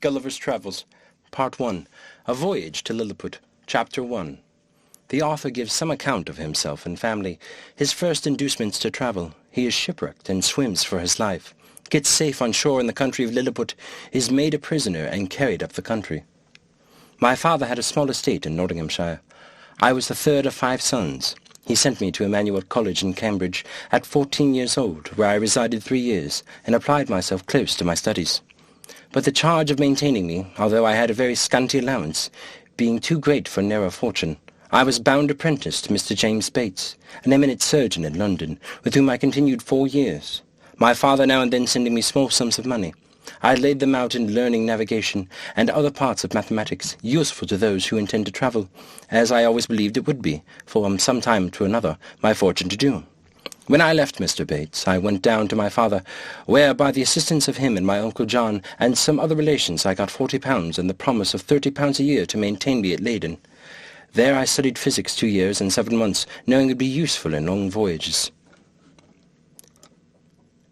Gulliver's Travels, Part 1, A Voyage to Lilliput, Chapter 1. The author gives some account of himself and family, his first inducements to travel. He is shipwrecked and swims for his life, gets safe on shore in the country of Lilliput, is made a prisoner and carried up the country. My father had a small estate in Nottinghamshire. I was the third of 5 sons. He sent me to Emanuel College in Cambridge at 14 years old, where I resided 3 years and applied myself close to my studies. But the charge of maintaining me, although I had a very scanty allowance, being too great for narrow fortune, I was bound apprentice to Mr. James Bates, an eminent surgeon in London, with whom I continued 4 years, my father now and then sending me small sums of money. I laid them out in learning navigation and other parts of mathematics, useful to those who intend to travel, as I always believed it would be, from some time to another, my fortune to do. When I left Mr. Bates, I went down to my father, where, by the assistance of him and my Uncle John and some other relations, I got £40 and the promise of £30 a year to maintain me at Leyden. There I studied physics 2 years and 7 months, knowing it would be useful in long voyages.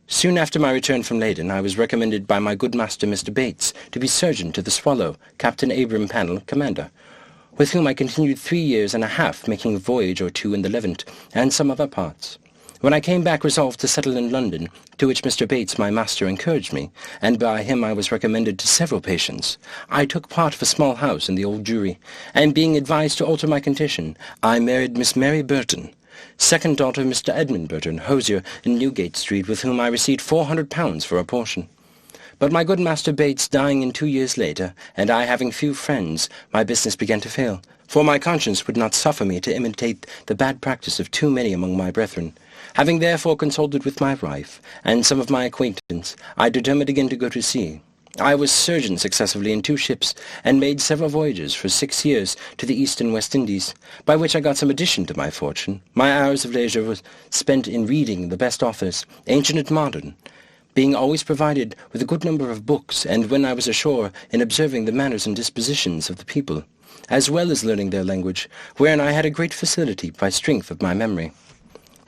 Soon after my return from Leyden, I was recommended by my good master Mr. Bates to be surgeon to the Swallow, Captain Abram Pannell, commander, with whom I continued 3 years and a half, making a voyage or two in the Levant and some other parts. When I came back resolved to settle in London, to which Mr. Bates, my master, encouraged me, and by him I was recommended to several patients, I took part of a small house in the Old Jewry, and being advised to alter my condition, I married Miss Mary Burton, second daughter of Mr. Edmund Burton, hosier in Newgate Street, with whom I received £400 for a portion. But my good master Bates dying in 2 years later, and I having few friends, my business began to fail, for my conscience would not suffer me to imitate the bad practice of too many among my brethren. Having therefore consulted with my wife and some of my acquaintance, I determined again to go to sea. I was surgeon successively in 2 ships, and made several voyages for 6 years to the East and West Indies, by which I got some addition to my fortune. My hours of leisure were spent in reading the best authors, ancient and modern, being always provided with a good number of books, and when I was ashore, in observing the manners and dispositions of the people, as well as learning their language, wherein I had a great facility by strength of my memory.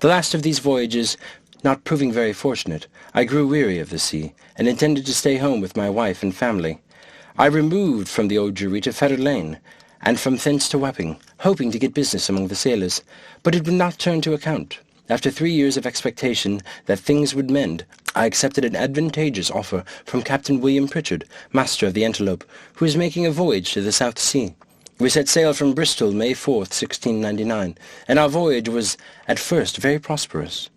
The last of these voyages not proving very fortunate, I grew weary of the sea, and intended to stay home with my wife and family. I removed from the Old Jewry to Fetter Lane, and from thence to Wapping, hoping to get business among the sailors, but it would not turn to account. After 3 years of expectation that things would mend, I accepted an advantageous offer from Captain William Pritchard, master of the Antelope, who was making a voyage to the South Sea. We set sail from Bristol May 4th, 1699, and our voyage was at first very prosperous.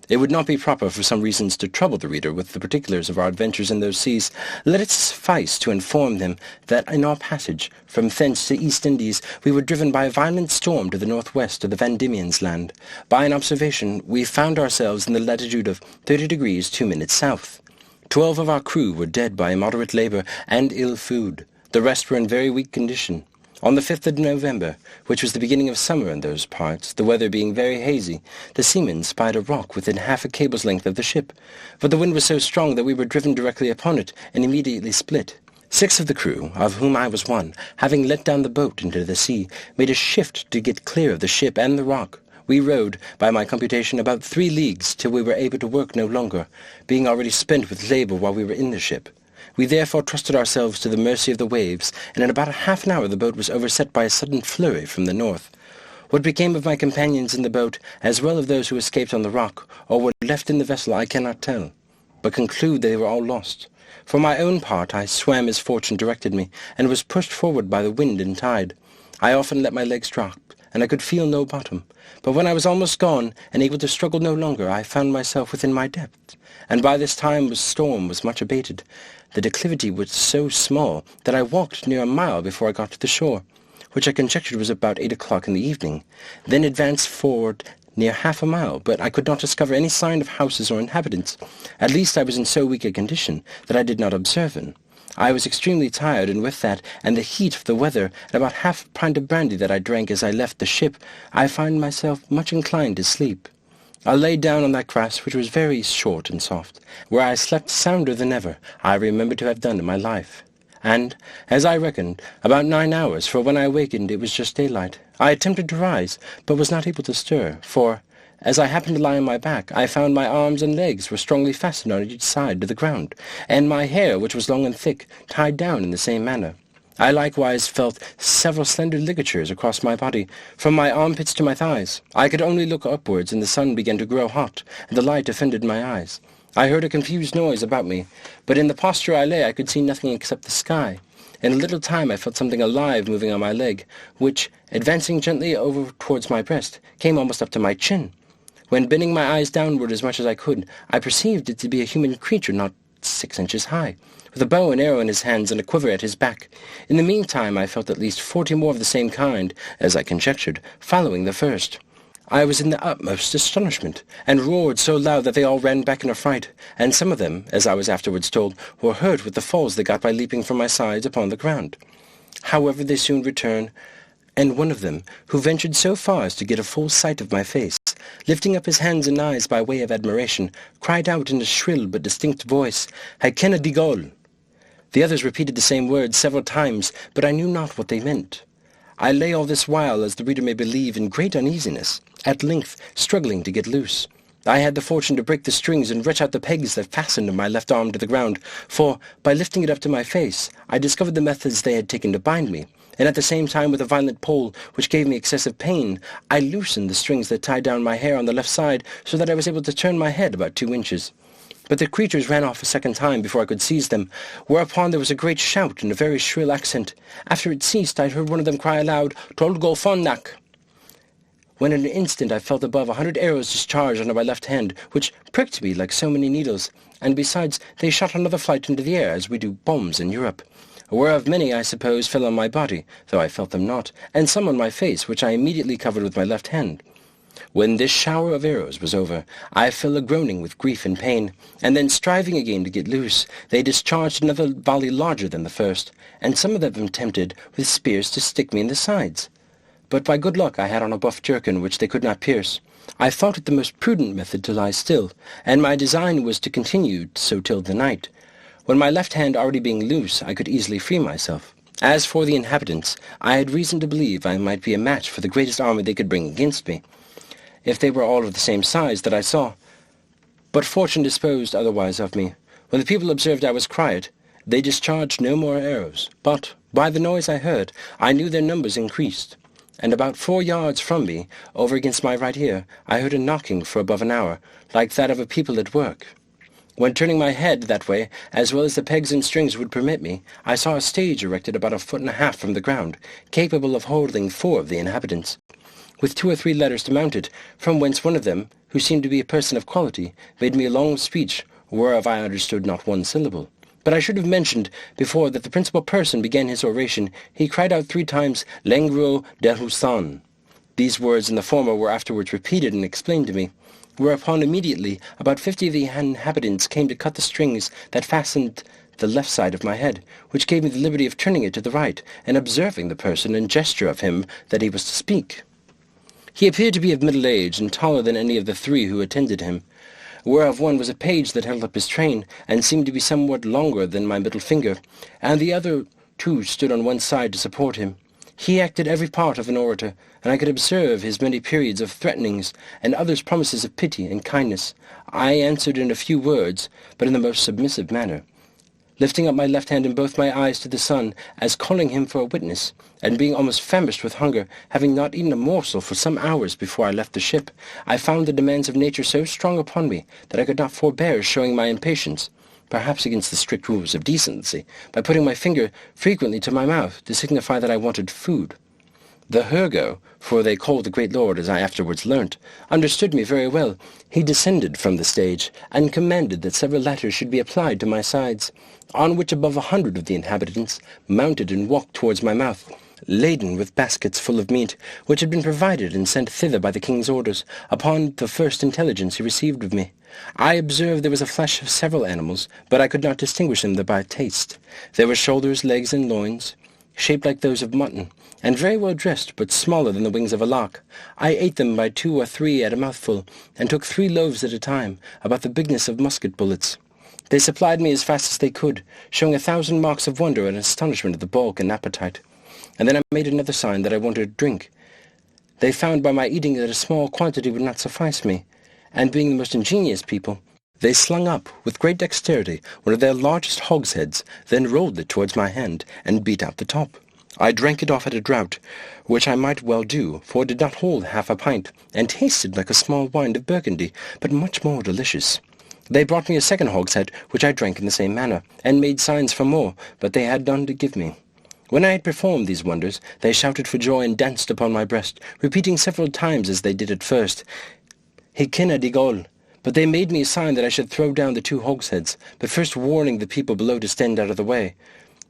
It would not be proper for some reasons to trouble the reader with the particulars of our adventures in those seas. Let it suffice to inform them that in our passage from thence to East Indies we were driven by a violent storm to the northwest of the Van Diemen's Land. By an observation we found ourselves in the latitude of 30 degrees 2 minutes south. 12 of our crew were dead by immoderate labour and ill food. The rest were in very weak condition. On the 5th of November, which was the beginning of summer in those parts, the weather being very hazy, the seamen spied a rock within half a cable's length of the ship, but the wind was so strong that we were driven directly upon it and immediately split. 6 of the crew, of whom I was one, having let down the boat into the sea, made a shift to get clear of the ship and the rock. We rowed, by my computation, about 3 leagues till we were able to work no longer, being already spent with labour while we were in the ship. We therefore trusted ourselves to the mercy of the waves, and in about half an hour the boat was overset by a sudden flurry from the north. What became of my companions in the boat, as well as those who escaped on the rock, or were left in the vessel, I cannot tell, but conclude they were all lost. For my own part, I swam as fortune directed me, and was pushed forward by the wind and tide. I often let my legs drop, and I could feel no bottom. But when I was almost gone, and able to struggle no longer, I found myself within my depth, and by this time the storm was much abated. The declivity was so small that I walked near a mile before I got to the shore, which I conjectured was about 8 o'clock in the evening, then advanced forward near half a mile, but I could not discover any sign of houses or inhabitants. At least I was in so weak a condition that I did not observe them. I was extremely tired, and with that, and the heat of the weather, and about half a pint of brandy that I drank as I left the ship, I found myself much inclined to sleep. I lay down on that grass, which was very short and soft, where I slept sounder than ever I remember to have done in my life. And, as I reckoned, about 9 hours, for when I awakened it was just daylight. I attempted to rise, but was not able to stir, for As I happened to lie on my back, I found my arms and legs were strongly fastened on each side to the ground, and my hair, which was long and thick, tied down in the same manner. I likewise felt several slender ligatures across my body, from my armpits to my thighs. I could only look upwards, and the sun began to grow hot, and the light offended my eyes. I heard a confused noise about me, but in the posture I lay I could see nothing except the sky. In a little time I felt something alive moving on my leg, which, advancing gently over towards my breast, came almost up to my chin. When bending my eyes downward as much as I could, I perceived it to be a human creature not 6 inches high, with a bow and arrow in his hands and a quiver at his back. In the meantime I felt at least 40 more of the same kind, as I conjectured, following the first. I was in the utmost astonishment, and roared so loud that they all ran back in affright, and some of them, as I was afterwards told, were hurt with the falls they got by leaping from my sides upon the ground. However, they soon returned, and one of them, who ventured so far as to get a full sight of my face, lifting up his hands and eyes by way of admiration, cried out in a shrill but distinct voice, "I kenna digol." The others repeated the same words several times, but I knew not what they meant. I lay all this while, as the reader may believe, in great uneasiness, at length struggling to get loose. I had the fortune to break the strings and wrench out the pegs that fastened my left arm to the ground, for, by lifting it up to my face, I discovered the methods they had taken to bind me, and at the same time, with a violent pull, which gave me excessive pain, I loosened the strings that tied down my hair on the left side, so that I was able to turn my head about 2 inches. But the creatures ran off a second time before I could seize them, whereupon there was a great shout in a very shrill accent. After it ceased, I heard one of them cry aloud, "Tol go fonnak," when in an instant I felt above 100 arrows discharged under my left hand, which pricked me like so many needles, and besides they shot another flight into the air, as we do bombs in Europe, whereof many, I suppose, fell on my body, though I felt them not, and some on my face, which I immediately covered with my left hand. When this shower of arrows was over, I fell a-groaning with grief and pain, and then striving again to get loose, they discharged another volley larger than the first, and some of them attempted with spears to stick me in the sides. But by good luck I had on a buff jerkin which they could not pierce. I thought it the most prudent method to lie still, and my design was to continue so till the night, when my left hand already being loose, I could easily free myself. As for the inhabitants, I had reason to believe I might be a match for the greatest army they could bring against me, if they were all of the same size that I saw. But fortune disposed otherwise of me. When the people observed I was quiet, they discharged no more arrows, but, by the noise I heard, I knew their numbers increased. And about 4 yards from me, over against my right ear, I heard a knocking for above an hour, like that of a people at work. When turning my head that way, as well as the pegs and strings would permit me, I saw a stage erected about 1.5 feet from the ground, capable of holding 4 of the inhabitants, with 2 or 3 letters to mount it, from whence one of them, who seemed to be a person of quality, made me a long speech, whereof I understood not one syllable. But I should have mentioned before that the principal person began his oration. He cried out 3 times, "Lengro de Husan." These words in the former were afterwards repeated and explained to me, whereupon immediately about 50 of the inhabitants came to cut the strings that fastened the left side of my head, which gave me the liberty of turning it to the right, and observing the person and gesture of him that he was to speak. He appeared to be of middle age, and taller than any of the 3 who attended him, whereof one was a page that held up his train, and seemed to be somewhat longer than my middle finger, and the other 2 stood on one side to support him. He acted every part of an orator, and I could observe his many periods of threatenings, and others promises of pity and kindness. I answered in a few words, but in the most submissive manner, lifting up my left hand and both my eyes to the sun, as calling him for a witness, and being almost famished with hunger, having not eaten a morsel for some hours before I left the ship, I found the demands of nature so strong upon me that I could not forbear showing my impatience, perhaps against the strict rules of decency, by putting my finger frequently to my mouth to signify that I wanted food. The Hergo, for they called the great lord, as I afterwards learnt, understood me very well. He descended from the stage, and commanded that several ladders should be applied to my sides, on which above 100 of the inhabitants mounted and walked towards my mouth, laden with baskets full of meat, which had been provided and sent thither by the king's orders, upon the first intelligence he received of me. I observed there was a flesh of several animals, but I could not distinguish them by taste. There were shoulders, legs, and loins, shaped like those of mutton, and very well dressed, but smaller than the wings of a lark. I ate them by 2 or 3 at a mouthful, and took 3 loaves at a time, about the bigness of musket bullets. They supplied me as fast as they could, showing 1,000 marks of wonder and astonishment at the bulk and appetite. And then I made another sign that I wanted a drink, They found by my eating that a small quantity would not suffice me, and being the most ingenious people, they slung up, with great dexterity, one of their largest hogsheads, then rolled it towards my hand, and beat out the top. I drank it off at a draught, which I might well do, for it did not hold half a pint, and tasted like a small wine of Burgundy, but much more delicious. They brought me a second hogshead, which I drank in the same manner, and made signs for more, but they had none to give me. When I had performed these wonders, they shouted for joy and danced upon my breast, repeating several times as they did at first, "Hikinna digol," but they made me a sign that I should throw down the 2 hogsheads, but first warning the people below to stand out of the way,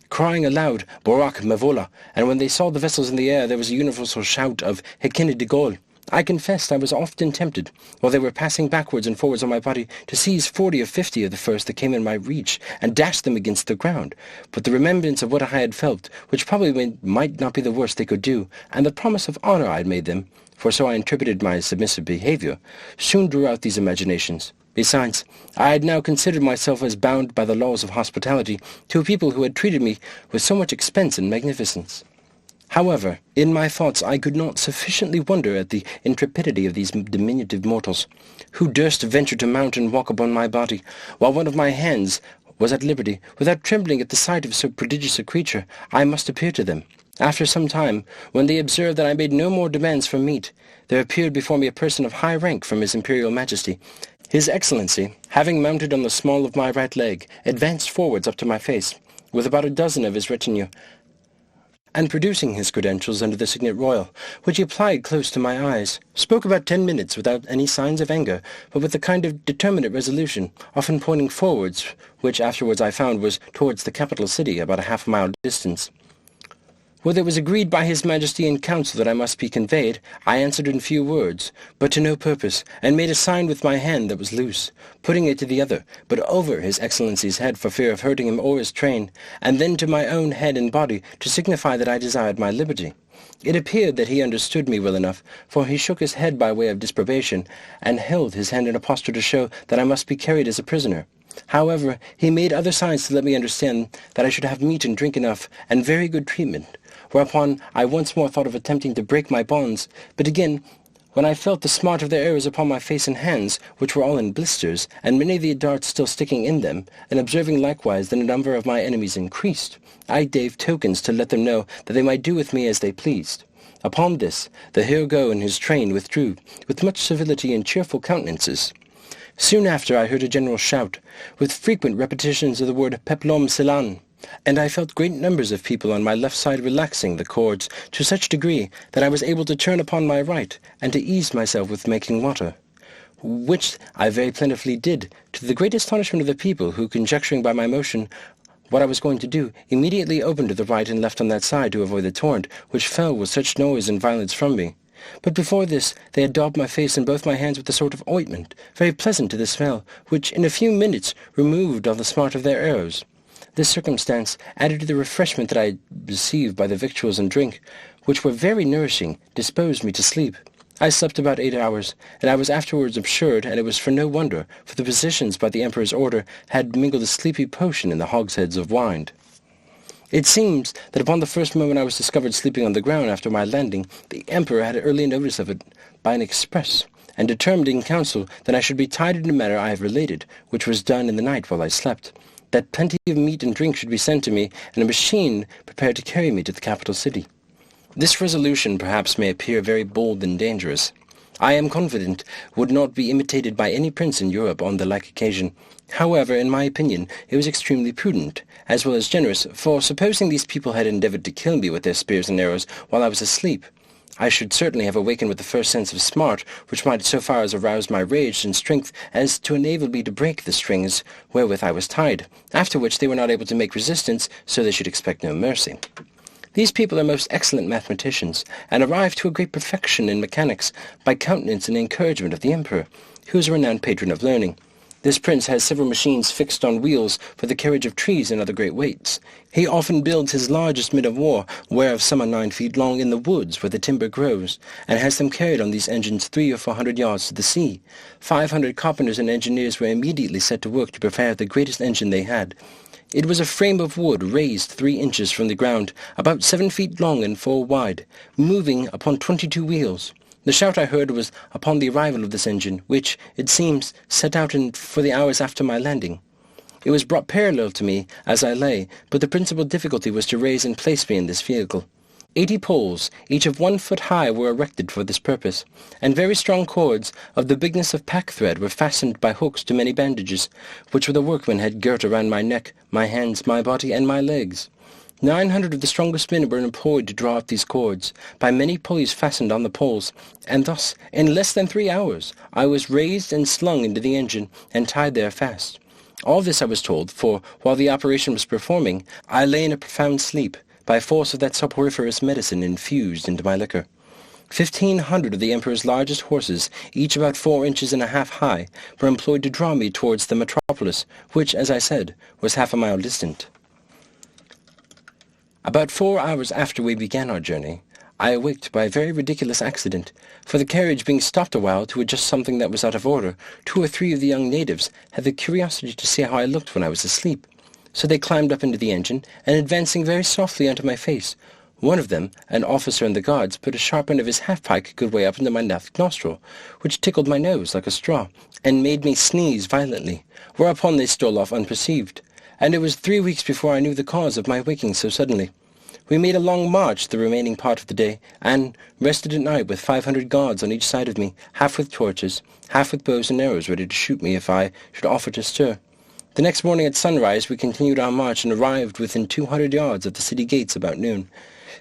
crying aloud, "Borak Mavola," and when they saw the vessels in the air there was a universal shout of "Hikinna digol." I confessed I was often tempted, while they were passing backwards and forwards on my body, to seize 40 or 50 of the first that came in my reach, and dash them against the ground. But the remembrance of what I had felt, which probably might not be the worst they could do, and the promise of honor I had made them, for so I interpreted my submissive behavior, soon drew out these imaginations. Besides, I had now considered myself as bound by the laws of hospitality to a people who had treated me with so much expense and magnificence. However, in my thoughts I could not sufficiently wonder at the intrepidity of these diminutive mortals, who durst venture to mount and walk upon my body, while one of my hands was at liberty, without trembling at the sight of so prodigious a creature. I must appear to them. After some time, when they observed that I made no more demands for meat, there appeared before me a person of high rank from His Imperial Majesty. His Excellency, having mounted on the small of my right leg, advanced forwards up to my face, with about a dozen of his retinue, and producing his credentials under the signet royal, which he applied close to my eyes, spoke about 10 minutes without any signs of anger, but with a kind of determinate resolution, often pointing forwards, which afterwards I found was towards the capital city, about a half-mile distance. Whether it was agreed by His Majesty in council that I must be conveyed, I answered in few words, but to no purpose, and made a sign with my hand that was loose, putting it to the other, but over His Excellency's head for fear of hurting him or his train, and then to my own head and body to signify that I desired my liberty. It appeared that he understood me well enough, for he shook his head by way of disprobation, and held his hand in a posture to show that I must be carried as a prisoner. However, he made other signs to let me understand that I should have meat and drink enough, and very good treatment, whereupon I once more thought of attempting to break my bonds, but again, when I felt the smart of their arrows upon my face and hands, which were all in blisters, and many of the darts still sticking in them, and observing likewise that the number of my enemies increased, I gave tokens to let them know that they might do with me as they pleased. Upon this, the Hirgo and his train withdrew, with much civility and cheerful countenances. Soon after I heard a general shout, with frequent repetitions of the word peplom selan, and I felt great numbers of people on my left side relaxing the cords to such degree that I was able to turn upon my right, and to ease myself with making water, which I very plentifully did, to the great astonishment of the people, who, conjecturing by my motion what I was going to do, immediately opened to the right and left on that side to avoid the torrent, which fell with such noise and violence from me. But before this they had daubed my face and both my hands with a sort of ointment, very pleasant to the smell, which in a few minutes removed all the smart of their arrows. This circumstance, added to the refreshment that I had received by the victuals and drink, which were very nourishing, disposed me to sleep. I slept about 8 hours, and I was afterwards assured, and it was for no wonder, for the physicians by the Emperor's order had mingled a sleepy potion in the hogsheads of wine. It seems that upon the first moment I was discovered sleeping on the ground after my landing, the Emperor had early notice of it by an express, and determined in council that I should be tied in the manner I have related, which was done in the night while I slept, that plenty of meat and drink should be sent to me, and a machine prepared to carry me to the capital city. This resolution perhaps may appear very bold and dangerous. I am confident would not be imitated by any prince in Europe on the like occasion. However, in my opinion, it was extremely prudent, as well as generous, for supposing these people had endeavored to kill me with their spears and arrows while I was asleep, I should certainly have awakened with the first sense of smart, which might so far as arouse my rage and strength as to enable me to break the strings wherewith I was tied, after which they were not able to make resistance, so they should expect no mercy. These people are most excellent mathematicians, and arrived to a great perfection in mechanics by countenance and encouragement of the Emperor, who is a renowned patron of learning. This prince has several machines fixed on wheels for the carriage of trees and other great weights. He often builds his largest men of war, whereof some are 9 feet long, in the woods where the timber grows, and has them carried on these engines 300 or 400 yards to the sea. 500 carpenters and engineers were immediately set to work to prepare the greatest engine they had. It was a frame of wood raised 3 inches from the ground, about 7 feet long and 4 wide, moving upon 22 wheels. The shout I heard was upon the arrival of this engine, which, it seems, set out for the hours after my landing. It was brought parallel to me as I lay, but the principal difficulty was to raise and place me in this vehicle. 80 poles, each of 1 foot high, were erected for this purpose, and very strong cords of the bigness of pack-thread were fastened by hooks to many bandages, which the workmen had girt around my neck, my hands, my body, and my legs. 900 of the strongest men were employed to draw out these cords, by many pulleys fastened on the poles, and thus, in less than 3 hours, I was raised and slung into the engine, and tied there fast. All this I was told, for, while the operation was performing, I lay in a profound sleep, by force of that soporiferous medicine infused into my liquor. 1,500 of the Emperor's largest horses, each about 4.5 inches high, were employed to draw me towards the metropolis, which, as I said, was half a mile distant. About 4 hours after we began our journey, I awaked by a very ridiculous accident, for the carriage being stopped a while to adjust something that was out of order, 2 or 3 of the young natives had the curiosity to see how I looked when I was asleep. So they climbed up into the engine, and advancing very softly onto my face, one of them, an officer in the guards, put a sharp end of his half-pike a good way up into my left nostril, which tickled my nose like a straw, and made me sneeze violently, whereupon they stole off unperceived, and it was 3 weeks before I knew the cause of my waking so suddenly. We made a long march the remaining part of the day, and rested at night with 500 guards on each side of me, half with torches, half with bows and arrows ready to shoot me if I should offer to stir. The next morning at sunrise we continued our march and arrived within 200 yards of the city gates about noon.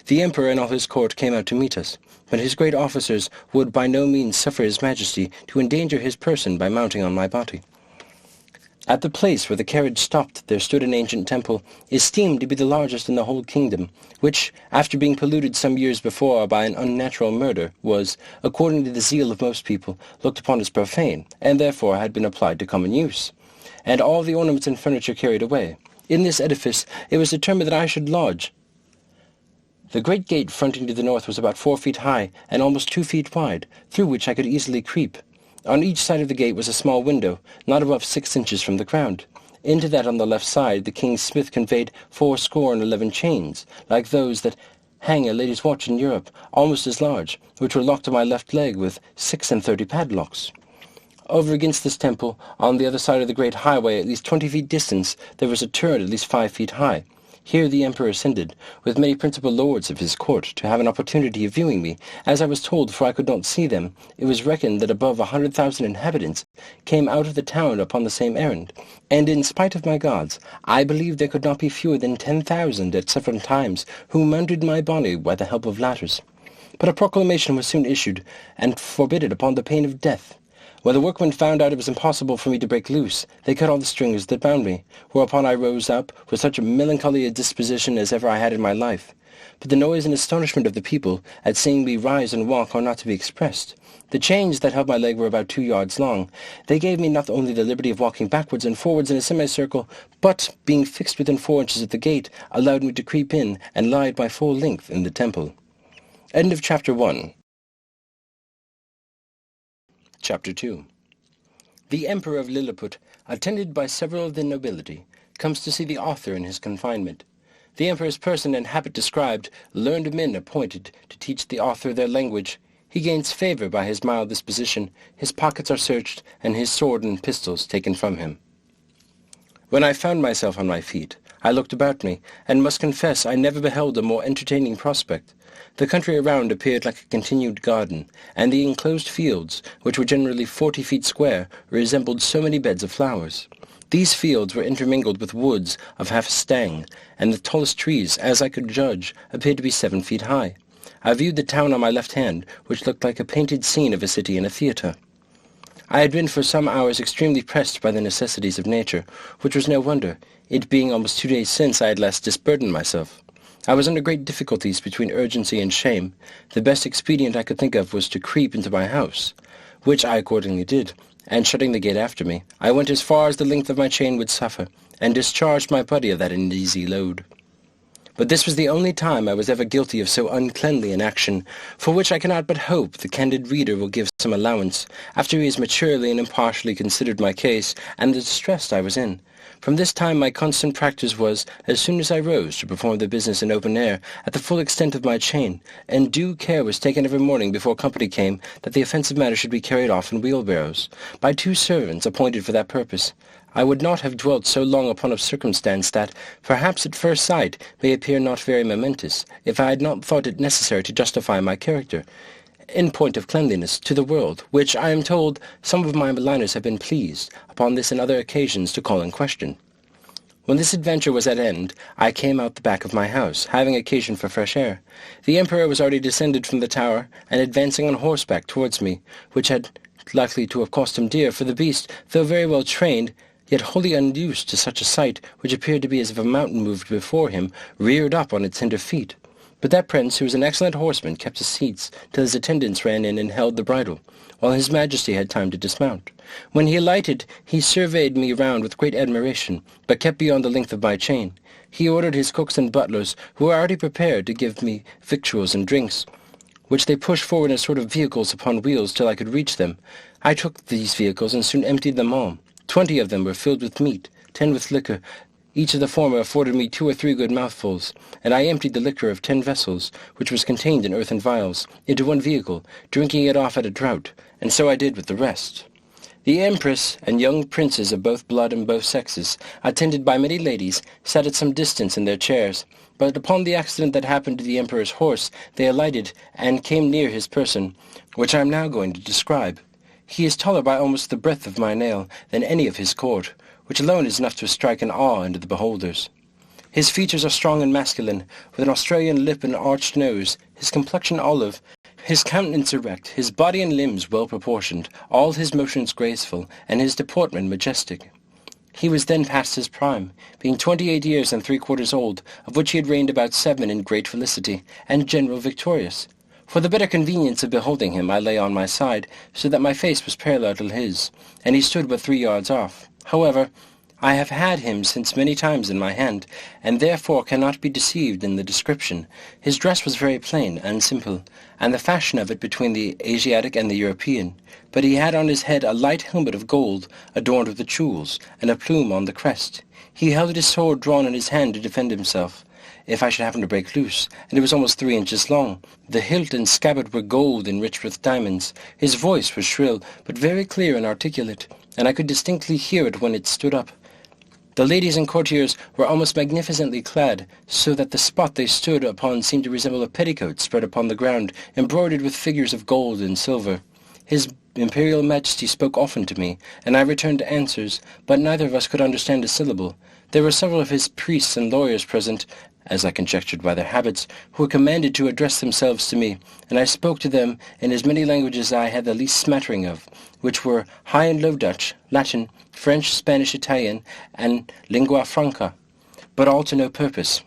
The Emperor and all his court came out to meet us, but his great officers would by no means suffer his Majesty to endanger his person by mounting on my body. At the place where the carriage stopped there stood an ancient temple, esteemed to be the largest in the whole kingdom, which, after being polluted some years before by an unnatural murder, was, according to the zeal of most people, looked upon as profane, and therefore had been applied to common use, and all the ornaments and furniture carried away. In this edifice it was determined that I should lodge. The great gate fronting to the north was about 4 feet high and almost 2 feet wide, through which I could easily creep. On each side of the gate was a small window, not above 6 inches from the ground. Into that on the left side the king's smith conveyed 411 chains, like those that hang a lady's watch in Europe, almost as large, which were locked to my left leg with 36 padlocks. Over against this temple, on the other side of the great highway, at least 20 feet distance, there was a turret at least 5 feet high. Here the Emperor ascended, with many principal lords of his court, to have an opportunity of viewing me. As I was told, for I could not see them, it was reckoned that above 100,000 inhabitants came out of the town upon the same errand, and in spite of my gods, I believe there could not be fewer than 10,000 at several times, who mounted my body by the help of ladders. But a proclamation was soon issued, and forbid it upon the pain of death. When the workmen found out it was impossible for me to break loose, they cut all the strings that bound me, whereupon I rose up with such a melancholy disposition as ever I had in my life. But the noise and astonishment of the people at seeing me rise and walk are not to be expressed. The chains that held my leg were about 2 yards long. They gave me not only the liberty of walking backwards and forwards in a semicircle, but, being fixed within 4 inches of the gate, allowed me to creep in and lie at my full length in the temple. End of Chapter 1. Chapter 2. The Emperor of Lilliput, attended by several of the nobility, comes to see the author in his confinement. The Emperor's person and habit described, learned men appointed to teach the author their language. He gains favor by his mild disposition, his pockets are searched, and his sword and pistols taken from him. When I found myself on my feet, I looked about me, and must confess I never beheld a more entertaining prospect. The country around appeared like a continued garden, and the enclosed fields, which were generally 40 feet square, resembled so many beds of flowers. These fields were intermingled with woods of half a stang, and the tallest trees, as I could judge, appeared to be 7 feet high. I viewed the town on my left hand, which looked like a painted scene of a city in a theatre. I had been for some hours extremely pressed by the necessities of nature, which was no wonder, it being almost 2 days since I had last disburdened myself. I was under great difficulties between urgency and shame. The best expedient I could think of was to creep into my house, which I accordingly did, and shutting the gate after me, I went as far as the length of my chain would suffer, and discharged my body of that uneasy load. But this was the only time I was ever guilty of so uncleanly an action, for which I cannot but hope the candid reader will give some allowance, after he has maturely and impartially considered my case, and the distress I was in. From this time my constant practice was, as soon as I rose, to perform the business in open air, at the full extent of my chain, and due care was taken every morning before company came that the offensive matter should be carried off in wheelbarrows, by 2 servants appointed for that purpose. I would not have dwelt so long upon a circumstance that, perhaps at first sight, may appear not very momentous, if I had not thought it necessary to justify my character, in point of cleanliness, to the world, which, I am told, some of my maligners have been pleased, upon this and other occasions, to call in question. When this adventure was at end, I came out the back of my house, having occasion for fresh air. The Emperor was already descended from the tower, and advancing on horseback towards me, which had likely to have cost him dear, for the beast, though very well trained, yet wholly unused to such a sight, which appeared to be as if a mountain moved before him, reared up on its hinder feet. But that prince, who was an excellent horseman, kept his seats till his attendants ran in and held the bridle, while his majesty had time to dismount. When he alighted, he surveyed me round with great admiration, but kept beyond the length of my chain. He ordered his cooks and butlers, who were already prepared, to give me victuals and drinks, which they pushed forward in a sort of vehicles upon wheels till I could reach them. I took these vehicles and soon emptied them all. 20 of them were filled with meat, 10 with liquor. Each of the former afforded me 2 or 3 good mouthfuls, and I emptied the liquor of 10 vessels, which was contained in earthen vials, into one vehicle, drinking it off at a draught, and so I did with the rest. The Empress and young princes of both blood and both sexes, attended by many ladies, sat at some distance in their chairs, but upon the accident that happened to the Emperor's horse, they alighted and came near his person, which I am now going to describe. He is taller by almost the breadth of my nail than any of his court, which alone is enough to strike an awe into the beholders. His features are strong and masculine, with an Australian lip and arched nose, his complexion olive, his countenance erect, his body and limbs well proportioned, all his motions graceful, and his deportment majestic. He was then past his prime, being 28 years and 3/4 old, of which he had reigned about 7 in great felicity, and general victorious. For the better convenience of beholding him, I lay on my side, so that my face was parallel to his, and he stood but 3 yards off. However, I have had him since many times in my hand, and therefore cannot be deceived in the description. His dress was very plain and simple, and the fashion of it between the Asiatic and the European, but he had on his head a light helmet of gold, adorned with the jewels, and a plume on the crest. He held his sword drawn in his hand to defend himself, if I should happen to break loose, and it was almost 3 inches long. The hilt and scabbard were gold enriched with diamonds. His voice was shrill, but very clear and articulate, and I could distinctly hear it when it stood up. The ladies and courtiers were almost magnificently clad, so that the spot they stood upon seemed to resemble a petticoat spread upon the ground, embroidered with figures of gold and silver. His Imperial Majesty spoke often to me, and I returned answers, but neither of us could understand a syllable. There were several of his priests and lawyers present, as I conjectured by their habits, who were commanded to address themselves to me, and I spoke to them in as many languages as I had the least smattering of, which were High and Low Dutch, Latin, French, Spanish, Italian, and lingua franca, but all to no purpose.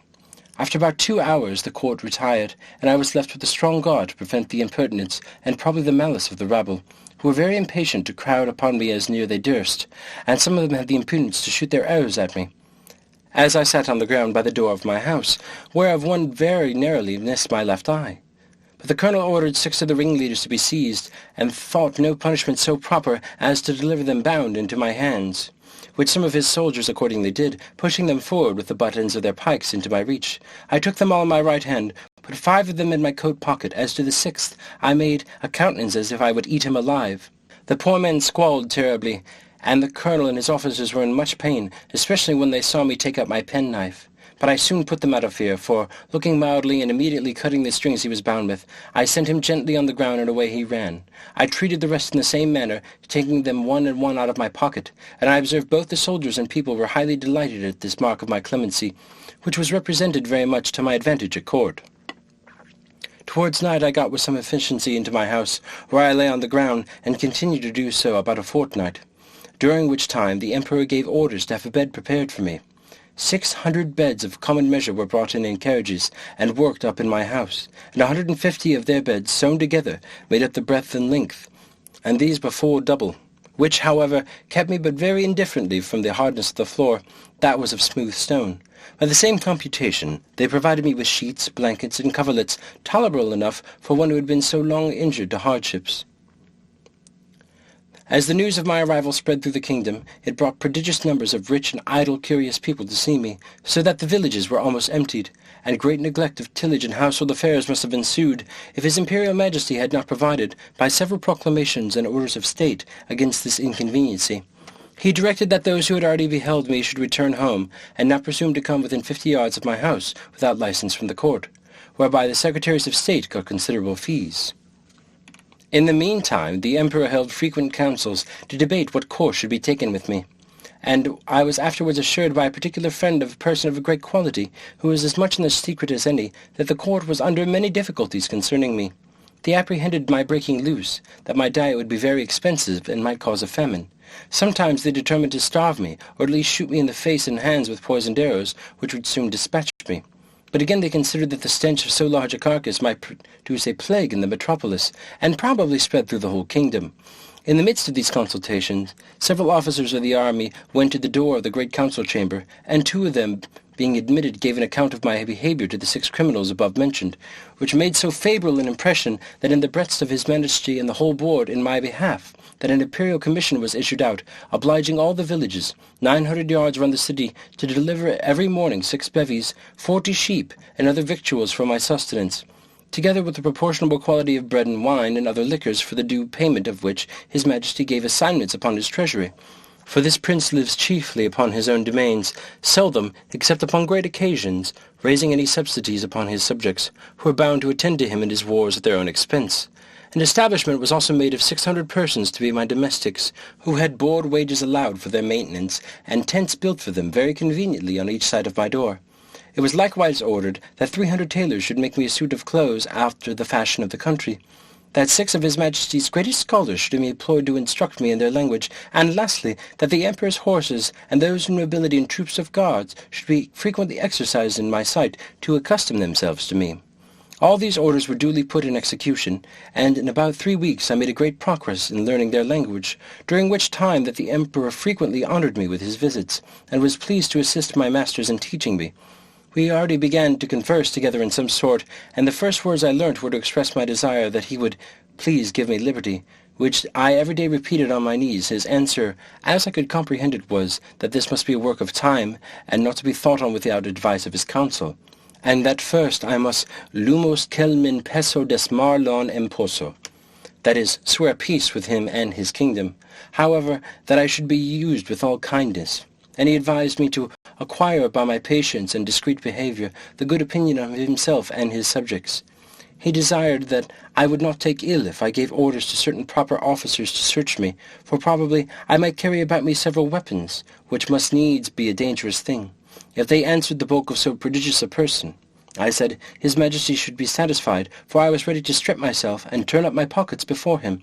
After about 2 hours the court retired, and I was left with a strong guard to prevent the impertinence and probably the malice of the rabble, who were very impatient to crowd upon me as near they durst, and some of them had the impudence to shoot their arrows at me, as I sat on the ground by the door of my house, whereof one very narrowly missed my left eye. But the colonel ordered 6 of the ringleaders to be seized, and thought no punishment so proper as to deliver them bound into my hands, which some of his soldiers accordingly did, pushing them forward with the butt ends of their pikes into my reach. I took them all in my right hand, put 5 of them in my coat pocket. As to the 6th, I made a countenance as if I would eat him alive. The poor men squalled terribly, and the colonel and his officers were in much pain, especially when they saw me take out my penknife. But I soon put them out of fear, for, looking mildly and immediately cutting the strings he was bound with, I sent him gently on the ground, and away he ran. I treated the rest in the same manner, taking them one and one out of my pocket, and I observed both the soldiers and people were highly delighted at this mark of my clemency, which was represented very much to my advantage at court. Towards night I got with some efficiency into my house, where I lay on the ground, and continued to do so about a fortnight, during which time the Emperor gave orders to have a bed prepared for me. 600 beds of common measure were brought in carriages and worked up in my house, and 150 of their beds sewn together made up the breadth and length, and these before double, which, however, kept me but very indifferently from the hardness of the floor. That was of smooth stone. By the same computation, they provided me with sheets, blankets, and coverlets tolerable enough for one who had been so long injured to hardships. As the news of my arrival spread through the kingdom, it brought prodigious numbers of rich and idle curious people to see me, so that the villages were almost emptied, and great neglect of tillage and household affairs must have ensued, if His Imperial Majesty had not provided, by several proclamations and orders of state, against this inconveniency. He directed that those who had already beheld me should return home, and not presume to come within 50 yards of my house without license from the court, whereby the Secretaries of State got considerable fees. In the meantime, the Emperor held frequent councils to debate what course should be taken with me, and I was afterwards assured by a particular friend of a person of a great quality, who was as much in the secret as any, that the court was under many difficulties concerning me. They apprehended my breaking loose, that my diet would be very expensive and might cause a famine. Sometimes they determined to starve me, or at least shoot me in the face and hands with poisoned arrows, which would soon dispatch me. But again they considered that the stench of so large a carcass might produce a plague in the metropolis, and probably spread through the whole kingdom. In the midst of these consultations, several officers of the army went to the door of the great council chamber, and 2 of them, being admitted, gave an account of my behavior to the 6 criminals above mentioned, which made so favourable an impression that in the breast of His Majesty and the whole board in my behalf, that an imperial commission was issued out, obliging all the villages, 900 yards round the city, to deliver every morning 6 bevies, 40 sheep, and other victuals for my sustenance, together with a proportionable quantity of bread and wine and other liquors, for the due payment of which His Majesty gave assignments upon his treasury. For this prince lives chiefly upon his own domains, seldom, except upon great occasions, raising any subsidies upon his subjects, who are bound to attend to him in his wars at their own expense. An establishment was also made of 600 persons to be my domestics, who had board wages allowed for their maintenance, and tents built for them very conveniently on each side of my door. It was likewise ordered that 300 tailors should make me a suit of clothes after the fashion of the country, that 6 of His Majesty's greatest scholars should be employed to instruct me in their language, and lastly, that the Emperor's horses and those in nobility and troops of guards should be frequently exercised in my sight to accustom themselves to me. All these orders were duly put in execution, and in about 3 weeks I made a great progress in learning their language, during which time that the Emperor frequently honoured me with his visits, and was pleased to assist my masters in teaching me. We already began to converse together in some sort, and the first words I learnt were to express my desire that he would please give me liberty, which I every day repeated on my knees. His answer, as I could comprehend it, was that this must be a work of time, and not to be thought on without advice of his council, and that first I must lumos kelmin peso desmar lon imposo, that is, swear peace with him and his kingdom, however, that I should be used with all kindness. And he advised me to acquire by my patience and discreet behaviour the good opinion of himself and his subjects. He desired that I would not take ill if I gave orders to certain proper officers to search me, for probably I might carry about me several weapons, which must needs be a dangerous thing, if they answered the bulk of so prodigious a person. I said His Majesty should be satisfied, for I was ready to strip myself and turn up my pockets before him.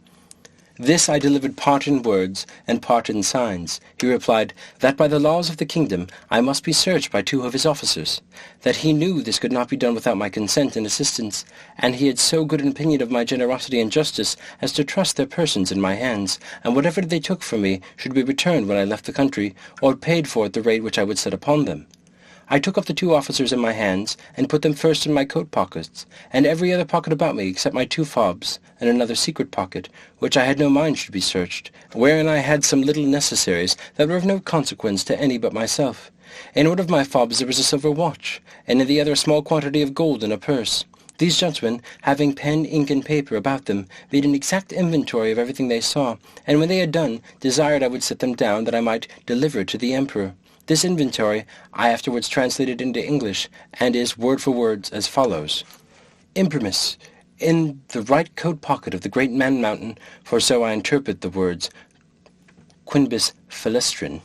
This I delivered part in words and part in signs. He replied that by the laws of the kingdom I must be searched by 2 of his officers, that he knew this could not be done without my consent and assistance, and he had so good an opinion of my generosity and justice as to trust their persons in my hands, and whatever they took from me should be returned when I left the country, or paid for at the rate which I would set upon them. I took up the 2 officers in my hands, and put them first in my coat pockets, and every other pocket about me except my 2 fobs, and another secret pocket, which I had no mind should be searched, wherein I had some little necessaries that were of no consequence to any but myself. In one of my fobs there was a silver watch, and in the other a small quantity of gold in a purse. These gentlemen, having pen, ink, and paper about them, made an exact inventory of everything they saw, and when they had done, desired I would set them down, that I might deliver it to the Emperor. This inventory I afterwards translated into English, and is word for word as follows. Imprimis, in the right coat pocket of the great Man Mountain, for so I interpret the words, quinbus philestrin.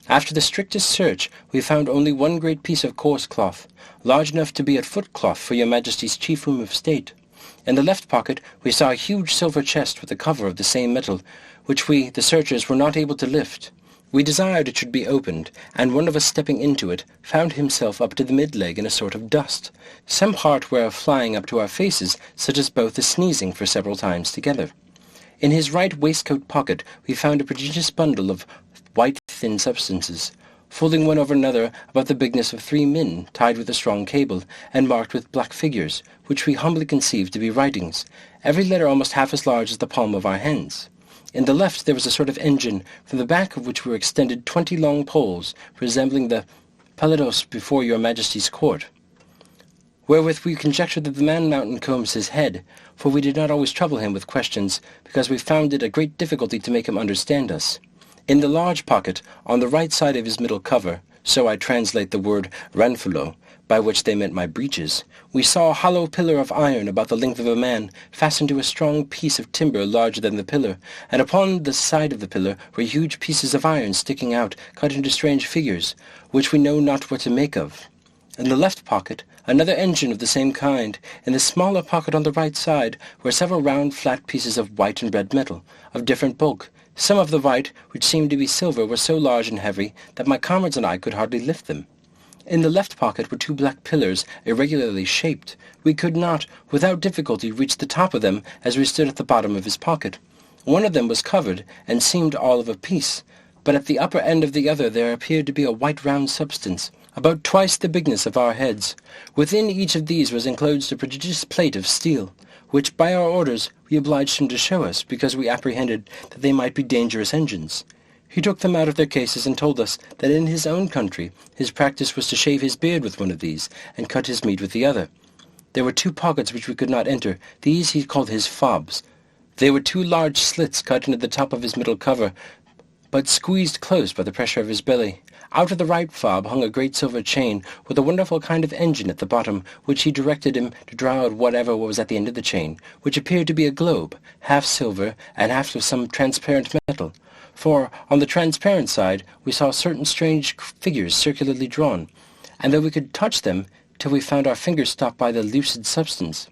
After the strictest search, we found only one great piece of coarse cloth, large enough to be a footcloth for your Majesty's chief room of state. In the left pocket we saw a huge silver chest with a cover of the same metal, which we, the searchers, were not able to lift. We desired it should be opened, and one of us stepping into it found himself up to the mid-leg in a sort of dust, some part whereof flying up to our faces, such as both the sneezing for several times together. In his right waistcoat pocket we found a prodigious bundle of white thin substances, folding one over another about the bigness of 3 min, tied with a strong cable, and marked with black figures, which we humbly conceived to be writings, every letter almost half as large as the palm of our hands. In the left there was a sort of engine, from the back of which were extended 20 long poles, resembling the paletos before your Majesty's court, wherewith we conjectured that the man-mountain combs his head, for we did not always trouble him with questions, because we found it a great difficulty to make him understand us. In the large pocket, on the right side of his middle cover, so I translate the word ranfulo, by which they meant my breeches, we saw a hollow pillar of iron about the length of a man, fastened to a strong piece of timber larger than the pillar, and upon the side of the pillar were huge pieces of iron sticking out, cut into strange figures, which we know not what to make of. In the left pocket, another engine of the same kind. In the smaller pocket on the right side were several round flat pieces of white and red metal, of different bulk. Some of the white, which seemed to be silver, were so large and heavy that my comrades and I could hardly lift them. In the left pocket were 2 black pillars, irregularly shaped. We could not, without difficulty, reach the top of them as we stood at the bottom of his pocket. One of them was covered, and seemed all of a piece, but at the upper end of the other there appeared to be a white round substance, about twice the bigness of our heads. Within each of these was enclosed a prodigious plate of steel, which by our orders we obliged him to show us, because we apprehended that they might be dangerous engines. He took them out of their cases and told us that in his own country his practice was to shave his beard with one of these, and cut his meat with the other. There were 2 pockets which we could not enter. These he called his fobs. They were 2 large slits cut into the top of his middle cover, but squeezed close by the pressure of his belly. Out of the right fob hung a great silver chain, with a wonderful kind of engine at the bottom, which he directed him to draw out whatever was at the end of the chain, which appeared to be a globe, half silver and half of some transparent metal. For on the transparent side we saw certain strange figures circularly drawn, and though we could touch them till we found our fingers stopped by the lucid substance.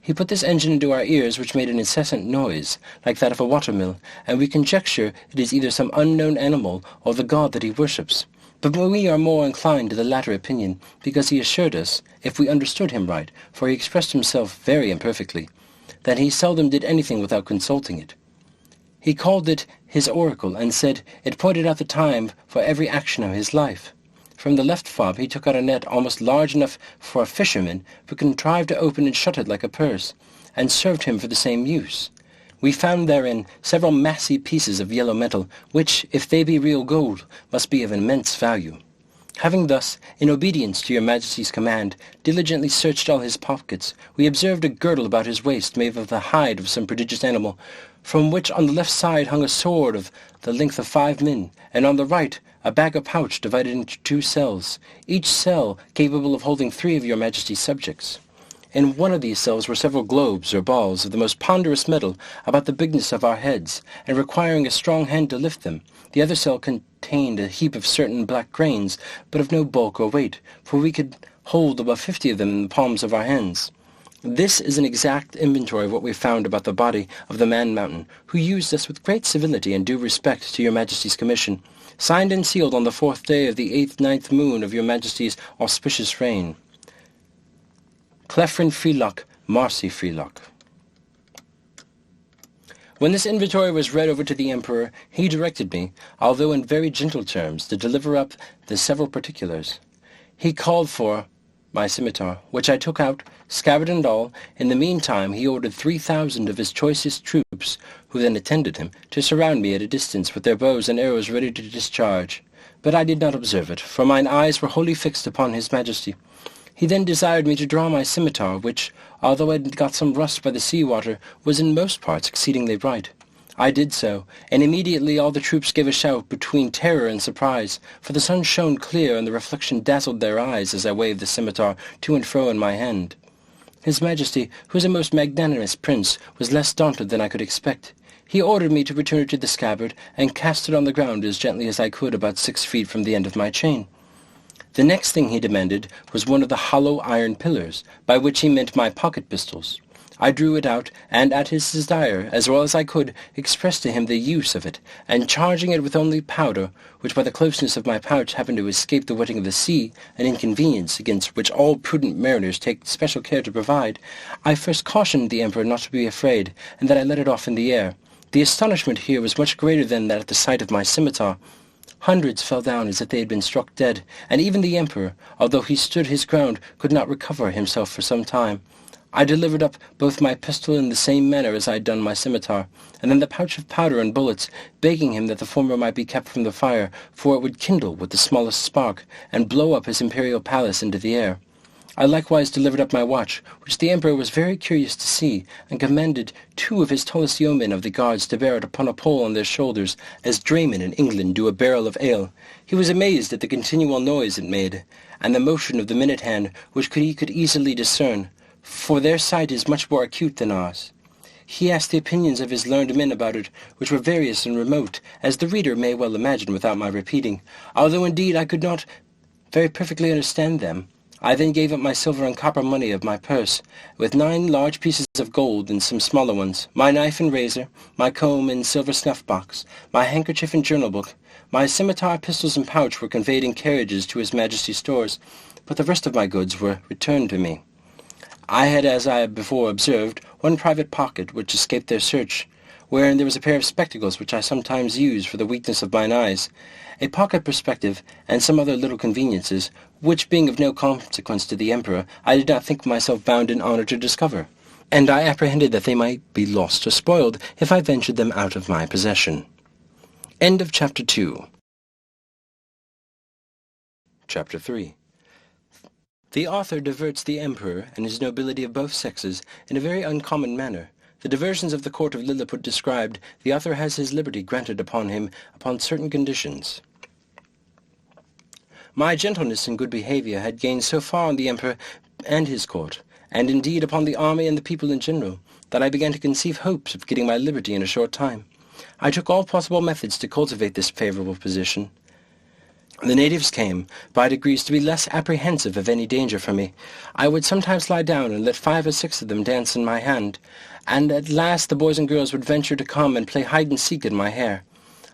He put this engine into our ears, which made an incessant noise, like that of a watermill, and we conjecture it is either some unknown animal or the god that he worships. But we are more inclined to the latter opinion, because he assured us, if we understood him right, for he expressed himself very imperfectly, that he seldom did anything without consulting it. He called it his oracle, and said it pointed out the time for every action of his life. From the left fob he took out a net almost large enough for a fisherman, but contrived to open and shut it like a purse, and served him for the same use. We found therein several massy pieces of yellow metal, which, if they be real gold, must be of immense value. Having thus, in obedience to your Majesty's command, diligently searched all his pockets, we observed a girdle about his waist made of the hide of some prodigious animal, from which on the left side hung a sword of the length of 5 min, and on the right a bag or pouch divided into 2 cells, each cell capable of holding 3 of your Majesty's subjects. In one of these cells were several globes or balls of the most ponderous metal, about the bigness of our heads, and requiring a strong hand to lift them. The other cell contained a heap of certain black grains, but of no bulk or weight, for we could hold above 50 of them in the palms of our hands. This is an exact inventory of what we found about the body of the man-mountain, who used us with great civility and due respect to your Majesty's commission, signed and sealed on the 4th day of the 8th moon of your Majesty's auspicious reign. Clefrin Freelock, Marcy Freelock. When this inventory was read over to the Emperor, he directed me, although in very gentle terms, to deliver up the several particulars. He called for my scimitar, which I took out, scabbard and all. In the meantime he ordered 3,000 of his choicest troops, who then attended him, to surround me at a distance with their bows and arrows ready to discharge. But I did not observe it, for mine eyes were wholly fixed upon his Majesty. He then desired me to draw my scimitar, which, although it had got some rust by the sea-water, was in most parts exceedingly bright. I did so, and immediately all the troops gave a shout between terror and surprise, for the sun shone clear, and the reflection dazzled their eyes as I waved the scimitar to and fro in my hand. His Majesty, who is a most magnanimous prince, was less daunted than I could expect. He ordered me to return it to the scabbard, and cast it on the ground as gently as I could about 6 feet from the end of my chain. The next thing he demanded was one of the hollow iron pillars, by which he meant my pocket pistols. I drew it out, and at his desire, as well as I could, expressed to him the use of it, and charging it with only powder, which by the closeness of my pouch happened to escape the wetting of the sea, an inconvenience against which all prudent mariners take special care to provide, I first cautioned the Emperor not to be afraid, and that I let it off in the air. The astonishment here was much greater than that at the sight of my scimitar. Hundreds fell down as if they had been struck dead, and even the Emperor, although he stood his ground, could not recover himself for some time. I delivered up both my pistol in the same manner as I had done my scimitar, and then the pouch of powder and bullets, begging him that the former might be kept from the fire, for it would kindle with the smallest spark, and blow up his imperial palace into the air. I likewise delivered up my watch, which the emperor was very curious to see, and commanded 2 of his tallest yeomen of the guards to bear it upon a pole on their shoulders, as draymen in England do a barrel of ale. He was amazed at the continual noise it made, and the motion of the minute hand, which he could easily discern, for their sight is much more acute than ours. He asked the opinions of his learned men about it, which were various and remote, as the reader may well imagine without my repeating, although indeed I could not very perfectly understand them. I then gave up my silver and copper money of my purse, with 9 large pieces of gold and some smaller ones, my knife and razor, my comb and silver snuff-box, my handkerchief and journal-book. My scimitar, pistols, and pouch were conveyed in carriages to His Majesty's stores, but the rest of my goods were returned to me. I had, as I have before observed, 1 private pocket which escaped their search, wherein there was a pair of spectacles which I sometimes use for the weakness of mine eyes, a pocket perspective, and some other little conveniences, which being of no consequence to the emperor, I did not think myself bound in honour to discover, and I apprehended that they might be lost or spoiled if I ventured them out of my possession. End of Chapter 2. Chapter 3. The author diverts the emperor and his nobility of both sexes in a very uncommon manner. The diversions of the court of Lilliput described, the author has his liberty granted upon him upon certain conditions. My gentleness and good behaviour had gained so far on the emperor and his court, and indeed upon the army and the people in general, that I began to conceive hopes of getting my liberty in a short time. I took all possible methods to cultivate this favourable position. The natives came, by degrees, to be less apprehensive of any danger from me. I would sometimes lie down and let 5 or 6 of them dance in my hand, and at last the boys and girls would venture to come and play hide-and-seek in my hair.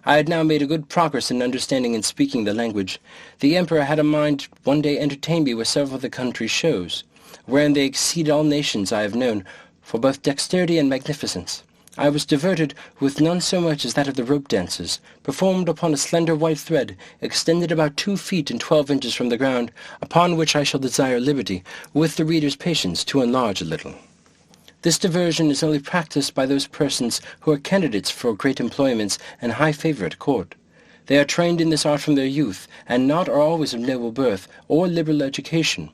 I had now made a good progress in understanding and speaking the language. The emperor had a mind one day entertain me with several of the country shows, wherein they exceeded all nations I have known, for both dexterity and magnificence. I was diverted with none so much as that of the rope dances, performed upon a slender white thread, extended about 2 feet and 12 inches from the ground, upon which I shall desire liberty, with the reader's patience, to enlarge a little. This diversion is only practised by those persons who are candidates for great employments and high favour at court. They are trained in this art from their youth, and not are always of noble birth or liberal education.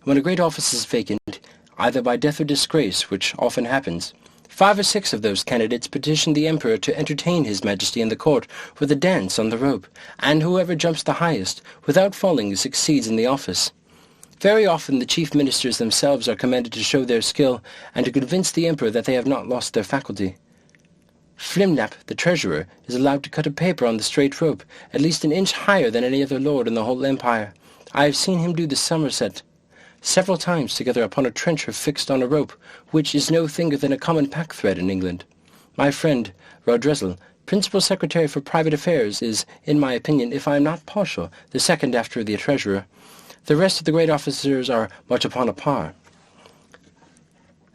When a great office is vacant, either by death or disgrace, which often happens, 5 or 6 of those candidates petition the emperor to entertain His Majesty in the court with a dance on the rope, and whoever jumps the highest, without falling, succeeds in the office. Very often the chief ministers themselves are commanded to show their skill, and to convince the emperor that they have not lost their faculty. Flimnap, the treasurer, is allowed to cut a paper on the straight rope, at least an inch higher than any other lord in the whole empire. I have seen him do the somerset several times together upon a trencher fixed on a rope, which is no thing than a common pack-thread in England. My friend, Rodresel, principal secretary for private affairs, is, in my opinion, if I am not partial, the second after the treasurer. The rest of the great officers are much upon a par.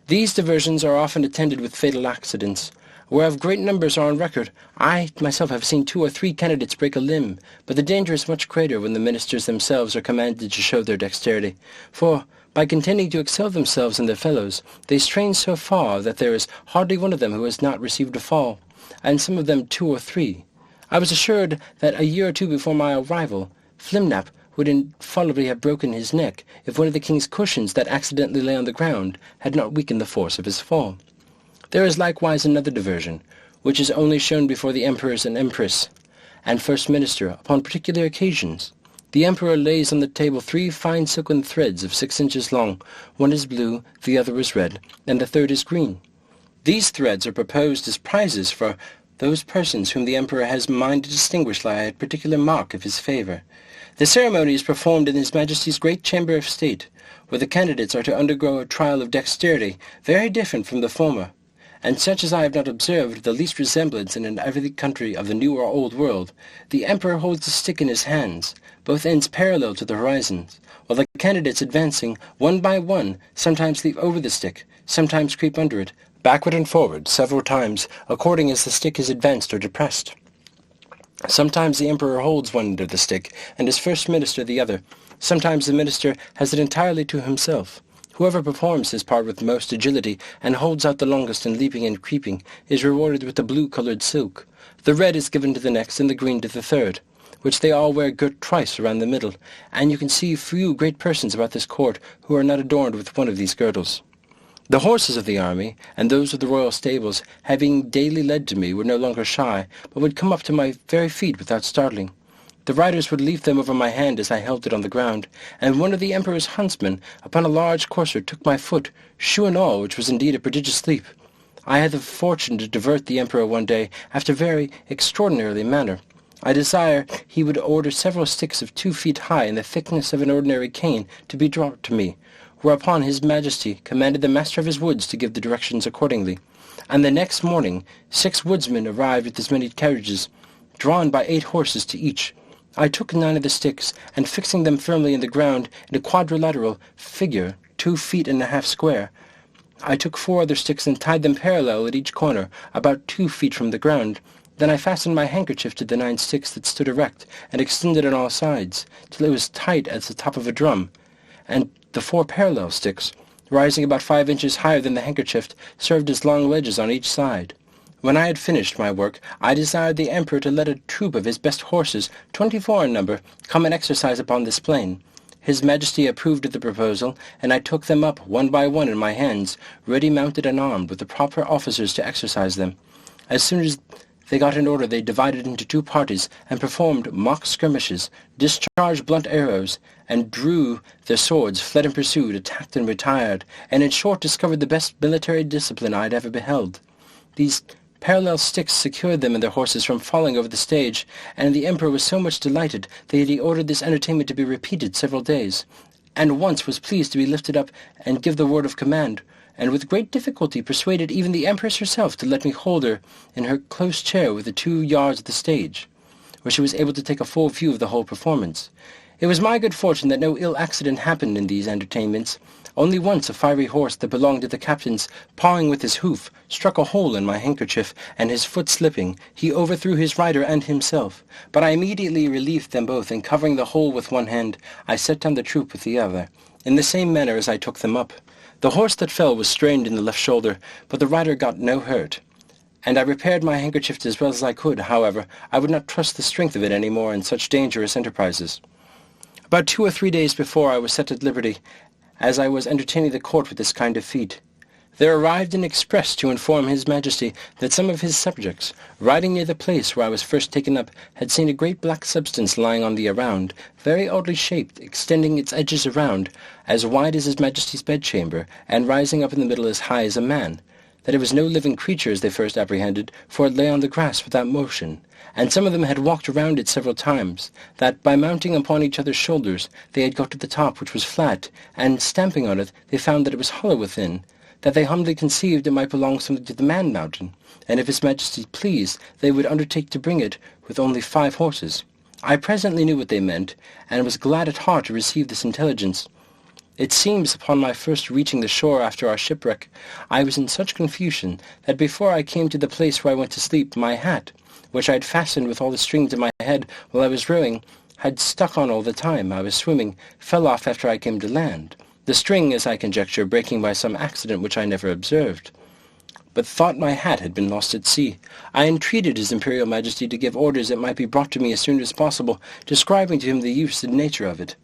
These diversions are often attended with fatal accidents, whereof great numbers are on record. I myself have seen 2 or 3 candidates break a limb, but the danger is much greater when the ministers themselves are commanded to show their dexterity, for, by contending to excel themselves and their fellows, they strain so far that there is hardly one of them who has not received a fall, and some of them 2 or 3. I was assured that a year or 2 before my arrival, Flimnap would infallibly have broken his neck if one of the king's cushions that accidentally lay on the ground had not weakened the force of his fall. There is likewise another diversion, which is only shown before the emperors and empress, and first minister, upon particular occasions. The emperor lays on the table 3 fine silken threads of 6 inches long. One is blue, the other is red, and the third is green. These threads are proposed as prizes for those persons whom the emperor has mind to distinguish by a particular mark of his favour. The ceremony is performed in His Majesty's great chamber of state, where the candidates are to undergo a trial of dexterity very different from the former, and such as I have not observed the least resemblance in every country of the New or Old World. The emperor holds a stick in his hands, both ends parallel to the horizons, while the candidates advancing, one by one, sometimes leap over the stick, sometimes creep under it, backward and forward several times, according as the stick is advanced or depressed. Sometimes the emperor holds one end of the stick, and his first minister the other. Sometimes the minister has it entirely to himself. Whoever performs his part with most agility and holds out the longest in leaping and creeping is rewarded with the blue-coloured silk. The red is given to the next and the green to the third, which they all wear girt twice around the middle, and you can see few great persons about this court who are not adorned with one of these girdles. The horses of the army, and those of the royal stables, having daily led to me, were no longer shy, but would come up to my very feet without startling. The riders would leap them over my hand as I held it on the ground, and one of the Emperor's huntsmen, upon a large courser, took my foot, shoe and all, which was indeed a prodigious leap. I had the fortune to divert the Emperor one day after a very extraordinary manner. I desire he would order several sticks of 2 feet high and the thickness of an ordinary cane to be brought to me, whereupon his Majesty commanded the master of his woods to give the directions accordingly. And the next morning 6 woodsmen arrived with as many carriages, drawn by 8 horses to each. I took 9 of the sticks, and fixing them firmly in the ground in a quadrilateral figure 2 feet and a half square, I took 4 other sticks and tied them parallel at each corner, about 2 feet from the ground. Then I fastened my handkerchief to the 9 sticks that stood erect, and extended on all sides, till it was tight as the top of a drum, and the 4 parallel sticks, rising about 5 inches higher than the handkerchief, served as long ledges on each side. When I had finished my work, I desired the Emperor to let a troop of his best horses, 24 in number, come and exercise upon this plain. His Majesty approved of the proposal, and I took them up one by one in my hands, ready mounted and armed, with the proper officers to exercise them. As soon as they got in order, they divided into 2 parties, and performed mock skirmishes, discharged blunt arrows, and drew their swords, fled and pursued, attacked and retired, and in short discovered the best military discipline I had ever beheld. These parallel sticks secured them and their horses from falling over the stage, and the Emperor was so much delighted that he ordered this entertainment to be repeated several days, and once was pleased to be lifted up and give the word of command, and with great difficulty persuaded even the Empress herself to let me hold her in her close chair within 2 yards of the stage, where she was able to take a full view of the whole performance. It was my good fortune that no ill accident happened in these entertainments. Only once a fiery horse that belonged to the captain's, pawing with his hoof, struck a hole in my handkerchief, and his foot slipping, he overthrew his rider and himself. But I immediately relieved them both, and covering the hole with one hand, I set down the troop with the other, in the same manner as I took them up. The horse that fell was strained in the left shoulder, but the rider got no hurt, and I repaired my handkerchief as well as I could. However, I would not trust the strength of it any more in such dangerous enterprises. About 2 or 3 days before I was set at liberty, as I was entertaining the court with this kind of feat, there arrived an express to inform his Majesty that some of his subjects, riding near the place where I was first taken up, had seen a great black substance lying on the around, very oddly shaped, extending its edges around, as wide as his Majesty's bedchamber, and rising up in the middle as high as a man, that it was no living creature as they first apprehended, for it lay on the grass without motion, and some of them had walked around it several times, that by mounting upon each other's shoulders they had got to the top, which was flat, and stamping on it they found that it was hollow within, that they humbly conceived it might belong something to the man-mountain, and if his Majesty pleased, they would undertake to bring it with only 5 horses. I presently knew what they meant, and was glad at heart to receive this intelligence. It seems, upon my first reaching the shore after our shipwreck, I was in such confusion that before I came to the place where I went to sleep, my hat, which I had fastened with all the strings to my head while I was rowing, had stuck on all the time I was swimming, fell off after I came to land, the string, as I conjecture, breaking by some accident which I never observed, but thought my hat had been lost at sea. I entreated his Imperial Majesty to give orders it might be brought to me as soon as possible, describing to him the use and nature of it.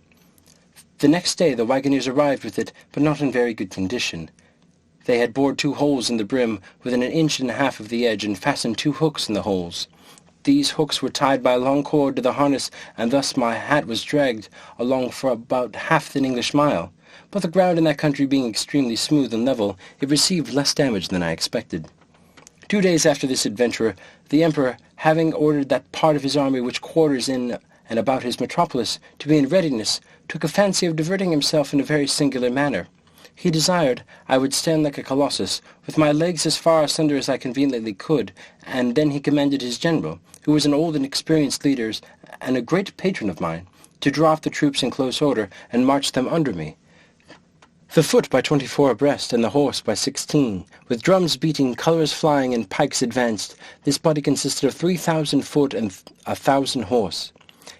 The next day the wagoners arrived with it, but not in very good condition. They had bored 2 holes in the brim within 1.5 inches of the edge, and fastened 2 hooks in the holes. These hooks were tied by a long cord to the harness, and thus my hat was dragged along for about half an English mile. But the ground in that country being extremely smooth and level, it received less damage than I expected. 2 days after this adventure, the Emperor, having ordered that part of his army which quarters in and about his metropolis to be in readiness, took a fancy of diverting himself in a very singular manner. He desired I would stand like a colossus, with my legs as far asunder as I conveniently could, and then he commanded his general, who was an old and experienced leader and a great patron of mine, to draw off the troops in close order and march them under me, the foot by 24 abreast, and the horse by 16, with drums beating, colours flying, and pikes advanced. This body consisted of 3,000 foot and 1,000 horse.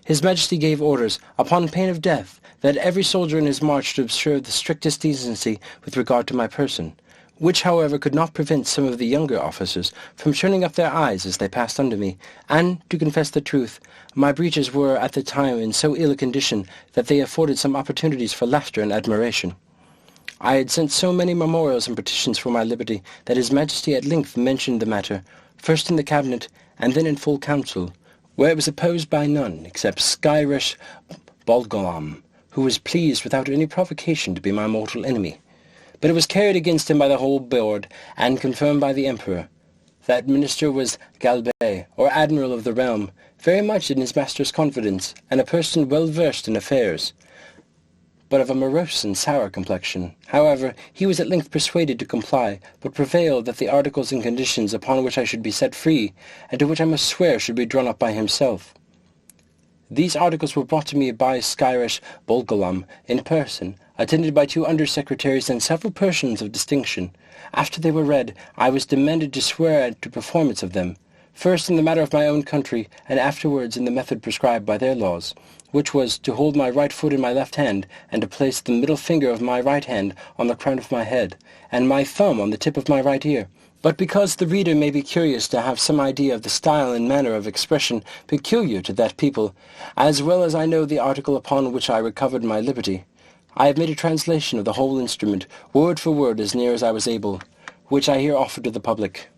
His Majesty gave orders, upon pain of death, that every soldier in his march should observe the strictest decency with regard to my person, which, however, could not prevent some of the younger officers from turning up their eyes as they passed under me, and, to confess the truth, my breeches were at the time in so ill a condition that they afforded some opportunities for laughter and admiration. I had sent so many memorials and petitions for my liberty that His Majesty at length mentioned the matter, first in the cabinet and then in full council, where it was opposed by none except Skyresh Bolgolam, who was pleased without any provocation to be my mortal enemy. But it was carried against him by the whole board, and confirmed by the Emperor. That minister was Galbay, or Admiral of the realm, very much in his master's confidence, and a person well versed in affairs, but of a morose and sour complexion. However, he was at length persuaded to comply, but prevailed that the articles and conditions upon which I should be set free, and to which I must swear, should be drawn up by himself. These articles were brought to me by Skyresh Bolgolam in person, attended by 2 under-secretaries and several persons of distinction. After they were read, I was demanded to swear to performance of them, first in the matter of my own country, and afterwards in the method prescribed by their laws, which was to hold my right foot in my left hand, and to place the middle finger of my right hand on the crown of my head, and my thumb on the tip of my right ear. But because the reader may be curious to have some idea of the style and manner of expression peculiar to that people, as well as I know the article upon which I recovered my liberty, I have made a translation of the whole instrument, word for word as near as I was able, which I here offer to the public.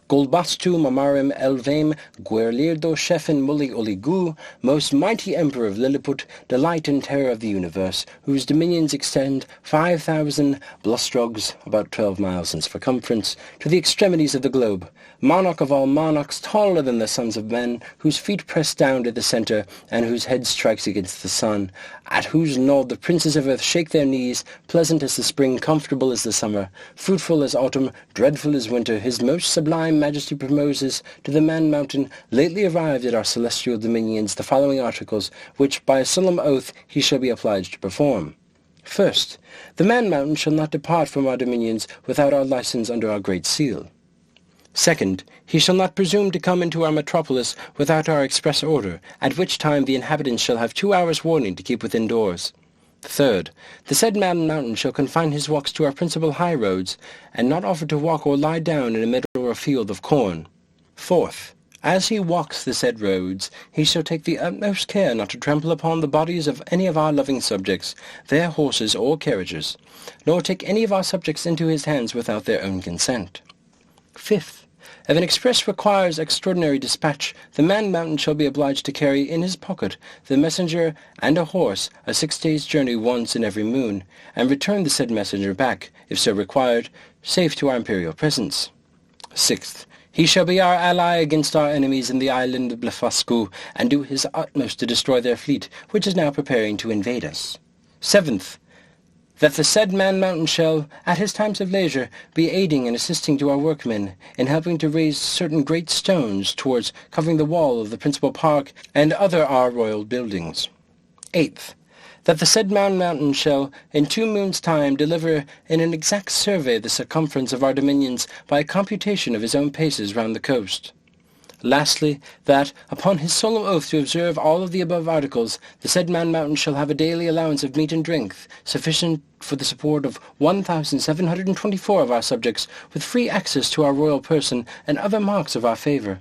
Golbastu Mamarim Elvame Guerlirdo Shefen Muli Oligu, most mighty Emperor of Lilliput, delight and terror of the universe, whose dominions extend 5,000 blustrogs, about 12 miles in circumference, to the extremities of the globe, monarch of all monarchs, taller than the sons of men, whose feet press down to the centre, and whose head strikes against the sun, at whose nod the princes of earth shake their knees, pleasant as the spring, comfortable as the summer, fruitful as autumn, dreadful as winter, his most sublime Majesty proposes to the Man Mountain, lately arrived at our celestial dominions, the following articles, which by a solemn oath he shall be obliged to perform. First, the Man Mountain shall not depart from our dominions without our license under our great seal. Second, he shall not presume to come into our metropolis without our express order, at which time the inhabitants shall have 2 hours' warning to keep within doors. Third, the said Man Mountain shall confine his walks to our principal high roads, and not offer to walk or lie down in a meadow or field of corn. Fourth, as he walks the said roads, he shall take the utmost care not to trample upon the bodies of any of our loving subjects, their horses or carriages, nor take any of our subjects into his hands without their own consent. Fifth, if an express requires extraordinary dispatch, the Man Mountain shall be obliged to carry in his pocket the messenger and a horse a 6 days' journey once in every moon, and return the said messenger back, if so required, safe to our imperial presence. Sixth, he shall be our ally against our enemies in the island of Blefuscu, and do his utmost to destroy their fleet, which is now preparing to invade us. Seventh, that the said Man Mountain shall, at his times of leisure, be aiding and assisting to our workmen in helping to raise certain great stones towards covering the wall of the principal park and other our royal buildings. Eighth, that the said Man Mountain shall, in 2 moons' time, deliver in an exact survey the circumference of our dominions by a computation of his own paces round the coast. Lastly, that, upon his solemn oath to observe all of the above articles, the said Man Mountain shall have a daily allowance of meat and drink, sufficient for the support of 1,724 of our subjects, with free access to our royal person and other marks of our favour.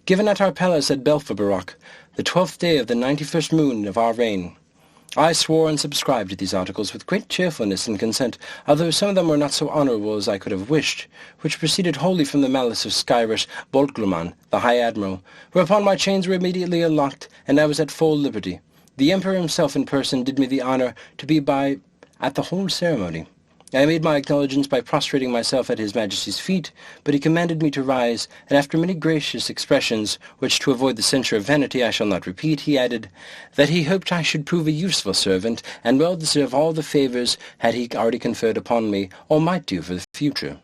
Given at our palace at Belfabarock, the 12th day of the 91st moon of our reign. I swore and subscribed to these articles with great cheerfulness and consent, although some of them were not so honourable as I could have wished, which proceeded wholly from the malice of Skyresh Bolgolam, the High Admiral, whereupon my chains were immediately unlocked, and I was at full liberty. The Emperor himself in person did me the honour to be at the whole ceremony. I made my acknowledgments by prostrating myself at His Majesty's feet, but he commanded me to rise, and after many gracious expressions, which to avoid the censure of vanity I shall not repeat, he added, that he hoped I should prove a useful servant, and well deserve all the favours had he already conferred upon me, or might do for the future.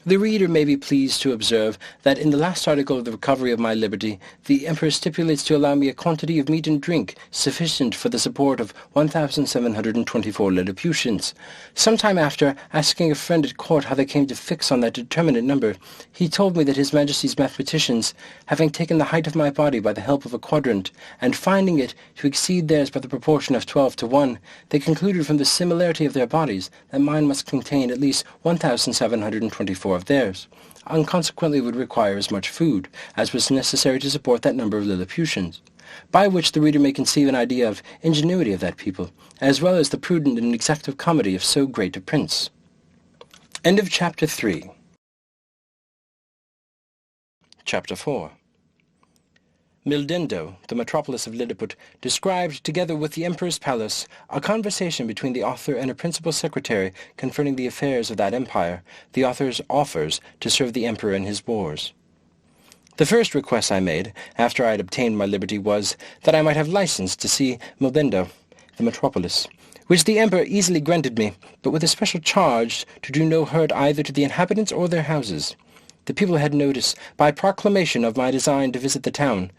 The reader may be pleased to observe that in the last article of the recovery of my liberty, the Emperor stipulates to allow me a quantity of meat and drink sufficient for the support of 1,724 Lilliputians. Some time after, asking a friend at court how they came to fix on that determinate number, he told me that His Majesty's mathematicians, having taken the height of my body by the help of a quadrant, and finding it to exceed theirs by the proportion of 12 to 1, they concluded from the similarity of their bodies that mine must contain at least 1,724 of theirs, and consequently would require as much food as was necessary to support that number of Lilliputians, by which the reader may conceive an idea of ingenuity of that people, as well as the prudent and exactive comedy of so great a prince. End of Chapter 3. Chapter 4. Mildendo, the metropolis of Lilliput, described, together with the Emperor's palace, a conversation between the author and a principal secretary concerning the affairs of that empire. The author's offers to serve the Emperor in his wars. The first request I made, after I had obtained my liberty, was that I might have license to see Mildendo, the metropolis, which the Emperor easily granted me, but with a special charge to do no hurt either to the inhabitants or their houses. The people had notice, by proclamation, of my design to visit the town.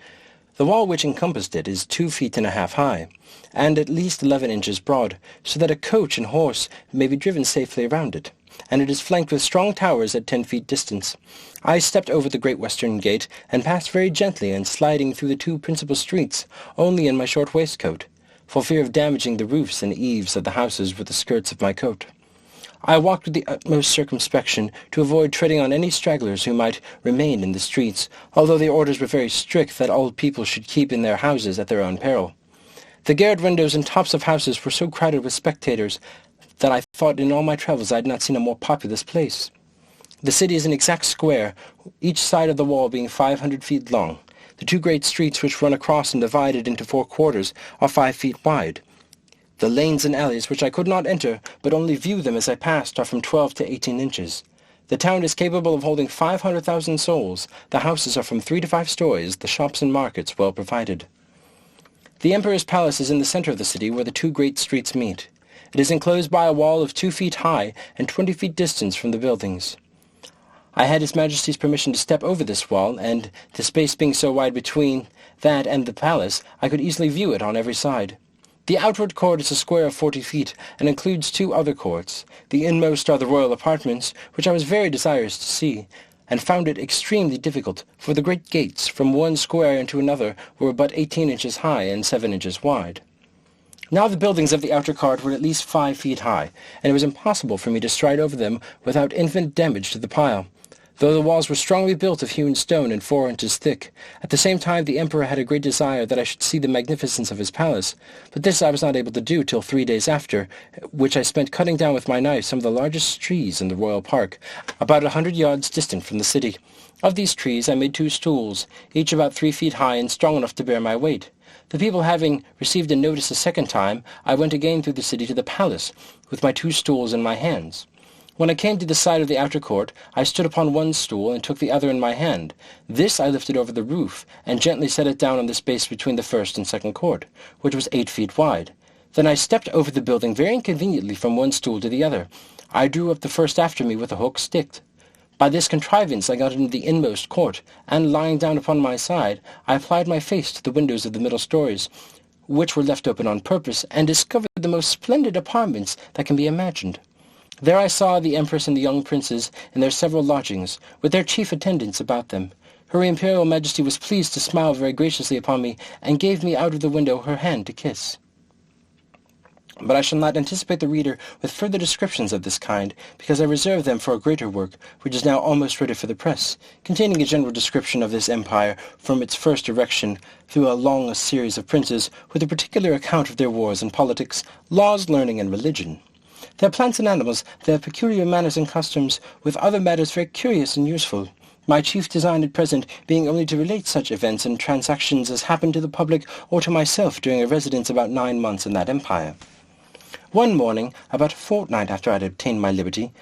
The wall which encompassed it is 2 feet and a half high, and at least 11 inches broad, so that a coach and horse may be driven safely around it, and it is flanked with strong towers at 10 feet distance. I stepped over the great western gate, and passed very gently and sliding through the 2 principal streets, only in my short waistcoat, for fear of damaging the roofs and eaves of the houses with the skirts of my coat. I walked with the utmost circumspection to avoid treading on any stragglers who might remain in the streets, although the orders were very strict that all people should keep in their houses at their own peril. The garret windows and tops of houses were so crowded with spectators that I thought in all my travels I had not seen a more populous place. The city is an exact square, each side of the wall being 500 feet long. The 2 great streets which run across and divide it into 4 quarters are 5 feet wide. The lanes and alleys, which I could not enter, but only view them as I passed, are from 12 to 18 inches. The town is capable of holding 500,000 souls. The houses are from 3 to 5 stories, the shops and markets well provided. The Emperor's palace is in the center of the city, where the 2 great streets meet. It is enclosed by a wall of 2 feet high and 20 feet distance from the buildings. I had His Majesty's permission to step over this wall, and, the space being so wide between that and the palace, I could easily view it on every side. The outward court is a square of 40 feet, and includes 2 other courts. The inmost are the royal apartments, which I was very desirous to see, and found it extremely difficult, for the great gates from one square into another were but 18 inches high and 7 inches wide. Now the buildings of the outer court were at least 5 feet high, and it was impossible for me to stride over them without infinite damage to the pile, though the walls were strongly built of hewn stone and 4 inches thick. At the same time the Emperor had a great desire that I should see the magnificence of his palace, but this I was not able to do till 3 days after, which I spent cutting down with my knife some of the largest trees in the royal park, about 100 yards distant from the city. Of these trees I made 2 stools, each about 3 feet high and strong enough to bear my weight. The people having received a notice a second time, I went again through the city to the palace, with my 2 stools in my hands. When I came to the side of the outer court, I stood upon one stool and took the other in my hand. This I lifted over the roof, and gently set it down on the space between the first and second court, which was 8 feet wide. Then I stepped over the building very inconveniently from one stool to the other. I drew up the first after me with a hook stick. By this contrivance I got into the inmost court, and lying down upon my side, I applied my face to the windows of the middle stories, which were left open on purpose, and discovered the most splendid apartments that can be imagined. There I saw the Empress and the young princes in their several lodgings, with their chief attendants about them. Her Imperial Majesty was pleased to smile very graciously upon me, and gave me out of the window her hand to kiss. But I shall not anticipate the reader with further descriptions of this kind, because I reserve them for a greater work, which is now almost ready for the press, containing a general description of this empire from its first erection through a long series of princes, with a particular account of their wars and politics, laws, learning, and religion. Their plants and animals, their peculiar manners and customs, with other matters very curious and useful. My chief design at present being only to relate such events and transactions as happened to the public or to myself during a residence about 9 months in that empire. One morning, about a fortnight after I had obtained my liberty,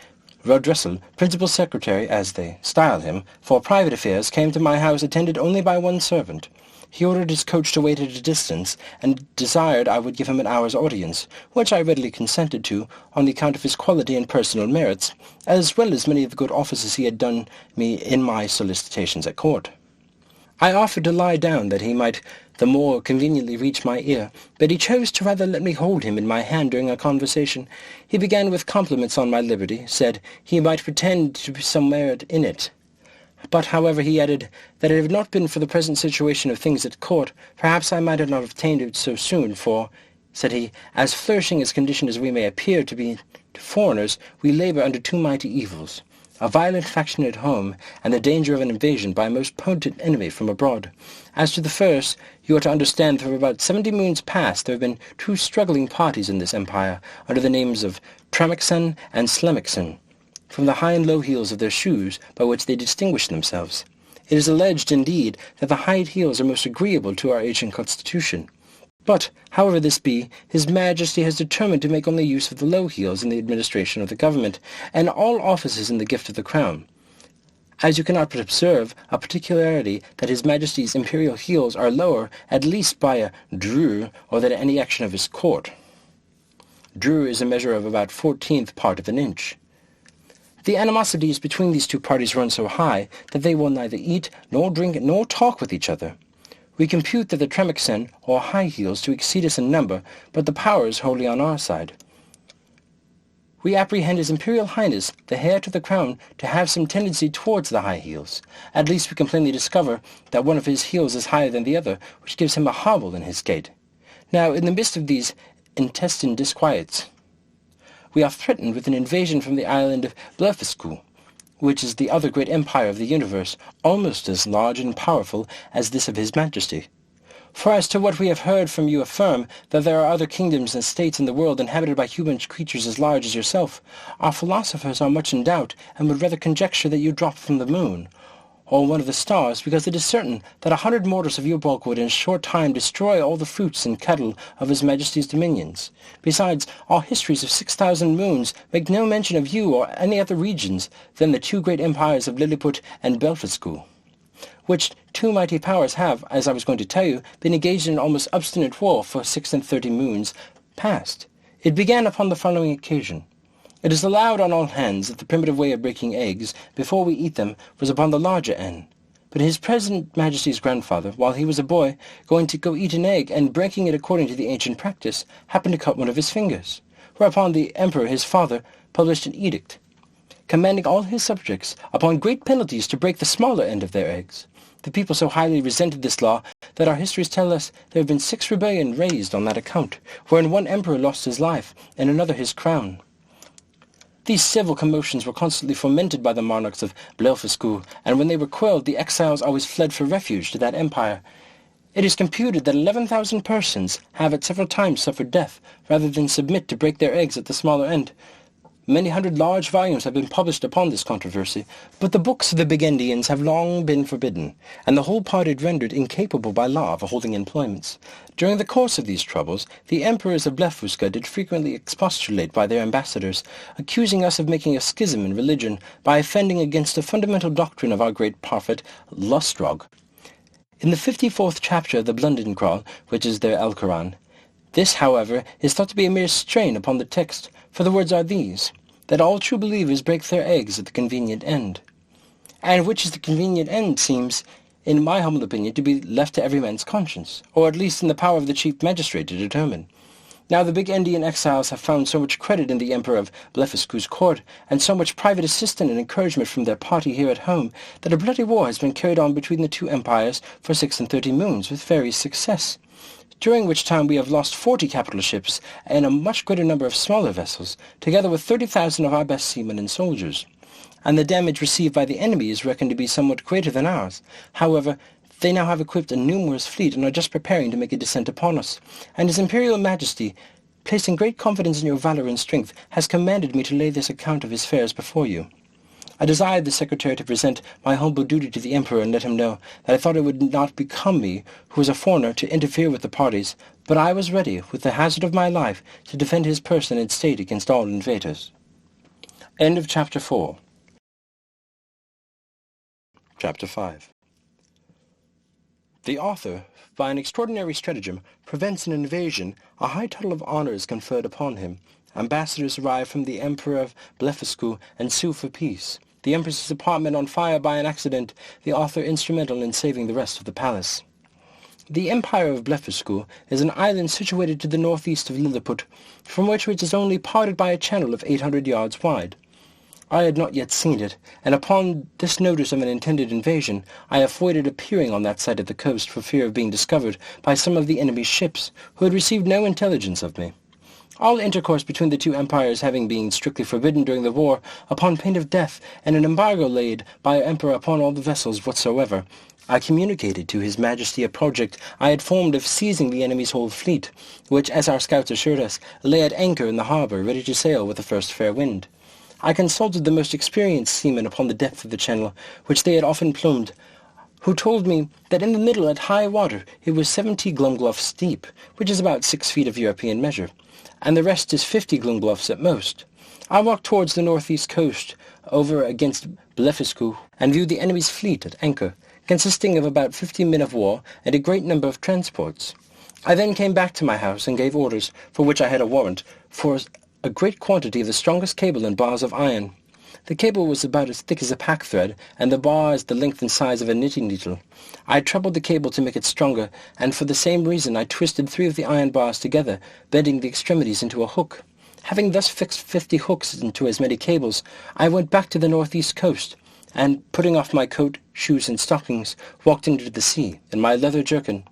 Rodressel, principal secretary, as they style him, for private affairs, came to my house attended only by one servant. he ordered his coach to wait at a distance, and desired I would give him an hour's audience, which I readily consented to, on the account of his quality and personal merits, as well as many of the good offices he had done me in my solicitations at court. I offered to lie down that he might the more conveniently reach my ear, but he chose to rather let me hold him in my hand during our conversation. He began with compliments on my liberty, said he might pretend to be some merit in it. But, however, he added that it had not been for the present situation of things at court, perhaps I might have not obtained it so soon, for, said he, as flourishing as condition as we may appear to be to foreigners, we labour under two mighty evils, a violent faction at home, and the danger of an invasion by a most potent enemy from abroad. As to the first, you are to understand that for about 70 moons past there have been two struggling parties in this empire, under the names of Tramixen and Slemixen, from the high and low heels of their shoes, by which they distinguish themselves. It is alleged, indeed, that the high heels are most agreeable to our ancient constitution. But, however this be, His Majesty has determined to make only use of the low heels in the administration of the government, and all offices in the gift of the crown. As you cannot but observe, a particularity that His Majesty's imperial heels are lower, at least by a drur, or than any action of his court. Drur is a measure of about 14th part of an inch. The animosities between these two parties run so high that they will neither eat, nor drink, nor talk with each other. We compute that the Tremixen, or high heels, to exceed us in number, but the power is wholly on our side. We apprehend His Imperial Highness, the heir to the crown, to have some tendency towards the high heels. At least we can plainly discover that one of his heels is higher than the other, which gives him a hobble in his gait. Now, in the midst of these intestine disquiets, we are threatened with an invasion from the island of Blefuscu, which is the other great empire of the universe, almost as large and powerful as this of His Majesty. For as to what we have heard from you affirm, that there are other kingdoms and states in the world inhabited by human creatures as large as yourself, our philosophers are much in doubt, and would rather conjecture that you dropped from the moon, or one of the stars, because it is certain that 100 mortars of your bulk would in a short time destroy all the fruits and cattle of His Majesty's dominions. Besides, our histories of 6,000 moons make no mention of you or any other regions than the two great empires of Lilliput and Blefuscu, which two mighty powers have, as I was going to tell you, been engaged in almost obstinate war for 36 moons past. It began upon the following occasion. It is allowed on all hands that the primitive way of breaking eggs, before we eat them, was upon the larger end. But His present Majesty's grandfather, while he was a boy, going to go eat an egg, and breaking it according to the ancient practice, happened to cut one of his fingers. Whereupon the Emperor, his father, published an edict, commanding all his subjects, upon great penalties, to break the smaller end of their eggs. The people so highly resented this law that our histories tell us there have been 6 rebellions raised on that account, wherein one emperor lost his life, and another his crown. These civil commotions were constantly fomented by the monarchs of Blefuscu, and when they were quelled, the exiles always fled for refuge to that empire. It is computed that 11,000 persons have at several times suffered death, rather than submit to break their eggs at the smaller end. Many hundred large volumes have been published upon this controversy, but the books of the Burgundians have long been forbidden, and the whole party rendered incapable by law of holding employments. During the course of these troubles, the emperors of Blefuscu did frequently expostulate by their ambassadors, accusing us of making a schism in religion by offending against the fundamental doctrine of our great prophet, Lustrog. In the 54th chapter of the Brobdingnag, which is their Alcoran, this, however, is thought to be a mere strain upon the text, for the words are these, that all true believers break their eggs at the convenient end. And which is the convenient end seems, in my humble opinion, to be left to every man's conscience, or at least in the power of the chief magistrate to determine. Now the Burgundian exiles have found so much credit in the Emperor of Blefuscu's court, and so much private assistance and encouragement from their party here at home, that a bloody war has been carried on between the two empires for 36 moons with various success, during which time we have lost 40 capital ships and a much greater number of smaller vessels, together with 30,000 of our best seamen and soldiers. And the damage received by the enemy is reckoned to be somewhat greater than ours. However, they now have equipped a numerous fleet and are just preparing to make a descent upon us. And His Imperial Majesty, placing great confidence in your valor and strength, has commanded me to lay this account of his affairs before you. I desired the Secretary to present my humble duty to the Emperor and let him know that I thought it would not become me, who was a foreigner, to interfere with the parties, but I was ready, with the hazard of my life, to defend his person and state against all invaders. End of Chapter 4. Chapter 5. The author, by an extraordinary stratagem, prevents an invasion. A high title of honor is conferred upon him. Ambassadors arrive from the Emperor of Blefuscu and sue for peace. The Empress's apartment on fire by an accident, the author instrumental in saving the rest of the palace. The Empire of Blefuscu is an island situated to the northeast of Lilliput, from which it is only parted by a channel of 800 yards wide. I had not yet seen it, and upon this notice of an intended invasion, I avoided appearing on that side of the coast for fear of being discovered by some of the enemy's ships, who had received no intelligence of me. All intercourse between the two empires having been strictly forbidden during the war, upon pain of death, and an embargo laid by our emperor upon all the vessels whatsoever, I communicated to his majesty a project I had formed of seizing the enemy's whole fleet, which, as our scouts assured us, lay at anchor in the harbour, ready to sail with the first fair wind. I consulted the most experienced seamen upon the depth of the channel, which they had often plumbed, who told me that in the middle at high water it was 70 glumgluffs deep, which is about 6 feet of European measure, and the rest is 50 glumgluffs at most. I walked towards the northeast coast, over against Blefuscu, and viewed the enemy's fleet at anchor, consisting of about 50 men of war and a great number of transports. I then came back to my house and gave orders, for which I had a warrant, for a great quantity of the strongest cable and bars of iron. The cable was about as thick as a pack-thread, and the bars the length and size of a knitting needle. I trebled the cable to make it stronger, and for the same reason I twisted 3 of the iron bars together, bending the extremities into a hook. Having thus fixed 50 hooks into as many cables, I went back to the northeast coast, and, putting off my coat, shoes, and stockings, walked into the sea, in my leather jerkin.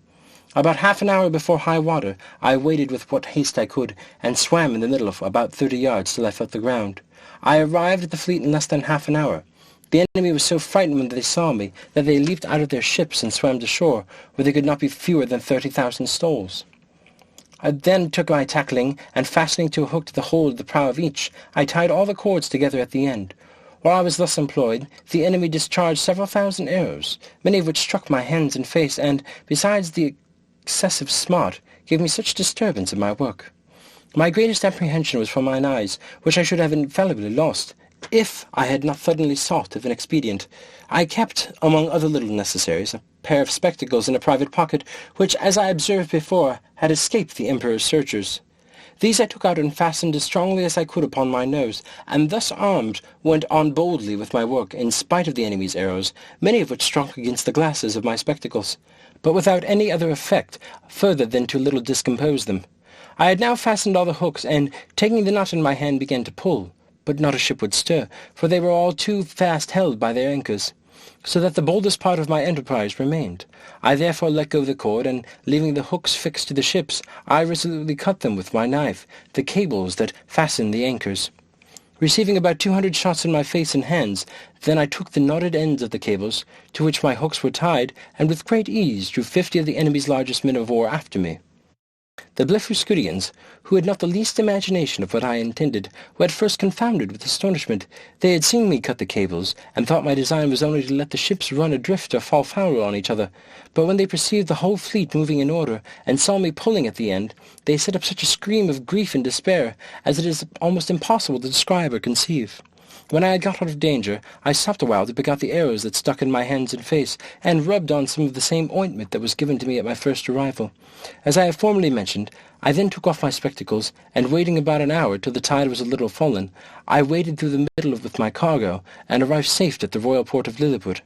About half an hour before high water, I waded with what haste I could, and swam in the middle of about 30 yards till I felt the ground. I arrived at the fleet in less than half an hour. The enemy was so frightened when they saw me that they leaped out of their ships and swam to shore, where there could not be fewer than 30,000 stoles. I then took my tackling, and fastening to a hook to the hold of the prow of each, I tied all the cords together at the end. While I was thus employed, the enemy discharged several thousand arrows, many of which struck my hands and face, and, besides the excessive smart, gave me such disturbance in my work. My greatest apprehension was for mine eyes, which I should have infallibly lost, if I had not suddenly sought of an expedient. I kept, among other little necessaries, a pair of spectacles in a private pocket, which, as I observed before, had escaped the Emperor's searchers. These I took out and fastened as strongly as I could upon my nose, and thus armed went on boldly with my work, in spite of the enemy's arrows, many of which struck against the glasses of my spectacles, but without any other effect further than to a little discompose them. I had now fastened all the hooks, and, taking the knot in my hand, began to pull, but not a ship would stir, for they were all too fast held by their anchors, so that the boldest part of my enterprise remained. I therefore let go the cord, and, leaving the hooks fixed to the ships, I resolutely cut them with my knife, the cables that fastened the anchors. Receiving about 200 shots in my face and hands, then I took the knotted ends of the cables, to which my hooks were tied, and with great ease drew 50 of the enemy's largest men of war after me. The Blefuscudians, who had not the least imagination of what I intended, were at first confounded with astonishment. They had seen me cut the cables, and thought my design was only to let the ships run adrift or fall foul on each other. But when they perceived the whole fleet moving in order, and saw me pulling at the end, they set up such a scream of grief and despair as it is almost impossible to describe or conceive. When I had got out of danger, I stopped a while to pick out the arrows that stuck in my hands and face, and rubbed on some of the same ointment that was given to me at my first arrival. As I have formerly mentioned, I then took off my spectacles, and waiting about an hour till the tide was a little fallen, I waded through the middle with my cargo, and arrived safe at the royal port of Lilliput.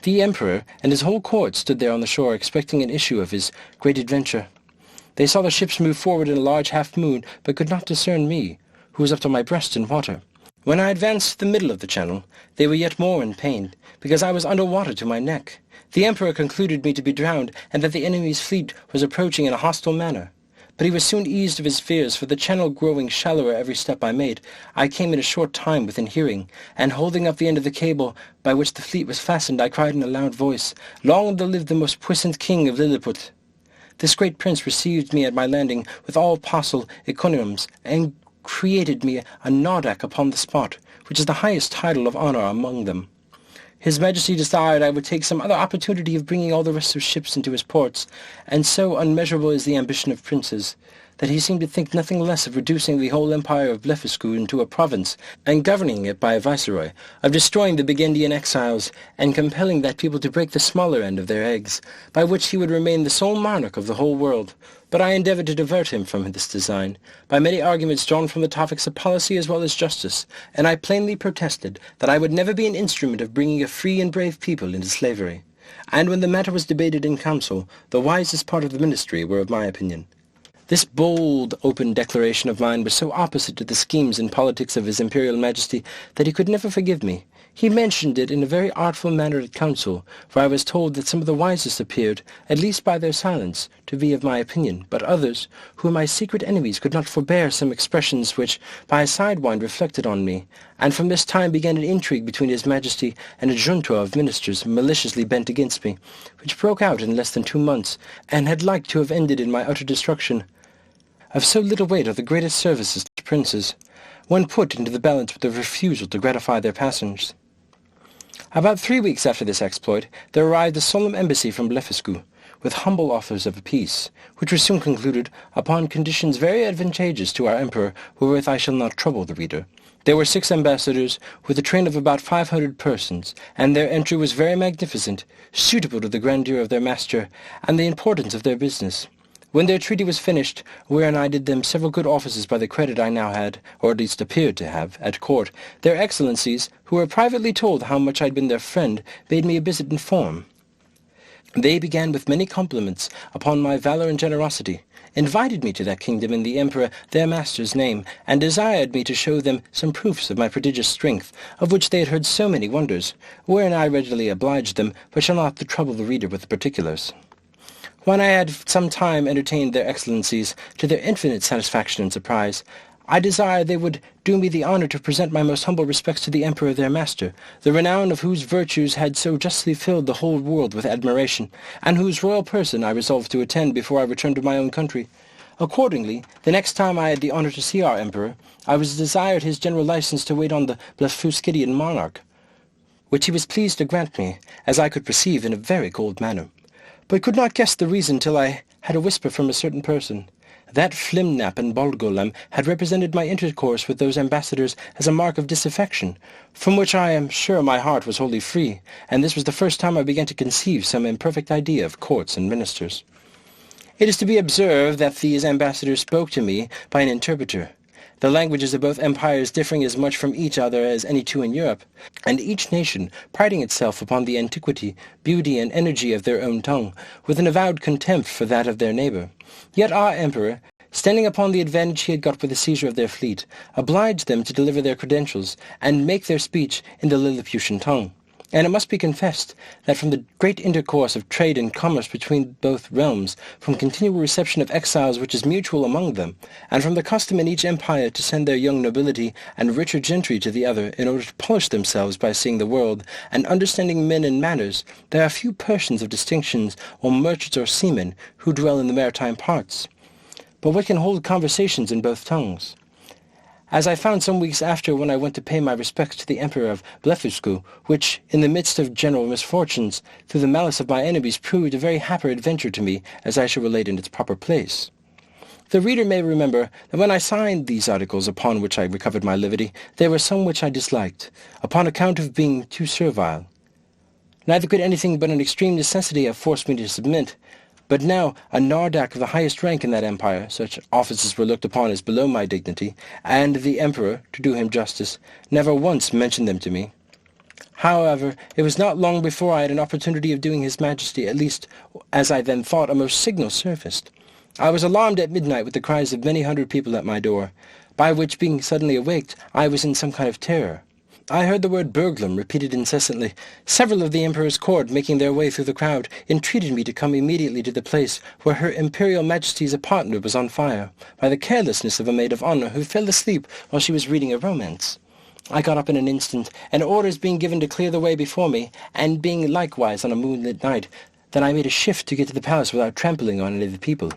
The Emperor and his whole court stood there on the shore, expecting an issue of his great adventure. They saw the ships move forward in a large half-moon, but could not discern me, who was up to my breast in water. When I advanced to the middle of the channel, they were yet more in pain, because I was under water to my neck. The Emperor concluded me to be drowned, and that the enemy's fleet was approaching in a hostile manner. But he was soon eased of his fears, for the channel growing shallower every step I made, I came in a short time within hearing, and holding up the end of the cable by which the fleet was fastened, I cried in a loud voice, "Long live the most puissant king of Lilliput!" This great prince received me at my landing with all possible encomiums, and created me a Nardak upon the spot, which is the highest title of honour among them. His Majesty desired I would take some other opportunity of bringing all the rest of ships into his ports, and so unmeasurable is the ambition of princes, that he seemed to think nothing less of reducing the whole empire of Blefuscu into a province, and governing it by a viceroy, of destroying the Burgundian exiles, and compelling that people to break the smaller end of their eggs, by which he would remain the sole monarch of the whole world. But I endeavoured to divert him from this design, by many arguments drawn from the topics of policy as well as justice, and I plainly protested that I would never be an instrument of bringing a free and brave people into slavery. And when the matter was debated in council, the wisest part of the ministry were of my opinion. This bold, open declaration of mine was so opposite to the schemes and politics of His Imperial Majesty that he could never forgive me. He mentioned it in a very artful manner at council, for I was told that some of the wisest appeared, at least by their silence, to be of my opinion, but others, who were my secret enemies, could not forbear some expressions which, by a sidewind, reflected on me, and from this time began an intrigue between His Majesty and a junta of ministers maliciously bent against me, which broke out in less than 2 months, and had like to have ended in my utter destruction. Of so little weight are the greatest services to princes, when put into the balance with the refusal to gratify their passengers. About 3 weeks after this exploit, there arrived a solemn embassy from Blefuscu, with humble offers of a peace, which was soon concluded upon conditions very advantageous to our emperor, wherewith I shall not trouble the reader. There were 6 ambassadors, with a train of about 500 persons, and their entry was very magnificent, suitable to the grandeur of their master, and the importance of their business. When their treaty was finished, wherein I did them several good offices by the credit I now had, or at least appeared to have, at court, their excellencies, who were privately told how much I had been their friend, bade me a visit in form. They began with many compliments upon my valour and generosity, invited me to that kingdom in the emperor their master's name, and desired me to show them some proofs of my prodigious strength, of which they had heard so many wonders, wherein I readily obliged them, but shall not trouble the reader with the particulars. When I had some time entertained their excellencies, to their infinite satisfaction and surprise, I desired they would do me the honour to present my most humble respects to the emperor their master, the renown of whose virtues had so justly filled the whole world with admiration, and whose royal person I resolved to attend before I returned to my own country. Accordingly, the next time I had the honour to see our emperor, I was desired his general license to wait on the Blefuscidian monarch, which he was pleased to grant me, as I could perceive in a very cold manner, but could not guess the reason till I had a whisper from a certain person. That Flimnap and Bolgolam had represented my intercourse with those ambassadors as a mark of disaffection, from which I am sure my heart was wholly free, and this was the first time I began to conceive some imperfect idea of courts and ministers. It is to be observed that these ambassadors spoke to me by an interpreter, the languages of both empires differing as much from each other as any two in Europe, and each nation priding itself upon the antiquity, beauty, and energy of their own tongue, with an avowed contempt for that of their neighbour. Yet our emperor, standing upon the advantage he had got by the seizure of their fleet, obliged them to deliver their credentials, and make their speech in the Lilliputian tongue. And it must be confessed that from the great intercourse of trade and commerce between both realms, from continual reception of exiles which is mutual among them, and from the custom in each empire to send their young nobility and richer gentry to the other in order to polish themselves by seeing the world, and understanding men and manners, there are few persons of distinctions, or merchants or seamen, who dwell in the maritime parts, but what can hold conversations in both tongues. As I found some weeks after when I went to pay my respects to the Emperor of Blefuscu, which, in the midst of general misfortunes, through the malice of my enemies, proved a very happy adventure to me, as I shall relate in its proper place. The reader may remember that when I signed these articles upon which I recovered my liberty, there were some which I disliked, upon account of being too servile. Neither could anything but an extreme necessity have forced me to submit. But now a Nardak of the highest rank in that empire, such offices were looked upon as below my dignity, and the emperor, to do him justice, never once mentioned them to me. However, it was not long before I had an opportunity of doing his majesty, at least, as I then thought, a most signal service. I was alarmed at midnight with the cries of many hundred people at my door, by which, being suddenly awaked, I was in some kind of terror. I heard the word burglum repeated incessantly. Several of the Emperor's court, making their way through the crowd, entreated me to come immediately to the place where Her Imperial Majesty's apartment was on fire, by the carelessness of a maid of honour who fell asleep while she was reading a romance. I got up in an instant, and orders being given to clear the way before me, and being likewise on a moonlit night, that I made a shift to get to the palace without trampling on any of the people.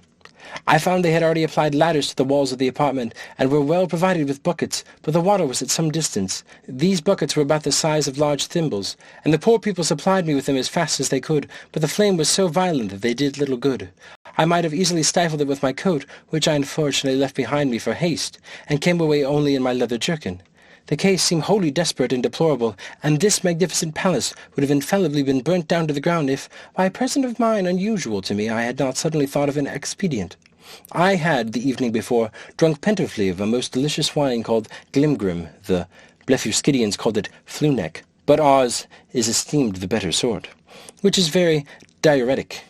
I found they had already applied ladders to the walls of the apartment, and were well provided with buckets, but the water was at some distance. These buckets were about the size of large thimbles, and the poor people supplied me with them as fast as they could, but the flame was so violent that they did little good. I might have easily stifled it with my coat, which I unfortunately left behind me for haste, and came away only in my leather jerkin. The case seemed wholly desperate and deplorable, and this magnificent palace would have infallibly been burnt down to the ground if, by a presence of mind unusual to me, I had not suddenly thought of an expedient. I had, the evening before, drunk plentifully of a most delicious wine called Glimgrim. The Blefuscidians called it Fluneck, but ours is esteemed the better sort, which is very diuretic.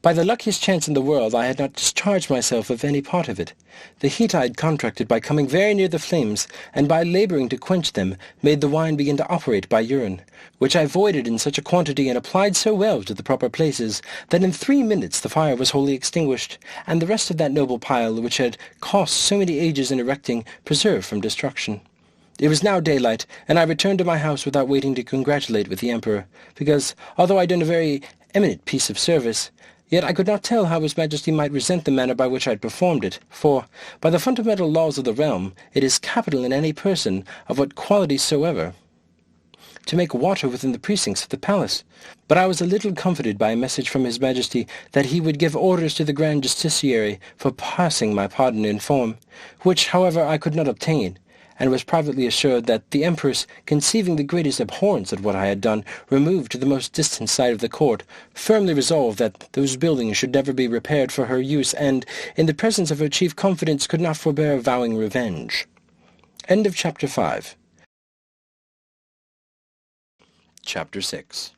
By the luckiest chance in the world, I had not discharged myself of any part of it. The heat I had contracted by coming very near the flames, and by labouring to quench them, made the wine begin to operate by urine, which I voided in such a quantity and applied so well to the proper places, that in 3 minutes the fire was wholly extinguished, and the rest of that noble pile, which had cost so many ages in erecting, preserved from destruction. It was now daylight, and I returned to my house without waiting to congratulate with the Emperor, because, although I had done a very eminent piece of service, yet I could not tell how His Majesty might resent the manner by which I had performed it, for, by the fundamental laws of the realm, it is capital in any person, of what quality soever, to make water within the precincts of the palace. But I was a little comforted by a message from His Majesty that he would give orders to the Grand Justiciary for passing my pardon in form, which, however, I could not obtain, and was privately assured that the Empress, conceiving the greatest abhorrence at what I had done, removed to the most distant side of the court, firmly resolved that those buildings should never be repaired for her use, and, in the presence of her chief confidants, could not forbear vowing revenge. End of Chapter 5. Chapter 6.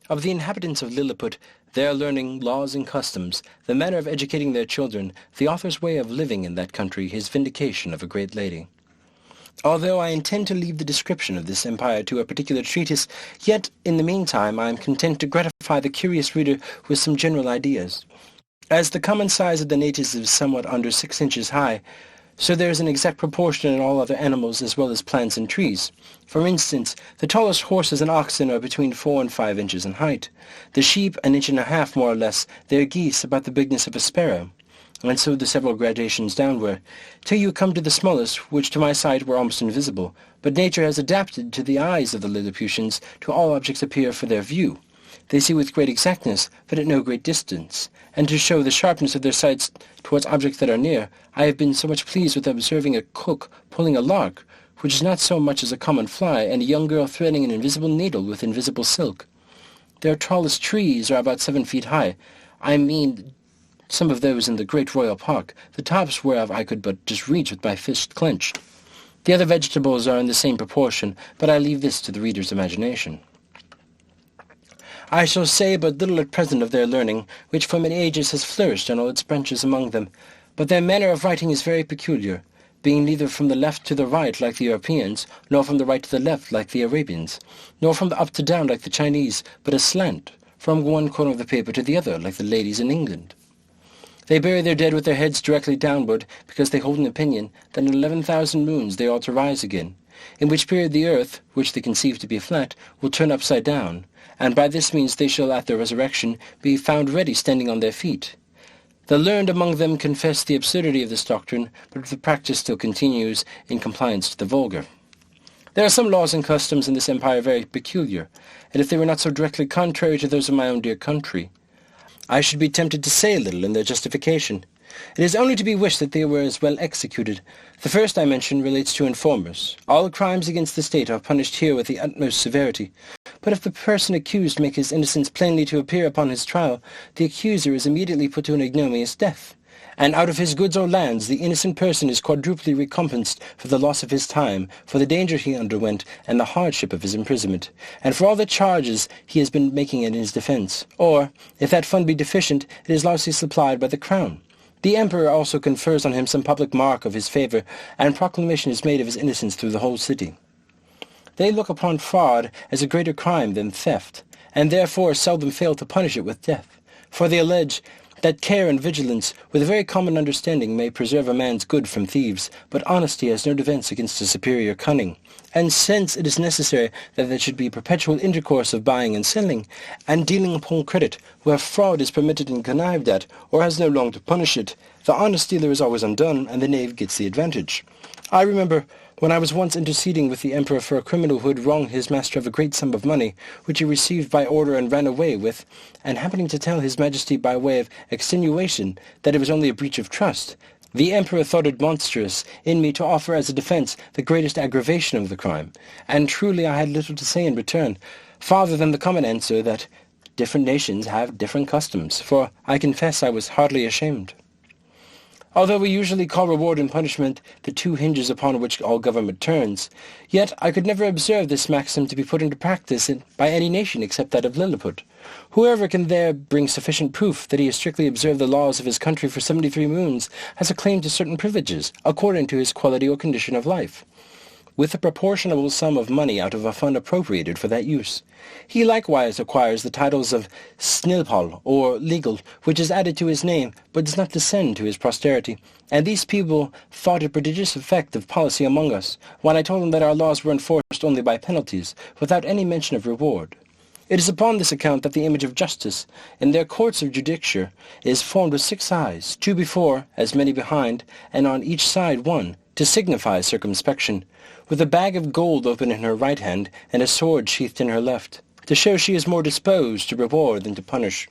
Of the inhabitants of Lilliput, their learning, laws, and customs, the manner of educating their children, the author's way of living in that country, his vindication of a great lady. Although I intend to leave the description of this empire to a particular treatise, yet, in the meantime, I am content to gratify the curious reader with some general ideas. As the common size of the natives is somewhat under 6 inches high, so there is an exact proportion in all other animals as well as plants and trees. For instance, the tallest horses and oxen are between 4 and 5 inches in height, the sheep 1.5 inches more or less, their geese about the bigness of a sparrow, and so the several gradations downward, till you come to the smallest, which to my sight were almost invisible, but nature has adapted to the eyes of the Lilliputians to all objects appear for their view. They see with great exactness, but at no great distance, and to show the sharpness of their sights towards objects that are near, I have been so much pleased with observing a cook pulling a lark, which is not so much as a common fly, and a young girl threading an invisible needle with invisible silk. Their tallest trees are about 7 feet high. I mean some of those in the great royal park, the tops whereof I could but just reach with my fist clenched. The other vegetables are in the same proportion, but I leave this to the reader's imagination. I shall say but little at present of their learning, which for many ages has flourished on all its branches among them, but their manner of writing is very peculiar, being neither from the left to the right like the Europeans, nor from the right to the left like the Arabians, nor from the up to down like the Chinese, but aslant, from one corner of the paper to the other like the ladies in England. They bury their dead with their heads directly downward, because they hold an opinion that in 11,000 moons they ought to rise again, in which period the earth, which they conceive to be flat, will turn upside down, and by this means they shall at their resurrection be found ready standing on their feet. The learned among them confess the absurdity of this doctrine, but the practice still continues in compliance to the vulgar. There are some laws and customs in this empire very peculiar, and if they were not so directly contrary to those of my own dear country, I should be tempted to say a little in their justification. It is only to be wished that they were as well executed. The first I mention relates to informers. All crimes against the state are punished here with the utmost severity. But if the person accused make his innocence plainly to appear upon his trial, the accuser is immediately put to an ignominious death. And out of his goods or lands the innocent person is quadruply recompensed for the loss of his time, for the danger he underwent, and the hardship of his imprisonment, and for all the charges he has been making in his defence. Or, if that fund be deficient, it is largely supplied by the crown. The emperor also confers on him some public mark of his favour, and proclamation is made of his innocence through the whole city. They look upon fraud as a greater crime than theft, and therefore seldom fail to punish it with death, for they allege that care and vigilance, with a very common understanding, may preserve a man's good from thieves, but honesty has no defence against a superior cunning. And since it is necessary that there should be perpetual intercourse of buying and selling, and dealing upon credit, where fraud is permitted and connived at, or has no long to punish it, the honest dealer is always undone, and the knave gets the advantage. I remember when I was once interceding with the emperor for a criminal who had wronged his master of a great sum of money, which he received by order and ran away with, and happening to tell his majesty by way of extenuation that it was only a breach of trust, the emperor thought it monstrous in me to offer as a defence the greatest aggravation of the crime, and truly I had little to say in return, farther than the common answer that different nations have different customs, for I confess I was hardly ashamed. Although we usually call reward and punishment the two hinges upon which all government turns, yet I could never observe this maxim to be put into practice by any nation except that of Lilliput. Whoever can there bring sufficient proof that he has strictly observed the laws of his country for 73 moons has a claim to certain privileges, according to his quality or condition of life, with a proportionable sum of money out of a fund appropriated for that use. He likewise acquires the titles of snilpal, or legal, which is added to his name, but does not descend to his posterity. And these people thought a prodigious effect of policy among us, when I told them that our laws were enforced only by penalties, without any mention of reward. It is upon this account that the image of justice, in their courts of judicature, is formed with 6 eyes, 2 before, as many behind, and on each side 1, to signify circumspection, with a bag of gold open in her right hand, and a sword sheathed in her left, to show she is more disposed to reward than to punish.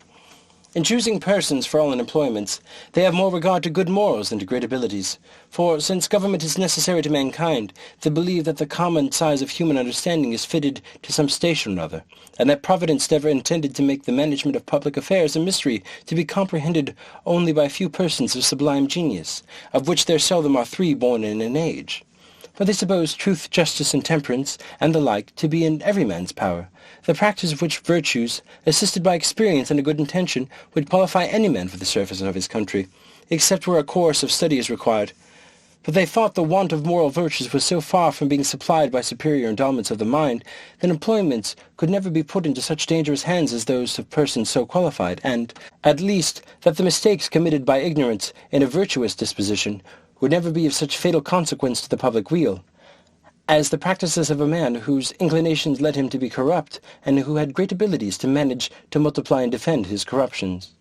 In choosing persons for all employments, they have more regard to good morals than to great abilities, for since government is necessary to mankind, they believe that the common size of human understanding is fitted to some station or other, and that Providence never intended to make the management of public affairs a mystery to be comprehended only by a few persons of sublime genius, of which there seldom are 3 born in an age. But they suppose truth, justice, and temperance, and the like, to be in every man's power, the practice of which virtues, assisted by experience and a good intention, would qualify any man for the service of his country, except where a course of study is required. But they thought the want of moral virtues was so far from being supplied by superior endowments of the mind, that employments could never be put into such dangerous hands as those of persons so qualified, and, at least, that the mistakes committed by ignorance in a virtuous disposition would never be of such fatal consequence to the public weal, as the practices of a man whose inclinations led him to be corrupt, and who had great abilities to manage, to multiply and defend his corruptions.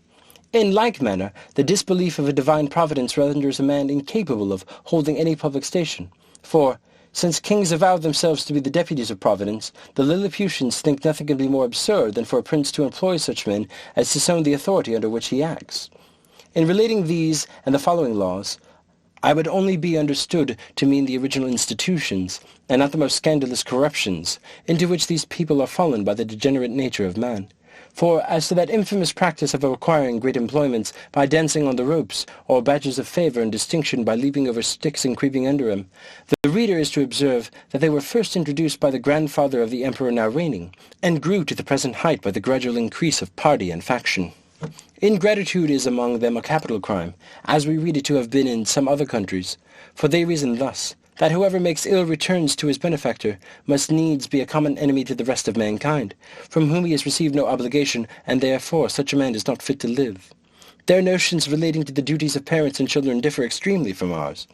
In like manner, the disbelief of a divine providence renders a man incapable of holding any public station, for, since kings avow themselves to be the deputies of Providence, the Lilliputians think nothing can be more absurd than for a prince to employ such men as to disown the authority under which he acts. In relating these and the following laws, I would only be understood to mean the original institutions, and not the most scandalous corruptions, into which these people are fallen by the degenerate nature of man. For as to that infamous practice of acquiring great employments by dancing on the ropes, or badges of favour and distinction by leaping over sticks and creeping under them, the reader is to observe that they were first introduced by the grandfather of the emperor now reigning, and grew to the present height by the gradual increase of party and faction. Ingratitude is among them a capital crime, as we read it to have been in some other countries, for they reason thus, that whoever makes ill returns to his benefactor must needs be a common enemy to the rest of mankind, from whom he has received no obligation, and therefore such a man is not fit to live. Their notions relating to the duties of parents and children differ extremely from ours.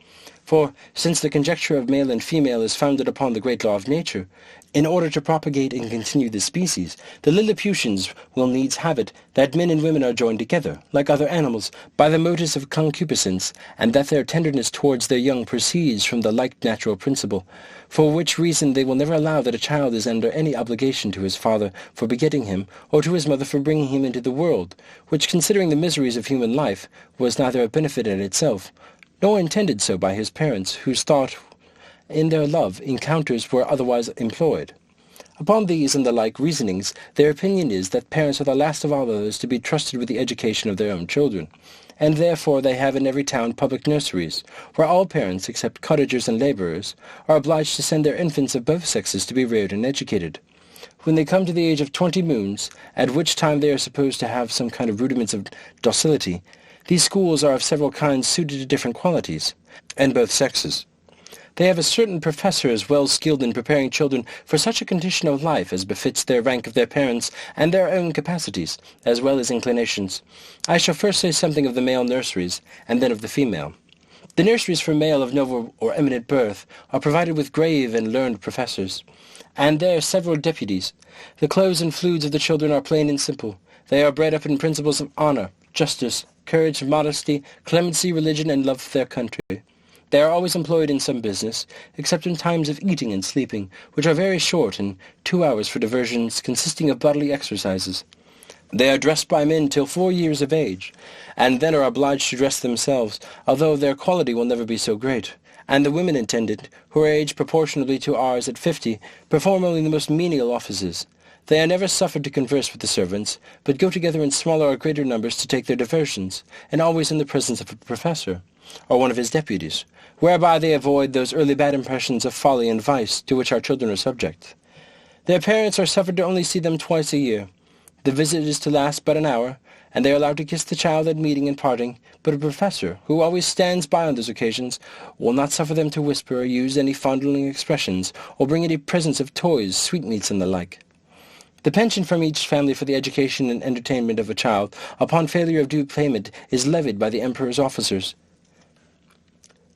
For, since the conjecture of male and female is founded upon the great law of nature, in order to propagate and continue the species, the Lilliputians will needs have it that men and women are joined together, like other animals, by the motives of concupiscence, and that their tenderness towards their young proceeds from the like natural principle, for which reason they will never allow that a child is under any obligation to his father for begetting him, or to his mother for bringing him into the world, which, considering the miseries of human life, was neither a benefit in itself, nor intended so by his parents, whose thought in their love encounters were otherwise employed. Upon these and the like reasonings, their opinion is that parents are the last of all others to be trusted with the education of their own children, and therefore they have in every town public nurseries, where all parents, except cottagers and labourers, are obliged to send their infants of both sexes to be reared and educated. When they come to the age of 20 moons, at which time they are supposed to have some kind of rudiments of docility, these schools are of several kinds suited to different qualities, and both sexes. They have a certain professor as well skilled in preparing children for such a condition of life as befits their rank of their parents and their own capacities, as well as inclinations. I shall first say something of the male nurseries, and then of the female. The nurseries for male of noble or eminent birth are provided with grave and learned professors, and there are several deputies. The clothes and foods of the children are plain and simple. They are bred up in principles of honor, justice, courage, modesty, clemency, religion, and love for their country. They are always employed in some business, except in times of eating and sleeping, which are very short, and 2 hours for diversions consisting of bodily exercises. They are dressed by men till 4 years of age, and then are obliged to dress themselves, although their quality will never be so great. And the women attendant, who are aged proportionably to ours at 50, perform only the most menial offices. They are never suffered to converse with the servants, but go together in smaller or greater numbers to take their diversions, and always in the presence of a professor, or one of his deputies, whereby they avoid those early bad impressions of folly and vice to which our children are subject. Their parents are suffered to only see them twice a year. The visit is to last but an hour, and they are allowed to kiss the child at meeting and parting, but a professor, who always stands by on those occasions, will not suffer them to whisper or use any fondling expressions, or bring any presents of toys, sweetmeats, and the like. The pension from each family for the education and entertainment of a child, upon failure of due payment, is levied by the emperor's officers.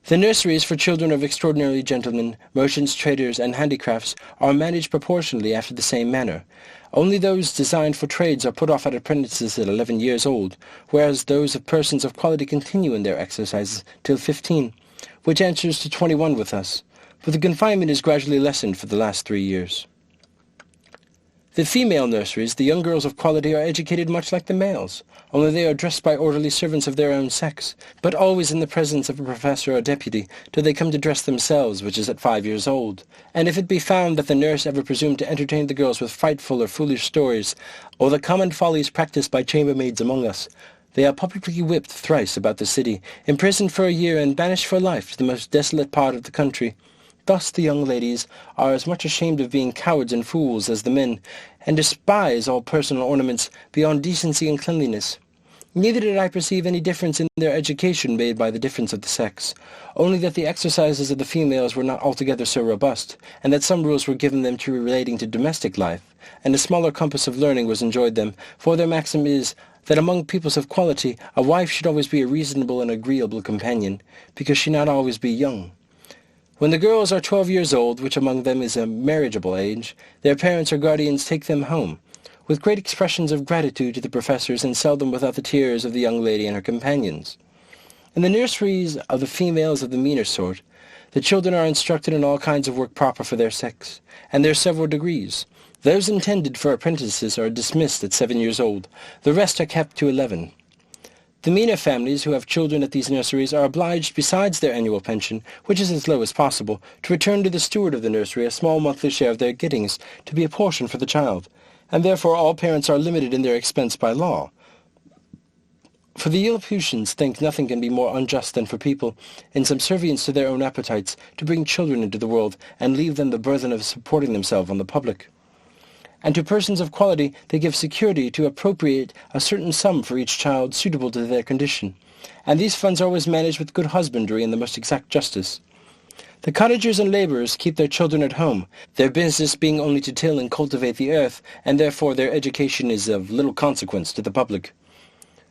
The nurseries for children of extraordinary gentlemen, merchants, traders, and handicrafts are managed proportionally after the same manner. Only those designed for trades are put off at apprentices at 11 years old, whereas those of persons of quality continue in their exercises till 15, which answers to 21 with us, for the confinement is gradually lessened for the last 3 years. The female nurseries, the young girls of quality, are educated much like the males, only they are dressed by orderly servants of their own sex, but always in the presence of a professor or deputy, till they come to dress themselves, which is at 5 years old. And if it be found that the nurse ever presumed to entertain the girls with frightful or foolish stories, or the common follies practised by chambermaids among us, they are publicly whipped thrice about the city, imprisoned for a year, and banished for life to the most desolate part of the country. Thus the young ladies are as much ashamed of being cowards and fools as the men, and despise all personal ornaments beyond decency and cleanliness. Neither did I perceive any difference in their education made by the difference of the sex, only that the exercises of the females were not altogether so robust, and that some rules were given them to relating to domestic life, and a smaller compass of learning was enjoyed them, for their maxim is, that among peoples of quality a wife should always be a reasonable and agreeable companion, because she not always be young. When the girls are 12 years old, which among them is a marriageable age, their parents or guardians take them home, with great expressions of gratitude to the professors, and seldom without the tears of the young lady and her companions. In the nurseries of the females of the meaner sort, the children are instructed in all kinds of work proper for their sex, and there are several degrees. Those intended for apprentices are dismissed at 7 years old, the rest are kept to 11. The meaner families who have children at these nurseries are obliged, besides their annual pension, which is as low as possible, to return to the steward of the nursery a small monthly share of their gettings, to be apportioned for the child, and therefore all parents are limited in their expense by law. For the Lilliputians think nothing can be more unjust than for people, in subservience to their own appetites, to bring children into the world, and leave them the burthen of supporting themselves on the public. And to persons of quality they give security to appropriate a certain sum for each child suitable to their condition, and these funds are always managed with good husbandry and the most exact justice. The cottagers and labourers keep their children at home, their business being only to till and cultivate the earth, and therefore their education is of little consequence to the public.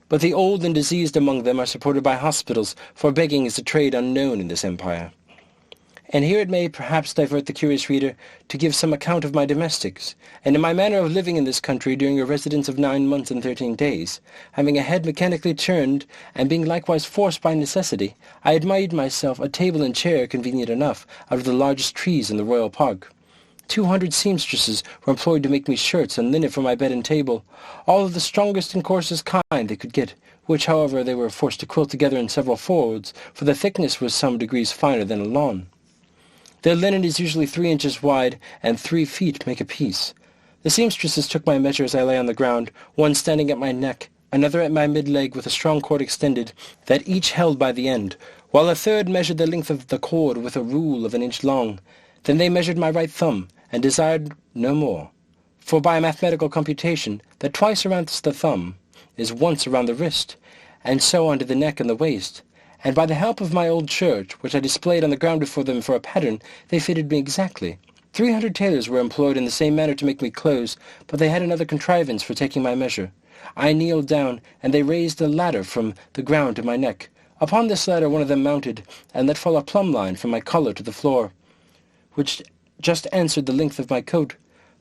But the old and diseased among them are supported by hospitals, for begging is a trade unknown in this empire. And here it may perhaps divert the curious reader to give some account of my domestics, and in my manner of living in this country during a residence of 9 months and 13 days, having a head mechanically turned, and being likewise forced by necessity, I had made myself a table and chair convenient enough out of the largest trees in the royal park. 200 seamstresses were employed to make me shirts and linen for my bed and table, all of the strongest and coarsest kind they could get, which, however, they were forced to quilt together in several folds, for the thickness was some degrees finer than a lawn. Their linen is usually 3 inches wide, and 3 feet make a piece. The seamstresses took my measure as I lay on the ground, one standing at my neck, another at my mid-leg with a strong cord extended, that each held by the end, while a third measured the length of the cord with a rule of 1 inch long. Then they measured my right thumb, and desired no more. For by mathematical computation, that twice around the thumb is once around the wrist, and so on to the neck and the waist, and by the help of my old shirt, which I displayed on the ground before them for a pattern, they fitted me exactly. 300 tailors were employed in the same manner to make me clothes, but they had another contrivance for taking my measure. I kneeled down, and they raised a ladder from the ground to my neck. Upon this ladder one of them mounted, and let fall a plumb line from my collar to the floor, which just answered the length of my coat.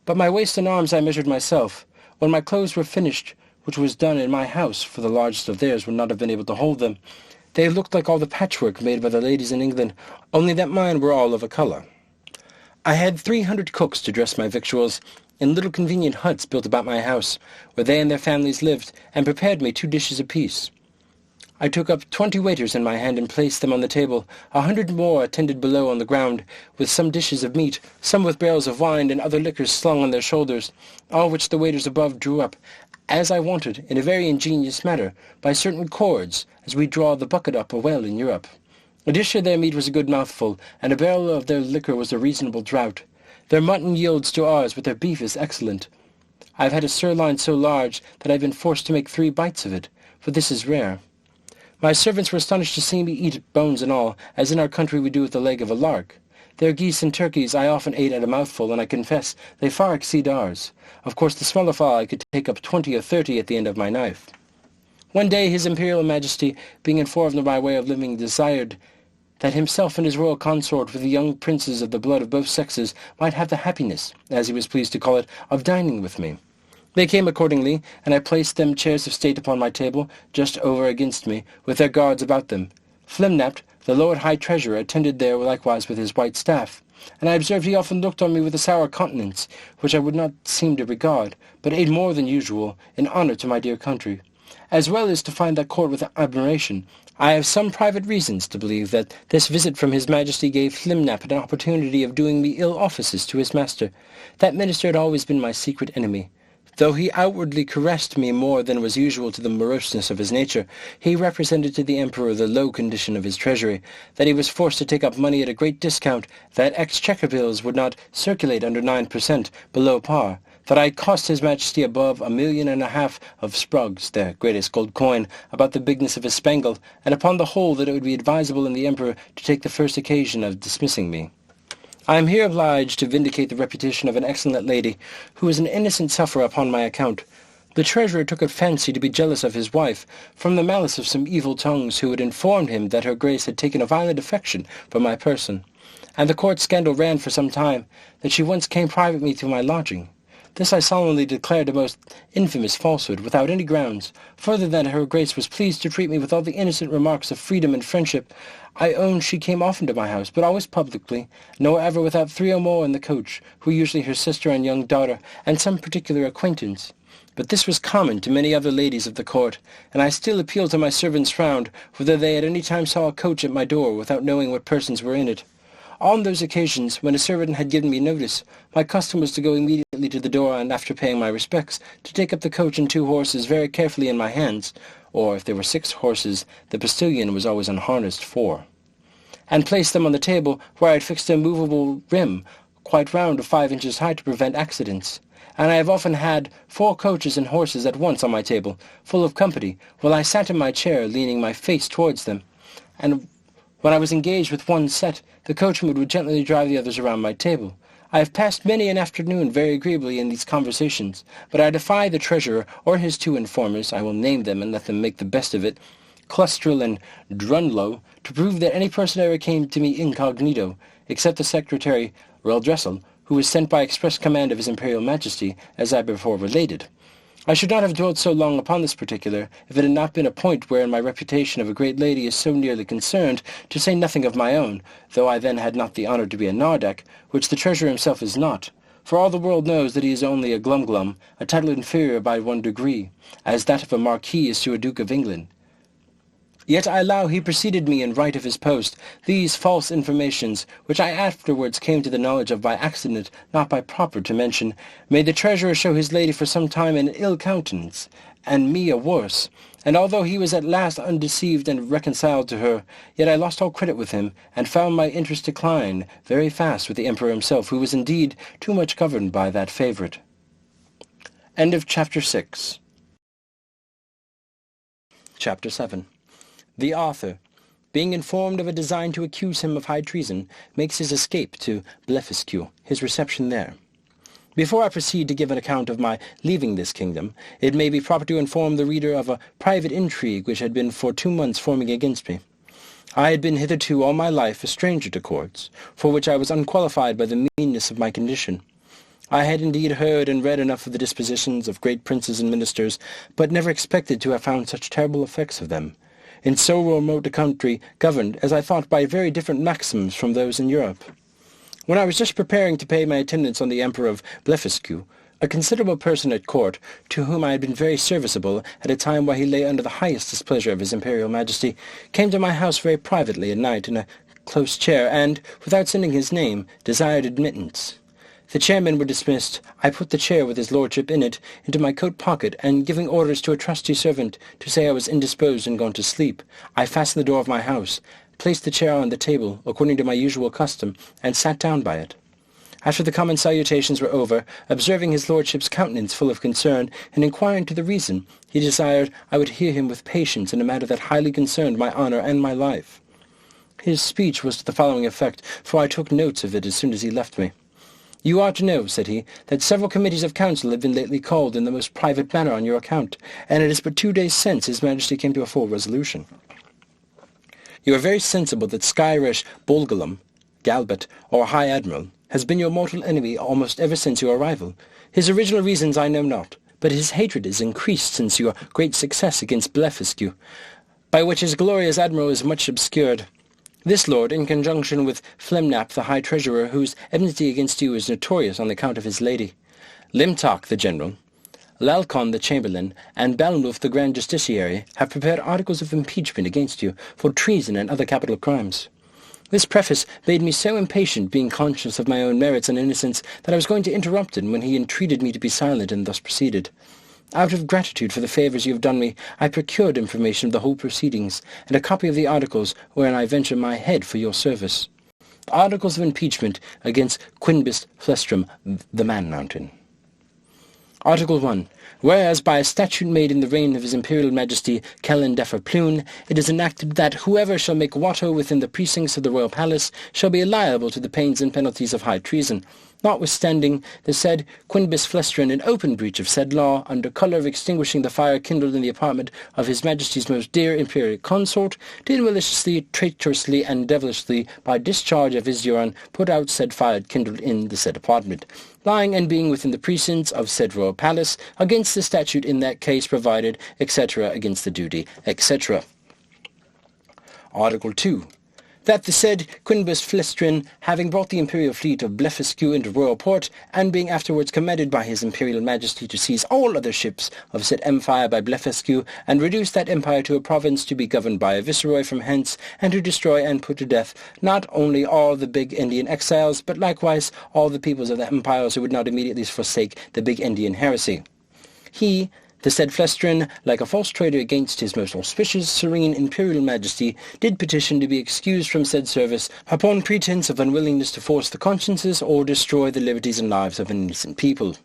But my waist and arms I measured myself. When my clothes were finished, which was done in my house, for the largest of theirs would not have been able to hold them, they looked like all the patchwork made by the ladies in England, only that mine were all of a colour. I had 300 cooks to dress my victuals, in little convenient huts built about my house, where they and their families lived, and prepared me 2 dishes apiece. I took up 20 waiters in my hand and placed them on the table. 100 more attended below on the ground, with some dishes of meat, some with barrels of wine and other liquors slung on their shoulders, all which the waiters above drew up, as I wanted, in a very ingenious manner, by certain cords, as we draw the bucket up a well in Europe. A dish of their meat was a good mouthful, and a barrel of their liquor was a reasonable draught. Their mutton yields to ours, but their beef is excellent. I have had a sirloin so large that I have been forced to make 3 bites of it, for this is rare. My servants were astonished to see me eat bones and all, as in our country we do with the leg of a lark. Their geese and turkeys I often ate at a mouthful, and I confess they far exceed ours. Of course, the smaller fowl I could take up 20 or 30 at the end of my knife. One day His Imperial Majesty, being informed of my way of living, desired that himself and his royal consort with the young princes of the blood of both sexes might have the happiness, as he was pleased to call it, of dining with me. They came accordingly, and I placed them chairs of state upon my table, just over against me, with their guards about them. Flimnapt, the Lord High Treasurer, attended there likewise with his white staff, and I observed he often looked on me with a sour countenance, which I would not seem to regard, but ate more than usual, in honour to my dear country, as well as to find that court with admiration. I have some private reasons to believe that this visit from His Majesty gave Flimnap an opportunity of doing me ill offices to his master. That minister had always been my secret enemy. Though he outwardly caressed me more than was usual to the moroseness of his nature, he represented to the Emperor the low condition of his treasury, that he was forced to take up money at a great discount, that exchequer bills would not circulate under 9% below par, that I cost His Majesty above 1.5 million of sprugs, their greatest gold coin, about the bigness of a spangle, and upon the whole that it would be advisable in the Emperor to take the first occasion of dismissing me. I am here obliged to vindicate the reputation of an excellent lady, who is an innocent sufferer upon my account. The treasurer took a fancy to be jealous of his wife, from the malice of some evil tongues who had informed him that her grace had taken a violent affection for my person, and the court scandal ran for some time, that she once came privately to my lodging. This I solemnly declared a most infamous falsehood, without any grounds, further than her grace was pleased to treat me with all the innocent remarks of freedom and friendship. I own she came often to my house, but always publicly, nor ever without 3 or more in the coach, who were usually her sister and young daughter, and some particular acquaintance. But this was common to many other ladies of the court, and I still appeal to my servants round, whether they at any time saw a coach at my door without knowing what persons were in it. On those occasions, when a servant had given me notice, my custom was to go immediately to the door, and after paying my respects, to take up the coach and 2 horses very carefully in my hands, or if there were 6 horses, the postilion was always unharnessed 4, and place them on the table, where I had fixed a movable rim, quite round of 5 inches high to prevent accidents. And I have often had 4 coaches and horses at once on my table, full of company, while I sat in my chair, leaning my face towards them, and when I was engaged with one set, the coachman would gently drive the others around my table. I have passed many an afternoon very agreeably in these conversations, but I defy the treasurer or his 2 informers, I will name them and let them make the best of it, Clustrel and Drunlow, to prove that any person ever came to me incognito, except the secretary Reldressel, who was sent by express command of His Imperial Majesty, as I before related. I should not have dwelt so long upon this particular, if it had not been a point wherein my reputation of a great lady is so nearly concerned, to say nothing of my own, though I then had not the honour to be a Nardac, which the treasurer himself is not. For all the world knows that he is only a glum-glum, a title inferior by 1 degree, as that of a marquis is to a duke of England. Yet I allow he preceded me in right of his post. These false informations, which I afterwards came to the knowledge of by accident, not by proper to mention, made the treasurer show his lady for some time an ill countenance, and me a worse. And although he was at last undeceived and reconciled to her, yet I lost all credit with him, and found my interest decline very fast with the Emperor himself, who was indeed too much governed by that favourite. End of Chapter 6. Chapter 7. The author, being informed of a design to accuse him of high treason, makes his escape to Blefuscu, his reception there. Before I proceed to give an account of my leaving this kingdom, it may be proper to inform the reader of a private intrigue which had been for 2 months forming against me. I had been hitherto all my life a stranger to courts, for which I was unqualified by the meanness of my condition. I had indeed heard and read enough of the dispositions of great princes and ministers, but never expected to have found such terrible effects of them, in so remote a country, governed, as I thought, by very different maxims from those in Europe. When I was just preparing to pay my attendance on the Emperor of Blefuscu, a considerable person at court, to whom I had been very serviceable at a time while he lay under the highest displeasure of his Imperial Majesty, came to my house very privately at night in a close chair, and, without sending his name, desired admittance. The chairmen were dismissed. I put the chair with his lordship in it into my coat pocket, and giving orders to a trusty servant to say I was indisposed and gone to sleep, I fastened the door of my house, placed the chair on the table, according to my usual custom, and sat down by it. After the common salutations were over, observing his lordship's countenance full of concern, and inquiring to the reason, he desired I would hear him with patience in a matter that highly concerned my honour and my life. His speech was to the following effect, for I took notes of it as soon as he left me. "You are to know," said he, "that several committees of council have been lately called in the most private manner on your account, and it is but 2 days since his Majesty came to a full resolution. You are very sensible that Skyresh Bolgulum, Galbet, or High Admiral, has been your mortal enemy almost ever since your arrival. His original reasons I know not, but his hatred is increased since your great success against Blefuscu, by which his glorious admiral is much obscured. This lord, in conjunction with Flemnap the High Treasurer, whose enmity against you is notorious on account of his lady, Limtok the General, Lalcon the Chamberlain, and Balmulf the Grand Justiciary, have prepared articles of impeachment against you for treason and other capital crimes. This preface made me so impatient, being conscious of my own merits and innocence, that I was going to interrupt him when he entreated me to be silent, and thus proceeded. Out of gratitude for the favours you have done me, I procured information of the whole proceedings, and a copy of the articles wherein I venture my head for your service. Articles of impeachment against Quinbis Flestrum, the Man-Mountain. Article 1. Whereas by a statute made in the reign of His Imperial Majesty Calendefer Plune, it is enacted that whoever shall make water within the precincts of the royal palace shall be liable to the pains and penalties of high treason, notwithstanding the said Quinbis Flestrin, in open breach of said law, under colour of extinguishing the fire kindled in the apartment of His Majesty's most dear imperial consort, did maliciously, traitorously, and devilishly, by discharge of his urine, put out said fire kindled in the said apartment, lying and being within the precincts of said royal palace, against the statute in that case provided, etc., against the duty, etc. Article 2. That the said Quinbus Flestrin, having brought the imperial fleet of Blefuscu into royal port, and being afterwards commanded by his imperial majesty to seize all other ships of said empire by Blefuscu, and reduce that empire to a province to be governed by a viceroy from hence, and to destroy and put to death not only all the big Indian exiles, but likewise all the peoples of the empires who would not immediately forsake the big Indian heresy. He, the said Flestrin, like a false traitor against his most auspicious, serene, imperial majesty, did petition to be excused from said service upon pretence of unwillingness to force the consciences or destroy the liberties and lives of an innocent people.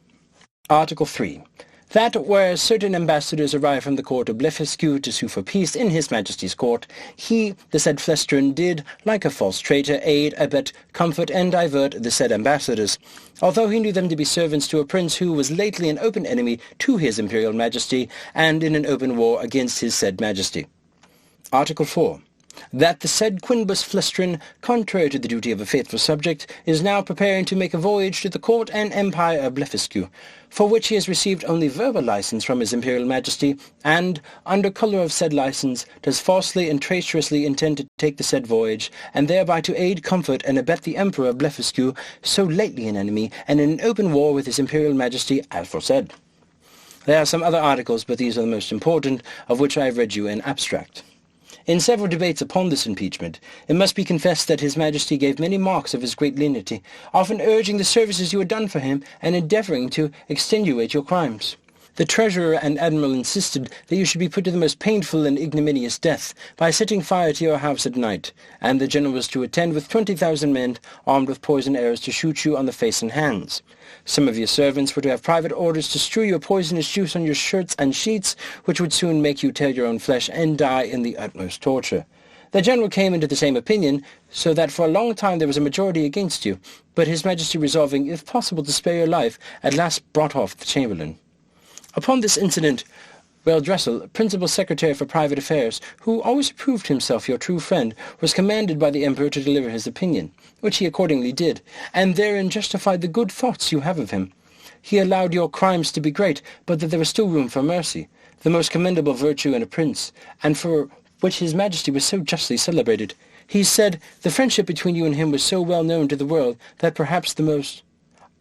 Article 3. That whereas certain ambassadors arrived from the court of Blefuscu to sue for peace in his majesty's court, he, the said Flestrin, did, like a false traitor, aid, abet, comfort, and divert the said ambassadors, although he knew them to be servants to a prince who was lately an open enemy to his imperial majesty, and in an open war against his said majesty. Article 4. That the said Quinbus Flestrin, contrary to the duty of a faithful subject, is now preparing to make a voyage to the court and empire of Blefuscu, for which he has received only verbal license from his imperial majesty, and, under colour of said license, does falsely and traitorously intend to take the said voyage, and thereby to aid, comfort, and abet the emperor of Blefuscu, so lately an enemy, and in an open war with his imperial majesty, as foresaid. There are some other articles, but these are the most important, of which I have read you an abstract. In several debates upon this impeachment, it must be confessed that His Majesty gave many marks of his great lenity, often urging the services you had done for him, and endeavouring to extenuate your crimes. The Treasurer and Admiral insisted that you should be put to the most painful and ignominious death by setting fire to your house at night, and the General was to attend with 20,000 men armed with poisoned arrows to shoot you on the face and hands. Some of your servants were to have private orders to strew your poisonous juice on your shirts and sheets, which would soon make you tear your own flesh and die in the utmost torture. The general came into the same opinion, so that for a long time there was a majority against you, but His Majesty resolving, if possible, to spare your life, at last brought off the chamberlain. Upon this incident, Dressel, Principal Secretary for Private Affairs, who always proved himself your true friend, was commanded by the Emperor to deliver his opinion, which he accordingly did, and therein justified the good thoughts you have of him. He allowed your crimes to be great, but that there was still room for mercy, the most commendable virtue in a prince, and for which His Majesty was so justly celebrated. He said the friendship between you and him was so well known to the world that perhaps the most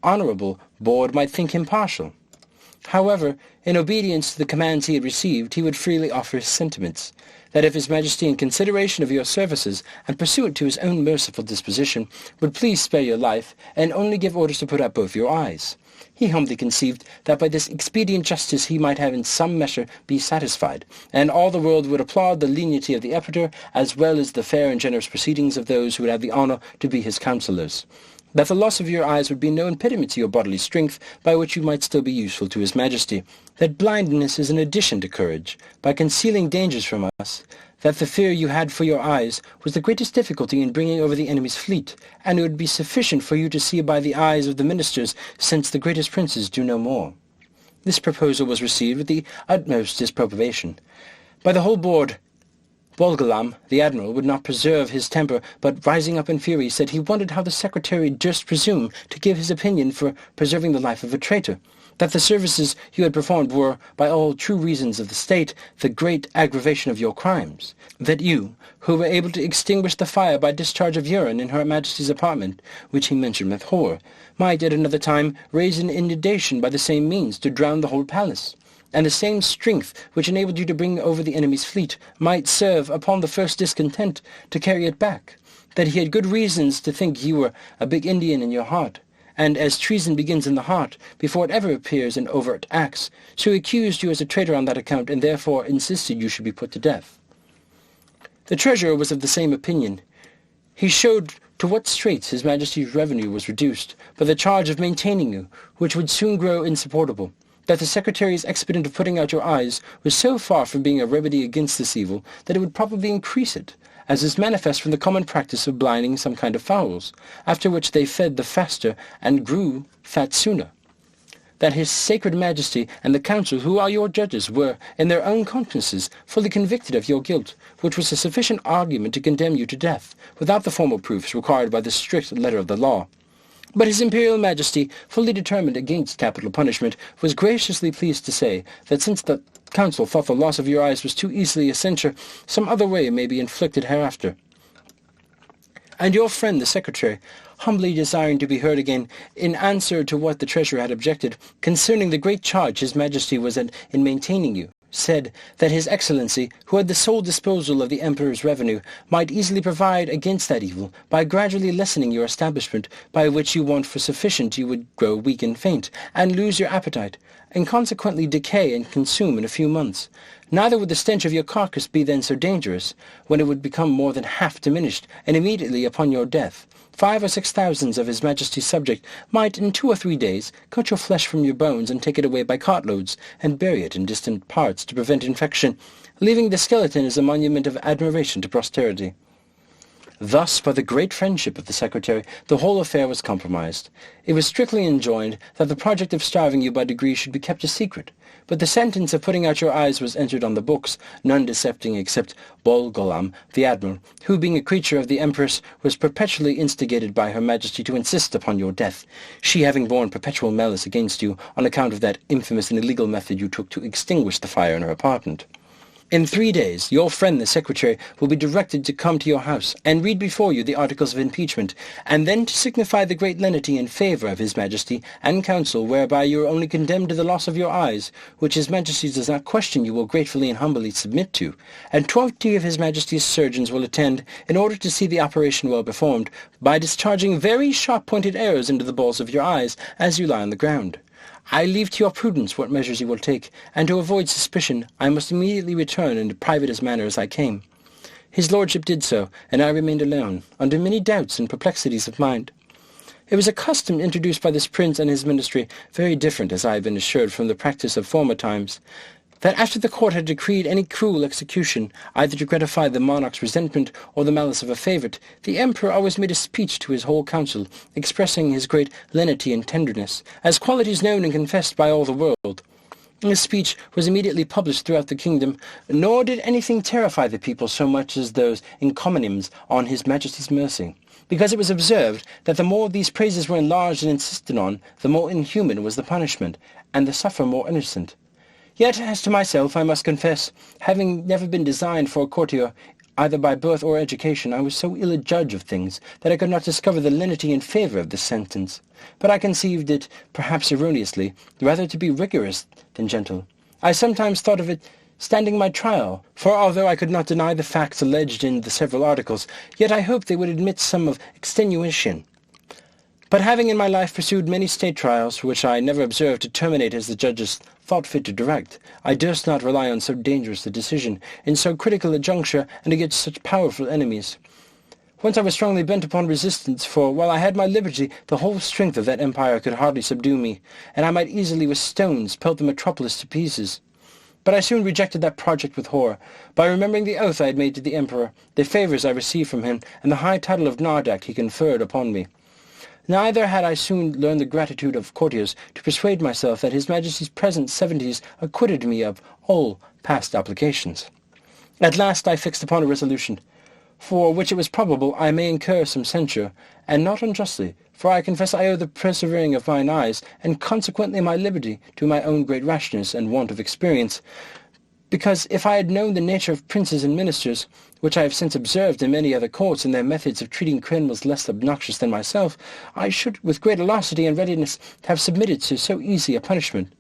honourable board might think him partial. However, in obedience to the commands he had received, he would freely offer his sentiments, that if His Majesty, in consideration of your services, and pursuant to his own merciful disposition, would please spare your life, and only give orders to put out both your eyes. He humbly conceived that by this expedient justice he might have in some measure be satisfied, and all the world would applaud the lenity of the Emperor, as well as the fair and generous proceedings of those who would have the honour to be his counsellors. That the loss of your eyes would be no impediment to your bodily strength, by which you might still be useful to His Majesty. That blindness is an addition to courage, by concealing dangers from us. That the fear you had for your eyes was the greatest difficulty in bringing over the enemy's fleet, and it would be sufficient for you to see by the eyes of the ministers, since the greatest princes do no more. This proposal was received with the utmost disapprobation by the whole board. Bolgolam, the admiral, would not preserve his temper, but rising up in fury, said he wondered how the secretary durst presume to give his opinion for preserving the life of a traitor, that the services you had performed were, by all true reasons of the state, the great aggravation of your crimes, that you, who were able to extinguish the fire by discharge of urine in Her Majesty's apartment, which he mentioned with horror, might at another time raise an inundation by the same means to drown the whole palace, and the same strength which enabled you to bring over the enemy's fleet might serve, upon the first discontent, to carry it back, that he had good reasons to think you were a big Indian in your heart, and as treason begins in the heart, before it ever appears in overt acts, so he accused you as a traitor on that account, and therefore insisted you should be put to death. The treasurer was of the same opinion. He showed to what straits His Majesty's revenue was reduced by the charge of maintaining you, which would soon grow insupportable, that the Secretary's expedient of putting out your eyes was so far from being a remedy against this evil that it would probably increase it, as is manifest from the common practice of blinding some kind of fowls, after which they fed the faster and grew fat sooner. That His Sacred Majesty and the Council, who are your judges, were, in their own consciences, fully convicted of your guilt, which was a sufficient argument to condemn you to death, without the formal proofs required by the strict letter of the law. But His Imperial Majesty, fully determined against capital punishment, was graciously pleased to say that since the Council thought the loss of your eyes was too easily a censure, some other way may be inflicted hereafter. And your friend the Secretary, humbly desiring to be heard again, in answer to what the Treasurer had objected, concerning the great charge His Majesty was in maintaining you, said that His Excellency, who had the sole disposal of the Emperor's revenue, might easily provide against that evil by gradually lessening your establishment, by which you want for sufficient you would grow weak and faint, and lose your appetite, and consequently decay and consume in a few months. Neither would the stench of your carcass be then so dangerous, when it would become more than half diminished, and immediately upon your death 5 or 6 thousands of His Majesty's subjects might in 2 or 3 days cut your flesh from your bones and take it away by cartloads, and bury it in distant parts to prevent infection, leaving the skeleton as a monument of admiration to posterity. Thus, by the great friendship of the Secretary, the whole affair was compromised. It was strictly enjoined that the project of starving you by degrees should be kept a secret, but the sentence of putting out your eyes was entered on the books, none decepting except Bolgolam, the admiral, who, being a creature of the Empress, was perpetually instigated by Her Majesty to insist upon your death, she having borne perpetual malice against you on account of that infamous and illegal method you took to extinguish the fire in her apartment. In 3 days, your friend the Secretary will be directed to come to your house and read before you the articles of impeachment, and then to signify the great lenity in favour of His Majesty and Council, whereby you are only condemned to the loss of your eyes, which His Majesty does not question you will gratefully and humbly submit to, and 20 of His Majesty's surgeons will attend in order to see the operation well performed, by discharging very sharp-pointed arrows into the balls of your eyes as you lie on the ground. I leave to your prudence what measures you will take, and to avoid suspicion I must immediately return in as private a manner as I came. His lordship did so, and I remained alone, under many doubts and perplexities of mind. It was a custom introduced by this prince and his ministry, very different, as I have been assured, from the practice of former times, that after the court had decreed any cruel execution, either to gratify the monarch's resentment or the malice of a favourite, the emperor always made a speech to his whole council, expressing his great lenity and tenderness, as qualities known and confessed by all the world. This speech was immediately published throughout the kingdom, nor did anything terrify the people so much as those encomiums on His Majesty's mercy, because it was observed that the more these praises were enlarged and insisted on, the more inhuman was the punishment, and the sufferer more innocent. Yet, as to myself, I must confess, having never been designed for a courtier, either by birth or education, I was so ill a judge of things that I could not discover the lenity in favour of this sentence. But I conceived it, perhaps erroneously, rather to be rigorous than gentle. I sometimes thought of it standing my trial, for although I could not deny the facts alleged in the several articles, yet I hoped they would admit some of extenuation. But having in my life pursued many state trials, which I never observed to terminate as the judges thought fit to direct, I durst not rely on so dangerous a decision, in so critical a juncture, and against such powerful enemies. Once I was strongly bent upon resistance, for while I had my liberty, the whole strength of that empire could hardly subdue me, and I might easily with stones pelt the metropolis to pieces. But I soon rejected that project with horror, by remembering the oath I had made to the emperor, the favours I received from him, and the high title of Nardak he conferred upon me. Neither had I soon learned the gratitude of courtiers to persuade myself that His Majesty's present 70s acquitted me of all past applications. At last I fixed upon a resolution, for which it was probable I may incur some censure, and not unjustly, for I confess I owe the persevering of mine eyes, and consequently my liberty, to my own great rashness and want of experience, because if I had known the nature of princes and ministers, which I have since observed in many other courts in their methods of treating criminals less obnoxious than myself, I should with great alacrity and readiness have submitted to so easy a punishment.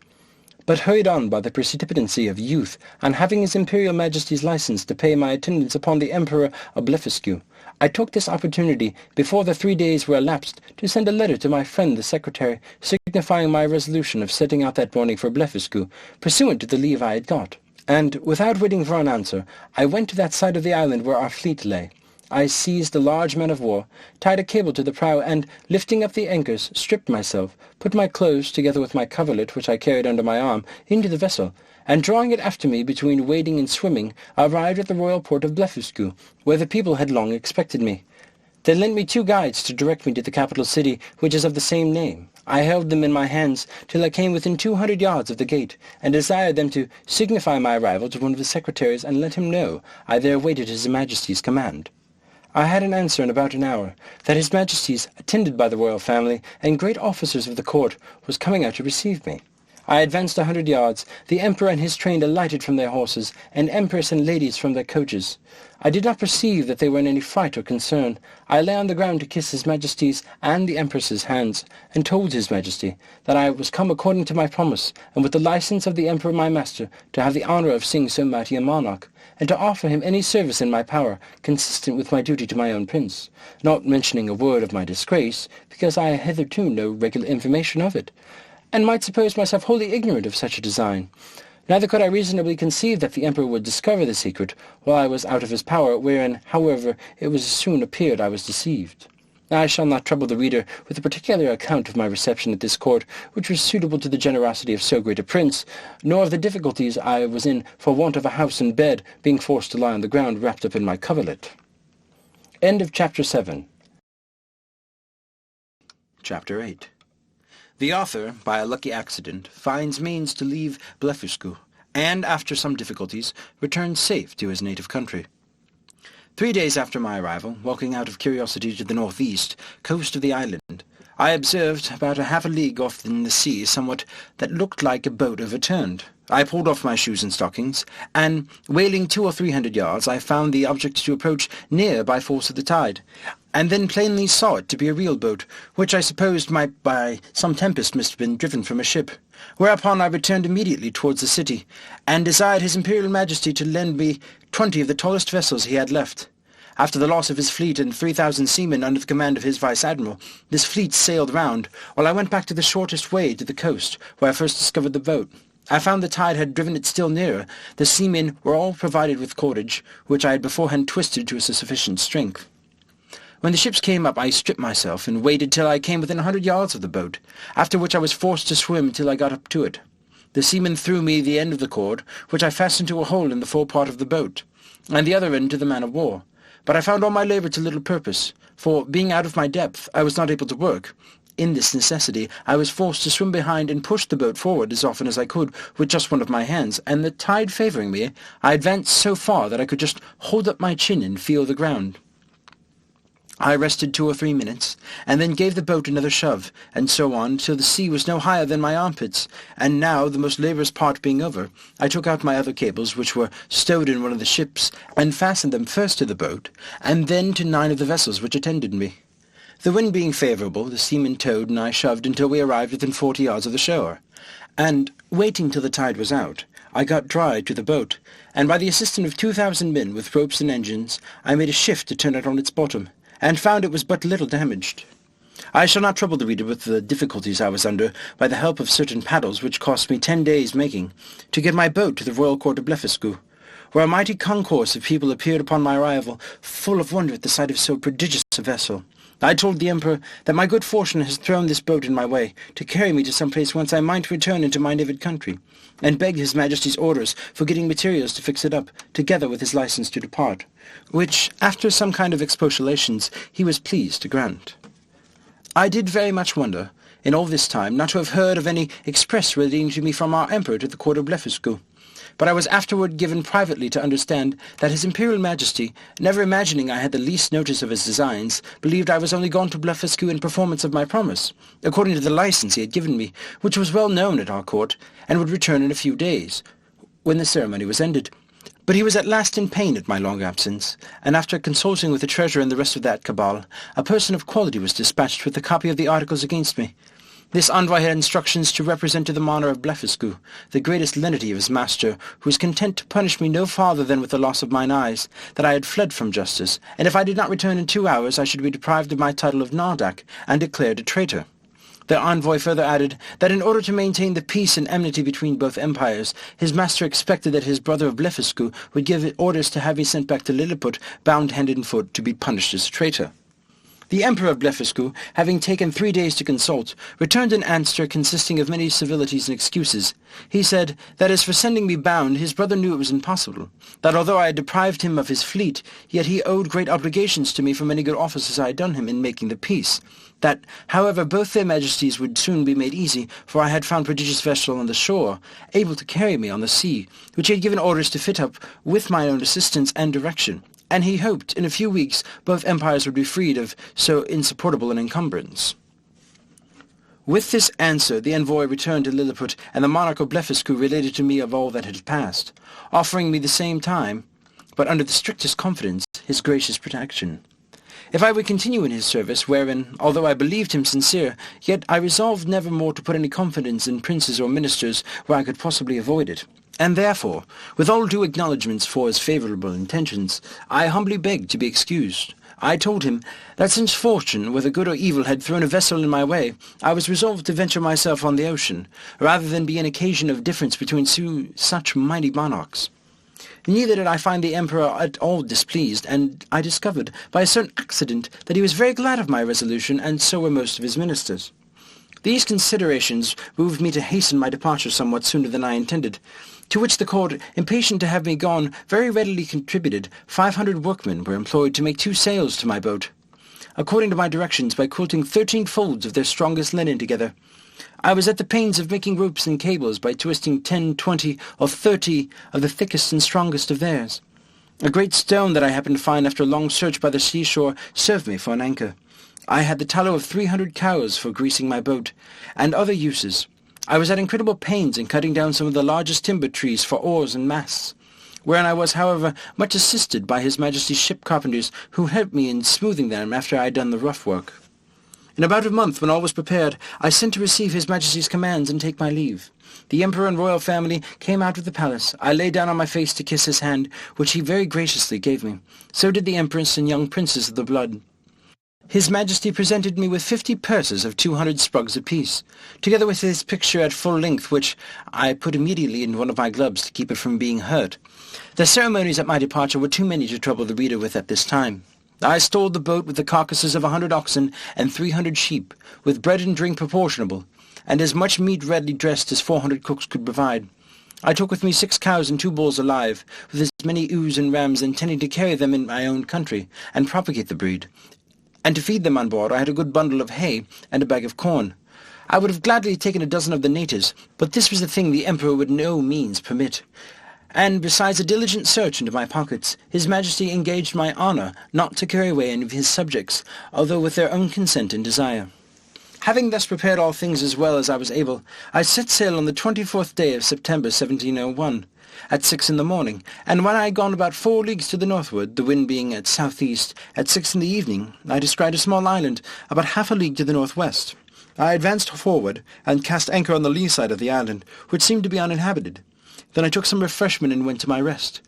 But hurried on by the precipitancy of youth, and having His Imperial Majesty's license to pay my attendance upon the Emperor of Blefuscu, I took this opportunity, before the 3 days were elapsed, to send a letter to my friend the secretary, signifying my resolution of setting out that morning for Blefuscu, pursuant to the leave I had got. And, without waiting for an answer, I went to that side of the island where our fleet lay. I seized a large man-of-war, tied a cable to the prow, and, lifting up the anchors, stripped myself, put my clothes, together with my coverlet, which I carried under my arm, into the vessel, and drawing it after me between wading and swimming, arrived at the royal port of Blefuscu, where the people had long expected me. They lent me 2 guides to direct me to the capital city, which is of the same name. I held them in my hands till I came within 200 yards of the gate, and desired them to signify my arrival to one of the secretaries, and let him know I there waited His Majesty's command. I had an answer in about an hour, that His Majesty's, attended by the royal family, and great officers of the court, was coming out to receive me. I advanced 100 yards. The emperor and his train alighted from their horses, and empress and ladies from their coaches. I did not perceive that they were in any fright or concern. I lay on the ground to kiss His Majesty's and the Empress's hands, and told His Majesty that I was come according to my promise, and with the license of the Emperor my master, to have the honour of seeing so mighty a monarch, and to offer him any service in my power, consistent with my duty to my own prince, not mentioning a word of my disgrace, because I had hitherto no regular information of it, and might suppose myself wholly ignorant of such a design. Neither could I reasonably conceive that the Emperor would discover the secret while I was out of his power, wherein, however, it was soon appeared I was deceived. I shall not trouble the reader with a particular account of my reception at this court, which was suitable to the generosity of so great a prince, nor of the difficulties I was in for want of a house and bed, being forced to lie on the ground wrapped up in my coverlet. End of Chapter 7. Chapter 8. The author, by a lucky accident, finds means to leave Blefuscu, and, after some difficulties, returns safe to his native country. 3 days after my arrival, walking out of curiosity to the northeast coast of the island, I observed, about a half a league off in the sea, somewhat that looked like a boat overturned. I pulled off my shoes and stockings, and, whaling 200 or 300 yards, I found the object to approach near by force of the tide, and then plainly saw it to be a real boat, which I supposed might by some tempest must have been driven from a ship. Whereupon I returned immediately towards the city, and desired His Imperial Majesty to lend me 20 of the tallest vessels he had left. After the loss of his fleet and 3,000 seamen under the command of his vice-admiral, this fleet sailed round, while I went back to the shortest way to the coast, where I first discovered the boat. I found the tide had driven it still nearer. The seamen were all provided with cordage, which I had beforehand twisted to a sufficient strength. When the ships came up, I stripped myself, and waited till I came within 100 yards of the boat, after which I was forced to swim till I got up to it. The seaman threw me the end of the cord, which I fastened to a hole in the forepart of the boat, and the other end to the man-of-war. But I found all my labour to little purpose, for, being out of my depth, I was not able to work. In this necessity, I was forced to swim behind and push the boat forward as often as I could with just one of my hands, and the tide favouring me, I advanced so far that I could just hold up my chin and feel the ground. I rested 2 or 3 minutes, and then gave the boat another shove, and so on till the sea was no higher than my armpits, and now, the most laborious part being over, I took out my other cables, which were stowed in one of the ships, and fastened them first to the boat, and then to 9 of the vessels which attended me. The wind being favourable, the seamen towed, and I shoved until we arrived within 40 yards of the shore, and, waiting till the tide was out, I got dry to the boat, and by the assistance of 2,000 men with ropes and engines, I made a shift to turn it on its bottom, and found it was but little damaged. I shall not trouble the reader with the difficulties I was under, by the help of certain paddles which cost me 10 days making, to get my boat to the royal court of Blefuscu, where a mighty concourse of people appeared upon my arrival, full of wonder at the sight of so prodigious a vessel. I told the Emperor that my good fortune has thrown this boat in my way, to carry me to some place whence I might return into my native country, and begged His Majesty's orders for getting materials to fix it up, together with his license to depart, which, after some kind of expostulations, he was pleased to grant. I did very much wonder, in all this time, not to have heard of any express relating to me from our Emperor to the court of Blefuscu, but I was afterward given privately to understand that His Imperial Majesty, never imagining I had the least notice of his designs, believed I was only gone to Blefuscu in performance of my promise, according to the license he had given me, which was well known at our court, and would return in a few days, when the ceremony was ended. But he was at last in pain at my long absence, and after consulting with the treasurer and the rest of that cabal, a person of quality was dispatched with a copy of the articles against me. This envoy had instructions to represent to the monarch of Blefuscu the greatest lenity of his master, who was content to punish me no farther than with the loss of mine eyes, that I had fled from justice, and if I did not return in 2 hours I should be deprived of my title of Nardak, and declared a traitor. The envoy further added that in order to maintain the peace and enmity between both empires, his master expected that his brother of Blefuscu would give orders to have me sent back to Lilliput, bound hand and foot, to be punished as a traitor. The Emperor of Blefuscu, having taken 3 days to consult, returned an answer consisting of many civilities and excuses. He said that as for sending me bound, his brother knew it was impossible, that although I had deprived him of his fleet, yet he owed great obligations to me for many good offices I had done him in making the peace, that, however, both their majesties would soon be made easy, for I had found prodigious vessel on the shore, able to carry me on the sea, which he had given orders to fit up with my own assistance and direction, and he hoped in a few weeks both empires would be freed of so insupportable an encumbrance. With this answer the envoy returned to Lilliput, and the monarch of Blefuscu related to me of all that had passed, offering me the same time, but under the strictest confidence, his gracious protection. If I would continue in his service, wherein, although I believed him sincere, yet I resolved never more to put any confidence in princes or ministers where I could possibly avoid it. And therefore, with all due acknowledgments for his favourable intentions, I humbly begged to be excused. I told him that since fortune, whether good or evil, had thrown a vessel in my way, I was resolved to venture myself on the ocean, rather than be an occasion of difference between such mighty monarchs. Neither did I find the Emperor at all displeased, and I discovered, by a certain accident, that he was very glad of my resolution, and so were most of his ministers. These considerations moved me to hasten my departure somewhat sooner than I intended, to which the court, impatient to have me gone, very readily contributed. 500 workmen were employed to make 2 sails to my boat, according to my directions, by quilting 13 folds of their strongest linen together. I was at the pains of making ropes and cables by twisting 10, 20, or 30 of the thickest and strongest of theirs. A great stone that I happened to find after a long search by the seashore served me for an anchor. I had the tallow of 300 cows for greasing my boat, and other uses. I was at incredible pains in cutting down some of the largest timber trees for oars and masts, wherein I was, however, much assisted by His Majesty's ship carpenters, who helped me in smoothing them after I had done the rough work. In about a month, when all was prepared, I sent to receive His Majesty's commands and take my leave. The Emperor and royal family came out of the palace. I lay down on my face to kiss his hand, which he very graciously gave me. So did the Empress and young princes of the blood. His Majesty presented me with 50 purses of 200 sprugs apiece, together with his picture at full length, which I put immediately in one of my gloves to keep it from being hurt. The ceremonies at my departure were too many to trouble the reader with at this time. I stowed the boat with the carcasses of 100 oxen and 300 sheep, with bread and drink proportionable, and as much meat readily dressed as 400 cooks could provide. I took with me 6 cows and 2 bulls alive, with as many ewes and rams, intending to carry them in my own country, and propagate the breed. And to feed them on board I had a good bundle of hay and a bag of corn. I would have gladly taken a dozen of the natives, but this was a thing the Emperor would no means permit. And besides a diligent search into my pockets, His Majesty engaged my honour not to carry away any of his subjects, although with their own consent and desire. Having thus prepared all things as well as I was able, I set sail on the 24th day of September 1701, at 6 in the morning, and when I had gone about 4 leagues to the northward, the wind being at southeast, at 6 in the evening, I descried a small island about half a league to the northwest. I advanced forward, and cast anchor on the lee side of the island, which seemed to be uninhabited. Then I took some refreshment and went to my rest.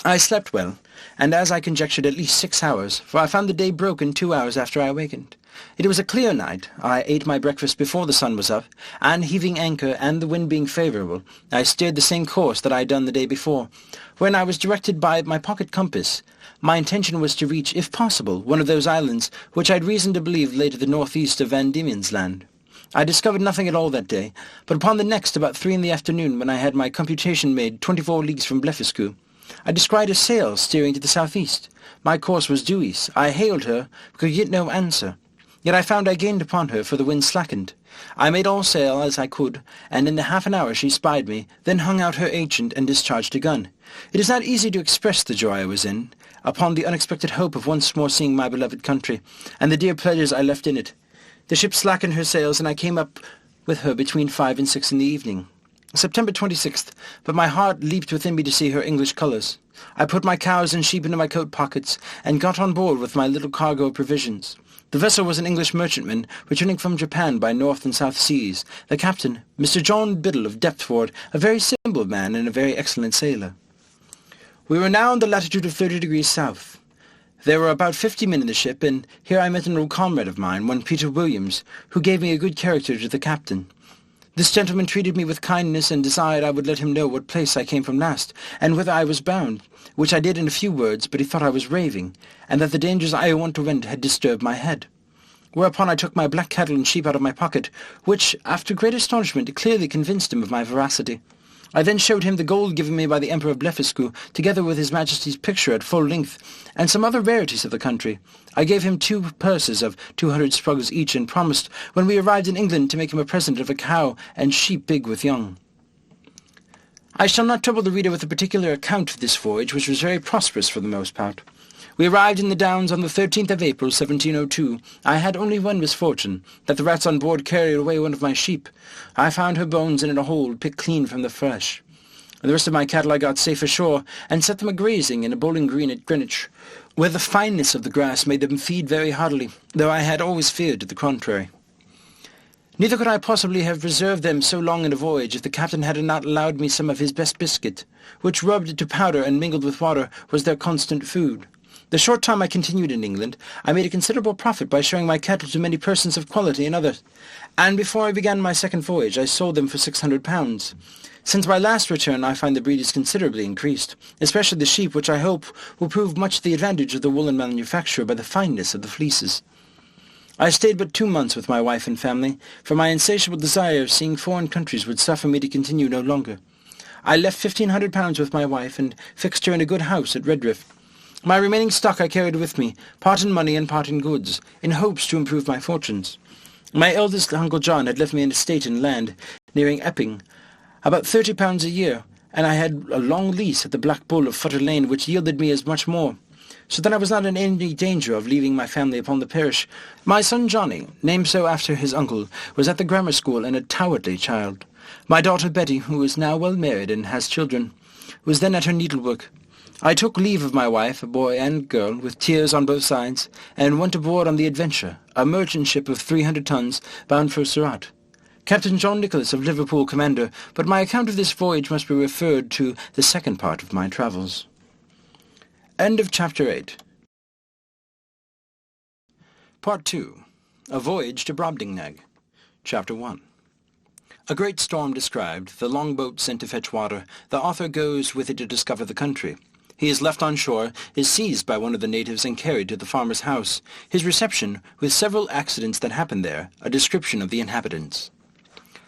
I slept well, and as I conjectured at least 6 hours, for I found the day broken 2 hours after I awakened. It was a clear night. I ate my breakfast before the sun was up, and heaving anchor and the wind being favourable, I steered the same course that I had done the day before, when I was directed by my pocket compass. My intention was to reach, if possible, one of those islands which I had reason to believe lay to the northeast of Van Diemen's Land. I discovered nothing at all that day, but upon the next, about 3 in the afternoon, when I had my computation made 24 leagues from Blefuscu, I descried a sail steering to the southeast. My course was due east. I hailed her, but could get no answer. Yet I found I gained upon her, for the wind slackened. I made all sail as I could, and in the half an hour she spied me, then hung out her ancient and discharged a gun. It is not easy to express the joy I was in, upon the unexpected hope of once more seeing my beloved country, and the dear pleasures I left in it. The ship slackened her sails, and I came up with her between 5 and 6 in the evening. September 26th, but my heart leaped within me to see her English colours. I put my cows and sheep into my coat pockets, and got on board with my little cargo of provisions. The vessel was an English merchantman, returning from Japan by North and South Seas. The captain, Mr. John Biddle of Deptford, a very simple man and a very excellent sailor. We were now in the latitude of 30 degrees south. There were about 50 men in the ship, and here I met an old comrade of mine, one Peter Williams, who gave me a good character to the captain. This gentleman treated me with kindness, and desired I would let him know what place I came from last, and whither I was bound, which I did in a few words, but he thought I was raving, and that the dangers I underwent had disturbed my head. Whereupon I took my black cattle and sheep out of my pocket, which, after great astonishment, clearly convinced him of my veracity. I then showed him the gold given me by the Emperor of Blefuscu, together with His Majesty's picture at full length, and some other rarities of the country. I gave him 2 purses of 200 sprugs each, and promised, when we arrived in England, to make him a present of a cow and sheep big with young. I shall not trouble the reader with a particular account of this voyage, which was very prosperous for the most part. We arrived in the Downs on the 13th of April, 1702. I had only one misfortune, that the rats on board carried away one of my sheep. I found her bones in a hole picked clean from the flesh. The rest of my cattle I got safe ashore, and set them a-grazing in a bowling green at Greenwich, where the fineness of the grass made them feed very heartily, though I had always feared to the contrary. Neither could I possibly have preserved them so long in a voyage if the captain had not allowed me some of his best biscuit, which rubbed to powder and mingled with water was their constant food. The short time I continued in England, I made a considerable profit by showing my cattle to many persons of quality and others, and before I began my second voyage I sold them for £600. Since my last return I find the breed is considerably increased, especially the sheep, which I hope will prove much to the advantage of the woolen manufacture by the fineness of the fleeces. I stayed but 2 months with my wife and family, for my insatiable desire of seeing foreign countries would suffer me to continue no longer. I left £1,500 with my wife, and fixed her in a good house at Redriff. My remaining stock I carried with me, part in money and part in goods, in hopes to improve my fortunes. My eldest Uncle John had left me an estate in land, nearing Epping, about £30 a year, and I had a long lease at the Black Bull of Futter Lane, which yielded me as much more, so that I was not in any danger of leaving my family upon the parish. My son Johnny, named so after his uncle, was at the grammar school, and a cowardly child. My daughter Betty, who is now well married and has children, was then at her needlework. I took leave of my wife, a boy and girl, with tears on both sides, and went aboard on the Adventure, a merchant ship of 300 tons, bound for Surat. Captain John Nicholas of Liverpool, commander, but my account of this voyage must be referred to the second part of my travels. End of Chapter 8. Part 2. A Voyage to Brobdingnag. Chapter 1. A great storm described, the longboat sent to fetch water, the author goes with it to discover the country. He is left on shore, is seized by one of the natives and carried to the farmer's house. His reception, with several accidents that happened there, a description of the inhabitants.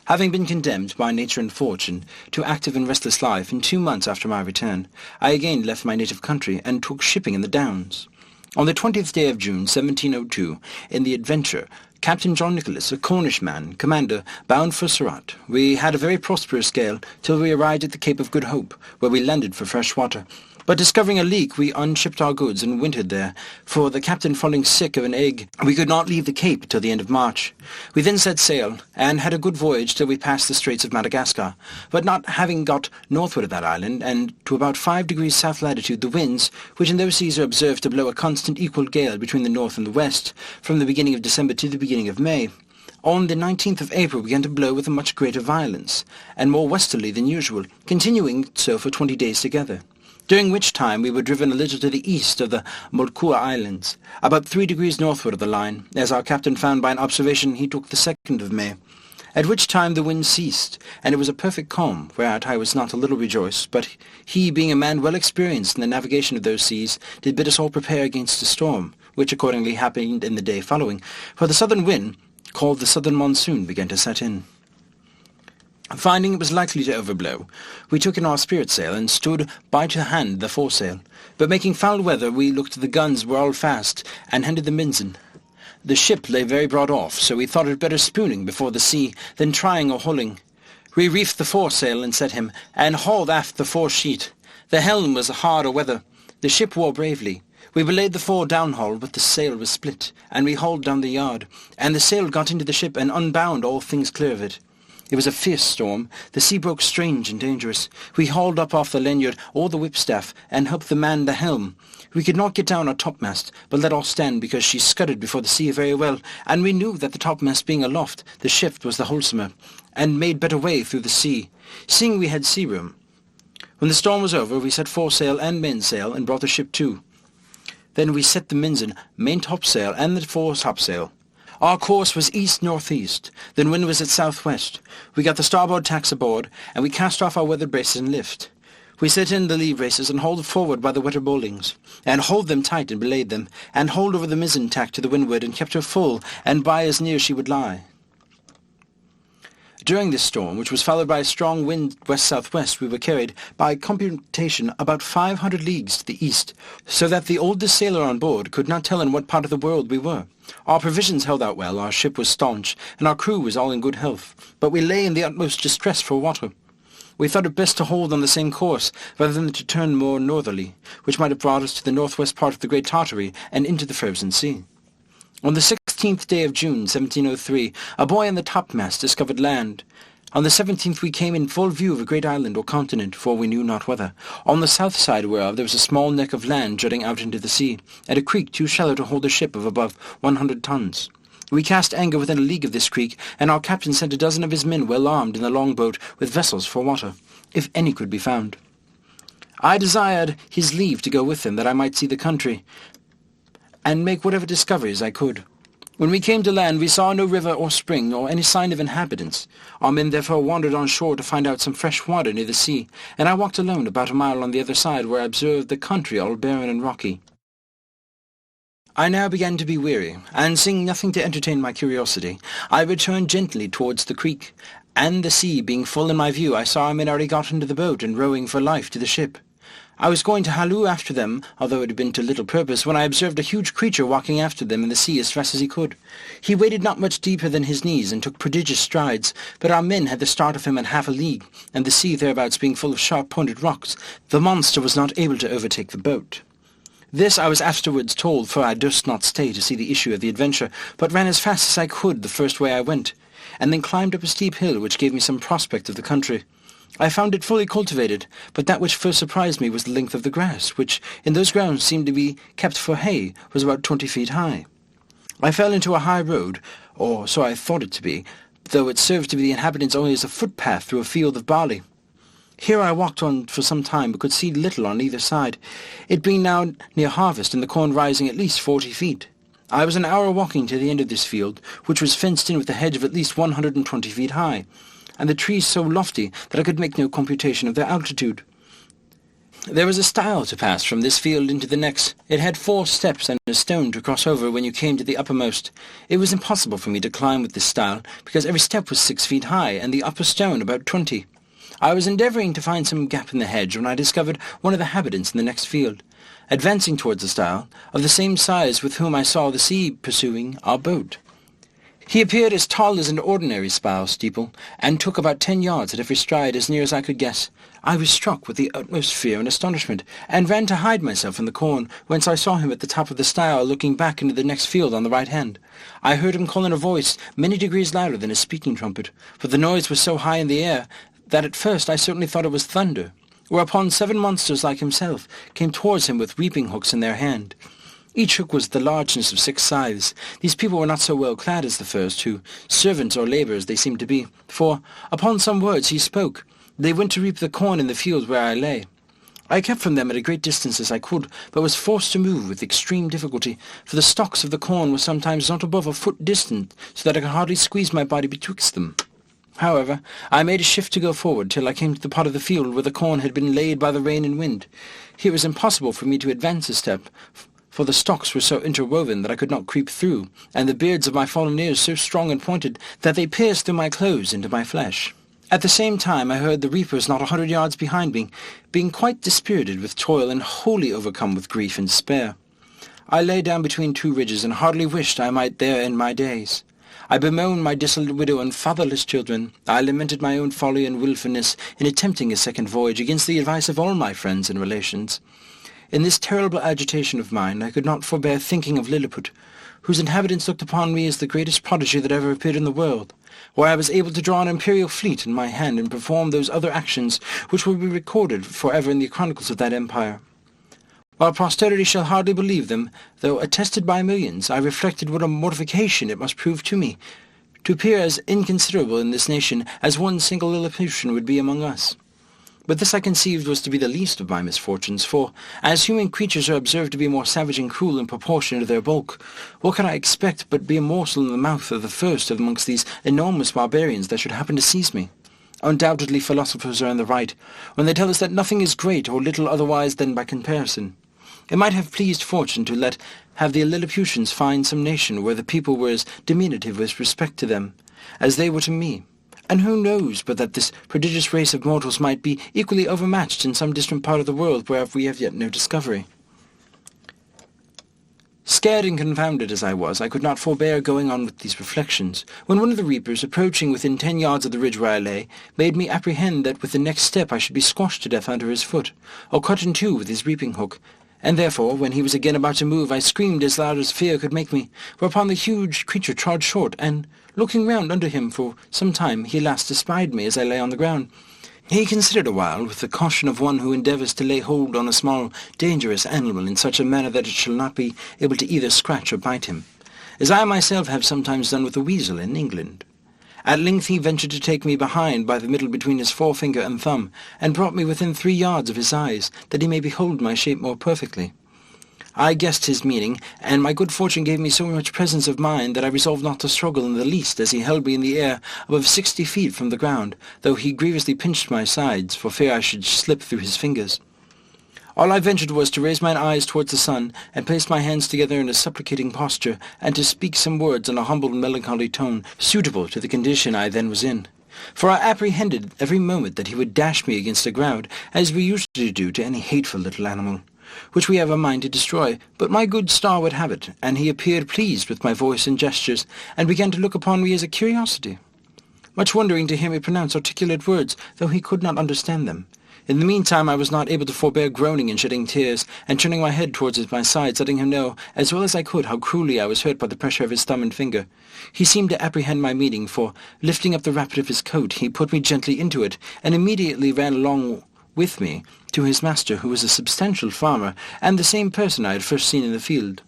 Having been condemned by nature and fortune to active and restless life in 2 months after my return, I again left my native country and took shipping in the Downs. On the 20th day of June, 1702, in the Adventure, Captain John Nicholas, a Cornish man, commander, bound for Surat. We had a very prosperous gale till we arrived at the Cape of Good Hope, where we landed for fresh water. But discovering a leak, we unshipped our goods and wintered there, for the captain falling sick of an ague, we could not leave the Cape till the end of March. We then set sail, and had a good voyage till we passed the Straits of Madagascar, but not having got northward of that island, and to about 5 degrees south latitude, the winds, which in those seas are observed to blow a constant equal gale between the north and the west, from the beginning of December to the beginning of May, on the 19th of April began to blow with a much greater violence, and more westerly than usual, continuing so for 20 days together, during which time we were driven a little to the east of the Molucca Islands, about 3 degrees northward of the line, as our captain found by an observation he took the 2nd of May, at which time the wind ceased, and it was a perfect calm, whereat I was not a little rejoiced, but he, being a man well experienced in the navigation of those seas, did bid us all prepare against a storm, which accordingly happened in the day following, for the southern wind, called the southern monsoon, began to set in. Finding it was likely to overblow, we took in our spritsail and stood by to hand the foresail. But making foul weather, we looked the guns were all fast, and handed the mizzen. The ship lay very broad off, so we thought it better spooning before the sea than trying or hulling. We reefed the foresail and set him, and hauled aft the foresheet. The helm was hard a weather. The ship wore bravely. We belayed the fore downhaul, but the sail was split, and we hauled down the yard, and the sail got into the ship and unbound all things clear of it. It was a fierce storm. The sea broke strange and dangerous. We hauled up off the lanyard all the whipstaff, and helped the man the helm. We could not get down our topmast, but let all stand because she scudded before the sea very well, and we knew that the topmast being aloft, the shift was the wholesomer, and made better way through the sea, seeing we had sea room. When the storm was over, we set foresail and mainsail, and brought the ship to. Then we set the mizzen, main topsail, and the fore topsail. Our course was east-northeast, the wind was at southwest. We got the starboard tacks aboard, and we cast off our weather braces and lift. We set in the lee braces and hauled forward by the weather bowlings, and hauled them tight and belayed them, and hauled over the mizzen tack to the windward, and kept her full, and by as near she would lie. During this storm, which was followed by a strong wind west-southwest, we were carried, by computation, about 500 leagues to the east, so that the oldest sailor on board could not tell in what part of the world we were. Our provisions held out well, our ship was staunch, and our crew was all in good health, but we lay in the utmost distress for water. We thought it best to hold on the same course, rather than to turn more northerly, which might have brought us to the northwest part of the Great Tartary, and into the frozen sea. On the 16th day of June, 1703, a boy on the topmast discovered land. On the 17th we came in full view of a great island or continent, for we knew not whether, on the south side whereof there was a small neck of land jutting out into the sea, and a creek too shallow to hold a ship of above 100 tons. We cast anchor within a league of this creek, and our captain sent a dozen of his men well armed in the longboat with vessels for water, if any could be found. I desired his leave to go with him, that I might see the country, and make whatever discoveries I could. When we came to land, we saw no river or spring, or any sign of inhabitants. Our men therefore wandered on shore to find out some fresh water near the sea, and I walked alone about a mile on the other side, where I observed the country all barren and rocky. I now began to be weary, and seeing nothing to entertain my curiosity, I returned gently towards the creek, and the sea being full in my view, I saw our men already got into the boat and rowing for life to the ship. I was going to halloo after them, although it had been to little purpose, when I observed a huge creature walking after them in the sea as fast as he could. He waded not much deeper than his knees, and took prodigious strides, but our men had the start of him at half a league, and the sea thereabouts being full of sharp-pointed rocks, the monster was not able to overtake the boat. This I was afterwards told, for I durst not stay to see the issue of the adventure, but ran as fast as I could the first way I went, and then climbed up a steep hill which gave me some prospect of the country. I found it fully cultivated, but that which first surprised me was the length of the grass, which in those grounds seemed to be kept for hay, was about 20 feet high. I fell into a high road, or so I thought it to be, though it served to the inhabitants only as a footpath through a field of barley. Here I walked on for some time, but could see little on either side, it being now near harvest, and the corn rising at least 40 feet. I was an hour walking to the end of this field, which was fenced in with a hedge of at least 120 feet high, and the trees so lofty that I could make no computation of their altitude. There was a stile to pass from this field into the next. It had 4 steps and a stone to cross over when you came to the uppermost. It was impossible for me to climb with this stile, because every step was 6 feet high, and the upper stone about 20. I was endeavouring to find some gap in the hedge when I discovered one of the habitants in the next field, advancing towards the stile, of the same size with whom I saw the sea pursuing our boat. He appeared as tall as an ordinary spile steeple, and took about 10 yards at every stride, as near as I could guess. I was struck with the utmost fear and astonishment, and ran to hide myself in the corn, whence I saw him at the top of the stile, looking back into the next field on the right hand. I heard him call in a voice many degrees louder than a speaking trumpet, for the noise was so high in the air that at first I certainly thought it was thunder. Whereupon 7 monsters like himself came towards him with reaping hooks in their hand. Each hook was the largeness of 6 scythes. These people were not so well clad as the first, who, servants or labourers they seemed to be, for, upon some words he spoke, they went to reap the corn in the field where I lay. I kept from them at a great distance as I could, but was forced to move with extreme difficulty, for the stalks of the corn were sometimes not above a foot distant, so that I could hardly squeeze my body betwixt them. However, I made a shift to go forward till I came to the part of the field where the corn had been laid by the rain and wind. Here it was impossible for me to advance a step, for the stalks were so interwoven that I could not creep through, and the beards of my fallen ears so strong and pointed that they pierced through my clothes into my flesh. At the same time I heard the reapers not 100 yards behind me, being quite dispirited with toil and wholly overcome with grief and despair. I lay down between 2 ridges, and hardly wished I might there end my days. I bemoaned my desolate widow and fatherless children. I lamented my own folly and wilfulness in attempting a second voyage against the advice of all my friends and relations. In this terrible agitation of mind I could not forbear thinking of Lilliput, whose inhabitants looked upon me as the greatest prodigy that ever appeared in the world, where I was able to draw an imperial fleet in my hand and perform those other actions which will be recorded for ever in the chronicles of that empire. While posterity shall hardly believe them, though attested by millions, I reflected what a mortification it must prove to me, to appear as inconsiderable in this nation as one single Lilliputian would be among us. But this I conceived was to be the least of my misfortunes, for, as human creatures are observed to be more savage and cruel in proportion to their bulk, what could I expect but be a morsel in the mouth of the first amongst these enormous barbarians that should happen to seize me? Undoubtedly philosophers are in the right, when they tell us that nothing is great or little otherwise than by comparison. It might have pleased fortune to have the Lilliputians find some nation where the people were as diminutive with respect to them, as they were to me. And who knows but that this prodigious race of mortals might be equally overmatched in some distant part of the world whereof we have yet no discovery. Scared and confounded as I was, I could not forbear going on with these reflections, when one of the reapers, approaching within 10 yards of the ridge where I lay, made me apprehend that with the next step I should be squashed to death under his foot, or cut in two with his reaping hook, and therefore, when he was again about to move, I screamed as loud as fear could make me, whereupon the huge creature trod short, and, looking round under him for some time, he at last espied me as I lay on the ground. He considered a while, with the caution of one who endeavours to lay hold on a small, dangerous animal in such a manner that it shall not be able to either scratch or bite him, as I myself have sometimes done with a weasel in England. At length he ventured to take me behind by the middle between his forefinger and thumb, and brought me within 3 yards of his eyes, that he may behold my shape more perfectly. I guessed his meaning, and my good fortune gave me so much presence of mind that I resolved not to struggle in the least as he held me in the air above 60 feet from the ground, though he grievously pinched my sides, for fear I should slip through his fingers. All I ventured was to raise mine eyes towards the sun, and place my hands together in a supplicating posture, and to speak some words in a humble and melancholy tone, suitable to the condition I then was in. For I apprehended every moment that he would dash me against the ground, as we usually do to any hateful little animal, which we have a mind to destroy. But my good star would have it, and he appeared pleased with my voice and gestures, and began to look upon me as a curiosity, much wondering to hear me pronounce articulate words, though he could not understand them. In the meantime I was not able to forbear groaning and shedding tears, and turning my head towards my sides, letting him know, as well as I could, how cruelly I was hurt by the pressure of his thumb and finger. He seemed to apprehend my meaning, for, lifting up the wrappet of his coat, he put me gently into it, and immediately ran along with me to his master, who was a substantial farmer, and the same person I had first seen in the field.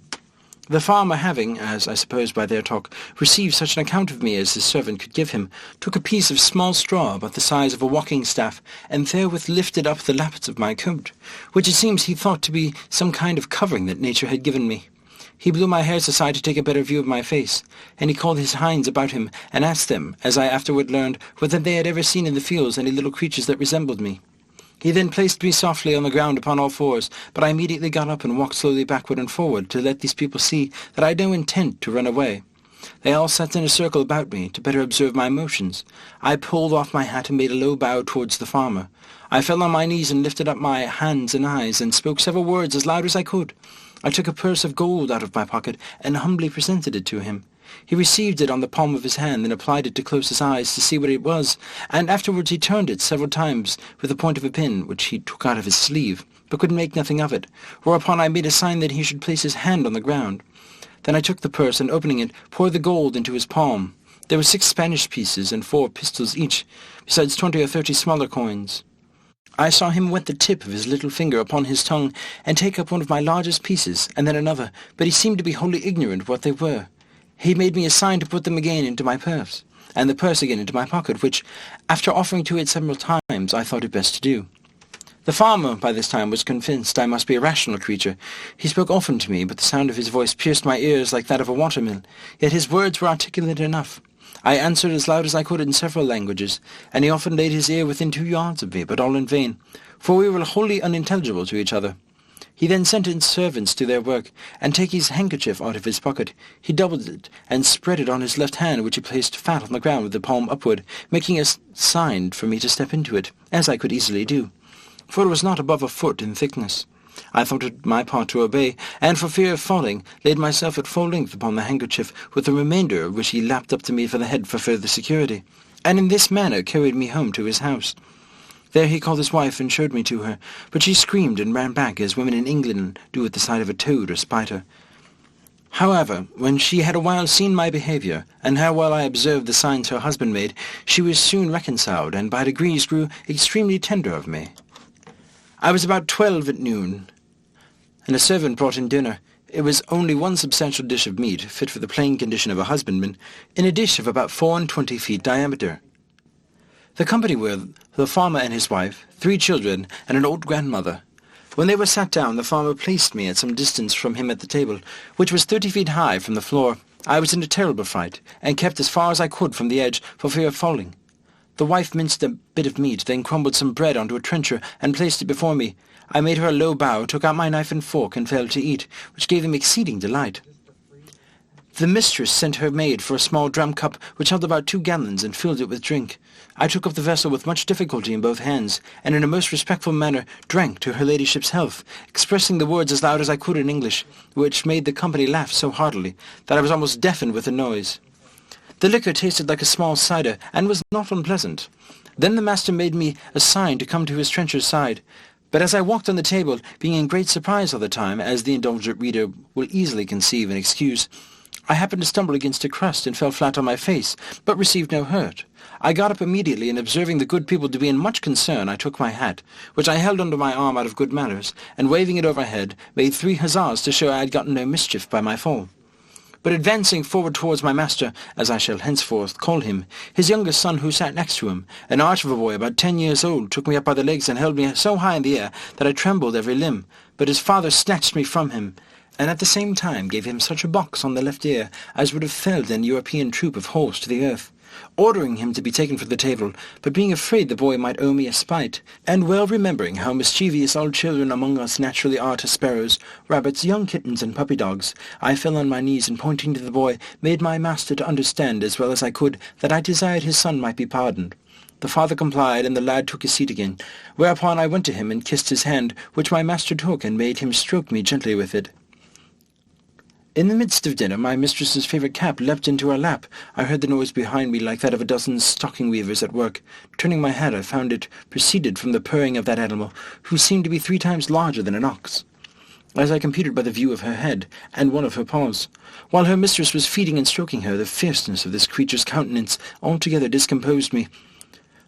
The farmer having, as I suppose by their talk, received such an account of me as his servant could give him, took a piece of small straw about the size of a walking-staff, and therewith lifted up the lappets of my coat, which it seems he thought to be some kind of covering that nature had given me. He blew my hairs aside to take a better view of my face, and he called his hinds about him, and asked them, as I afterward learned, whether they had ever seen in the fields any little creatures that resembled me. He then placed me softly on the ground upon all fours, but I immediately got up and walked slowly backward and forward to let these people see that I had no intent to run away. They all sat in a circle about me to better observe my motions. I pulled off my hat and made a low bow towards the farmer. I fell on my knees and lifted up my hands and eyes and spoke several words as loud as I could. I took a purse of gold out of my pocket and humbly presented it to him. He received it on the palm of his hand and applied it to close his eyes to see what it was, and afterwards he turned it several times with the point of a pin which he took out of his sleeve, but could make nothing of it, whereupon I made a sign that he should place his hand on the ground. Then I took the purse, and opening it, poured the gold into his palm. There were 6 Spanish pieces and 4 pistols each, besides 20 or 30 smaller coins. I saw him wet the tip of his little finger upon his tongue, and take up one of my largest pieces, and then another, but he seemed to be wholly ignorant what they were. He made me a sign to put them again into my purse, and the purse again into my pocket, which, after offering to it several times, I thought it best to do. The farmer, by this time, was convinced I must be a rational creature. He spoke often to me, but the sound of his voice pierced my ears like that of a watermill, yet his words were articulate enough. I answered as loud as I could in several languages, and he often laid his ear within 2 yards of me, but all in vain, for we were wholly unintelligible to each other. He then sent his servants to their work, and taking his handkerchief out of his pocket, he doubled it and spread it on his left hand, which he placed flat on the ground with the palm upward, making a sign for me to step into it, as I could easily do, for it was not above a foot in thickness. I thought it my part to obey, and for fear of falling, laid myself at full length upon the handkerchief, with the remainder which he lapped up to me for the head for further security, and in this manner carried me home to his house. There he called his wife and showed me to her, but she screamed and ran back as women in England do at the sight of a toad or spider. However, when she had a while seen my behaviour, and how well I observed the signs her husband made, she was soon reconciled, and by degrees grew extremely tender of me. I was about 12 at noon, and a servant brought in dinner. It was only one substantial dish of meat, fit for the plain condition of a husbandman, in a dish of about 24 feet diameter. The company were the farmer and his wife, 3 children, and an old grandmother. When they were sat down, the farmer placed me at some distance from him at the table, which was 30 feet high from the floor. I was in a terrible fright, and kept as far as I could from the edge for fear of falling. The wife minced a bit of meat, then crumbled some bread onto a trencher, and placed it before me. I made her a low bow, took out my knife and fork, and fell to eat, which gave them exceeding delight. The mistress sent her maid for a small dram cup, which held about 2 gallons, and filled it with drink. I took up the vessel with much difficulty in both hands, and in a most respectful manner drank to her ladyship's health, expressing the words as loud as I could in English, which made the company laugh so heartily that I was almost deafened with the noise. The liquor tasted like a small cider, and was not unpleasant. Then the master made me a sign to come to his trencher's side, but as I walked on the table, being in great surprise all the time, as the indulgent reader will easily conceive and excuse, I happened to stumble against a crust and fell flat on my face, but received no hurt. I got up immediately, and observing the good people to be in much concern, I took my hat, which I held under my arm out of good manners, and waving it overhead, made 3 huzzas to show I had gotten no mischief by my fall. But advancing forward towards my master, as I shall henceforth call him, his youngest son, who sat next to him, an arch of a boy about 10 years old, took me up by the legs and held me so high in the air that I trembled every limb, but his father snatched me from him, and at the same time gave him such a box on the left ear as would have felled an European troop of horse to the earth, ordering him to be taken from the table, but being afraid the boy might owe me a spite, and well remembering how mischievous all children among us naturally are to sparrows, rabbits, young kittens, and puppy dogs, I fell on my knees, and pointing to the boy, made my master to understand as well as I could that I desired his son might be pardoned. The father complied, and the lad took his seat again, whereupon I went to him and kissed his hand, which my master took, and made him stroke me gently with it. In the midst of dinner, my mistress's favourite cap leapt into her lap. I heard the noise behind me like that of a dozen stocking-weavers at work. Turning my head, I found it proceeded from the purring of that animal, who seemed to be 3 times larger than an ox, as I computed by the view of her head, and one of her paws. While her mistress was feeding and stroking her, the fierceness of this creature's countenance altogether discomposed me,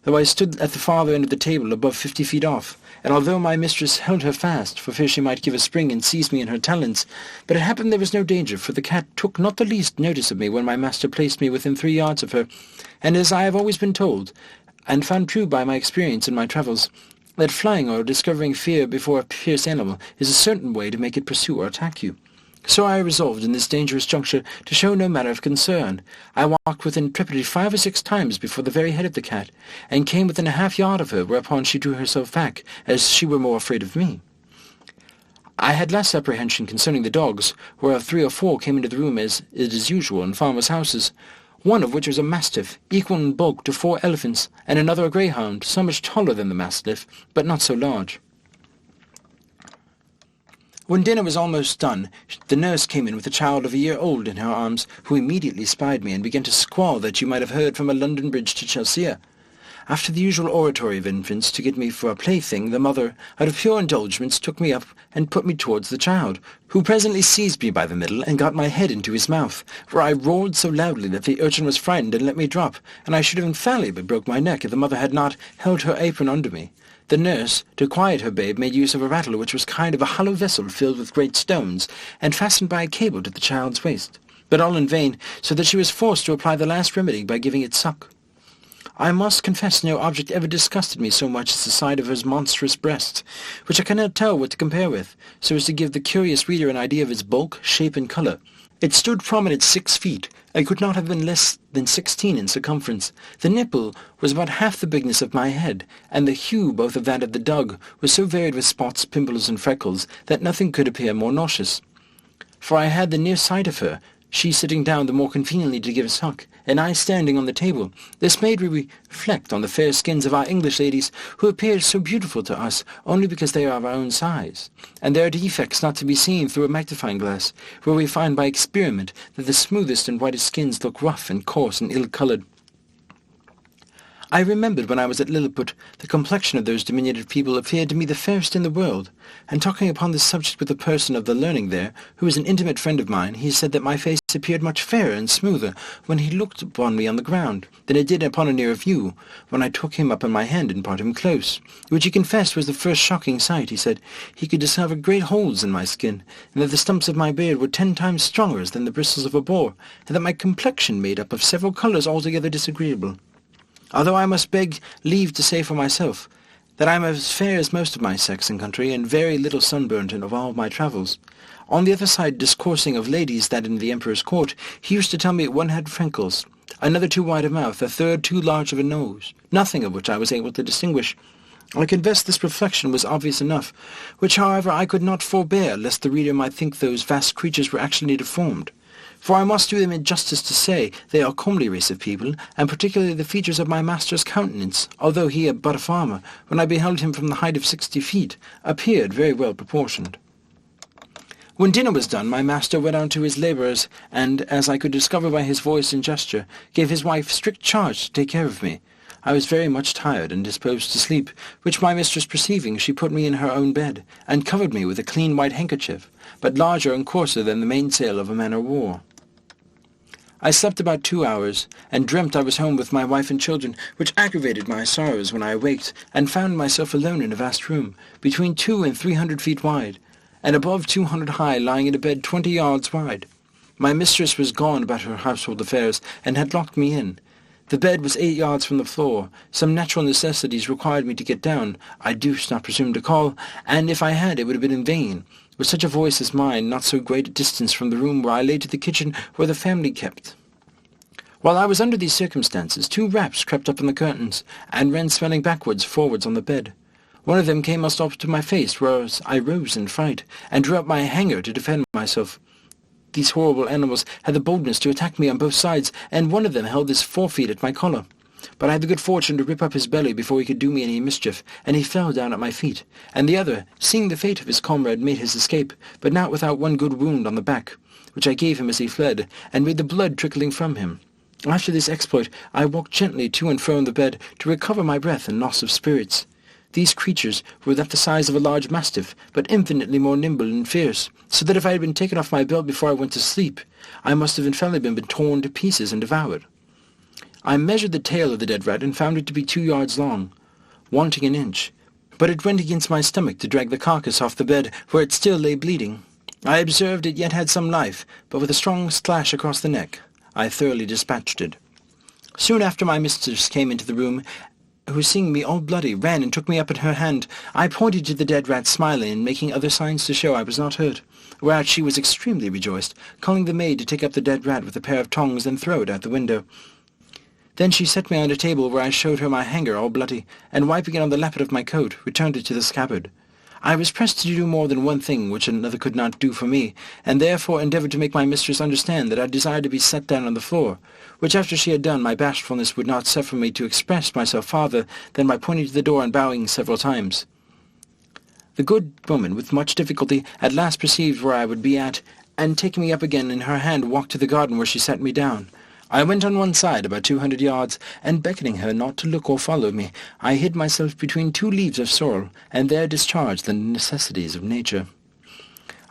though I stood at the farther end of the table above 50 feet off, and although my mistress held her fast, for fear she might give a spring and seize me in her talons, but it happened there was no danger, for the cat took not the least notice of me when my master placed me within 3 yards of her, and as I have always been told, and found true by my experience in my travels, that flying or discovering fear before a fierce animal is a certain way to make it pursue or attack you. So I resolved in this dangerous juncture to show no manner of concern. I walked with intrepidity 5 or 6 times before the very head of the cat, and came within a half-yard of her, whereupon she drew herself back, as she were more afraid of me. I had less apprehension concerning the dogs, whereof 3 or 4 came into the room as it is usual in farmers' houses, one of which was a mastiff, equal in bulk to 4 elephants, and another a greyhound, so much taller than the mastiff, but not so large. When dinner was almost done, the nurse came in with a child of a year old in her arms, who immediately spied me and began to squall that you might have heard from a London bridge to Chelsea. After the usual oratory of infants to get me for a plaything, the mother, out of pure indulgence, took me up and put me towards the child, who presently seized me by the middle and got my head into his mouth, where I roared so loudly that the urchin was frightened and let me drop, and I should have infallibly broke my neck if the mother had not held her apron under me. The nurse, to quiet her babe, made use of a rattle which was kind of a hollow vessel filled with great stones, and fastened by a cable to the child's waist, but all in vain, so that she was forced to apply the last remedy by giving it suck. I must confess no object ever disgusted me so much as the sight of his monstrous breast, which I cannot tell what to compare with, so as to give the curious reader an idea of its bulk, shape, and colour. It stood prominent 6 feet, and could not have been less than 16 in circumference. The nipple was about half the bigness of my head, and the hue both of that of the dog was so varied with spots, pimples, and freckles, that nothing could appear more nauseous. For I had the near sight of her, she sitting down the more conveniently to give a suck, and I standing on the table. This made me reflect on the fair skins of our English ladies, who appear so beautiful to us only because they are of our own size, and their defects not to be seen through a magnifying glass, where we find by experiment that the smoothest and whitest skins look rough and coarse and ill-coloured. I remembered when I was at Lilliput, the complexion of those diminutive people appeared to me the fairest in the world, and talking upon this subject with a person of the learning there, who was an intimate friend of mine, he said that my face appeared much fairer and smoother when he looked upon me on the ground, than it did upon a nearer view, when I took him up in my hand and brought him close, which he confessed was the first shocking sight. He said he could discover great holes in my skin, and that the stumps of my beard were 10 times stronger than the bristles of a boar, and that my complexion made up of several colours altogether disagreeable. Although I must beg leave to say for myself that I am as fair as most of my sex and country, and very little sunburnt in of all my travels. On the other side, discoursing of ladies that in the Emperor's court, he used to tell me one had freckles, another too wide of mouth, a third too large of a nose, nothing of which I was able to distinguish. I confess this reflection was obvious enough, which, however, I could not forbear, lest the reader might think those vast creatures were actually deformed. For I must do them injustice to say they are a comely race of people, and particularly the features of my master's countenance, although he but a farmer, when I beheld him from the height of 60 feet, appeared very well proportioned. When dinner was done, my master went out to his labourers, and, as I could discover by his voice and gesture, gave his wife strict charge to take care of me. I was very much tired and disposed to sleep, which my mistress perceiving, she put me in her own bed, and covered me with a clean white handkerchief, but larger and coarser than the mainsail of a man of war. I slept about 2 hours, and dreamt I was home with my wife and children, which aggravated my sorrows when I awaked, and found myself alone in a vast room, between 200 and 300 feet wide, and above 200 high, lying in a bed 20 yards wide. My mistress was gone about her household affairs, and had locked me in. The bed was 8 yards from the floor. Some natural necessities required me to get down. I durst not presume to call, and if I had, it would have been in vain. With such a voice as mine, not so great a distance from the room where I lay to the kitchen where the family kept. While I was under these circumstances, 2 rats crept up on the curtains, and ran smelling backwards, forwards on the bed. One of them came almost up to my face, whereas I rose in fright, and drew up my hanger to defend myself. These horrible animals had the boldness to attack me on both sides, and one of them held his forefeet at my collar. But I had the good fortune to rip up his belly before he could do me any mischief, and he fell down at my feet. And the other, seeing the fate of his comrade, made his escape, but not without one good wound on the back, which I gave him as he fled, and made the blood trickling from him. After this exploit, I walked gently to and fro in the bed to recover my breath and loss of spirits. These creatures were about the size of a large mastiff, but infinitely more nimble and fierce, so that if I had been taken off my bed before I went to sleep, I must have infallibly been torn to pieces and devoured. I measured the tail of the dead rat and found it to be 2 yards long, wanting an inch, but it went against my stomach to drag the carcass off the bed, where it still lay bleeding. I observed it yet had some life, but with a strong slash across the neck. I thoroughly dispatched it. Soon after my mistress came into the room, who, seeing me all bloody, ran and took me up in her hand. I pointed to the dead rat, smiling and making other signs to show I was not hurt, whereat she was extremely rejoiced, calling the maid to take up the dead rat with a pair of tongs and throw it out the window. Then she set me on a table where I showed her my hanger all bloody, and wiping it on the lappet of my coat, returned it to the scabbard. I was pressed to do more than one thing which another could not do for me, and therefore endeavoured to make my mistress understand that I desired to be set down on the floor, which after she had done, my bashfulness would not suffer me to express myself farther than by pointing to the door and bowing several times. The good woman, with much difficulty, at last perceived where I would be at, and taking me up again in her hand, walked to the garden where she set me down. I went on one side about 200 yards, and beckoning her not to look or follow me, I hid myself between 2 leaves of sorrel, and there discharged the necessities of nature.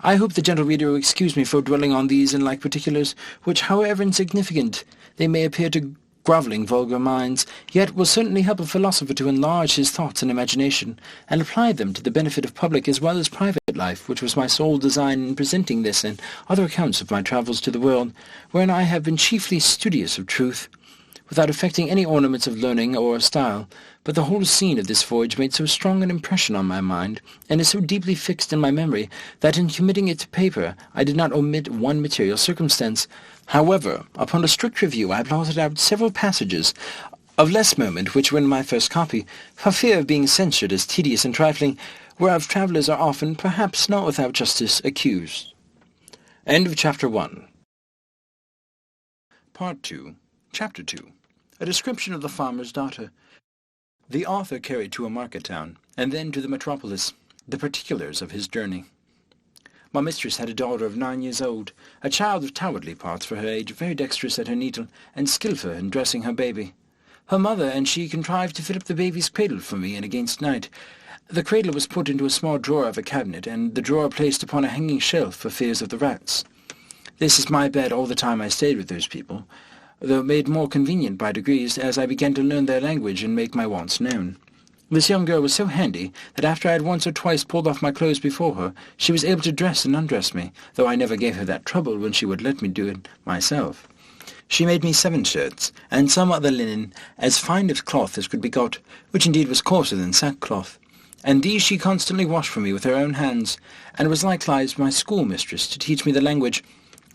I hope the gentle reader will excuse me for dwelling on these and like particulars, which, however insignificant they may appear to grovelling vulgar minds, yet will certainly help a philosopher to enlarge his thoughts and imagination, and apply them to the benefit of public as well as private life, which was my sole design in presenting this and other accounts of my travels to the world, wherein I have been chiefly studious of truth, without affecting any ornaments of learning or of style. But the whole scene of this voyage made so strong an impression on my mind, and is so deeply fixed in my memory, that in committing it to paper I did not omit one material circumstance. However, upon a strict review I blotted out several passages of less moment which were in my first copy, for fear of being censured as tedious and trifling, whereof travellers are often, perhaps not without justice, accused. End of Chapter 1. Part 2. Chapter 2. A description of the farmer's daughter. The author carried to a market town, and then to the metropolis, the particulars of his journey. My mistress had a daughter of 9 years old, a child of cowardly parts for her age, very dexterous at her needle, and skilful in dressing her baby. Her mother and she contrived to fit up the baby's cradle for me and against night. The cradle was put into a small drawer of a cabinet, and the drawer placed upon a hanging shelf for fears of the rats. This is my bed all the time I stayed with those people, though made more convenient by degrees as I began to learn their language and make my wants known. This young girl was so handy that after I had once or twice pulled off my clothes before her, she was able to dress and undress me, though I never gave her that trouble when she would let me do it myself. She made me 7 shirts, and some other linen, as fine of cloth as could be got, which indeed was coarser than sackcloth, and these she constantly washed for me with her own hands, and was likewise my schoolmistress to teach me the language.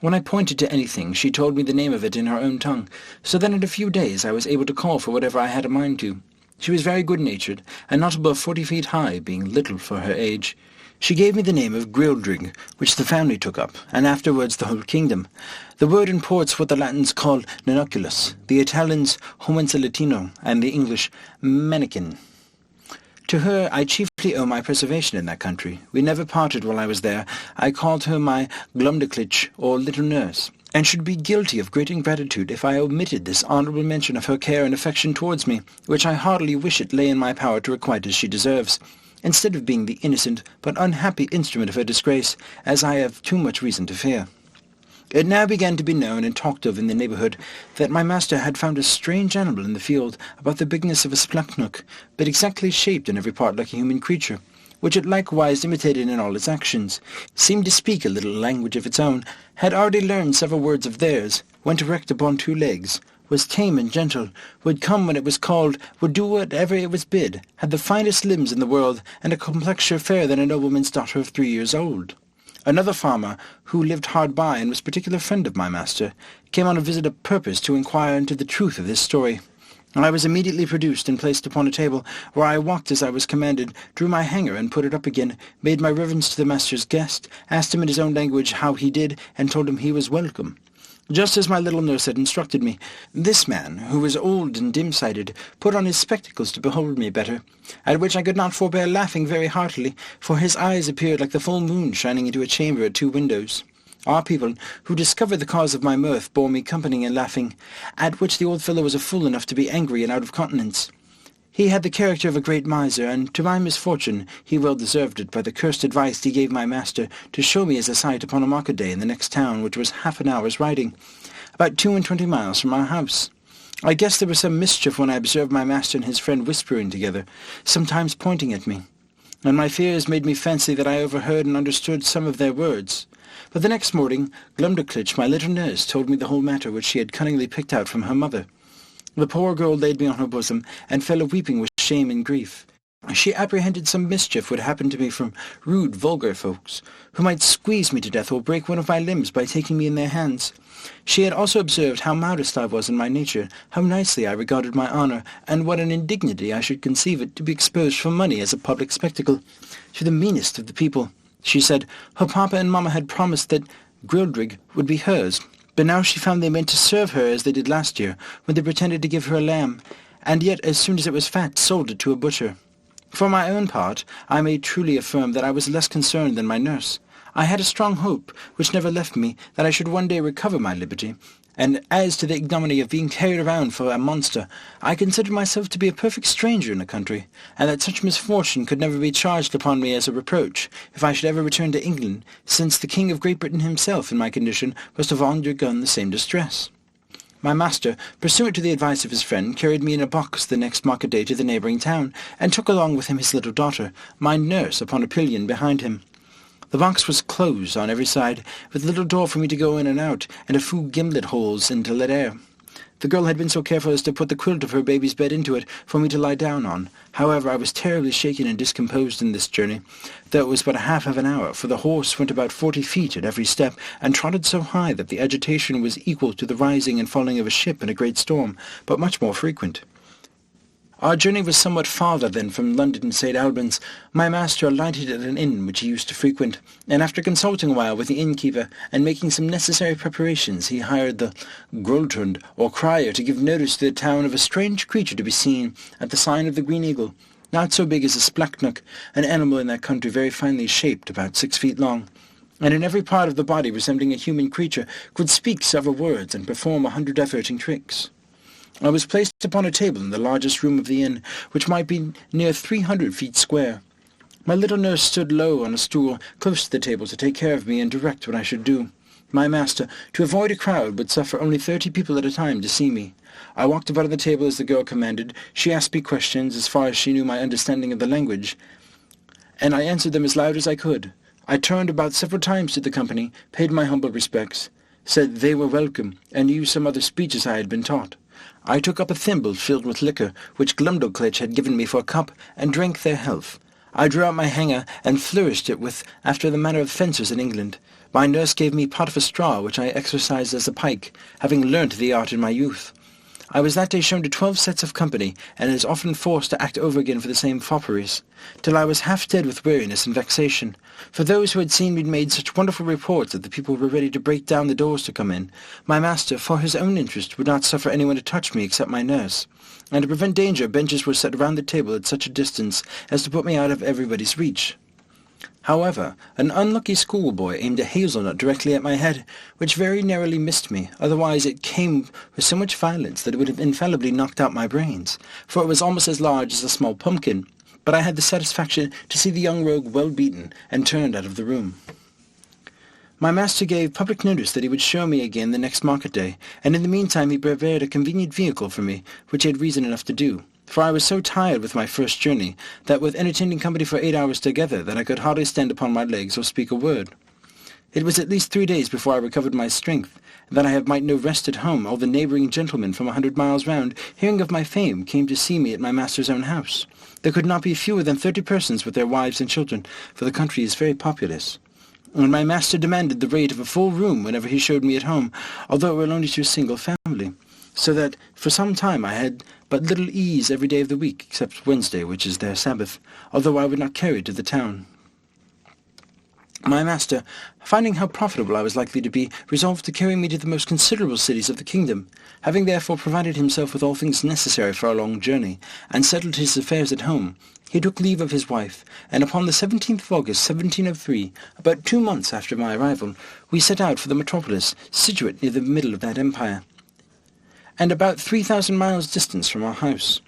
When I pointed to anything, she told me the name of it in her own tongue, so that in a few days I was able to call for whatever I had a mind to. She was very good-natured, and not above 40 feet high, being little for her age. She gave me the name of Grildrig, which the family took up, and afterwards the whole kingdom. The word imports what the Latins call nanoculus, the Italians homensa latino, and the English manikin. To her I chiefly owe my preservation in that country. We never parted while I was there. I called her my Glumdeklich, or little nurse, and should be guilty of great ingratitude if I omitted this honourable mention of her care and affection towards me, which I heartily wish it lay in my power to requite as she deserves, instead of being the innocent but unhappy instrument of her disgrace, as I have too much reason to fear. It now began to be known and talked of in the neighbourhood that my master had found a strange animal in the field, about the bigness of a splachnook, but exactly shaped in every part like a human creature, which it likewise imitated in all its actions, seemed to speak a little language of its own, had already learned several words of theirs, went erect upon 2 legs, was tame and gentle, would come when it was called, would do whatever it was bid, had the finest limbs in the world, and a complexure fairer than a nobleman's daughter of 3 years old. Another farmer, who lived hard by and was a particular friend of my master, came on a visit of purpose to inquire into the truth of this story. I was immediately produced and placed upon a table, where I walked as I was commanded, drew my hanger and put it up again, made my reverence to the master's guest, asked him in his own language how he did, and told him he was welcome. Just as my little nurse had instructed me, this man, who was old and dim-sighted, put on his spectacles to behold me better, at which I could not forbear laughing very heartily, for his eyes appeared like the full moon shining into a chamber at 2 windows. Our people, who discovered the cause of my mirth, bore me company in laughing, at which the old fellow was a fool enough to be angry and out of countenance. He had the character of a great miser, and to my misfortune he well deserved it by the cursed advice he gave my master to show me as a sight upon a market day in the next town, which was half an hour's riding, about 22 miles from our house. I guessed there was some mischief when I observed my master and his friend whispering together, sometimes pointing at me, and my fears made me fancy that I overheard and understood some of their words. But the next morning Glumdeklich, my little nurse, told me the whole matter which she had cunningly picked out from her mother. The poor girl laid me on her bosom, and fell a-weeping with shame and grief. She apprehended some mischief would happen to me from rude, vulgar folks, who might squeeze me to death or break one of my limbs by taking me in their hands. She had also observed how modest I was in my nature, how nicely I regarded my honour, and what an indignity I should conceive it to be exposed for money as a public spectacle to the meanest of the people. She said her papa and mamma had promised that Grildrig would be hers, but now she found they meant to serve her as they did last year, when they pretended to give her a lamb, and yet as soon as it was fat sold it to a butcher. For my own part, I may truly affirm that I was less concerned than my nurse. I had a strong hope, which never left me, that I should one day recover my liberty, and as to the ignominy of being carried around for a monster, I considered myself to be a perfect stranger in the country, and that such misfortune could never be charged upon me as a reproach, if I should ever return to England, since the King of Great Britain himself in my condition must have undergone the same distress. My master, pursuant to the advice of his friend, carried me in a box the next market day to the neighbouring town, and took along with him his little daughter, my nurse, upon a pillion behind him. The box was closed on every side, with a little door for me to go in and out, and a few gimlet holes in to let air. The girl had been so careful as to put the quilt of her baby's bed into it for me to lie down on. However, I was terribly shaken and discomposed in this journey, though it was but a half of an hour, for the horse went about 40 feet at every step, and trotted so high that the agitation was equal to the rising and falling of a ship in a great storm, but much more frequent. Our journey was somewhat farther than from London to St. Albans. My master alighted at an inn which he used to frequent, and after consulting a while with the innkeeper, and making some necessary preparations, he hired the Groltrund, or crier, to give notice to the town of a strange creature to be seen at the sign of the Green Eagle, not so big as a splachnook, an animal in that country very finely shaped, about 6 feet long, and in every part of the body resembling a human creature, could speak several words and perform 100 diverting tricks. I was placed upon a table in the largest room of the inn, which might be near 300 feet square. My little nurse stood low on a stool close to the table to take care of me and direct what I should do. My master, to avoid a crowd, would suffer only 30 people at a time to see me. I walked about the table as the girl commanded. She asked me questions as far as she knew my understanding of the language, and I answered them as loud as I could. I turned about several times to the company, paid my humble respects, said they were welcome, and used some other speeches I had been taught. I took up a thimble filled with liquor, which Glumdalclitch had given me for a cup, and drank their health. I drew out my hanger, and flourished it with after the manner of fencers in England. My nurse gave me pot of a straw, which I exercised as a pike, having learnt the art in my youth. I was that day shown to 12 sets of company, and as often forced to act over again for the same fopperies, till I was half dead with weariness and vexation. For those who had seen me made such wonderful reports that the people were ready to break down the doors to come in. My master, for his own interest, would not suffer anyone to touch me except my nurse, and to prevent danger, benches were set round the table at such a distance as to put me out of everybody's reach. However, an unlucky schoolboy aimed a hazelnut directly at my head, which very narrowly missed me, otherwise it came with so much violence that it would have infallibly knocked out my brains, for it was almost as large as a small pumpkin, but I had the satisfaction to see the young rogue well beaten, and turned out of the room. My master gave public notice that he would show me again the next market day, and in the meantime he prepared a convenient vehicle for me, which he had reason enough to do. For I was so tired with my first journey, that with entertaining company for 8 hours together, that I could hardly stand upon my legs or speak a word. It was at least 3 days before I recovered my strength, and that I might no rest at home. All the neighbouring gentlemen from 100 miles round, hearing of my fame, came to see me at my master's own house. There could not be fewer than 30 persons with their wives and children, for the country is very populous. And my master demanded the rate of a full room whenever he showed me at home, although it were only to a single family, so that for some time I had but little ease every day of the week, except Wednesday, which is their Sabbath, although I would not carry to the town. My master, finding how profitable I was likely to be, resolved to carry me to the most considerable cities of the kingdom. Having therefore provided himself with all things necessary for a long journey, and settled his affairs at home, he took leave of his wife, and upon the 17th of August, 1703, about 2 months after my arrival, we set out for the metropolis, situate near the middle of that empire, and about 3,000 miles distance from our house.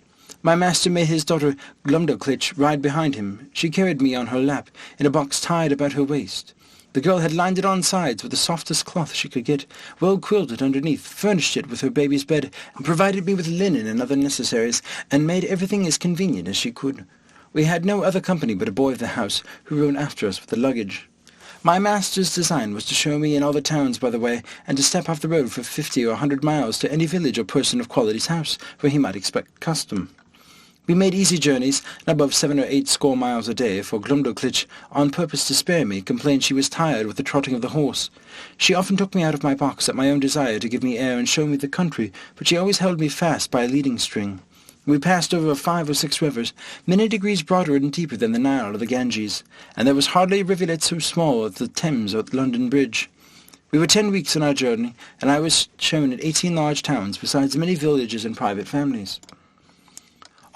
My master made his daughter Glumdalclitch ride behind him. She carried me on her lap, in a box tied about her waist. The girl had lined it on sides with the softest cloth she could get, well quilted underneath, furnished it with her baby's bed, and provided me with linen and other necessaries, and made everything as convenient as she could. We had no other company but a boy of the house, who rode after us with the luggage. My master's design was to show me in all the towns by the way, and to step off the road for 50 or 100 miles to any village or person of quality's house, where he might expect custom. We made easy journeys, not above 7 or 8 score miles a day, for Glumdalclitch, on purpose to spare me, complained she was tired with the trotting of the horse. She often took me out of my box at my own desire to give me air and show me the country, but she always held me fast by a leading string. We passed over 5 or 6 rivers, many degrees broader and deeper than the Nile or the Ganges, and there was hardly a rivulet so small as the Thames or the London Bridge. We were 10 weeks on our journey, and I was shown at 18 large towns, besides many villages and private families.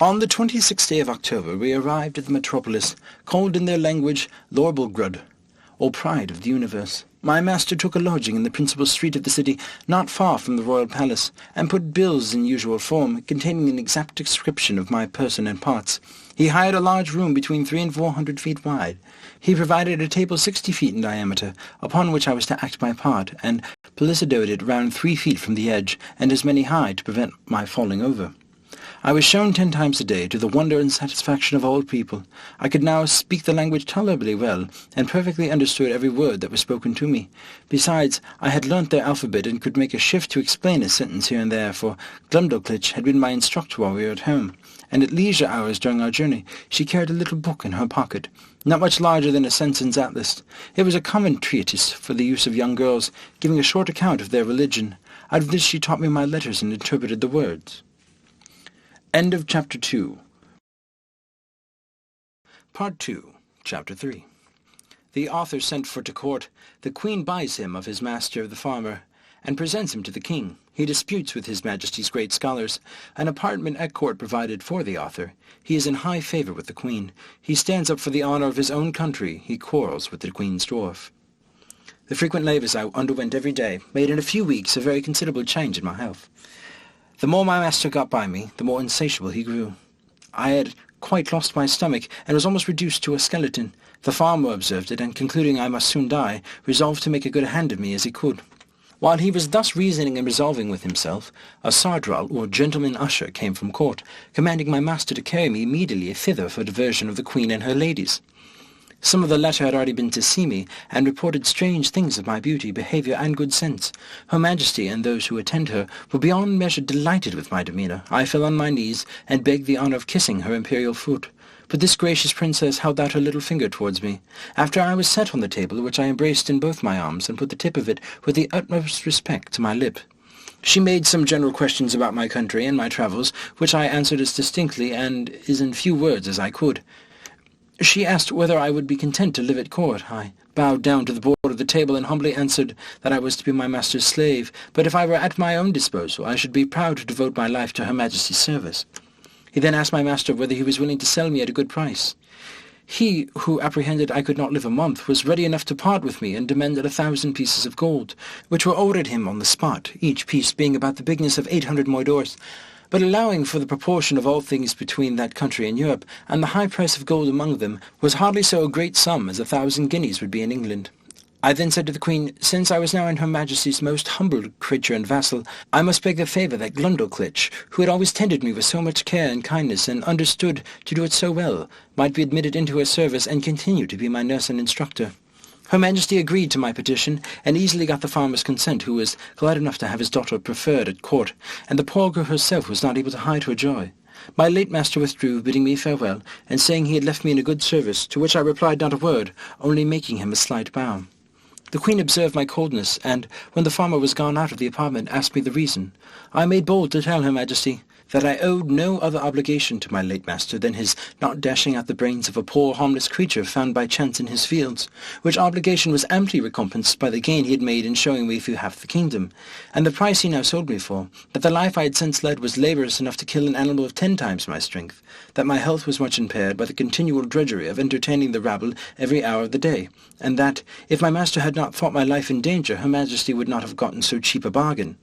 On the 26th day of October we arrived at the metropolis, called in their language Lorbalgrud, or Pride of the Universe. My master took a lodging in the principal street of the city, not far from the royal palace, and put bills in usual form, containing an exact description of my person and parts. He hired a large room between 300 and 400 feet wide. He provided a table 60 feet in diameter, upon which I was to act my part, and palisadoed it round 3 feet from the edge, and as many high to prevent my falling over. I was shown 10 times a day, to the wonder and satisfaction of all people. I could now speak the language tolerably well, and perfectly understood every word that was spoken to me. Besides, I had learnt their alphabet, and could make a shift to explain a sentence here and there, for Glumdalclitch had been my instructor while we were at home, and at leisure hours during our journey she carried a little book in her pocket, not much larger than a Senson's Atlas. It was a common treatise for the use of young girls, giving a short account of their religion. Out of this she taught me my letters and interpreted the words. End of Chapter 2. Part 2, Chapter 3. The author sent for to court. The Queen buys him of his master the farmer, and presents him to the king. He disputes with his Majesty's great scholars. An apartment at court provided for the author. He is in high favour with the Queen. He stands up for the honour of his own country. He quarrels with the Queen's dwarf. The frequent labours I underwent every day made in a few weeks a very considerable change in my health. The more my master got by me, the more insatiable he grew. I had quite lost my stomach, and was almost reduced to a skeleton. The farmer observed it, and concluding I must soon die, resolved to make a good hand of me as he could. While he was thus reasoning and resolving with himself, a sardral, or gentleman usher, came from court, commanding my master to carry me immediately thither for diversion of the Queen and her ladies. Some of the latter had already been to see me, and reported strange things of my beauty, behaviour, and good sense. Her Majesty and those who attend her were beyond measure delighted with my demeanour. I fell on my knees, and begged the honour of kissing her imperial foot. But this gracious princess held out her little finger towards me. After I was set on the table, which I embraced in both my arms, and put the tip of it, with the utmost respect, to my lip, she made some general questions about my country and my travels, which I answered as distinctly and as in few words as I could. She asked whether I would be content to live at court. I bowed down to the board of the table and humbly answered that I was to be my master's slave, but if I were at my own disposal, I should be proud to devote my life to Her Majesty's service. He then asked my master whether he was willing to sell me at a good price. He, who apprehended I could not live a month, was ready enough to part with me, and demanded 1,000 pieces of gold, which were ordered him on the spot, each piece being about the bigness of 800 moidores. But allowing for the proportion of all things between that country and Europe, and the high price of gold among them, was hardly so a great sum as 1,000 guineas would be in England. I then said to the Queen, since I was now in Her Majesty's most humble creature and vassal, I must beg the favour that Glumdalclitch, who had always tended me with so much care and kindness, and understood to do it so well, might be admitted into her service and continue to be my nurse and instructor. Her Majesty agreed to my petition, and easily got the farmer's consent, who was glad enough to have his daughter preferred at court, and the poor girl herself was not able to hide her joy. My late master withdrew, bidding me farewell, and saying he had left me in a good service, to which I replied not a word, only making him a slight bow. The Queen observed my coldness, and, when the farmer was gone out of the apartment, asked me the reason. I made bold to tell Her Majesty that I owed no other obligation to my late master than his not dashing out the brains of a poor harmless creature found by chance in his fields, which obligation was amply recompensed by the gain he had made in showing me through half the kingdom, and the price he now sold me for, that the life I had since led was laborious enough to kill an animal of 10 times my strength, that my health was much impaired by the continual drudgery of entertaining the rabble every hour of the day, and that, if my master had not thought my life in danger, Her Majesty would not have gotten so cheap a bargain.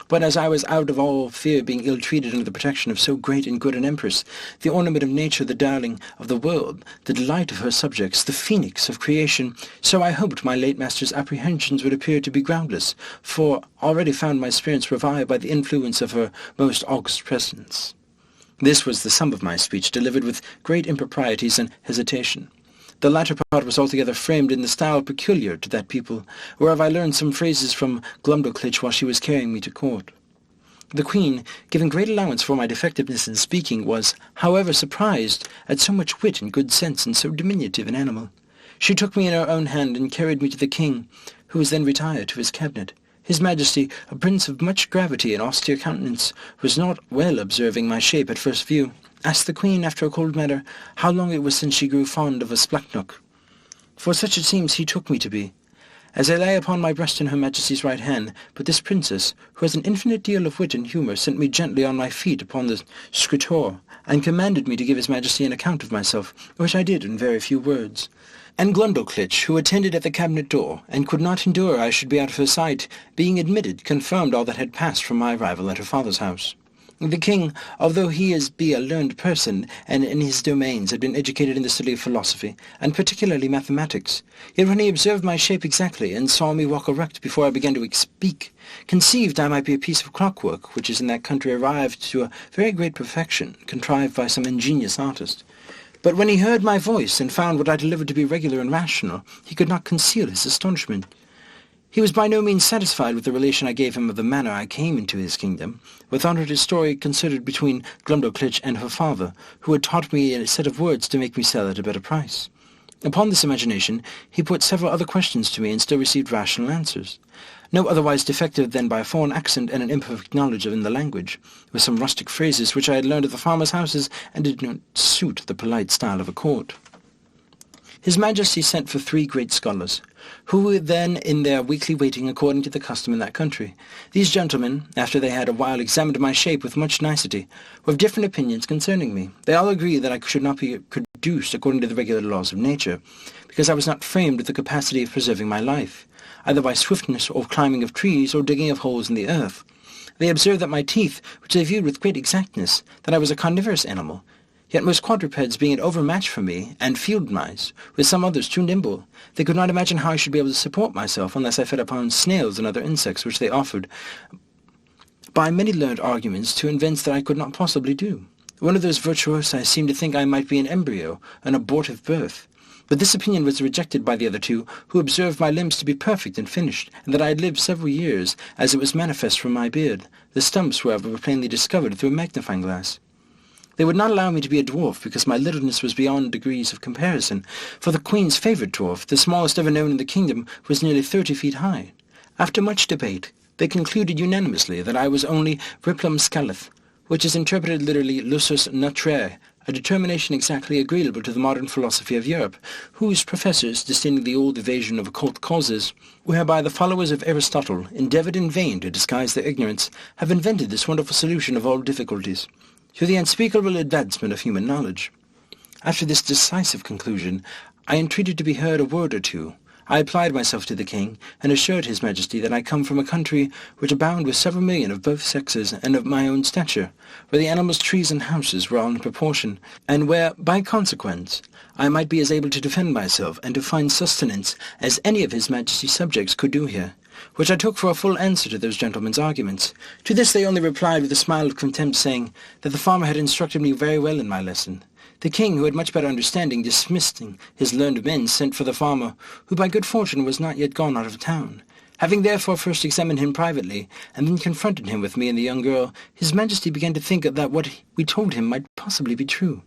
But as I was out of all fear being ill-treated under the protection of so great and good an empress, the ornament of nature, the darling of the world, the delight of her subjects, the phoenix of creation, so I hoped my late master's apprehensions would appear to be groundless, for already found my spirits revived by the influence of her most august presence. This was the sum of my speech, delivered with great improprieties and hesitation. The latter part was altogether framed in the style peculiar to that people, whereof I learned some phrases from Glumdalclitch while she was carrying me to court. The Queen, giving great allowance for my defectiveness in speaking, was, however, surprised at so much wit and good sense in so diminutive an animal. She took me in her own hand and carried me to the King, who was then retired to his cabinet. His Majesty, a prince of much gravity and austere countenance, was not well observing my shape at first view, asked the Queen, after a cold manner, how long it was since she grew fond of a splachnook. For such it seems he took me to be. As I lay upon my breast in her Majesty's right hand, but this princess, who has an infinite deal of wit and humour, set me gently on my feet upon the scrutoire, and commanded me to give his Majesty an account of myself, which I did in very few words. And Glumdalclitch, who attended at the cabinet door, and could not endure I should be out of her sight, being admitted, confirmed all that had passed from my arrival at her father's house. The King, although he be a learned person, and in his domains had been educated in the study of philosophy, and particularly mathematics, yet when he observed my shape exactly, and saw me walk erect before I began to speak, conceived I might be a piece of clockwork, which is in that country arrived to a very great perfection, contrived by some ingenious artist. But when he heard my voice, and found what I delivered to be regular and rational, he could not conceal his astonishment. He was by no means satisfied with the relation I gave him of the manner I came into his kingdom, but thought it a story considered between Glumdalclitch and her father, who had taught me a set of words to make me sell at a better price. Upon this imagination, he put several other questions to me, and still received rational answers. No otherwise defective than by a foreign accent and an imperfect knowledge of the language, with some rustic phrases which I had learned at the farmers' houses, and did not suit the polite style of a court. His Majesty sent for 3 great scholars, who were then in their weekly waiting according to the custom in that country. These gentlemen, after they had a while examined my shape with much nicety, were of different opinions concerning me. They all agreed that I should not be produced according to the regular laws of nature, because I was not framed with the capacity of preserving my life, either by swiftness or climbing of trees or digging of holes in the earth. They observed that my teeth, which they viewed with great exactness, that I was a carnivorous animal, yet most quadrupeds being an overmatch for me, and field mice, with some others too nimble, they could not imagine how I should be able to support myself unless I fed upon snails and other insects, which they offered, by many learned arguments, to evince that I could not possibly do. One of those virtuosi seemed to think I might be an embryo, an abortive birth. But this opinion was rejected by the other 2, who observed my limbs to be perfect and finished, and that I had lived several years, as it was manifest from my beard. The stumps, however, were plainly discovered through a magnifying glass. They would not allow me to be a dwarf, because my littleness was beyond degrees of comparison, for the Queen's favourite dwarf, the smallest ever known in the kingdom, was nearly 30 feet high. After much debate, they concluded unanimously that I was only riplum scalith, which is interpreted literally lusus naturae, a determination exactly agreeable to the modern philosophy of Europe, whose professors, disdaining the old evasion of occult causes, whereby the followers of Aristotle endeavoured in vain to disguise their ignorance, have invented this wonderful solution of all difficulties, to the unspeakable advancement of human knowledge. After this decisive conclusion, I entreated to be heard a word or two. I applied myself to the King, and assured his Majesty that I come from a country which abound with several million of both sexes, and of my own stature, where the animals, trees, and houses were all in proportion, and where, by consequence, I might be as able to defend myself and to find sustenance as any of his Majesty's subjects could do here, which I took for a full answer to those gentlemen's arguments. To this they only replied with a smile of contempt, saying that the farmer had instructed me very well in my lesson. The King, who had much better understanding, dismissing his learned men, sent for the farmer, who by good fortune was not yet gone out of town. Having therefore first examined him privately, and then confronted him with me and the young girl, his Majesty began to think that what we told him might possibly be true.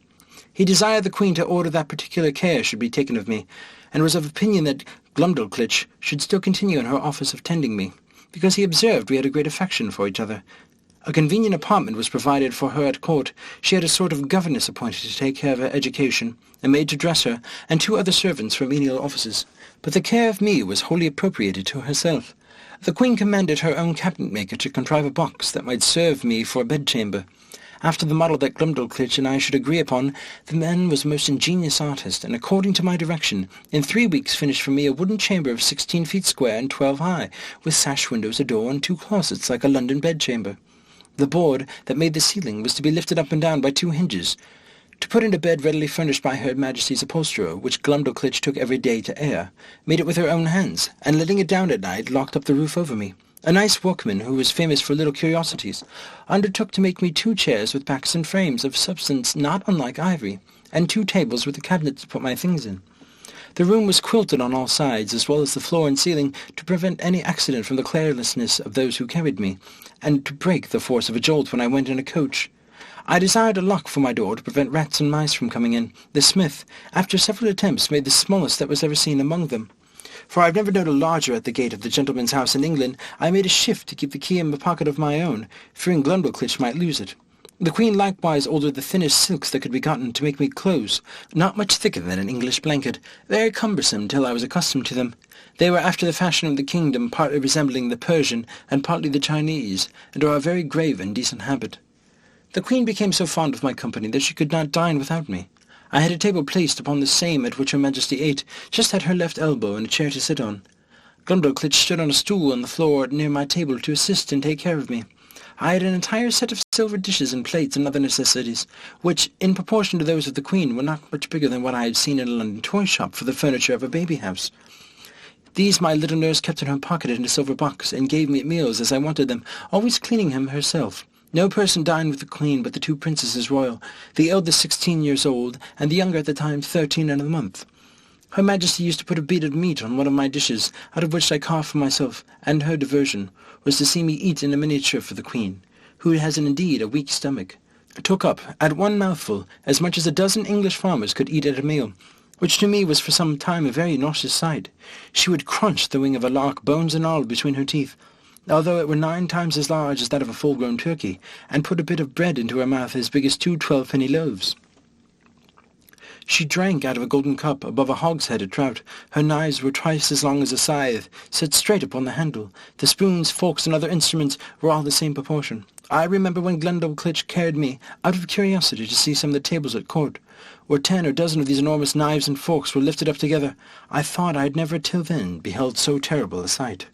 He desired the Queen to order that particular care should be taken of me, and was of opinion that Glumdalclitch should still continue in her office of tending me, because he observed we had a great affection for each other. A convenient apartment was provided for her at court. She had a sort of governess appointed to take care of her education, a maid to dress her, and 2 other servants for menial offices. But the care of me was wholly appropriated to herself. The Queen commanded her own cabinet-maker to contrive a box that might serve me for a bedchamber. After the model that Glumdalclitch and I should agree upon, the man was a most ingenious artist, and according to my direction, in 3 weeks finished for me a wooden chamber of 16 feet square and 12 high, with sash windows, a door, and 2 closets like a London bedchamber. The board that made the ceiling was to be lifted up and down by 2 hinges, to put in a bed readily furnished by Her Majesty's upholsterer, which Glumdalclitch took every day to air, made it with her own hands, and letting it down at night, locked up the roof over me. A nice workman, who was famous for little curiosities, undertook to make me 2 chairs with backs and frames of substance not unlike ivory, and 2 tables with a cabinet to put my things in. The room was quilted on all sides, as well as the floor and ceiling, to prevent any accident from the carelessness of those who carried me, and to break the force of a jolt when I went in a coach. I desired a lock for my door to prevent rats and mice from coming in. The smith, after several attempts, made the smallest that was ever seen among them. For I have never known a lodger at the gate of the gentleman's house in England, I made a shift to keep the key in a pocket of my own, fearing Glumdalclitch might lose it. The Queen likewise ordered the thinnest silks that could be gotten to make me clothes, not much thicker than an English blanket, very cumbersome till I was accustomed to them. They were after the fashion of the kingdom, partly resembling the Persian and partly the Chinese, and are a very grave and decent habit. The Queen became so fond of my company that she could not dine without me. I had a table placed upon the same at which Her Majesty ate, just at her left elbow, and a chair to sit on. Glumdalclitch stood on a stool on the floor near my table to assist and take care of me. I had an entire set of silver dishes and plates and other necessities, which, in proportion to those of the Queen, were not much bigger than what I had seen in a London toy shop for the furniture of a baby house. These my little nurse kept in her pocket in a silver box, and gave me at meals as I wanted them, always cleaning them herself. No person dined with the Queen but the two princesses royal, the eldest 16 years old, and the younger at the time 13 and a month. Her Majesty used to put a bit of meat on one of my dishes, out of which I carved for myself, and her diversion was to see me eat in a miniature for the Queen, who has indeed a weak stomach. Took up, at one mouthful, as much as a dozen English farmers could eat at a meal, which to me was for some time a very nauseous sight. She would crunch the wing of a lark, bones and all, between her teeth, although it were 9 times as large as that of a full-grown turkey, and put a bit of bread into her mouth as big as 2 12-penny loaves. She drank out of a golden cup above a hogshead at trout. Her knives were twice as long as a scythe, set straight upon the handle. The spoons, forks, and other instruments were all the same proportion. I remember when Glumdalclitch carried me, out of curiosity, to see some of the tables at court, where 10 or dozen of these enormous knives and forks were lifted up together. I thought I had never till then beheld so terrible a sight.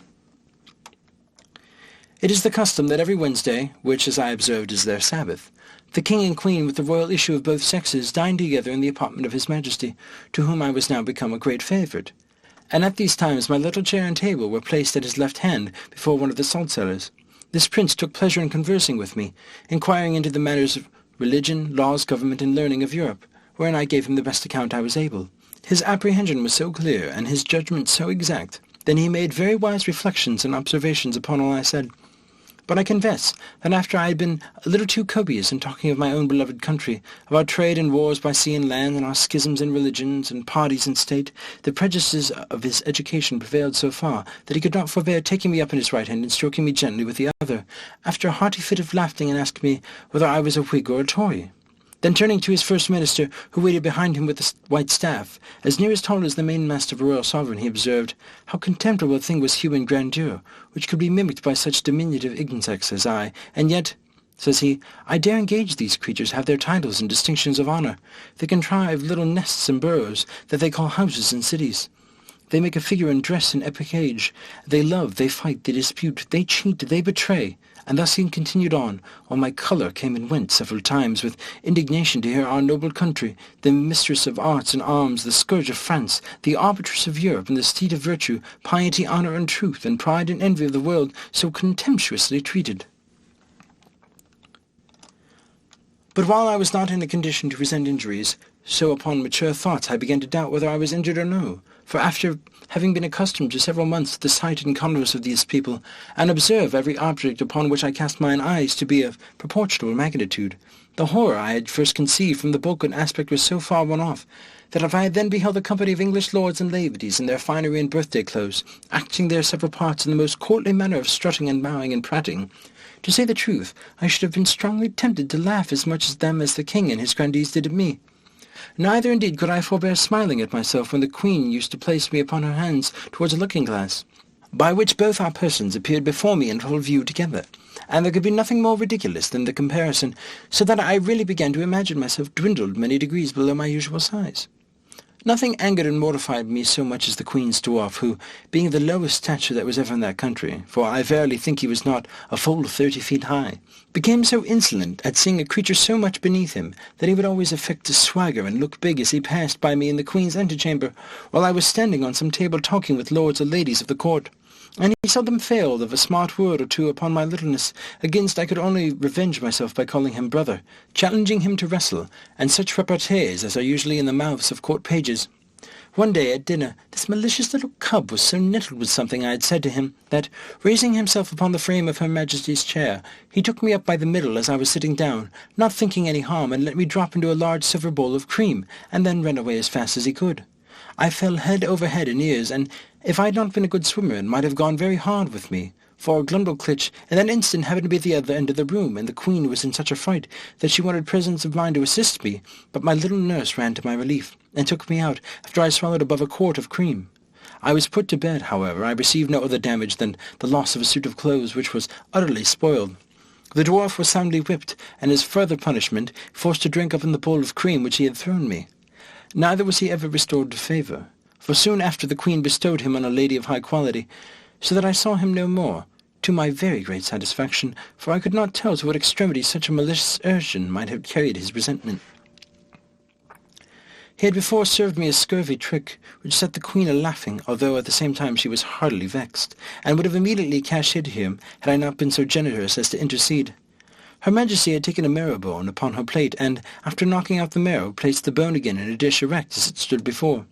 It is the custom that every Wednesday, which, as I observed, is their Sabbath, the King and Queen, with the royal issue of both sexes, dine together in the apartment of His Majesty, to whom I was now become a great favourite. And at these times my little chair and table were placed at his left hand before one of the salt-cellars. This prince took pleasure in conversing with me, inquiring into the matters of religion, laws, government, and learning of Europe, wherein I gave him the best account I was able. His apprehension was so clear, and his judgment so exact, that he made very wise reflections and observations upon all I said. But I confess that after I had been a little too copious in talking of my own beloved country, of our trade and wars by sea and land, and our schisms in religions and parties and state, the prejudices of his education prevailed so far that he could not forbear taking me up in his right hand and stroking me gently with the other, after a hearty fit of laughing, and asked me whether I was a Whig or a Tory. Then turning to his first minister, who waited behind him with the white staff, as near as tall as the mainmast of a royal sovereign, he observed, how contemptible a thing was human grandeur, which could be mimicked by such diminutive insects as I, and yet, says he, I dare engage these creatures have their titles and distinctions of honour. They contrive little nests and burrows that they call houses and cities. They make a figure and dress in equipage. They love, they fight, they dispute, they cheat, they betray. And thus he continued on, while my colour came and went several times with indignation to hear our noble country, the mistress of arts and arms, the scourge of France, the arbitress of Europe, and the seat of virtue, piety, honour, and truth, and pride and envy of the world, so contemptuously treated. But while I was not in a condition to resent injuries, so upon mature thoughts I began to doubt whether I was injured or no. For after having been accustomed to several months to the sight and converse of these people, and observe every object upon which I cast mine eyes to be of proportional magnitude, the horror I had first conceived from the bulk and aspect was so far one off, that if I had then beheld a company of English lords and ladies in their finery and birthday clothes, acting their several parts in the most courtly manner of strutting and bowing and prating, to say the truth, I should have been strongly tempted to laugh as much at them as the king and his grandees did at me. Neither indeed could I forbear smiling at myself when the Queen used to place me upon her hands towards a looking-glass, by which both our persons appeared before me in full view together, and there could be nothing more ridiculous than the comparison, so that I really began to imagine myself dwindled many degrees below my usual size. Nothing angered and mortified me so much as the Queen's dwarf, who, being the lowest stature that was ever in that country, for I verily think he was not a full 30 feet high, became so insolent at seeing a creature so much beneath him that he would always affect to swagger and look big as he passed by me in the Queen's antechamber, while I was standing on some table talking with lords or ladies of the court. And he seldom failed of a smart word or two upon my littleness, against I could only revenge myself by calling him brother, challenging him to wrestle, and such repartees as are usually in the mouths of court pages. One day at dinner, this malicious little cub was so nettled with something I had said to him that, raising himself upon the frame of Her Majesty's chair, he took me up by the middle as I was sitting down, not thinking any harm, and let me drop into a large silver bowl of cream, and then ran away as fast as he could. I fell head over head in ears, and if I had not been a good swimmer, it might have gone very hard with me. For Glumdalclitch in that instant happened to be at the other end of the room, and the Queen was in such a fright that she wanted presence of mind to assist me, but my little nurse ran to my relief, and took me out after I swallowed above a quart of cream. I was put to bed, however. I received no other damage than the loss of a suit of clothes which was utterly spoiled. The dwarf was soundly whipped, and as further punishment forced to drink up in the bowl of cream which he had thrown me. Neither was he ever restored to favour, for soon after the Queen bestowed him on a lady of high quality, so that I saw him no more, to my very great satisfaction, for I could not tell to what extremity such a malicious urchin might have carried his resentment. He had before served me a scurvy trick, which set the Queen a-laughing, although at the same time she was heartily vexed, and would have immediately cashiered him had I not been so generous as to intercede. Her Majesty had taken a marrow-bone upon her plate, and, after knocking out the marrow, placed the bone again in a dish erect as it stood before.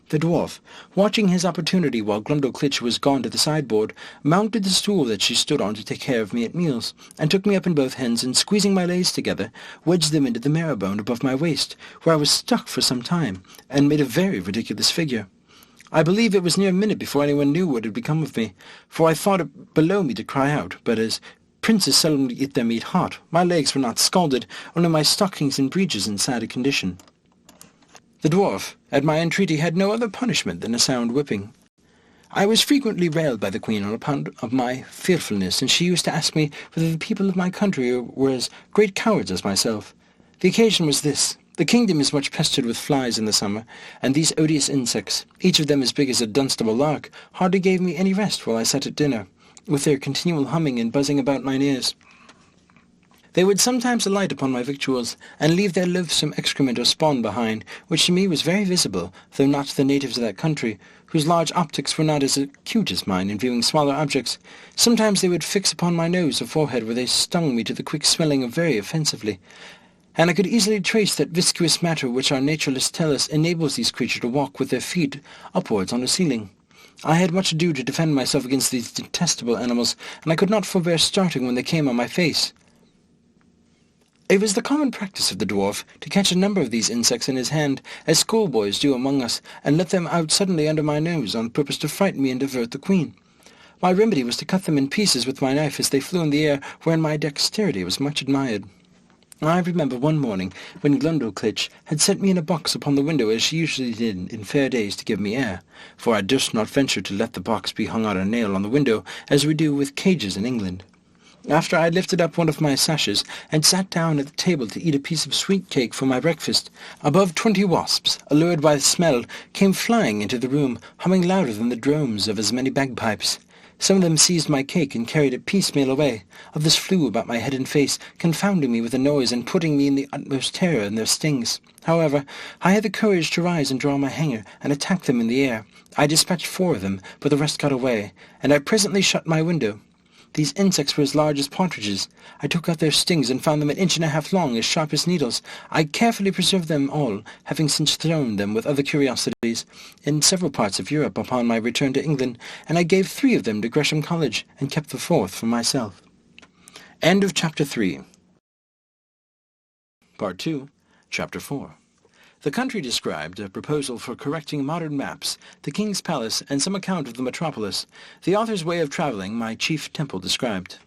The dwarf, watching his opportunity while Glumdalclitch was gone to the sideboard, mounted the stool that she stood on to take care of me at meals, and took me up in both hands, and squeezing my legs together, wedged them into the marrow-bone above my waist, where I was stuck for some time, and made a very ridiculous figure. I believe it was near a minute before anyone knew what had become of me, for I thought it below me to cry out, but as princes seldom eat their meat hot, my legs were not scalded, only my stockings and breeches in sad condition. The dwarf, at my entreaty, had no other punishment than a sound whipping. I was frequently railed by the Queen on account of my fearfulness, and she used to ask me whether the people of my country were as great cowards as myself. The occasion was this. The kingdom is much pestered with flies in the summer, and these odious insects, each of them as big as a Dunstable lark, hardly gave me any rest while I sat at dinner, with their continual humming and buzzing about mine ears. They would sometimes alight upon my victuals, and leave their loathsome excrement or spawn behind, which to me was very visible, though not to the natives of that country, whose large optics were not as acute as mine in viewing smaller objects. Sometimes they would fix upon my nose or forehead, where they stung me to the quick swelling very offensively, and I could easily trace that viscous matter which our naturalists tell us enables these creatures to walk with their feet upwards on the ceiling. I had much ado to defend myself against these detestable animals, and I could not forbear starting when they came on my face. It was the common practice of the dwarf to catch a number of these insects in his hand, as schoolboys do among us, and let them out suddenly under my nose, on purpose to frighten me and divert the Queen. My remedy was to cut them in pieces with my knife as they flew in the air, wherein my dexterity was much admired. I remember one morning when Glumdalclitch had set me in a box upon the window, as she usually did in fair days to give me air, for I durst not venture to let the box be hung on a nail on the window, as we do with cages in England. After I had lifted up one of my sashes, and sat down at the table to eat a piece of sweet cake for my breakfast, above 20 wasps, allured by the smell, came flying into the room, humming louder than the drones of as many bagpipes. Some of them seized my cake and carried it piecemeal away. Others flew about my head and face, confounding me with the noise and putting me in the utmost terror in their stings. However, I had the courage to rise and draw my hanger, and attack them in the air. I dispatched 4 of them, but the rest got away, and I presently shut my window. These insects were as large as partridges. I took out their stings and found them 1.5 inches long, as sharp as needles. I carefully preserved them all, having since thrown them with other curiosities in several parts of Europe upon my return to England, and I gave 3 of them to Gresham College, and kept the 4th for myself. End of Chapter 3. Part 2, Chapter 4. The country described, a proposal for correcting modern maps, the King's Palace, and some account of the metropolis, the author's way of travelling, my chief temple described.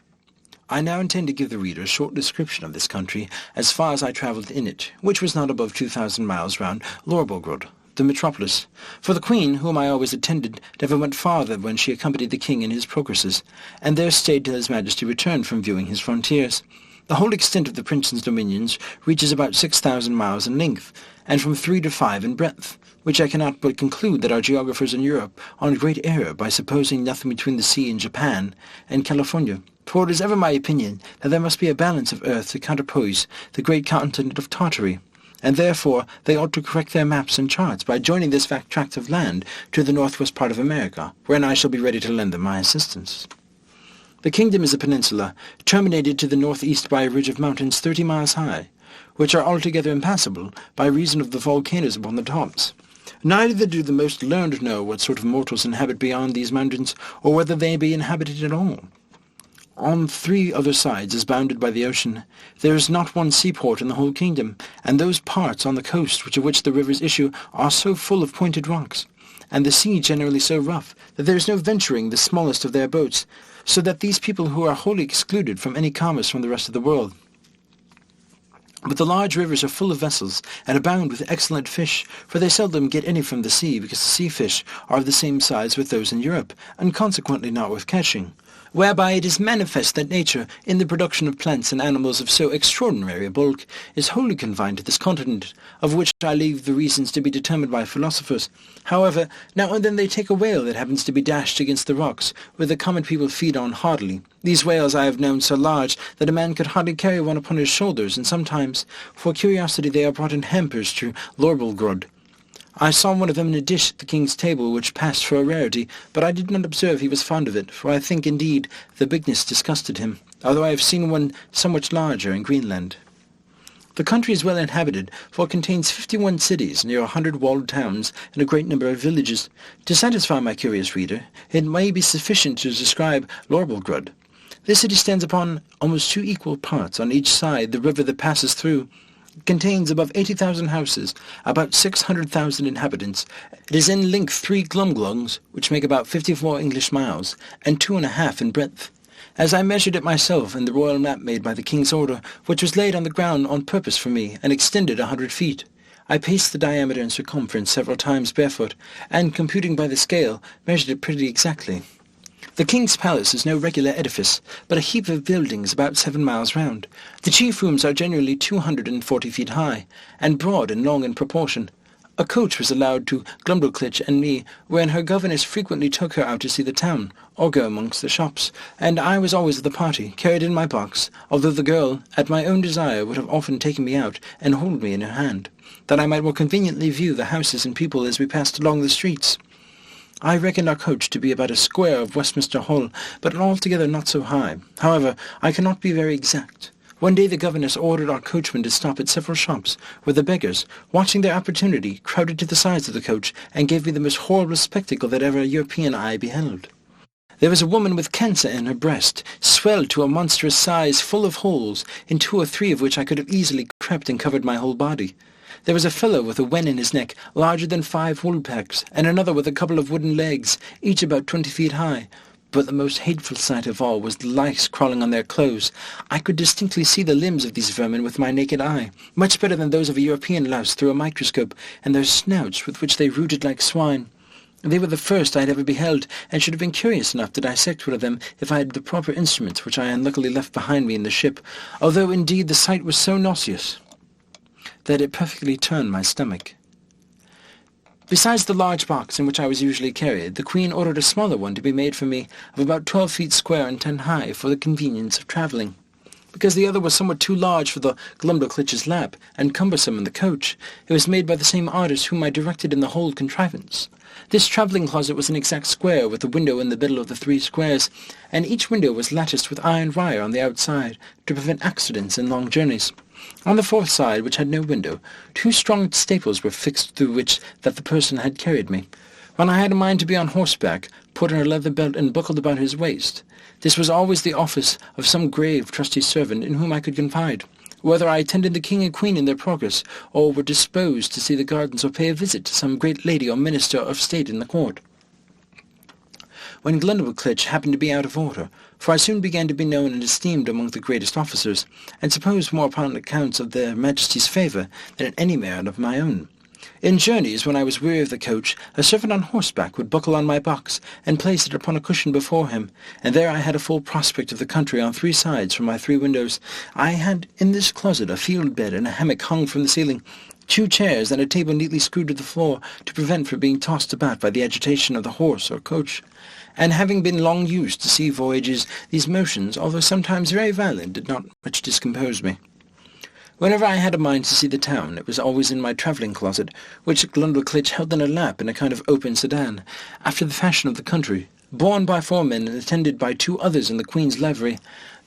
I now intend to give the reader a short description of this country as far as I travelled in it, which was not above 2,000 miles round Lorborgrod, the metropolis, for the Queen, whom I always attended, never went farther when she accompanied the King in his progresses, and there stayed till His Majesty returned from viewing his frontiers. The whole extent of the Prince's dominions reaches about 6,000 miles in length, and from 3 to 5 in breadth, which I cannot but conclude that our geographers in Europe are in great error by supposing nothing between the sea and Japan and California, for it is ever my opinion that there must be a balance of earth to counterpoise the great continent of Tartary, and therefore they ought to correct their maps and charts by joining this vast tract of land to the northwest part of America, wherein I shall be ready to lend them my assistance. The kingdom is a peninsula, terminated to the northeast by a ridge of mountains 30 miles high, which are altogether impassable by reason of the volcanoes upon the tops. Neither do the most learned know what sort of mortals inhabit beyond these mountains, or whether they be inhabited at all. On 3 other sides, as bounded by the ocean, there is not one seaport in the whole kingdom, and those parts on the coast of which the rivers issue are so full of pointed rocks, and the sea generally so rough, that there is no venturing the smallest of their boats, so that these people who are wholly excluded from any commerce from the rest of the world. But the large rivers are full of vessels, and abound with excellent fish, for they seldom get any from the sea, because the sea fish are of the same size with those in Europe, and consequently not worth catching. Whereby it is manifest that nature, in the production of plants and animals of so extraordinary a bulk, is wholly confined to this continent, of which I leave the reasons to be determined by philosophers. However, now and then they take a whale that happens to be dashed against the rocks, where the common people feed on heartily. These whales I have known so large that a man could hardly carry one upon his shoulders, and sometimes, for curiosity, they are brought in hampers to Lilliput. I saw one of them in a dish at the king's table, which passed for a rarity, but I did not observe he was fond of it, for I think, indeed, the bigness disgusted him, although I have seen one somewhat larger in Greenland. The country is well inhabited, for it contains 51 cities, near 100 walled towns, and a great number of villages. To satisfy my curious reader, it may be sufficient to describe Lilliput. This city stands upon almost 2 equal parts on each side the river that passes through. It contains above 80,000 houses, about 600,000 inhabitants. It is in length 3 glumglungs, which make about 54 English miles, and 2½ in breadth. As I measured it myself in the royal map made by the king's order, which was laid on the ground on purpose for me, and extended 100 feet, I paced the diameter and circumference several times barefoot, and, computing by the scale, measured it pretty exactly. The king's palace is no regular edifice, but a heap of buildings about 7 miles round. The chief rooms are generally 240 feet high, and broad and long in proportion. A coach was allowed to Glumdalclitch and me, wherein her governess frequently took her out to see the town, or go amongst the shops, and I was always of the party, carried in my box, although the girl, at my own desire, would have often taken me out, and hold me in her hand, that I might more conveniently view the houses and people as we passed along the streets. I reckoned our coach to be about a square of Westminster Hall, but altogether not so high. However, I cannot be very exact. One day the governess ordered our coachman to stop at several shops, where the beggars, watching their opportunity, crowded to the sides of the coach, and gave me the most horrible spectacle that ever a European eye beheld. There was a woman with cancer in her breast, swelled to a monstrous size, full of holes, in 2 or 3 of which I could have easily crept and covered my whole body. There was a fellow with a wen in his neck, larger than 5 woolpacks, and another with a couple of wooden legs, each about 20 feet high. But the most hateful sight of all was the lice crawling on their clothes. I could distinctly see the limbs of these vermin with my naked eye, much better than those of a European louse through a microscope, and their snouts with which they rooted like swine. They were the first I had ever beheld, and should have been curious enough to dissect one of them if I had the proper instruments, which I unluckily left behind me in the ship, although indeed the sight was so nauseous that it perfectly turned my stomach. Besides the large box in which I was usually carried, the Queen ordered a smaller one to be made for me, of about 12 feet square and 10 high, for the convenience of travelling. Because the other was somewhat too large for the Glumdalclitch's lap, and cumbersome in the coach, it was made by the same artist whom I directed in the whole contrivance. This travelling closet was an exact square, with a window in the middle of the 3 squares, and each window was latticed with iron wire on the outside, to prevent accidents in long journeys. On the 4th side, which had no window, 2 strong staples were fixed through which that the person had carried me. When I had a mind to be on horseback, put on a leather belt and buckled about his waist. This was always the office of some grave, trusty servant in whom I could confide, whether I attended the king and queen in their progress, or were disposed to see the gardens or pay a visit to some great lady or minister of state in the court. When Glumdalclitch happened to be out of order, for I soon began to be known and esteemed among the greatest officers, and supposed more upon accounts of their majesty's favour than in any merit of my own. In journeys, when I was weary of the coach, a servant on horseback would buckle on my box, and place it upon a cushion before him, and there I had a full prospect of the country on 3 sides from my 3 windows. I had in this closet a field bed and a hammock hung from the ceiling, 2 chairs and a table neatly screwed to the floor, to prevent from being tossed about by the agitation of the horse or coach. And having been long used to sea voyages, these motions, although sometimes very violent, did not much discompose me. Whenever I had a mind to see the town, it was always in my travelling closet, which Glumdalclitch held in a lap in a kind of open sedan, after the fashion of the country, borne by 4 men and attended by 2 others in the Queen's livery.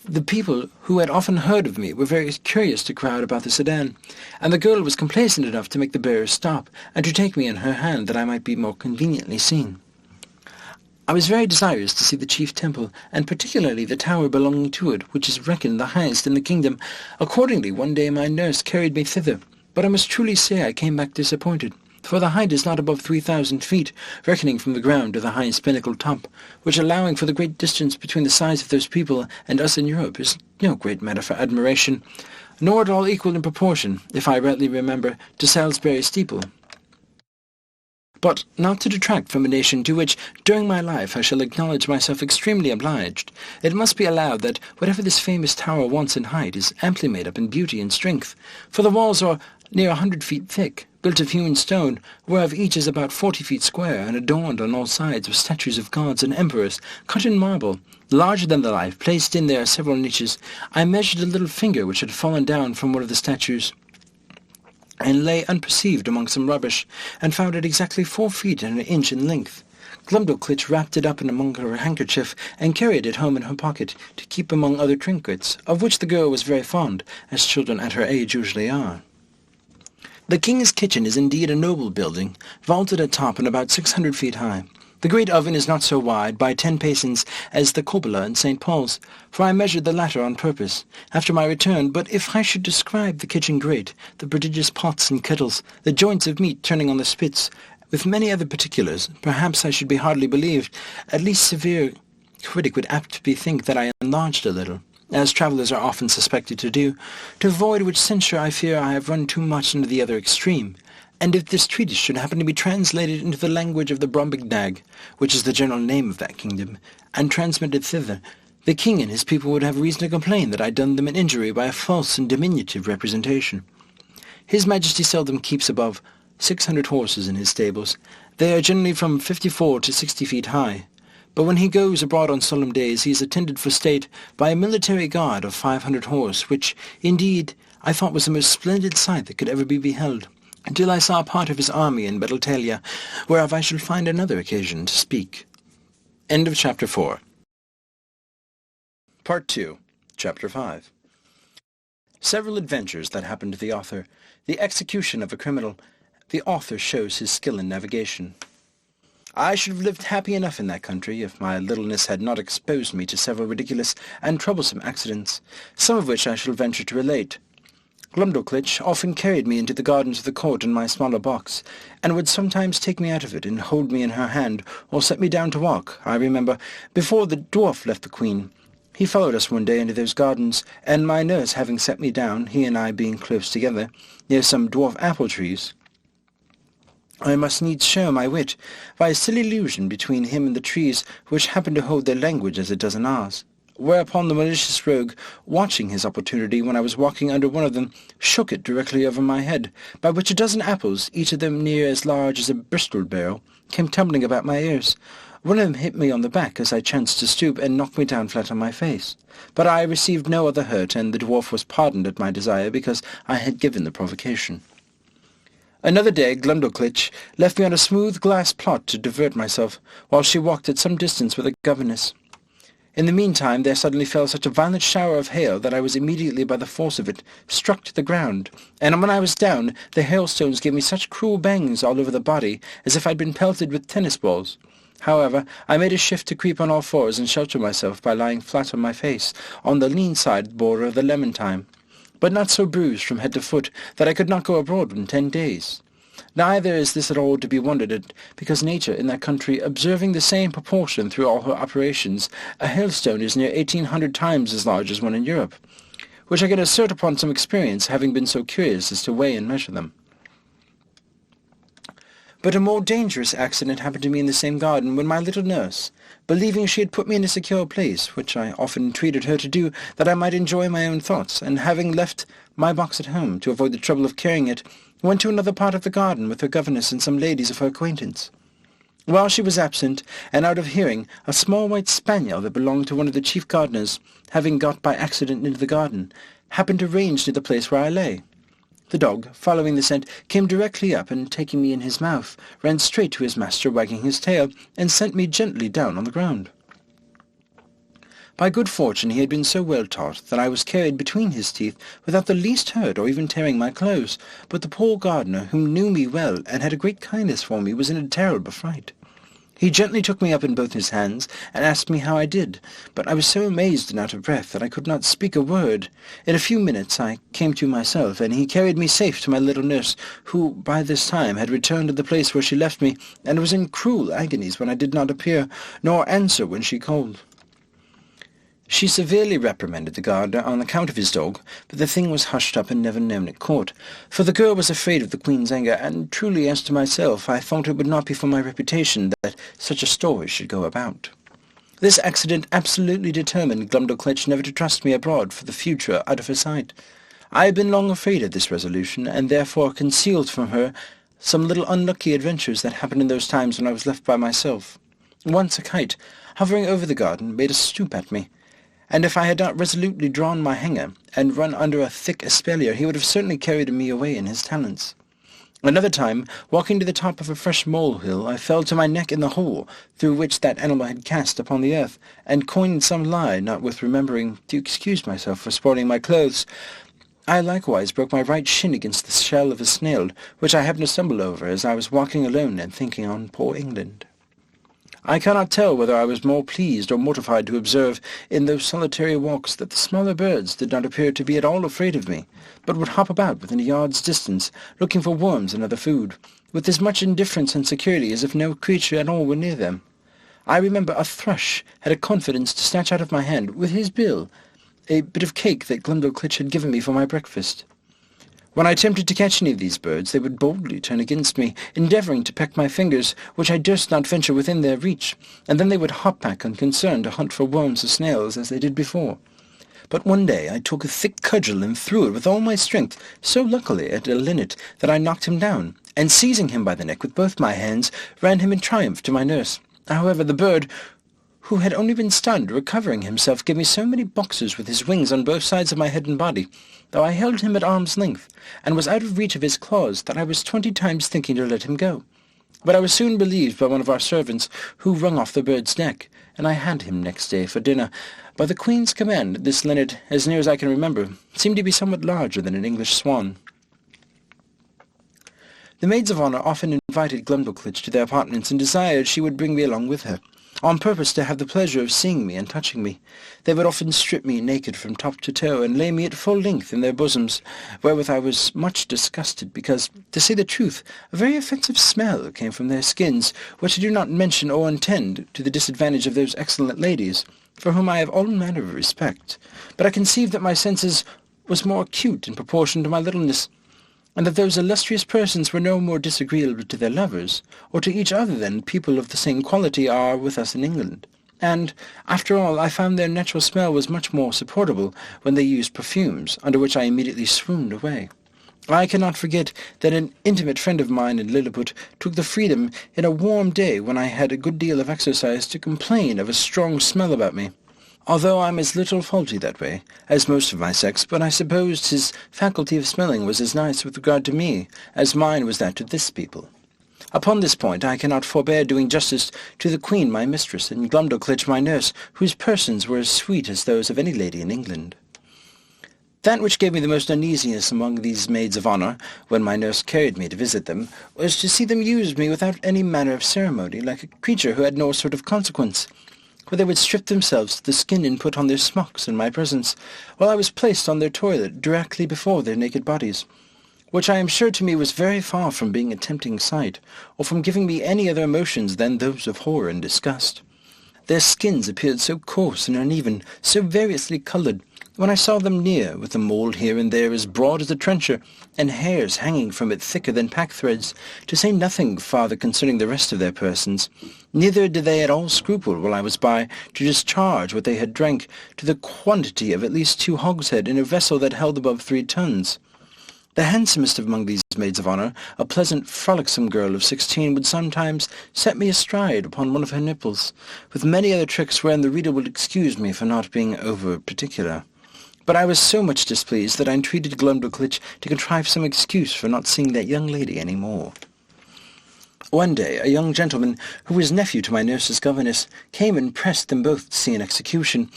The people who had often heard of me were very curious to crowd about the sedan, and the girl was complacent enough to make the bearers stop and to take me in her hand that I might be more conveniently seen. I was very desirous to see the chief temple, and particularly the tower belonging to it, which is reckoned the highest in the kingdom. Accordingly, one day my nurse carried me thither, but I must truly say I came back disappointed, for the height is not above 3,000 feet, reckoning from the ground to the highest pinnacle top, which, allowing for the great distance between the size of those people and us in Europe, is no great matter for admiration, nor at all equal in proportion, if I rightly remember, to Salisbury steeple. But not to detract from a nation to which, during my life, I shall acknowledge myself extremely obliged, it must be allowed that whatever this famous tower wants in height is amply made up in beauty and strength, for the walls are near 100 feet thick, built of hewn stone, whereof each is about 40 feet square, and adorned on all sides with statues of gods and emperors, cut in marble, larger than the life, placed in their several niches. I measured a little finger which had fallen down from one of the statues, and lay unperceived among some rubbish, and found it exactly 4 feet and an inch in length. Glumdalclitch wrapped it up in among her handkerchief, and carried it home in her pocket, to keep among other trinkets, of which the girl was very fond, as children at her age usually are. The king's kitchen is indeed a noble building, vaulted at top and about 600 feet high. The great oven is not so wide, by 10 pasons, as the cupola in St. Paul's, for I measured the latter on purpose, after my return. But if I should describe the kitchen grate, the prodigious pots and kettles, the joints of meat turning on the spits, with many other particulars, perhaps I should be hardly believed. At least severe critic would apt to bethink that I enlarged a little, as travellers are often suspected to do, to avoid which censure I fear I have run too much into the other extreme. And if this treatise should happen to be translated into the language of the Brobdingnag, which is the general name of that kingdom, and transmitted thither, the king and his people would have reason to complain that I had done them an injury by a false and diminutive representation. His Majesty seldom keeps above 600 horses in his stables. They are generally from 54 to 60 feet high, but when he goes abroad on solemn days he is attended for state by a military guard of 500 horse, which, indeed, I thought was the most splendid sight that could ever be beheld, until I saw part of his army in Battletelia, whereof I shall find another occasion to speak. End of Chapter 4. Part 2, Chapter 5. Several adventures that happened to the author. The execution of a criminal. The author shows his skill in navigation. I should have lived happy enough in that country if my littleness had not exposed me to several ridiculous and troublesome accidents, some of which I shall venture to relate. Glumdalclitch often carried me into the gardens of the court in my smaller box, and would sometimes take me out of it and hold me in her hand, or set me down to walk, I remember, before the dwarf left the queen. He followed us one day into those gardens, and my nurse having set me down, he and I being close together, near some dwarf apple trees, I must needs show my wit by a silly illusion between him and the trees, which happened to hold their language as it does in ours. Whereupon the malicious rogue, watching his opportunity when I was walking under one of them, shook it directly over my head, by which a dozen apples, each of them near as large as a Bristol barrel, came tumbling about my ears. One of them hit me on the back as I chanced to stoop, and knocked me down flat on my face. But I received no other hurt, and the dwarf was pardoned at my desire, because I had given the provocation. Another day Glumdalclitch left me on a smooth glass plot to divert myself, while she walked at some distance with a governess. In the meantime there suddenly fell such a violent shower of hail that I was immediately, by the force of it, struck to the ground, and when I was down, the hailstones gave me such cruel bangs all over the body as if I'd been pelted with tennis balls. However, I made a shift to creep on all fours and shelter myself by lying flat on my face, on the lean side border of the lemon thyme, but not so bruised from head to foot that I could not go abroad in 10 days. Neither is this at all to be wondered at, because nature in that country, observing the same proportion through all her operations, a hailstone is near 1,800 times as large as one in Europe, which I can assert upon some experience, having been so curious as to weigh and measure them. But a more dangerous accident happened to me in the same garden, when my little nurse, believing she had put me in a secure place, which I often entreated her to do, that I might enjoy my own thoughts, and having left my box at home to avoid the trouble of carrying it, went to another part of the garden with her governess and some ladies of her acquaintance. While she was absent, and out of hearing, a small white spaniel that belonged to one of the chief gardeners, having got by accident into the garden, happened to range near the place where I lay. The dog, following the scent, came directly up, and taking me in his mouth, ran straight to his master, wagging his tail, and sent me gently down on the ground. By good fortune he had been so well taught that I was carried between his teeth without the least hurt or even tearing my clothes, but the poor gardener, who knew me well and had a great kindness for me, was in a terrible fright. He gently took me up in both his hands and asked me how I did, but I was so amazed and out of breath that I could not speak a word. In a few minutes I came to myself, and he carried me safe to my little nurse, who by this time had returned to the place where she left me, and was in cruel agonies when I did not appear, nor answer when she called. She severely reprimanded the gardener on account of his dog, but the thing was hushed up and never known at court, for the girl was afraid of the Queen's anger, and truly as to myself, I thought it would not be for my reputation that such a story should go about. This accident absolutely determined Glumdalclitch never to trust me abroad for the future out of her sight. I had been long afraid of this resolution, and therefore concealed from her some little unlucky adventures that happened in those times when I was left by myself. Once a kite, hovering over the garden, made a stoop at me, and if I had not resolutely drawn my hanger and run under a thick espalier, he would have certainly carried me away in his talons. Another time, walking to the top of a fresh molehill, I fell to my neck in the hole through which that animal had cast upon the earth, and coined some lie, not worth remembering, to excuse myself for spoiling my clothes. I likewise broke my right shin against the shell of a snail, which I happened to stumble over as I was walking alone and thinking on poor England. I cannot tell whether I was more pleased or mortified to observe in those solitary walks that the smaller birds did not appear to be at all afraid of me, but would hop about within a yard's distance, looking for worms and other food, with as much indifference and security as if no creature at all were near them. I remember a thrush had a confidence to snatch out of my hand, with his bill, a bit of cake that Glumdalclitch had given me for my breakfast. When I attempted to catch any of these birds, they would boldly turn against me, endeavouring to peck my fingers, which I durst not venture within their reach, and then they would hop back unconcerned to hunt for worms or snails as they did before. But one day I took a thick cudgel and threw it with all my strength, so luckily at a linnet that I knocked him down, and seizing him by the neck with both my hands, ran him in triumph to my nurse. However, the bird, who had only been stunned, recovering himself, gave me so many boxes with his wings on both sides of my head and body, though I held him at arm's length, and was out of reach of his claws, that I was 20 times thinking to let him go. But I was soon relieved by one of our servants, who wrung off the bird's neck, and I had him next day for dinner. By the Queen's command, this linnet, as near as I can remember, seemed to be somewhat larger than an English swan. The maids of honour often invited Glumdalclitch to their apartments, and desired she would bring me along with her, on purpose to have the pleasure of seeing me and touching me. They would often strip me naked from top to toe, and lay me at full length in their bosoms, wherewith I was much disgusted, because, to say the truth, a very offensive smell came from their skins, which I do not mention or intend to the disadvantage of those excellent ladies, for whom I have all manner of respect. But I conceived that my senses was more acute in proportion to my littleness, and that those illustrious persons were no more disagreeable to their lovers, or to each other than people of the same quality are with us in England. And, after all, I found their natural smell was much more supportable when they used perfumes, under which I immediately swooned away. I cannot forget that an intimate friend of mine in Lilliput took the freedom, in a warm day when I had a good deal of exercise, to complain of a strong smell about me. Although I'm as little faulty that way as most of my sex, but I supposed his faculty of smelling was as nice with regard to me as mine was that to this people. Upon this point I cannot forbear doing justice to the Queen my mistress, and Glumdalclitch my nurse, whose persons were as sweet as those of any lady in England. That which gave me the most uneasiness among these maids of honour, when my nurse carried me to visit them, was to see them use me without any manner of ceremony, like a creature who had no sort of consequence, for they would strip themselves to the skin and put on their smocks in my presence, while I was placed on their toilet directly before their naked bodies, which I am sure to me was very far from being a tempting sight, or from giving me any other emotions than those of horror and disgust. Their skins appeared so coarse and uneven, so variously coloured, when I saw them near, with a mole here and there as broad as a trencher, and hairs hanging from it thicker than pack-threads, to say nothing farther concerning the rest of their persons. Neither did they at all scruple, while I was by, to discharge what they had drank, to the quantity of at least 2 hogshead in a vessel that held above 3 tons. The handsomest among these maids of honour, a pleasant, frolicsome girl of 16, would sometimes set me astride upon one of her nipples, with many other tricks wherein the reader will excuse me for not being over-particular. But I was so much displeased that I entreated Glumdalclitch to contrive some excuse for not seeing that young lady any more. One day a young gentleman, who was nephew to my nurse's governess, came and pressed them both to see an execution,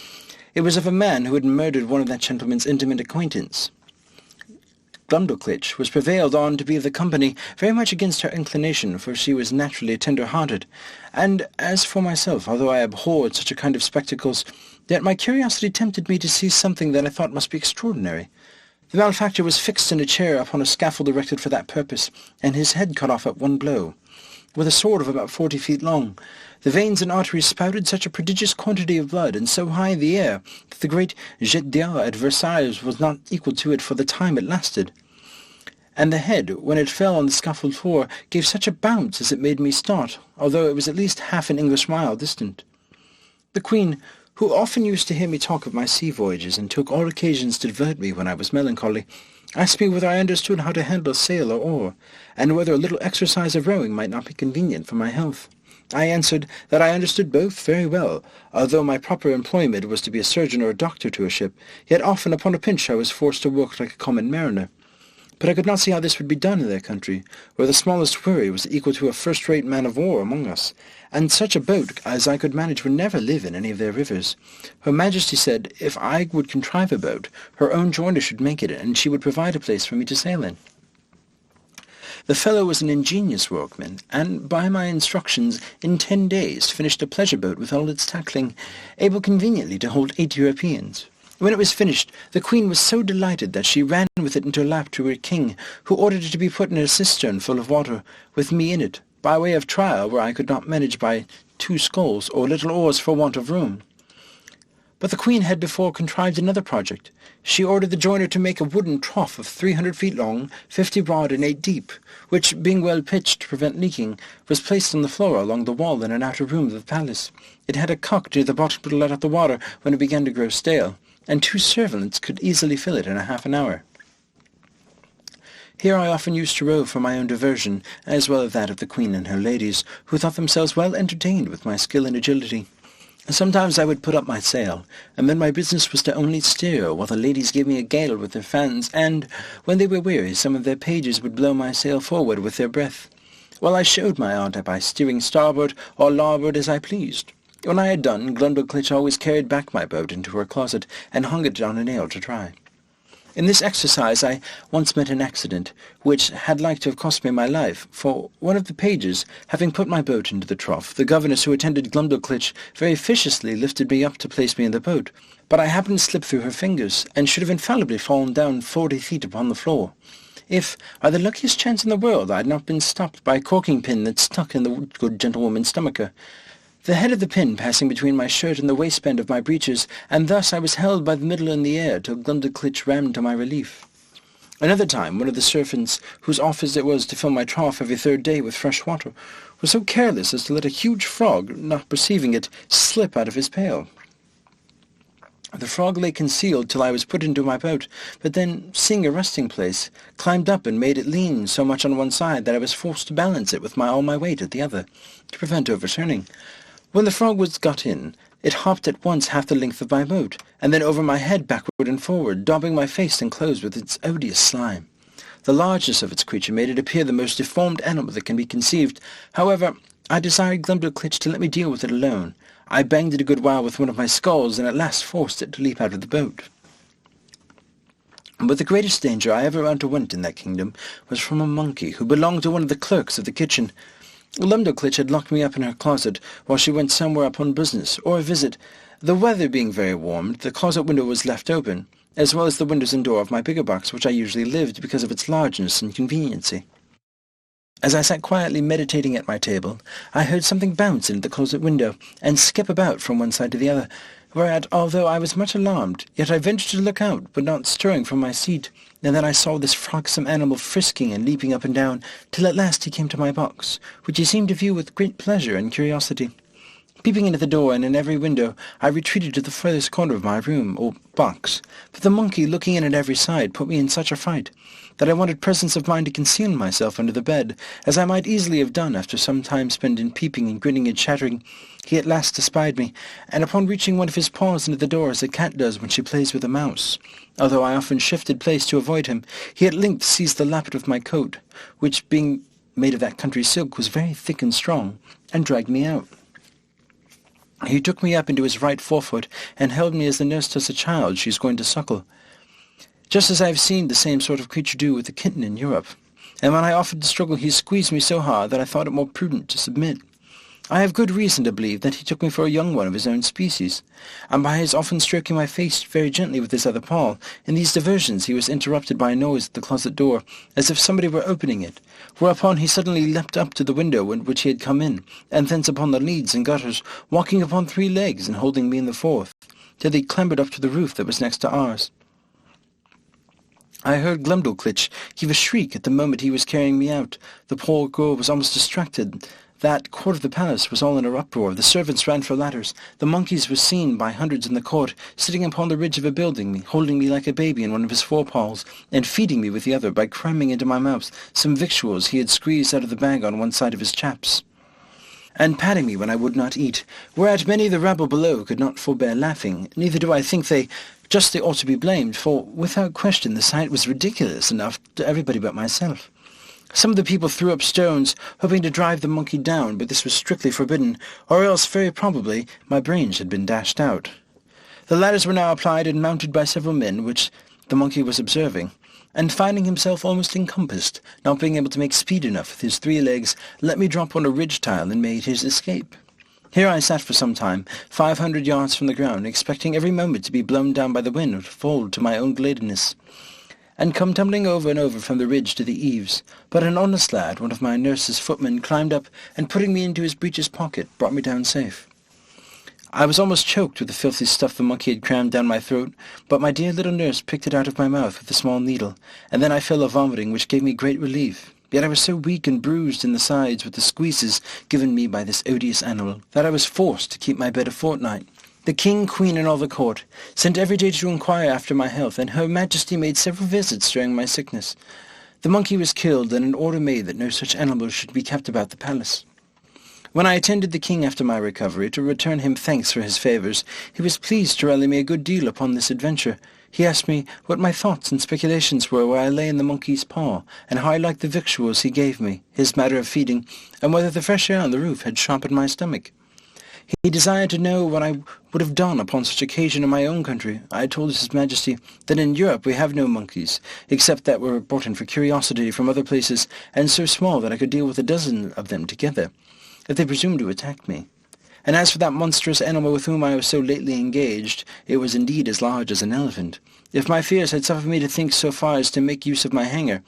It was of a man who had murdered one of that gentleman's intimate acquaintance. Glumdalclitch was prevailed on to be of the company, very much against her inclination, for she was naturally tender-hearted. And as for myself, although I abhorred such a kind of spectacles, yet my curiosity tempted me to see something that I thought must be extraordinary. The malefactor was fixed in a chair upon a scaffold erected for that purpose, and his head cut off at one blow, with a sword of about 40 feet long. The veins and arteries spouted such a prodigious quantity of blood, and so high in the air, that the great jet d'eau at Versailles was not equal to it for the time it lasted. And the head, when it fell on the scaffold floor, gave such a bounce as it made me start, although it was at least half an English mile distant. The Queen, who often used to hear me talk of my sea voyages, and took all occasions to divert me when I was melancholy, asked me whether I understood how to handle sail or oar, and whether a little exercise of rowing might not be convenient for my health. I answered that I understood both very well, although my proper employment was to be a surgeon or a doctor to a ship, yet often upon a pinch I was forced to work like a common mariner. But I could not see how this would be done in their country, where the smallest wherry was equal to a first-rate man-of-war among us, and such a boat as I could manage would never live in any of their rivers. Her Majesty said if I would contrive a boat, her own joiner should make it, and she would provide a place for me to sail in. The fellow was an ingenious workman, and by my instructions in 10 days finished a pleasure boat with all its tackling, able conveniently to hold 8 Europeans. When it was finished, the Queen was so delighted that she ran with it into her lap to her king, who ordered it to be put in a cistern full of water, with me in it, by way of trial where I could not manage by 2 sculls or little oars for want of room. But the Queen had before contrived another project. She ordered the joiner to make a wooden trough of 300 feet long, 50 broad, and 8 deep, which, being well pitched to prevent leaking, was placed on the floor along the wall in an outer room of the palace. It had a cock near the bottom to let out the water when it began to grow stale, and 2 servants could easily fill it in a half an hour. Here I often used to row for my own diversion, as well as that of the Queen and her ladies, who thought themselves well entertained with my skill and agility. Sometimes I would put up my sail, and then my business was to only steer, while the ladies gave me a gale with their fans, and, when they were weary, some of their pages would blow my sail forward with their breath, while I showed my art by steering starboard or larboard as I pleased. When I had done, Glumdalclitch always carried back my boat into her closet, and hung it on a nail to dry. In this exercise I once met an accident, which had like to have cost me my life, for one of the pages, having put my boat into the trough, the governess who attended Glumdalclitch very officiously lifted me up to place me in the boat, but I happened to slip through her fingers, and should have infallibly fallen down 40 feet upon the floor, if, by the luckiest chance in the world, I had not been stopped by a corking pin that stuck in the good gentlewoman's stomacher, the head of the pin passing between my shirt and the waistband of my breeches, and thus I was held by the middle in the air till Glumdalclitch ran to my relief. Another time, one of the servants, whose office it was to fill my trough every 3rd day with fresh water, was so careless as to let a huge frog, not perceiving it, slip out of his pail. The frog lay concealed till I was put into my boat, but then, seeing a resting place, climbed up and made it lean so much on one side that I was forced to balance it with all my weight at the other, to prevent overturning. When the frog was got in, it hopped at once half the length of my boat, and then over my head backward and forward, daubing my face and clothes with its odious slime. The largeness of its creature made it appear the most deformed animal that can be conceived. However, I desired Glumdalclitch to let me deal with it alone. I banged it a good while with one of my sculls, and at last forced it to leap out of the boat. But the greatest danger I ever underwent in that kingdom was from a monkey who belonged to one of the clerks of the kitchen. Glumdalclitch had locked me up in her closet while she went somewhere upon business or a visit. The weather being very warm, the closet window was left open, as well as the windows and door of my bigger box, which I usually lived because of its largeness and conveniency. As I sat quietly meditating at my table, I heard something bounce in at the closet window and skip about from one side to the other, whereat, although I was much alarmed, yet I ventured to look out, but not stirring from my seat, and then I saw this frolicsome animal frisking and leaping up and down, till at last he came to my box, which he seemed to view with great pleasure and curiosity. Peeping in at the door and in every window, I retreated to the furthest corner of my room, or box, but the monkey, looking in at every side, put me in such a fright, that I wanted presence of mind to conceal myself under the bed, as I might easily have done after some time spent in peeping and grinning and chattering. He at last espied me, and upon reaching one of his paws into the door as a cat does when she plays with a mouse, although I often shifted place to avoid him, he at length seized the lappet of my coat, which, being made of that country silk, was very thick and strong, and dragged me out. He took me up into his right forefoot and held me as the nurse does a child she is going to suckle, just as I have seen the same sort of creature do with a kitten in Europe. And when I offered to struggle, he squeezed me so hard that I thought it more prudent to submit. I have good reason to believe that he took me for a young one of his own species, and by his often stroking my face very gently with his other paw, in these diversions he was interrupted by a noise at the closet door, as if somebody were opening it, whereupon he suddenly leapt up to the window in which he had come in, and thence upon the leads and gutters, walking upon 3 legs and holding me in the 4th, till he clambered up to the roof that was next to ours. I heard Glumdalclitch give a shriek at the moment he was carrying me out. The poor girl was almost distracted. That court of the palace was all in an uproar. The servants ran for ladders. The monkeys were seen by hundreds in the court, sitting upon the ridge of a building, holding me like a baby in one of his forepaws, and feeding me with the other by cramming into my mouth some victuals he had squeezed out of the bag on one side of his chaps, and patting me when I would not eat, whereat many of the rabble below could not forbear laughing. Neither do I think they justly ought to be blamed, for without question the sight was ridiculous enough to everybody but myself. Some of the people threw up stones, hoping to drive the monkey down, but this was strictly forbidden, or else, very probably, my brains had been dashed out. The ladders were now applied and mounted by several men, which the monkey was observing, and finding himself almost encompassed, not being able to make speed enough with his 3 legs, let me drop on a ridge tile and made his escape. Here I sat for some time, 500 yards from the ground, expecting every moment to be blown down by the wind or to fall to my own gladness, and come tumbling over and over from the ridge to the eaves. But an honest lad, one of my nurse's footmen, climbed up, and putting me into his breeches pocket, brought me down safe. I was almost choked with the filthy stuff the monkey had crammed down my throat, but my dear little nurse picked it out of my mouth with a small needle, and then I fell a vomiting, which gave me great relief. Yet I was so weak and bruised in the sides with the squeezes given me by this odious animal, that I was forced to keep my bed a fortnight. The king, queen, and all the court sent every day to inquire after my health, and her majesty made several visits during my sickness. The monkey was killed, and an order made that no such animals should be kept about the palace. When I attended the king after my recovery, to return him thanks for his favours, he was pleased to rally me a good deal upon this adventure. He asked me what my thoughts and speculations were where I lay in the monkey's paw, and how I liked the victuals he gave me, his matter of feeding, and whether the fresh air on the roof had sharpened my stomach. He desired to know what I would have done upon such occasion in my own country. I told his majesty that in Europe we have no monkeys, except that were brought in for curiosity from other places, and so small that I could deal with a dozen of them together, if they presumed to attack me. And as for that monstrous animal with whom I was so lately engaged, it was indeed as large as an elephant. If my fears had suffered me to think so far as to make use of my hanger,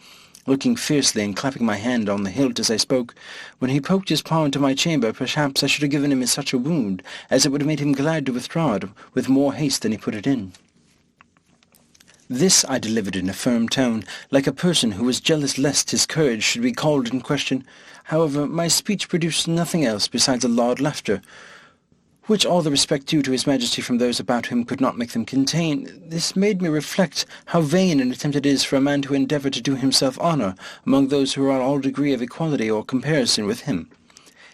looking fiercely and clapping my hand on the hilt as I spoke, when he poked his paw into my chamber, perhaps I should have given him such a wound as it would have made him glad to withdraw it with more haste than he put it in. This I delivered in a firm tone, like a person who was jealous lest his courage should be called in question. However, my speech produced nothing else besides a loud laughter, which all the respect due to his majesty from those about him could not make them contain. This made me reflect how vain an attempt it is for a man to endeavour to do himself honour among those who are on all degree of equality or comparison with him.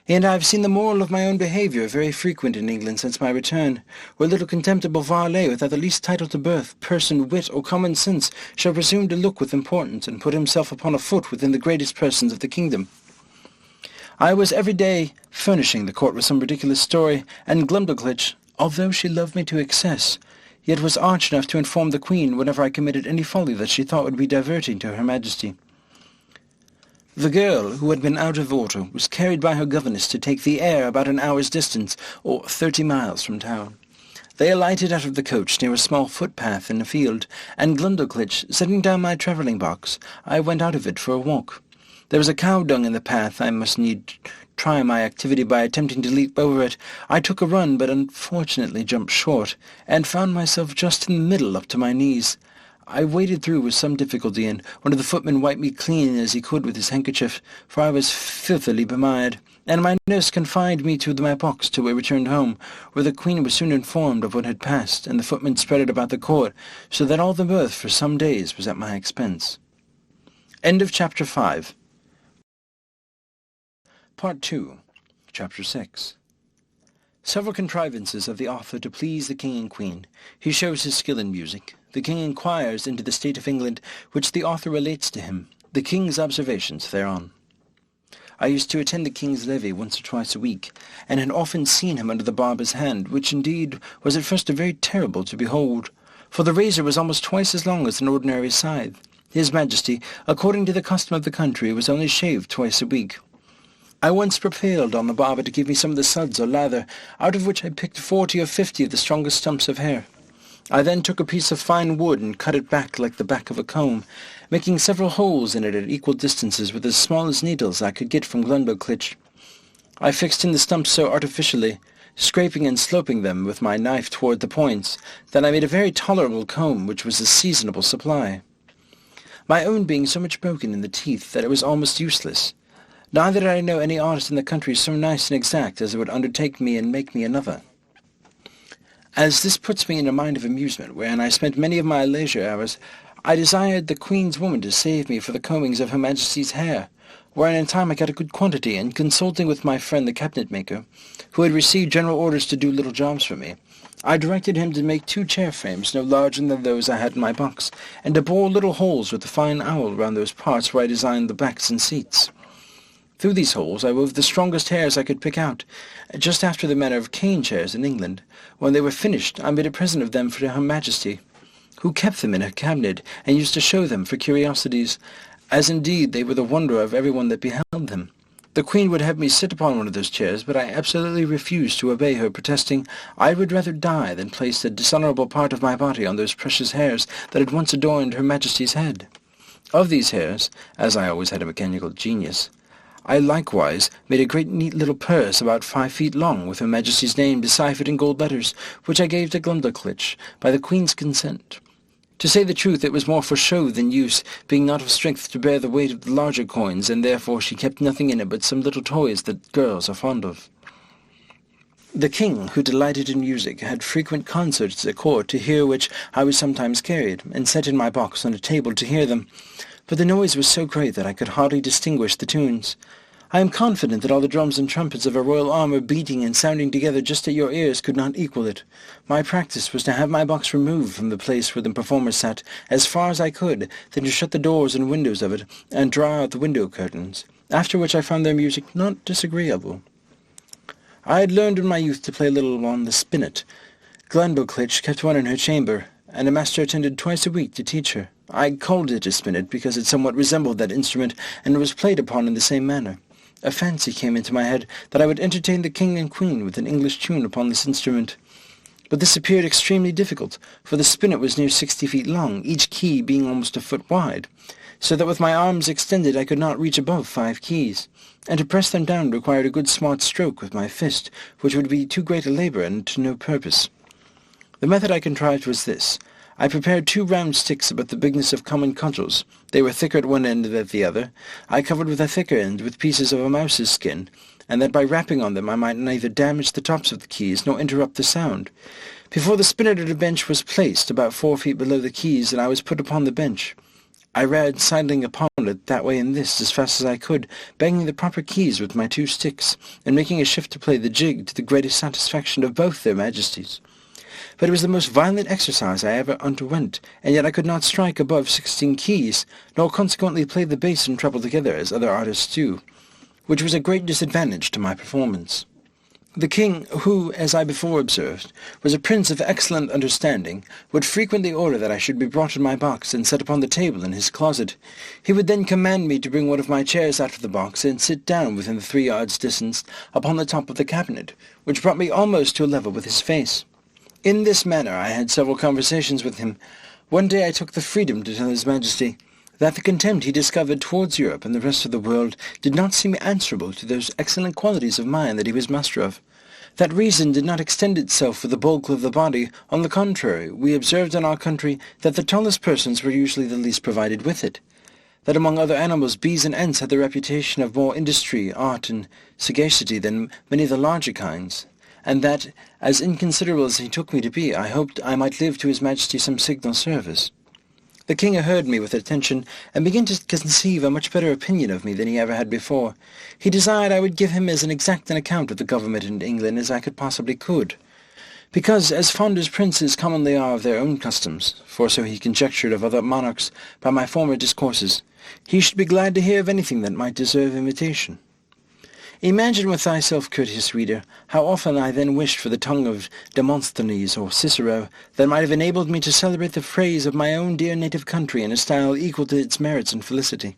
And I have seen the moral of my own behaviour very frequent in England since my return, where little contemptible varlet without the least title to birth, person, wit, or common sense shall presume to look with importance, and put himself upon a foot within the greatest persons of the kingdom. I was every day furnishing the court with some ridiculous story, and Glumdalclitch, although she loved me to excess, yet was arch enough to inform the queen whenever I committed any folly that she thought would be diverting to her majesty. The girl, who had been out of order, was carried by her governess to take the air about an hour's distance, or 30 miles from town. They alighted out of the coach near a small footpath in a field, and Glumdalclitch, setting down my travelling box, I went out of it for a walk. There was a cow dung in the path. I must need try my activity by attempting to leap over it. I took a run, but unfortunately jumped short, and found myself just in the middle up to my knees. I waded through with some difficulty, and one of the footmen wiped me clean as he could with his handkerchief, for I was filthily bemired, and my nurse confined me to my box till we returned home, where the queen was soon informed of what had passed, and the footmen spread it about the court, so that all the mirth for some days was at my expense. End of Chapter 5. Part 2, Chapter 6. Several contrivances of the author to please the king and queen. He shows his skill in music. The king inquires into the state of England, which the author relates to him. The king's observations thereon. I used to attend the king's levee once or twice a week, and had often seen him under the barber's hand, which indeed was at first very terrible to behold, for the razor was almost twice as long as an ordinary scythe. His Majesty, according to the custom of the country, was only shaved twice a week. I once prevailed on the barber to give me some of the suds or lather, out of which I picked 40 or 50 of the strongest stumps of hair. I then took a piece of fine wood and cut it back like the back of a comb, making several holes in it at equal distances with as small as needles I could get from Glumdalclitch. I fixed in the stumps so artificially, scraping and sloping them with my knife toward the points, that I made a very tolerable comb, which was a seasonable supply. My own being so much broken in the teeth that it was almost useless. Neither did I know any artist in the country so nice and exact as would undertake me and make me another. As this puts me in a mind of amusement, wherein I spent many of my leisure hours, I desired the Queen's woman to save me for the combings of Her Majesty's hair, wherein in time I got a good quantity, and consulting with my friend the cabinet-maker, who had received general orders to do little jobs for me, I directed him to make 2 chair frames no larger than those I had in my box, and to bore little holes with the fine owl round those parts where I designed the backs and seats. Through these holes I wove the strongest hairs I could pick out, just after the manner of cane chairs in England. When they were finished, I made a present of them for Her Majesty, who kept them in her cabinet, and used to show them for curiosities, as indeed they were the wonder of every one that beheld them. The Queen would have me sit upon one of those chairs, but I absolutely refused to obey her, protesting I would rather die than place the dishonourable part of my body on those precious hairs that had once adorned Her Majesty's head. Of these hairs, as I always had a mechanical genius, I likewise made a great neat little purse about 5 feet long, with Her Majesty's name deciphered in gold letters, which I gave to Glumdalclitch by the Queen's consent. To say the truth, it was more for show than use, being not of strength to bear the weight of the larger coins, and therefore she kept nothing in it but some little toys that girls are fond of. The king, who delighted in music, had frequent concerts at court, to hear which I was sometimes carried, and set in my box on a table to hear them, but the noise was so great that I could hardly distinguish the tunes. I am confident that all the drums and trumpets of a royal armour beating and sounding together just at your ears could not equal it. My practice was to have my box removed from the place where the performers sat as far as I could, then to shut the doors and windows of it, and draw out the window curtains, after which I found their music not disagreeable. I had learned in my youth to play a little on the spinet. Glumdalclitch kept one in her chamber, and a master attended twice a week to teach her. I called it a spinet because it somewhat resembled that instrument, and was played upon in the same manner. A fancy came into my head that I would entertain the king and queen with an English tune upon this instrument. But this appeared extremely difficult, for the spinet was near 60 feet long, each key being almost a foot wide, so that with my arms extended I could not reach above 5 keys, and to press them down required a good smart stroke with my fist, which would be too great a labour and to no purpose. The method I contrived was this. I prepared 2 round sticks about the bigness of common cudgels. They were thicker at one end than at the other. I covered with a thicker end with pieces of a mouse's skin, and that by rapping on them I might neither damage the tops of the keys nor interrupt the sound. Before the spinet at a bench was placed, about 4 feet below the keys, and I was put upon the bench. I ran sidling upon it that way and this as fast as I could, banging the proper keys with my 2 sticks, and making a shift to play the jig to the greatest satisfaction of both their majesties. But it was the most violent exercise I ever underwent, and yet I could not strike above 16 keys, nor consequently play the bass and treble together as other artists do, which was a great disadvantage to my performance. The king, who, as I before observed, was a prince of excellent understanding, would frequently order that I should be brought in my box and set upon the table in his closet. He would then command me to bring one of my chairs out of the box and sit down within the 3 yards distance upon the top of the cabinet, which brought me almost to a level with his face. In this manner I had several conversations with him. One day I took the freedom to tell His Majesty that the contempt he discovered towards Europe and the rest of the world did not seem answerable to those excellent qualities of mind that he was master of. That reason did not extend itself with the bulk of the body. On the contrary, we observed in our country that the tallest persons were usually the least provided with it. That among other animals, bees and ants had the reputation of more industry, art, and sagacity than many of the larger kinds, and that, as inconsiderable as he took me to be, I hoped I might live to His Majesty some signal service. The king heard me with attention, and began to conceive a much better opinion of me than he ever had before. He desired I would give him as exact an account of the government in England as I possibly could, because, as fond as princes commonly are of their own customs, for so he conjectured of other monarchs by my former discourses, he should be glad to hear of anything that might deserve imitation. Imagine with thyself, courteous reader, how often I then wished for the tongue of Demosthenes or Cicero that might have enabled me to celebrate the praise of my own dear native country in a style equal to its merits and felicity.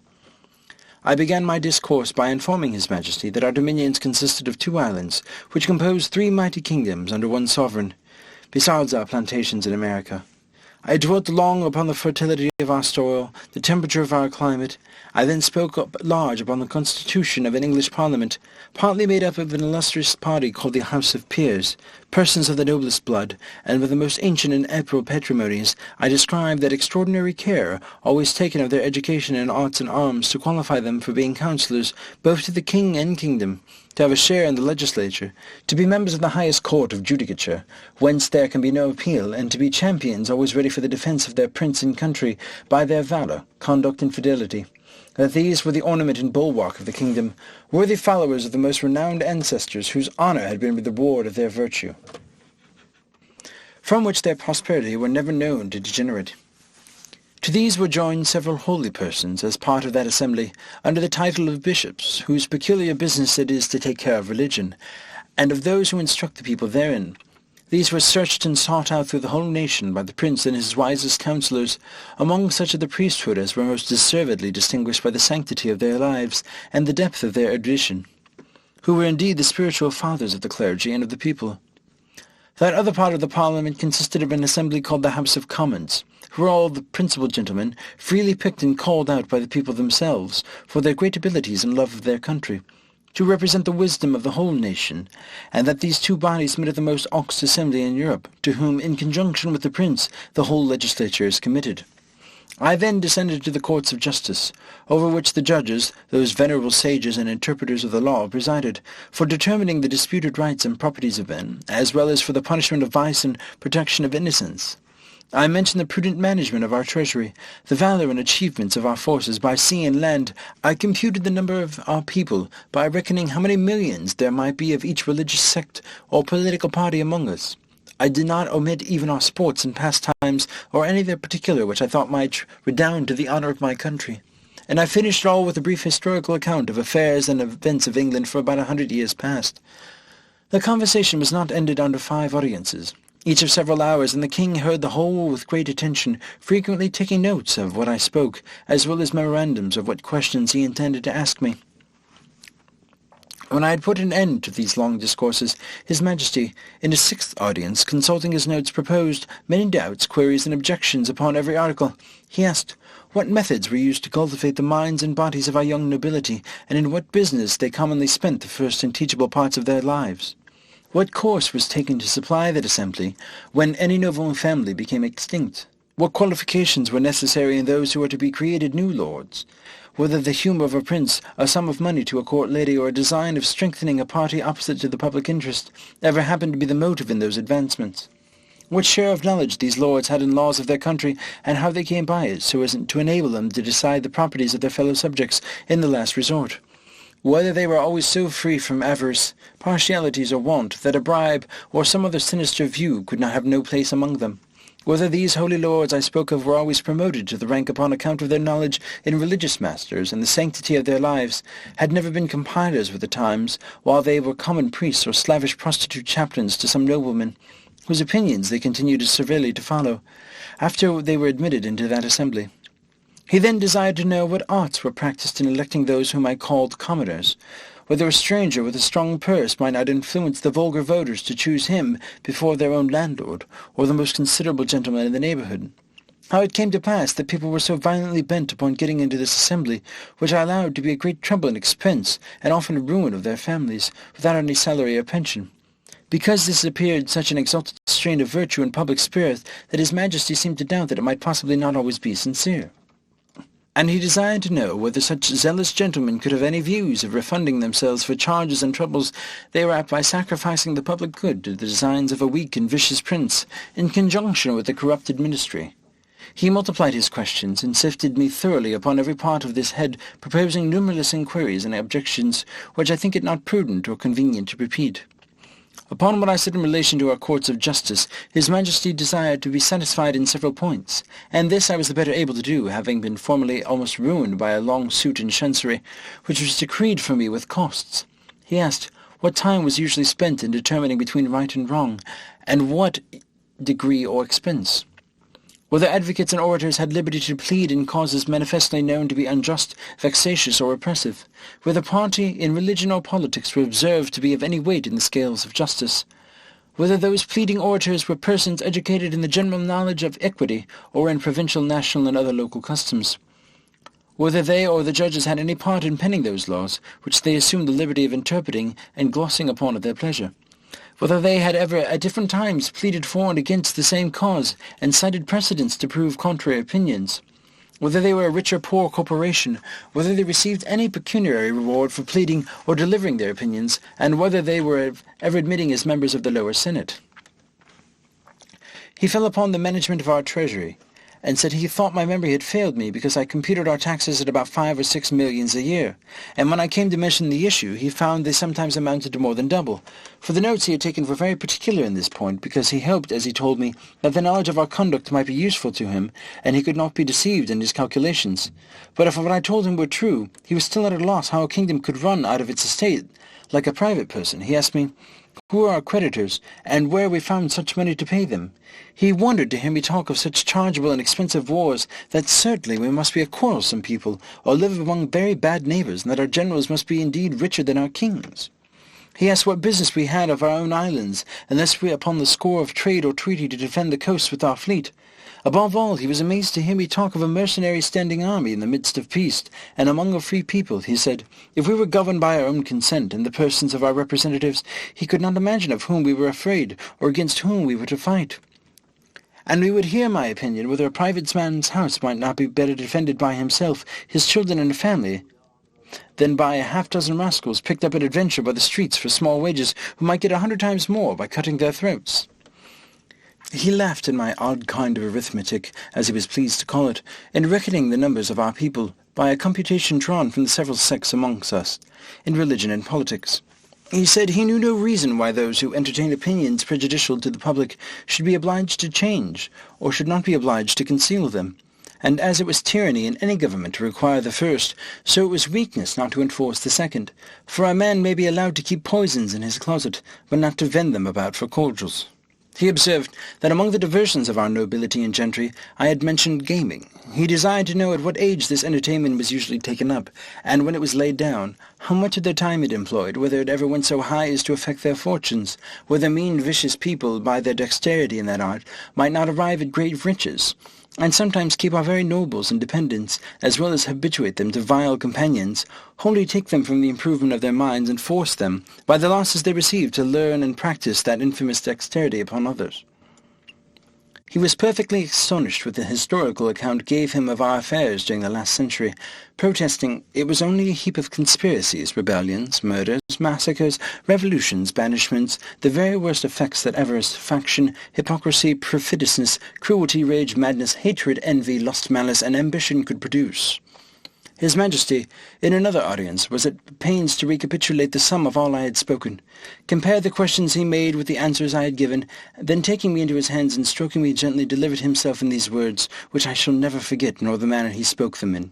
I began my discourse by informing His Majesty that our dominions consisted of 2 islands, which composed 3 mighty kingdoms under one sovereign, besides our plantations in America. I dwelt long upon the fertility of our soil, the temperature of our climate. I then spoke up large upon the constitution of an English Parliament, partly made up of an illustrious party called the House of Peers, persons of the noblest blood, and with the most ancient and admirable patrimonies. I described that extraordinary care always taken of their education in arts and arms to qualify them for being councillors both to the king and kingdom, to have a share in the legislature, to be members of the highest court of judicature, whence there can be no appeal, and to be champions always ready for the defence of their prince and country by their valour, conduct, and fidelity. That these were the ornament and bulwark of the kingdom, worthy followers of the most renowned ancestors whose honour had been the reward of their virtue, from which their prosperity were never known to degenerate. To these were joined several holy persons as part of that assembly, under the title of bishops, whose peculiar business it is to take care of religion, and of those who instruct the people therein. These were searched and sought out through the whole nation by the prince and his wisest counsellors, among such of the priesthood as were most deservedly distinguished by the sanctity of their lives and the depth of their erudition, who were indeed the spiritual fathers of the clergy and of the people. That other part of the Parliament consisted of an assembly called the House of Commons, who were all the principal gentlemen, freely picked and called out by the people themselves for their great abilities and love of their country, to represent the wisdom of the whole nation, and that these 2 bodies made of the most august assembly in Europe, to whom, in conjunction with the prince, the whole legislature is committed. I then descended to the courts of justice, over which the judges, those venerable sages and interpreters of the law, presided, for determining the disputed rights and properties of men, as well as for the punishment of vice and protection of innocence. I mention the prudent management of our treasury, the valor and achievements of our forces by sea and land. I computed the number of our people by reckoning how many millions there might be of each religious sect or political party among us. I did not omit even our sports and pastimes, or any other particular which I thought might redound to the honour of my country. And I finished all with a brief historical account of affairs and events of England for about 100 years past. The conversation was not ended under 5 audiences, each of several hours, and the king heard the whole with great attention, frequently taking notes of what I spoke, as well as memorandums of what questions he intended to ask me. When I had put an end to these long discourses, His Majesty, in his 6th audience, consulting his notes, proposed many doubts, queries, and objections upon every article. He asked what methods were used to cultivate the minds and bodies of our young nobility, and in what business they commonly spent the first and teachable parts of their lives. What course was taken to supply that assembly when any noble family became extinct? What qualifications were necessary in those who were to be created new lords? Whether the humour of a prince, a sum of money to a court lady, or a design of strengthening a party opposite to the public interest ever happened to be the motive in those advancements? What share of knowledge these lords had in laws of their country, and how they came by it so as to enable them to decide the properties of their fellow subjects in the last resort? Whether they were always so free from avarice, partialities, or want that a bribe or some other sinister view could not have no place among them. Whether these holy lords I spoke of were always promoted to the rank upon account of their knowledge in religious masters and the sanctity of their lives, had never been compilers with the times, while they were common priests or slavish prostitute chaplains to some noblemen, whose opinions they continued severely to follow, after they were admitted into that assembly. He then desired to know what arts were practised in electing those whom I called commoners, whether a stranger with a strong purse might not influence the vulgar voters to choose him before their own landlord, or the most considerable gentleman in the neighbourhood. How it came to pass that people were so violently bent upon getting into this assembly, which I allowed to be a great trouble and expense, and often a ruin of their families, without any salary or pension. Because this appeared such an exalted strain of virtue and public spirit that His Majesty seemed to doubt that it might possibly not always be sincere. And he desired to know whether such zealous gentlemen could have any views of refunding themselves for charges and troubles they were at by sacrificing the public good to the designs of a weak and vicious prince, in conjunction with the corrupted ministry. He multiplied his questions, and sifted me thoroughly upon every part of this head, proposing numberless inquiries and objections, which I think it not prudent or convenient to repeat. Upon what I said in relation to our courts of justice, His Majesty desired to be satisfied in several points, and this I was the better able to do, having been formerly almost ruined by a long suit in chancery, which was decreed for me with costs. He asked what time was usually spent in determining between right and wrong, and what degree or expense. Whether advocates and orators had liberty to plead in causes manifestly known to be unjust, vexatious, or oppressive. Whether party in religion or politics were observed to be of any weight in the scales of justice. Whether those pleading orators were persons educated in the general knowledge of equity or in provincial, national, and other local customs. Whether they or the judges had any part in penning those laws, which they assumed the liberty of interpreting and glossing upon at their pleasure. Whether they had ever at different times pleaded for and against the same cause, and cited precedents to prove contrary opinions. Whether they were a rich or poor corporation, whether they received any pecuniary reward for pleading or delivering their opinions, and whether they were ever admitting as members of the lower senate. He fell upon the management of our treasury, and said he thought my memory had failed me because I computed our taxes at about 5 or 6 millions a year, and when I came to mention the issue, he found they sometimes amounted to more than double. For the notes he had taken were very particular in this point, because he hoped, as he told me, that the knowledge of our conduct might be useful to him, and he could not be deceived in his calculations. But if what I told him were true, he was still at a loss how a kingdom could run out of its estate like a private person. He asked me who are our creditors, and where we found such money to pay them. He wondered to hear me talk of such chargeable and expensive wars, that certainly we must be a quarrelsome people, or live among very bad neighbours, and that our generals must be indeed richer than our kings. He asked what business we had of our own islands, unless we upon the score of trade or treaty to defend the coast with our fleet. Above all, he was amazed to hear me talk of a mercenary standing army in the midst of peace, and among a free people. He said, if we were governed by our own consent, in the persons of our representatives, he could not imagine of whom we were afraid, or against whom we were to fight. And we would hear my opinion whether a private man's house might not be better defended by himself, his children, and family, than by a half-dozen rascals picked up at adventure by the streets for small wages, who might get 100 times more by cutting their throats. He laughed at my odd kind of arithmetic, as he was pleased to call it, in reckoning the numbers of our people by a computation drawn from the several sects amongst us, in religion and politics. He said he knew no reason why those who entertained opinions prejudicial to the public should be obliged to change, or should not be obliged to conceal them. And as it was tyranny in any government to require the first, so it was weakness not to enforce the second. For a man may be allowed to keep poisons in his closet, but not to vend them about for cordials. He observed that among the diversions of our nobility and gentry I had mentioned gaming. He desired to know at what age this entertainment was usually taken up, and when it was laid down, how much of their time it employed, whether it ever went so high as to affect their fortunes, whether mean vicious people, by their dexterity in that art, might not arrive at great riches, and sometimes keep our very nobles and dependents, as well as habituate them to vile companions, wholly take them from the improvement of their minds, and force them, by the losses they receive, to learn and practice that infamous dexterity upon others. He was perfectly astonished with the historical account gave him of our affairs during the last century, protesting it was only a heap of conspiracies, rebellions, murders, massacres, revolutions, banishments, the very worst effects that avarice, faction, hypocrisy, perfidiousness, cruelty, rage, madness, hatred, envy, lust, malice, and ambition could produce. His Majesty, in another audience, was at pains to recapitulate the sum of all I had spoken, compare the questions he made with the answers I had given, then taking me into his hands and stroking me gently, delivered himself in these words, which I shall never forget, nor the manner he spoke them in.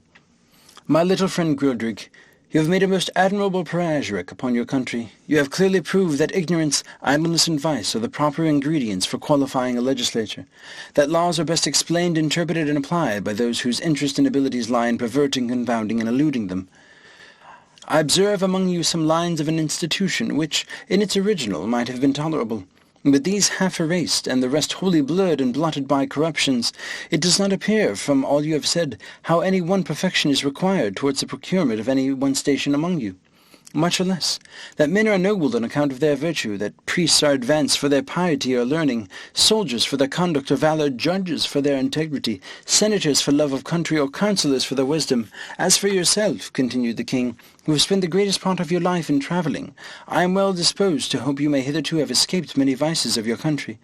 My little friend Grildrig, you have made a most admirable panegyric upon your country. You have clearly proved that ignorance, idleness, and vice are the proper ingredients for qualifying a legislature, that laws are best explained, interpreted, and applied by those whose interest and abilities lie in perverting, confounding, and eluding them. I observe among you some lines of an institution which, in its original, might have been tolerable. But these half erased, and the rest wholly blurred and blotted by corruptions, it does not appear, from all you have said, how any one perfection is required towards the procurement of any one station among you. Much less, that men are ennobled on account of their virtue, that priests are advanced for their piety or learning, soldiers for their conduct or valour, judges for their integrity, senators for love of country, or counsellors for their wisdom. As for yourself, continued the king, who have spent the greatest part of your life in travelling, I am well disposed to hope you may hitherto have escaped many vices of your country.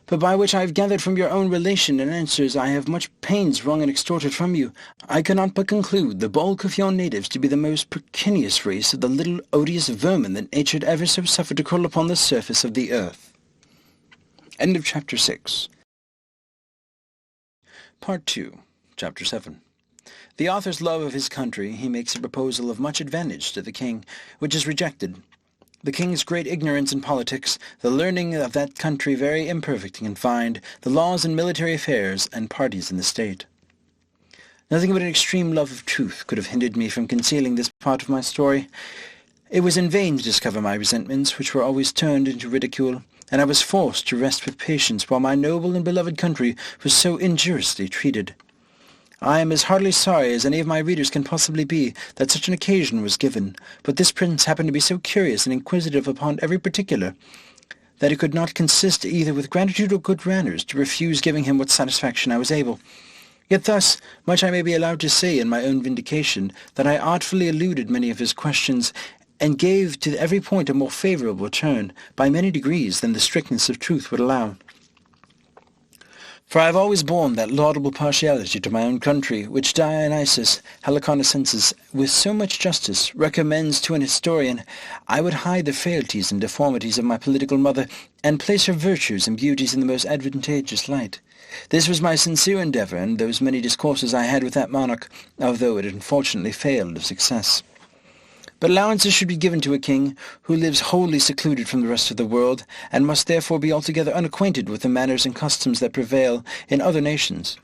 But by which I have gathered from your own relation and answers I have much pains wrung and extorted from you, I cannot but conclude the bulk of your natives to be the most precocious race of the little odious vermin that nature had ever so suffered to crawl upon the surface of the earth. End of Chapter 6. Part 2, Chapter 7. The author's love of his country, he makes a proposal of much advantage to the king, which is rejected. the king's great ignorance in politics, the learning of that country very imperfect and confined, the laws and military affairs, and parties in the state. Nothing but an extreme love of truth could have hindered me from concealing this part of my story. It was in vain to discover my resentments, which were always turned into ridicule, and I was forced to rest with patience while my noble and beloved country was so injuriously treated. I am as heartily sorry as any of my readers can possibly be that such an occasion was given, but this prince happened to be so curious and inquisitive upon every particular, that it could not consist either with gratitude or good manners to refuse giving him what satisfaction I was able. Yet thus much I may be allowed to say in my own vindication, that I artfully eluded many of his questions, and gave to every point a more favourable turn, by many degrees, than the strictness of truth would allow. For I have always borne that laudable partiality to my own country, which Dionysius Halicarnassensis, with so much justice, recommends to an historian. I would hide the frailties and deformities of my political mother, and place her virtues and beauties in the most advantageous light. This was my sincere endeavour in those many discourses I had with that monarch, although it unfortunately failed of success. But allowances should be given to a king who lives wholly secluded from the rest of the world, and must therefore be altogether unacquainted with the manners and customs that prevail in other nations,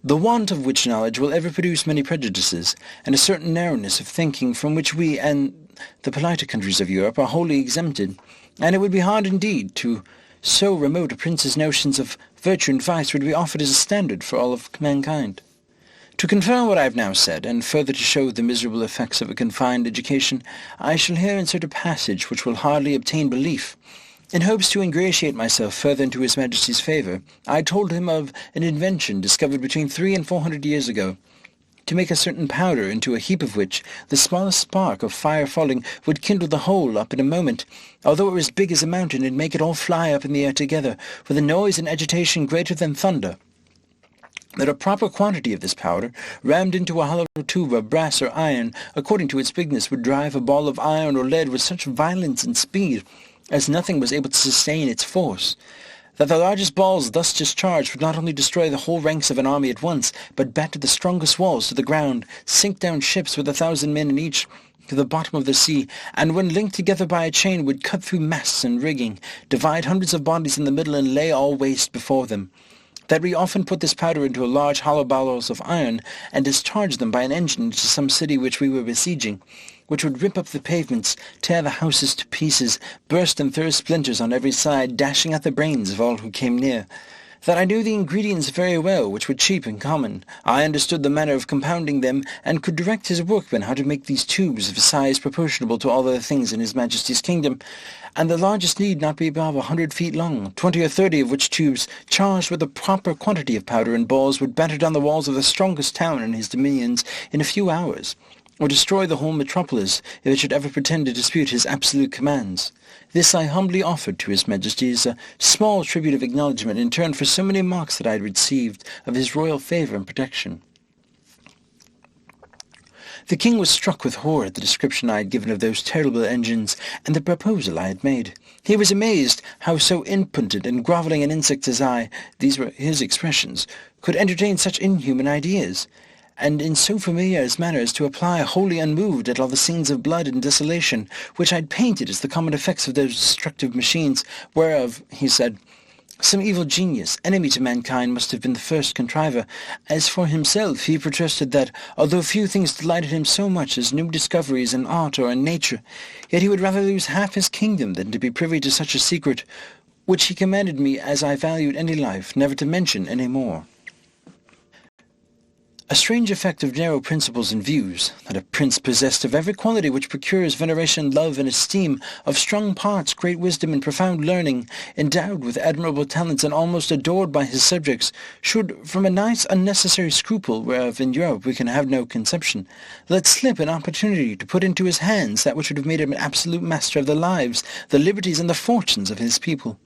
the want of which knowledge will ever produce many prejudices, and a certain narrowness of thinking from which we and the politer countries of Europe are wholly exempted, and it would be hard indeed to so remote a prince's notions of virtue and vice would be offered as a standard for all of mankind. To confirm what I have now said, and further to show the miserable effects of a confined education, I shall here insert a passage which will hardly obtain belief. In hopes to ingratiate myself further into His Majesty's favour, I told him of an invention discovered between 300 and 400 years ago, to make a certain powder, into a heap of which the smallest spark of fire falling would kindle the whole up in a moment, although it was big as a mountain, and make it all fly up in the air together, with a noise and agitation greater than thunder. That a proper quantity of this powder, rammed into a hollow tube of brass or iron, according to its bigness, would drive a ball of iron or lead with such violence and speed as nothing was able to sustain its force. That the largest balls thus discharged would not only destroy the whole ranks of an army at once, but batter the strongest walls to the ground, sink down ships with 1,000 men in each to the bottom of the sea, and when linked together by a chain would cut through masts and rigging, divide hundreds of bodies in the middle, and lay all waste before them. That we often put this powder into large hollow barrels of iron, and discharged them by an engine into some city which we were besieging, which would rip up the pavements, tear the houses to pieces, burst and throw splinters on every side, dashing out the brains of all who came near. That I knew the ingredients very well, which were cheap and common. I understood the manner of compounding them, and could direct his workmen how to make these tubes of a size proportionable to all other things in His Majesty's kingdom, and the largest need not be above 100 feet long, 20 or 30 of which tubes, charged with a proper quantity of powder and balls, would batter down the walls of the strongest town in his dominions in a few hours, or destroy the whole metropolis if it should ever pretend to dispute his absolute commands. This I humbly offered to His Majesty as a small tribute of acknowledgment in turn for so many marks that I had received of his royal favour and protection. The king was struck with horror at the description I had given of those terrible engines, and the proposal I had made. He was amazed how so impotent and grovelling an insect as I, these were his expressions, could entertain such inhuman ideas, and in so familiar a manner as to apply wholly unmoved at all the scenes of blood and desolation, which I had painted as the common effects of those destructive machines, whereof, he said, some evil genius, enemy to mankind, must have been the first contriver. As for himself, he protested that, although few things delighted him so much as new discoveries in art or in nature, yet he would rather lose half his kingdom than to be privy to such a secret, which he commanded me, as I valued any life, never to mention any more. A strange effect of narrow principles and views, that a prince possessed of every quality which procures veneration, love, and esteem, of strong parts, great wisdom, and profound learning, endowed with admirable talents, and almost adored by his subjects, should, from a nice unnecessary scruple, whereof in Europe we can have no conception, let slip an opportunity to put into his hands that which would have made him an absolute master of the lives, the liberties, and the fortunes of his people.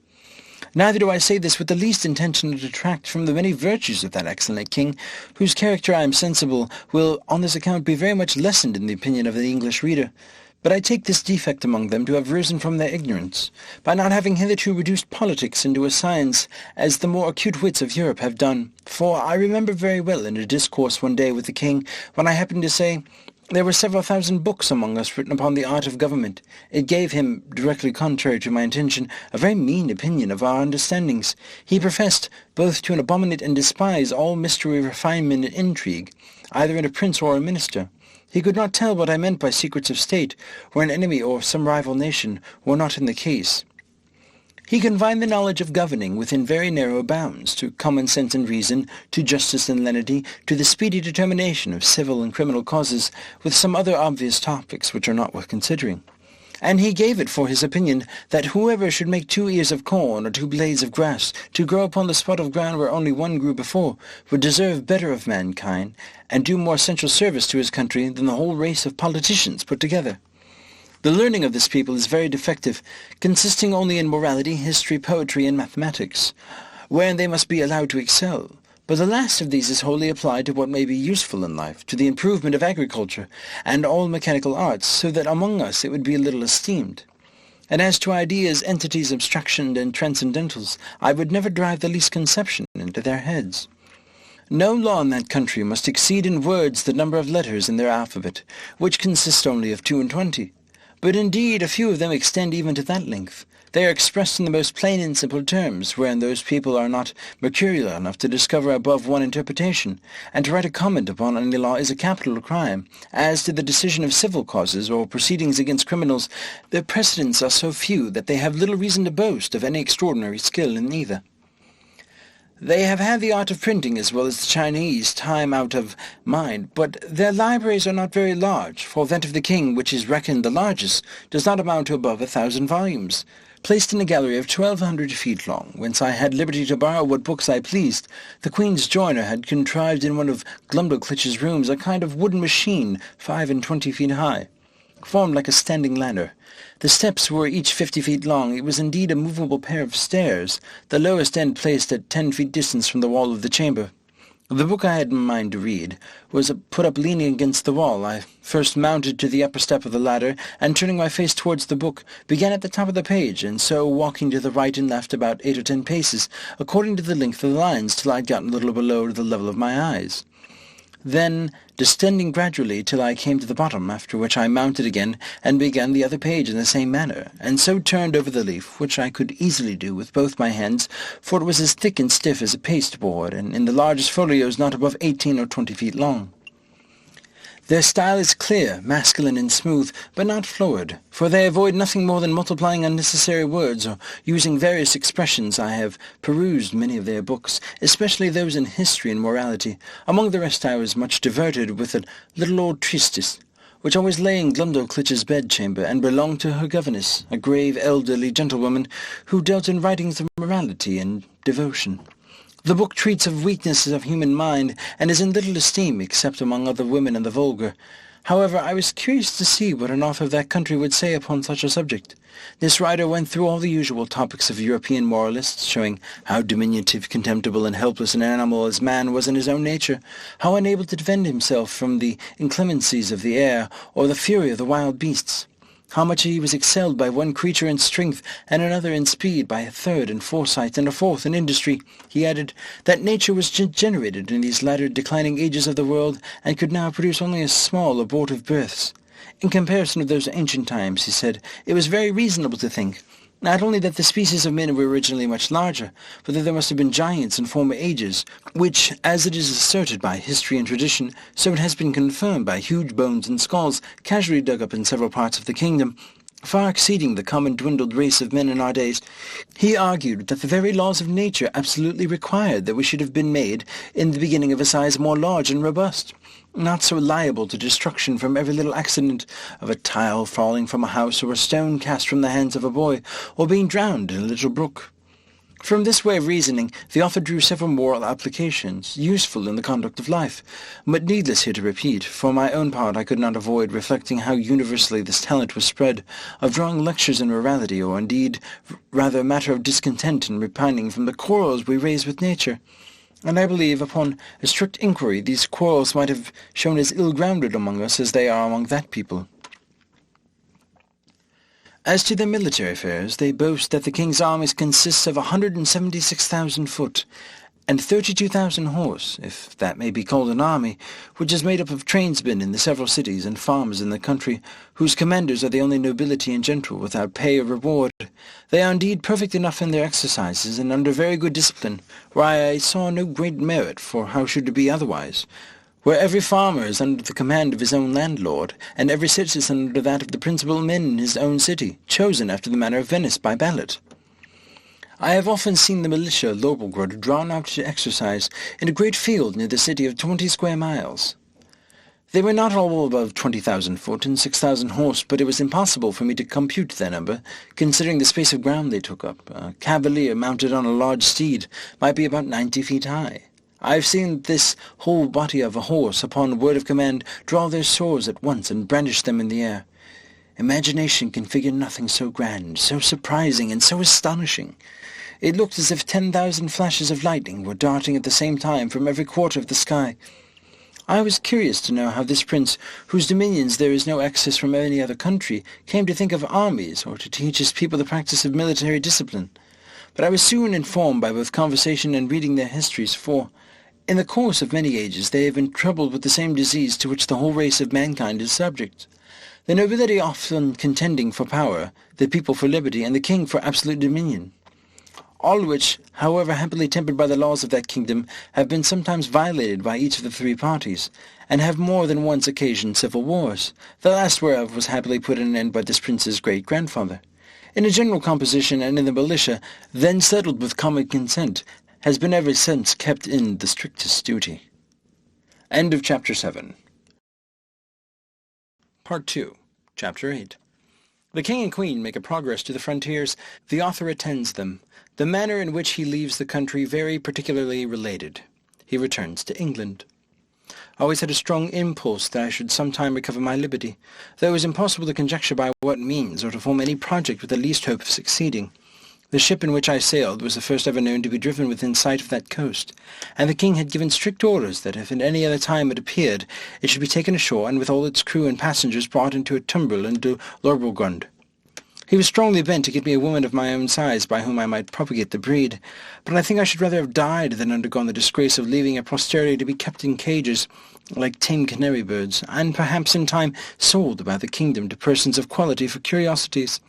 Neither do I say this with the least intention to detract from the many virtues of that excellent king, whose character I am sensible will on this account be very much lessened in the opinion of the English reader. But I take this defect among them to have risen from their ignorance, by not having hitherto reduced politics into a science, as the more acute wits of Europe have done. For I remember very well in a discourse one day with the king, when I happened to say, There were several thousand books among us written upon the art of government. It gave him, directly contrary to my intention, a very mean opinion of our understandings. He professed both to abominate and despise all mystery, refinement, and intrigue, either in a prince or a minister. He could not tell what I meant by secrets of state, where an enemy or some rival nation were not in the case. He confined the knowledge of governing within very narrow bounds, to common sense and reason, to justice and lenity, to the speedy determination of civil and criminal causes, with some other obvious topics which are not worth considering. And he gave it for his opinion that whoever should make 2 ears of corn or 2 blades of grass to grow upon the spot of ground where only one grew before would deserve better of mankind, and do more essential service to his country than the whole race of politicians put together. The learning of this people is very defective, consisting only in morality, history, poetry, and mathematics, wherein they must be allowed to excel. But the last of these is wholly applied to what may be useful in life, to the improvement of agriculture, and all mechanical arts, so that among us it would be little esteemed. And as to ideas, entities, abstractions, and transcendentals, I would never drive the least conception into their heads. No law in that country must exceed in words the number of letters in their alphabet, which consist only of 22. But indeed a few of them extend even to that length. They are expressed in the most plain and simple terms, wherein those people are not mercurial enough to discover above one interpretation, and to write a comment upon any law is a capital crime. As to the decision of civil causes, or proceedings against criminals, their precedents are so few that they have little reason to boast of any extraordinary skill in either. They have had the art of printing as well as the Chinese time out of mind, but their libraries are not very large, for that of the king, which is reckoned the largest, does not amount to above 1,000 volumes, placed in a gallery of 1,200 feet long, whence I had liberty to borrow what books I pleased. The queen's joiner had contrived in one of Glumdalclitch's rooms a kind of wooden machine 25 feet high, formed like a standing ladder. The steps were each 50 feet long. It was indeed a movable pair of stairs, the lowest end placed at 10 feet distance from the wall of the chamber. The book I had in mind to read was put up leaning against the wall. I first mounted to the upper step of the ladder, and turning my face towards the book, began at the top of the page, and so walking to the right and left about 8 or 10 paces, according to the length of the lines, till I had gotten a little below the level of my eyes. Then descending gradually till I came to the bottom, after which I mounted again, and began the other page in the same manner, and so turned over the leaf, which I could easily do with both my hands, for it was as thick and stiff as a pasteboard, and in the largest folios not above 18 or 20 feet long. Their style is clear, masculine, and smooth, but not florid, for they avoid nothing more than multiplying unnecessary words, or using various expressions. I have perused many of their books, especially those in history and morality. Among the rest I was much diverted with a little old treatise, which always lay in Glumdalclitch's bedchamber, and belonged to her governess, a grave elderly gentlewoman, who dealt in writings of morality and devotion. The book treats of weaknesses of human mind, and is in little esteem except among other women and the vulgar. However, I was curious to see what an author of that country would say upon such a subject. This writer went through all the usual topics of European moralists, showing how diminutive, contemptible, and helpless an animal as man was in his own nature, how unable to defend himself from the inclemencies of the air or the fury of the wild beasts, how much he was excelled by one creature in strength, and another in speed, by a third in foresight, and a fourth in industry. He added that nature was degenerated in these latter declining ages of the world, and could now produce only a small abortive births. In comparison of those ancient times, he said, it was very reasonable to think, not only that the species of men were originally much larger, but that there must have been giants in former ages, which, as it is asserted by history and tradition, so it has been confirmed by huge bones and skulls casually dug up in several parts of the kingdom, far exceeding the common dwindled race of men in our days. He argued that the very laws of nature absolutely required that we should have been made, in the beginning, of a size more large and robust, not so liable to destruction from every little accident of a tile falling from a house, or a stone cast from the hands of a boy, or being drowned in a little brook. From this way of reasoning, the author drew several moral applications, useful in the conduct of life, but needless here to repeat. For my own part, I could not avoid reflecting how universally this talent was spread, of drawing lectures in morality, or indeed rather a matter of discontent and repining from the quarrels we raise with nature. And I believe, upon a strict inquiry, these quarrels might have shown as ill-grounded among us as they are among that people. As to their military affairs, they boast that the king's armies consist of 176,000 foot, and 32,000 horse, if that may be called an army, which is made up of tradesmen in the several cities and farmers in the country, whose commanders are the only nobility and gentry without pay or reward. They are indeed perfect enough in their exercises, and under very good discipline, where I saw no great merit, for how should it be otherwise? Where every farmer is under the command of his own landlord, and every citizen under that of the principal men in his own city, chosen after the manner of Venice by ballot. I have often seen the militia Lilliput drawn out to exercise in a great field near the city of 20 square miles. They were not all above 20,000 foot and 6,000 horse, but it was impossible for me to compute their number, considering the space of ground they took up. A cavalier mounted on a large steed might be about 90 feet high. I have seen this whole body of a horse, upon word of command, draw their swords at once and brandish them in the air. Imagination can figure nothing so grand, so surprising, and so astonishing. It looked as if 10,000 flashes of lightning were darting at the same time from every quarter of the sky. I was curious to know how this prince, whose dominions there is no access from any other country, came to think of armies, or to teach his people the practice of military discipline. But I was soon informed by both conversation and reading their histories, for in the course of many ages they have been troubled with the same disease to which the whole race of mankind is subject. The nobility often contending for power, the people for liberty, and the king for absolute dominion. All which, however happily tempered by the laws of that kingdom, have been sometimes violated by each of the three parties, and have more than once occasioned civil wars, the last whereof was happily put an end by this prince's great-grandfather. In a general composition and in the militia, then settled with common consent, has been ever since kept in the strictest duty. End of Chapter 7. Part 2. Chapter 8. The king and queen make a progress to the frontiers. The author attends them. The manner in which he leaves the country very particularly related. He returns to England. I always had a strong impulse that I should some time recover my liberty, though it was impossible to conjecture by what means, or to form any project with the least hope of succeeding. The ship in which I sailed was the first ever known to be driven within sight of that coast, and the king had given strict orders that if at any other time it appeared, it should be taken ashore and with all its crew and passengers brought into a tumbrel into Lilliput. He was strongly bent to get me a woman of my own size by whom I might propagate the breed, but I think I should rather have died than undergone the disgrace of leaving a posterity to be kept in cages, like tame canary birds, and perhaps in time sold about the kingdom to persons of quality for curiosities.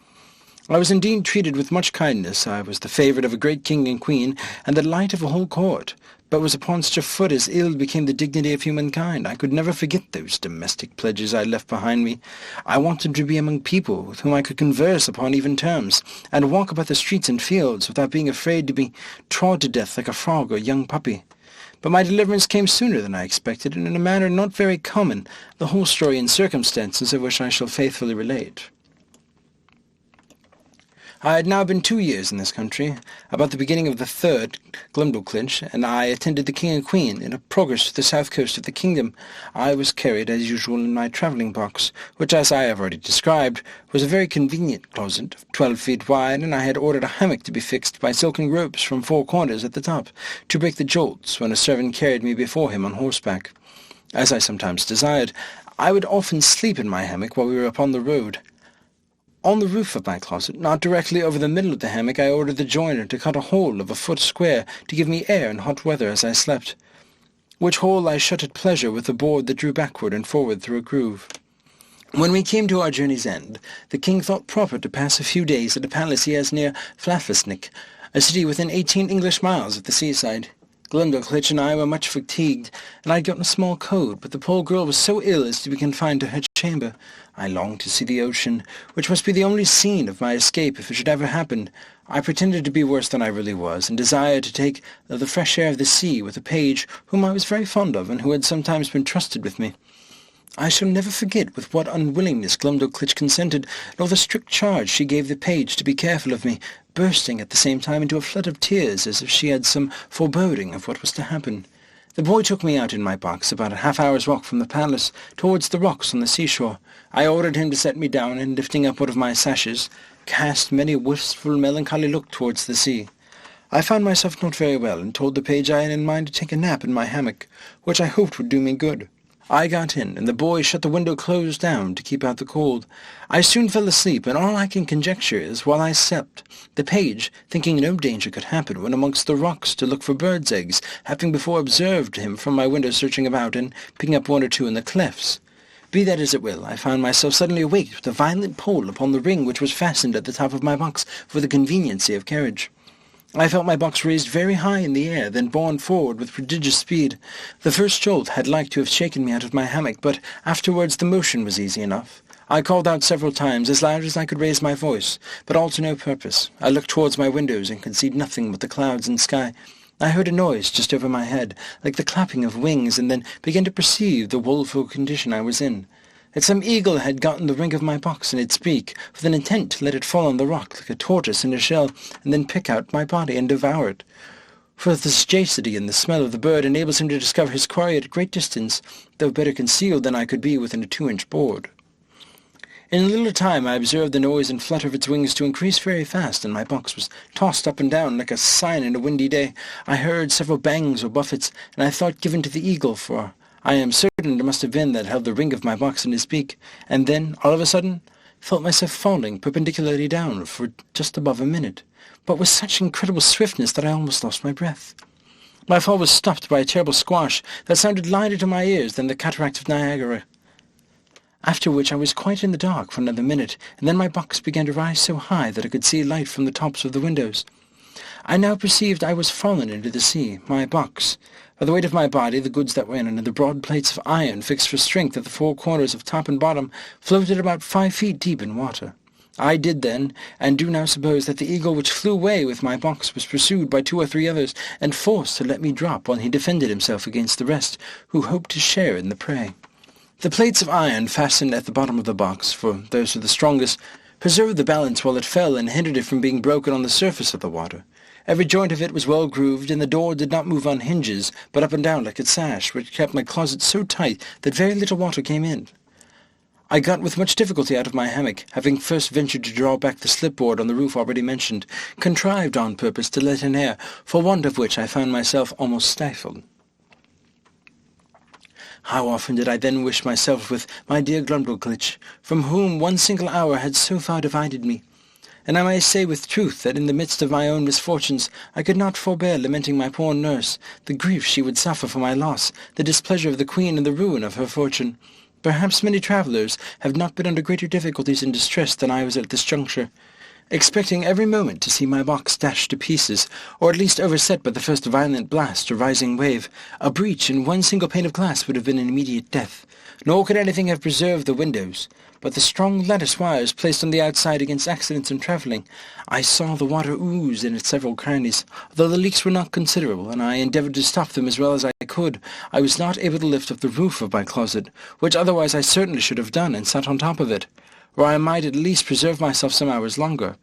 I was indeed treated with much kindness. I was the favourite of a great king and queen, and the delight of a whole court, but was upon such a foot as ill became the dignity of humankind. I could never forget those domestic pledges I left behind me. I wanted to be among people with whom I could converse upon even terms, and walk about the streets and fields without being afraid to be trod to death like a frog or young puppy. But my deliverance came sooner than I expected, and in a manner not very common, the whole story and circumstances of which I shall faithfully relate. I had now been 2 years in this country. About the beginning of the third, Glumdalclinch and I attended the king and queen in a progress to the south coast of the kingdom. I was carried, as usual, in my travelling box, which, as I have already described, was a very convenient closet of 12 feet wide, and I had ordered a hammock to be fixed by silken ropes from 4 corners at the top, to break the jolts when a servant carried me before him on horseback. As I sometimes desired, I would often sleep in my hammock while we were upon the road. On the roof of my closet, not directly over the middle of the hammock, I ordered the joiner to cut a hole of a foot square to give me air in hot weather as I slept, which hole I shut at pleasure with a board that drew backward and forward through a groove. When we came to our journey's end, the king thought proper to pass a few days at a palace he has near Flatfisnick, a city within 18 English miles of the seaside. Glumdalclinch and I were much fatigued, and I had gotten a small coat, but the poor girl was so ill as to be confined to her chamber. I longed to see the ocean, which must be the only scene of my escape if it should ever happen. I pretended to be worse than I really was, and desired to take the fresh air of the sea with a page whom I was very fond of, and who had sometimes been trusted with me. I shall never forget with what unwillingness Glumdalclinch consented, nor the strict charge she gave the page to be careful of me, bursting at the same time into a flood of tears as if she had some foreboding of what was to happen. The boy took me out in my box, about a half-hour's walk from the palace, towards the rocks on the seashore. I ordered him to set me down, and lifting up one of my sashes, cast many a wistful, melancholy look towards the sea. I found myself not very well, and told the page I had in mind to take a nap in my hammock, which I hoped would do me good. I got in, and the boy shut the window closed down to keep out the cold. I soon fell asleep, and all I can conjecture is, while I slept, the page, thinking no danger could happen, went amongst the rocks to look for birds' eggs, having before observed him from my window searching about and picking up one or two in the clefts. Be that as it will, I found myself suddenly awake with a violent pull upon the ring which was fastened at the top of my box for the conveniency of carriage. I felt my box raised very high in the air, then borne forward with prodigious speed. The first jolt had like to have shaken me out of my hammock, but afterwards the motion was easy enough. I called out several times, as loud as I could raise my voice, but all to no purpose. I looked towards my windows and could see nothing but the clouds and sky. I heard a noise just over my head, like the clapping of wings, and then began to perceive the woeful condition I was in. That some eagle had gotten the ring of my box in its beak, with an intent to let it fall on the rock like a tortoise in a shell, and then pick out my body and devour it. For the sagacity and the smell of the bird enables him to discover his quarry at a great distance, though better concealed than I could be within a 2-inch board. In a little time I observed the noise and flutter of its wings to increase very fast, and my box was tossed up and down like a sign in a windy day. I heard several bangs or buffets, and I thought given to the eagle, for I am certain it must have been that held the ring of my box in his beak, and then, all of a sudden, felt myself falling perpendicularly down for just above a minute, but with such incredible swiftness that I almost lost my breath. My fall was stopped by a terrible squash that sounded louder to my ears than the cataract of Niagara. After which I was quite in the dark for another minute, and then my box began to rise so high that I could see light from the tops of the windows. I now perceived I was fallen into the sea, my box. By the weight of my body, the goods that were in, and the broad plates of iron fixed for strength at the 4 corners of top and bottom, floated about 5 feet deep in water. I did then, and do now suppose that the eagle which flew away with my box was pursued by 2 or 3 others, and forced to let me drop while he defended himself against the rest, who hoped to share in the prey. The plates of iron fastened at the bottom of the box, for those were the strongest, preserved the balance while it fell and hindered it from being broken on the surface of the water. Every joint of it was well grooved, and the door did not move on hinges, but up and down like its sash, which kept my closet so tight that very little water came in. I got with much difficulty out of my hammock, having first ventured to draw back the slipboard on the roof already mentioned, contrived on purpose to let in air, for want of which I found myself almost stifled. How often did I then wish myself with my dear Glumdalclitch, from whom 1 single hour had so far divided me. And I may say with truth that in the midst of my own misfortunes I could not forbear lamenting my poor nurse, the grief she would suffer for my loss, the displeasure of the Queen, and the ruin of her fortune. Perhaps many travellers have not been under greater difficulties and distress than I was at this juncture, expecting every moment to see my box dashed to pieces, or at least overset by the first violent blast or rising wave. A breach in 1 single pane of glass would have been an immediate death, nor could anything have preserved the windows, but the strong lattice wires placed on the outside against accidents in travelling. I saw the water ooze in its several crannies, though the leaks were not considerable, and I endeavoured to stop them as well as I could. I was not able to lift up the roof of my closet, which otherwise I certainly should have done, and sat on top of it, where I might at least preserve myself some hours longer,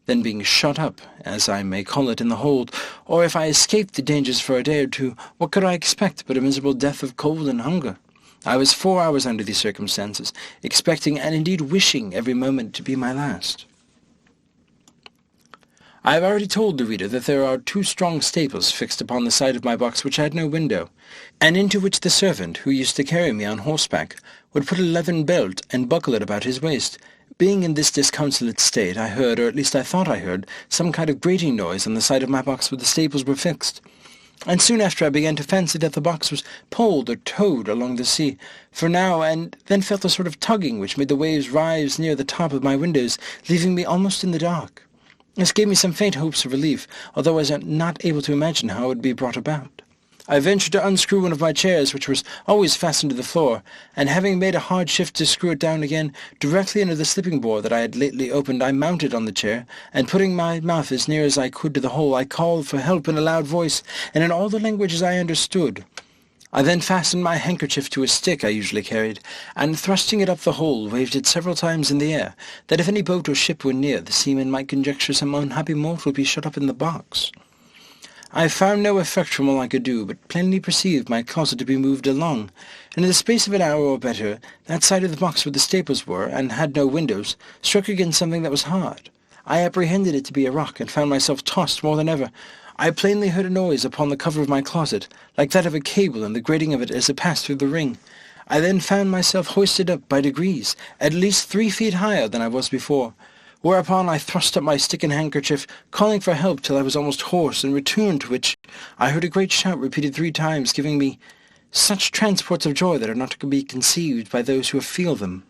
than being shut up, as I may call it, in the hold, or if I escaped the dangers for a day or two, what could I expect but a miserable death of cold and hunger? I was 4 hours under these circumstances, expecting and indeed wishing every moment to be my last. I have already told the reader that there are 2 strong staples fixed upon the side of my box which had no window, and into which the servant, who used to carry me on horseback, would put a leathern belt and buckle it about his waist. Being in this disconsolate state, I heard, or at least I thought I heard, some kind of grating noise on the side of my box where the staples were fixed. And soon after I began to fancy that the box was poled or towed along the sea, for now and then felt a sort of tugging which made the waves rise near the top of my windows, leaving me almost in the dark. This gave me some faint hopes of relief, although I was not able to imagine how it would be brought about. I ventured to unscrew one of my chairs, which was always fastened to the floor, and having made a hard shift to screw it down again, directly under the slipping board that I had lately opened, I mounted on the chair, and putting my mouth as near as I could to the hole, I called for help in a loud voice, and in all the languages I understood. I then fastened my handkerchief to a stick I usually carried, and thrusting it up the hole, waved it several times in the air, that if any boat or ship were near, the seamen might conjecture some unhappy mortal would be shut up in the box. I found no effect from all I could do, but plainly perceived my closet to be moved along, and in the space of an hour or better, that side of the box where the staples were, and had no windows, struck against something that was hard. I apprehended it to be a rock, and found myself tossed more than ever. I plainly heard a noise upon the cover of my closet, like that of a cable and the grating of it as it passed through the ring. I then found myself hoisted up by degrees, at least 3 feet higher than I was before, whereupon I thrust up my stick and handkerchief, calling for help till I was almost hoarse, in return to which I heard a great shout repeated 3 times, giving me such transports of joy that are not to be conceived by those who feel them.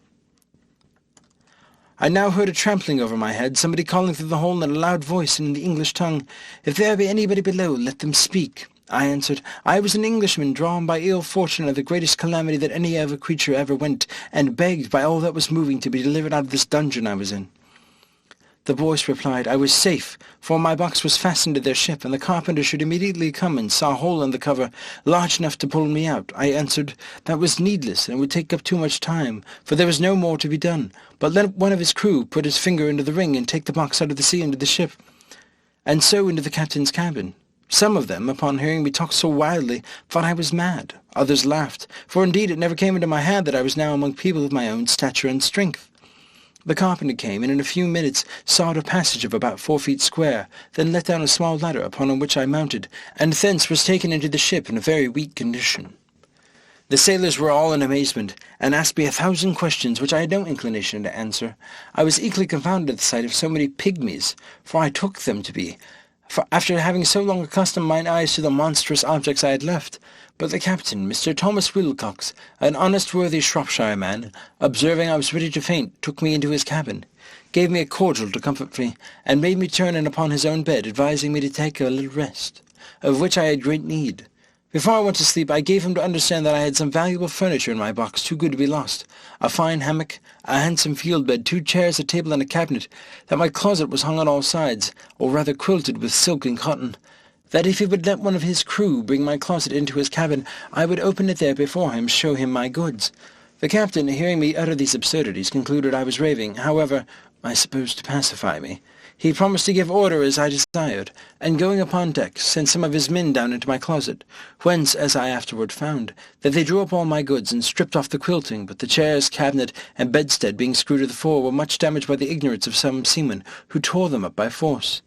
I now heard a trampling over my head, somebody calling through the hole in a loud voice in the English tongue, "If there be anybody below, let them speak." I answered, I was an Englishman drawn by ill fortune of the greatest calamity that any other creature ever went, and begged by all that was moving to be delivered out of this dungeon I was in. The voice replied, I was safe, for my box was fastened to their ship, and the carpenter should immediately come and saw a hole in the cover large enough to pull me out. I answered, that was needless, and would take up too much time, for there was no more to be done, but let one of his crew put his finger into the ring and take the box out of the sea into the ship, and so into the captain's cabin. Some of them, upon hearing me talk so wildly, thought I was mad. Others laughed, for indeed it never came into my head that I was now among people of my own stature and strength. The carpenter came, and in a few minutes sawed a passage of about 4 feet square, then let down a small ladder, upon which I mounted, and thence was taken into the ship in a very weak condition. The sailors were all in amazement, and asked me 1,000 questions, which I had no inclination to answer. I was equally confounded at the sight of so many pygmies, for I took them to be, for after having so long accustomed mine eyes to the monstrous objects I had left. But the captain, Mr. Thomas Wilcox, an honest worthy Shropshire man, observing I was ready to faint, took me into his cabin, gave me a cordial to comfort me, and made me turn in upon his own bed, advising me to take a little rest, of which I had great need. Before I went to sleep, I gave him to understand that I had some valuable furniture in my box too good to be lost, a fine hammock, a handsome field bed, 2 chairs, a table, and a cabinet, that my closet was hung on all sides, or rather quilted with silk and cotton, that if he would let one of his crew bring my closet into his cabin, I would open it there before him, show him my goods. The captain, hearing me utter these absurdities, concluded I was raving. However, I suppose to pacify me, he promised to give order as I desired, and going upon deck, sent some of his men down into my closet, whence, as I afterward found, that they drew up all my goods and stripped off the quilting, but the chairs, cabinet, and bedstead being screwed to the fore were much damaged by the ignorance of some seamen, who tore them up by force.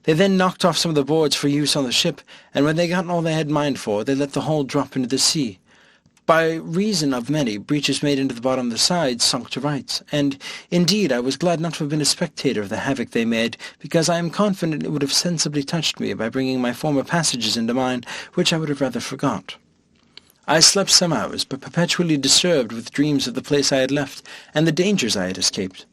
They then knocked off some of the boards for use on the ship, and when they got all they had mind for, they let the whole drop into the sea. By reason of many breaches made into the bottom of the sides sunk to rights, and, indeed, I was glad not to have been a spectator of the havoc they made, because I am confident it would have sensibly touched me by bringing my former passages into mind, which I would have rather forgot. I slept some hours, but perpetually disturbed with dreams of the place I had left, and the dangers I had escaped.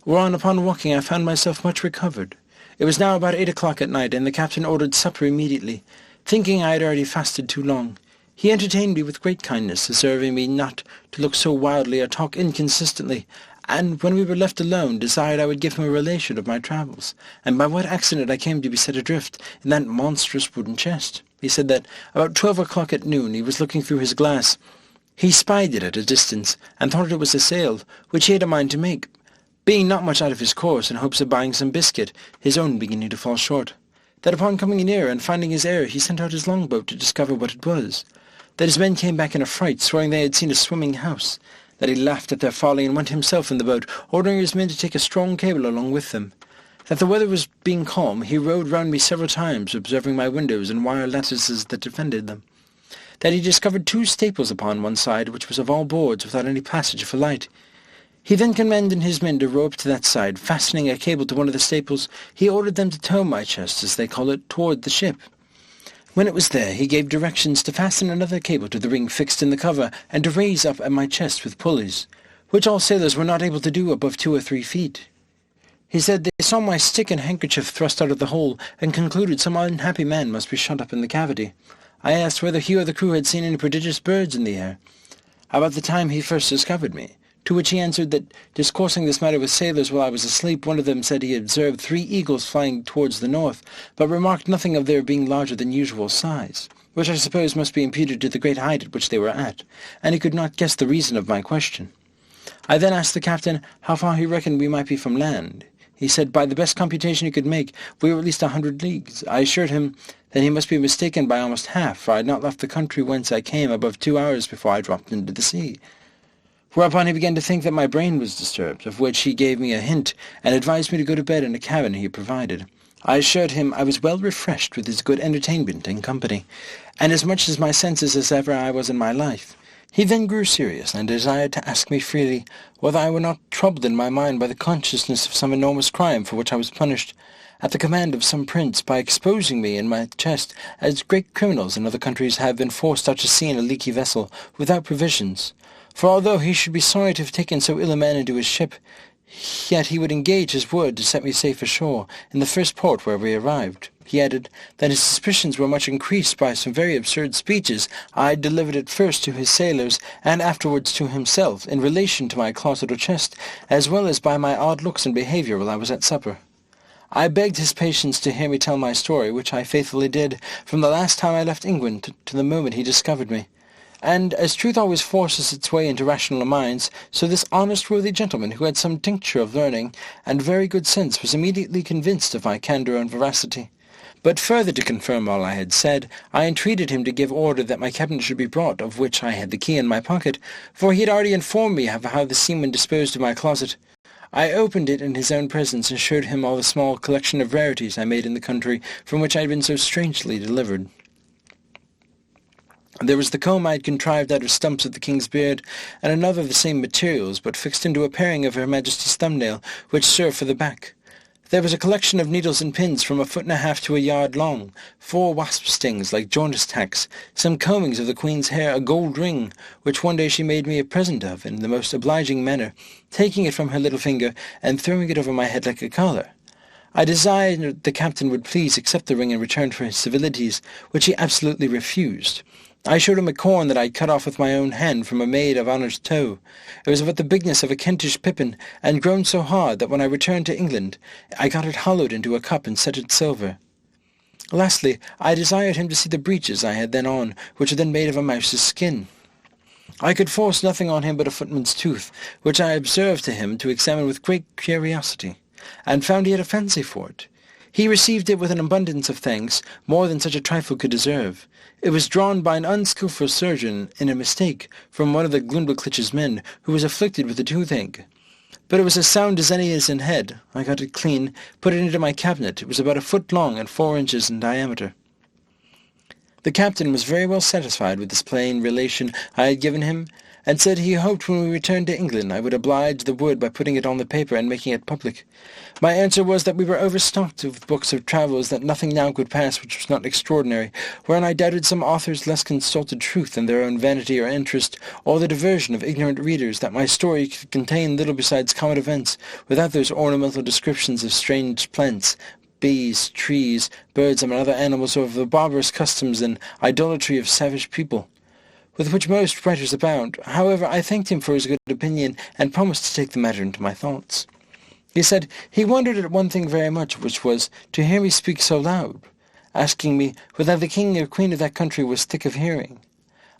Whereon, upon waking, I found myself much recovered. It was now about 8 o'clock at night, and the captain ordered supper immediately, thinking I had already fasted too long. He entertained me with great kindness, observing me not to look so wildly or talk inconsistently, and when we were left alone, desired I would give him a relation of my travels, and by what accident I came to be set adrift in that monstrous wooden chest. He said that about 12 o'clock at noon he was looking through his glass. He spied it at a distance, and thought it was a sail, which he had a mind to make, being not much out of his course, in hopes of buying some biscuit, his own beginning to fall short. That upon coming near and finding his error, he sent out his longboat to discover what it was. That his men came back in a fright, swearing they had seen a swimming house. That he laughed at their folly and went himself in the boat, ordering his men to take a strong cable along with them. That the weather was being calm, he rowed round me several times, observing my windows and wire lattices that defended them. That he discovered 2 staples upon one side, which was of all boards, without any passage for light. He then commanded his men to row up to that side. Fastening a cable to one of the staples, he ordered them to tow my chest, as they call it, toward the ship. When it was there, he gave directions to fasten another cable to the ring fixed in the cover, and to raise up at my chest with pulleys, which all sailors were not able to do above 2 or 3 feet. He said they saw my stick and handkerchief thrust out of the hole, and concluded some unhappy man must be shut up in the cavity. I asked whether he or the crew had seen any prodigious birds in the air, about the time he first discovered me. To which he answered that, discoursing this matter with sailors while I was asleep, one of them said he observed 3 eagles flying towards the north, but remarked nothing of their being larger than usual size, which I suppose must be imputed to the great height at which they were at, and he could not guess the reason of my question. I then asked the captain how far he reckoned we might be from land. He said by the best computation he could make, we were at least 100 leagues. I assured him that he must be mistaken by almost half, for I had not left the country whence I came above 2 hours before I dropped into the sea. Whereupon he began to think that my brain was disturbed, of which he gave me a hint, and advised me to go to bed in a cabin he provided. I assured him I was well refreshed with his good entertainment and company, and as much as my senses as ever I was in my life. He then grew serious, and desired to ask me freely whether I were not troubled in my mind by the consciousness of some enormous crime for which I was punished, at the command of some prince, by exposing me and my chest, as great criminals in other countries have been forced out to sea in a leaky vessel, without provisions. For although he should be sorry to have taken so ill a man into his ship, yet he would engage his word to set me safe ashore in the first port where we arrived. He added that his suspicions were much increased by some very absurd speeches I had delivered at first to his sailors and afterwards to himself in relation to my closet or chest, as well as by my odd looks and behaviour while I was at supper. I begged his patience to hear me tell my story, which I faithfully did, from the last time I left England to the moment he discovered me. And as truth always forces its way into rational minds, so this honest worthy gentleman, who had some tincture of learning and very good sense, was immediately convinced of my candour and veracity. But further to confirm all I had said, I entreated him to give order that my cabinet should be brought, of which I had the key in my pocket, for he had already informed me of how the seamen disposed of my closet. I opened it in his own presence, and showed him all the small collection of rarities I made in the country from which I had been so strangely delivered. There was the comb I had contrived out of stumps of the king's beard, and another of the same materials, but fixed into a paring of Her Majesty's thumbnail, which served for the back. There was a collection of needles and pins from 1.5 feet to a yard long, 4 wasp stings like jaundice tacks, some combings of the Queen's hair, a gold ring, which one day she made me a present of in the most obliging manner, taking it from her little finger and throwing it over my head like a collar. I desired the captain would please accept the ring in return for his civilities, which he absolutely refused. I showed him a corn that I had cut off with my own hand from a maid of honour's toe. It was about the bigness of a Kentish pippin, and grown so hard that when I returned to England I got it hollowed into a cup and set it silver. Lastly, I desired him to see the breeches I had then on, which were then made of a mouse's skin. I could force nothing on him but a footman's tooth, which I observed to him to examine with great curiosity, and found he had a fancy for it. He received it with an abundance of thanks, more than such a trifle could deserve. It was drawn by an unskilful surgeon in a mistake from one of the Glumdalclitch's men, who was afflicted with the toothache. But it was as sound as any in his head. I got it clean, put it into my cabinet. It was about 1 foot long and 4 inches in diameter. The captain was very well satisfied with this plain relation I had given him, and said he hoped when we returned to England I would oblige the wood by putting it on the paper and making it public. My answer was that we were overstocked with books of travels, that nothing now could pass which was not extraordinary, wherein I doubted some authors less consulted truth than their own vanity or interest, or the diversion of ignorant readers, that my story could contain little besides common events, without those ornamental descriptions of strange plants, bees, trees, birds, and other animals, or of the barbarous customs and idolatry of savage people, with which most writers abound. However, I thanked him for his good opinion, and promised to take the matter into my thoughts. He said he wondered at one thing very much, which was to hear me speak so loud, asking me whether the king or queen of that country was thick of hearing.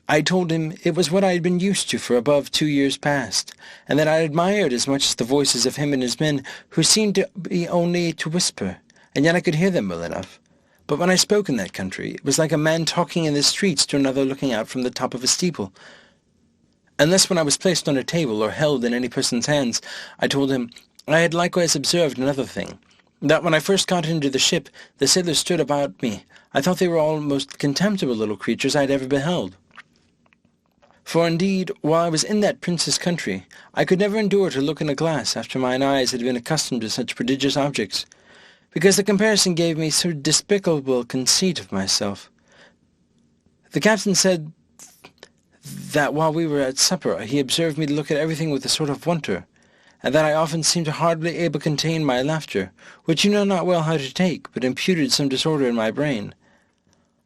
I told him it was what I had been used to for above 2 years past, and that I admired as much as the voices of him and his men, who seemed to be only to whisper, and yet I could hear them well enough. But when I spoke in that country, it was like a man talking in the streets to another looking out from the top of a steeple. Unless when I was placed on a table or held in any person's hands, I told him I had likewise observed another thing, that when I first got into the ship, the sailors stood about me. I thought they were all most contemptible little creatures I had ever beheld. For indeed, while I was in that prince's country, I could never endure to look in a glass after mine eyes had been accustomed to such prodigious objects, because the comparison gave me so despicable a conceit of myself. The captain said that while we were at supper he observed me to look at everything with a sort of wonder, and that I often seemed to hardly able to contain my laughter, which you know not well how to take, but imputed some disorder in my brain.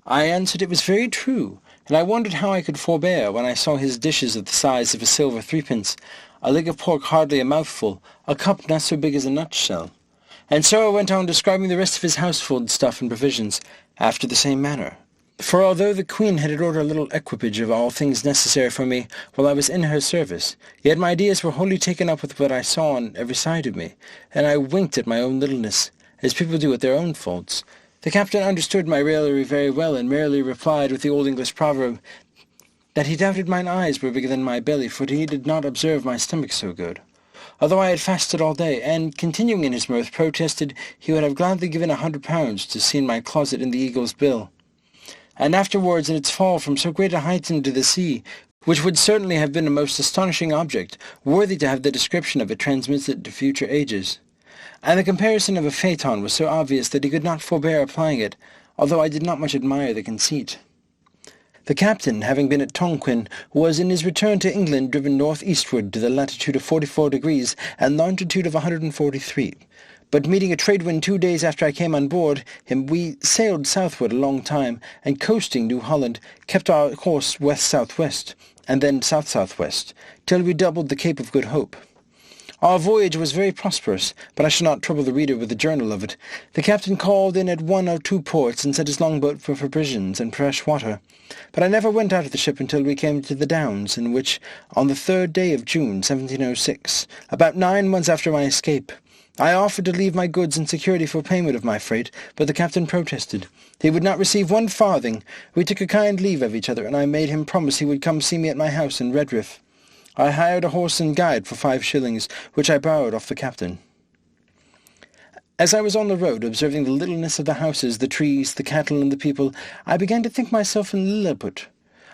I answered it was very true, and I wondered how I could forbear when I saw his dishes of the size of a silver threepence, a leg of pork hardly a mouthful, a cup not so big as a nutshell. And so I went on describing the rest of his household stuff and provisions, after the same manner. For although the Queen had ordered a little equipage of all things necessary for me while I was in her service, yet my ideas were wholly taken up with what I saw on every side of me, and I winked at my own littleness, as people do at their own faults. The captain understood my raillery very well, and merely replied with the old English proverb, that he doubted mine eyes were bigger than my belly, for he did not observe my stomach so good, although I had fasted all day, and, continuing in his mirth, protested he would have gladly given £100 to see my closet in the Eagle's Bill. And afterwards, in its fall from so great a height into the sea, which would certainly have been a most astonishing object, worthy to have the description of it transmitted to future ages. And the comparison of a phaeton was so obvious that he could not forbear applying it, although I did not much admire the conceit. The captain, having been at Tonquin, was in his return to England driven north-eastward to the latitude of 44 degrees and longitude of 143. But meeting a trade wind 2 days after I came on board him, we sailed southward a long time, and coasting New Holland, kept our course west-southwest, and then south-southwest, till we doubled the Cape of Good Hope. Our voyage was very prosperous, but I shall not trouble the reader with the journal of it. The captain called in at 1 or 2 ports and sent his longboat for provisions and fresh water. But I never went out of the ship until we came to the Downs, in which, on the 3rd day of June, 1706, about 9 months after my escape, I offered to leave my goods in security for payment of my freight, but the captain protested. He would not receive 1 farthing. We took a kind leave of each other, and I made him promise he would come see me at my house in Redriff. I hired a horse and guide for 5 shillings, which I borrowed off the captain. As I was on the road, observing the littleness of the houses, the trees, the cattle, and the people, I began to think myself in Lilliput.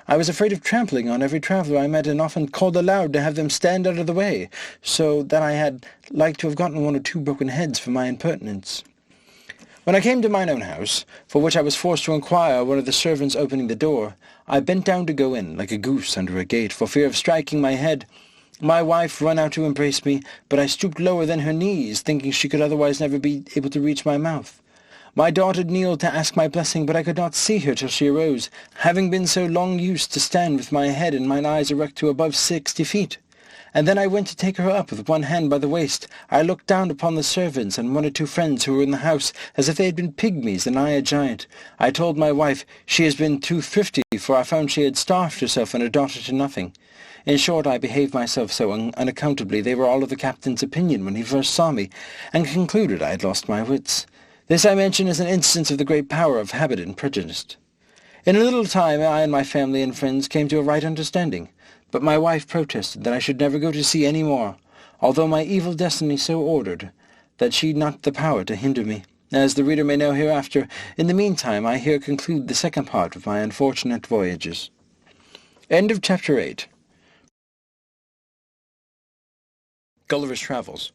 I was afraid of trampling on every traveller I met, and often called aloud to have them stand out of the way, so that I had like to have gotten 1 or 2 broken heads for my impertinence. When I came to mine own house, for which I was forced to inquire, one of the servants opening the door, I bent down to go in, like a goose under a gate, for fear of striking my head. My wife ran out to embrace me, but I stooped lower than her knees, thinking she could otherwise never be able to reach my mouth. My daughter kneeled to ask my blessing, but I could not see her till she arose, having been so long used to stand with my head and mine eyes erect to above 60 feet. And then I went to take her up with one hand by the waist. I looked down upon the servants and 1 or 2 friends who were in the house, as if they had been pygmies and I a giant. I told my wife she has been too thrifty, for I found she had starved herself and her daughter to nothing. In short, I behaved myself so unaccountably they were all of the captain's opinion when he first saw me, and concluded I had lost my wits. This I mention as an instance of the great power of habit and prejudice. In a little time I and my family and friends came to a right understanding, but my wife protested that I should never go to sea any more, although my evil destiny so ordered that she had not the power to hinder me. As the reader may know hereafter, in the meantime I here conclude the 2nd part of my unfortunate voyages. End of Chapter 8. Gulliver's Travels,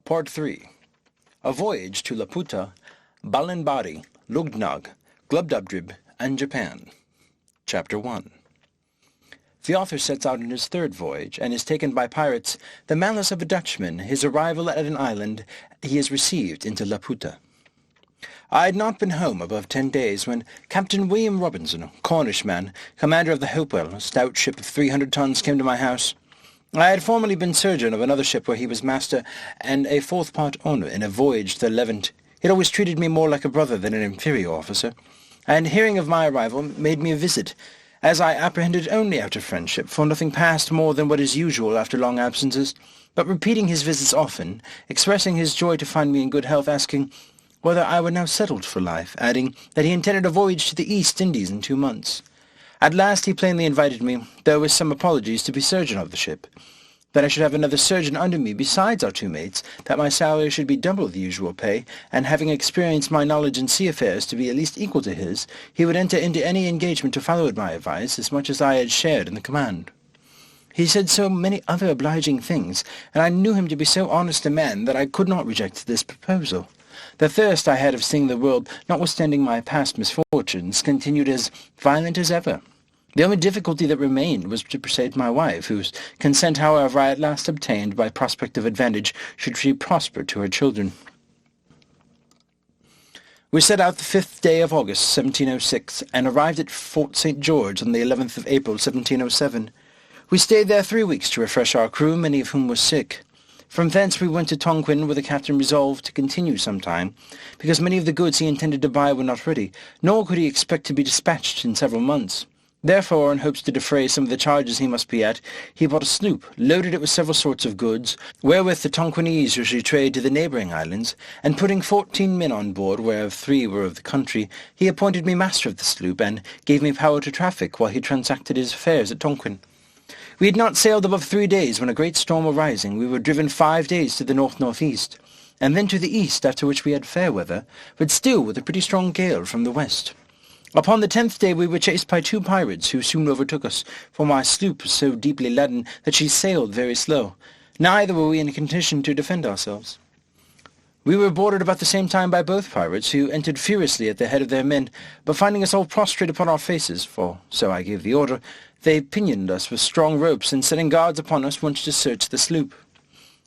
Part 3. A Voyage to Laputa, Balinbari, Lugnag, Glubdubdrib, and Japan. Chapter 1. The author sets out on his 3rd voyage, and is taken by pirates, the malice of a Dutchman, his arrival at an island he is received into Laputa. I had not been home above 10 days when Captain William Robinson, Cornish man, commander of the Hopewell, a stout ship of 300 tons, came to my house. I had formerly been surgeon of another ship where he was master and a 4th part owner in a voyage to the Levant. He had always treated me more like a brother than an inferior officer, and hearing of my arrival made me a visit, as I apprehended only out of friendship, for nothing passed more than what is usual after long absences, but repeating his visits often, expressing his joy to find me in good health, asking whether I were now settled for life, adding that he intended a voyage to the East Indies in 2 months. At last he plainly invited me, though with some apologies, to be surgeon of the ship, that I should have another surgeon under me besides our 2 mates, that my salary should be double the usual pay, and having experienced my knowledge in sea affairs to be at least equal to his, he would enter into any engagement to follow my advice as much as I had shared in the command. He said so many other obliging things, and I knew him to be so honest a man that I could not reject this proposal. The thirst I had of seeing the world, notwithstanding my past misfortunes, continued as violent as ever. The only difficulty that remained was to persuade my wife, whose consent, however, I at last obtained by prospect of advantage should she prosper to her children. We set out the 5th day of August, 1706, and arrived at Fort St. George on the 11th of April, 1707. We stayed there 3 weeks to refresh our crew, many of whom were sick. From thence we went to Tonquin, where the captain resolved to continue some time, because many of the goods he intended to buy were not ready, nor could he expect to be dispatched in several months. Therefore, in hopes to defray some of the charges he must be at, he bought a sloop, loaded it with several sorts of goods, wherewith the Tonquinese usually trade to the neighbouring islands, and putting 14 men on board, whereof 3 were of the country, he appointed me master of the sloop, and gave me power to traffic while he transacted his affairs at Tonquin. We had not sailed above 3 days when a great storm arising, we were driven 5 days to the north-northeast, and then to the east, after which we had fair weather, but still with a pretty strong gale from the west. Upon the 10th day we were chased by 2 pirates, who soon overtook us, for my sloop was so deeply laden that she sailed very slow. Neither were we in a condition to defend ourselves. We were boarded about the same time by both pirates, who entered furiously at the head of their men, but finding us all prostrate upon our faces, for so I gave the order, they pinioned us with strong ropes, and setting guards upon us, wanted to search the sloop.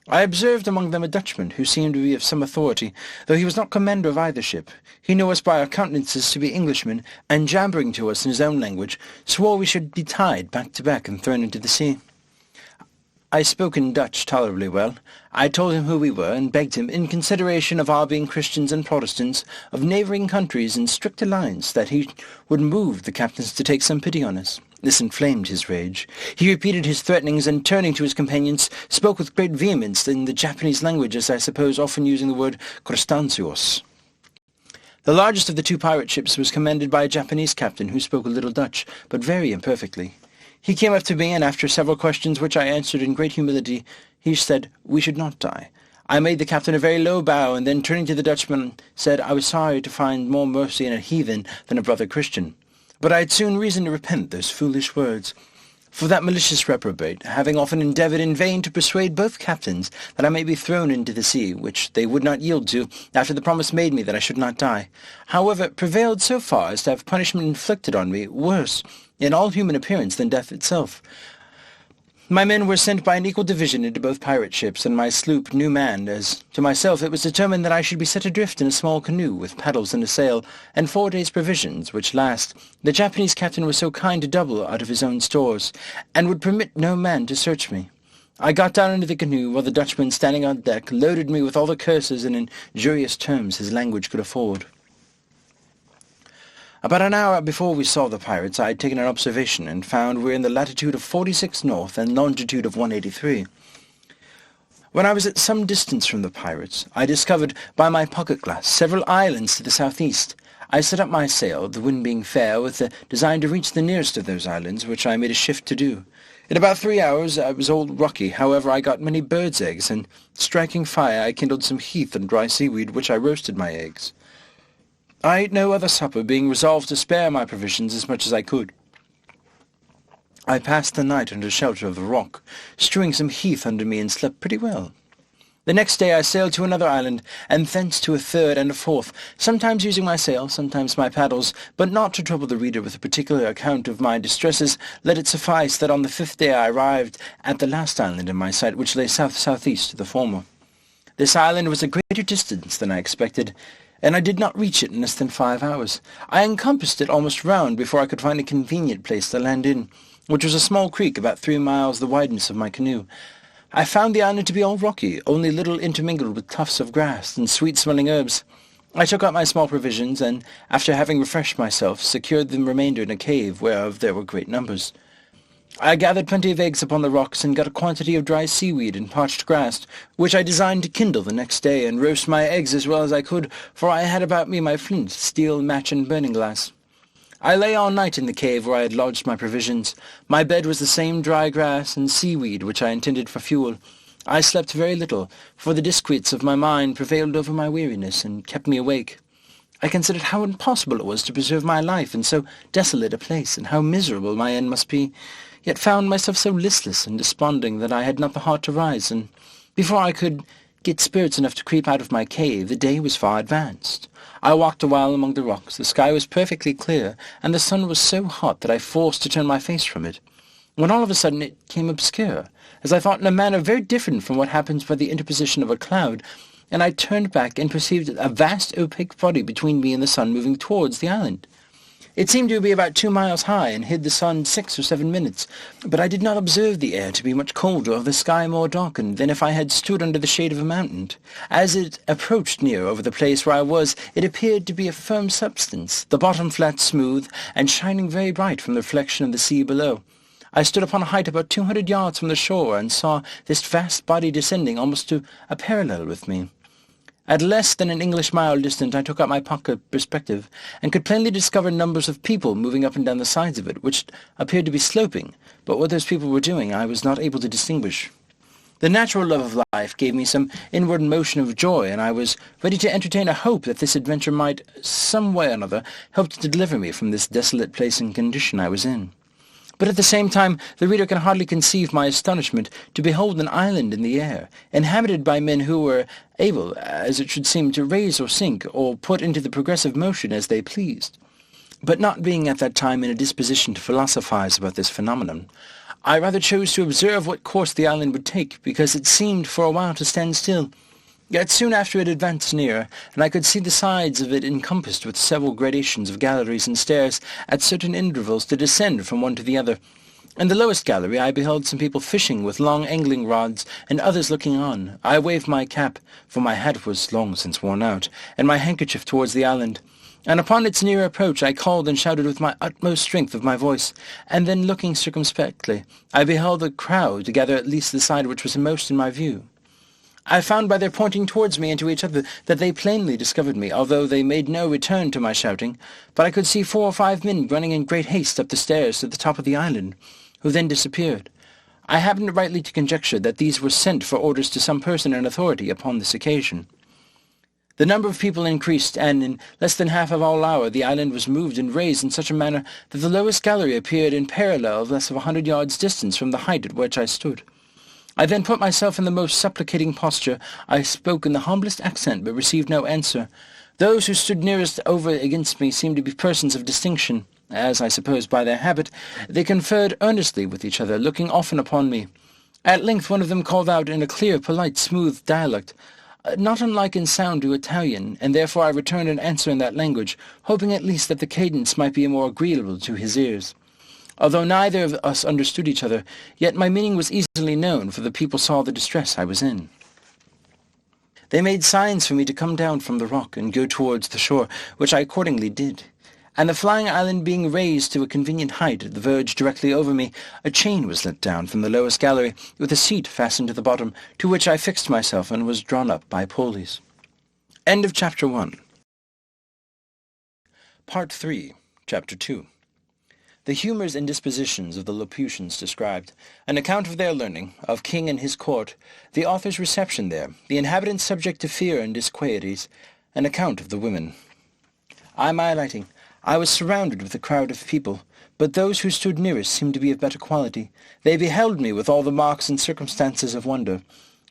I observed among them a Dutchman, who seemed to be of some authority, though he was not commander of either ship. He knew us by our countenances to be Englishmen, and jabbering to us in his own language, swore we should be tied back to back and thrown into the sea. I spoke in Dutch tolerably well. I told him who we were, and begged him, in consideration of our being Christians and Protestants, of neighbouring countries in strict alliance, that he would move the captains to take some pity on us. This inflamed his rage. He repeated his threatenings, and turning to his companions, spoke with great vehemence in the Japanese language, as I suppose, often using the word "Crostancios." The largest of the 2 pirate ships was commanded by a Japanese captain who spoke a little Dutch, but very imperfectly. He came up to me, and after several questions which I answered in great humility, he said we should not die. I made the captain a very low bow, and then turning to the Dutchman, said I was sorry to find more mercy in a heathen than a brother Christian. But I had soon reason to repent those foolish words. For that malicious reprobate, having often endeavoured in vain to persuade both captains that I may be thrown into the sea, which they would not yield to, after the promise made me that I should not die, however, prevailed so far as to have punishment inflicted on me worse in all human appearance than death itself. My men were sent by an equal division into both pirate ships, and my sloop new manned, as to myself it was determined that I should be set adrift in a small canoe with paddles and a sail, and 4 days' provisions, which last the Japanese captain was so kind to double out of his own stores, and would permit no man to search me. I got down into the canoe, while the Dutchman, standing on deck, loaded me with all the curses and injurious terms his language could afford. About an hour before we saw the pirates, I had taken an observation, and found we were in the latitude of 46 north and longitude of 183. When I was at some distance from the pirates, I discovered by my pocket-glass several islands to the southeast. I set up my sail, the wind being fair, with the design to reach the nearest of those islands, which I made a shift to do. In about 3 hours I was all rocky. However, I got many birds' eggs, and striking fire I kindled some heath and dry seaweed, which I roasted my eggs. I ate no other supper, being resolved to spare my provisions as much as I could. I passed the night under shelter of the rock, strewing some heath under me, and slept pretty well. The next day I sailed to another island, and thence to a third and a fourth, sometimes using my sail, sometimes my paddles, but not to trouble the reader with a particular account of my distresses, let it suffice that on the 5th day I arrived at the last island in my sight, which lay south-southeast of the former. This island was a greater distance than I expected, and I did not reach it in less than 5 hours. I encompassed it almost round before I could find a convenient place to land in, which was a small creek about 3 miles the wideness of my canoe. I found the island to be all rocky, only little intermingled with tufts of grass and sweet-smelling herbs. I took out my small provisions, and, after having refreshed myself, secured the remainder in a cave, whereof there were great numbers. I gathered plenty of eggs upon the rocks, and got a quantity of dry seaweed and parched grass, which I designed to kindle the next day, and roast my eggs as well as I could, for I had about me my flint, steel, match, and burning-glass. I lay all night in the cave where I had lodged my provisions. My bed was the same dry grass and seaweed which I intended for fuel. I slept very little, for the disquiets of my mind prevailed over my weariness, and kept me awake. I considered how impossible it was to preserve my life in so desolate a place, and how miserable my end must be, yet found myself so listless and desponding that I had not the heart to rise, and before I could get spirits enough to creep out of my cave, the day was far advanced. I walked a while among the rocks. The sky was perfectly clear, and the sun was so hot that I forced to turn my face from it, when all of a sudden it came obscure, as I thought in a manner very different from what happens by the interposition of a cloud, and I turned back and perceived a vast opaque body between me and the sun moving towards the island. It seemed to be about 2 miles high, and hid the sun 6 or 7 minutes, but I did not observe the air to be much colder or the sky more darkened than if I had stood under the shade of a mountain. As it approached near over the place where I was, it appeared to be a firm substance, the bottom flat smooth, and shining very bright from the reflection of the sea below. I stood upon a height about 200 yards from the shore, and saw this vast body descending almost to a parallel with me. At less than an English mile distant I took out my pocket perspective, and could plainly discover numbers of people moving up and down the sides of it, which appeared to be sloping, but what those people were doing I was not able to distinguish. The natural love of life gave me some inward motion of joy, and I was ready to entertain a hope that this adventure might, some way or another, help to deliver me from this desolate place and condition I was in. But at the same time, the reader can hardly conceive my astonishment to behold an island in the air, inhabited by men who were able, as it should seem, to raise or sink, or put into the progressive motion as they pleased. But not being at that time in a disposition to philosophize about this phenomenon, I rather chose to observe what course the island would take, because it seemed for a while to stand still. Yet soon after it advanced nearer, and I could see the sides of it encompassed with several gradations of galleries and stairs at certain intervals to descend from one to the other. In the lowest gallery I beheld some people fishing with long angling rods, and others looking on. I waved my cap, for my hat was long since worn out, and my handkerchief towards the island. And upon its near approach I called and shouted with my utmost strength of my voice, and then looking circumspectly, I beheld a crowd gather at least the side which was most in my view. I found by their pointing towards me and to each other that they plainly discovered me, although they made no return to my shouting, but I could see 4 or 5 men running in great haste up the stairs to the top of the island, who then disappeared. I happened rightly to conjecture that these were sent for orders to some person in authority upon this occasion. The number of people increased, and in less than half of an hour the island was moved and raised in such a manner that the lowest gallery appeared in parallel of less of 100 yards distance from the height at which I stood. I then put myself in the most supplicating posture. I spoke in the humblest accent, but received no answer. Those who stood nearest over against me seemed to be persons of distinction, as I suppose by their habit. They conferred earnestly with each other, looking often upon me. At length one of them called out in a clear, polite, smooth dialect, not unlike in sound to Italian, and therefore I returned an answer in that language, hoping at least that the cadence might be more agreeable to his ears. Although neither of us understood each other, yet my meaning was easily known, for the people saw the distress I was in. They made signs for me to come down from the rock and go towards the shore, which I accordingly did. And the flying island being raised to a convenient height at the verge directly over me, a chain was let down from the lowest gallery, with a seat fastened to the bottom, to which I fixed myself and was drawn up by pulleys. End of Chapter 1. Part 3, Chapter 2. The humours and dispositions of the Lilliputians described, an account of their learning, of king and his court, the author's reception there, the inhabitants subject to fear and disquieties, an account of the women. I was surrounded with a crowd of people, but those who stood nearest seemed to be of better quality. They beheld me with all the marks and circumstances of wonder.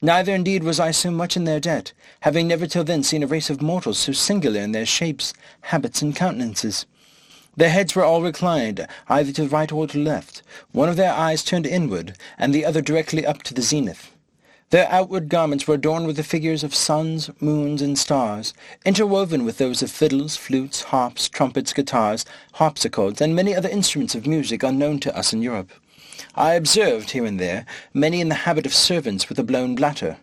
Neither indeed was I so much in their debt, having never till then seen a race of mortals so singular in their shapes, habits, and countenances. Their heads were all reclined, either to right or to left, one of their eyes turned inward, and the other directly up to the zenith. Their outward garments were adorned with the figures of suns, moons, and stars, interwoven with those of fiddles, flutes, harps, trumpets, guitars, harpsichords, and many other instruments of music unknown to us in Europe. I observed, here and there, many in the habit of servants with a blown bladder,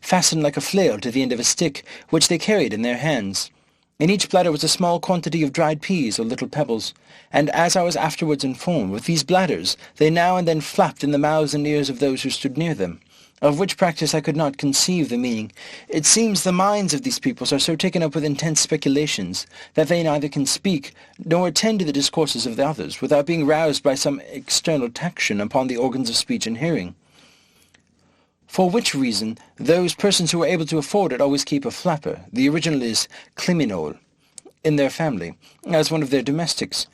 fastened like a flail to the end of a stick, which they carried in their hands. In each bladder was a small quantity of dried peas or little pebbles, and as I was afterwards informed, with these bladders they now and then flapped in the mouths and ears of those who stood near them, of which practice I could not conceive the meaning. It seems the minds of these peoples are so taken up with intense speculations that they neither can speak nor attend to the discourses of the others without being roused by some external taction upon the organs of speech and hearing. For which reason, those persons who are able to afford it always keep a flapper, the original is climinol, in their family, as one of their domestics,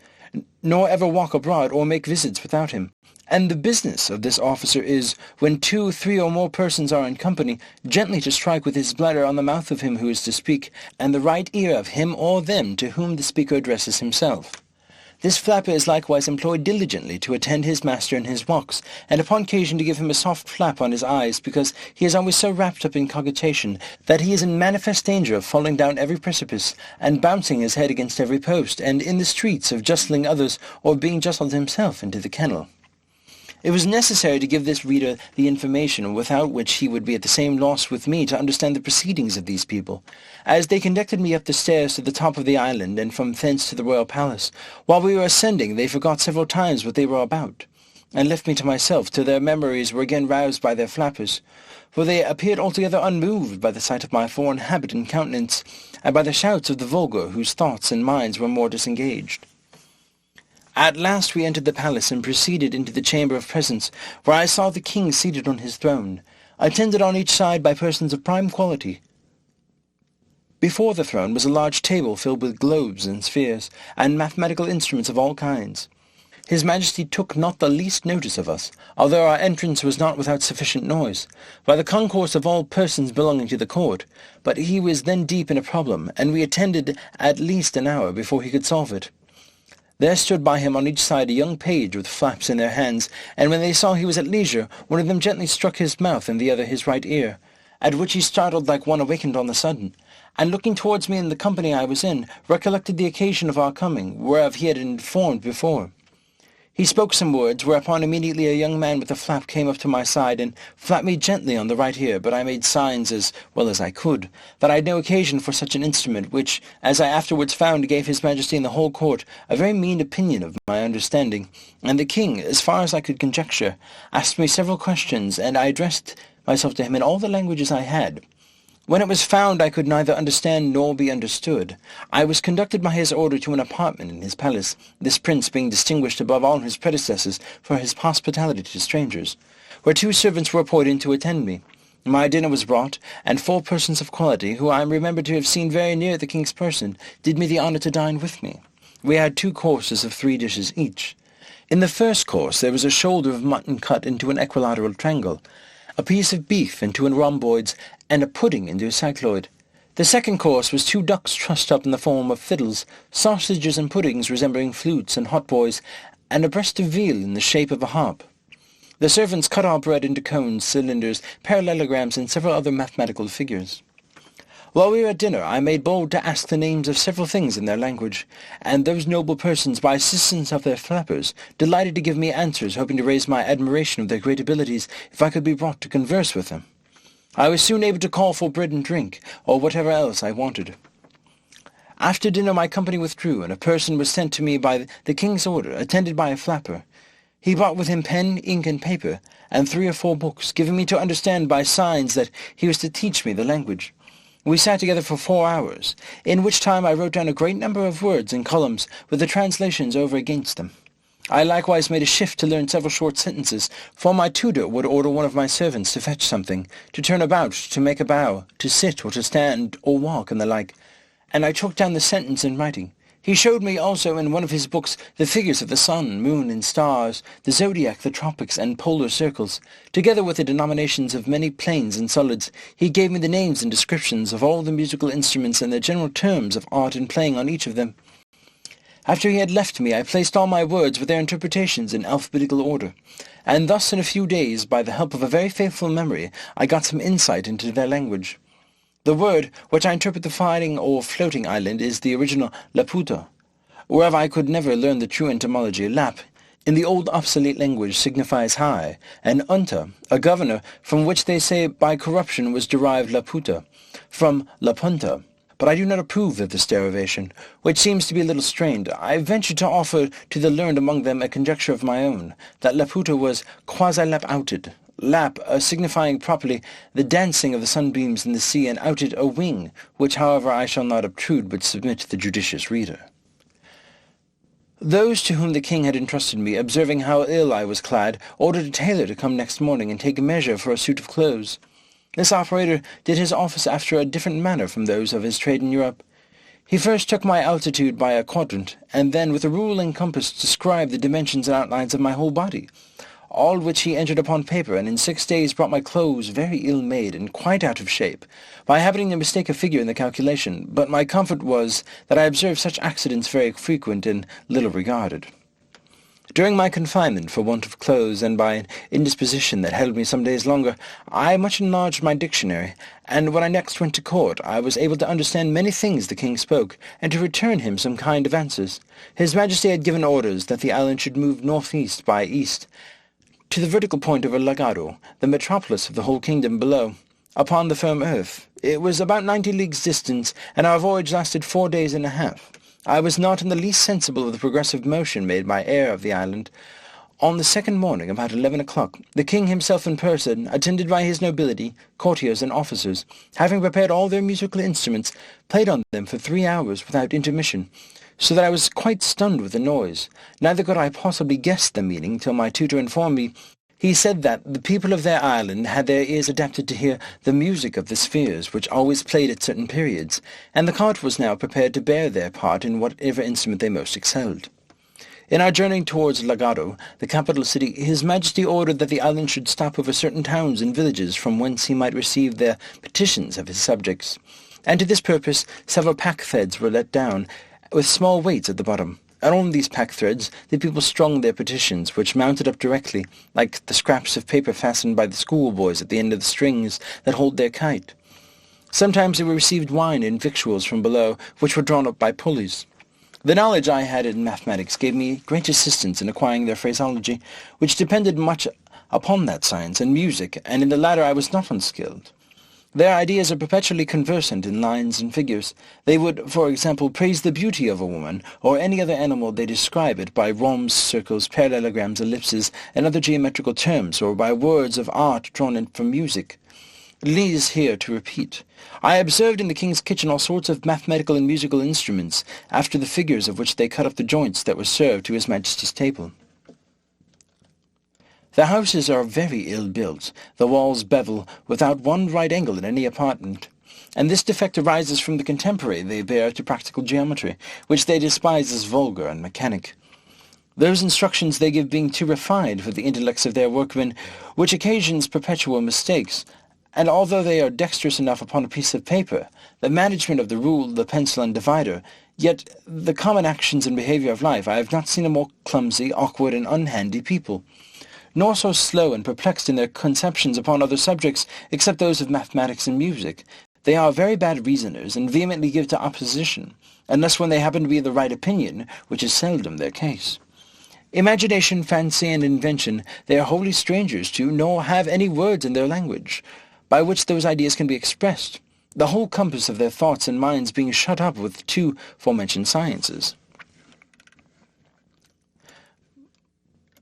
nor ever walk abroad or make visits without him. And the business of this officer is, when 2, 3, or more persons are in company, gently to strike with his bladder on the mouth of him who is to speak, and the right ear of him or them to whom the speaker addresses himself. This flapper is likewise employed diligently to attend his master in his walks, and upon occasion to give him a soft flap on his eyes, because he is always so wrapped up in cogitation that he is in manifest danger of falling down every precipice, and bouncing his head against every post, and in the streets of justling others, or being justled himself into the kennel. It was necessary to give this reader the information without which he would be at the same loss with me to understand the proceedings of these people. As they conducted me up the stairs to the top of the island, and from thence to the royal palace, while we were ascending they forgot several times what they were about, and left me to myself till their memories were again roused by their flappers, for they appeared altogether unmoved by the sight of my foreign habit and countenance, and by the shouts of the vulgar, whose thoughts and minds were more disengaged. At last we entered the palace and proceeded into the chamber of presence, where I saw the king seated on his throne. attended on each side by persons of prime quality. Before the throne was a large table filled with globes and spheres, and mathematical instruments of all kinds. His Majesty took not the least notice of us, although our entrance was not without sufficient noise, by the concourse of all persons belonging to the court, but he was then deep in a problem, and we attended at least an hour before he could solve it. There stood by him on each side a young page with flaps in their hands, and when they saw he was at leisure, one of them gently struck his mouth and the other his right ear, at which he startled like one awakened on the sudden, and looking towards me in the company I was in, recollected the occasion of our coming, whereof he had informed before. He spoke some words, whereupon immediately a young man with a flap came up to my side and flapped me gently on the right ear, but I made signs, as well as I could, that I had no occasion for such an instrument, which, as I afterwards found, gave His Majesty and the whole court a very mean opinion of my understanding, and the king, as far as I could conjecture, asked me several questions, and I addressed myself to him in all the languages I had. When it was found I could neither understand nor be understood, I was conducted by his order to an apartment in his palace, this prince being distinguished above all his predecessors for his hospitality to strangers, where 2 servants were appointed to attend me. My dinner was brought, and 4 persons of quality, who I remember to have seen very near the king's person, did me the honour to dine with me. We had 2 courses of 3 dishes each. In the first course there was a shoulder of mutton cut into an equilateral triangle, a piece of beef into an rhomboids, and a pudding into a cycloid. The second course was 2 ducks trussed up in the form of fiddles, sausages and puddings resembling flutes and hautboys, and a breast of veal in the shape of a harp. The servants cut our bread into cones, cylinders, parallelograms, and several other mathematical figures. While we were at dinner, I made bold to ask the names of several things in their language, and those noble persons, by assistance of their flappers, delighted to give me answers, hoping to raise my admiration of their great abilities if I could be brought to converse with them. I was soon able to call for bread and drink, or whatever else I wanted. After dinner my company withdrew, and a person was sent to me by the king's order, attended by a flapper. He brought with him pen, ink, and paper, and 3 or 4 books, giving me to understand by signs that he was to teach me the language. We sat together for 4 hours, in which time I wrote down a great number of words in columns, with the translations over against them. I likewise made a shift to learn several short sentences, for my tutor would order one of my servants to fetch something, to turn about, to make a bow, to sit, or to stand, or walk, and the like, and I took down the sentence in writing. He showed me also in one of his books the figures of the sun, moon, and stars, the zodiac, the tropics, and polar circles. Together with the denominations of many planes and solids, he gave me the names and descriptions of all the musical instruments and the general terms of art and playing on each of them. After he had left me, I placed all my words with their interpretations in alphabetical order, and thus in a few days, by the help of a very faithful memory, I got some insight into their language. The word which I interpret the flying or floating island is the original Laputa, whereof I could never learn the true etymology. Lap, in the old obsolete language, signifies high, and unta, a governor, from which they say by corruption was derived Laputa, from Lapunta. But I do not approve of this derivation, which seems to be a little strained. I venture to offer to the learned among them a conjecture of my own, that Laputa was quasi-lap-outed, lap signifying properly the dancing of the sunbeams in the sea, and outed a wing, which however I shall not obtrude, but submit to the judicious reader. Those to whom the king had entrusted me, observing how ill I was clad, ordered a tailor to come next morning and take a measure for a suit of clothes. This operator did his office after a different manner from those of his trade in Europe. He first took my altitude by a quadrant, and then with a rule and compass described the dimensions and outlines of my whole body, all which he entered upon paper, and in 6 days brought my clothes very ill-made and quite out of shape, by happening to mistake a figure in the calculation. But my comfort was that I observed such accidents very frequent and little regarded. During my confinement for want of clothes, and by an indisposition that held me some days longer, I much enlarged my dictionary, and when I next went to court, I was able to understand many things the king spoke, and to return him some kind of answers. His Majesty had given orders that the island should move northeast by east, to the vertical point over Lagado, the metropolis of the whole kingdom below, upon the firm earth. It was about 90 leagues distant, and our voyage lasted 4 days and a half. I was not in the least sensible of the progressive motion made by air of the island. On the second morning, about 11 o'clock, the king himself in person, attended by his nobility, courtiers, and officers, having prepared all their musical instruments, played on them for 3 hours without intermission, so that I was quite stunned with the noise. Neither could I possibly guess the meaning till my tutor informed me He said that the people of their island had their ears adapted to hear the music of the spheres, which always played at certain periods, and the court was now prepared to bear their part in whatever instrument they most excelled. In our journey towards Lagado, the capital city, His Majesty ordered that the island should stop over certain towns and villages from whence he might receive the petitions of his subjects, and to this purpose several pack-threads were let down, with small weights at the bottom. And on these pack-threads the people strung their petitions, which mounted up directly, like the scraps of paper fastened by the schoolboys at the end of the strings that hold their kite. Sometimes they received wine and victuals from below, which were drawn up by pulleys. The knowledge I had in mathematics gave me great assistance in acquiring their phraseology, which depended much upon that science, and music, and in the latter I was not unskilled. Their ideas are perpetually conversant in lines and figures. They would, for example, praise the beauty of a woman, or any other animal. They describe it by rhombs, circles, parallelograms, ellipses, and other geometrical terms, or by words of art drawn in from music. Leave here to repeat. I observed in the king's kitchen all sorts of mathematical and musical instruments, after the figures of which they cut up the joints that were served to His Majesty's table. The houses are very ill built, the walls bevel, without one right angle in any apartment, and this defect arises from the contemporary they bear to practical geometry, which they despise as vulgar and mechanic. Those instructions they give being too refined for the intellects of their workmen, which occasions perpetual mistakes, and although they are dexterous enough upon a piece of paper, the management of the rule, the pencil, and divider, yet the common actions and behaviour of life, I have not seen a more clumsy, awkward, and unhandy people, nor so slow and perplexed in their conceptions upon other subjects, except those of mathematics and music. They are very bad reasoners, and vehemently give to opposition, unless when they happen to be of the right opinion, which is seldom their case. Imagination, fancy, and invention they are wholly strangers to, nor have any words in their language, by which those ideas can be expressed, the whole compass of their thoughts and minds being shut up with two forementioned sciences.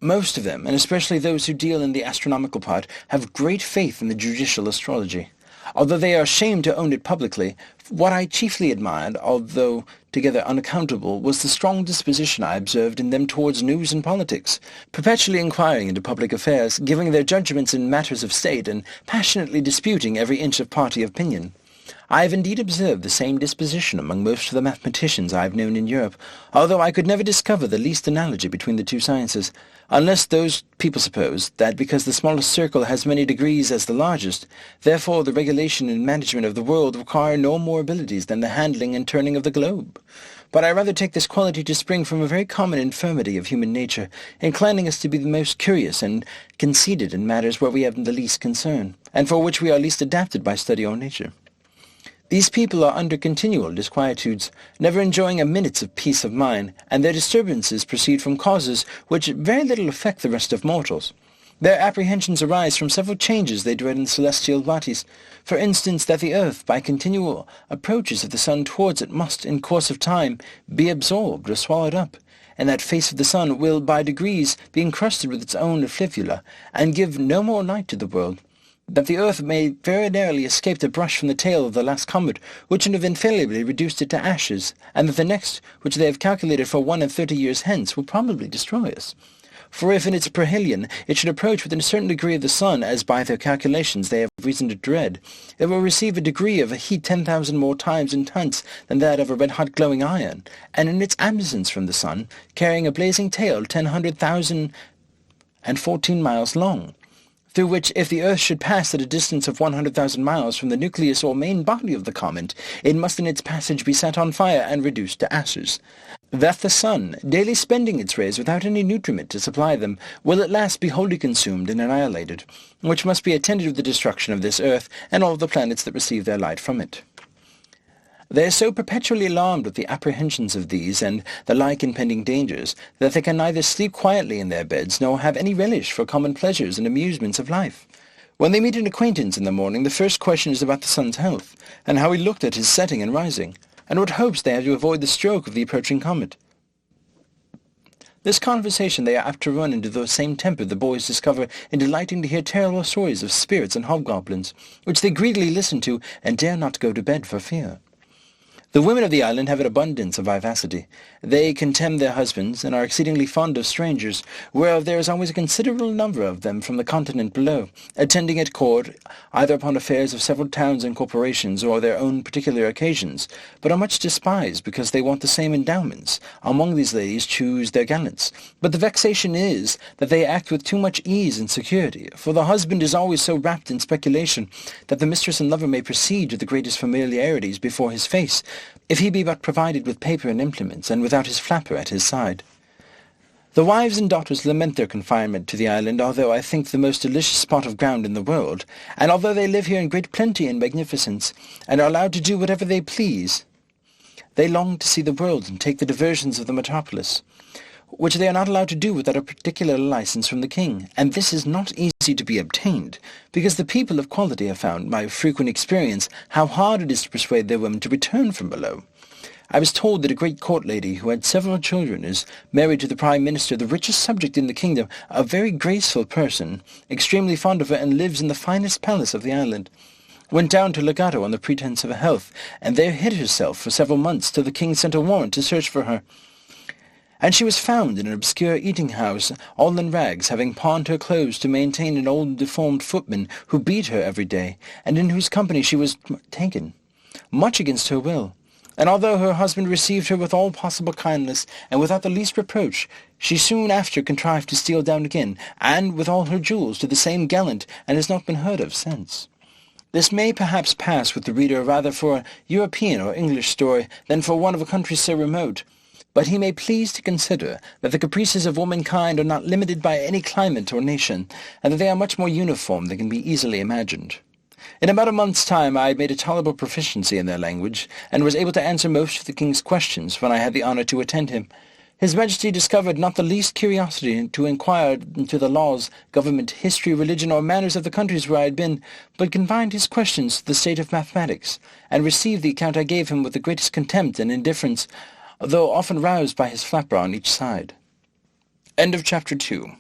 Most of them, and especially those who deal in the astronomical part, have great faith in the judicial astrology. Although they are ashamed to own it publicly, what I chiefly admired, although together unaccountable, was the strong disposition I observed in them towards news and politics, perpetually inquiring into public affairs, giving their judgments in matters of state, and passionately disputing every inch of party opinion. I have indeed observed the same disposition among most of the mathematicians I have known in Europe, although I could never discover the least analogy between the two sciences, unless those people suppose that because the smallest circle has many degrees as the largest, therefore the regulation and management of the world require no more abilities than the handling and turning of the globe. But I rather take this quality to spring from a very common infirmity of human nature, inclining us to be the most curious and conceited in matters where we have the least concern, and for which we are least adapted by study or nature. These people are under continual disquietudes, never enjoying a minute's of peace of mind, and their disturbances proceed from causes which very little affect the rest of mortals. Their apprehensions arise from several changes they dread in celestial bodies. For instance, that the earth, by continual approaches of the sun towards it, must, in course of time, be absorbed or swallowed up, and that face of the sun will by degrees be encrusted with its own effluvia, and give no more light to the world. That the earth may very narrowly escape the brush from the tail of the last comet, which would have infallibly reduced it to ashes, and that the next, which they have calculated for 31 years hence, will probably destroy us. For if in its perihelion it should approach within a certain degree of the sun, as by their calculations they have reason to dread, it will receive a degree of a heat 10,000 more times intense than that of a red-hot glowing iron, and in its absence from the sun, carrying a blazing tail 10,114 miles long, through which, if the earth should pass at a distance of 100,000 miles from the nucleus or main body of the comet, it must in its passage be set on fire and reduced to ashes. That the sun, daily spending its rays without any nutriment to supply them, will at last be wholly consumed and annihilated, which must be attended with the destruction of this earth and all the planets that receive their light from it. They are so perpetually alarmed with the apprehensions of these and the like impending dangers, that they can neither sleep quietly in their beds, nor have any relish for common pleasures and amusements of life. When they meet an acquaintance in the morning, the first question is about the sun's health, and how he looked at his setting and rising, and what hopes they have to avoid the stroke of the approaching comet. This conversation they are apt to run into the same temper the boys discover in delighting to hear terrible stories of spirits and hobgoblins, which they greedily listen to and dare not go to bed for fear. The women of the island have an abundance of vivacity. They contemn their husbands, and are exceedingly fond of strangers, whereof there is always a considerable number of them from the continent below, attending at court, either upon affairs of several towns and corporations, or their own particular occasions, but are much despised because they want the same endowments. Among these ladies choose their gallants. But the vexation is that they act with too much ease and security, for the husband is always so wrapped in speculation that the mistress and lover may proceed to the greatest familiarities before his face, if he be but provided with paper and implements, and without his flapper at his side. The wives and daughters lament their confinement to the island, although I think the most delicious spot of ground in the world, and although they live here in great plenty and magnificence, and are allowed to do whatever they please. They long to see the world and take the diversions of the metropolis, which they are not allowed to do without a particular license from the king, and this is not easy to be obtained, because the people of quality have found, by frequent experience, how hard it is to persuade their women to return from below. I was told that a great court lady, who had several children, is married to the prime minister, the richest subject in the kingdom, a very graceful person, extremely fond of her, and lives in the finest palace of the island. Went down to Legato on the pretence of health, and there hid herself for several months till the king sent a warrant to search for her. And she was found in an obscure eating-house, all in rags, having pawned her clothes to maintain an old deformed footman who beat her every day, and in whose company she was taken, much against her will. And although her husband received her with all possible kindness, and without the least reproach, she soon after contrived to steal down again, and with all her jewels, to the same gallant, and has not been heard of since. This may perhaps pass with the reader rather for a European or English story than for one of a country so remote, but he may please to consider that the caprices of womankind are not limited by any climate or nation, and that they are much more uniform than can be easily imagined. In about a month's time I had made a tolerable proficiency in their language, and was able to answer most of the king's questions when I had the honour to attend him. His Majesty discovered not the least curiosity to inquire into the laws, government, history, religion, or manners of the countries where I had been, but confined his questions to the state of mathematics, and received the account I gave him with the greatest contempt and indifference, though often roused by his flapper on each side. End of Chapter 2.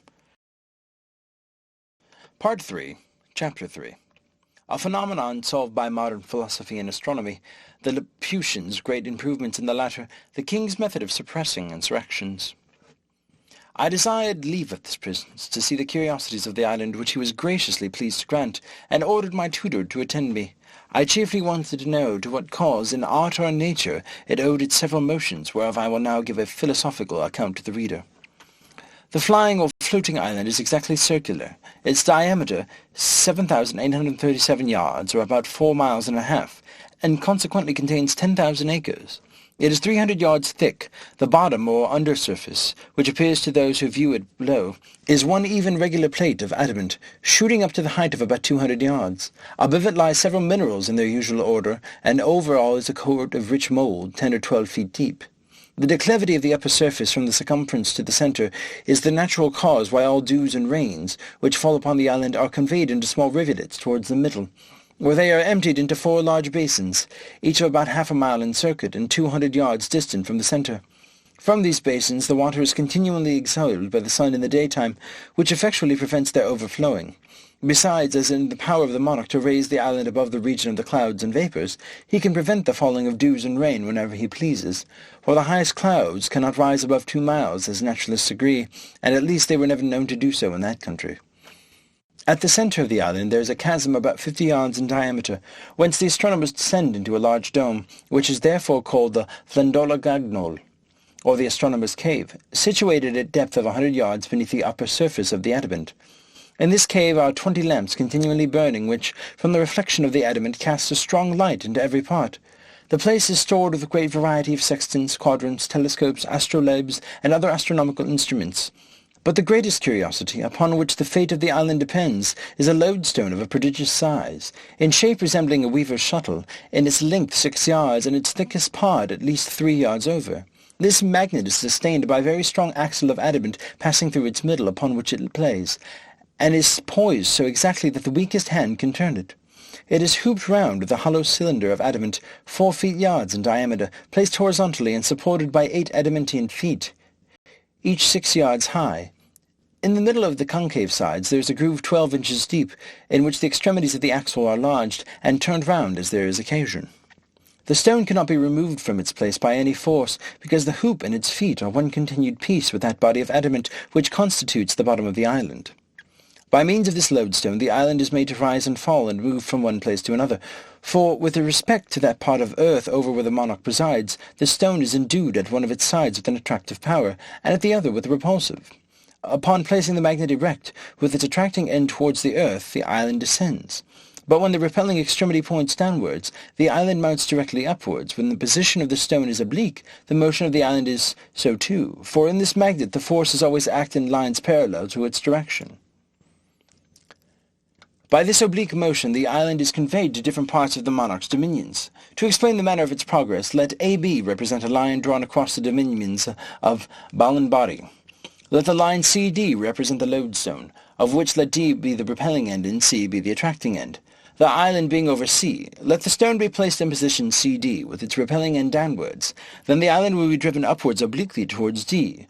Part 3. Chapter 3. A phenomenon solved by modern philosophy and astronomy, the Lilliputians' great improvements in the latter, the king's method of suppressing insurrections. I desired leave of this presence to see the curiosities of the island, which he was graciously pleased to grant, and ordered my tutor to attend me. I chiefly wanted to know to what cause in art or in nature it owed its several motions, whereof I will now give a philosophical account to the reader. The flying or floating island is exactly circular, its diameter 7,837 yards, or about 4 miles and a half, and consequently contains 10,000 acres. It is 300 yards thick. The bottom, or under surface, which appears to those who view it below, is one even regular plate of adamant, shooting up to the height of about 200 yards. Above it lie several minerals in their usual order, and over all is a coat of rich mould, 10 or 12 feet deep. The declivity of the upper surface from the circumference to the centre is the natural cause why all dews and rains, which fall upon the island, are conveyed into small rivulets towards the middle, where they are emptied into 4 large basins, each of about half a mile in circuit and 200 yards distant from the centre. From these basins the water is continually exhaled by the sun in the daytime, which effectually prevents their overflowing. Besides, as in the power of the monarch to raise the island above the region of the clouds and vapours, he can prevent the falling of dews and rain whenever he pleases, for the highest clouds cannot rise above 2 miles, as naturalists agree, and at least they were never known to do so in that country. At the centre of the island there is a chasm about 50 yards in diameter, whence the astronomers descend into a large dome, which is therefore called the Brobdingnag, or the astronomer's cave, situated at depth of 100 yards beneath the upper surface of the adamant. In this cave are 20 lamps continually burning, which, from the reflection of the adamant, cast a strong light into every part. The place is stored with a great variety of sextants, quadrants, telescopes, astrolabes, and other astronomical instruments. But the greatest curiosity, upon which the fate of the island depends, is a lodestone of a prodigious size, in shape resembling a weaver's shuttle, in its length 6 yards, and its thickest part at least 3 yards over. This magnet is sustained by a very strong axle of adamant passing through its middle, upon which it plays, and is poised so exactly that the weakest hand can turn it. It is hooped round with a hollow cylinder of adamant 4 feet yards in diameter, placed horizontally and supported by 8 adamantine feet, each 6 yards high. In the middle of the concave sides there is a groove 12 inches deep, in which the extremities of the axle are lodged and turned round as there is occasion. The stone cannot be removed from its place by any force, because the hoop and its feet are one continued piece with that body of adamant which constitutes the bottom of the island. By means of this lodestone the island is made to rise and fall and move from one place to another, for with respect to that part of earth over where the monarch presides, the stone is endued at one of its sides with an attractive power, and at the other with a repulsive. Upon placing the magnet erect, with its attracting end towards the earth, the island descends. But when the repelling extremity points downwards, the island mounts directly upwards. When the position of the stone is oblique, the motion of the island is so too, for in this magnet the forces always act in lines parallel to its direction. By this oblique motion the island is conveyed to different parts of the monarch's dominions. To explain the manner of its progress, let AB represent a line drawn across the dominions of Ballinbody. Let the line CD represent the lodestone, of which let D be the repelling end and C be the attracting end. The island being over C, let the stone be placed in position CD, with its repelling end downwards. Then the island will be driven upwards obliquely towards D.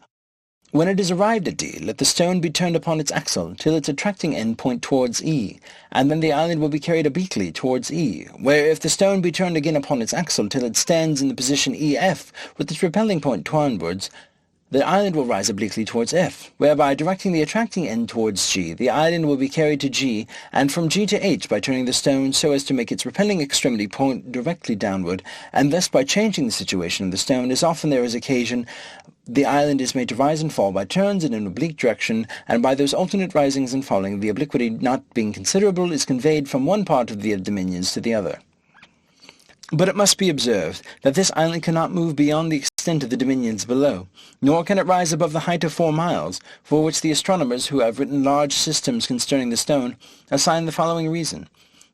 When it is arrived at D, let the stone be turned upon its axle till its attracting end point towards E, and then the island will be carried obliquely towards E, where if the stone be turned again upon its axle till it stands in the position EF, with its repelling point downwards, the island will rise obliquely towards F, whereby directing the attracting end towards G, the island will be carried to G, and from G to H by turning the stone so as to make its repelling extremity point directly downward, and thus by changing the situation of the stone as often there is occasion, the island is made to rise and fall by turns in an oblique direction, and by those alternate risings and falling, the obliquity not being considerable is conveyed from one part of the dominions to the other. But it must be observed that this island cannot move beyond the extent of the dominions below, nor can it rise above the height of 4 miles, for which the astronomers who have written large systems concerning the stone assign the following reason: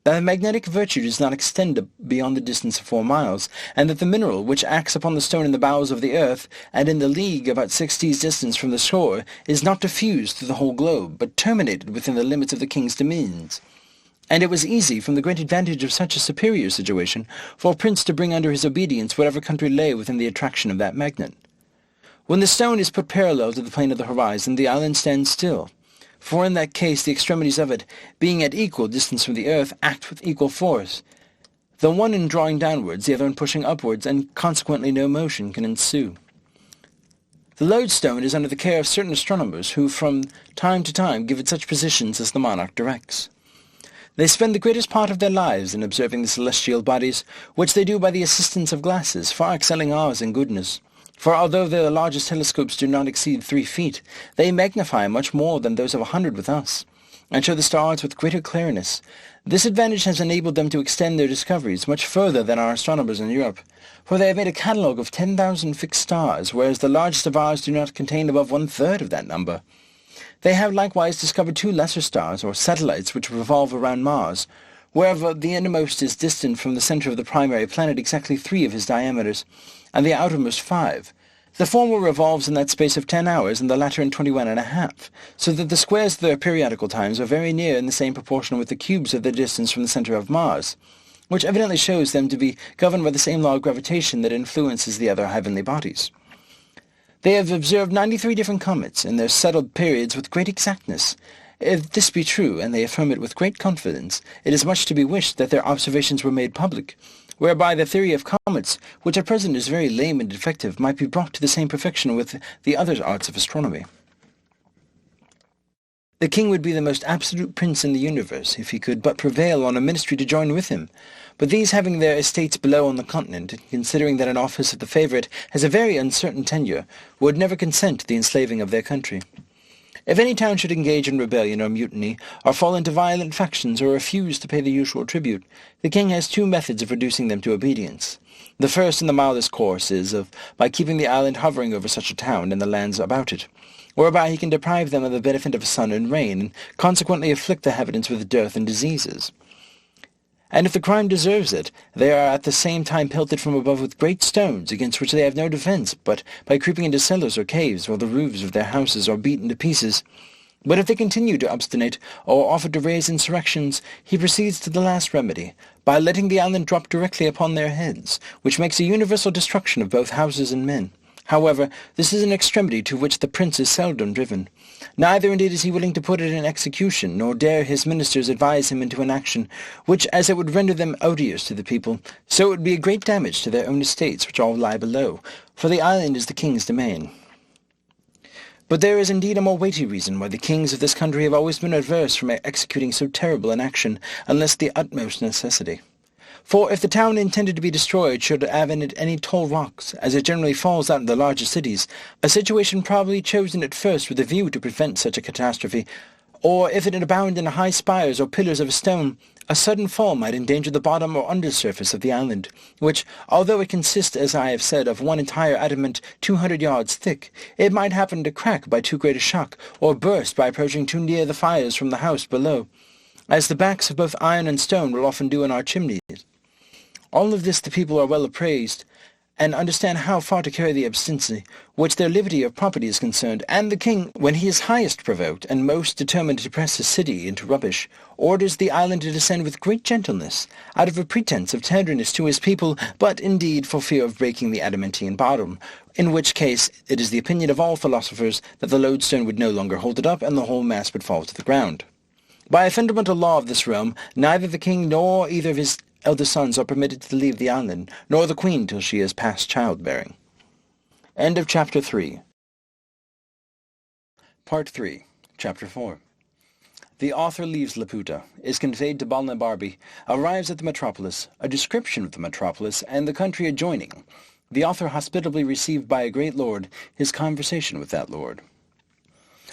that the magnetic virtue does not extend beyond the distance of 4 miles, and that the mineral which acts upon the stone in the bowels of the earth, and in the league about 60's distance from the shore, is not diffused through the whole globe, but terminated within the limits of the king's dominions. And it was easy, from the great advantage of such a superior situation, for a prince to bring under his obedience whatever country lay within the attraction of that magnet. When the stone is put parallel to the plane of the horizon, the island stands still, for in that case the extremities of it, being at equal distance from the earth, act with equal force, the one in drawing downwards, the other in pushing upwards, and consequently no motion can ensue. The lodestone is under the care of certain astronomers, who from time to time give it such positions as the monarch directs. They spend the greatest part of their lives in observing the celestial bodies, which they do by the assistance of glasses, far excelling ours in goodness. For although their largest telescopes do not exceed 3 feet, they magnify much more than those of 100 with us, and show the stars with greater clearness. This advantage has enabled them to extend their discoveries much further than our astronomers in Europe, for they have made a catalogue of 10,000 fixed stars, whereas the largest of ours do not contain above 1/3 of that number. They have likewise discovered 2 lesser stars, or satellites, which revolve around Mars, wherever the innermost is distant from the centre of the primary planet exactly 3 of his diameters, and the outermost 5. The former revolves in that space of 10 hours, and the latter in 21½ so that the squares of their periodical times are very near in the same proportion with the cubes of their distance from the centre of Mars, which evidently shows them to be governed by the same law of gravitation that influences the other heavenly bodies. They have observed 93 different comets in their settled periods with great exactness. If this be true, and they affirm it with great confidence, it is much to be wished that their observations were made public, whereby the theory of comets, which at present is very lame and defective, might be brought to the same perfection with the other arts of astronomy. The king would be the most absolute prince in the universe if he could but prevail on a ministry to join with him, but these having their estates below on the continent, and considering that an office of the favourite has a very uncertain tenure, would never consent to the enslaving of their country. If any town should engage in rebellion or mutiny, or fall into violent factions, or refuse to pay the usual tribute, the king has 2 methods of reducing them to obedience. The first and the mildest course is by keeping the island hovering over such a town and the lands about it, whereby he can deprive them of the benefit of sun and rain, and consequently afflict the inhabitants with dearth and diseases. And if the crime deserves it, they are at the same time pelted from above with great stones, against which they have no defence, but by creeping into cellars or caves, or the roofs of their houses are beaten to pieces. But if they continue to obstinate, or offer to raise insurrections, he proceeds to the last remedy, by letting the island drop directly upon their heads, which makes a universal destruction of both houses and men, However, this is an extremity to which the prince is seldom driven. Neither indeed is he willing to put it in execution, nor dare his ministers advise him into an action, which, as it would render them odious to the people, so it would be a great damage to their own estates, which all lie below, for the island is the king's domain. But there is indeed a more weighty reason why the kings of this country have always been averse from executing so terrible an action, unless the utmost necessity. For if the town intended to be destroyed should have in it any tall rocks, as it generally falls out in the larger cities, a situation probably chosen at first with a view to prevent such a catastrophe, or if it abound in high spires or pillars of stone, a sudden fall might endanger the bottom or under surface of the island, which, although it consists, as I have said, of one entire adamant 200 yards thick, it might happen to crack by too great a shock, or burst by approaching too near the fires from the house below, as the backs of both iron and stone will often do in our chimneys. All of this the people are well appraised, and understand how far to carry the obstinacy, which their liberty of property is concerned, and the king, when he is highest provoked, and most determined to press his city into rubbish, orders the island to descend with great gentleness, out of a pretence of tenderness to his people, but indeed for fear of breaking the adamantine bottom, in which case it is the opinion of all philosophers that the lodestone would no longer hold it up, and the whole mass would fall to the ground. By a fundamental law of this realm, neither the king nor either of his elder sons are permitted to leave the island, nor the queen till she is past childbearing. End of Chapter 3. Part 3, Chapter 4. The author leaves Laputa, is conveyed to Balnabarbi, arrives at the metropolis, a description of the metropolis, and the country adjoining. The author hospitably received by a great lord, his conversation with that lord.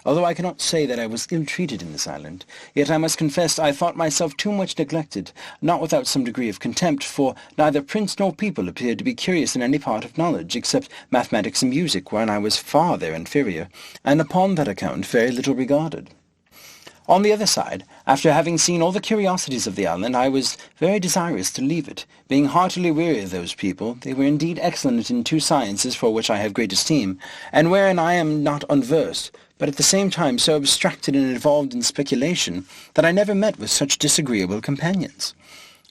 Although I cannot say that I was ill-treated in this island, yet I must confess I thought myself too much neglected, not without some degree of contempt, for neither prince nor people appeared to be curious in any part of knowledge, except mathematics and music, wherein I was far their inferior, and upon that account very little regarded. On the other side, after having seen all the curiosities of the island, I was very desirous to leave it, being heartily weary of those people. They were indeed excellent in two sciences for which I have great esteem, and wherein I am not unversed, but at the same time so abstracted and involved in speculation that I never met with such disagreeable companions.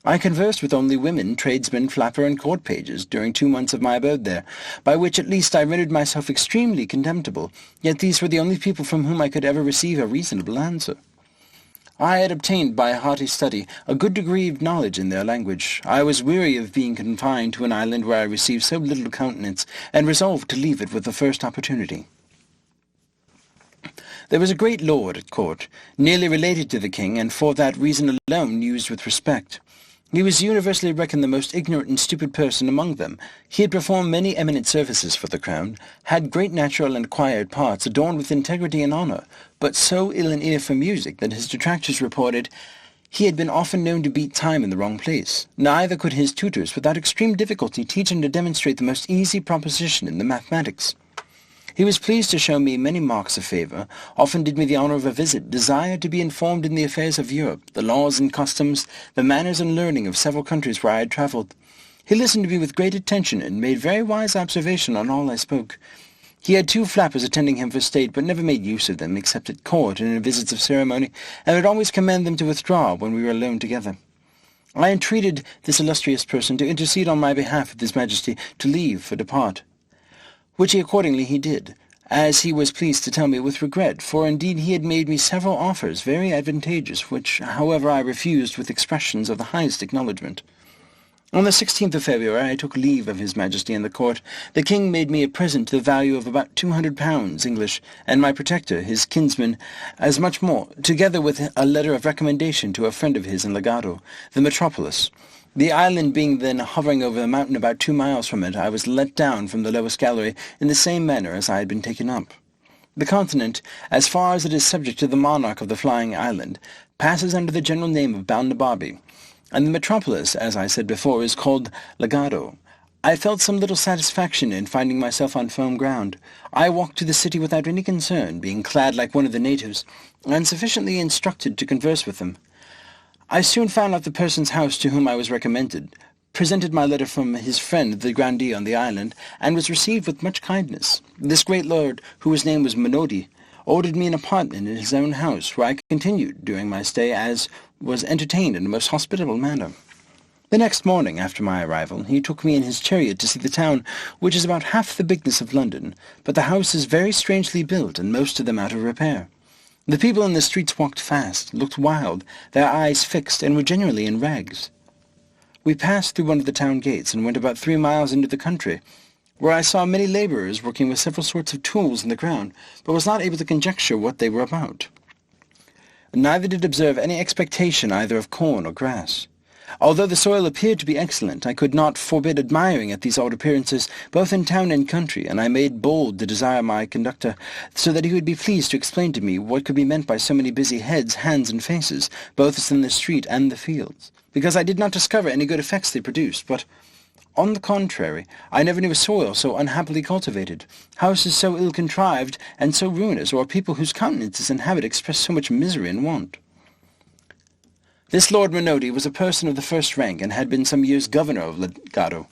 I conversed with only women, tradesmen, flapper, and court pages during 2 months of my abode there, by which at least I rendered myself extremely contemptible, yet these were the only people from whom I could ever receive a reasonable answer. I had obtained by a hearty study a good degree of knowledge in their language. I was weary of being confined to an island where I received so little countenance, and resolved to leave it with the first opportunity. There was a great lord at court, nearly related to the king, and for that reason alone used with respect. He was universally reckoned the most ignorant and stupid person among them. He had performed many eminent services for the crown, had great natural and acquired parts, adorned with integrity and honour, but so ill an ear for music that his detractors reported he had been often known to beat time in the wrong place. Neither could his tutors without extreme difficulty teach him to demonstrate the most easy proposition in the mathematics. He was pleased to show me many marks of favour, often did me the honour of a visit, desired to be informed in the affairs of Europe, the laws and customs, the manners and learning of several countries where I had travelled. He listened to me with great attention, and made very wise observation on all I spoke. He had 2 flappers attending him for state, but never made use of them, except at court and in visits of ceremony, and would always command them to withdraw when we were alone together. I entreated this illustrious person to intercede on my behalf with his Majesty to leave for depart, which he did, as he was pleased to tell me with regret, for indeed he had made me several offers very advantageous, which, however, I refused with expressions of the highest acknowledgment. On the 16th of February I took leave of his Majesty and the court. The king made me a present to the value of about £200 English, and my protector, his kinsman, as much more, together with a letter of recommendation to a friend of his in Legado, the metropolis. The island being then hovering over a mountain about 2 miles from it, I was let down from the lowest gallery in the same manner as I had been taken up. The continent, as far as it is subject to the monarch of the flying island, passes under the general name of Balnabarbi, and the metropolis, as I said before, is called Legado. I felt some little satisfaction in finding myself on firm ground. I walked to the city without any concern, being clad like one of the natives, and sufficiently instructed to converse with them. I soon found out the person's house to whom I was recommended, presented my letter from his friend, the grandee on the island, and was received with much kindness. This great lord, whose name was Menodi, ordered me an apartment in his own house, where I continued during my stay, as was entertained in a most hospitable manner. The next morning after my arrival, he took me in his chariot to see the town, which is about half the bigness of London, but the houses very strangely built, and most of them out of repair. The people in the streets walked fast, looked wild, their eyes fixed, and were generally in rags. We passed through one of the town gates, and went about 3 miles into the country, where I saw many labourers working with several sorts of tools in the ground, but was not able to conjecture what they were about. Neither did observe any expectation either of corn or grass. Although the soil appeared to be excellent, I could not forbid admiring at these odd appearances, both in town and country, and I made bold to desire my conductor, so that he would be pleased to explain to me what could be meant by so many busy heads, hands, and faces, both in the street and the fields, because I did not discover any good effects they produced, but, on the contrary, I never knew a soil so unhappily cultivated, houses so ill-contrived and so ruinous, or people whose countenances and habit expressed so much misery and want. This Lord Minotti was a person of the first rank, and had been some years governor of Legado,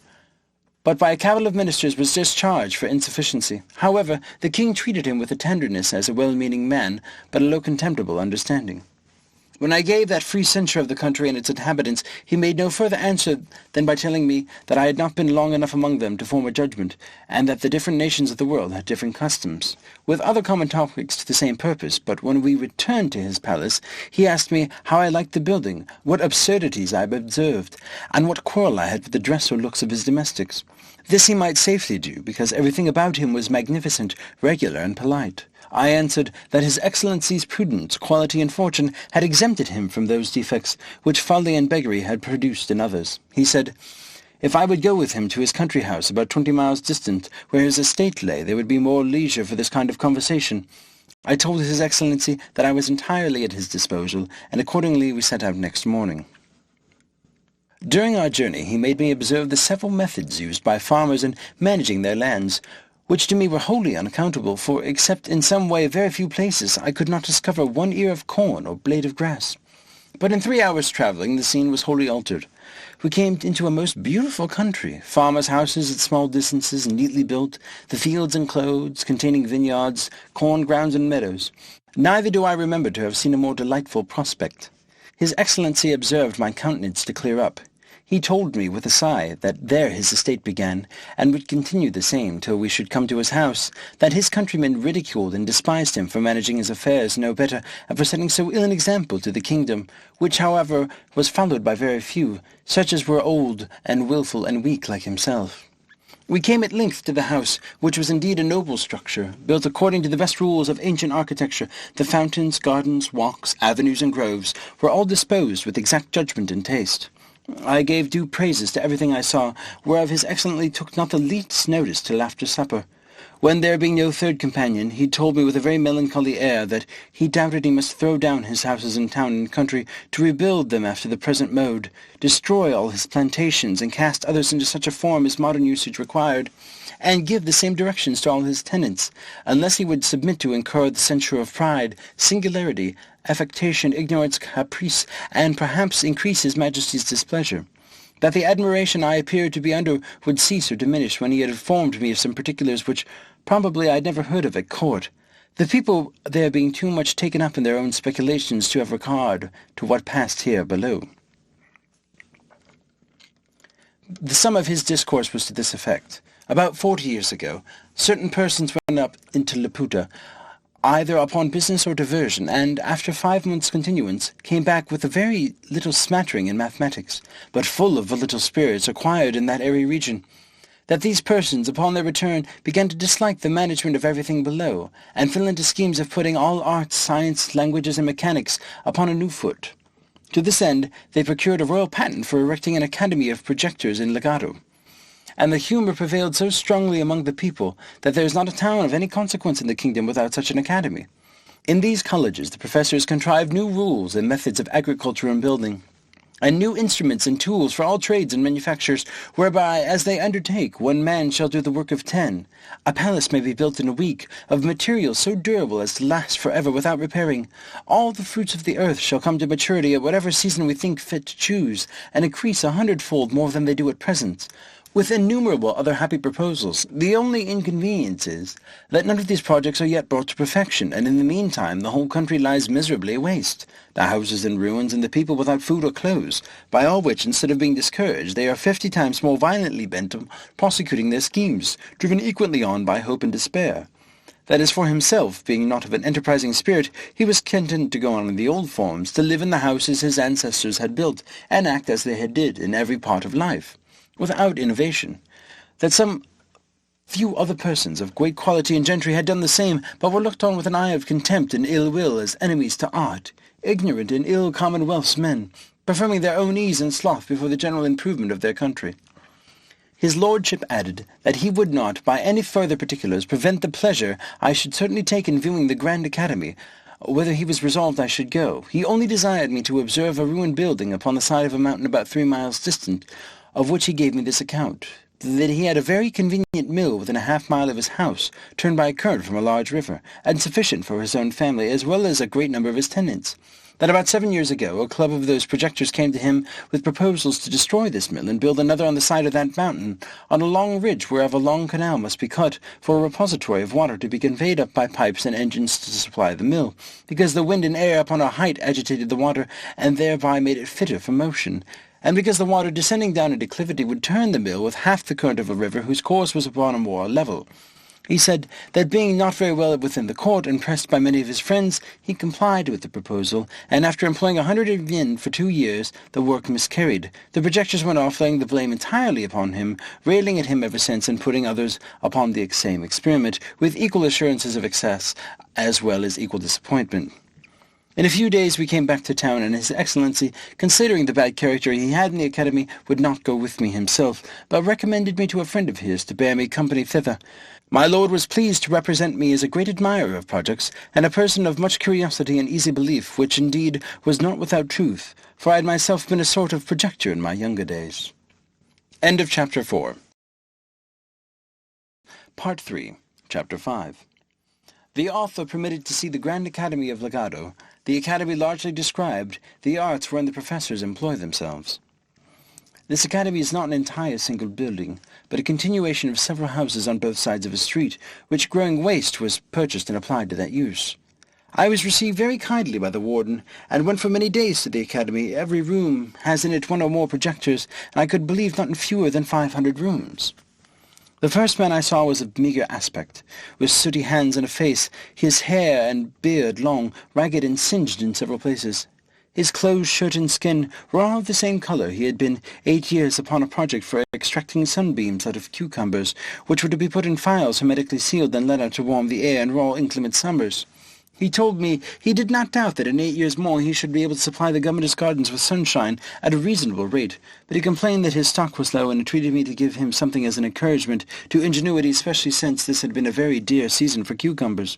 but by a cabal of ministers was discharged for insufficiency. However, the king treated him with a tenderness as a well-meaning man, but a low contemptible understanding. When I gave that free censure of the country and its inhabitants, he made no further answer than by telling me that I had not been long enough among them to form a judgment, and that the different nations of the world had different customs, with other common topics to the same purpose. But when we returned to his palace, he asked me how I liked the building, what absurdities I had observed, and what quarrel I had with the dress or looks of his domestics. This he might safely do, because everything about him was magnificent, regular, and polite. I answered that His Excellency's prudence, quality, and fortune had exempted him from those defects which folly and beggary had produced in others. He said, if I would go with him to his country house about 20 miles distant, where his estate lay, there would be more leisure for this kind of conversation. I told His Excellency that I was entirely at his disposal, and accordingly we set out next morning. During our journey he made me observe the several methods used by farmers in managing their lands, which to me were wholly unaccountable, for except in some way very few places I could not discover one ear of corn or blade of grass. But in 3 hours' travelling the scene was wholly altered. We came into a most beautiful country, farmers' houses at small distances, neatly built, the fields enclosed, containing vineyards, corn grounds, and meadows. Neither do I remember to have seen a more delightful prospect. His Excellency observed my countenance to clear up. He told me with a sigh that there his estate began, and would continue the same till we should come to his house, that his countrymen ridiculed and despised him for managing his affairs no better, and for setting so ill an example to the kingdom, which, however, was followed by very few, such as were old and wilful and weak like himself. We came at length to the house, which was indeed a noble structure, built according to the best rules of ancient architecture. The fountains, gardens, walks, avenues, and groves were all disposed with exact judgment and taste. I gave due praises to everything I saw, whereof His Excellency took not the least notice till after supper. When there being no third companion, he told me with a very melancholy air that he doubted he must throw down his houses in town and country to rebuild them after the present mode, destroy all his plantations, and cast others into such a form as modern usage required, and give the same directions to all his tenants, unless he would submit to incur the censure of pride, singularity, affectation, ignorance, caprice, and perhaps increase his Majesty's displeasure. That the admiration I appeared to be under would cease or diminish when he had informed me of some particulars which probably I had never heard of at court, the people there being too much taken up in their own speculations to have regard to what passed here below. The sum of his discourse was to this effect. About 40 years ago, certain persons went up into Lilliput, either upon business or diversion, and, after 5 months' continuance, came back with a very little smattering in mathematics, but full of the little spirits acquired in that airy region. That these persons, upon their return, began to dislike the management of everything below, and fell into schemes of putting all arts, science, languages, and mechanics upon a new foot. To this end, they procured a royal patent for erecting an academy of projectors in Legado. And the humour prevailed so strongly among the people that there is not a town of any consequence in the kingdom without such an academy. In these colleges the professors contrived new rules and methods of agriculture and building, and new instruments and tools for all trades and manufactures, whereby, as they undertake, one man shall do the work of 10. A palace may be built in a week, of materials so durable as to last forever without repairing. All the fruits of the earth shall come to maturity at whatever season we think fit to choose, and increase 100-fold more than they do at present. with innumerable other happy proposals. The only inconvenience is that none of these projects are yet brought to perfection, and in the meantime the whole country lies miserably waste, the houses in ruins and the people without food or clothes, by all which, instead of being discouraged, they are 50 times more violently bent on prosecuting their schemes, driven equally on by hope and despair. That as for himself, being not of an enterprising spirit, he was content to go on in the old forms, to live in the houses his ancestors had built, and act as they had did in every part of life, without innovation. That some few other persons of great quality and gentry had done the same, but were looked on with an eye of contempt and ill will as enemies to art, ignorant and ill commonwealth's men, preferring their own ease and sloth before the general improvement of their country. His lordship added that he would not, by any further particulars, prevent the pleasure I should certainly take in viewing the Grand Academy, whither he was resolved I should go. He only desired me to observe a ruined building upon the side of a mountain about 3 miles distant, of which he gave me this account, that he had a very convenient mill within a half-mile of his house, turned by a current from a large river, and sufficient for his own family, as well as a great number of his tenants. That about 7 years ago a club of those projectors came to him with proposals to destroy this mill and build another on the side of that mountain, on a long ridge whereof a long canal must be cut for a repository of water to be conveyed up by pipes and engines to supply the mill, because the wind and air upon a height agitated the water and thereby made it fitter for motion, and because the water descending down a declivity would turn the mill with half the current of a river whose course was upon a more level. He said that being not very well within the court, and pressed by many of his friends, he complied with the proposal, and after employing 100 yen for 2 years, the work miscarried. The projectors went off, laying the blame entirely upon him, railing at him ever since, and putting others upon the same experiment, with equal assurances of success, as well as equal disappointment. In a few days we came back to town, and His Excellency, considering the bad character he had in the academy, would not go with me himself, but recommended me to a friend of his to bear me company thither. My lord was pleased to represent me as a great admirer of projects, and a person of much curiosity and easy belief, which indeed was not without truth, for I had myself been a sort of projector in my younger days. End of Chapter 4. Part 3. Chapter 5. The author permitted to see the Grand Academy of Legado, the academy largely described, the arts wherein the professors employ themselves. This academy is not an entire single building, but a continuation of several houses on both sides of a street, which growing waste was purchased and applied to that use. I was received very kindly by the warden, and went for many days to the academy. Every room has in it one or more projectors, and I could believe not in fewer than 500 rooms. The first man I saw was of meagre aspect, with sooty hands and a face, his hair and beard long, ragged and singed in several places. His clothes, shirt, and skin were all of the same colour. He had been 8 years upon a project for extracting sunbeams out of cucumbers, which were to be put in phials hermetically sealed and let out to warm the air in raw inclement summers. He told me he did not doubt that in 8 years more he should be able to supply the governor's gardens with sunshine at a reasonable rate, but he complained that his stock was low, and entreated me to give him something as an encouragement to ingenuity, especially since this had been a very dear season for cucumbers.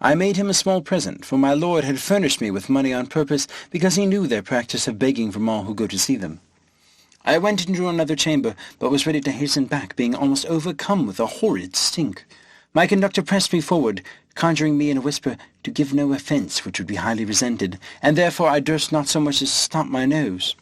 I made him a small present, for my lord had furnished me with money on purpose, because he knew their practice of begging from all who go to see them. I went into another chamber, but was ready to hasten back, being almost overcome with a horrid stink. My conductor pressed me forward, conjuring me in a whisper to give no offence which would be highly resented, and therefore I durst not so much as stop my nose.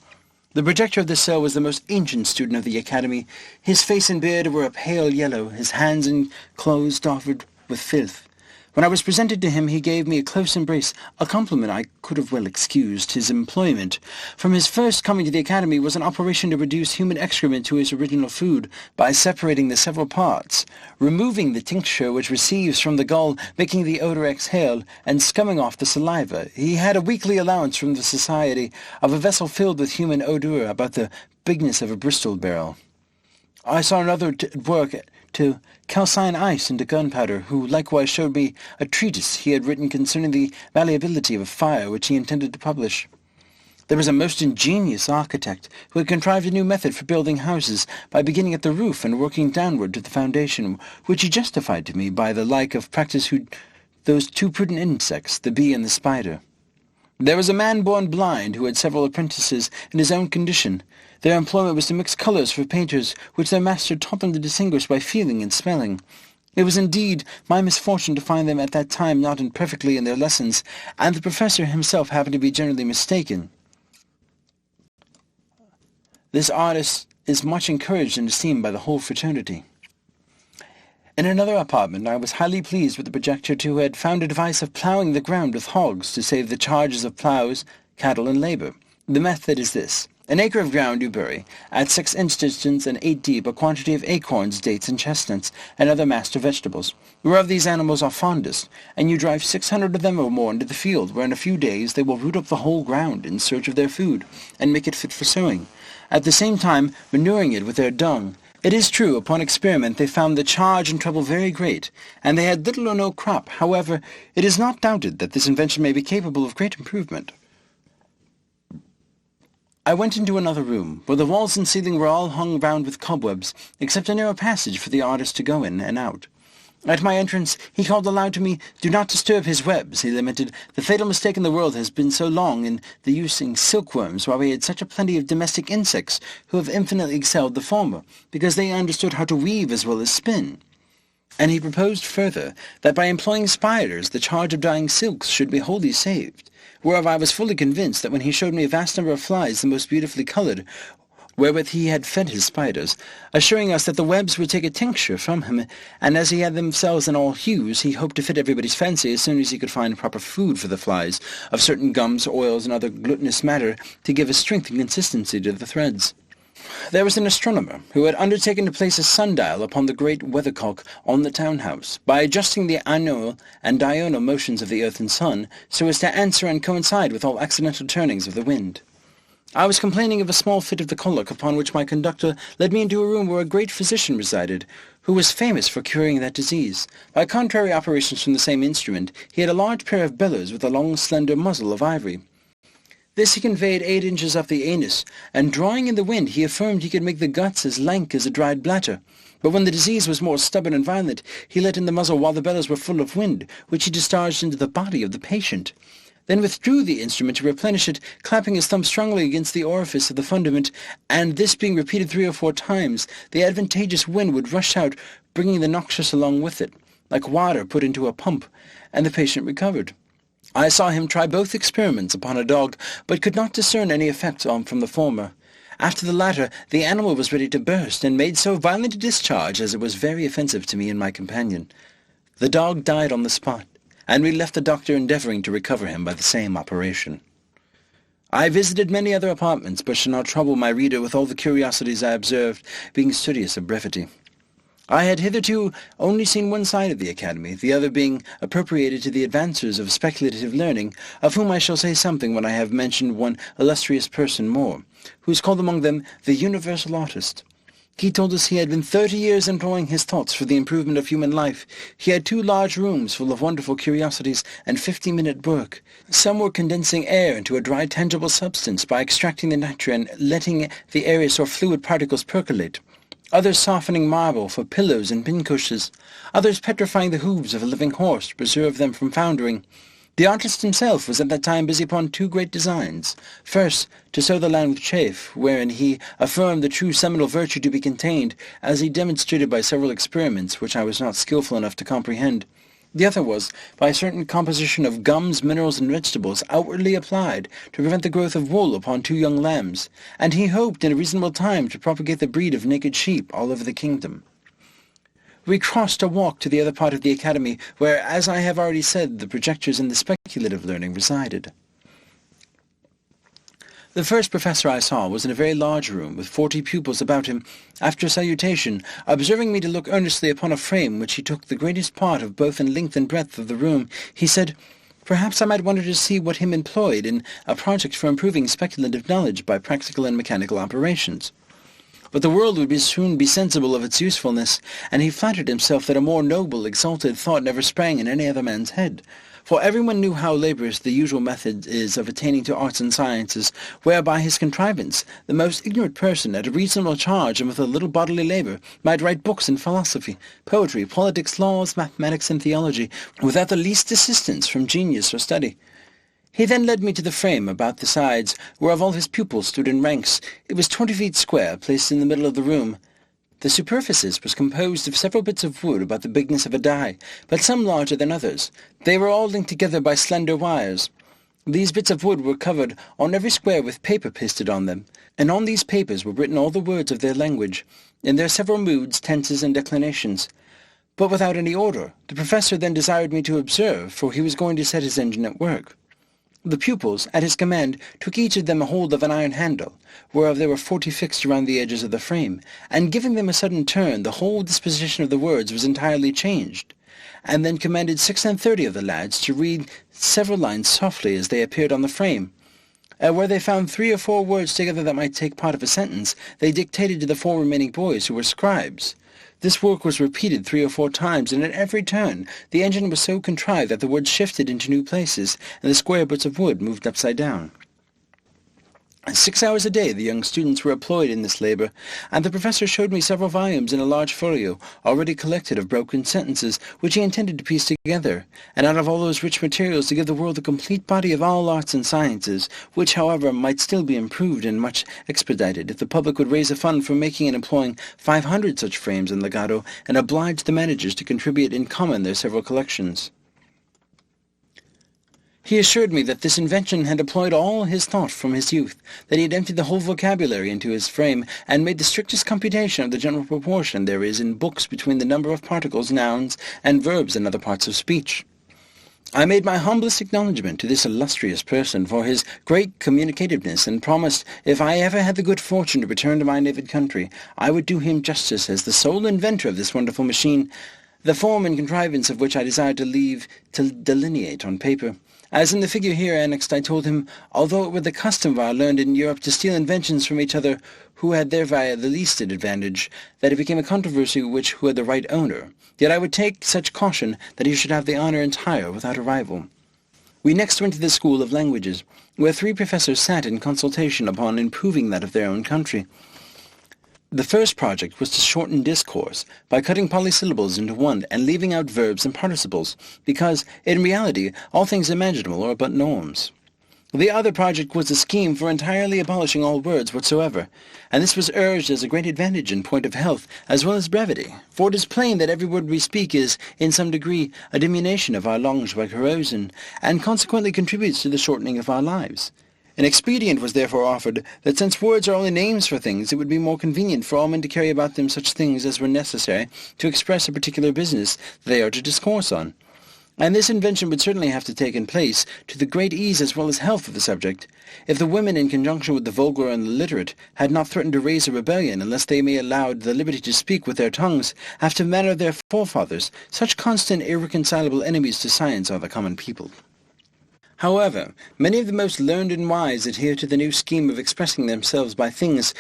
The projector of the cell was the most ancient student of the academy. His face and beard were a pale yellow, his hands and clothes dotted with filth. When I was presented to him, he gave me a close embrace, a compliment I could have well excused. His employment, from his first coming to the academy, was an operation to reduce human excrement to his original food by separating the several parts, removing the tincture which receives from the gall, making the odour exhale, and scumming off the saliva. He had a weekly allowance from the society of a vessel filled with human odour about the bigness of a Bristol barrel. I saw another at work to calcine ice into gunpowder, who likewise showed me a treatise he had written concerning the malleability of fire, which he intended to publish. There was a most ingenious architect who had contrived a new method for building houses, by beginning at the roof and working downward to the foundation, which he justified to me by the like of practice those two prudent insects, the bee and the spider. There was a man born blind who had several apprentices in his own condition. Their employment was to mix colours for painters, which their master taught them to distinguish by feeling and smelling. It was indeed my misfortune to find them at that time not imperfectly in their lessons, and the professor himself happened to be generally mistaken. This artist is much encouraged and esteemed by the whole fraternity. In another apartment I was highly pleased with the projector who had found a device of ploughing the ground with hogs to save the charges of ploughs, cattle, and labour. The method is this. An acre of ground you bury, at 6 inch distance and 8 deep, a quantity of acorns, dates, and chestnuts, and other master vegetables, whereof these animals are fondest, and you drive 600 of them or more into the field, where in a few days they will root up the whole ground in search of their food, and make it fit for sowing, at the same time manuring it with their dung. It is true, upon experiment they found the charge and trouble very great, and they had little or no crop. However, it is not doubted that this invention may be capable of great improvement. I went into another room, where the walls and ceiling were all hung round with cobwebs, except a narrow passage for the artist to go in and out. At my entrance he called aloud to me, "Do not disturb his webs," he lamented. "The fatal mistake in the world has been so long in the using silkworms, while we had such a plenty of domestic insects, who have infinitely excelled the former, because they understood how to weave as well as spin." And he proposed further, that by employing spiders the charge of dyeing silks should be wholly saved, whereof I was fully convinced that when he showed me a vast number of flies the most beautifully coloured, wherewith he had fed his spiders, assuring us that the webs would take a tincture from him, and as he had themselves in all hues, he hoped to fit everybody's fancy as soon as he could find proper food for the flies, of certain gums, oils, and other glutinous matter, to give a strength and consistency to the threads. There was an astronomer who had undertaken to place a sundial upon the great weathercock on the town-house, by adjusting the annual and diurnal motions of the earth and sun, so as to answer and coincide with all accidental turnings of the wind. I was complaining of a small fit of the colic, upon which my conductor led me into a room where a great physician resided, who was famous for curing that disease. By contrary operations from the same instrument, he had a large pair of bellows with a long slender muzzle of ivory. This he conveyed 8 inches up the anus, and drawing in the wind he affirmed he could make the guts as lank as a dried bladder. But when the disease was more stubborn and violent, he let in the muzzle while the bellows were full of wind, which he discharged into the body of the patient, then withdrew the instrument to replenish it, clapping his thumb strongly against the orifice of the fundament, and this being repeated 3 or 4 times, the advantageous wind would rush out, bringing the noxious along with it, like water put into a pump, and the patient recovered. I saw him try both experiments upon a dog, but could not discern any effect from the former. After the latter, the animal was ready to burst, and made so violent a discharge as it was very offensive to me and my companion. The dog died on the spot, and we left the doctor endeavouring to recover him by the same operation. I visited many other apartments, but shall not trouble my reader with all the curiosities I observed, being studious of brevity. I had hitherto only seen one side of the academy, the other being appropriated to the advancers of speculative learning, of whom I shall say something when I have mentioned one illustrious person more, who is called among them the universal artist. He told us he had been 30 years employing his thoughts for the improvement of human life. He had 2 large rooms full of wonderful curiosities and 50-minute work. Some were condensing air into a dry tangible substance by extracting the nitre and letting the areous or fluid particles percolate. Others softening marble for pillows and pincushions. Others petrifying the hooves of a living horse to preserve them from foundering. The artist himself was at that time busy upon 2 great designs. First, to sow the land with chaff, wherein he affirmed the true seminal virtue to be contained, as he demonstrated by several experiments which I was not skilful enough to comprehend. The other was, by a certain composition of gums, minerals, and vegetables outwardly applied, to prevent the growth of wool upon 2 young lambs, and he hoped in a reasonable time to propagate the breed of naked sheep all over the kingdom. We crossed a walk to the other part of the academy, where, as I have already said, the projectors in the speculative learning resided. The first professor I saw was in a very large room, with 40 pupils about him. After salutation, observing me to look earnestly upon a frame which he took the greatest part of both in length and breadth of the room, he said, "Perhaps I might wonder to see what him employed in a project for improving speculative knowledge by practical and mechanical operations. But the world would soon be sensible of its usefulness, and he flattered himself that a more noble, exalted thought never sprang in any other man's head. For everyone knew how laborious the usual method is of attaining to arts and sciences, whereby his contrivance, the most ignorant person, at a reasonable charge and with a little bodily labour, might write books in philosophy, poetry, politics, laws, mathematics, and theology, without the least assistance from genius or study. He then led me to the frame about the sides, whereof all his pupils stood in ranks. It was 20 feet square, placed in the middle of the room. The superficies was composed of several bits of wood about the bigness of a die, but some larger than others. They were all linked together by slender wires. These bits of wood were covered on every square with paper pasted on them, and on these papers were written all the words of their language, in their several moods, tenses, and declinations, but without any order. The professor then desired me to observe, for he was going to set his engine at work. The pupils, at his command, took each of them a hold of an iron handle, whereof there were 40 fixed around the edges of the frame, and giving them a sudden turn, the whole disposition of the words was entirely changed, and then commanded 36 of the lads to read several lines softly as they appeared on the frame. Where they found 3 or 4 words together that might take part of a sentence, they dictated to the 4 remaining boys, who were scribes. This work was repeated 3 or 4 times, and at every turn the engine was so contrived that the words shifted into new places, and the square bits of wood moved upside down. 6 hours a day the young students were employed in this labour, and the professor showed me several volumes in a large folio, already collected of broken sentences, which he intended to piece together, and out of all those rich materials to give the world a complete body of all arts and sciences, which, however, might still be improved and much expedited if the public would raise a fund for making and employing 500 such frames in legato, and oblige the managers to contribute in common their several collections. He assured me that this invention had employed all his thought from his youth, that he had emptied the whole vocabulary into his frame, and made the strictest computation of the general proportion there is in books between the number of particles, nouns, and verbs in other parts of speech. I made my humblest acknowledgment to this illustrious person for his great communicativeness, and promised, if I ever had the good fortune to return to my native country, I would do him justice as the sole inventor of this wonderful machine, the form and contrivance of which I desired to leave to delineate on paper. As in the figure here annexed, I told him, although it were the custom of our learned in Europe to steal inventions from each other who had thereby the least advantage, that it became a controversy who had the right owner, yet I would take such caution that he should have the honour entire without a rival. We next went to the School of Languages, where 3 professors sat in consultation upon improving that of their own country. The first project was to shorten discourse by cutting polysyllables into one and leaving out verbs and participles, because, in reality, all things imaginable are but norms. The other project was a scheme for entirely abolishing all words whatsoever, and this was urged as a great advantage in point of health as well as brevity, for it is plain that every word we speak is, in some degree, a diminution of our lungs by corrosion, and consequently contributes to the shortening of our lives. An expedient was therefore offered that since words are only names for things, it would be more convenient for all men to carry about them such things as were necessary to express a particular business they are to discourse on. And this invention would certainly have to take place to the great ease as well as health of the subject, if the women, in conjunction with the vulgar and the literate, had not threatened to raise a rebellion unless they may allowed the liberty to speak with their tongues, after the manner of their forefathers. Such constant irreconcilable enemies to science are the common people. However, many of the most learned and wise adhere to the new scheme of expressing themselves by things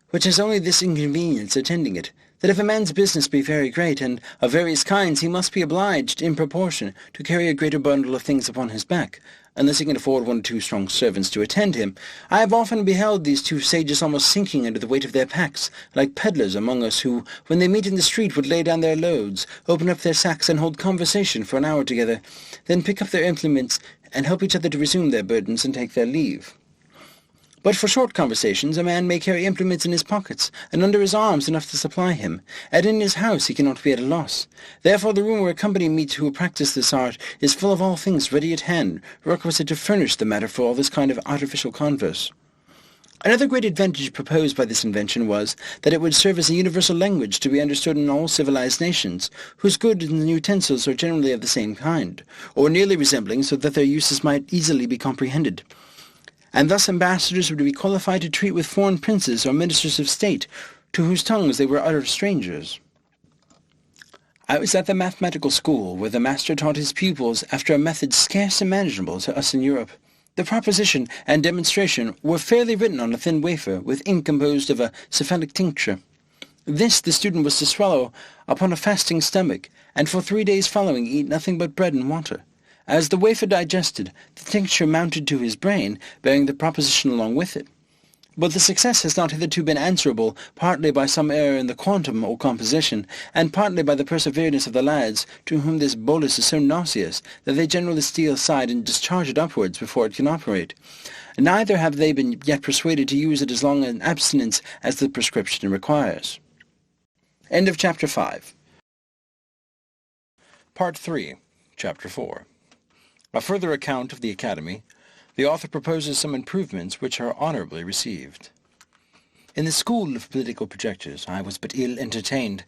which has only this inconvenience attending it, that if a man's business be very great, and of various kinds, he must be obliged, in proportion, to carry a greater bundle of things upon his back, unless he can afford 1 or 2 strong servants to attend him. I have often beheld these 2 sages almost sinking under the weight of their packs, like pedlars among us who, when they meet in the street, would lay down their loads, open up their sacks, and hold conversation for an hour together, then pick up their implements, and help each other to resume their burdens and take their leave. But for short conversations a man may carry implements in his pockets, and under his arms enough to supply him, and in his house he cannot be at a loss. Therefore the room where company meets who practise this art is full of all things ready at hand, requisite to furnish the matter for all this kind of artificial converse. Another great advantage proposed by this invention was that it would serve as a universal language to be understood in all civilized nations, whose goods and utensils are generally of the same kind, or nearly resembling, so that their uses might easily be comprehended. And thus ambassadors would be qualified to treat with foreign princes or ministers of state, to whose tongues they were utter strangers. I was at the mathematical school, where the master taught his pupils after a method scarce imaginable to us in Europe. The proposition and demonstration were fairly written on a thin wafer, with ink composed of a cephalic tincture. This the student was to swallow upon a fasting stomach, and for 3 days following eat nothing but bread and water. As the wafer digested, the tincture mounted to his brain, bearing the proposition along with it. But the success has not hitherto been answerable, partly by some error in the quantum or composition, and partly by the perseverance of the lads, to whom this bolus is so nauseous that they generally steal aside and discharge it upwards before it can operate. Neither have they been yet persuaded to use it as long an abstinence as the prescription requires. End of Chapter 5. Part 3, Chapter 4. A further account of the Academy, The author proposes some improvements which are honourably received. In the school of political projectors I was but ill entertained,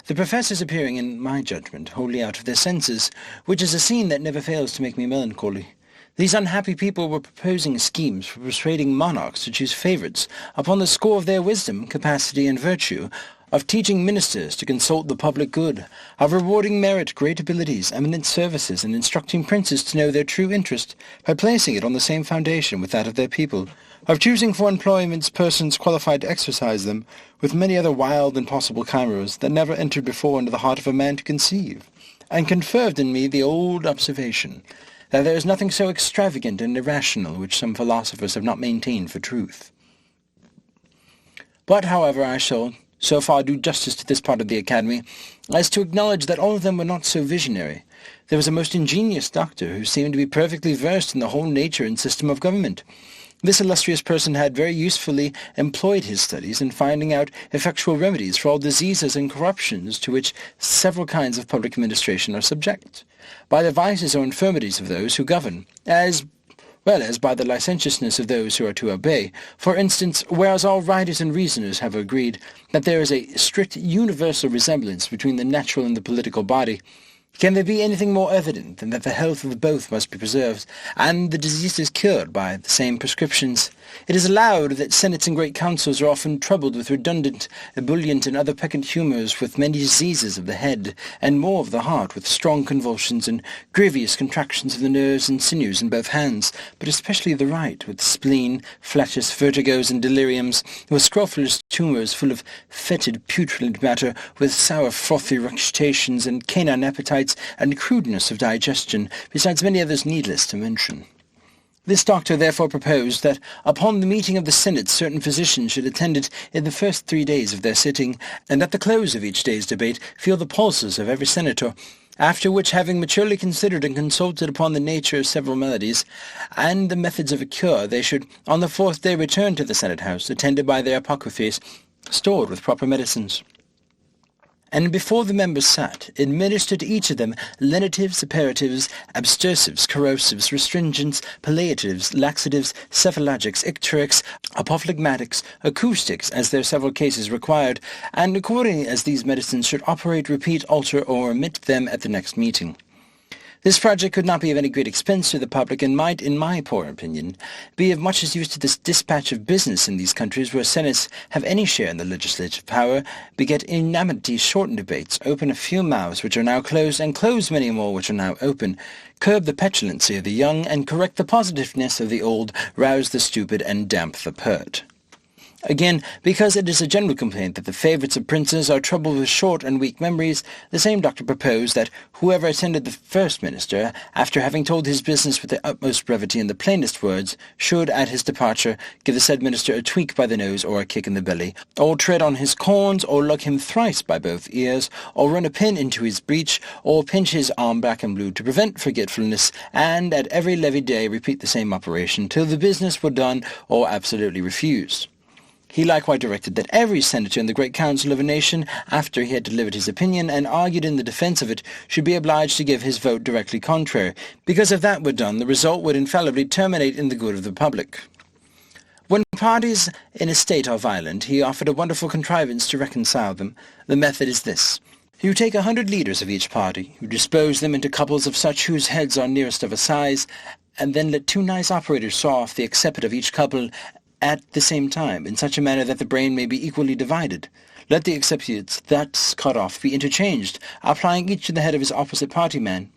the professors appearing, in my judgment, wholly out of their senses, which is a scene that never fails to make me melancholy. These unhappy people were proposing schemes for persuading monarchs to choose favourites upon the score of their wisdom, capacity, and virtue, of teaching ministers to consult the public good, of rewarding merit, great abilities, eminent services, and instructing princes to know their true interest by placing it on the same foundation with that of their people, of choosing for employments persons qualified to exercise them, with many other wild and impossible chimeras that never entered before into the heart of a man to conceive, and confirmed in me the old observation, that there is nothing so extravagant and irrational which some philosophers have not maintained for truth. But, however, I shall so far do justice to this part of the Academy as to acknowledge that all of them were not so visionary. There was a most ingenious doctor who seemed to be perfectly versed in the whole nature and system of government. This illustrious person had very usefully employed his studies in finding out effectual remedies for all diseases and corruptions to which several kinds of public administration are subject, by the vices or infirmities of those who govern, as well as by the licentiousness of those who are to obey. For instance, whereas all writers and reasoners have agreed that there is a strict universal resemblance between the natural and the political body, can there be anything more evident than that the health of both must be preserved, and the diseases cured by the same prescriptions? It is allowed that senates and great councils are often troubled with redundant, ebullient, and other peccant humours, with many diseases of the head, and more of the heart, with strong convulsions and grievous contractions of the nerves and sinews in both hands, but especially the right, with spleen, flatus, vertigos, and deliriums, with scrofulous tumours full of fetid putrid matter, with sour frothy recitations, and canine appetites, and crudeness of digestion, besides many others needless to mention. This doctor therefore proposed that upon the meeting of the Senate certain physicians should attend it in the first 3 days of their sitting, and at the close of each day's debate feel the pulses of every senator, after which, having maturely considered and consulted upon the nature of several maladies, and the methods of a cure, they should on the 4th day return to the Senate House, attended by their apothecaries, stored with proper medicines, and before the members sat, administered to each of them lenitives, aperitifs, abstersives, corrosives, restringents, palliatives, laxatives, cephalagics, icterics, apophlegmatics, acoustics, as their several cases required, and according as these medicines should operate, repeat, alter, or omit them at the next meeting. This project could not be of any great expense to the public, and might, in my poor opinion, be of much use to this dispatch of business in these countries where senates have any share in the legislative power, beget inamity, shorten debates, open a few mouths which are now closed, and close many more which are now open, curb the petulancy of the young, and correct the positiveness of the old, rouse the stupid, and damp the pert. Again, because it is a general complaint that the favourites of princes are troubled with short and weak memories, the same doctor proposed that whoever attended the first minister, after having told his business with the utmost brevity in the plainest words, should, at his departure, give the said minister a tweak by the nose or a kick in the belly, or tread on his corns, or lug him thrice by both ears, or run a pin into his breech, or pinch his arm black and blue to prevent forgetfulness, and at every levee day repeat the same operation till the business were done or absolutely refused. He likewise directed that every senator in the great council of a nation, after he had delivered his opinion and argued in the defence of it, should be obliged to give his vote directly contrary, because if that were done, the result would infallibly terminate in the good of the public. When parties in a state are violent, he offered a wonderful contrivance to reconcile them. The method is this. You take 100 leaders of each party, you dispose them into couples of such whose heads are nearest of a size, and then let 2 nice operators saw off the acciput of each couple at the same time, in such a manner that the brain may be equally divided. Let the acciputes thus cut off be interchanged, applying each to the head of his opposite party man.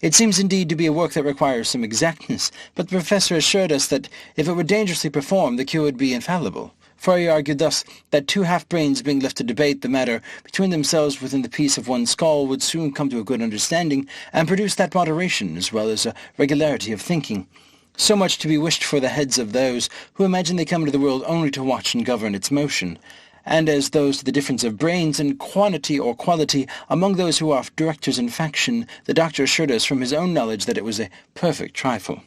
It seems indeed to be a work that requires some exactness, but the professor assured us that if it were dangerously performed, the cure would be infallible. For he argued thus, that 2 half-brains being left to debate the matter between themselves within the peace of one skull would soon come to a good understanding, and produce that moderation as well as a regularity of thinking, so much to be wished for the heads of those who imagine they come into the world only to watch and govern its motion, and as those to the difference of brains and quantity or quality among those who are directors in faction, the doctor assured us from his own knowledge that it was a perfect trifle.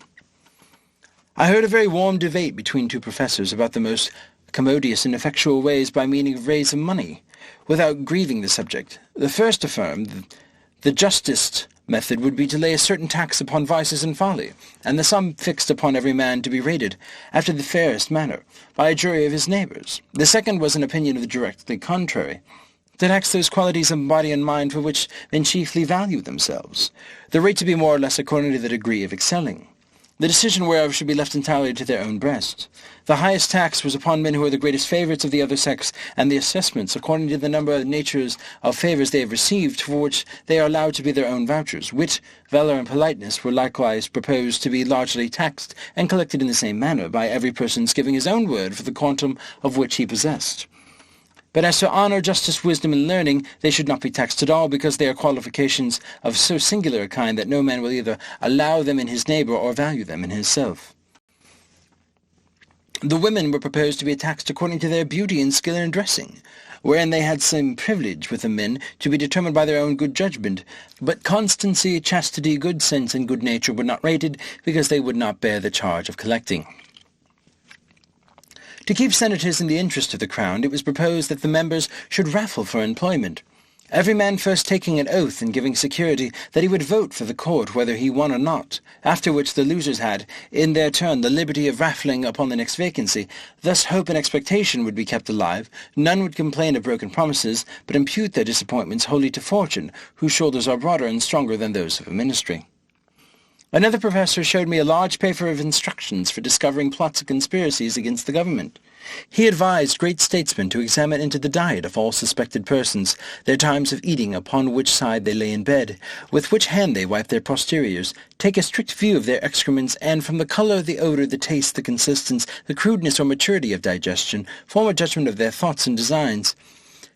I heard a very warm debate between 2 professors about the most commodious and effectual ways by meaning of raise of money, without grieving the subject. The first affirmed the justest method would be to lay a certain tax upon vices and folly, and the sum fixed upon every man to be rated, after the fairest manner, by a jury of his neighbours. The second was an opinion of the directly contrary, to tax those qualities of body and mind for which men chiefly value themselves, the rate to be more or less according to the degree of excelling, the decision whereof should be left entirely to their own breast. The highest tax was upon men who are the greatest favourites of the other sex, and the assessments according to the number of natures of favours they have received, for which they are allowed to be their own vouchers. Wit, valour, and politeness were likewise proposed to be largely taxed, and collected in the same manner, by every person's giving his own word for the quantum of which he possessed. But as to honour, justice, wisdom, and learning, they should not be taxed at all, because they are qualifications of so singular a kind that no man will either allow them in his neighbour or value them in himself. The women were proposed to be taxed according to their beauty and skill in dressing, wherein they had some privilege with the men to be determined by their own good judgment, but constancy, chastity, good sense, and good nature were not rated, because they would not bear the charge of collecting. To keep senators in the interest of the crown, it was proposed that the members should raffle for employment, every man first taking an oath and giving security that he would vote for the court whether he won or not, after which the losers had, in their turn, the liberty of raffling upon the next vacancy. Thus hope and expectation would be kept alive, none would complain of broken promises, but impute their disappointments wholly to fortune, whose shoulders are broader and stronger than those of a ministry. Another professor showed me a large paper of instructions for discovering plots and conspiracies against the government. He advised great statesmen to examine into the diet of all suspected persons, their times of eating, upon which side they lay in bed, with which hand they wipe their posteriors, take a strict view of their excrements, and from the colour, the odour, the taste, the consistence, the crudeness or maturity of digestion, form a judgment of their thoughts and designs,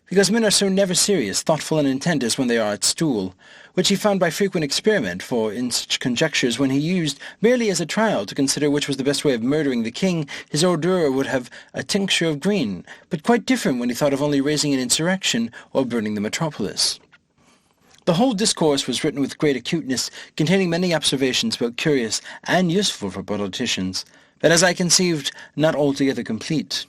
because men are so never serious, thoughtful, and intent as when they are at stool, which he found by frequent experiment, for in such conjectures, when he used, merely as a trial, to consider which was the best way of murdering the king, his ordure would have a tincture of green, but quite different when he thought of only raising an insurrection or burning the metropolis. The whole discourse was written with great acuteness, containing many observations both curious and useful for politicians, but as I conceived, not altogether complete.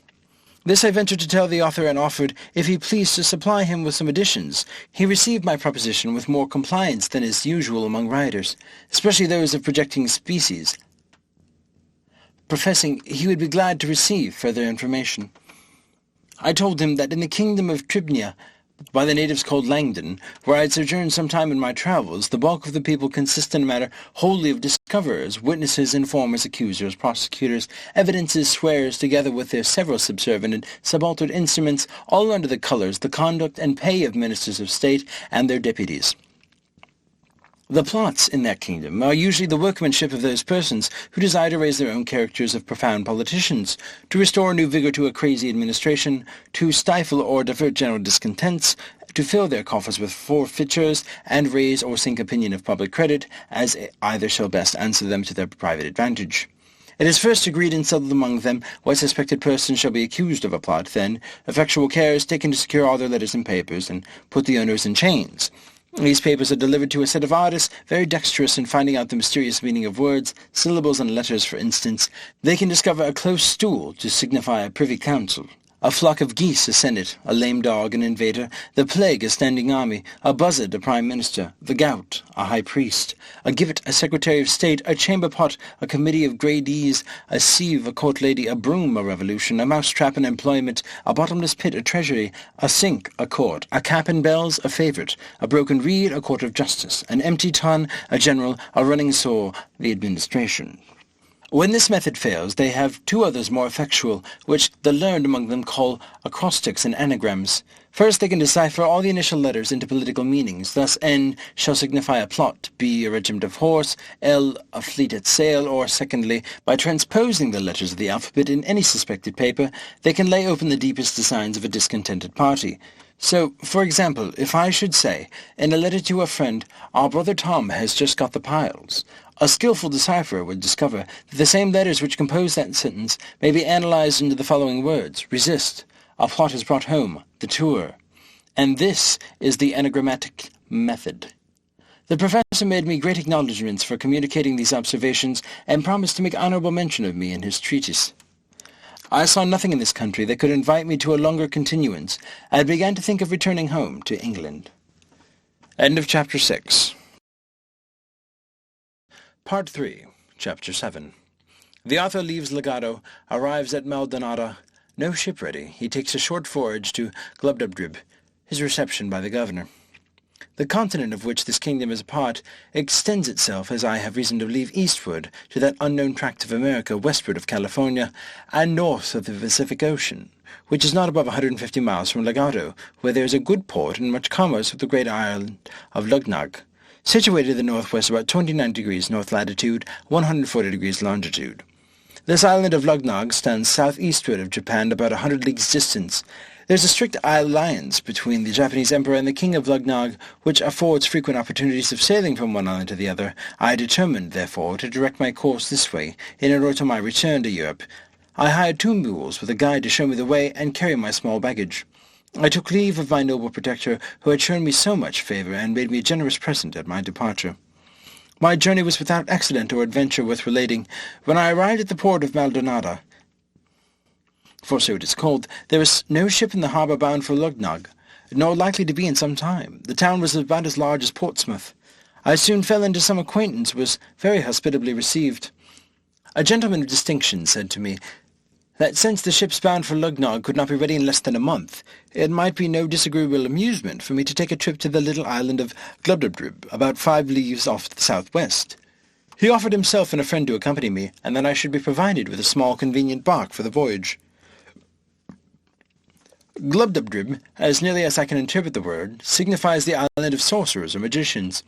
This I ventured to tell the author, and offered, if he pleased, to supply him with some additions. He received my proposition with more compliance than is usual among writers, especially those of projecting species, professing he would be glad to receive further information. I told him that in the kingdom of Tribnia, by the natives called Langdon, where I had sojourned some time in my travels, the bulk of the people consist in a matter wholly of discoverers, witnesses, informers, accusers, prosecutors, evidences, swearers, together with their several subservient and subaltern instruments, all under the colours, the conduct, and pay of ministers of state and their deputies. The plots in that kingdom are usually the workmanship of those persons who desire to raise their own characters of profound politicians, to restore new vigour to a crazy administration, to stifle or divert general discontents, to fill their coffers with forfeitures, and raise or sink opinion of public credit, as either shall best answer them to their private advantage. It is first agreed and settled among them what suspected persons shall be accused of a plot, then effectual care is taken to secure all their letters and papers, and put the owners in chains. These papers are delivered to a set of artists, very dexterous in finding out the mysterious meaning of words, syllables, and letters. For instance, they can discover a close stool to signify a privy council, a flock of geese a senate, a lame dog an invader, the plague a standing army, a buzzard a prime minister, the gout a high priest, a gibbet a secretary of state, a chamber pot a committee of gradees, a sieve a court lady, a broom a revolution, a mouse-trap an employment, a bottomless pit a treasury, a sink a court, a cap and bells a favourite, a broken reed a court of justice, an empty tun a general, a running saw the administration. When this method fails, they have two others more effectual, which the learned among them call acrostics and anagrams. First, they can decipher all the initial letters into political meanings. Thus, N shall signify a plot, B a regiment of horse, L a fleet at sail, or secondly, by transposing the letters of the alphabet in any suspected paper, they can lay open the deepest designs of a discontented party. So, for example, if I should say, in a letter to a friend, our brother Tom has just got the piles, a skilful decipherer would discover that the same letters which compose that sentence may be analysed into the following words: resist, a plot is brought home, the tour. And this is the anagrammatic method. The professor made me great acknowledgments for communicating these observations, and promised to make honourable mention of me in his treatise. I saw nothing in this country that could invite me to a longer continuance, and began to think of returning home to England. End of chapter 6. Part 3, Chapter 7. The author leaves Legado, arrives at Maldonado. No ship ready. He takes a short voyage to Gulliver. His reception by the governor. The continent of which this kingdom is a part extends itself, as I have reason to believe, eastward to that unknown tract of America westward of California, and north of the Pacific Ocean, which is not above 150 miles from Legado, where there is a good port and much commerce with the great island of Brobdingnag, situated in the northwest about 29 degrees north latitude, 140 degrees longitude. This island of Brobdingnag stands southeastward of Japan about 100 leagues distance. There is a strict alliance between the Japanese Emperor and the King of Brobdingnag, which affords frequent opportunities of sailing from one island to the other. I determined, therefore, to direct my course this way, in order to my return to Europe. I hired 2 mules with a guide to show me the way and carry my small baggage. I took leave of my noble protector, who had shown me so much favour and made me a generous present at my departure. My journey was without accident or adventure worth relating. When I arrived at the port of Maldonado, for so it is called, there was no ship in the harbour bound for Brobdingnag, nor likely to be in some time. The town was about as large as Portsmouth. I soon fell into some acquaintance, was very hospitably received. A gentleman of distinction said to me that since the ships bound for Brobdingnag could not be ready in less than a month, it might be no disagreeable amusement for me to take a trip to the little island of Gulliver, about 5 leagues off the southwest. He offered himself and a friend to accompany me, and that I should be provided with a small convenient bark for the voyage. Gulliver, as nearly as I can interpret the word, signifies the island of sorcerers or magicians.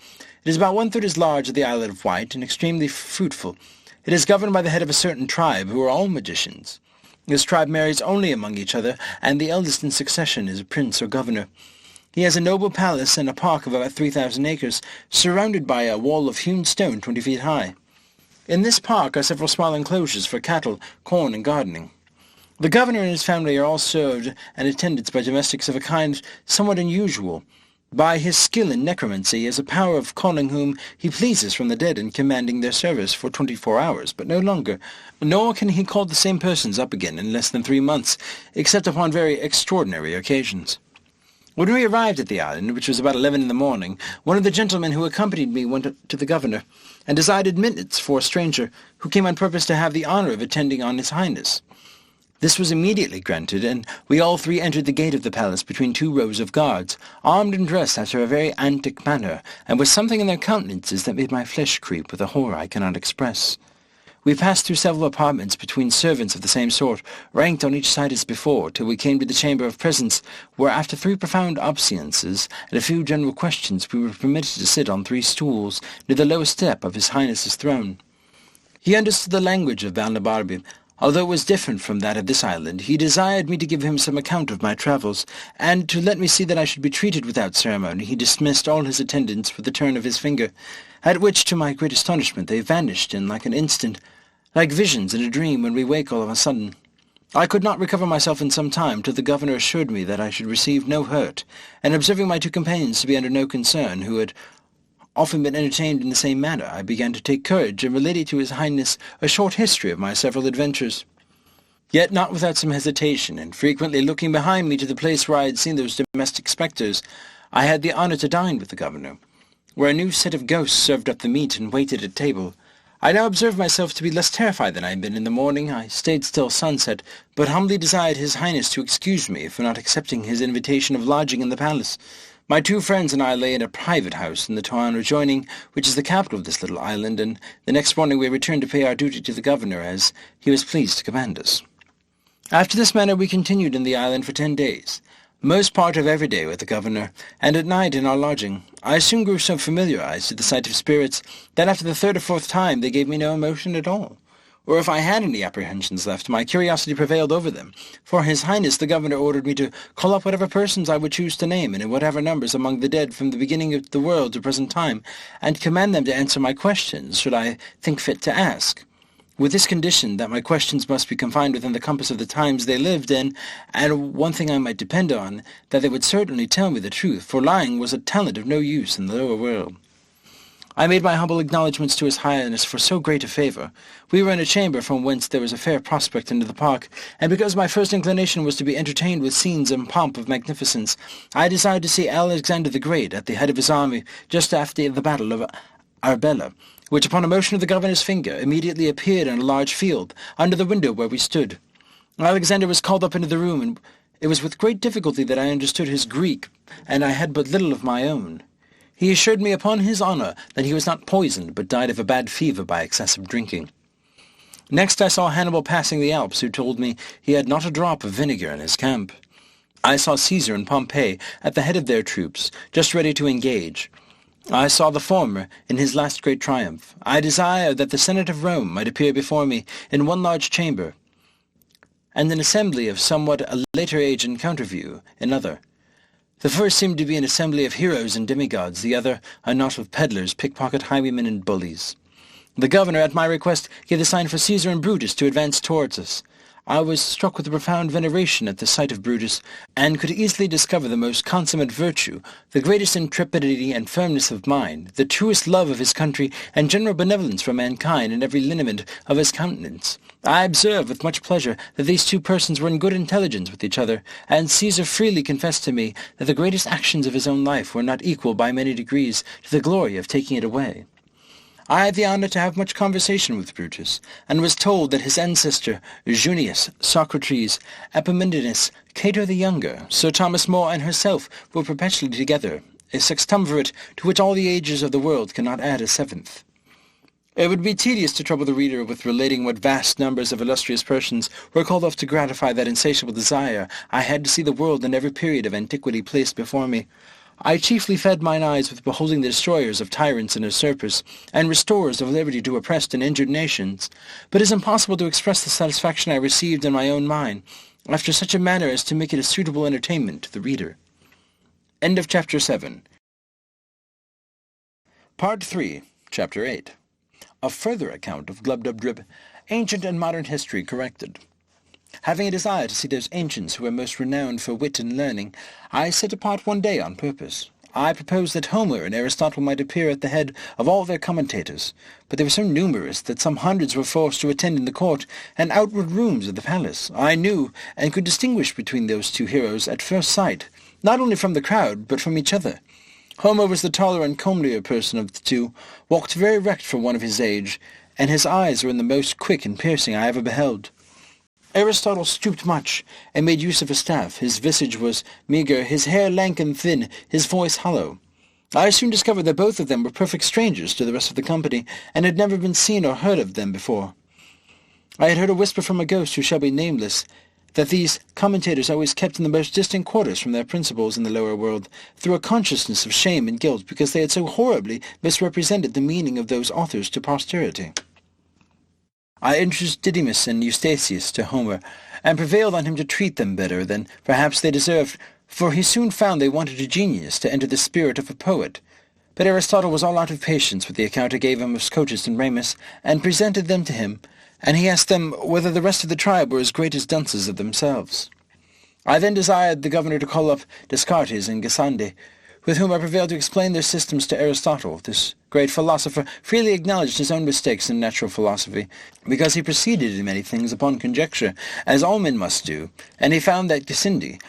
It is about 1/3 as large as the Isle of Wight, and extremely fruitful. It is governed by the head of a certain tribe, who are all magicians. This tribe marries only among each other, and the eldest in succession is a prince or governor. He has a noble palace and a park of about 3,000 acres, surrounded by a wall of hewn stone 20 feet high. In this park are several small enclosures for cattle, corn, and gardening. The governor and his family are all served and attended by domestics of a kind somewhat unusual. By his skill in necromancy, he has a power of calling whom he pleases from the dead and commanding their service for 24 hours, but no longer. Nor can he call the same persons up again in less than 3 months, except upon very extraordinary occasions. When we arrived at the island, which was about 11 in the morning, one of the gentlemen who accompanied me went to the governor, and desired admittance for a stranger, who came on purpose to have the honour of attending on his highness. This was immediately granted, and we all 3 entered the gate of the palace between 2 rows of guards, armed and dressed after a very antic manner, and with something in their countenances that made my flesh creep with a horror I cannot express. We passed through several apartments between servants of the same sort, ranked on each side as before, till we came to the chamber of presence, where after 3 profound obeisances and a few general questions we were permitted to sit on 3 stools near the lowest step of his highness's throne. He understood the language of Balnabarbi. Although it was different from that of this island, he desired me to give him some account of my travels, and to let me see that I should be treated without ceremony. He dismissed all his attendants with a turn of his finger, at which, to my great astonishment, they vanished in like an instant, like visions in a dream when we wake all of a sudden. I could not recover myself in some time, till the governor assured me that I should receive no hurt, and observing my 2 companions to be under no concern, who had often been entertained in the same manner, I began to take courage, and related to his highness a short history of my several adventures. Yet not without some hesitation, and frequently looking behind me to the place where I had seen those domestic spectres, I had the honour to dine with the governor, where a new set of ghosts served up the meat and waited at table. I now observed myself to be less terrified than I had been in the morning. I stayed till sunset, but humbly desired his highness to excuse me for not accepting his invitation of lodging in the palace. My 2 friends and I lay in a private house in the town adjoining, which is the capital of this little island, and the next morning we returned to pay our duty to the governor, as he was pleased to command us. After this manner we continued in the island for 10 days, most part of every day with the governor, and at night in our lodging. I soon grew so familiarized to the sight of spirits that after the 3rd or 4th time they gave me no emotion at all. Or if I had any apprehensions left, my curiosity prevailed over them, for his highness the governor ordered me to call up whatever persons I would choose to name, and in whatever numbers among the dead from the beginning of the world to present time, and command them to answer my questions, should I think fit to ask, with this condition, that my questions must be confined within the compass of the times they lived in, and one thing I might depend on, that they would certainly tell me the truth, for lying was a talent of no use in the lower world. I made my humble acknowledgments to his highness for so great a favour. We were in a chamber from whence there was a fair prospect into the park, and because my first inclination was to be entertained with scenes and pomp of magnificence, I desired to see Alexander the Great at the head of his army just after the battle of Arbela, which upon a motion of the governor's finger immediately appeared in a large field, under the window where we stood. Alexander was called up into the room, and it was with great difficulty that I understood his Greek, and I had but little of my own. He assured me upon his honour that he was not poisoned, but died of a bad fever by excessive drinking. Next I saw Hannibal passing the Alps, who told me he had not a drop of vinegar in his camp. I saw Caesar and Pompey at the head of their troops, just ready to engage. I saw the former in his last great triumph. I desired that the Senate of Rome might appear before me in one large chamber, and an assembly of somewhat a later age in counterview another. The first seemed to be an assembly of heroes and demigods, the other a knot of peddlers, pickpocket highwaymen, and bullies. The governor, at my request, gave the sign for Caesar and Brutus to advance towards us. I was struck with a profound veneration at the sight of Brutus, and could easily discover the most consummate virtue, the greatest intrepidity and firmness of mind, the truest love of his country, and general benevolence for mankind in every lineament of his countenance. I observed with much pleasure that these two persons were in good intelligence with each other, and Caesar freely confessed to me that the greatest actions of his own life were not equal by many degrees to the glory of taking it away. I had the honour to have much conversation with Brutus, and was told that his ancestor, Junius, Socrates, Epaminondas, Cato the Younger, Sir Thomas More, and herself were perpetually together, a sextumvirate to which all the ages of the world cannot add a seventh. It would be tedious to trouble the reader with relating what vast numbers of illustrious persons were called off to gratify that insatiable desire I had to see the world in every period of antiquity placed before me. I chiefly fed mine eyes with beholding the destroyers of tyrants and usurpers, and restorers of liberty to oppressed and injured nations, but it is impossible to express the satisfaction I received in my own mind, after such a manner as to make it a suitable entertainment to the reader. End of Chapter 7. Part 3, Chapter 8. A further account of Glubbdubdrib, ancient and modern history corrected. Having a desire to see those ancients who were most renowned for wit and learning, I set apart one day on purpose. I proposed that Homer and Aristotle might appear at the head of all their commentators, but they were so numerous that some hundreds were forced to attend in the court and outward rooms of the palace. I knew and could distinguish between those two heroes at first sight, not only from the crowd, but from each other. Homer was the taller and comelier person of the two, walked very erect for one of his age, and his eyes were the most quick and piercing I ever beheld. Aristotle stooped much, and made use of a staff. His visage was meagre, his hair lank and thin, his voice hollow. I soon discovered that both of them were perfect strangers to the rest of the company, and had never been seen or heard of them before. I had heard a whisper from a ghost who shall be nameless, that these commentators always kept in the most distant quarters from their principals in the lower world, through a consciousness of shame and guilt, because they had so horribly misrepresented the meaning of those authors to posterity. I introduced Didymus and Eustachius to Homer, and prevailed on him to treat them better than perhaps they deserved, for he soon found they wanted a genius to enter the spirit of a poet. But Aristotle was all out of patience with the account I gave him of Scotus and Ramus, and presented them to him, and he asked them whether the rest of the tribe were as great as dunces of themselves. I then desired the governor to call up Descartes and Gassendi, with whom I prevailed to explain their systems to Aristotle. This great philosopher freely acknowledged his own mistakes in natural philosophy, because he proceeded in many things upon conjecture, as all men must do, and he found that Gassendi,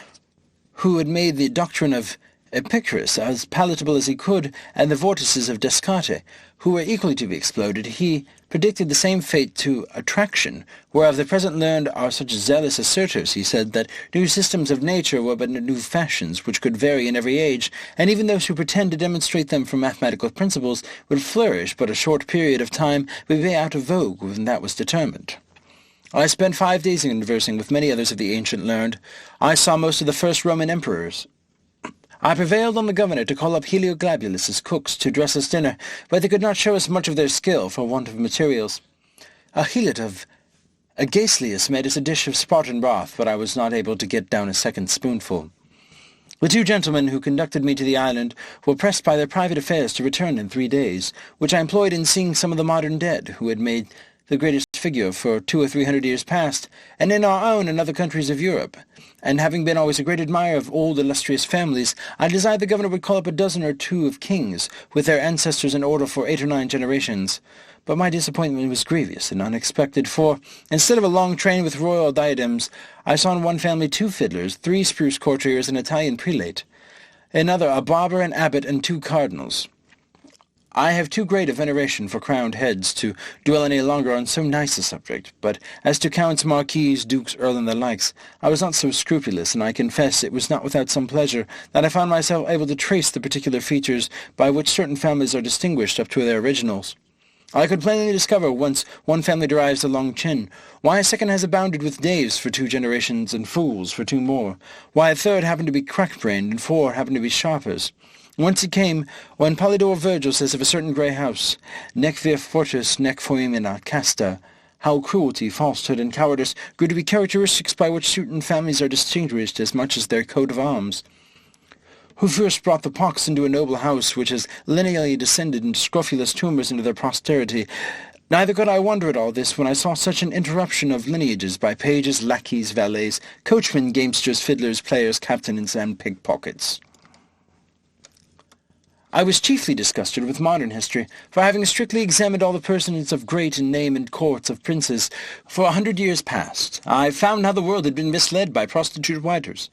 who had made the doctrine of Epicurus as palatable as he could, and the vortices of Descartes, who were equally to be exploded, he predicted the same fate to attraction, whereof the present learned are such zealous assertors, he said, that new systems of nature were but new fashions, which could vary in every age, and even those who pretend to demonstrate them from mathematical principles would flourish but a short period of time, would be out of vogue when that was determined. I spent 5 days in conversing with many others of the ancient learned. I saw most of the first Roman emperors. I prevailed on the governor to call up Heliogabalus as cooks to dress us dinner, but they could not show us much of their skill for want of materials. A helot of Agesilaus made us a dish of Spartan broth, but I was not able to get down a second spoonful. The 2 gentlemen who conducted me to the island were pressed by their private affairs to return in 3 days, which I employed in seeing some of the modern dead, who had made the greatest figure for 200 or 300 years past, and in our own and other countries of Europe. And having been always a great admirer of old illustrious families, I desired the governor would call up a dozen or 2 of kings, with their ancestors in order for 8 or 9 generations. But my disappointment was grievous and unexpected, for, instead of a long train with royal diadems, I saw in one family 2 fiddlers, 3 spruce courtiers, an Italian prelate, another a barber, an abbot, and 2 cardinals. I have too great a veneration for crowned heads to dwell any longer on so nice a subject, but as to counts, marquises, dukes, earls, and the likes, I was not so scrupulous, and I confess it was not without some pleasure that I found myself able to trace the particular features by which certain families are distinguished up to their originals. I could plainly discover, once one family derives a long chin, why a second has abounded with knaves for 2 generations and fools for 2 more, why a third happened to be crack-brained and 4 happened to be sharpers. Whence it came, when Polydore Virgil says of a certain grey house, nec vir fortis nec foemina casta, how cruelty, falsehood, and cowardice grew to be characteristics by which certain families are distinguished as much as their coat of arms. Who first brought the pox into a noble house which has lineally descended in scrofulous tumours into their posterity? Neither could I wonder at all this when I saw such an interruption of lineages by pages, lackeys, valets, coachmen, gamesters, fiddlers, players, captains, and pickpockets. I was chiefly disgusted with modern history, for having strictly examined all the persons of great and name and courts of princes for 100 years past, I found how the world had been misled by prostitute writers,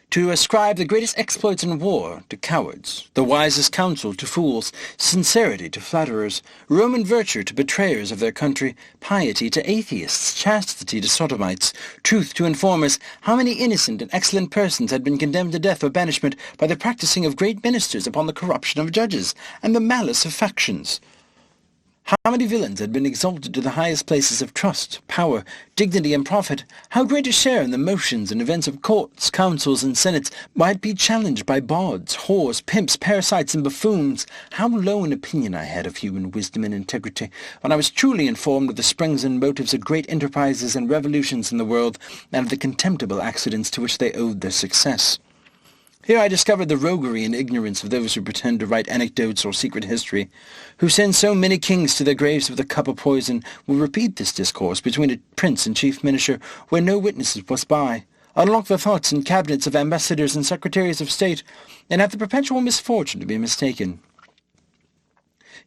to ascribe the greatest exploits in war to cowards, the wisest counsel to fools, sincerity to flatterers, Roman virtue to betrayers of their country, piety to atheists, chastity to sodomites, truth to informers. How many innocent and excellent persons had been condemned to death or banishment by the practising of great ministers upon the corruption of judges, and the malice of factions! How many villains had been exalted to the highest places of trust, power, dignity, and profit? How great a share in the motions and events of courts, councils, and senates might be challenged by bawds, whores, pimps, parasites, and buffoons? How low an opinion I had of human wisdom and integrity, when I was truly informed of the springs and motives of great enterprises and revolutions in the world, and of the contemptible accidents to which they owed their success. Here I discovered the roguery and ignorance of those who pretend to write anecdotes or secret history, who send so many kings to their graves with a cup of poison, will repeat this discourse between a prince and chief minister, where no witnesses was by, unlock the thoughts and cabinets of ambassadors and secretaries of state, and have the perpetual misfortune to be mistaken.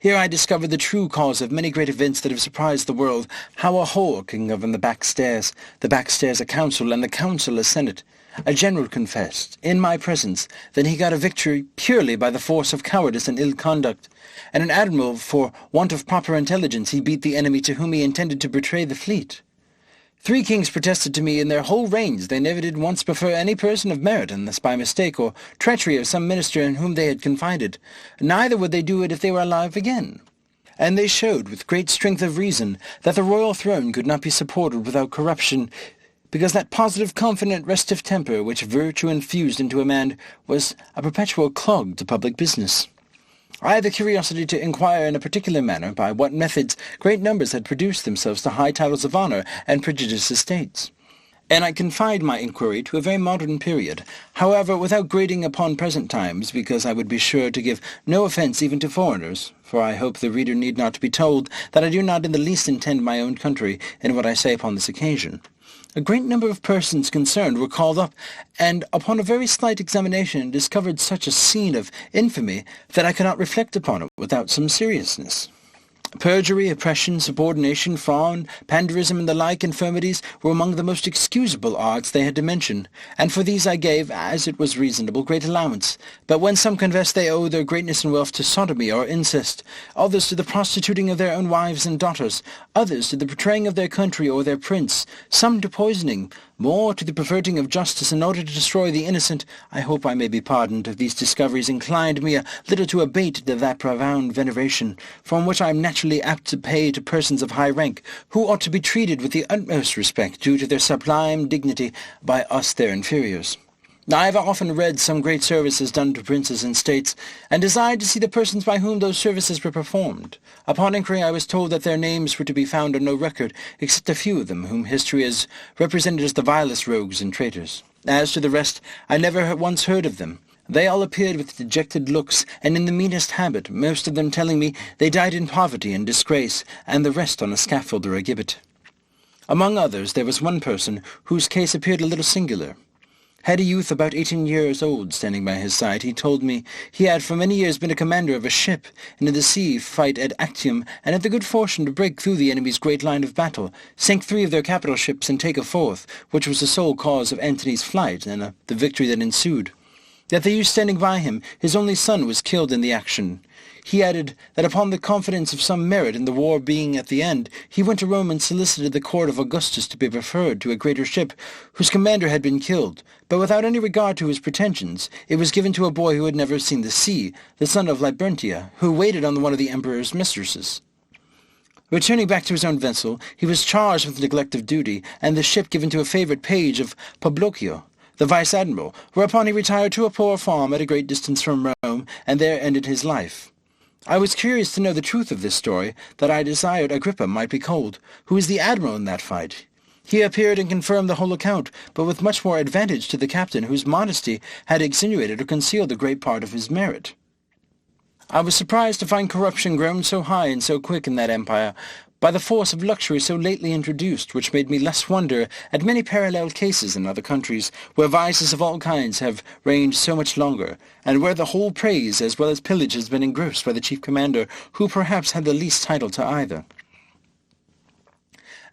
Here I discovered the true cause of many great events that have surprised the world, how a whore can govern the back stairs a council, and the council a senate. A general confessed, in my presence, that he got a victory purely by the force of cowardice and ill conduct, and an admiral, for want of proper intelligence, he beat the enemy to whom he intended to betray the fleet. 3 kings protested to me in their whole reigns they never did once prefer any person of merit unless by mistake or treachery of some minister in whom they had confided, neither would they do it if they were alive again. And they showed, with great strength of reason, that the royal throne could not be supported without corruption, because that positive, confident, restive temper which virtue infused into a man was a perpetual clog to public business. I had the curiosity to inquire in a particular manner by what methods great numbers had produced themselves to high titles of honour and prodigious estates, and I confined my inquiry to a very modern period, however, without grading upon present times, because I would be sure to give no offence even to foreigners, for I hope the reader need not be told that I do not in the least intend my own country in what I say upon this occasion. A great number of persons concerned were called up, and upon a very slight examination discovered such a scene of infamy that I cannot reflect upon it without some seriousness. Perjury, oppression, subordination, fraud, panderism, and the like infirmities were among the most excusable arts they had to mention, and for these I gave, as it was reasonable, great allowance. But when some confessed they owed their greatness and wealth to sodomy or incest, others to the prostituting of their own wives and daughters, others to the betraying of their country or their prince, some to poisoning, more to the perverting of justice in order to destroy the innocent, I hope I may be pardoned if these discoveries inclined me a little to abate that profound veneration, from which I am naturally apt to pay to persons of high rank, who ought to be treated with the utmost respect due to their sublime dignity by us their inferiors. I have often read some great services done to princes and states, and desired to see the persons by whom those services were performed. Upon inquiry I was told that their names were to be found on no record, except a few of them, whom history has represented as the vilest rogues and traitors. As to the rest, I never once heard of them. They all appeared with dejected looks, and in the meanest habit, most of them telling me they died in poverty and disgrace, and the rest on a scaffold or a gibbet. Among others there was one person whose case appeared a little singular. Had a youth about 18 years old standing by his side, he told me he had for many years been a commander of a ship, and in the sea fight at Actium, and had the good fortune to break through the enemy's great line of battle, sink 3 of their capital ships, and take a 4th, which was the sole cause of Antony's flight, and the victory that ensued. That the youth standing by him, his only son, was killed in the action. he added that upon the confidence of some merit in the war being at the end, he went to Rome and solicited the court of Augustus to be preferred to a greater ship, whose commander had been killed, but without any regard to his pretensions, it was given to a boy who had never seen the sea, the son of Liburtia, who waited on one of the emperor's mistresses. Returning back to his own vessel, he was charged with neglect of duty, and the ship given to a favourite page of Publicio, the vice-admiral, whereupon he retired to a poor farm at a great distance from Rome, and there ended his life. I was curious to know the truth of this story, that I desired Agrippa might be told, who was the admiral in that fight. He appeared and confirmed the whole account, but with much more advantage to the captain, whose modesty had extenuated or concealed a great part of his merit. I was surprised to find corruption grown so high and so quick in that empire, by the force of luxury so lately introduced, which made me less wonder at many parallel cases in other countries, where vices of all kinds have reigned so much longer, and where the whole praise as well as pillage has been engrossed by the chief commander, who perhaps had the least title to either.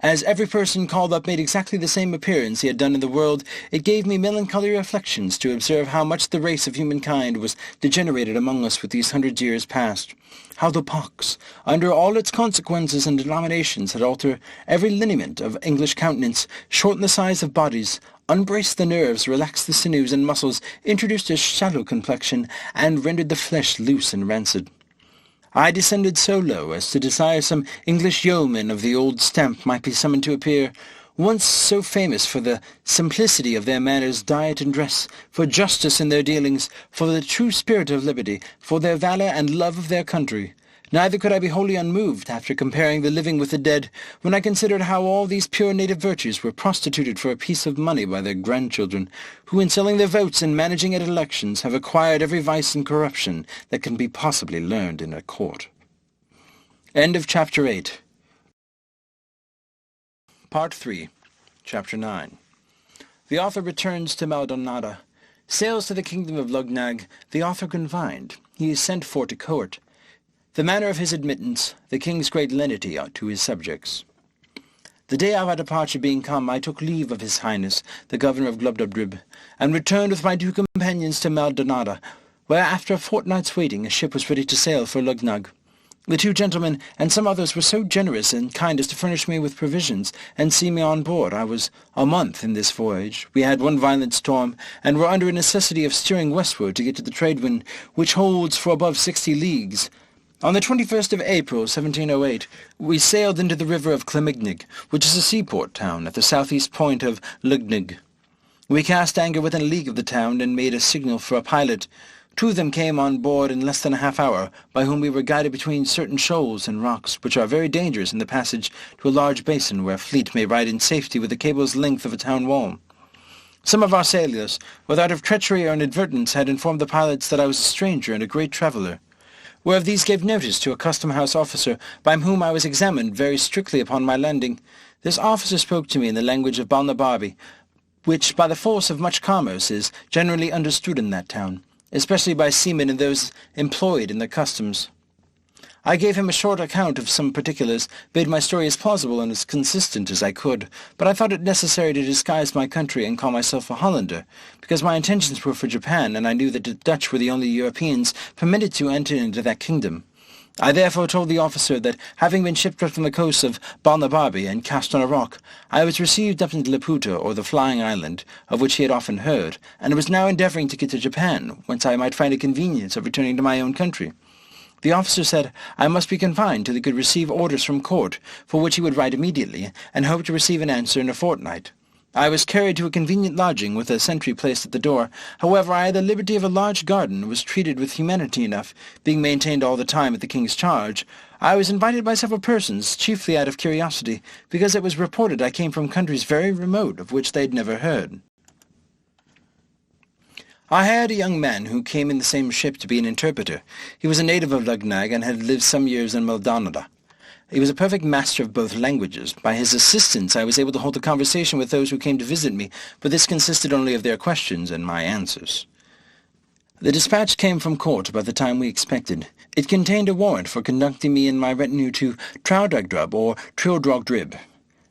As every person called up made exactly the same appearance he had done in the world, it gave me melancholy reflections to observe how much the race of humankind was degenerated among us with these 100 years past. How the pox, under all its consequences and denominations, had altered every lineament of English countenance, shortened the size of bodies, unbraced the nerves, relaxed the sinews and muscles, introduced a shallow complexion, and rendered the flesh loose and rancid. I descended so low as to desire some English yeomen of the old stamp might be summoned to appear, once so famous for the simplicity of their manners, diet, and dress, for justice in their dealings, for the true spirit of liberty, for their valour and love of their country. Neither could I be wholly unmoved, after comparing the living with the dead, when I considered how all these pure native virtues were prostituted for a piece of money by their grandchildren, who in selling their votes and managing at elections have acquired every vice and corruption that can be possibly learned in a court. End of Chapter 8. Part 3. Chapter 9. The author returns to Maldonada, sails to the kingdom of Brobdingnag, the author confined. He is sent for to court. The manner of his admittance, the king's great lenity to his subjects. The day of our departure being come, I took leave of his highness, the governor of Glubdubdrib, and returned with my 2 companions to Maldonada, where after a fortnight's waiting a ship was ready to sail for Brobdingnag. The 2 gentlemen and some others were so generous and kind as to furnish me with provisions, and see me on board. I was a month in this voyage. We had one violent storm, and were under a necessity of steering westward to get to the trade wind, which holds for above 60 leagues. On the 21st of April, 1708, we sailed into the river of Clamignig, which is a seaport town at the southeast point of Lugnig. We cast anchor within a league of the town, and made a signal for a pilot. 2 of them came on board in less than a half-hour, by whom we were guided between certain shoals and rocks, which are very dangerous in the passage to a large basin where a fleet may ride in safety with the cable's length of a town wall. Some of our sailors, whether out of treachery or inadvertence, had informed the pilots that I was a stranger and a great traveller, whereof these gave notice to a custom-house officer, by whom I was examined very strictly upon my landing. This officer spoke to me in the language of Balnabarbi, which, by the force of much commerce, is generally understood in that town, especially by seamen and those employed in the customs. I gave him a short account of some particulars, made my story as plausible and as consistent as I could, but I thought it necessary to disguise my country and call myself a Hollander, because my intentions were for Japan, and I knew that the Dutch were the only Europeans permitted to enter into that kingdom. I therefore told the officer that, having been shipwrecked on the coast of Balnabarbi and cast on a rock, I was received up into Lilliput, or the Flying Island, of which he had often heard, and was now endeavouring to get to Japan, whence I might find a convenience of returning to my own country. The officer said I must be confined till he could receive orders from court, for which he would write immediately, and hoped to receive an answer in a fortnight. I was carried to a convenient lodging, with a sentry placed at the door. However, I had the liberty of a large garden, and was treated with humanity enough, being maintained all the time at the king's charge. I was invited by several persons, chiefly out of curiosity, because it was reported I came from countries very remote, of which they had never heard. I hired a young man who came in the same ship to be an interpreter. He was a native of Brobdingnag, and had lived some years in Maldonada. He was a perfect master of both languages. By his assistance I was able to hold a conversation with those who came to visit me, but this consisted only of their questions and my answers. The dispatch came from court about the time we expected. It contained a warrant for conducting me and my retinue to Trowdagdrub or Trildrogdrib.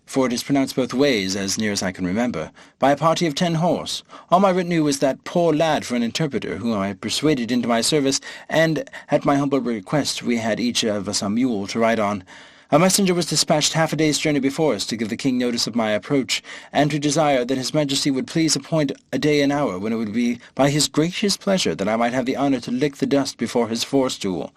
for it is pronounced both ways, as near as I can remember, by a party of 10 horse. All my retinue was that poor lad for an interpreter, whom I persuaded into my service, and, at my humble request, we had each of us a mule to ride on. A messenger was dispatched half a day's journey before us to give the king notice of my approach, and to desire that his majesty would please appoint a day and hour when it would be by his gracious pleasure that I might have the honour to lick the dust before his forestool.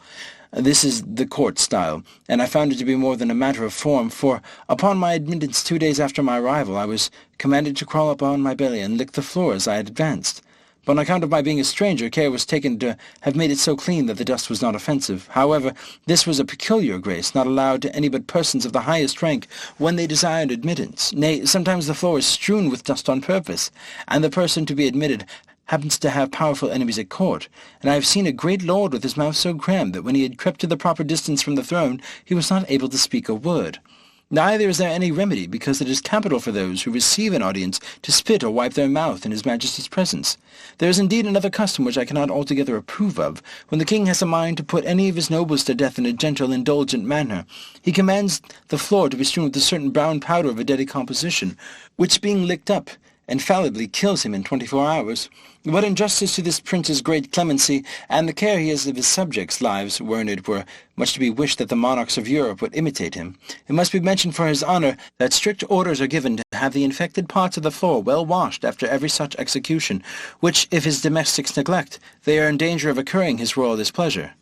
This is the court style, and I found it to be more than a matter of form, for upon my admittance 2 days after my arrival I was commanded to crawl up on my belly and lick the floor as I had advanced. But on account of my being a stranger, care was taken to have made it so clean that the dust was not offensive. However, this was a peculiar grace, not allowed to any but persons of the highest rank when they desired admittance. Nay, sometimes the floor is strewn with dust on purpose, and the person to be admitted happens to have powerful enemies at court, and I have seen a great lord with his mouth so crammed that when he had crept to the proper distance from the throne, he was not able to speak a word. Neither is there any remedy, because it is capital for those who receive an audience to spit or wipe their mouth in his majesty's presence. There is indeed another custom which I cannot altogether approve of. When the king has a mind to put any of his nobles to death in a gentle, indulgent manner, he commands the floor to be strewn with a certain brown powder of a deadly composition, which being licked up, infallibly kills him in 24 hours. But in justice to this prince's great clemency, and the care he has of his subjects' lives, wherein it were much to be wished that the monarchs of Europe would imitate him, it must be mentioned for his honour that strict orders are given to have the infected parts of the floor well washed after every such execution, which, if his domestics neglect, they are in danger of incurring his royal displeasure.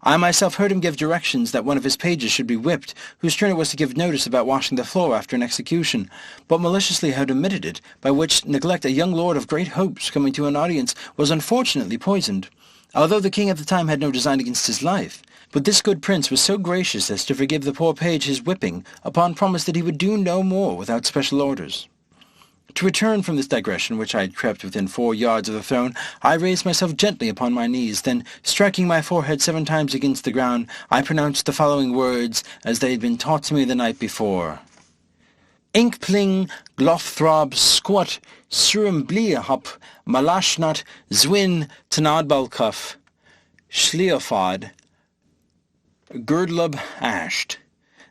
I myself heard him give directions that one of his pages should be whipped, whose turn it was to give notice about washing the floor after an execution, but maliciously had omitted it, by which neglect a young lord of great hopes, coming to an audience, was unfortunately poisoned, although the king at the time had no design against his life. But this good prince was so gracious as to forgive the poor page his whipping, upon promise that he would do no more without special orders. To return from this digression, which I had crept within 4 yards of the throne, I raised myself gently upon my knees, then, striking my forehead 7 times against the ground, I pronounced the following words as they had been taught to me the night before. Inkpling, gloththrob, squat, surumbliahop, malashnat, zwin, tanadbalcuff, schleophod, girdlub asht.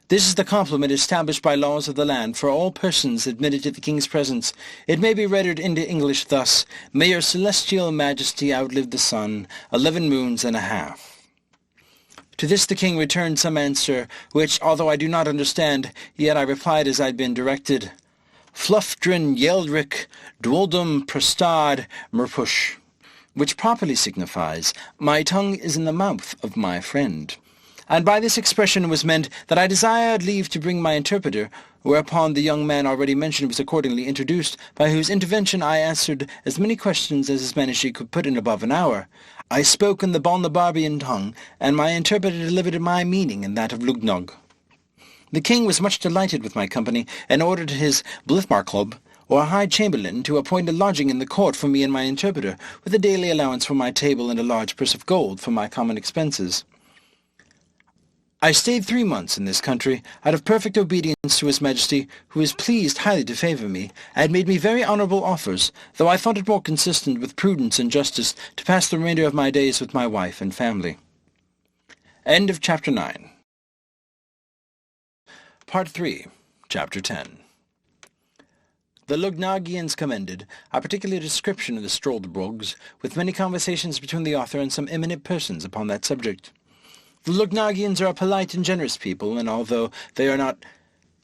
This is the compliment established by laws of the land for all persons admitted to the king's presence. It may be rendered into English thus: May your celestial majesty outlive the sun 11 moons and a half. To this the king returned some answer, which, although I do not understand, yet I replied as I had been directed. Fluffdrin yeldrick dwoldum prestad merpush, which properly signifies, my tongue is in the mouth of my friend. And by this expression was meant that I desired leave to bring my interpreter, whereupon the young man already mentioned was accordingly introduced, by whose intervention I answered as many questions as his majesty could put in above an hour. I spoke in the Balnabarbian tongue, and my interpreter delivered my meaning in that of Lugnog. The king was much delighted with my company, and ordered his Blithmarklub, or high chamberlain, to appoint a lodging in the court for me and my interpreter, with a daily allowance for my table and a large purse of gold for my common expenses. I stayed 3 months in this country, out of perfect obedience to his majesty, who was pleased highly to favour me, and had made me very honourable offers, though I thought it more consistent with prudence and justice to pass the remainder of my days with my wife and family. End of Chapter 9. Part 3, Chapter 10. The Lugnagians commended, a particular description of the Struldbrugs, with many conversations between the author and some eminent persons upon that subject. The Lugnagians are a polite and generous people, and although they are not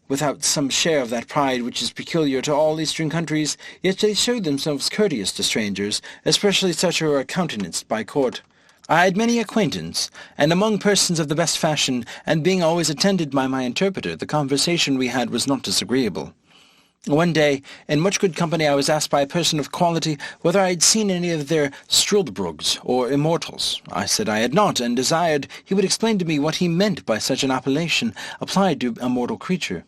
without some share of that pride which is peculiar to all eastern countries, yet they show themselves courteous to strangers, especially such who are countenanced by court. I had many acquaintance, and among persons of the best fashion, and being always attended by my interpreter, the conversation we had was not disagreeable. One day, in much good company, I was asked by a person of quality whether I had seen any of their Struldbrugs, or immortals. I said I had not, and desired he would explain to me what he meant by such an appellation applied to a mortal creature.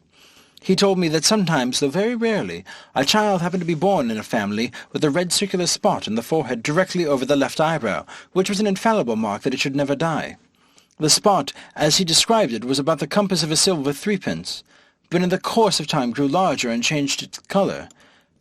He told me that sometimes, though very rarely, a child happened to be born in a family with a red circular spot in the forehead directly over the left eyebrow, which was an infallible mark that it should never die. The spot, as he described it, was about the compass of a silver threepence, but in the course of time grew larger and changed its colour.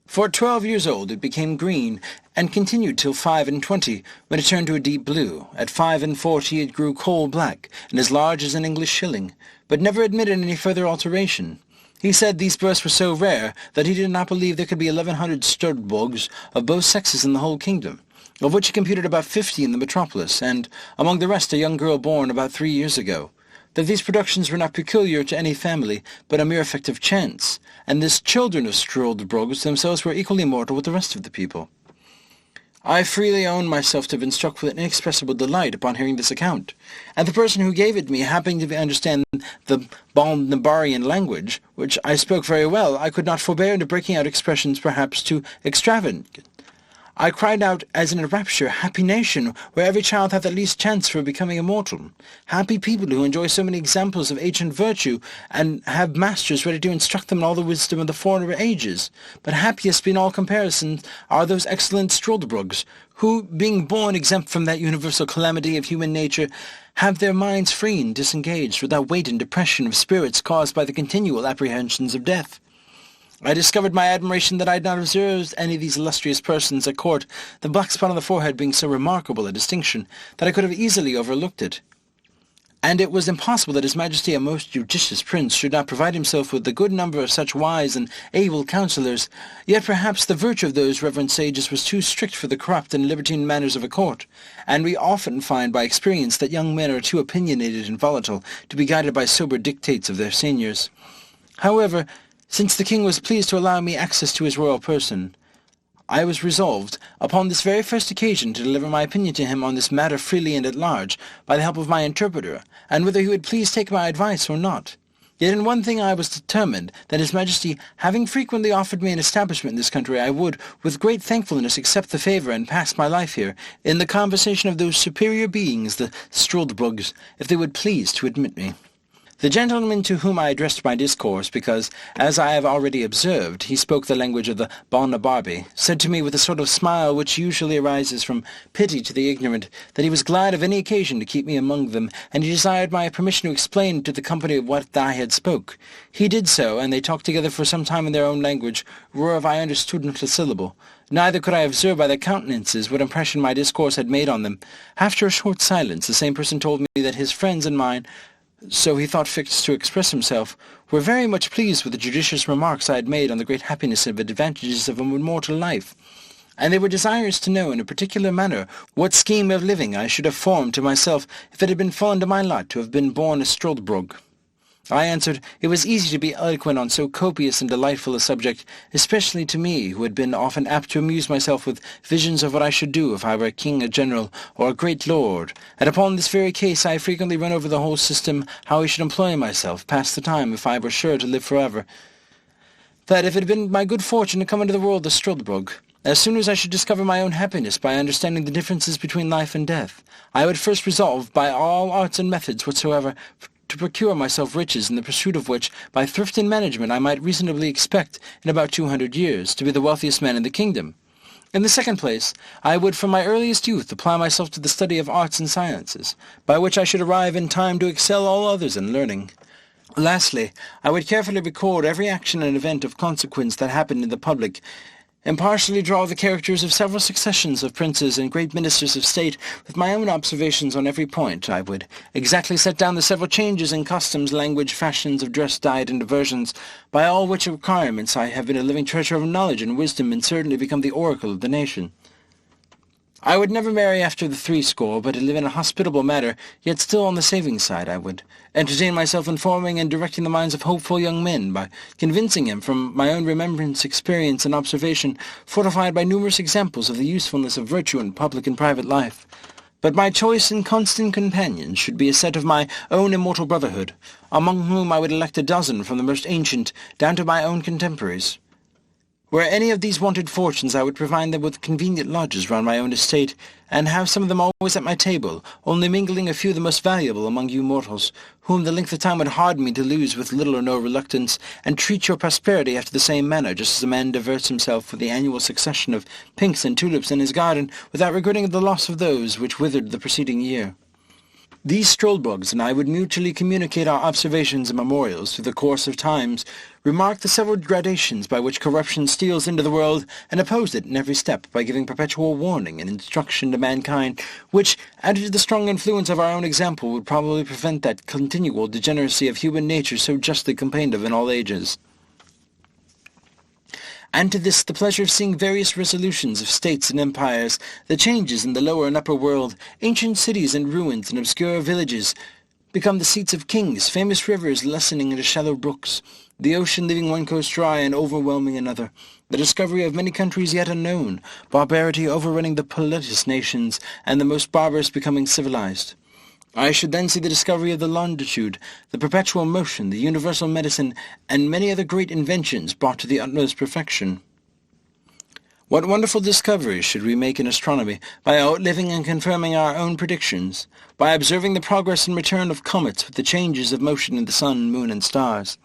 For at 12 years old it became green, and continued till 25, when it turned to a deep blue. At 45 it grew coal black, and as large as an English shilling, but never admitted any further alteration. He said these births were so rare that he did not believe there could be 1,100 Sturdbogs of both sexes in the whole kingdom, of which he computed about 50 in the metropolis, and among the rest a young girl born about 3 years ago. That these productions were not peculiar to any family, but a mere effect of chance, and these children of Sturdbogs themselves were equally mortal with the rest of the people. I freely own myself to have been struck with an inexpressible delight upon hearing this account, and the person who gave it me happening to understand the Brobdingnag language, which I spoke very well, I could not forbear into breaking out expressions perhaps too extravagant. I cried out as in a rapture, "Happy nation, where every child hath at least chance for becoming immortal! Happy people who enjoy so many examples of ancient virtue, and have masters ready to instruct them in all the wisdom of the former ages! But happiest beyond all comparison are those excellent Sturdbogs, who, being born exempt from that universal calamity of human nature, have their minds free and disengaged, without weight and depression of spirits caused by the continual apprehensions of death." I discovered my admiration that I had not observed any of these illustrious persons at court, the black spot on the forehead being so remarkable a distinction that I could have easily overlooked it. And it was impossible that His Majesty, a most judicious prince, should not provide himself with a good number of such wise and able counsellors, yet perhaps the virtue of those reverend sages was too strict for the corrupt and libertine manners of a court, and we often find by experience that young men are too opinionated and volatile to be guided by sober dictates of their seniors. However, since the king was pleased to allow me access to his royal person, I was resolved, upon this very first occasion, to deliver my opinion to him on this matter freely and at large, by the help of my interpreter, and whether he would please take my advice or not. Yet in one thing I was determined, that His Majesty, having frequently offered me an establishment in this country, I would, with great thankfulness, accept the favour and pass my life here, in the conversation of those superior beings, the Sturdbogs, if they would please to admit me. The gentleman to whom I addressed my discourse, because, as I have already observed, he spoke the language of the Brobdingnag, said to me with a sort of smile which usually arises from pity to the ignorant, that he was glad of any occasion to keep me among them, and he desired my permission to explain to the company what I had spoke. He did so, and they talked together for some time in their own language, whereof I understood not a syllable. Neither could I observe by their countenances what impression my discourse had made on them. After a short silence, the same person told me that his friends and mine, so he thought fit to express himself, were very much pleased with the judicious remarks I had made on the great happiness and advantages of an immortal life, and they were desirous to know in a particular manner what scheme of living I should have formed to myself if it had been fallen to my lot to have been born a Sturdbog. I answered, it was easy to be eloquent on so copious and delightful a subject, especially to me, who had been often apt to amuse myself with visions of what I should do if I were a king, a general, or a great lord, and upon this very case I frequently run over the whole system, how I should employ myself, pass the time, if I were sure to live forever. That if it had been my good fortune to come into the world a Sturdbog, as soon as I should discover my own happiness by understanding the differences between life and death, I would first resolve, by all arts and methods whatsoever, to procure myself riches, in the pursuit of which, by thrift and management, I might reasonably expect, in about 200 years, to be the wealthiest man in the kingdom. In the second place, I would from my earliest youth apply myself to the study of arts and sciences, by which I should arrive in time to excel all others in learning. Lastly, I would carefully record every action and event of consequence that happened in the public, impartially draw the characters of several successions of princes and great ministers of state with my own observations on every point. I would exactly set down the several changes in customs, language, fashions of dress, diet, and diversions, by all which requirements I have been a living treasure of knowledge and wisdom, and certainly become the oracle of the nation. I would never marry after the 60, but live in a hospitable manner, yet still on the saving side. I would entertain myself in forming and directing the minds of hopeful young men, by convincing them from my own remembrance, experience, and observation, fortified by numerous examples of the usefulness of virtue in public and private life. But my choice and constant companions should be a set of my own immortal brotherhood, among whom I would elect a dozen from the most ancient down to my own contemporaries. Where any of these wanted fortunes, I would provide them with convenient lodges round my own estate, and have some of them always at my table, only mingling a few of the most valuable among you mortals, whom the length of time would harden me to lose with little or no reluctance, and treat your prosperity after the same manner, just as a man diverts himself with the annual succession of pinks and tulips in his garden, without regretting the loss of those which withered the preceding year. These Sturdbogs and I would mutually communicate our observations and memorials through the course of times, remark the several gradations by which corruption steals into the world, and oppose it in every step by giving perpetual warning and instruction to mankind, which, added to the strong influence of our own example, would probably prevent that continual degeneracy of human nature so justly complained of in all ages. and to this the pleasure of seeing various resolutions of states and empires, the changes in the lower and upper world, ancient cities and ruins and obscure villages become the seats of kings, famous rivers lessening into shallow brooks, the ocean leaving one coast dry and overwhelming another, the discovery of many countries yet unknown, barbarity overrunning the politest nations, and the most barbarous becoming civilized. I should then see the discovery of the longitude, the perpetual motion, the universal medicine, and many other great inventions brought to the utmost perfection. What wonderful discoveries should we make in astronomy by outliving and confirming our own predictions, by observing the progress and return of comets with the changes of motion in the sun, moon, and stars.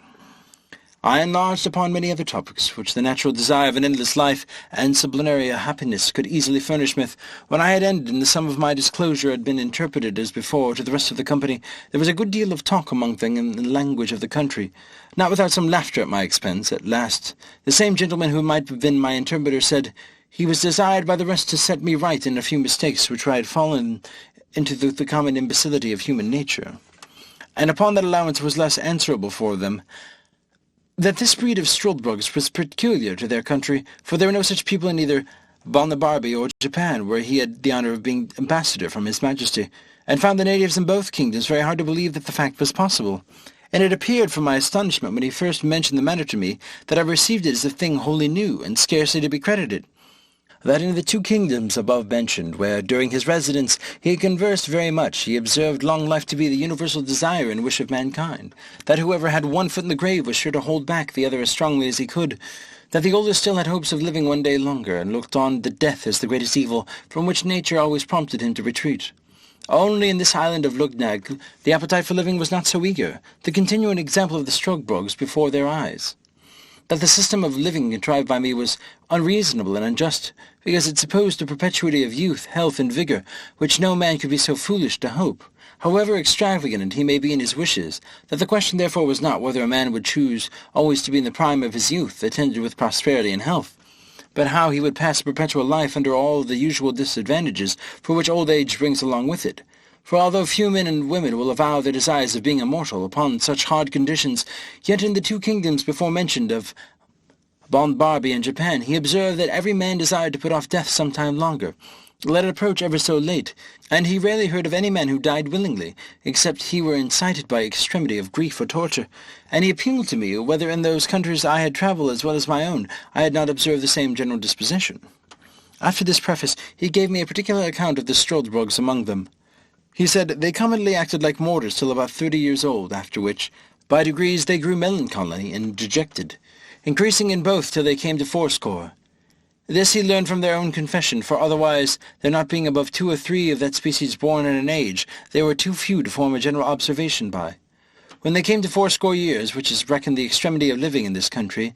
I enlarged upon many other topics, which the natural desire of an endless life and sublunary happiness could easily furnish me. When I had ended and the sum of my disclosure had been interpreted as before to the rest of the company, there was a good deal of talk among them in the language of the country, not without some laughter at my expense. At last, the same gentleman who might have been my interpreter said he was desired by the rest to set me right in a few mistakes which I had fallen into the common imbecility of human nature, and upon that allowance was less answerable for them, that this breed of Struldbrugs was peculiar to their country, for there were no such people in either Balnibarbi or Japan, where he had the honour of being ambassador from His Majesty, and found the natives in both kingdoms very hard to believe that the fact was possible. And it appeared from my astonishment when he first mentioned the matter to me that I received it as a thing wholly new and scarcely to be credited, that in the two kingdoms above mentioned, where during his residence he had conversed very much, he observed long life to be the universal desire and wish of mankind, that whoever had one foot in the grave was sure to hold back the other as strongly as he could, that the older still had hopes of living one day longer, and looked on the death as the greatest evil, from which nature always prompted him to retreat. Only in this island of Brobdingnag the appetite for living was not so eager, the continuing example of the Struldbrugs before their eyes. That the system of living contrived by me was unreasonable and unjust, because it supposed a perpetuity of youth, health, and vigour, which no man could be so foolish to hope, however extravagant he may be in his wishes, that the question therefore was not whether a man would choose always to be in the prime of his youth, attended with prosperity and health, but how he would pass a perpetual life under all the usual disadvantages for which old age brings along with it. For although few men and women will avow their desires of being immortal upon such hard conditions, yet in the two kingdoms before mentioned of Balnibarbi and Japan, he observed that every man desired to put off death some time longer, let it approach ever so late, and he rarely heard of any man who died willingly, except he were incited by extremity of grief or torture, and he appealed to me whether in those countries I had travelled as well as my own I had not observed the same general disposition. After this preface, he gave me a particular account of the Struldbrugs among them. He said they commonly acted like mortals till about 30 years old, after which, by degrees, they grew melancholy and dejected, increasing in both till they came to fourscore. This he learned from their own confession, for otherwise, there not being above 2 or 3 of that species born in an age, they were too few to form a general observation by. When they came to 80 years, which is reckoned the extremity of living in this country,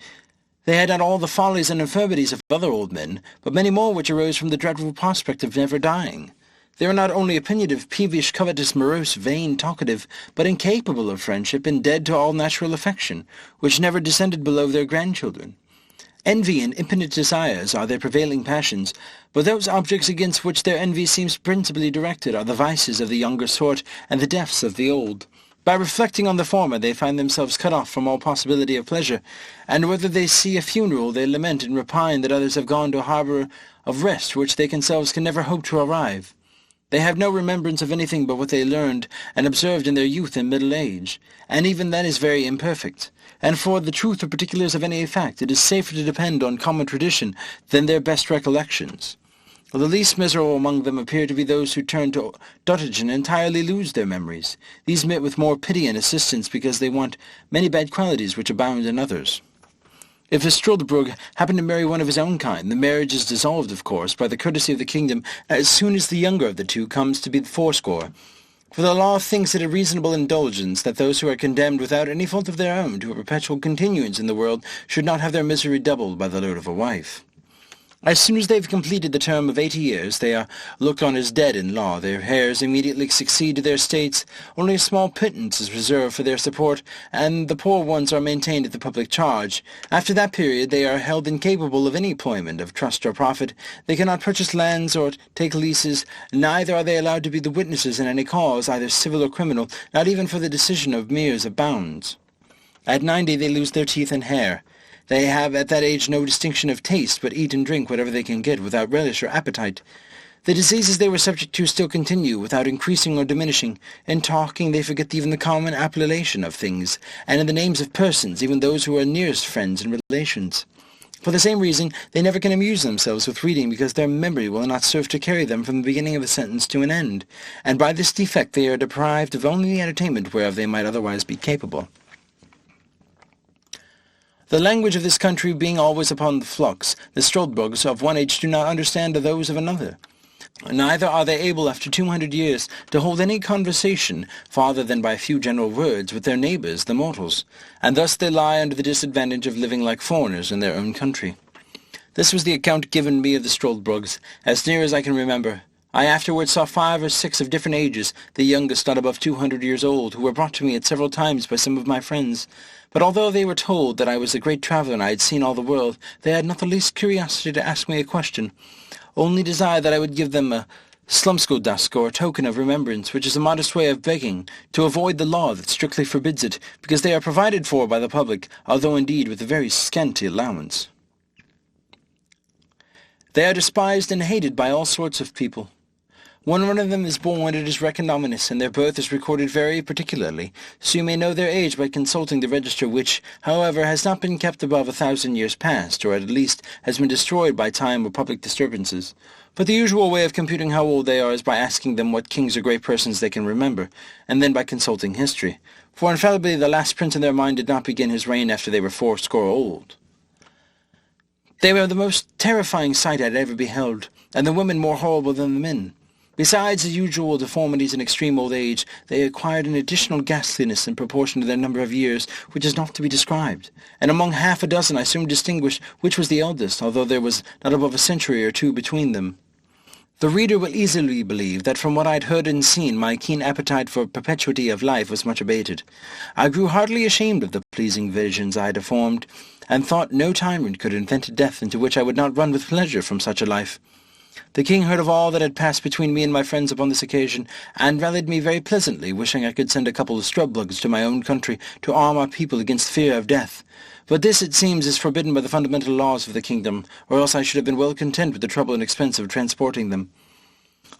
they had not all the follies and infirmities of other old men, but many more which arose from the dreadful prospect of never dying. They were not only opinionative, peevish, covetous, morose, vain, talkative, but incapable of friendship and dead to all natural affection, which never descended below their grandchildren. Envy and impotent desires are their prevailing passions, but those objects against which their envy seems principally directed are the vices of the younger sort and the deaths of the old. By reflecting on the former, they find themselves cut off from all possibility of pleasure, and whether they see a funeral, they lament and repine that others have gone to a harbour of rest to which they themselves can never hope to arrive. They have no remembrance of anything but what they learned and observed in their youth and middle age, and even that is very imperfect. And for the truth or particulars of any fact, it is safer to depend on common tradition than their best recollections. The least miserable among them appear to be those who turn to dotage and entirely lose their memories. These meet with more pity and assistance because they want many bad qualities which abound in others. If a Struldbrug happen to marry one of his own kind, the marriage is dissolved, of course, by the courtesy of the kingdom as soon as the younger of the two comes to be 80. For the law thinks it a reasonable indulgence that those who are condemned without any fault of their own to a perpetual continuance in the world should not have their misery doubled by the load of a wife. As soon as they have completed the term of 80 years, they are looked on as dead in law. Their heirs immediately succeed to their estates. Only a small pittance is reserved for their support, and the poor ones are maintained at the public charge. After that period, they are held incapable of any employment of trust or profit. They cannot purchase lands or take leases. Neither are they allowed to be the witnesses in any cause, either civil or criminal, not even for the decision of meres of bounds. At 90 they lose their teeth and hair. They have at that age no distinction of taste, but eat and drink whatever they can get without relish or appetite. The diseases they were subject to still continue, without increasing or diminishing. In talking they forget even the common appellation of things, and in the names of persons, even those who are nearest friends and relations. For the same reason, they never can amuse themselves with reading, because their memory will not serve to carry them from the beginning of a sentence to an end, and by this defect they are deprived of only the entertainment whereof they might otherwise be capable. The language of this country being always upon the flux, the Strodbrogs of one age do not understand those of another. Neither are they able after 200 years to hold any conversation farther than by a few general words with their neighbours, the mortals, and thus they lie under the disadvantage of living like foreigners in their own country. This was the account given me of the Strodbrogs, as near as I can remember. I afterwards saw 5 or 6 of different ages, the youngest not above 200 years old, who were brought to me at several times by some of my friends. But although they were told that I was a great traveller and I had seen all the world, they had not the least curiosity to ask me a question, only desired that I would give them a slumskodusk, or a token of remembrance, which is a modest way of begging, to avoid the law that strictly forbids it, because they are provided for by the public, although indeed with a very scanty allowance. They are despised and hated by all sorts of people. When one of them is born, it is reckoned ominous, and their birth is recorded very particularly, so you may know their age by consulting the register, which, however, has not been kept above 1,000 years past, or at least has been destroyed by time or public disturbances. But the usual way of computing how old they are is by asking them what kings or great persons they can remember, and then by consulting history, for infallibly the last prince in their mind did not begin his reign after they were 80 old. They were the most terrifying sight I had ever beheld, and the women more horrible than the men. Besides the usual deformities and extreme old age, they acquired an additional ghastliness in proportion to their number of years, which is not to be described, and among 6 I soon distinguished which was the eldest, although there was not above a century or 2 between them. The reader will easily believe that from what I had heard and seen, my keen appetite for perpetuity of life was much abated. I grew heartily ashamed of the pleasing visions I had formed, and thought no tyrant could invent a death into which I would not run with pleasure from such a life. The king heard of all that had passed between me and my friends upon this occasion, and rallied me very pleasantly, wishing I could send a couple of Strodbrogs to my own country to arm our people against fear of death. But this, it seems, is forbidden by the fundamental laws of the kingdom, or else I should have been well content with the trouble and expense of transporting them.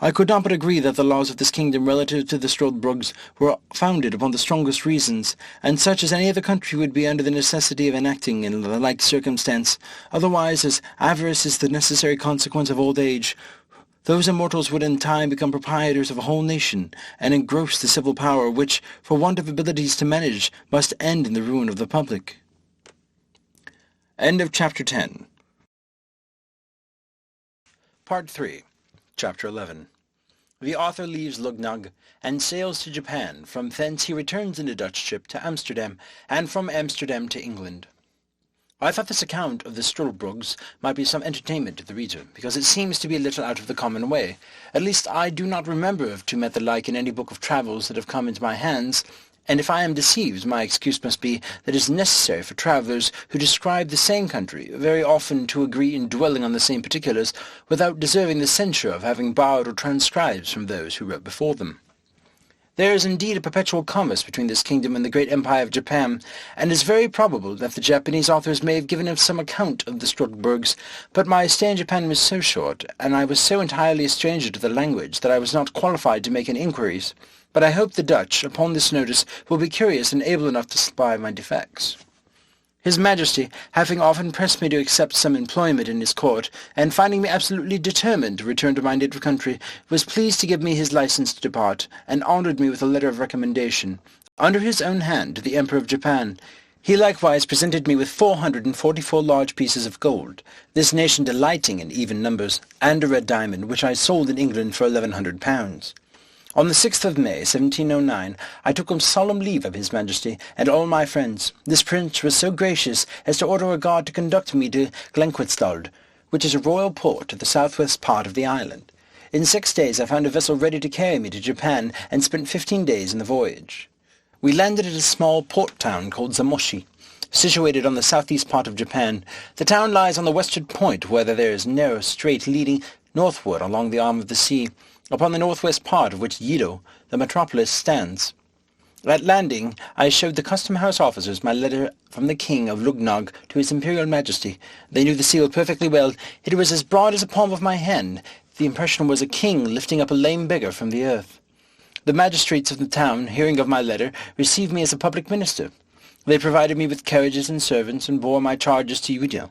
I could not but agree that the laws of this kingdom relative to the Strodbrogs were founded upon the strongest reasons, and such as any other country would be under the necessity of enacting in the like circumstance. Otherwise, as avarice is the necessary consequence of old age, those immortals would in time become proprietors of a whole nation, and engross the civil power, which, for want of abilities to manage, must end in the ruin of the public. End of Chapter 10. Part 3. Chapter 11. The author leaves Lugnag and sails to Japan. From thence he returns in a Dutch ship to Amsterdam, and from Amsterdam to England. I thought this account of the Strodbrogs might be some entertainment to the reader, because it seems to be a little out of the common way. At least I do not remember of to met the like in any book of travels that have come into my hands, and if I am deceived, my excuse must be that it is necessary for travellers who describe the same country very often to agree in dwelling on the same particulars, without deserving the censure of having borrowed or transcribed from those who wrote before them. There is indeed a perpetual commerce between this kingdom and the great empire of Japan, and it is very probable that the Japanese authors may have given some account of the Strodbrogs, but my stay in Japan was so short, and I was so entirely a stranger to the language, that I was not qualified to make any inquiries. But I hope the Dutch, upon this notice, will be curious and able enough to supply my defects. His Majesty, having often pressed me to accept some employment in his court, and finding me absolutely determined to return to my native country, was pleased to give me his license to depart, and honoured me with a letter of recommendation, under his own hand, to the Emperor of Japan. He likewise presented me with 444 large pieces of gold, this nation delighting in even numbers, and a red diamond, which I sold in England for £1,100. On the 6th of May, 1709, I took a solemn leave of His Majesty and all my friends. This prince was so gracious as to order a guard to conduct me to Glenquistald, which is a royal port at the southwest part of the island. In 6 days I found a vessel ready to carry me to Japan, and spent 15 days in the voyage. We landed at a small port town called Zamoshi, situated on the southeast part of Japan. The town lies on the western point, where there is a narrow strait leading northward along the arm of the sea, upon the northwest part of which Yedo, the metropolis, stands. At landing, I showed the custom-house officers my letter from the King of Lugnog to His Imperial Majesty. They knew the seal perfectly well. It was as broad as the palm of my hand. The impression was a king lifting up a lame beggar from the earth. The magistrates of the town, hearing of my letter, received me as a public minister. They provided me with carriages and servants, and bore my charges to Udine,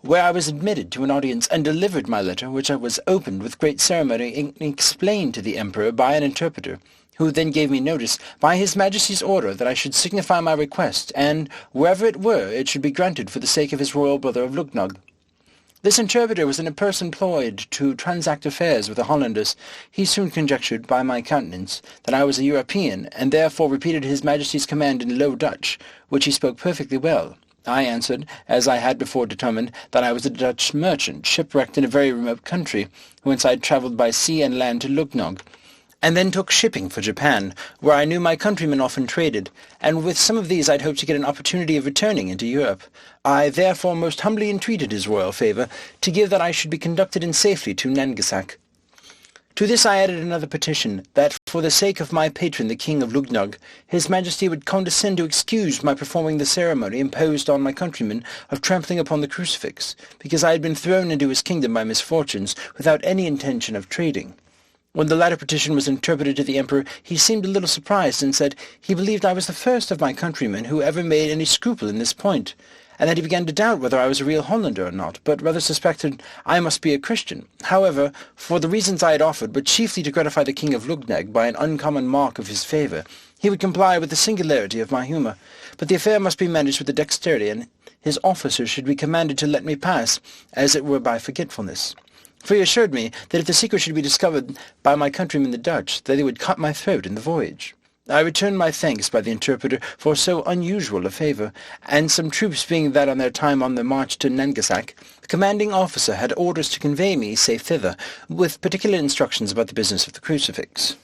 where I was admitted to an audience and delivered my letter, which I was opened with great ceremony and explained to the emperor by an interpreter, who then gave me notice, by His Majesty's order, that I should signify my request, and, wherever it were, it should be granted for the sake of his royal brother of Lugnog. This interpreter was a person employed to transact affairs with the Hollanders. He soon conjectured, by my countenance, that I was a European, and therefore repeated His Majesty's command in Low Dutch, which he spoke perfectly well. I answered, as I had before determined, that I was a Dutch merchant, shipwrecked in a very remote country, whence I had travelled by sea and land to Lugnog, and then took shipping for Japan, where I knew my countrymen often traded, and with some of these I'd hoped to get an opportunity of returning into Europe. I therefore most humbly entreated his royal favour to give that I should be conducted in safety to Nangasak. To this I added another petition, that for the sake of my patron the King of Lugnog, His Majesty would condescend to excuse my performing the ceremony imposed on my countrymen of trampling upon the crucifix, because I had been thrown into his kingdom by misfortunes, without any intention of trading. When the latter petition was interpreted to the emperor, he seemed a little surprised, and said he believed I was the first of my countrymen who ever made any scruple in this point, and that he began to doubt whether I was a real Hollander or not, but rather suspected I must be a Christian. However, for the reasons I had offered, but chiefly to gratify the King of Lugnog by an uncommon mark of his favour, he would comply with the singularity of my humour. But the affair must be managed with the dexterity, and his officers should be commanded to let me pass, as it were by forgetfulness. For he assured me that if the secret should be discovered by my countrymen the Dutch, that they would cut my throat in the voyage. I returned my thanks by the interpreter for so unusual a favour, and some troops being that on their time on the march to Nangasak, the commanding officer had orders to convey me safe thither, with particular instructions about the business of the crucifix.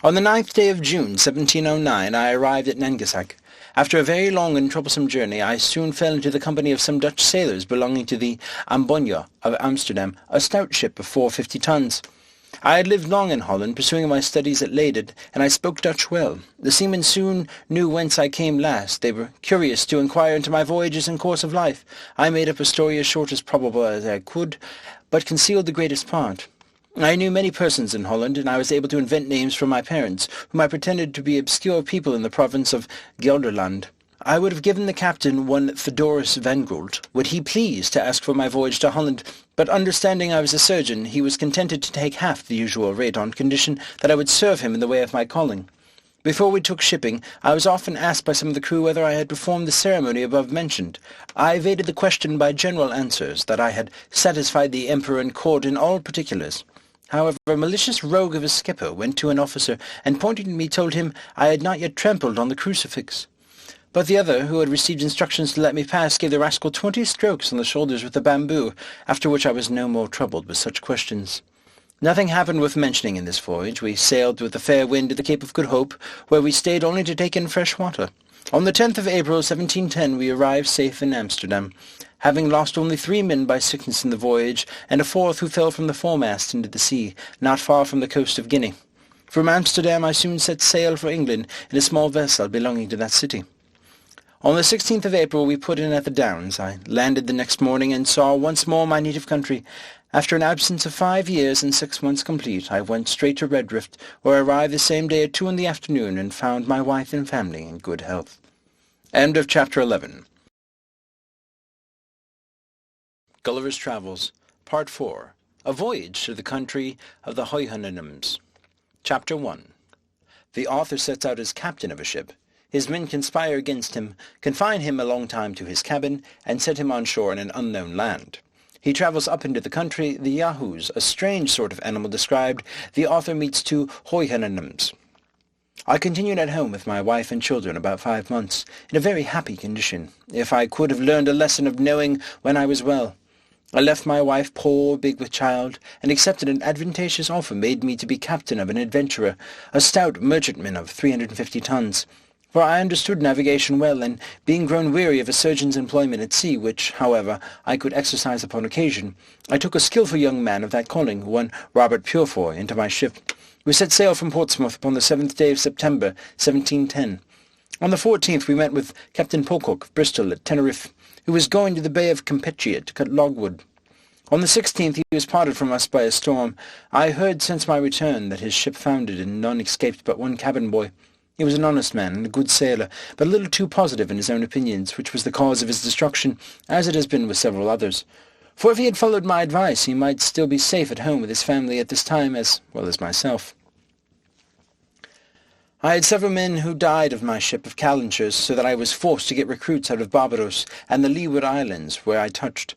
On the 9th day of June, 1709, I arrived at Nangasak. After a very long and troublesome journey, I soon fell into the company of some Dutch sailors belonging to the Ambonja of Amsterdam, a stout ship of 450 tons. I had lived long in Holland, pursuing my studies at Leyden, and I spoke Dutch well. The seamen soon knew whence I came last. They were curious to inquire into my voyages and course of life. I made up a story as short as probable as I could, but concealed the greatest part. I knew many persons in Holland, and I was able to invent names for my parents, whom I pretended to be obscure people in the province of Gelderland. I would have given the captain one Theodorus van Goult, would he please to ask for my voyage to Holland, but understanding I was a surgeon, he was contented to take half the usual rate on condition that I would serve him in the way of my calling. Before we took shipping, I was often asked by some of the crew whether I had performed the ceremony above mentioned. I evaded the question by general answers, that I had satisfied the emperor and court in all particulars. However, a malicious rogue of a skipper went to an officer, and pointing to me told him I had not yet trampled on the crucifix. But the other, who had received instructions to let me pass, gave the rascal 20 strokes on the shoulders with a bamboo, after which I was no more troubled with such questions. Nothing happened worth mentioning in this voyage. We sailed with a fair wind to the Cape of Good Hope, where we stayed only to take in fresh water. On the 10th of April, 1710, we arrived safe in Amsterdam, having lost only 3 men by sickness in the voyage, and a 4th who fell from the foremast into the sea, not far from the coast of Guinea. From Amsterdam I soon set sail for England in a small vessel belonging to that city. On the 16th of April we put in at the Downs. I landed the next morning and saw once more my native country. After an absence of 5 years and 6 months complete, I went straight to Redrift, where I arrived the same day at 2 in the afternoon, and found my wife and family in good health. End of Chapter 11. Gulliver's Travels, Part 4, A Voyage to the Country of the Houyhnhnms. Chapter 1. The author sets out as captain of a ship. His men conspire against him, confine him a long time to his cabin, and set him on shore in an unknown land. He travels up into the country, the Yahoos, a strange sort of animal described. The author meets 2 Houyhnhnms. I continued at home with my wife and children about 5 months, in a very happy condition. If I could have learned a lesson of knowing when I was well. I left my wife poor, big with child, and accepted an advantageous offer made me to be captain of an adventurer, a stout merchantman of 350 tons. For I understood navigation well, and being grown weary of a surgeon's employment at sea, which, however, I could exercise upon occasion, I took a skilful young man of that calling, one Robert Purefoy, into my ship. We set sail from Portsmouth upon the 7th day of September, 1710. On the 14th we met with Captain Pocock of Bristol at Tenerife, who was going to the Bay of Campeche to cut logwood. On the 16th he was parted from us by a storm. I heard since my return that his ship foundered, and none escaped but one cabin boy. He was an honest man and a good sailor, but a little too positive in his own opinions, which was the cause of his destruction, as it has been with several others. For if he had followed my advice, he might still be safe at home with his family at this time, as well as myself. I had several men who died of my ship of calentures, so that I was forced to get recruits out of Barbados and the Leeward Islands, where I touched.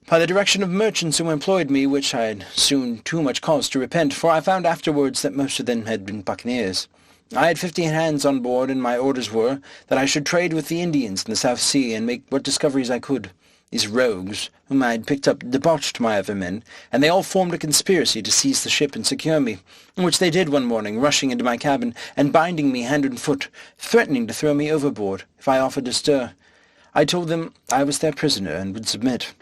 By the direction of merchants who employed me, which I had soon too much cause to repent, for I found afterwards that most of them had been buccaneers. I had 15 hands on board, and my orders were that I should trade with the Indians in the South Sea and make what discoveries I could. These rogues, whom I had picked up, debauched my other men, and they all formed a conspiracy to seize the ship and secure me, which they did one morning, rushing into my cabin and binding me hand and foot, threatening to throw me overboard if I offered to stir. I told them I was their prisoner and would submit.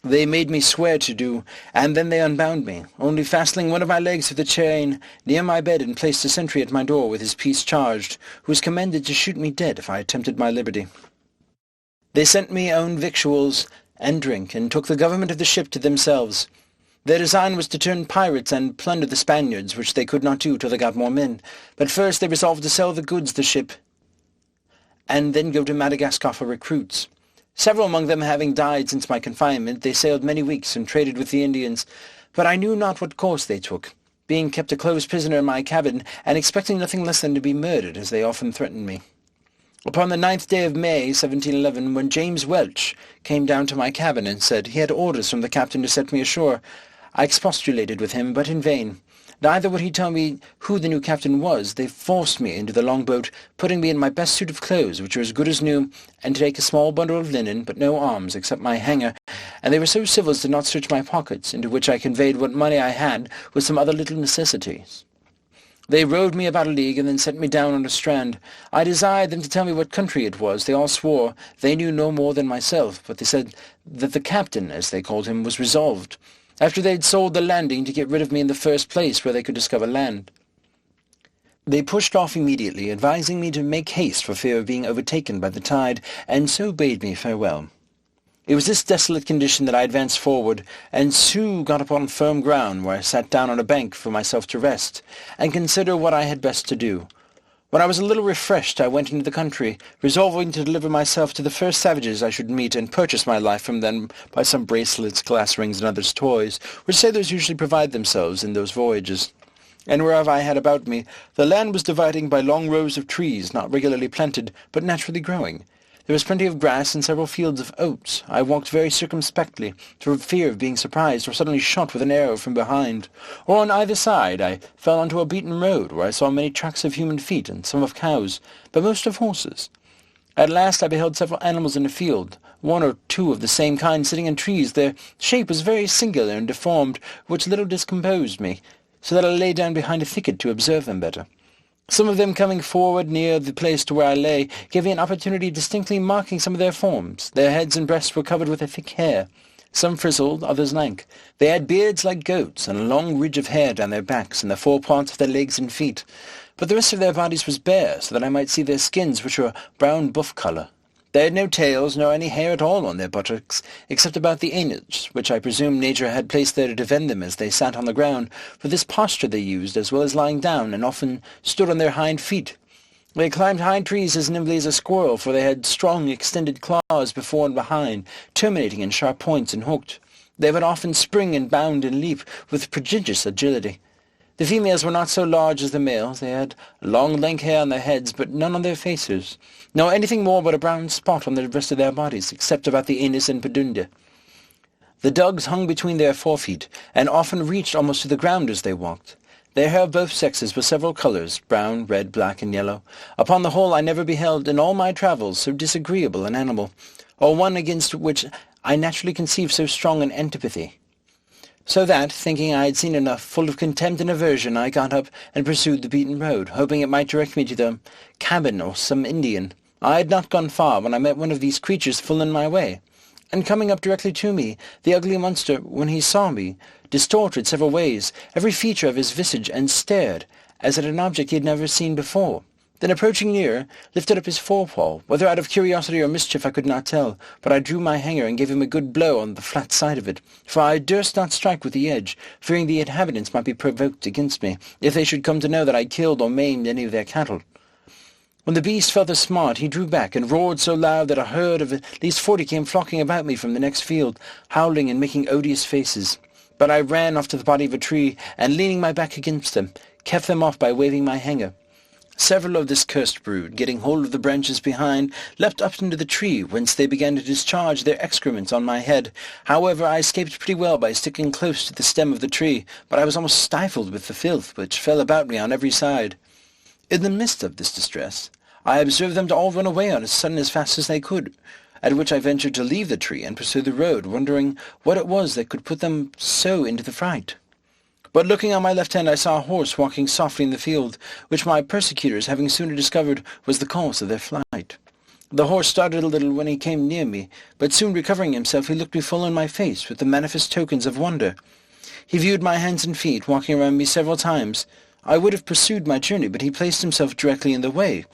They made me swear to do, and then they unbound me, only fastening one of my legs with a chain near my bed, and placed a sentry at my door with his piece charged, who was commanded to shoot me dead if I attempted my liberty. They sent me own victuals and drink, and took the government of the ship to themselves. Their design was to turn pirates and plunder the Spaniards, which they could not do till they got more men. But first they resolved to sell the goods the ship, and then go to Madagascar for recruits. Several among them having died since my confinement, they sailed many weeks and traded with the Indians, but I knew not what course they took, being kept a close prisoner in my cabin, and expecting nothing less than to be murdered, as they often threatened me. Upon the 9th day of May, 1711, when James Welch came down to my cabin and said he had orders from the captain to set me ashore, I expostulated with him, but in vain. Neither would he tell me who the new captain was. They forced me into the long-boat, putting me in my best suit of clothes, which were as good as new, and to take a small bundle of linen, but no arms, except my hanger, and they were so civil as to not search my pockets, into which I conveyed what money I had, with some other little necessities. They rowed me about a league, and then set me down on a strand. I desired them to tell me what country it was. They all swore they knew no more than myself, but they said that the captain, as they called him, was resolved, after they had sold the landing, to get rid of me in the first place where they could discover land. They pushed off immediately, advising me to make haste for fear of being overtaken by the tide, and so bade me farewell. It was this desolate condition that I advanced forward, and soon got upon firm ground, where I sat down on a bank for myself to rest, and consider what I had best to do. When I was a little refreshed, I went into the country, resolving to deliver myself to the first savages I should meet, and purchase my life from them by some bracelets, glass rings, and others toys, which sailors usually provide themselves in those voyages. And wherever I had about me, the land was dividing by long rows of trees, not regularly planted, but naturally growing. There was plenty of grass and several fields of oats. I walked very circumspectly, for fear of being surprised or suddenly shot with an arrow from behind. Or on either side I fell onto a beaten road, where I saw many tracks of human feet, and some of cows, but most of horses. At last I beheld several animals in a field, one or two of the same kind sitting in trees. Their shape was very singular and deformed, which little discomposed me, so that I lay down behind a thicket to observe them better. Some of them coming forward near the place to where I lay gave me an opportunity of distinctly marking some of their forms. Their heads and breasts were covered with a thick hair, some frizzled, others lank. They had beards like goats, and a long ridge of hair down their backs, and the fore parts of their legs and feet. But the rest of their bodies was bare, so that I might see their skins, which were brown buff colour. They had no tails, nor any hair at all on their buttocks, except about the anus, which I presume nature had placed there to defend them as they sat on the ground. For this posture they used, as well as lying down, and often stood on their hind feet. They climbed high trees as nimbly as a squirrel, for they had strong extended claws before and behind, terminating in sharp points and hooked. They would often spring and bound and leap with prodigious agility. The females were not so large as the males. They had long lank hair on their heads, but none on their faces, nor anything more but a brown spot on the rest of their bodies, except about the anus and pedundia. The dogs hung between their forefeet, and often reached almost to the ground as they walked. Their hair of both sexes was several colours, brown, red, black, and yellow. Upon the whole I never beheld in all my travels so disagreeable an animal, or one against which I naturally conceived so strong an antipathy. So that, thinking I had seen enough, full of contempt and aversion, I got up and pursued the beaten road, hoping it might direct me to the cabin or some Indian. I had not gone far when I met one of these creatures full in my way. and coming up directly to me, the ugly monster, when he saw me, distorted several ways every feature of his visage, and stared, as at an object he had never seen before. Then, approaching nearer, lifted up his forepaw, whether out of curiosity or mischief I could not tell, but I drew my hanger and gave him a good blow on the flat side of it, for I durst not strike with the edge, fearing the inhabitants might be provoked against me, if they should come to know that I killed or maimed any of their cattle. When the beast felt the smart, he drew back, and roared so loud that a herd of at least 40 came flocking about me from the next field, howling and making odious faces. But I ran off to the body of a tree, and leaning my back against them, kept them off by waving my hanger. Several of this cursed brood, getting hold of the branches behind, leapt up into the tree, whence they began to discharge their excrement on my head. However, I escaped pretty well by sticking close to the stem of the tree, but I was almost stifled with the filth which fell about me on every side. In the midst of this distress, I observed them to all run away on as sudden as fast as they could, at which I ventured to leave the tree and pursue the road, wondering what it was that could put them so into the fright. But looking on my left hand, I saw a horse walking softly in the field, which my persecutors, having sooner discovered, was the cause of their flight. The horse started a little when he came near me, but soon recovering himself, he looked me full in my face with the manifest tokens of wonder. He viewed my hands and feet, walking around me several times. I would have pursued my journey, but he placed himself directly in the way,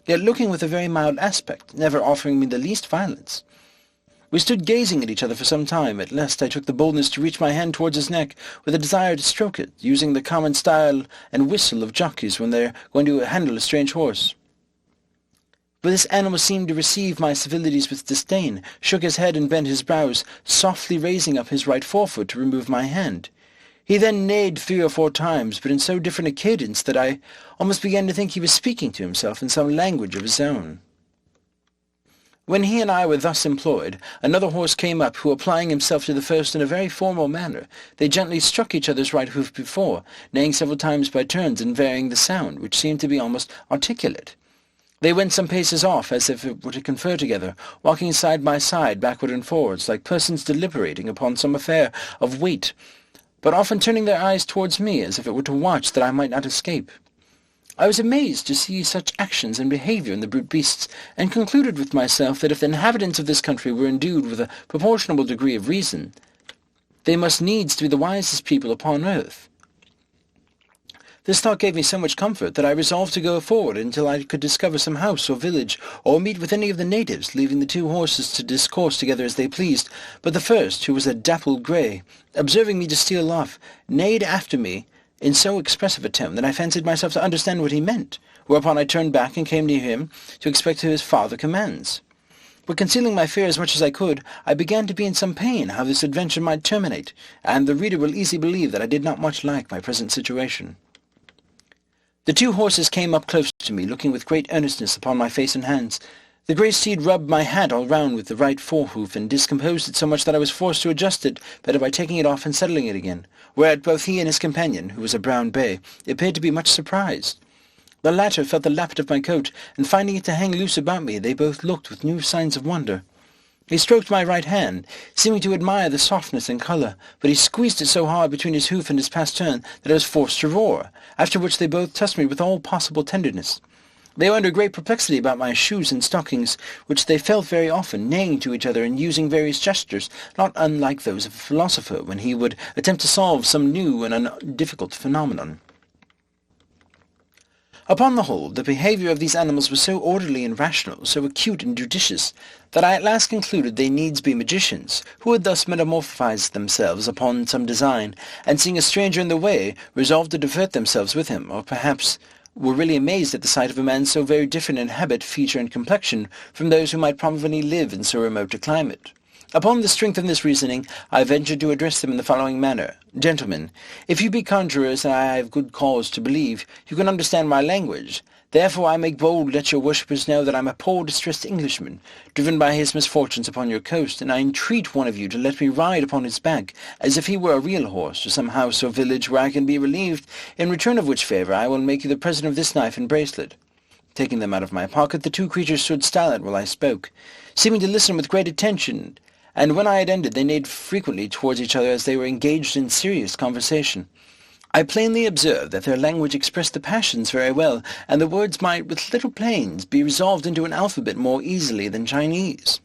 yet looking with a very mild aspect, never offering me the least violence. We stood gazing at each other for some time. At last I took the boldness to reach my hand towards his neck, with a desire to stroke it, using the common style and whistle of jockeys when they are going to handle a strange horse. But this animal seemed to receive my civilities with disdain, shook his head and bent his brows, softly raising up his right forefoot to remove my hand. He then neighed 3 or 4 times, but in so different a cadence that I almost began to think he was speaking to himself in some language of his own. When he and I were thus employed, another horse came up, who, applying himself to the first in a very formal manner, they gently struck each other's right hoof before, neighing several times by turns and varying the sound, which seemed to be almost articulate. They went some paces off, as if it were to confer together, walking side by side, backward and forwards, like persons deliberating upon some affair of weight, but often turning their eyes towards me, as if it were to watch that I might not escape. I was amazed to see such actions and behaviour in the brute beasts, and concluded with myself that if the inhabitants of this country were endued with a proportionable degree of reason, they must needs to be the wisest people upon earth. This thought gave me so much comfort that I resolved to go forward until I could discover some house or village, or meet with any of the natives, leaving the 2 horses to discourse together as they pleased. But the first, who was a dappled grey, observing me to steal off, neighed after me in so expressive a tone that I fancied myself to understand what he meant, whereupon I turned back and came near him to expect his farther commands. But concealing my fear as much as I could, I began to be in some pain how this adventure might terminate, and the reader will easily believe that I did not much like my present situation. The 2 horses came up close to me, looking with great earnestness upon my face and hands. The grey steed rubbed my hat all round with the right forehoof, and discomposed it so much that I was forced to adjust it better by taking it off and settling it again, whereat both he and his companion, who was a brown bay, appeared to be much surprised. The latter felt the lappet of my coat, and finding it to hang loose about me, they both looked with new signs of wonder. He stroked my right hand, seeming to admire the softness and colour, but he squeezed it so hard between his hoof and his past turn that I was forced to roar, after which they both touched me with all possible tenderness. They were under great perplexity about my shoes and stockings, which they felt very often, neighing to each other and using various gestures, not unlike those of a philosopher when he would attempt to solve some new and difficult phenomenon. Upon the whole, the behaviour of these animals was so orderly and rational, so acute and judicious, that I at last concluded they needs be magicians, who had thus metamorphosed themselves upon some design, and seeing a stranger in the way, resolved to divert themselves with him, or perhaps were really amazed at the sight of a man so very different in habit, feature, and complexion from those who might probably live in so remote a climate. Upon the strength of this reasoning, I ventured to address them in the following manner. Gentlemen, if you be conjurers, and I have good cause to believe, you can understand my language. Therefore I make bold to let your worshippers know that I am a poor distressed Englishman, driven by his misfortunes upon your coast, and I entreat one of you to let me ride upon his back, as if he were a real horse, to some house or village where I can be relieved, in return of which favour I will make you the present of this knife and bracelet. Taking them out of my pocket, the 2 creatures stood silent while I spoke, seeming to listen with great attention, and when I had ended they neighed frequently towards each other as they were engaged in serious conversation. I plainly observed that their language expressed the passions very well, and the words might, with little pains, be resolved into an alphabet more easily than Chinese.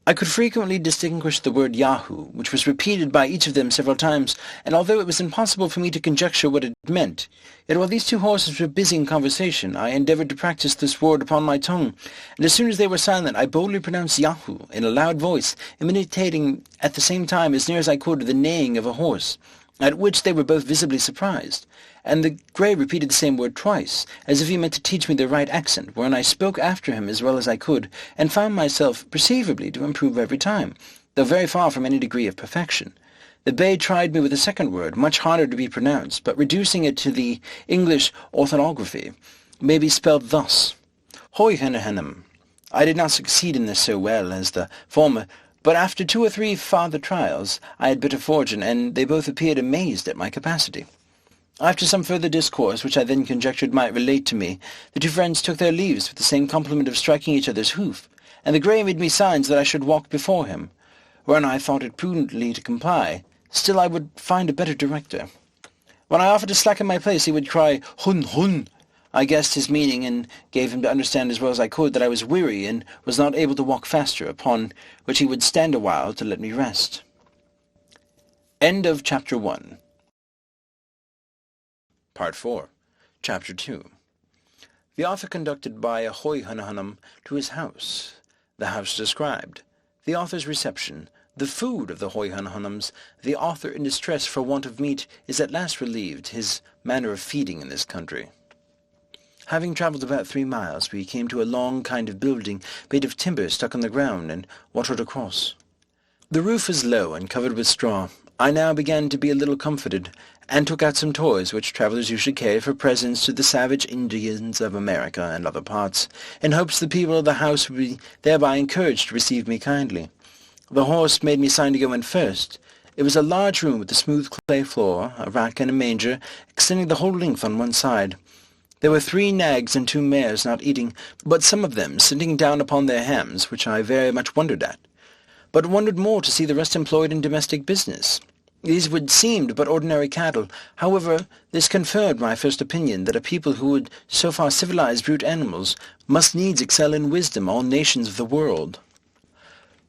I could frequently distinguish the word Yahoo, which was repeated by each of them several times, and although it was impossible for me to conjecture what it meant, yet while these two horses were busy in conversation, I endeavoured to practise this word upon my tongue, and as soon as they were silent, I boldly pronounced Yahoo in a loud voice, imitating at the same time, as near as I could, the neighing of a horse, at which they were both visibly surprised, and the grey repeated the same word twice, as if he meant to teach me the right accent, wherein I spoke after him as well as I could, and found myself perceivably to improve every time, though very far from any degree of perfection. The bay tried me with a second word, much harder to be pronounced, but reducing it to the English orthography, may be spelled thus: Hoyhenhenham. I did not succeed in this so well as the former, but after 2 or 3 farther trials I had better fortune, and they both appeared amazed at my capacity. After some further discourse, which I then conjectured might relate to me, the two friends took their leaves with the same compliment of striking each other's hoof, and the grey made me signs that I should walk before him, wherein I thought it prudently to comply. Still I would find a better director. When I offered to slacken my pace, he would cry, Hun, hun. I guessed his meaning, and gave him to understand as well as I could that I was weary and was not able to walk faster, upon which he would stand a while to let me rest. End of Chapter 1. Part 4. Chapter 2. The author conducted by Ahoy-Hunahunum to his house. The house described. The author's reception. The food of the Hoy-Hunahunums. The author in distress for want of meat is at last relieved. His manner of feeding in this country. Having travelled about 3 miles, we came to a long kind of building made of timber stuck on the ground and watered across. The roof was low and covered with straw. I now began to be a little comforted, and took out some toys which travellers usually carry for presents to the savage Indians of America and other parts, in hopes the people of the house would be thereby encouraged to receive me kindly. The horse made me sign to go in first. It was a large room with a smooth clay floor, a rack and a manger, extending the whole length on one side. There were 3 nags and 2 mares not eating, but some of them sitting down upon their hams, which I very much wondered at, but wondered more to see the rest employed in domestic business. These would seem but ordinary cattle. However, this confirmed my first opinion that a people who would so far civilize brute animals must needs excel in wisdom all nations of the world.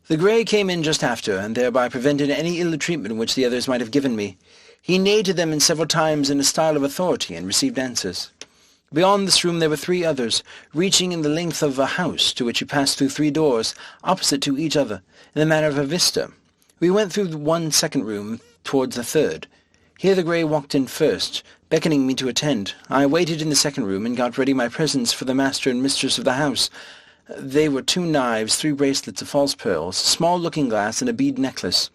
The grey came in just after, and thereby prevented any ill treatment which the others might have given me. He neighed to them in several times in a style of authority, and received answers. Beyond this room there were 3 others, reaching in the length of a house, to which you passed through 3 doors, opposite to each other, in the manner of a vista. We went through one second room towards the third. Here the grey walked in first, beckoning me to attend. I waited in the second room, and got ready my presents for the master and mistress of the house. They were 2 knives, 3 bracelets of false pearls, a small looking-glass, and a bead necklace.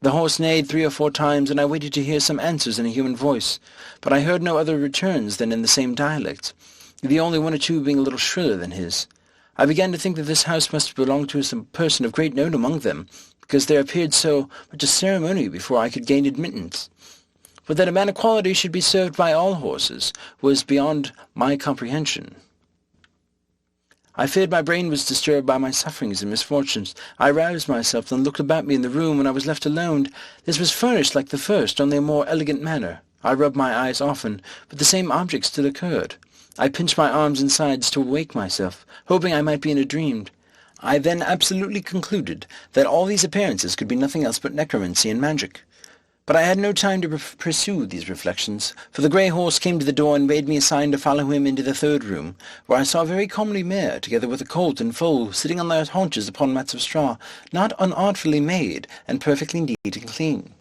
The horse neighed 3 or 4 times, and I waited to hear some answers in a human voice, but I heard no other returns than in the same dialect, the only 1 or 2 being a little shriller than his. I began to think that this house must belong to some person of great note among them, because there appeared so much a ceremony before I could gain admittance. But that a man of quality should be served by all horses was beyond my comprehension. I feared my brain was disturbed by my sufferings and misfortunes. I roused myself and looked about me in the room when I was left alone. This was furnished like the first, only in a more elegant manner. I rubbed my eyes often, but the same object still occurred. I pinched my arms and sides to awake myself, hoping I might be in a dream. I then absolutely concluded that all these appearances could be nothing else but necromancy and magic. But I had no time to pursue these reflections, for the grey horse came to the door and made me a sign to follow him into the third room, where I saw a very comely mare, together with a colt and foal, sitting on their haunches upon mats of straw, not unartfully made, and perfectly neat and clean.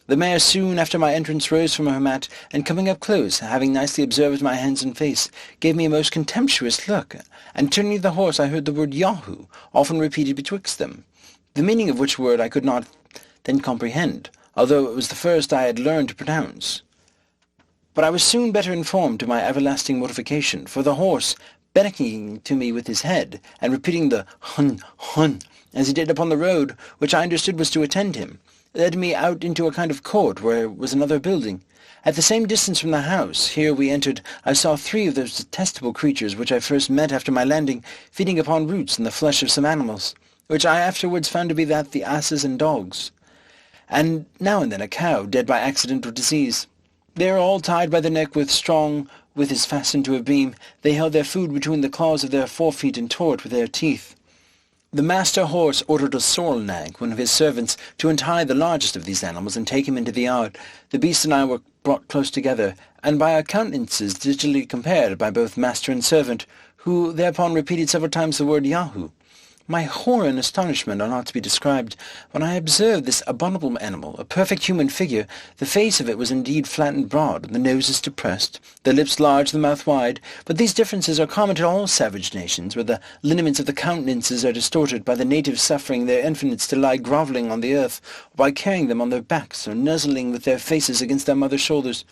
The mare soon after my entrance rose from her mat, and coming up close, having nicely observed my hands and face, gave me a most contemptuous look, and turning to the horse I heard the word Yahoo often repeated betwixt them, the meaning of which word I could not then comprehend, although it was the first I had learned to pronounce. But I was soon better informed to my everlasting mortification, for the horse, beckoning to me with his head, and repeating the hun, hun, as he did upon the road, which I understood was to attend him, led me out into a kind of court where was another building. At the same distance from the house, here we entered, I saw 3 of those detestable creatures which I first met after my landing, feeding upon roots and the flesh of some animals, which I afterwards found to be the asses and dogs, and now and then a cow, dead by accident or disease. They are all tied by the neck with strong withes fastened to a beam. They held their food between the claws of their forefeet and tore it with their teeth. The master horse ordered a sorrel nag, one of his servants, to untie the largest of these animals and take him into the yard. The beast and I were brought close together, and by our countenances digitally compared by both master and servant, who thereupon repeated several times the word Yahoo. My horror and astonishment are not to be described when I observed this abominable animal, a perfect human figure. The face of it was indeed flat and broad, the nose is depressed, the lips large, the mouth wide, but these differences are common to all savage nations, where the lineaments of the countenances are distorted by the natives suffering their infants to lie grovelling on the earth, or by carrying them on their backs, or nuzzling with their faces against their mother's shoulders.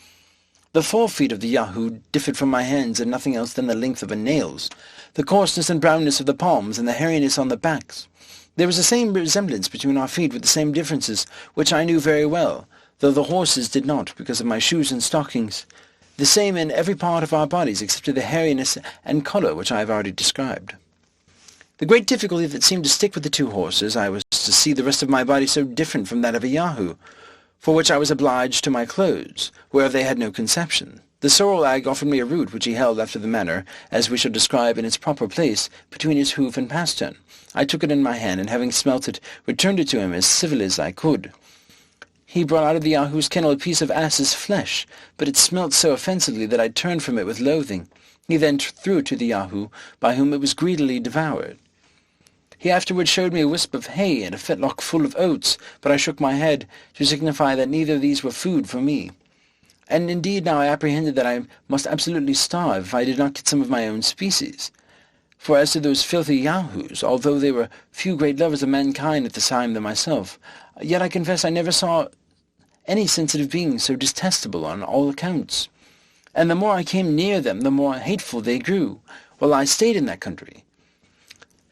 The forefeet of the Yahoo differed from my hands in nothing else than the length of the nails, the coarseness and brownness of the palms, and the hairiness on the backs. There was the same resemblance between our feet with the same differences, which I knew very well, though the horses did not, because of my shoes and stockings. The same in every part of our bodies, except to the hairiness and colour which I have already described. The great difficulty that seemed to stick with the two horses I was to see the rest of my body so different from that of a Yahoo, for which I was obliged to my clothes, whereof they had no conception. The sorrel nag offered me a root which he held after the manner, as we shall describe in its proper place, between his hoof and pastern. I took it in my hand, and having smelt it, returned it to him as civilly as I could. He brought out of the Yahoo's kennel a piece of ass's flesh, but it smelt so offensively that I turned from it with loathing. He then threw it to the Yahoo, by whom it was greedily devoured. He afterwards showed me a wisp of hay and a fetlock full of oats, but I shook my head, to signify that neither of these were food for me. And indeed now I apprehended that I must absolutely starve if I did not get some of my own species. For as to those filthy Yahoos, although they were few great lovers of mankind at the time than myself, yet I confess I never saw any sensitive being so detestable on all accounts. And the more I came near them, the more hateful they grew, while I stayed in that country.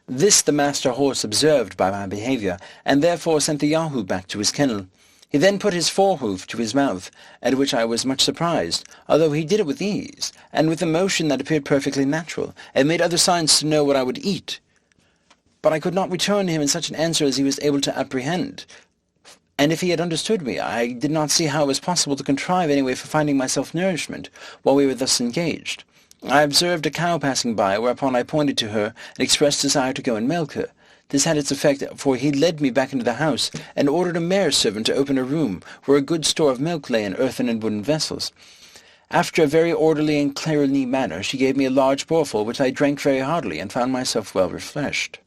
This the master horse observed by my behaviour, and therefore sent the Yahoo back to his kennel. He then put his forehoof to his mouth, at which I was much surprised, although he did it with ease, and with a motion that appeared perfectly natural, and made other signs to know what I would eat. But I could not return to him in such an answer as he was able to apprehend, and if he had understood me, I did not see how it was possible to contrive any way for finding myself nourishment, while we were thus engaged. I observed a cow passing by, whereupon I pointed to her, and expressed desire to go and milk her. This had its effect, for he led me back into the house, and ordered a mare servant to open a room, where a good store of milk lay in earthen and wooden vessels. After a very orderly and cleanly manner, she gave me a large bowl, which I drank very heartily, and found myself well refreshed.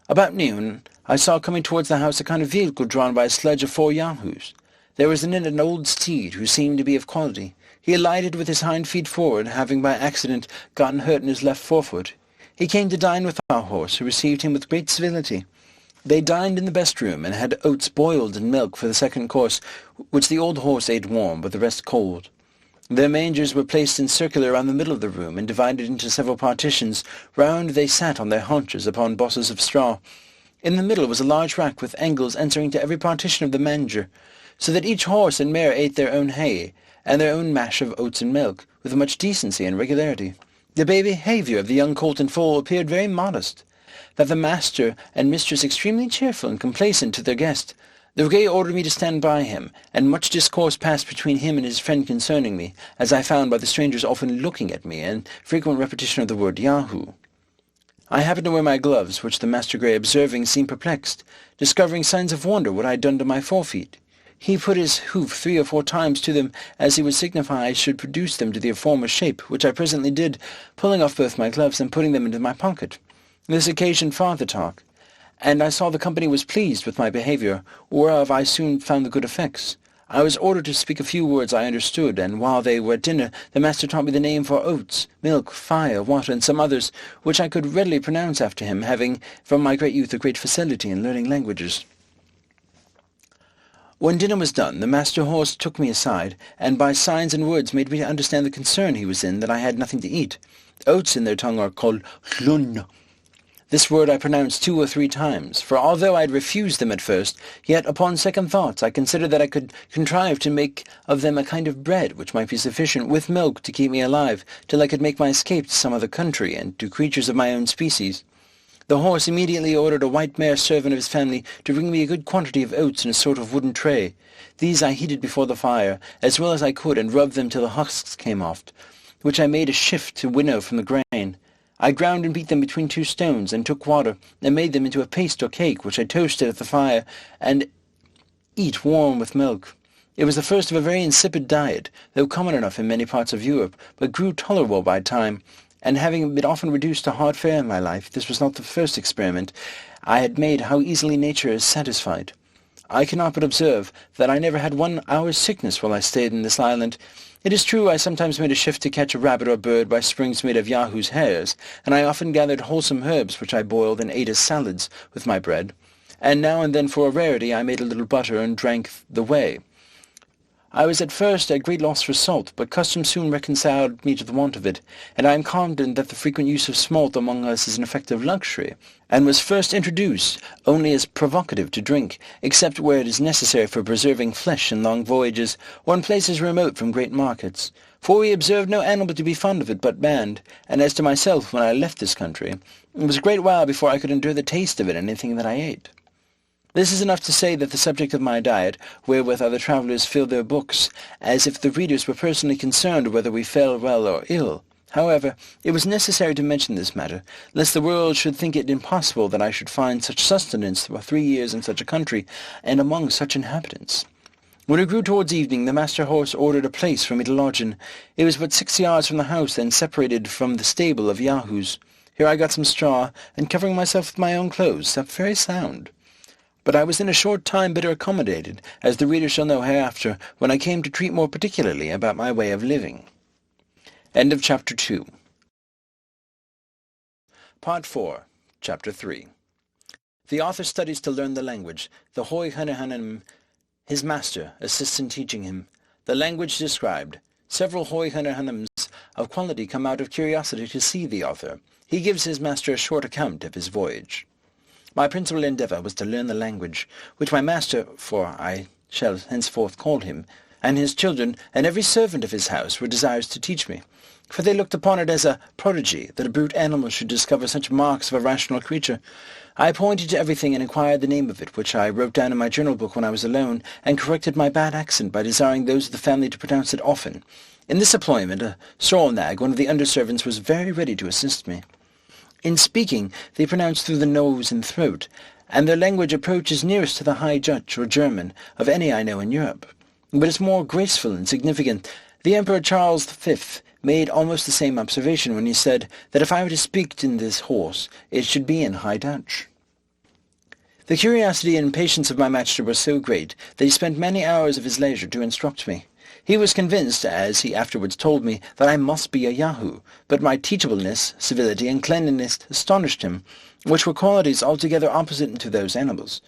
About noon, I saw coming towards the house a kind of vehicle drawn by a sledge of 4 Yahoos. There was in it an old steed, who seemed to be of quality. He alighted with his hind feet forward, having by accident gotten hurt in his left forefoot. He came to dine with our horse, who received him with great civility. They dined in the best room, and had oats boiled and milk for the second course, which the old horse ate warm, but the rest cold. Their mangers were placed in circular round the middle of the room, and divided into several partitions. Round they sat on their haunches upon bosses of straw. In the middle was a large rack with angles answering to every partition of the manger, so that each horse and mare ate their own hay, and their own mash of oats and milk, with much decency and regularity. The behaviour of the young colt and foal appeared very modest, that the master and mistress extremely cheerful and complacent to their guest. The Grey ordered me to stand by him, and much discourse passed between him and his friend concerning me, as I found by the strangers often looking at me, and frequent repetition of the word Yahoo. I happened to wear my gloves, which the Master Grey observing seemed perplexed, discovering signs of wonder what I had done to my forefeet. He put his hoof 3 or 4 times to them, as he would signify I should produce them to their former shape, which I presently did, pulling off both my gloves and putting them into my pocket. This occasioned farther talk, and I saw the company was pleased with my behaviour, whereof I soon found the good effects. I was ordered to speak a few words I understood, and while they were at dinner, the master taught me the name for oats, milk, fire, water, and some others, which I could readily pronounce after him, having from my great youth a great facility in learning languages. When dinner was done, the master horse took me aside, and by signs and words made me understand the concern he was in that I had nothing to eat. Oats in their tongue are called hlun. This word I pronounced 2 or 3 times, for although I had refused them at first, yet upon second thoughts I considered that I could contrive to make of them a kind of bread which might be sufficient with milk to keep me alive, till I could make my escape to some other country, and to creatures of my own species. The horse immediately ordered a white mare servant of his family to bring me a good quantity of oats in a sort of wooden tray. These I heated before the fire, as well as I could, and rubbed them till the husks came off, which I made a shift to winnow from the grain. I ground and beat them between two stones, and took water, and made them into a paste or cake, which I toasted at the fire, and eat warm with milk. It was the first of a very insipid diet, though common enough in many parts of Europe, but grew tolerable by time, and having been often reduced to hard fare in my life, this was not the first experiment I had made how easily nature is satisfied. I cannot but observe that I never had 1 hour's sickness while I stayed in this island. It is true I sometimes made a shift to catch a rabbit or bird by springs made of Yahoo's hairs, and I often gathered wholesome herbs which I boiled and ate as salads with my bread, and now and then for a rarity I made a little butter and drank the whey. I was at first at great loss for salt, but custom soon reconciled me to the want of it, and I am confident that the frequent use of salt among us is an effective luxury, and was first introduced only as provocative to drink, except where it is necessary for preserving flesh in long voyages, or in places remote from great markets. For we observed no animal to be fond of it but man, and as to myself, when I left this country, it was a great while before I could endure the taste of it in anything that I ate. This is enough to say that the subject of my diet, wherewith other travellers fill their books, as if the readers were personally concerned whether we fell well or ill. However, it was necessary to mention this matter, lest the world should think it impossible that I should find such sustenance for 3 years in such a country, and among such inhabitants. When it grew towards evening, the master horse ordered a place for me to lodge in. It was but 6 yards from the house, and separated from the stable of Yahoos. Here I got some straw, and covering myself with my own clothes, slept very sound. But I was in a short time better accommodated, as the reader shall know hereafter, when I came to treat more particularly about my way of living. End of Chapter 2. Part 4. Chapter 3. The author studies to learn the language. The Hoi Hanehanem, his master, assists in teaching him. The language described. Several Hoi Hanehanems of quality come out of curiosity to see the author. He gives his master a short account of his voyage. My principal endeavour was to learn the language, which my master, for I shall henceforth call him, and his children, and every servant of his house were desirous to teach me, for they looked upon it as a prodigy that a brute animal should discover such marks of a rational creature. I pointed to everything and inquired the name of it, which I wrote down in my journal book when I was alone, and corrected my bad accent by desiring those of the family to pronounce it often. In this employment, a sorrel nag, one of the under-servants, was very ready to assist me. In speaking, they pronounce through the nose and throat, and their language approaches nearest to the High Dutch or German of any I know in Europe. But it's more graceful and significant. The Emperor Charles V made almost the same observation when he said that if I were to speak in this horse, it should be in High Dutch. The curiosity and patience of my master were so great that he spent many hours of his leisure to instruct me. He was convinced, as he afterwards told me, that I must be a Yahoo, but my teachableness, civility, and cleanliness astonished him, which were qualities altogether opposite to those animals.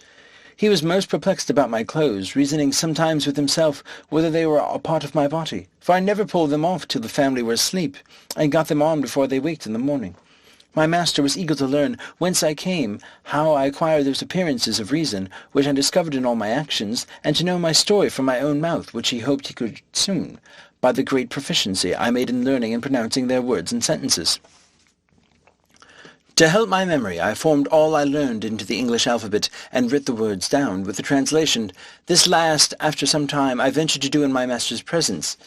He was most perplexed about my clothes, reasoning sometimes with himself whether they were a part of my body, for I never pulled them off till the family were asleep, and got them on before they waked in the morning. My master was eager to learn whence I came, how I acquired those appearances of reason which I discovered in all my actions, and to know my story from my own mouth, which he hoped he could soon, by the great proficiency I made in learning and pronouncing their words and sentences. To help my memory, I formed all I learned into the English alphabet, and writ the words down, with the translation. This last, after some time, I ventured to do in my master's presence.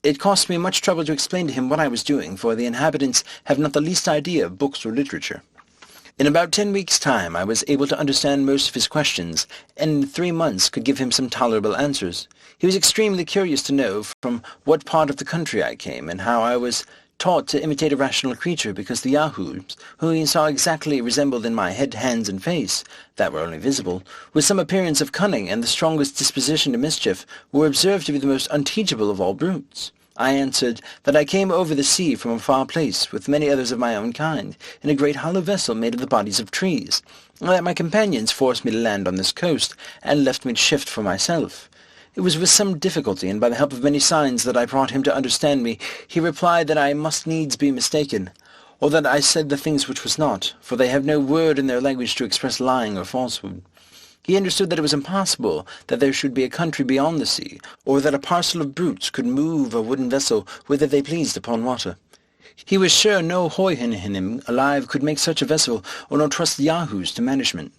It cost me much trouble to explain to him what I was doing, for the inhabitants have not the least idea of books or literature. In about 10 weeks' time I was able to understand most of his questions, and in 3 months could give him some tolerable answers. He was extremely curious to know from what part of the country I came, and how I was taught to imitate a rational creature, because the Yahoos, whom he saw exactly resembled in my head, hands, and face, that were only visible, with some appearance of cunning and the strongest disposition to mischief, were observed to be the most unteachable of all brutes. I answered that I came over the sea from a far place, with many others of my own kind, in a great hollow vessel made of the bodies of trees, and that my companions forced me to land on this coast, and left me to shift for myself. It was with some difficulty, and by the help of many signs, that I brought him to understand me. He replied that I must needs be mistaken, or that I said the things which was not, for they have no word in their language to express lying or falsehood. He understood that it was impossible that there should be a country beyond the sea, or that a parcel of brutes could move a wooden vessel whither they pleased upon water. He was sure no Hoyhinnim alive could make such a vessel, or nor trust Yahoos to management.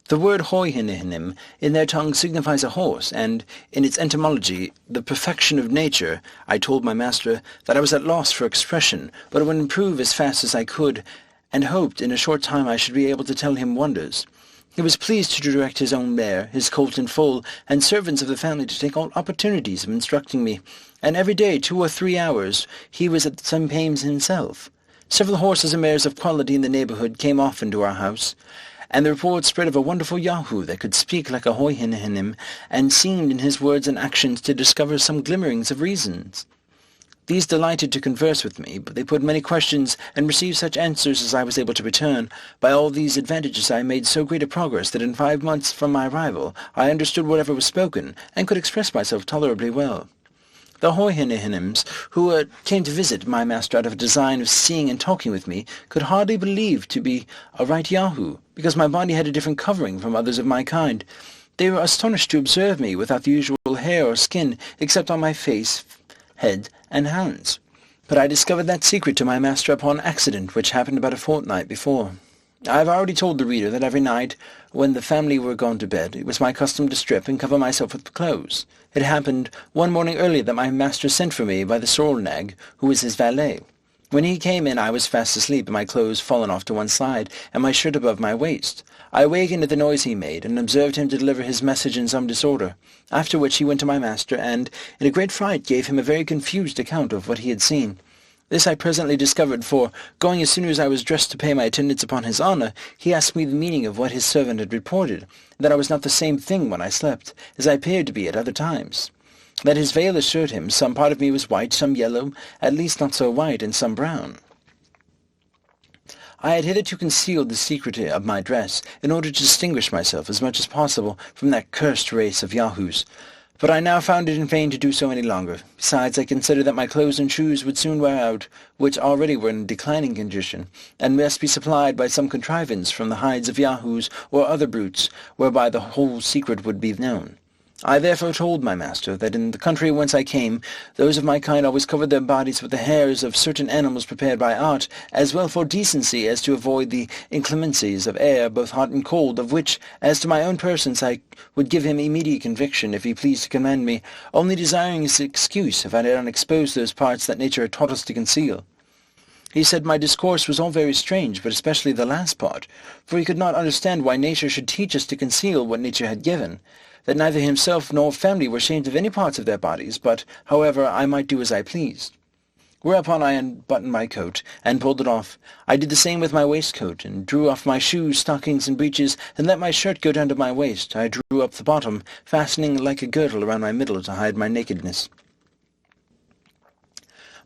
The word Hoyhinnim in their tongue signifies a horse, and, in its etymology, the perfection of nature. I told my master that I was at loss for expression, but would improve as fast as I could, and hoped in a short time I should be able to tell him wonders. He was pleased to direct his own mare, his colt and foal, and servants of the family to take all opportunities of instructing me, and every day 2 or 3 hours he was at some pains himself. Several horses and mares of quality in the neighbourhood came often to our house, and the report spread of a wonderful Yahoo that could speak like a hoyhennim, and seemed in his words and actions to discover some glimmerings of reasons. These delighted to converse with me, but they put many questions and received such answers as I was able to return. By all these advantages I made so great a progress that in 5 months from my arrival I understood whatever was spoken, and could express myself tolerably well. The hoyhennims, who came to visit my master out of a design of seeing and talking with me, could hardly believe to be a right Yahoo, because my body had a different covering from others of my kind. They were astonished to observe me without the usual hair or skin, except on my face, head, and hands. But I discovered that secret to my master upon accident, which happened about a fortnight before. I have already told the reader that every night, when the family were gone to bed, it was my custom to strip and cover myself with clothes. It happened one morning early that my master sent for me by the sorrel-nag, who was his valet. When he came in I was fast asleep, and my clothes fallen off to one side, and my shirt above my waist. I awakened at the noise he made, and observed him to deliver his message in some disorder, after which he went to my master, and, in a great fright, gave him a very confused account of what he had seen. This I presently discovered, for, going as soon as I was dressed to pay my attendance upon his honour, he asked me the meaning of what his servant had reported, that I was not the same thing when I slept, as I appeared to be at other times. That his veil assured him some part of me was white, some yellow, at least not so white, and some brown. I had hitherto concealed the secret of my dress, in order to distinguish myself as much as possible from that cursed race of Yahoos, but I now found it in vain to do so any longer. Besides, I considered that my clothes and shoes would soon wear out, which already were in a declining condition, and must be supplied by some contrivance from the hides of Yahoos or other brutes, whereby the whole secret would be known. I therefore told my master that in the country whence I came, those of my kind always covered their bodies with the hairs of certain animals prepared by art, as well for decency as to avoid the inclemencies of air, both hot and cold, of which, as to my own persons, I would give him immediate conviction, if he pleased to command me, only desiring his excuse if I had not exposed those parts that nature had taught us to conceal. He said my discourse was all very strange, but especially the last part, for he could not understand why nature should teach us to conceal what nature had given, that neither himself nor family were ashamed of any parts of their bodies, but, however, I might do as I pleased. Whereupon I unbuttoned my coat, and pulled it off. I did the same with my waistcoat, and drew off my shoes, stockings, and breeches, and let my shirt go down to my waist. I drew up the bottom, fastening like a girdle around my middle to hide my nakedness.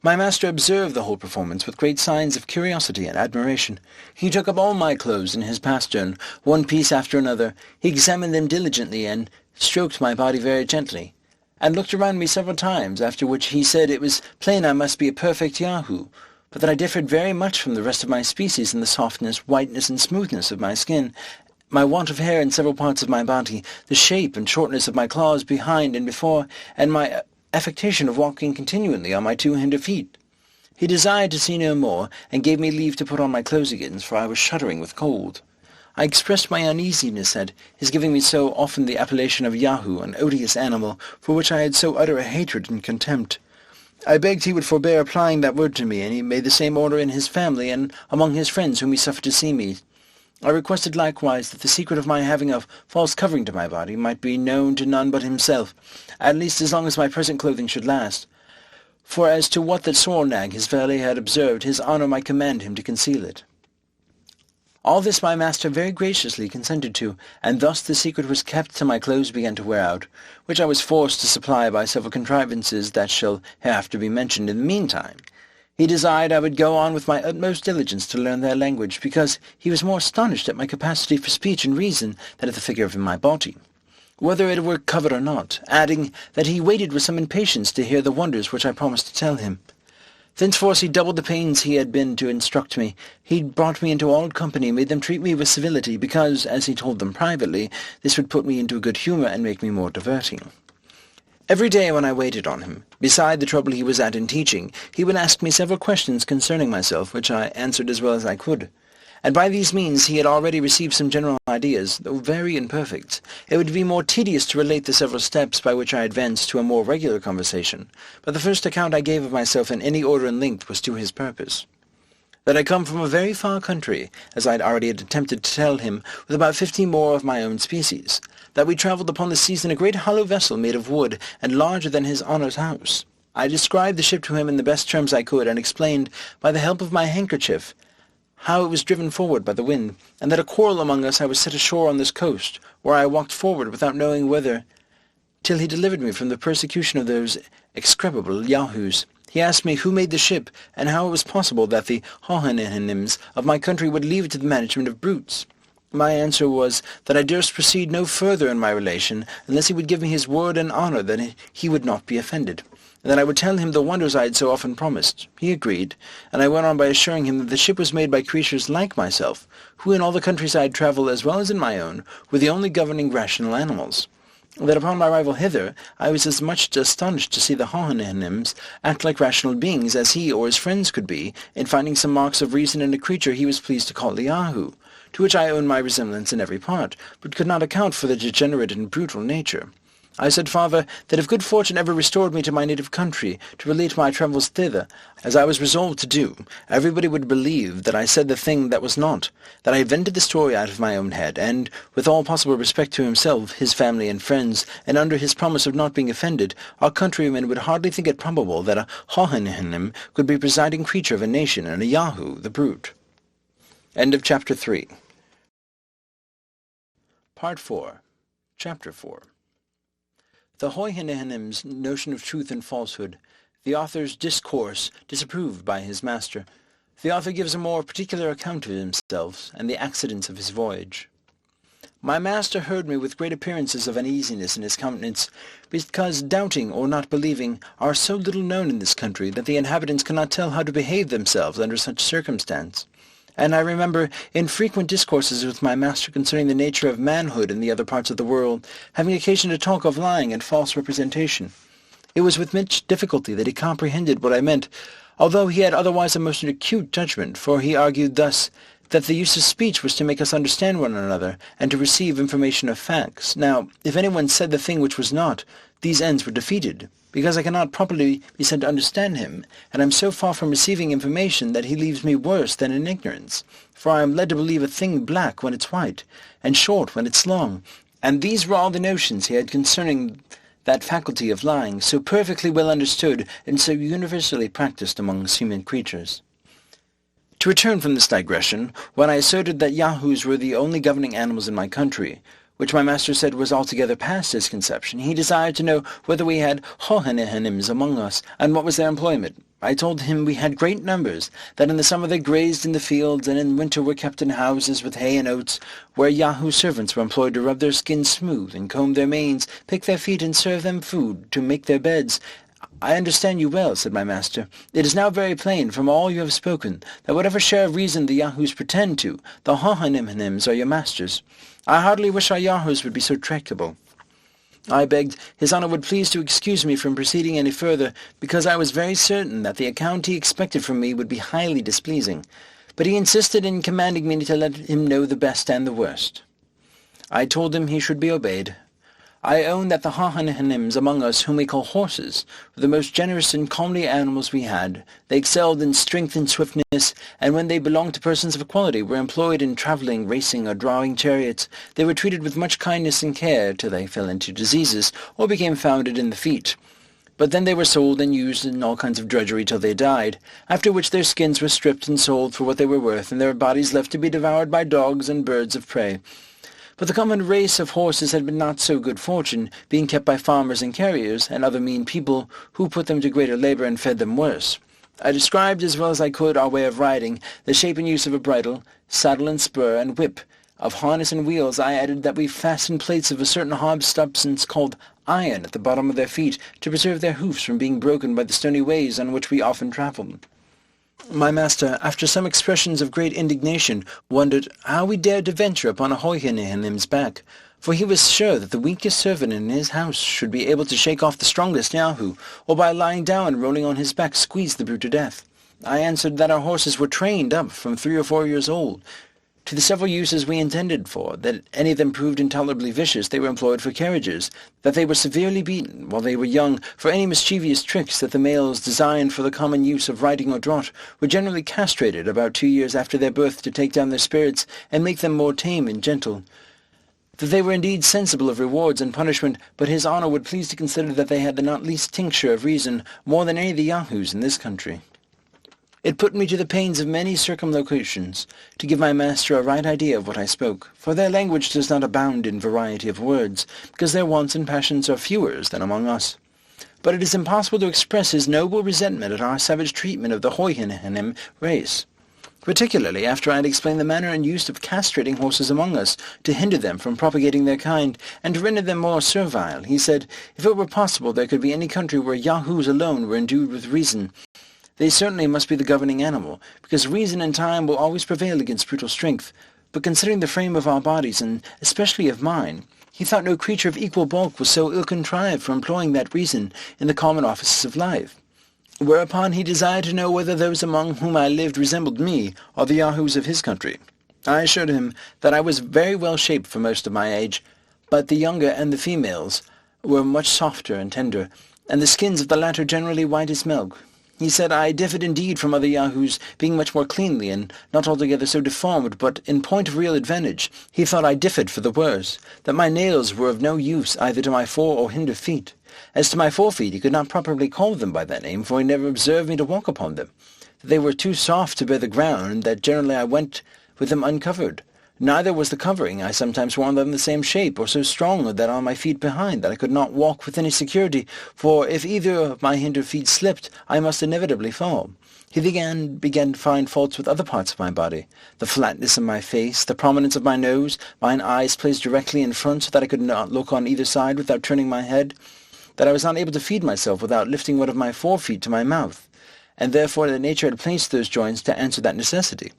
My master observed the whole performance with great signs of curiosity and admiration. He took up all my clothes in his pastern, one piece after another. He examined them diligently, and stroked my body very gently, and looked around me several times, after which he said it was plain I must be a perfect Yahoo, but that I differed very much from the rest of my species in the softness, whiteness, and smoothness of my skin, my want of hair in several parts of my body, the shape and shortness of my claws behind and before, and my affectation of walking continually on my 2 hinder feet. He desired to see no more, and gave me leave to put on my clothes again, for I was shuddering with cold. I expressed my uneasiness at his giving me so often the appellation of Yahoo, an odious animal, for which I had so utter a hatred and contempt. I begged he would forbear applying that word to me, and he made the same order in his family and among his friends whom he suffered to see me. I requested likewise that the secret of my having a false covering to my body might be known to none but himself, at least as long as my present clothing should last. For as to what that sorrel-nag his valet had observed, his honour might command him to conceal it. All this my master very graciously consented to, and thus the secret was kept till my clothes began to wear out, which I was forced to supply by several contrivances that shall hereafter be mentioned in the meantime. He desired I would go on with my utmost diligence to learn their language, because he was more astonished at my capacity for speech and reason than at the figure of my body, whether it were covered or not, adding that he waited with some impatience to hear the wonders which I promised to tell him. Thenceforth he doubled the pains he had been to instruct me. He brought me into all company, made them treat me with civility, because, as he told them privately, this would put me into a good humour and make me more diverting. Every day when I waited on him, beside the trouble he was at in teaching, he would ask me several questions concerning myself, which I answered as well as I could. And by these means he had already received some general ideas, though very imperfect. It would be more tedious to relate the several steps by which I advanced to a more regular conversation, but the first account I gave of myself in any order and length was to his purpose. that I come from a very far country, as I had already attempted to tell him, with about 50 more of my own species, that we travelled upon the seas in a great hollow vessel made of wood, and larger than his honour's house. I described the ship to him in the best terms I could, and explained, by the help of my handkerchief, how it was driven forward by the wind, and that a quarrel among us I was set ashore on this coast, where I walked forward without knowing whither, till he delivered me from the persecution of those execrable Yahoos. He asked me who made the ship, and how it was possible that the Houyhnhnms of my country would leave it to the management of brutes. My answer was that I durst proceed no further in my relation, unless he would give me his word and honour that he would not be offended, and that I would tell him the wonders I had so often promised. He agreed, and I went on by assuring him that the ship was made by creatures like myself, who in all the countries I had travelled as well as in my own, were the only governing rational animals. That upon my arrival hither, I was as much astonished to see the Houyhnhnms act like rational beings as he or his friends could be, in finding some marks of reason in a creature he was pleased to call the Yahoo, to which I own my resemblance in every part, but could not account for the degenerate and brutal nature. I said farther, that if good fortune ever restored me to my native country, to relate my travels thither, as I was resolved to do, everybody would believe that I said the thing that was not, that I invented the story out of my own head, and, with all possible respect to himself, his family and friends, and under his promise of not being offended, our countrymen would hardly think it probable that a Houyhnhnm could be presiding creature of a nation, and a Yahoo the brute. End of Chapter 3. Part 4. Chapter 4. The Houyhnhnm's notion of truth and falsehood, the author's discourse disapproved by his master. The author gives a more particular account of himself and the accidents of his voyage. My master heard me with great appearances of uneasiness in his countenance, because doubting or not believing are so little known in this country that the inhabitants cannot tell how to behave themselves under such circumstance. And I remember, in frequent discourses with my master concerning the nature of manhood in the other parts of the world, having occasion to talk of lying and false representation. It was with much difficulty that he comprehended what I meant, although he had otherwise a most acute judgment, for he argued thus, that the use of speech was to make us understand one another, and to receive information of facts. Now, if anyone said the thing which was not, these ends were defeated, because I cannot properly be said to understand him, and I am so far from receiving information that he leaves me worse than in ignorance, for I am led to believe a thing black when it's white, and short when it's long, and these were all the notions he had concerning that faculty of lying, so perfectly well understood, and so universally practised among human creatures. To return from this digression, when I asserted that Yahoos were the only governing animals in my country, which my master said was altogether past his conception, he desired to know whether we had Houyhnhnms among us, and what was their employment. I told him we had great numbers, that in the summer they grazed in the fields, and in winter were kept in houses with hay and oats, where Yahoo servants were employed to rub their skins smooth, and comb their manes, pick their feet, and serve them food, to make their beds. I understand you well, said my master. It is now very plain, from all you have spoken, that whatever share of reason the Yahoos pretend to, the Houyhnhnms are your masters. I heartily wish our Yahoos would be so tractable. I begged his honour would please to excuse me from proceeding any further, because I was very certain that the account he expected from me would be highly displeasing, but he insisted in commanding me to let him know the best and the worst. I told him he should be obeyed. I own that the Houyhnhnms among us, whom we call horses, were the most generous and comely animals we had. They excelled in strength and swiftness, and when they belonged to persons of quality, were employed in travelling, racing, or drawing chariots. They were treated with much kindness and care till they fell into diseases, or became founded in the feet. But then they were sold and used in all kinds of drudgery till they died, after which their skins were stripped and sold for what they were worth, and their bodies left to be devoured by dogs and birds of prey. But the common race of horses had been not so good fortune, being kept by farmers and carriers, and other mean people, who put them to greater labour and fed them worse. I described as well as I could our way of riding, the shape and use of a bridle, saddle and spur, and whip. Of harness and wheels I added that we fastened plates of a certain hard substance called iron at the bottom of their feet, to preserve their hoofs from being broken by the stony ways on which we often travelled. My master, after some expressions of great indignation, wondered how we dared to venture upon a Houyhnhnm's back, for he was sure that the weakest servant in his house should be able to shake off the strongest Yahoo, or by lying down and rolling on his back squeeze the brute to death. I answered that our horses were trained up from 3 or 4 years old, to the several uses we intended for, that any of them proved intolerably vicious, they were employed for carriages, that they were severely beaten while they were young for any mischievous tricks, that the males designed for the common use of riding or draught were generally castrated about 2 years after their birth to take down their spirits and make them more tame and gentle, that they were indeed sensible of rewards and punishment, but his honour would please to consider that they had the not least tincture of reason, more than any of the Yahoos in this country. It put me to the pains of many circumlocutions to give my master a right idea of what I spoke, for their language does not abound in variety of words, because their wants and passions are fewer than among us. But it is impossible to express his noble resentment at our savage treatment of the Houyhnhnm race, particularly after I had explained the manner and use of castrating horses among us, to hinder them from propagating their kind, and to render them more servile. He said, if it were possible there could be any country where Yahoos alone were endued with reason, they certainly must be the governing animal, because reason and time will always prevail against brutal strength. But considering the frame of our bodies, and especially of mine, he thought no creature of equal bulk was so ill-contrived for employing that reason in the common offices of life. Whereupon he desired to know whether those among whom I lived resembled me, or the Yahoos of his country. I assured him that I was very well shaped for most of my age, but the younger and the females were much softer and tender, and the skins of the latter generally white as milk. He said I differed indeed from other Yahoos, being much more cleanly, and not altogether so deformed, but in point of real advantage, he thought I differed for the worse, that my nails were of no use either to my fore or hinder feet. As to my forefeet, he could not properly call them by that name, for he never observed me to walk upon them, that they were too soft to bear the ground, and that generally I went with them uncovered. Neither was the covering I sometimes wore them the same shape, or so strong that on my feet behind, that I could not walk with any security, for if either of my hinder feet slipped, I must inevitably fall. He began to find faults with other parts of my body, the flatness of my face, the prominence of my nose, mine eyes placed directly in front so that I could not look on either side without turning my head, that I was not able to feed myself without lifting one of my forefeet to my mouth, and therefore that nature had placed those joints to answer that necessity.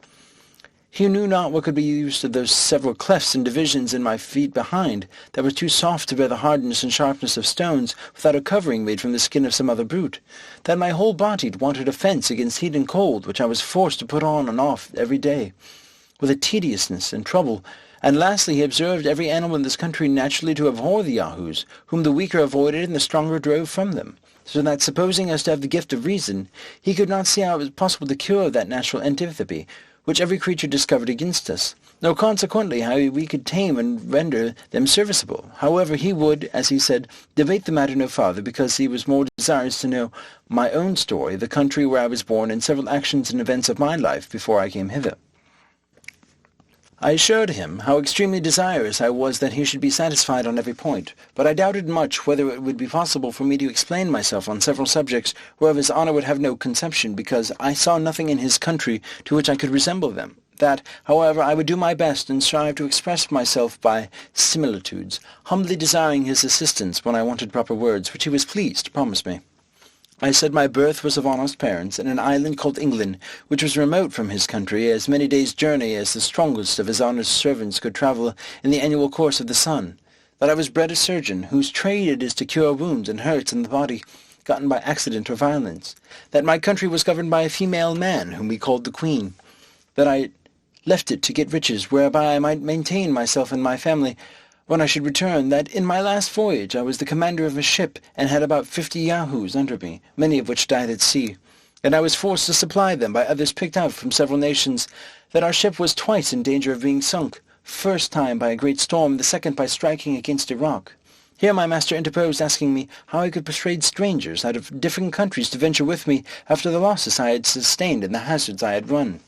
He knew not what could be used of those several clefts and divisions in my feet behind, that were too soft to bear the hardness and sharpness of stones, without a covering made from the skin of some other brute, that my whole body wanted a fence against heat and cold, which I was forced to put on and off every day, with a tediousness and trouble. And lastly, he observed every animal in this country naturally to abhor the Yahoos, whom the weaker avoided and the stronger drove from them, so that, supposing us to have the gift of reason, he could not see how it was possible to cure that natural antipathy, which every creature discovered against us, nor consequently how we could tame and render them serviceable. However, he would, as he said, debate the matter no farther, because he was more desirous to know my own story, the country where I was born, and several actions and events of my life before I came hither. I assured him how extremely desirous I was that he should be satisfied on every point, but I doubted much whether it would be possible for me to explain myself on several subjects whereof his honour would have no conception, because I saw nothing in his country to which I could resemble them. That, however, I would do my best and strive to express myself by similitudes, humbly desiring his assistance when I wanted proper words, which he was pleased to promise me. I said my birth was of honest parents, in an island called England, which was remote from his country, as many days' journey as the strongest of his honest servants could travel in the annual course of the sun. That I was bred a surgeon, whose trade it is to cure wounds and hurts in the body, gotten by accident or violence. That my country was governed by a female man, whom we called the Queen. That I left it to get riches, whereby I might maintain myself and my family, when I should return, that in my last voyage I was the commander of a ship, and had about 50 Yahoos under me, many of which died at sea, and I was forced to supply them by others picked out from several nations, that our ship was twice in danger of being sunk, first time by a great storm, the second by striking against a rock. Here my master interposed, asking me how I could persuade strangers out of different countries to venture with me after the losses I had sustained and the hazards I had run.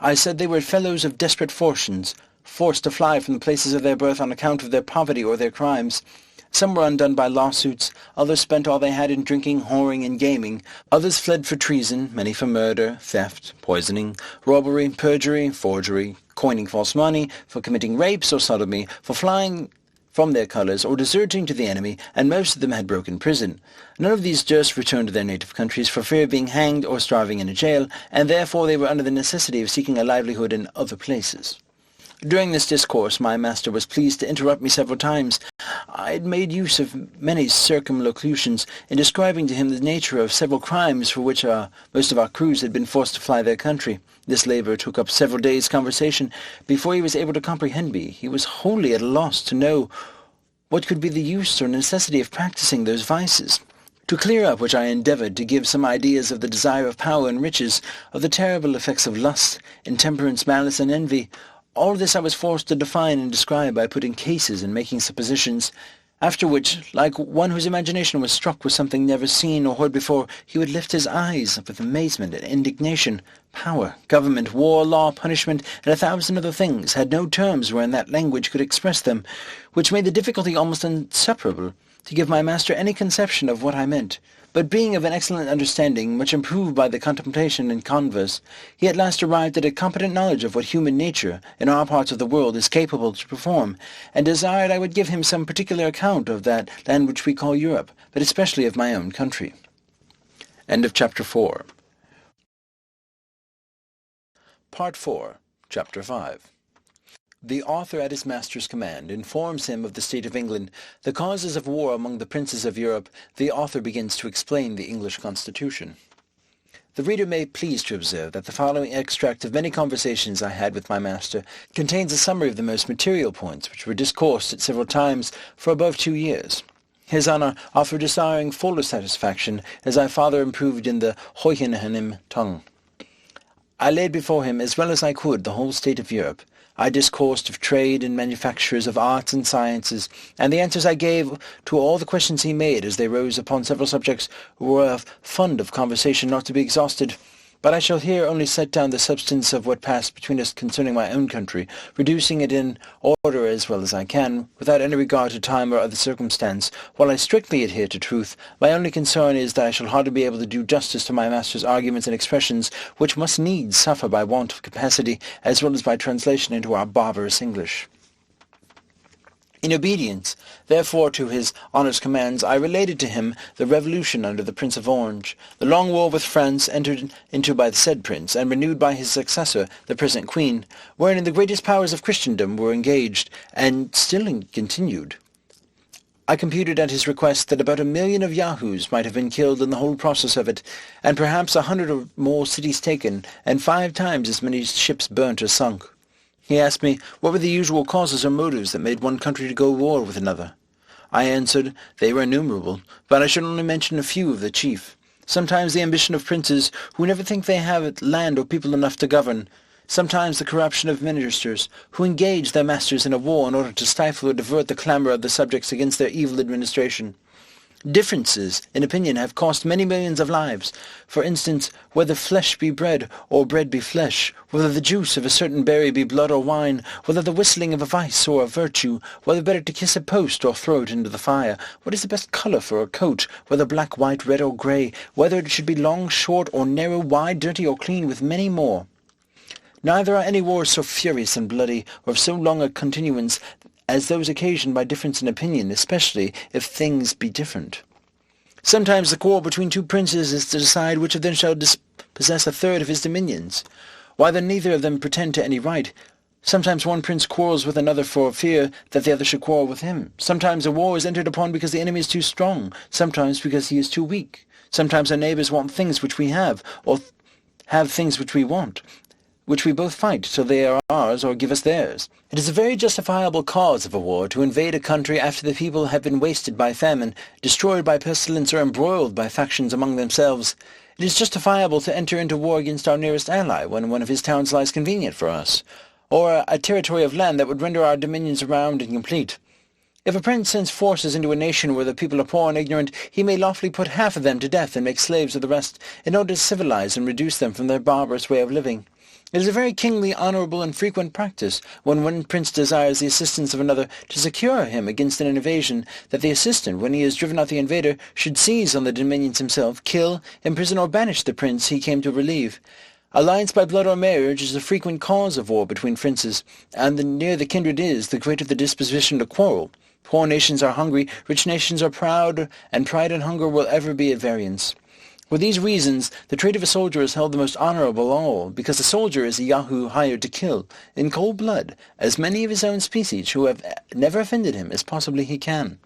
I said they were fellows of desperate fortunes, forced to fly from the places of their birth on account of their poverty or their crimes. Some were undone by lawsuits, others spent all they had in drinking, whoring, and gaming, others fled for treason, many for murder, theft, poisoning, robbery, perjury, forgery, coining false money, for committing rapes or sodomy, for flying from their colours, or deserting to the enemy, and most of them had broken prison. None of these durst return to their native countries for fear of being hanged or starving in a jail, and therefore they were under the necessity of seeking a livelihood in other places. During this discourse my master was pleased to interrupt me several times. I had made use of many circumlocutions in describing to him the nature of several crimes for which most of our crews had been forced to fly their country. This labour took up several days' conversation. Before he was able to comprehend me, he was wholly at a loss to know what could be the use or necessity of practising those vices. To clear up which I endeavoured to give some ideas of the desire of power and riches, of the terrible effects of lust, intemperance, malice, and envy. All this I was forced to define and describe by putting cases and making suppositions, after which, like one whose imagination was struck with something never seen or heard before, he would lift his eyes with amazement and indignation. Power, government, war, law, punishment, and 1,000 other things had no terms wherein that language could express them, which made the difficulty almost insuperable to give my master any conception of what I meant. But being of an excellent understanding, much improved by the contemplation and converse, he at last arrived at a competent knowledge of what human nature, in our parts of the world, is capable to perform, and desired I would give him some particular account of that land which we call Europe, but especially of my own country. End of Chapter 4. Part 4, Chapter 5. The author at his master's command informs him of the state of England, the causes of war among the princes of Europe. The author begins to explain the English constitution. The reader may please to observe that the following extract of many conversations I had with my master contains a summary of the most material points which were discoursed at several times for above 2 years. His honour offered desiring fuller satisfaction as I farther improved in the Houyhnhnm tongue. I laid before him as well as I could the whole state of Europe. I discoursed of trade and manufactures, of arts and sciences, and the answers I gave to all the questions he made as they rose upon several subjects were a fund of conversation not to be exhausted. But I shall here only set down the substance of what passed between us concerning my own country, reducing it in order as well as I can, without any regard to time or other circumstance. While I strictly adhere to truth, my only concern is that I shall hardly be able to do justice to my master's arguments and expressions, which must needs suffer by want of capacity, as well as by translation into our barbarous English. In obedience, therefore, to his honour's commands, I related to him the revolution under the Prince of Orange, the long war with France entered into by the said prince, and renewed by his successor, the present queen, wherein the greatest powers of Christendom were engaged, and still continued. I computed at his request that about 1,000,000 of Yahoos might have been killed in the whole process of it, and perhaps 100 or more cities taken, and 5 times as many ships burnt or sunk. He asked me what were the usual causes or motives that made one country to go to war with another. I answered they were innumerable, but I should only mention a few of the chief. Sometimes the ambition of princes, who never think they have land or people enough to govern. Sometimes the corruption of ministers, who engage their masters in a war in order to stifle or divert the clamour of the subjects against their evil administration. Differences in opinion have cost many millions of lives. For instance, whether flesh be bread or bread be flesh, whether the juice of a certain berry be blood or wine, whether the whistling of a vice or a virtue, whether better to kiss a post or throw it into the fire, what is the best colour for a coat, whether black, white, red or grey, whether it should be long, short, or narrow, wide, dirty or clean, with many more. Neither are any wars so furious and bloody, or of so long a continuance, as those occasioned by difference in opinion, especially if things be different. Sometimes the quarrel between 2 princes is to decide which of them shall possess a third of his dominions, while neither of them pretend to any right. Sometimes one prince quarrels with another for fear that the other should quarrel with him. Sometimes a war is entered upon because the enemy is too strong, sometimes because he is too weak. Sometimes our neighbours want things which we have, or have things which we want, which we both fight till they are ours or give us theirs. It is a very justifiable cause of a war to invade a country after the people have been wasted by famine, destroyed by pestilence, or embroiled by factions among themselves. It is justifiable to enter into war against our nearest ally when one of his towns lies convenient for us, or a territory of land that would render our dominions around incomplete. If a prince sends forces into a nation where the people are poor and ignorant, he may lawfully put half of them to death and make slaves of the rest, in order to civilize and reduce them from their barbarous way of living. It is a very kingly, honourable, and frequent practice, when one prince desires the assistance of another to secure him against an invasion, that the assistant, when he has driven out the invader, should seize on the dominions himself, kill, imprison, or banish the prince he came to relieve. Alliance by blood or marriage is a frequent cause of war between princes, and the nearer the kindred is, the greater the disposition to quarrel. Poor nations are hungry, rich nations are proud, and pride and hunger will ever be at variance. For these reasons, the trade of a soldier is held the most honourable of all, because a soldier is a Yahoo hired to kill, in cold blood, as many of his own species who have never offended him as possibly he can.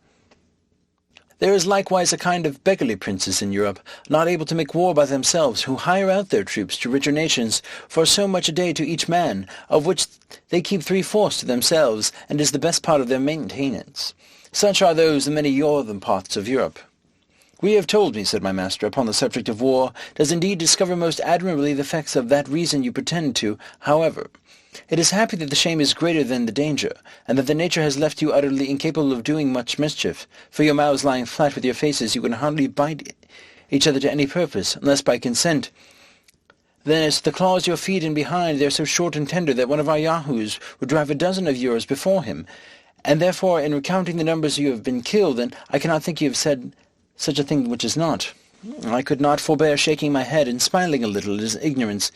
There is likewise a kind of beggarly princes in Europe, not able to make war by themselves, who hire out their troops to richer nations for so much a day to each man, of which they keep 3/4 to themselves, and is the best part of their maintenance. Such are those in many northern parts of Europe. "We have told me," said my master, "upon the subject of war, does indeed discover most admirably the effects of that reason you pretend to. However, it is happy that the shame is greater than the danger, and that the nature has left you utterly incapable of doing much mischief, for your mouths lying flat with your faces, you can hardly bite each other to any purpose, unless by consent. Then as to the claws your feet and behind, they are so short and tender that one of our Yahoos would drive a dozen of yours before him, and therefore in recounting the numbers you have been killed, and I cannot think you have said such a thing which is not." I could not forbear shaking my head and smiling a little at his ignorance,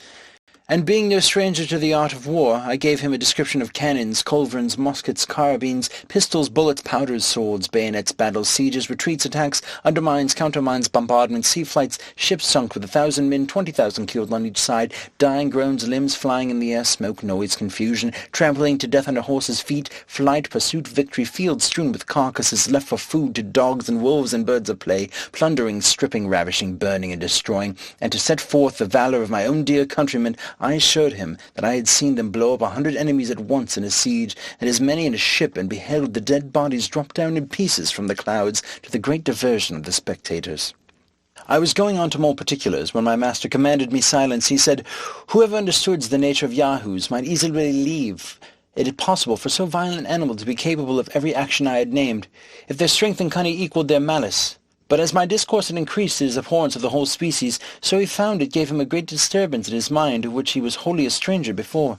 and being no stranger to the art of war, I gave him a description of cannons, culverins, muskets, carbines, pistols, bullets, powders, swords, bayonets, battles, sieges, retreats, attacks, undermines, countermines, bombardments, sea flights, ships sunk with 1,000 men, 20,000 killed on each side, dying, groans, limbs flying in the air, smoke, noise, confusion, trampling to death under horses' feet, flight, pursuit, victory, fields strewn with carcasses left for food to dogs and wolves and birds of prey, plundering, stripping, ravishing, burning, and destroying, and to set forth the valour of my own dear countrymen, I assured him that I had seen them blow up 100 enemies at once in a siege, and as many in a ship, and beheld the dead bodies drop down in pieces from the clouds, to the great diversion of the spectators. I was going on to more particulars, when my master commanded me silence. He said, "Whoever understood the nature of Yahoos might easily believe it possible for so violent an animal to be capable of every action I had named, if their strength and cunning equalled their malice. But as my discourse had increased his abhorrence of the whole species, so he found it gave him a great disturbance in his mind, of which he was wholly a stranger before.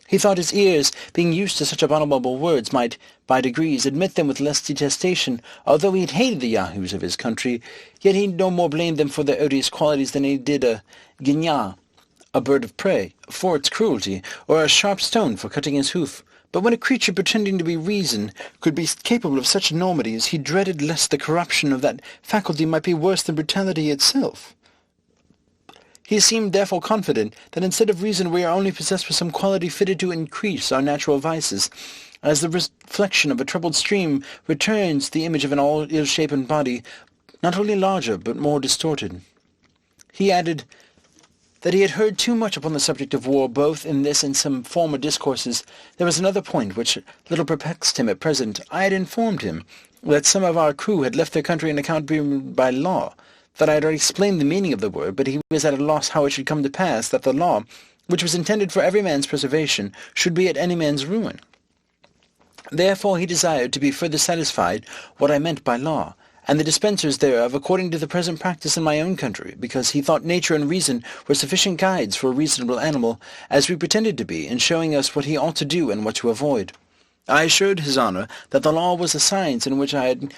He thought his ears, being used to such abominable words, might, by degrees, admit them with less detestation. Although he had hated the Yahoos of his country, yet he no more blamed them for their odious qualities than he did a guignard, a bird of prey, for its cruelty, or a sharp stone for cutting his hoof. But when a creature pretending to be reason could be capable of such enormities, he dreaded lest the corruption of that faculty might be worse than brutality itself. He seemed therefore confident that instead of reason we are only possessed with some quality fitted to increase our natural vices, as the reflection of a troubled stream returns the image of an all ill-shapen body, not only larger but more distorted." He added that he had heard too much upon the subject of war, both in this and some former discourses. There was another point which little perplexed him at present. I had informed him that some of our crew had left their country on account being by law, that I had already explained the meaning of the word, but he was at a loss how it should come to pass that the law, which was intended for every man's preservation, should be at any man's ruin. Therefore he desired to be further satisfied what I meant by law, and the dispensers thereof according to the present practice in my own country, because he thought nature and reason were sufficient guides for a reasonable animal, as we pretended to be, in showing us what he ought to do and what to avoid. I assured his honour that the law was a science in which I had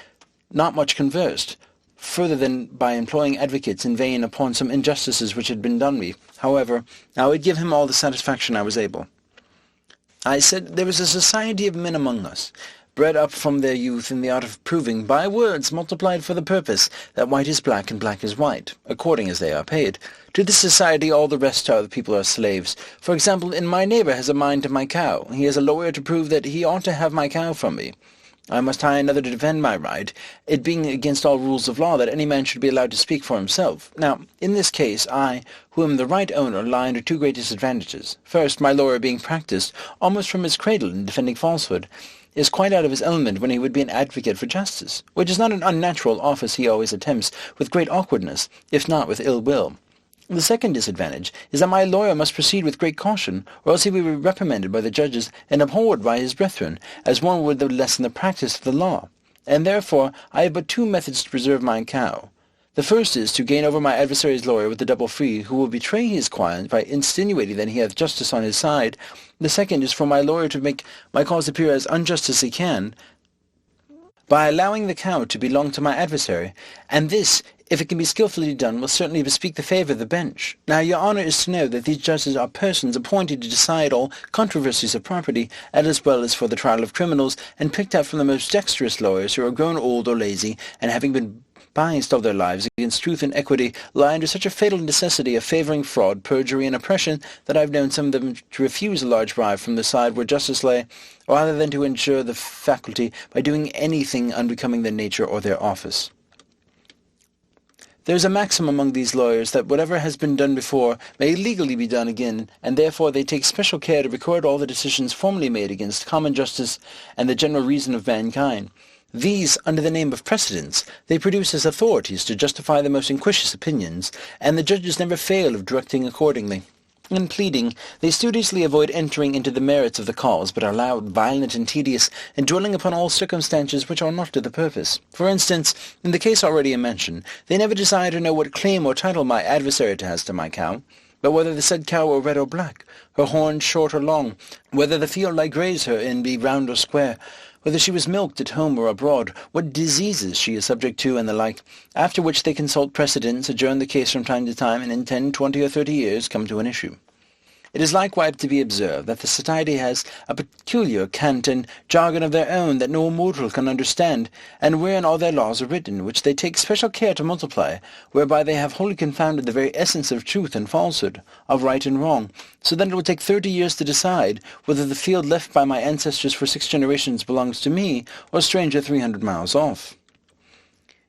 not much conversed, further than by employing advocates in vain upon some injustices which had been done me. However, I would give him all the satisfaction I was able. I said there was a society of men among us, bred up from their youth in the art of proving, by words multiplied for the purpose, that white is black and black is white, according as they are paid. To this society all the rest of the people are slaves. For example, in my neighbour has a mind to my cow. He is a lawyer to prove that he ought to have my cow from me. I must hire another to defend my right, it being against all rules of law that any man should be allowed to speak for himself. Now, in this case, I, who am the right owner, lie under two great disadvantages. First, my lawyer being practised, almost from his cradle, in defending falsehood, is quite out of his element when he would be an advocate for justice, which is not an unnatural office he always attempts, with great awkwardness, if not with ill will. The second disadvantage is that my lawyer must proceed with great caution, or else he will be reprimanded by the judges and abhorred by his brethren, as one would lessen the practice of the law. And therefore I have but two methods to preserve my cow. The first is to gain over my adversary's lawyer with the double fee, who will betray his client by insinuating that he hath justice on his side. The second is for my lawyer to make my cause appear as unjust as he can, by allowing the cow to belong to my adversary, and this, if it can be skilfully done, will certainly bespeak the favour of the bench. Now your honour is to know that these judges are persons appointed to decide all controversies of property, as well as for the trial of criminals, and picked out from the most dexterous lawyers who are grown old or lazy, and having been biased all their lives against truth and equity, lie under such a fatal necessity of favouring fraud, perjury, and oppression that I have known some of them to refuse a large bribe from the side where justice lay, rather than to ensure the faculty by doing anything unbecoming their nature or their office. There is a maxim among these lawyers that whatever has been done before may legally be done again, and therefore they take special care to record all the decisions formerly made against common justice and the general reason of mankind. These, under the name of precedents, they produce as authorities to justify the most inquisitive opinions, and the judges never fail of directing accordingly. In pleading, they studiously avoid entering into the merits of the cause, but are loud, violent, and tedious, in dwelling upon all circumstances which are not to the purpose. For instance, in the case already mentioned, they never desire to know what claim or title my adversary has to my cow, but whether the said cow were red or black, her horns short or long, whether the field I graze her in be round or square, whether she was milked at home or abroad, what diseases she is subject to, and the like, after which they consult precedents, adjourn the case from time to time, and in 10, 20, or 30 years come to an issue. It is likewise to be observed that the society has a peculiar cant and jargon of their own that no mortal can understand, and wherein all their laws are written, which they take special care to multiply, whereby they have wholly confounded the very essence of truth and falsehood, of right and wrong, so that it will take 30 years to decide whether the field left by my ancestors for 6 generations belongs to me, or a stranger 300 miles off.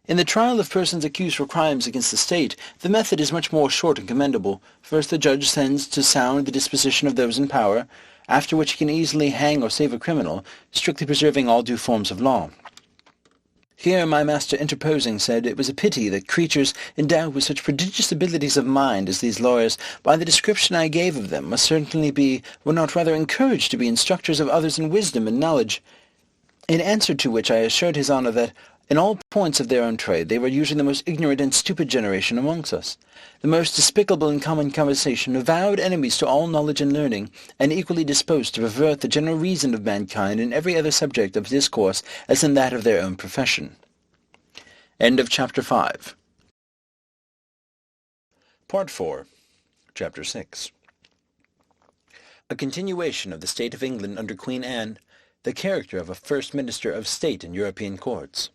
In the trial of persons accused for crimes against the state, the method is much more short and commendable. First the judge sends to sound the disposition of those in power, after which he can easily hang or save a criminal, strictly preserving all due forms of law. Here my master interposing said it was a pity that creatures endowed with such prodigious abilities of mind as these lawyers, by the description I gave of them, must certainly be, were not rather encouraged to be instructors of others in wisdom and knowledge. In answer to which I assured his honour that, in all points of their own trade, they were usually the most ignorant and stupid generation amongst us, the most despicable in common conversation, avowed enemies to all knowledge and learning, and equally disposed to pervert the general reason of mankind in every other subject of discourse as in that of their own profession. End of Chapter 5. Part 4. Chapter 6. A continuation of the state of England under Queen Anne, the character of a first minister of state in European courts.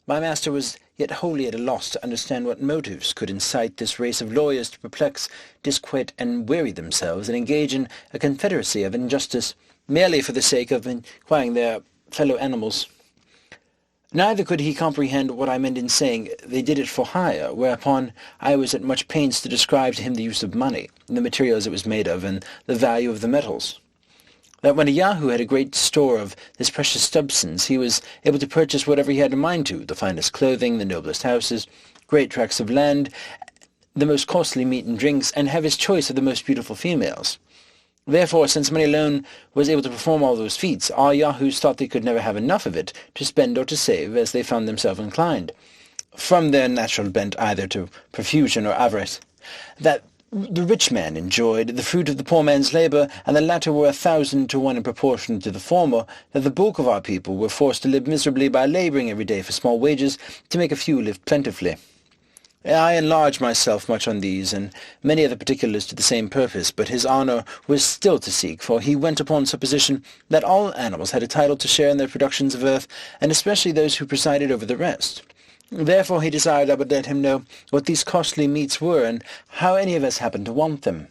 My master was yet wholly at a loss to understand what motives could incite this race of lawyers to perplex, disquiet, and weary themselves, and engage in a confederacy of injustice, merely for the sake of inquiring their fellow animals. Neither could he comprehend what I meant in saying they did it for hire, whereupon I was at much pains to describe to him the use of money, the materials it was made of, and the value of the metals. That when a Yahoo had a great store of this precious substance, he was able to purchase whatever he had a mind to, the finest clothing, the noblest houses, great tracts of land, the most costly meat and drinks, and have his choice of the most beautiful females. Therefore, since money alone was able to perform all those feats, our Yahoos thought they could never have enough of it to spend or to save, as they found themselves inclined, from their natural bent either to profusion or avarice, that the rich man enjoyed the fruit of the poor man's labour, and the latter were 1,000 to 1 in proportion to the former, that the bulk of our people were forced to live miserably by labouring every day for small wages, to make a few live plentifully. I enlarged myself much on these, and many other particulars to the same purpose, but his honour was still to seek, for he went upon supposition that all animals had a title to share in the productions of earth, and especially those who presided over the rest. Therefore he desired I would let him know what these costly meats were, and how any of us happened to want them.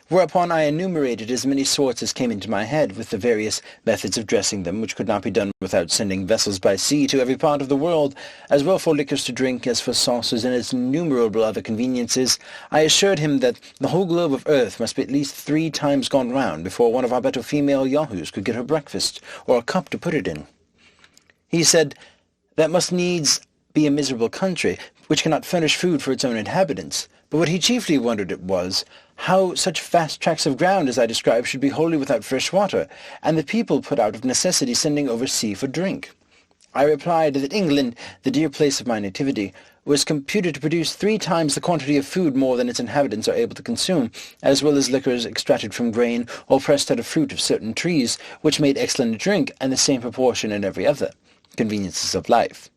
Whereupon I enumerated as many sorts as came into my head, with the various methods of dressing them, which could not be done without sending vessels by sea to every part of the world, as well for liquors to drink as for sauces, and as innumerable other conveniences. I assured him that the whole globe of earth must be at least 3 times gone round before one of our better female Yahoos could get her breakfast, or a cup to put it in. He said, that must needs be a miserable country, which cannot furnish food for its own inhabitants. But what he chiefly wondered at was, how such vast tracts of ground as I described should be wholly without fresh water, and the people put out of necessity sending over sea for drink. I replied that England, the dear place of my nativity, was computed to produce 3 times the quantity of food more than its inhabitants are able to consume, as well as liquors extracted from grain or pressed out of fruit of certain trees, which made excellent drink, and the same proportion in every other conveniences of life.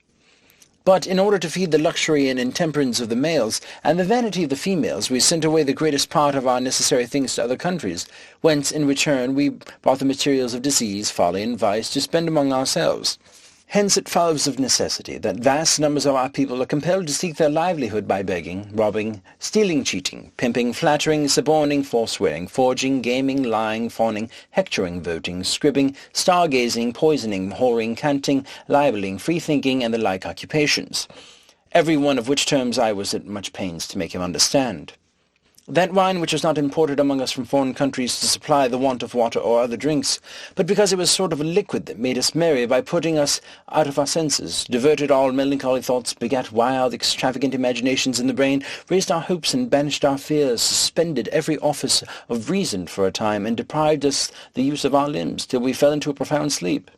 But in order to feed the luxury and intemperance of the males, and the vanity of the females, we sent away the greatest part of our necessary things to other countries, whence in return we brought the materials of disease, folly, and vice to spend among ourselves. Hence it follows of necessity that vast numbers of our people are compelled to seek their livelihood by begging, robbing, stealing, cheating, pimping, flattering, suborning, forswearing, forging, gaming, lying, fawning, hectoring, voting, scribbing, stargazing, poisoning, whoring, canting, libeling, free-thinking, and the like occupations, every one of which terms I was at much pains to make him understand. That wine which was not imported among us from foreign countries to supply the want of water or other drinks, but because it was a sort of a liquid that made us merry by putting us out of our senses, diverted all melancholy thoughts, begat wild, extravagant imaginations in the brain, raised our hopes and banished our fears, suspended every office of reason for a time, and deprived us the use of our limbs, till we fell into a profound sleep.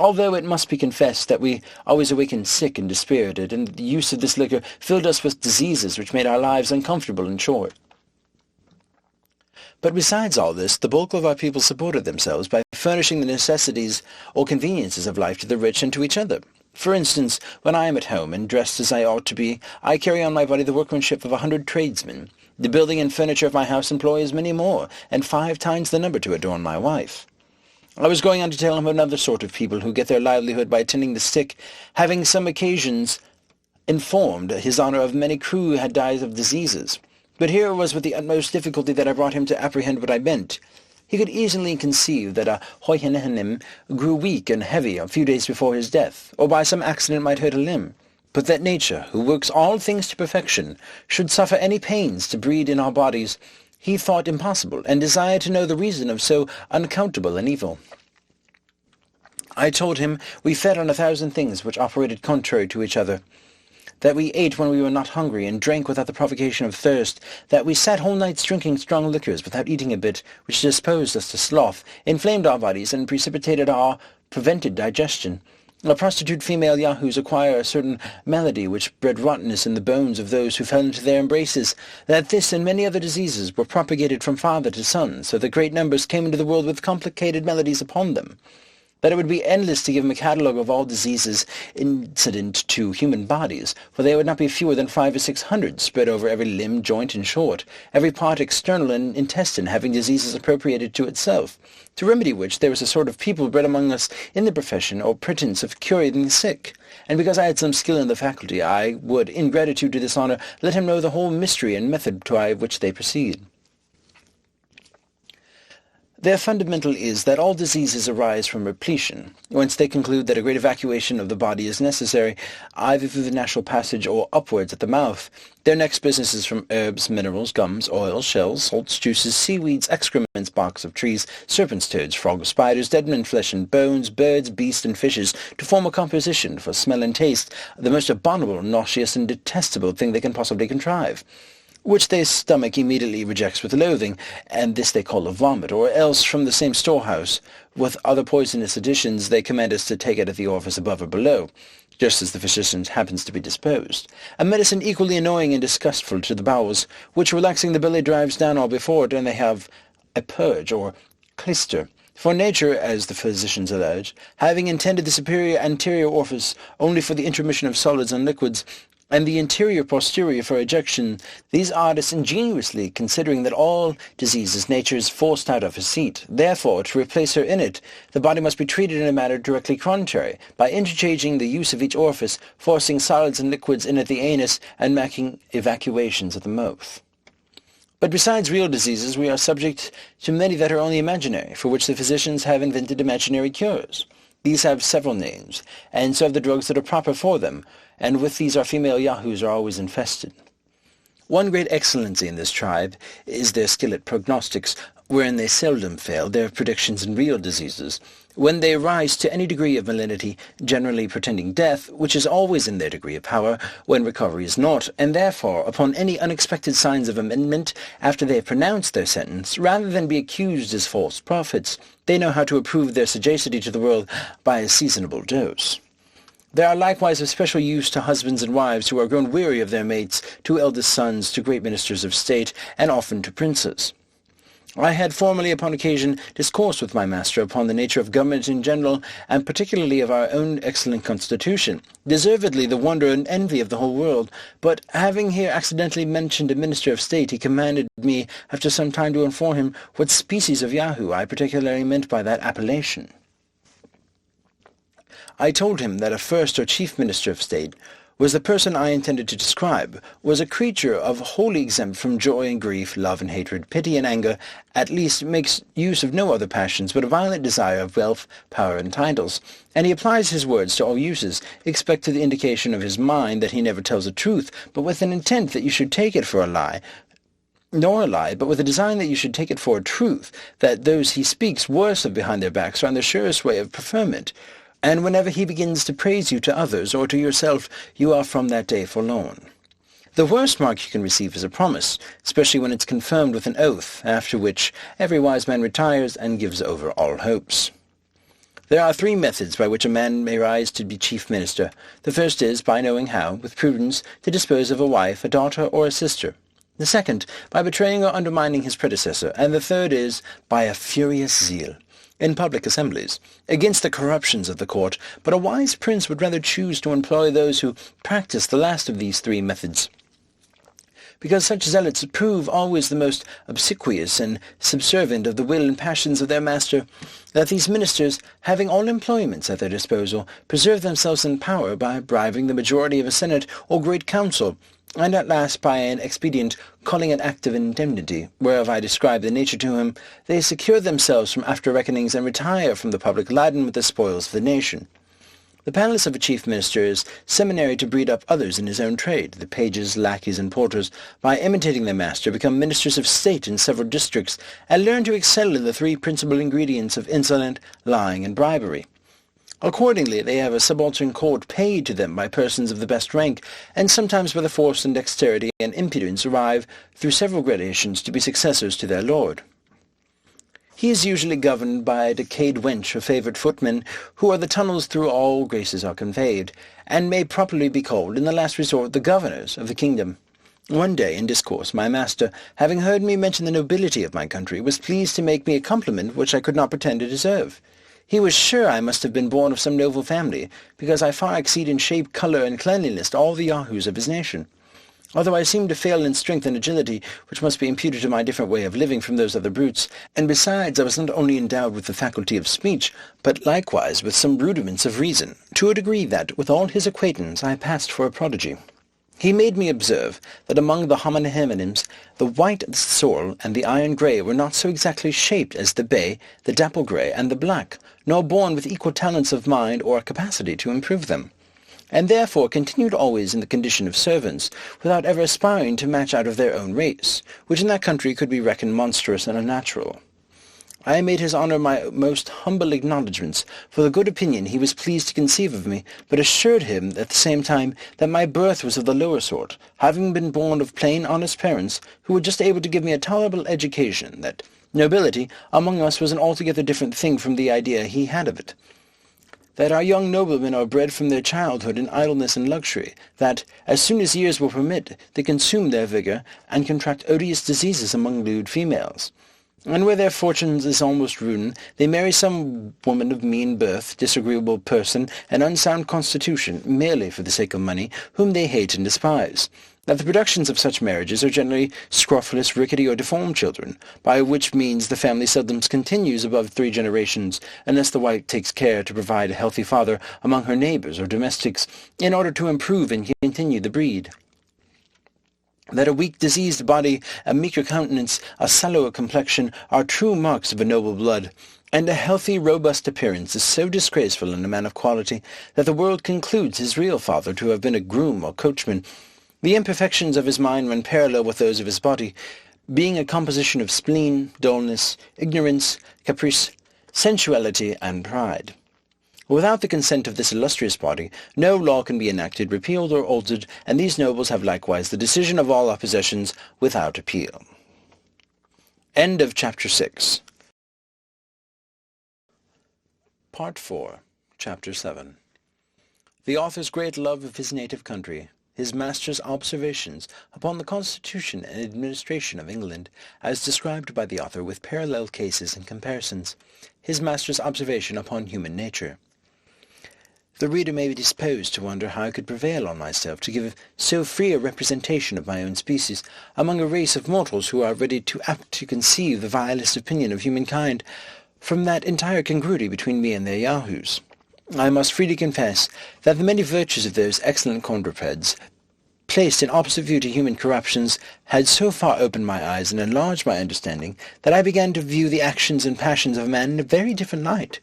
Although it must be confessed that we always awakened sick and dispirited, and the use of this liquor filled us with diseases which made our lives uncomfortable and short. But besides all this, the bulk of our people supported themselves by furnishing the necessities or conveniences of life to the rich and to each other. For instance, when I am at home and dressed as I ought to be, I carry on my body the workmanship of 100 tradesmen. The building and furniture of my house employs many more, and 5 times the number to adorn my wife. I was going on to tell him of another sort of people who get their livelihood by tending the sick, having some occasions informed his honour of many crew had died of diseases. But here it was with the utmost difficulty that I brought him to apprehend what I meant. He could easily conceive that a hoyhenhenim grew weak and heavy a few days before his death, or by some accident might hurt a limb. But that nature, who works all things to perfection, should suffer any pains to breed in our bodies, he thought impossible, and desired to know the reason of so unaccountable an evil. I told him we fed on 1,000 things which operated contrary to each other, that we ate when we were not hungry, and drank without the provocation of thirst, that we sat whole nights drinking strong liquors without eating a bit, which disposed us to sloth, inflamed our bodies, and precipitated our prevented digestion. Our prostitute female yahoos acquire a certain malady which bred rottenness in the bones of those who fell into their embraces, that this and many other diseases were propagated from father to son, so that great numbers came into the world with complicated maladies upon them, that it would be endless to give him a catalogue of all diseases incident to human bodies, for there would not be fewer than 500 or 600 spread over every limb, joint, and short, every part external and intestine having diseases appropriated to itself, to remedy which there was a sort of people bred among us in the profession or pretence of curing the sick. And because I had some skill in the faculty, I would, in gratitude to this honour, let him know the whole mystery and method by which they proceed. Their fundamental is that all diseases arise from repletion, whence they conclude that a great evacuation of the body is necessary, either through the natural passage or upwards at the mouth. Their next business is from herbs, minerals, gums, oils, shells, salts, juices, seaweeds, excrements, barks of trees, serpents, toads, frogs, spiders, dead men, flesh and bones, birds, beasts, and fishes, to form a composition for smell and taste, the most abominable, nauseous, and detestable thing they can possibly contrive, which their stomach immediately rejects with loathing, and this they call a vomit, or else from the same storehouse, with other poisonous additions, they command us to take it at the orifice above or below, just as the physician happens to be disposed. A medicine equally annoying and disgustful to the bowels, which relaxing the belly drives down all before it, and they have a purge, or clyster. For nature, as the physicians allege, having intended the superior anterior orifice only for the intermission of solids and liquids, and the interior posterior for ejection, these artists ingeniously considering that all diseases nature is forced out of her seat. Therefore, to replace her in it, the body must be treated in a manner directly contrary, by interchanging the use of each orifice, forcing solids and liquids in at the anus, and making evacuations at the mouth. But besides real diseases, we are subject to many that are only imaginary, for which the physicians have invented imaginary cures. These have several names, and so have the drugs that are proper for them, and with these our female yahoos are always infested. One great excellency in this tribe is their skill at prognostics, wherein they seldom fail their predictions in real diseases. When they rise to any degree of malignity, generally pretending death, which is always in their degree of power, when recovery is not, and therefore, upon any unexpected signs of amendment, after they have pronounced their sentence, rather than be accused as false prophets, they know how to approve their sagacity to the world by a seasonable dose. They are likewise of special use to husbands and wives who are grown weary of their mates, to eldest sons, to great ministers of state, and often to princes. I had formerly upon occasion discoursed with my master upon the nature of government in general, and particularly of our own excellent constitution, deservedly the wonder and envy of the whole world, but having here accidentally mentioned a minister of state, he commanded me after some time to inform him what species of Yahoo I particularly meant by that appellation. I told him that a first or chief minister of state was the person I intended to describe, was a creature of wholly exempt from joy and grief, love and hatred, pity and anger, at least makes use of no other passions but a violent desire of wealth, power, and titles, and he applies his words to all uses, except to the indication of his mind that he never tells the truth, but with an intent that you should take it for a lie, nor a lie, but with a design that you should take it for a truth, that those he speaks worse of behind their backs are on the surest way of preferment. And whenever he begins to praise you to others or to yourself, you are from that day forlorn. The worst mark you can receive is a promise, especially when it's confirmed with an oath, after which every wise man retires and gives over all hopes. There are 3 methods by which a man may rise to be chief minister. The first is by knowing how, with prudence, to dispose of a wife, a daughter, or a sister. The second, by betraying or undermining his predecessor, and the third is by a furious zeal in public assemblies, against the corruptions of the court, but a wise prince would rather choose to employ those who practice the last of these 3 methods, because such zealots prove always the most obsequious and subservient of the will and passions of their master, that these ministers, having all employments at their disposal, preserve themselves in power by bribing the majority of a senate or great council, and at last by an expedient calling an act of indemnity, whereof I describe the nature to him, they secure themselves from after-reckonings and retire from the public laden with the spoils of the nation. The palace of a chief minister is seminary to breed up others in his own trade. The pages, lackeys, and porters, by imitating their master, become ministers of state in several districts, and learn to excel in the 3 principal ingredients of insolence, lying, and bribery. Accordingly, they have a subaltern court paid to them by persons of the best rank, and sometimes by the force and dexterity and impudence arrive, through several gradations, to be successors to their lord. He is usually governed by a decayed wench or favourite footman, who are the tunnels through all graces are conveyed, and may properly be called, in the last resort, the governors of the kingdom. One day, in discourse, my master, having heard me mention the nobility of my country, was pleased to make me a compliment which I could not pretend to deserve. He was sure I must have been born of some noble family, because I far exceed in shape, colour, and cleanliness all the Yahoos of his nation. Although I seem to fail in strength and agility, which must be imputed to my different way of living from those of the brutes, and besides I was not only endowed with the faculty of speech, but likewise with some rudiments of reason, to a degree that, with all his acquaintance, I passed for a prodigy. He made me observe that among the homininims the white, the sorrel, and the iron grey were not so exactly shaped as the bay, the dapple grey, and the black, nor born with equal talents of mind or capacity to improve them, and therefore continued always in the condition of servants, without ever aspiring to match out of their own race, which in that country could be reckoned monstrous and unnatural. I made his honour my most humble acknowledgments for the good opinion he was pleased to conceive of me, but assured him at the same time that my birth was of the lower sort, having been born of plain honest parents, who were just able to give me a tolerable education, that nobility among us was an altogether different thing from the idea he had of it, that our young noblemen are bred from their childhood in idleness and luxury, that, as soon as years will permit, they consume their vigour, and contract odious diseases among lewd females. And where their fortunes is almost ruin, they marry some woman of mean birth, disagreeable person, and unsound constitution, merely for the sake of money, whom they hate and despise. That the productions of such marriages are generally scrofulous, rickety, or deformed children, by which means the family seldom continues above 3 generations, unless the wife takes care to provide a healthy father among her neighbours or domestics, in order to improve and continue the breed. That a weak, diseased body, a meager countenance, a sallower complexion, are true marks of a noble blood, and a healthy, robust appearance is so disgraceful in a man of quality that the world concludes his real father to have been a groom or coachman. The imperfections of his mind run parallel with those of his body, being a composition of spleen, dullness, ignorance, caprice, sensuality, and pride. Without the consent of this illustrious body, no law can be enacted, repealed, or altered, and these nobles have likewise the decision of all our possessions without appeal. End of Chapter 6. Part 4, Chapter 7. The author's great love of his native country, his master's observations upon the constitution and administration of England, as described by the author with parallel cases and comparisons, his master's observation upon human nature. The reader may be disposed to wonder how I could prevail on myself to give so free a representation of my own species among a race of mortals who are ready too apt to conceive the vilest opinion of humankind, from that entire congruity between me and their Yahoos. I must freely confess that the many virtues of those excellent quadrupeds, placed in opposite view to human corruptions, had so far opened my eyes and enlarged my understanding that I began to view the actions and passions of man in a very different light,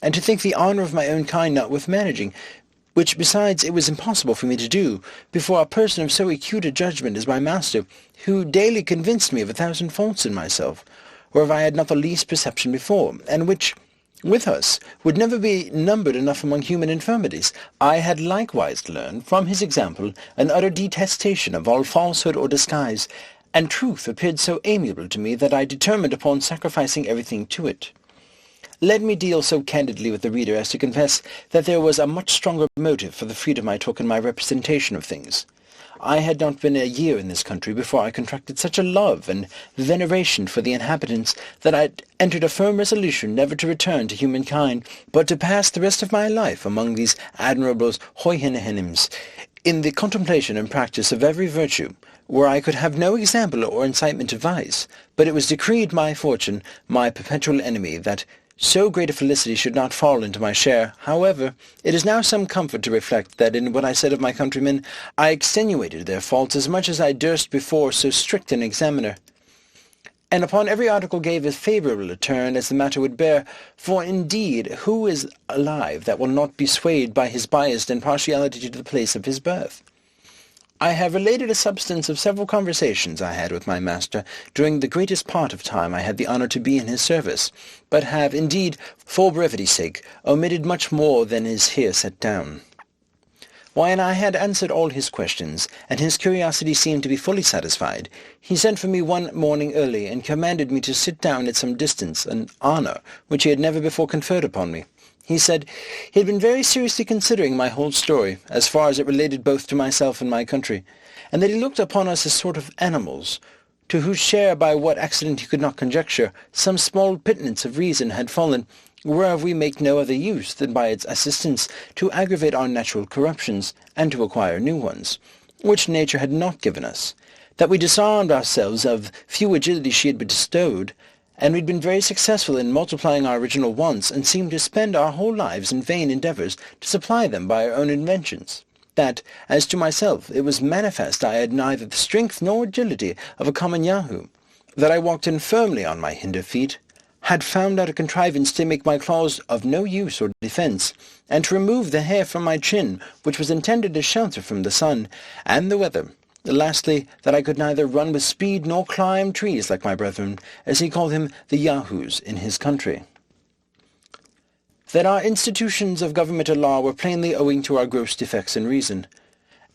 and to think the honour of my own kind not worth managing, which besides it was impossible for me to do before a person of so acute a judgment as my master, who daily convinced me of 1,000 faults in myself, whereof I had not the least perception before, and which, with us, would never be numbered enough among human infirmities. I had likewise learned from his example an utter detestation of all falsehood or disguise, and truth appeared so amiable to me that I determined upon sacrificing everything to it. Let me deal so candidly with the reader as to confess that there was a much stronger motive for the freedom I took in my representation of things. I had not been a year in this country before I contracted such a love and veneration for the inhabitants that I had entered a firm resolution never to return to humankind, but to pass the rest of my life among these admirable hoihenims, in the contemplation and practice of every virtue, where I could have no example or incitement to vice. But it was decreed my fortune, my perpetual enemy, that so great a felicity should not fall into my share. However, it is now some comfort to reflect that in what I said of my countrymen, I extenuated their faults as much as I durst before so strict an examiner, and upon every article gave as favourable a turn as the matter would bear, for indeed who is alive that will not be swayed by his bias and partiality to the place of his birth? I have related a substance of several conversations I had with my master during the greatest part of time I had the honour to be in his service, but have, indeed, for brevity's sake, omitted much more than is here set down. When I had answered all his questions, and his curiosity seemed to be fully satisfied, he sent for me one morning early, and commanded me to sit down at some distance, an honour which he had never before conferred upon me. He said he had been very seriously considering my whole story, as far as it related both to myself and my country, and that he looked upon us as sort of animals, to whose share, by what accident he could not conjecture, some small pittance of reason had fallen, whereof we make no other use than by its assistance to aggravate our natural corruptions, and to acquire new ones, which nature had not given us, that we disarmed ourselves of few agility she had bestowed, and we'd been very successful in multiplying our original wants, and seemed to spend our whole lives in vain endeavours to supply them by our own inventions. That, as to myself, it was manifest I had neither the strength nor agility of a common Yahoo, that I walked infirmly on my hinder feet, had found out a contrivance to make my claws of no use or defence, and to remove the hair from my chin, which was intended as shelter from the sun and the weather. Lastly, that I could neither run with speed nor climb trees like my brethren, as he called them, the Yahoos, in his country. That our institutions of government and law were plainly owing to our gross defects in reason,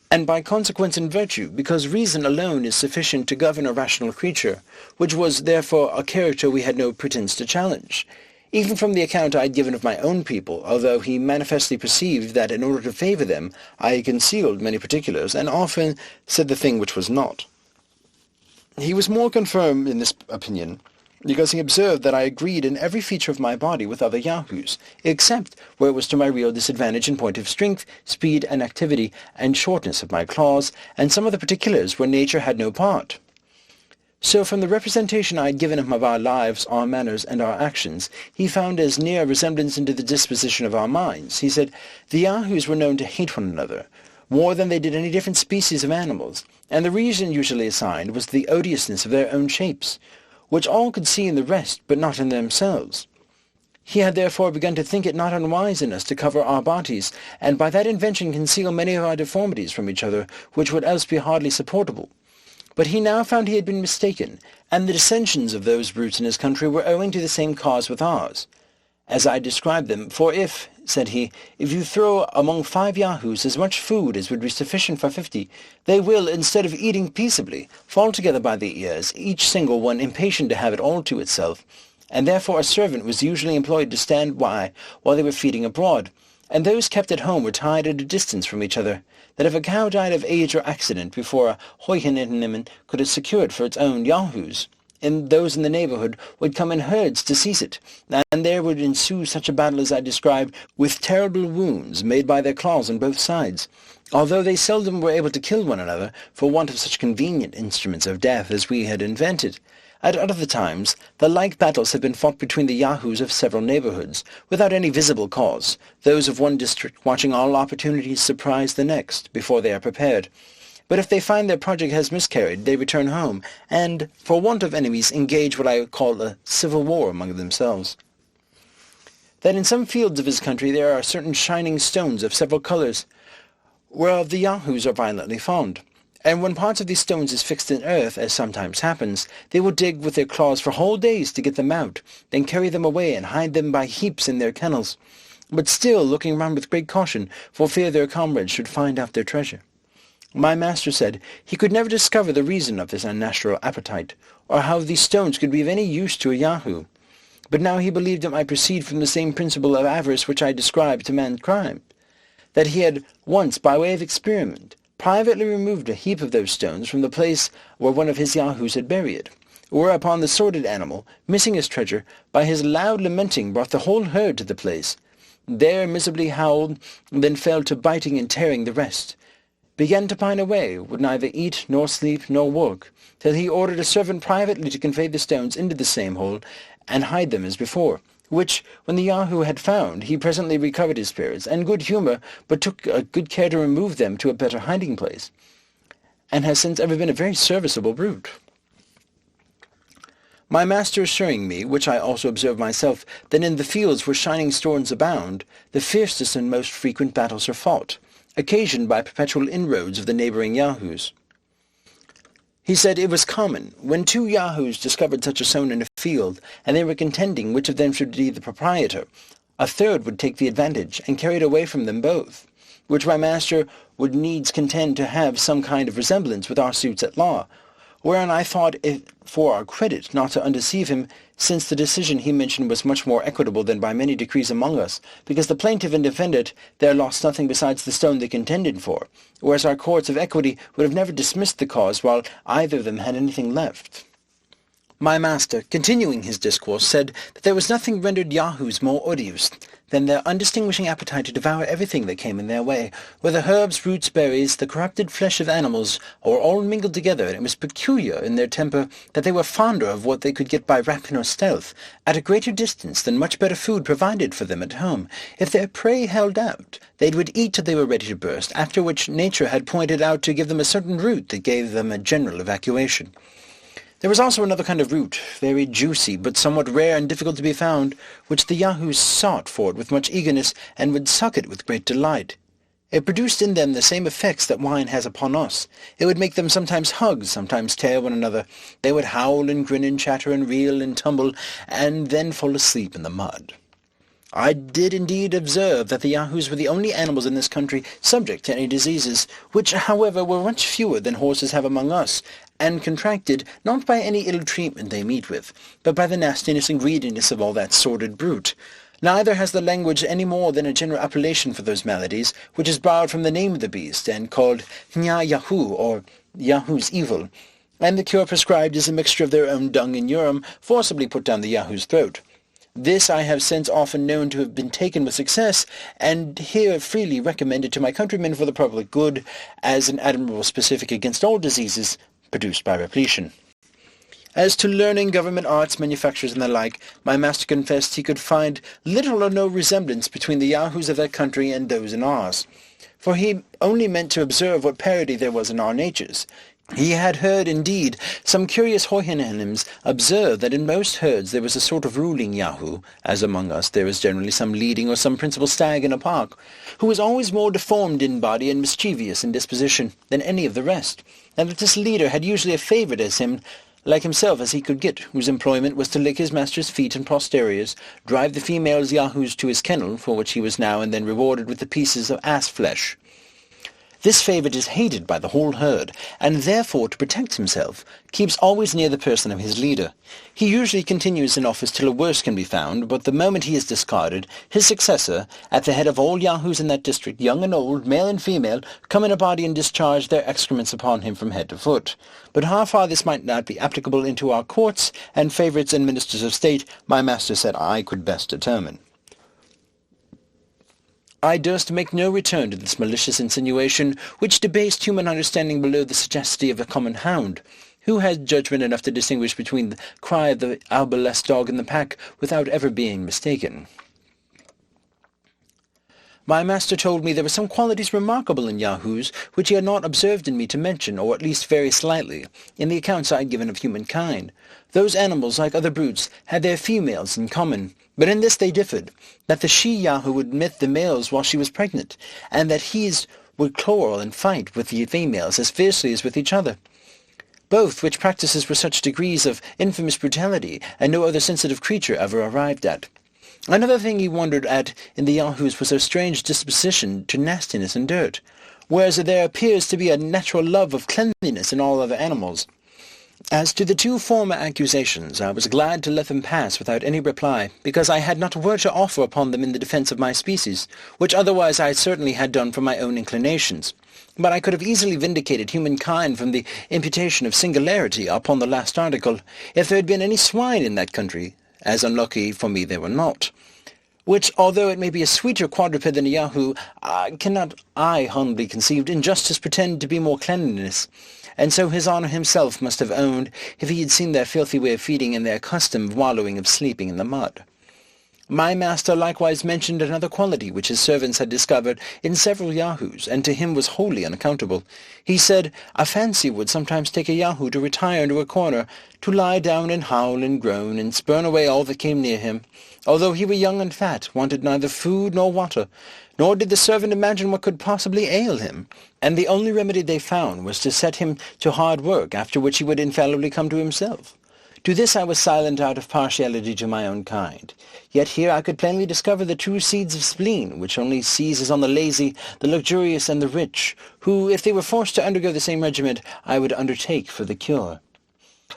and by consequence in virtue, because reason alone is sufficient to govern a rational creature, which was therefore a character we had no pretence to challenge, even from the account I had given of my own people, although he manifestly perceived that in order to favour them I had concealed many particulars, and often said the thing which was not. He was more confirmed in this opinion, because he observed that I agreed in every feature of my body with other Yahoos, except where it was to my real disadvantage in point of strength, speed, and activity, and shortness of my claws, and some other particulars where nature had no part. So from the representation I had given him of our lives, our manners, and our actions, he found as near a resemblance into the disposition of our minds. He said, the Yahoos were known to hate one another, more than they did any different species of animals, and the reason usually assigned was the odiousness of their own shapes, which all could see in the rest, but not in themselves. He had therefore begun to think it not unwise in us to cover our bodies, and by that invention conceal many of our deformities from each other, which would else be hardly supportable. But he now found he had been mistaken, and the dissensions of those brutes in his country were owing to the same cause with ours, as I described them. For if, said he, if you throw among 5 Yahoos as much food as would be sufficient for 50, they will, instead of eating peaceably, fall together by the ears, each single one impatient to have it all to itself, and therefore a servant was usually employed to stand by while they were feeding abroad, and those kept at home were tied at a distance from each other, that if a cow died of age or accident before a hoihenimin could have secured for its own Yahoos, and those in the neighbourhood would come in herds to seize it, and there would ensue such a battle as I described, with terrible wounds made by their claws on both sides, although they seldom were able to kill one another for want of such convenient instruments of death as we had invented, At other times, the like battles have been fought between the Yahoos of several neighborhoods, without any visible cause, those of one district watching all opportunities surprise the next, before they are prepared. But if they find their project has miscarried, they return home, and, for want of enemies, engage what I call a civil war among themselves. That in some fields of his country there are certain shining stones of several colours, whereof the Yahoos are violently fond. And when parts of these stones is fixed in earth, as sometimes happens, they will dig with their claws for whole days to get them out, then carry them away and hide them by heaps in their kennels, but still looking round with great caution, for fear their comrades should find out their treasure. My master said he could never discover the reason of this unnatural appetite, or how these stones could be of any use to a Yahoo. But now he believed it might proceed from the same principle of avarice which I described to mankind, that he had once, by way of experiment, privately removed a heap of those stones from the place where one of his Yahoos had buried, whereupon the sordid animal, missing his treasure, by his loud lamenting brought the whole herd to the place, there miserably howled, then fell to biting and tearing the rest, began to pine away, would neither eat, nor sleep, nor work, till he ordered a servant privately to convey the stones into the same hole, and hide them as before, which, when the Yahoo had found, he presently recovered his spirits and good humour, but took good care to remove them to a better hiding-place, and has since ever been a very serviceable brute. My master assuring me, which I also observe myself, that in the fields where shining stones abound, the fiercest and most frequent battles are fought, occasioned by perpetual inroads of the neighbouring Yahoos. He said it was common, when two Yahoos discovered such a stone in a field, and they were contending which of them should be the proprietor, a third would take the advantage, and carry it away from them both, which my master would needs contend to have some kind of resemblance with our suits at law, wherein I thought it for our credit not to undeceive him, since the decision he mentioned was much more equitable than by many decrees among us, because the plaintiff and defendant there lost nothing besides the stone they contended for, whereas our courts of equity would have never dismissed the cause while either of them had anything left. My master, continuing his discourse, said that there was nothing rendered Yahoos more odious than their undistinguishing appetite to devour everything that came in their way, whether herbs, roots, berries, the corrupted flesh of animals, or all mingled together, and it was peculiar in their temper that they were fonder of what they could get by rapine or stealth, at a greater distance than much better food provided for them at home. If their prey held out, they would eat till they were ready to burst, after which nature had pointed out to give them a certain root that gave them a general evacuation. There was also another kind of root, very juicy, but somewhat rare and difficult to be found, which the Yahoos sought for it with much eagerness, and would suck it with great delight. It produced in them the same effects that wine has upon us. It would make them sometimes hug, sometimes tear one another. They would howl and grin and chatter and reel and tumble, and then fall asleep in the mud. I did indeed observe that the Yahoos were the only animals in this country subject to any diseases, which, however, were much fewer than horses have among us, and contracted not by any ill treatment they meet with, but by the nastiness and greediness of all that sordid brute. Neither has the language any more than a general appellation for those maladies, which is borrowed from the name of the beast, and called Nya Yahoo, or Yahoo's evil, and the cure prescribed is a mixture of their own dung and urine, forcibly put down the Yahoo's throat. This I have since often known to have been taken with success, and here freely recommended to my countrymen for the public good, as an admirable specific against all diseases produced by repletion. As to learning, government, arts, manufactures, and the like, my master confessed he could find little or no resemblance between the Yahoos of that country and those in ours, for he only meant to observe what parity there was in our natures. He had heard, indeed, some curious Houyhnhnms observe that in most herds there was a sort of ruling Yahoo, as among us there is generally some leading or some principal stag in a park, who was always more deformed in body and mischievous in disposition than any of the rest, and that this leader had usually a favourite as him, like himself as he could get, whose employment was to lick his master's feet and posteriors, drive the female Yahoos to his kennel, for which he was now and then rewarded with the pieces of ass-flesh. This favourite is hated by the whole herd, and therefore, to protect himself, keeps always near the person of his leader. He usually continues in office till a worse can be found, but the moment he is discarded, his successor, at the head of all Yahoos in that district, young and old, male and female, come in a body and discharge their excrements upon him from head to foot. But how far this might not be applicable into our courts, and favourites and ministers of state, my master said I could best determine. I durst make no return to this malicious insinuation, which debased human understanding below the sagacity of a common hound, Who had judgment enough to distinguish between the cry of the amiable dog in the pack without ever being mistaken? My master told me there were some qualities remarkable in Yahoos which he had not observed in me to mention, or at least very slightly, in the accounts I had given of humankind. Those animals, like other brutes, had their females in common, but in this they differed, that the she-Yahoo would admit the males while she was pregnant, and that he's would quarrel and fight with the females as fiercely as with each other. Both which practices were such degrees of infamous brutality, and no other sensitive creature ever arrived at. Another thing he wondered at in the Yahoos was their strange disposition to nastiness and dirt, whereas there appears to be a natural love of cleanliness in all other animals. As to the two former accusations, I was glad to let them pass without any reply, because I had not a word to offer upon them in the defence of my species, which otherwise I certainly had done from my own inclinations. But I could have easily vindicated humankind from the imputation of singularity upon the last article, if there had been any swine in that country, as unlucky for me they were not. Which, although it may be a sweeter quadruped than a Yahoo, cannot I, humbly conceived, injustice pretend to be more cleanliness. And so his honour himself must have owned, if he had seen their filthy way of feeding and their custom of wallowing of sleeping in the mud. My master likewise mentioned another quality which his servants had discovered in several Yahoos, and to him was wholly unaccountable. He said, a fancy would sometimes take a Yahoo to retire into a corner, to lie down and howl and groan, and spurn away all that came near him, although he were young and fat, wanted neither food nor water, nor did the servant imagine what could possibly ail him, and the only remedy they found was to set him to hard work, after which he would infallibly come to himself. To this I was silent out of partiality to my own kind. Yet here I could plainly discover the true seeds of spleen, which only seizes on the lazy, the luxurious, and the rich, who, if they were forced to undergo the same regiment, I would undertake for the cure.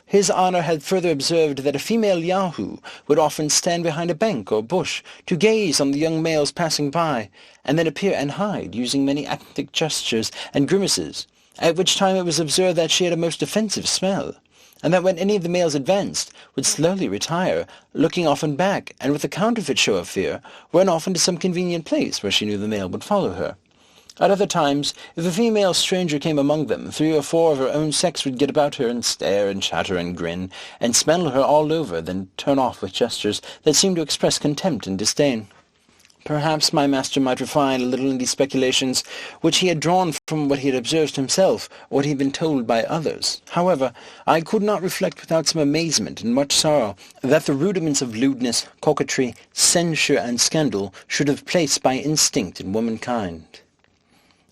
His honour had further observed that a female Yahoo would often stand behind a bank or bush to gaze on the young males passing by, and then appear and hide, using many actic gestures and grimaces, at which time it was observed that she had a most offensive smell, and that when any of the males advanced, would slowly retire, looking often back, and with a counterfeit show of fear, run off into some convenient place where she knew the male would follow her. At other times, if a female stranger came among them, 3 or 4 of her own sex would get about her and stare and chatter and grin, and smell her all over, then turn off with gestures that seemed to express contempt and disdain. Perhaps my master might refine a little in these speculations, which he had drawn from what he had observed himself, or what he had been told by others. However, I could not reflect without some amazement and much sorrow that the rudiments of lewdness, coquetry, censure, and scandal should have place by instinct in womankind.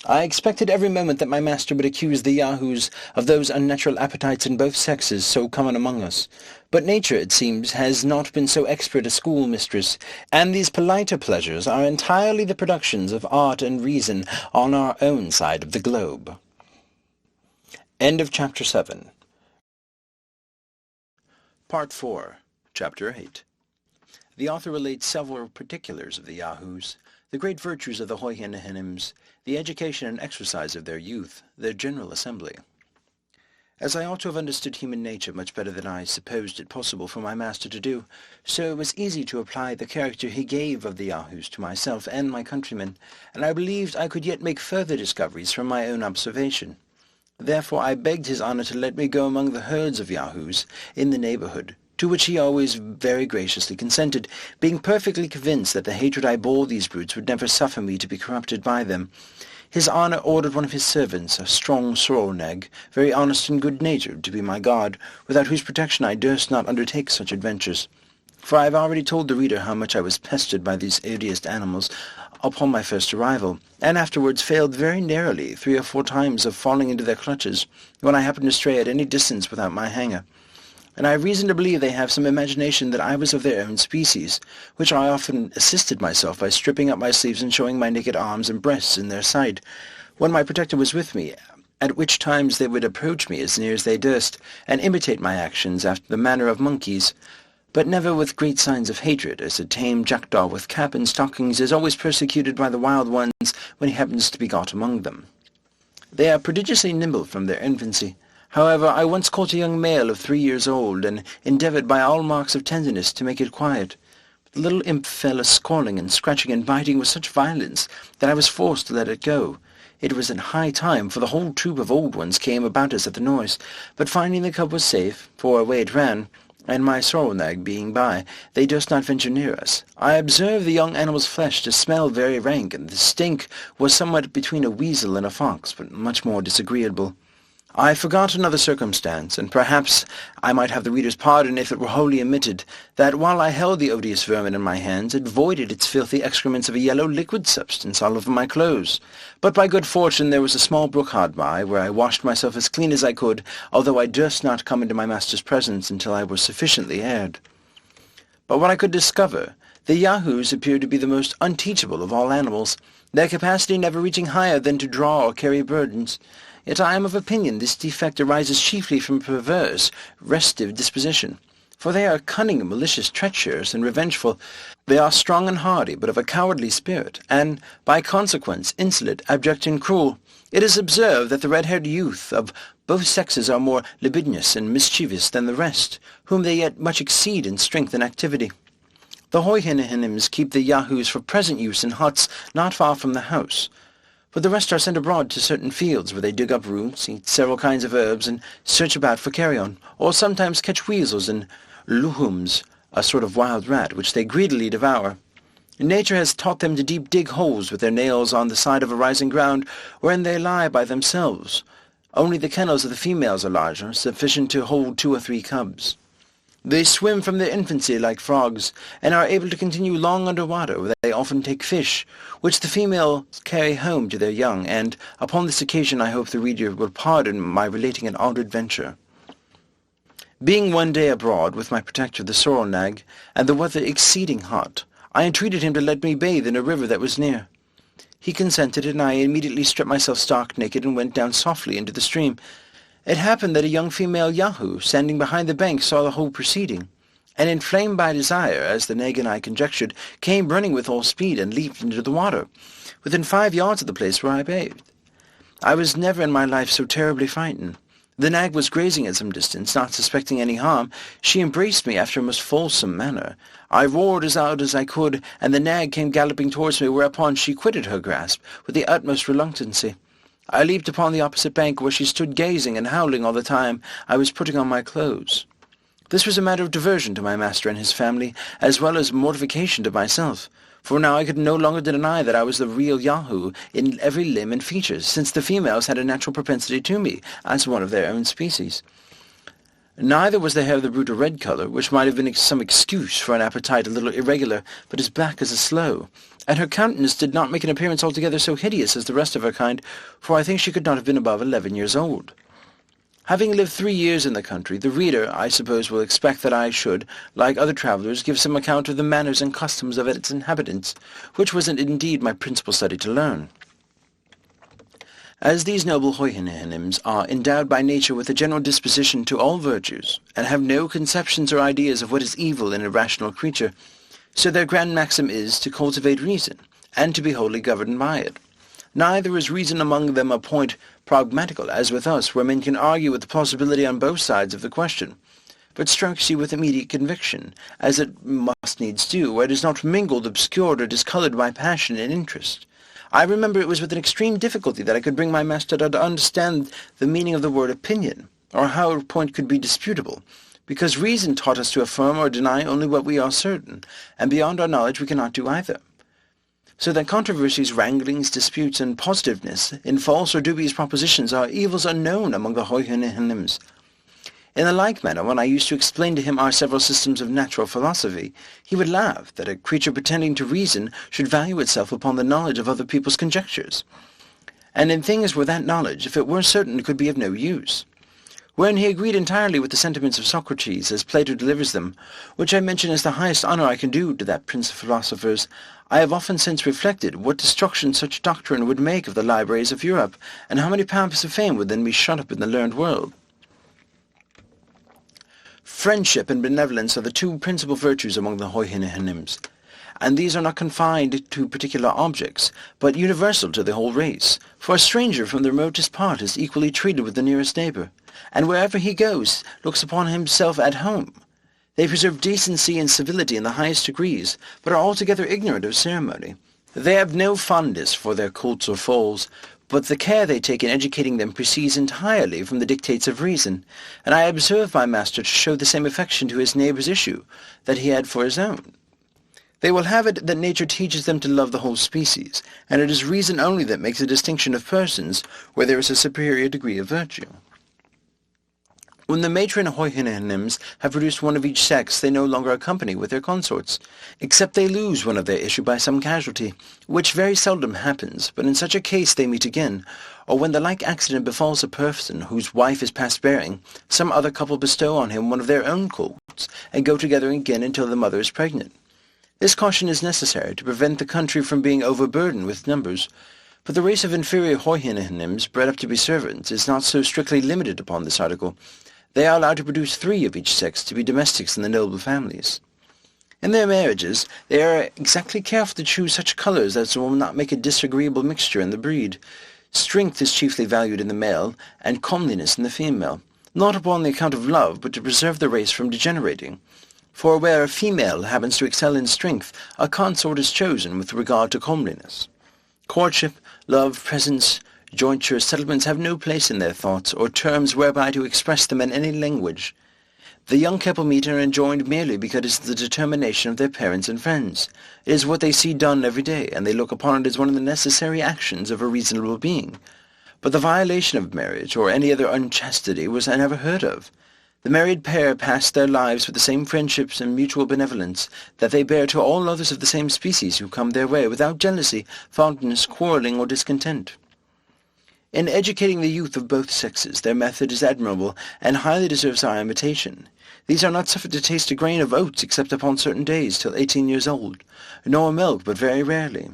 I expected every moment that my master would accuse the Yahoos of those unnatural appetites in both sexes so common among us. But nature, it seems, has not been so expert a schoolmistress, and these politer pleasures are entirely the productions of art and reason on our own side of the globe. End of Chapter 7. Part 4, Chapter 8. The author relates several particulars of the Yahoos, the great virtues of the Houyhnhnms, the education and exercise of their youth, their general assembly. As I ought to have understood human nature much better than I supposed it possible for my master to do, so it was easy to apply the character he gave of the Yahoos to myself and my countrymen, and I believed I could yet make further discoveries from my own observation. Therefore I begged his honour to let me go among the herds of Yahoos in the neighbourhood, to which he always very graciously consented, being perfectly convinced that the hatred I bore these brutes would never suffer me to be corrupted by them. His honour ordered one of his servants, a strong sorrel-nag, very honest and good-natured, to be my guard, without whose protection I durst not undertake such adventures. For I have already told the reader how much I was pestered by these odious animals upon my first arrival, and afterwards failed very narrowly 3 or 4 times of falling into their clutches, when I happened to stray at any distance without my hanger. And I have reason to believe they have some imagination that I was of their own species, which I often assisted myself by stripping up my sleeves and showing my naked arms and breasts in their sight, when my protector was with me, at which times they would approach me as near as they durst, and imitate my actions after the manner of monkeys, but never with great signs of hatred, as a tame jackdaw with cap and stockings is always persecuted by the wild ones when he happens to be got among them. They are prodigiously nimble from their infancy. However, I once caught a young male of 3 years old, and endeavoured by all marks of tenderness to make it quiet. The little imp fell a-squalling and scratching and biting with such violence that I was forced to let it go. It was in high time, for the whole troop of old ones came about us at the noise, but finding the cub was safe, for away it ran, and my sorrel-nag being by, they durst not venture near us. I observed the young animal's flesh to smell very rank, and the stink was somewhat between a weasel and a fox, but much more disagreeable. I forgot another circumstance, and perhaps I might have the reader's pardon if it were wholly omitted, that while I held the odious vermin in my hands, it voided its filthy excrements of a yellow liquid substance all over my clothes. But by good fortune there was a small brook hard by, where I washed myself as clean as I could, although I durst not come into my master's presence until I was sufficiently aired. But what I could discover, the yahoos appeared to be the most unteachable of all animals, their capacity never reaching higher than to draw or carry burdens. Yet I am of opinion this defect arises chiefly from a perverse, restive disposition. For they are cunning, malicious, treacherous, and revengeful. They are strong and hardy, but of a cowardly spirit, and, by consequence, insolent, abject, and cruel. It is observed that the red-haired youth of both sexes are more libidinous and mischievous than the rest, whom they yet much exceed in strength and activity. The Houyhnhnms keep the yahoos for present use in huts not far from the house, but the rest are sent abroad to certain fields, where they dig up roots, eat several kinds of herbs, and search about for carrion, or sometimes catch weasels and luhums, a sort of wild rat, which they greedily devour. Nature has taught them to dig holes with their nails on the side of a rising ground, wherein they lie by themselves. Only the kennels of the females are larger, sufficient to hold 2 or 3 cubs. They swim from their infancy like frogs, and are able to continue long under water, where they often take fish, which the females carry home to their young, and upon this occasion I hope the reader will pardon my relating an odd adventure. Being one day abroad with my protector the sorrel-nag, and the weather exceeding hot, I entreated him to let me bathe in a river that was near. He consented, and I immediately stripped myself stark naked and went down softly into the stream. It happened that a young female yahoo, standing behind the bank, saw the whole proceeding, and inflamed by desire, as the nag and I conjectured, came running with all speed, and leaped into the water, within 5 yards of the place where I bathed. I was never in my life so terribly frightened. The nag was grazing at some distance, not suspecting any harm. She embraced me after a most fulsome manner. I roared as out as I could, and the nag came galloping towards me, whereupon she quitted her grasp with the utmost reluctancy. I leaped upon the opposite bank, where she stood gazing and howling all the time I was putting on my clothes. This was a matter of diversion to my master and his family, as well as mortification to myself, for now I could no longer deny that I was the real yahoo in every limb and feature, since the females had a natural propensity to me, as one of their own species. Neither was the hair of the brute a red colour, which might have been some excuse for an appetite a little irregular, but as black as a sloe, and her countenance did not make an appearance altogether so hideous as the rest of her kind, for I think she could not have been above 11 years old. Having lived 3 years in the country, the reader, I suppose, will expect that I should, like other travellers, give some account of the manners and customs of its inhabitants, which was indeed my principal study to learn. As these noble Houyhnhnms are endowed by nature with a general disposition to all virtues, and have no conceptions or ideas of what is evil in a rational creature, so their grand maxim is to cultivate reason, and to be wholly governed by it. Neither is reason among them a point pragmatical, as with us, where men can argue with plausibility on both sides of the question, but strikes you with immediate conviction, as it must needs do, where it is not mingled, obscured, or discoloured by passion and interest. I remember it was with an extreme difficulty that I could bring my master to understand the meaning of the word opinion, or how a point could be disputable, because reason taught us to affirm or deny only what we are certain, and beyond our knowledge we cannot do either. So that controversies, wranglings, disputes, and positiveness in false or dubious propositions are evils unknown among the Houyhnhnms. In a like manner, when I used to explain to him our several systems of natural philosophy, he would laugh that a creature pretending to reason should value itself upon the knowledge of other people's conjectures, and in things where that knowledge, if it were certain, could be of no use. Wherein he agreed entirely with the sentiments of Socrates, as Plato delivers them, which I mention as the highest honour I can do to that prince of philosophers. I have often since reflected what destruction such doctrine would make of the libraries of Europe, and how many pampers of fame would then be shut up in the learned world. Friendship and benevolence are the 2 principal virtues among the Houyhnhnms, and these are not confined to particular objects, but universal to the whole race, for a stranger from the remotest part is equally treated with the nearest neighbour, and wherever he goes looks upon himself at home. They preserve decency and civility in the highest degrees, but are altogether ignorant of ceremony. They have no fondness for their colts or foals, but the care they take in educating them proceeds entirely from the dictates of reason, and I observe my master to show the same affection to his neighbour's issue that he had for his own. They will have it that nature teaches them to love the whole species, and it is reason only that makes a distinction of persons where there is a superior degree of virtue. When the matron Houyhnhnms have produced one of each sex, they no longer accompany with their consorts, except they lose one of their issue by some casualty, which very seldom happens, but in such a case they meet again, or when the like accident befalls a person whose wife is past bearing, some other couple bestow on him one of their own colts, and go together again until the mother is pregnant. This caution is necessary to prevent the country from being overburdened with numbers, but the race of inferior Houyhnhnms bred up to be servants is not so strictly limited upon this article. They are allowed to produce 3 of each sex to be domestics in the noble families. In their marriages, they are exactly careful to choose such colours as will not make a disagreeable mixture in the breed. Strength is chiefly valued in the male, and comeliness in the female, not upon the account of love, but to preserve the race from degenerating. For where a female happens to excel in strength, a consort is chosen with regard to comeliness. Courtship, love, presents, jointure, settlements have no place in their thoughts, or terms whereby to express them in any language. The young couple meet and are enjoined merely because it is the determination of their parents and friends. It is what they see done every day, and they look upon it as one of the necessary actions of a reasonable being. But the violation of marriage, or any other unchastity, was never heard of. The married pair pass their lives with the same friendships and mutual benevolence that they bear to all others of the same species who come their way, without jealousy, fondness, quarrelling, or discontent. In educating the youth of both sexes, their method is admirable, and highly deserves our imitation. These are not suffered to taste a grain of oats except upon certain days, till 18 years old, nor milk but very rarely.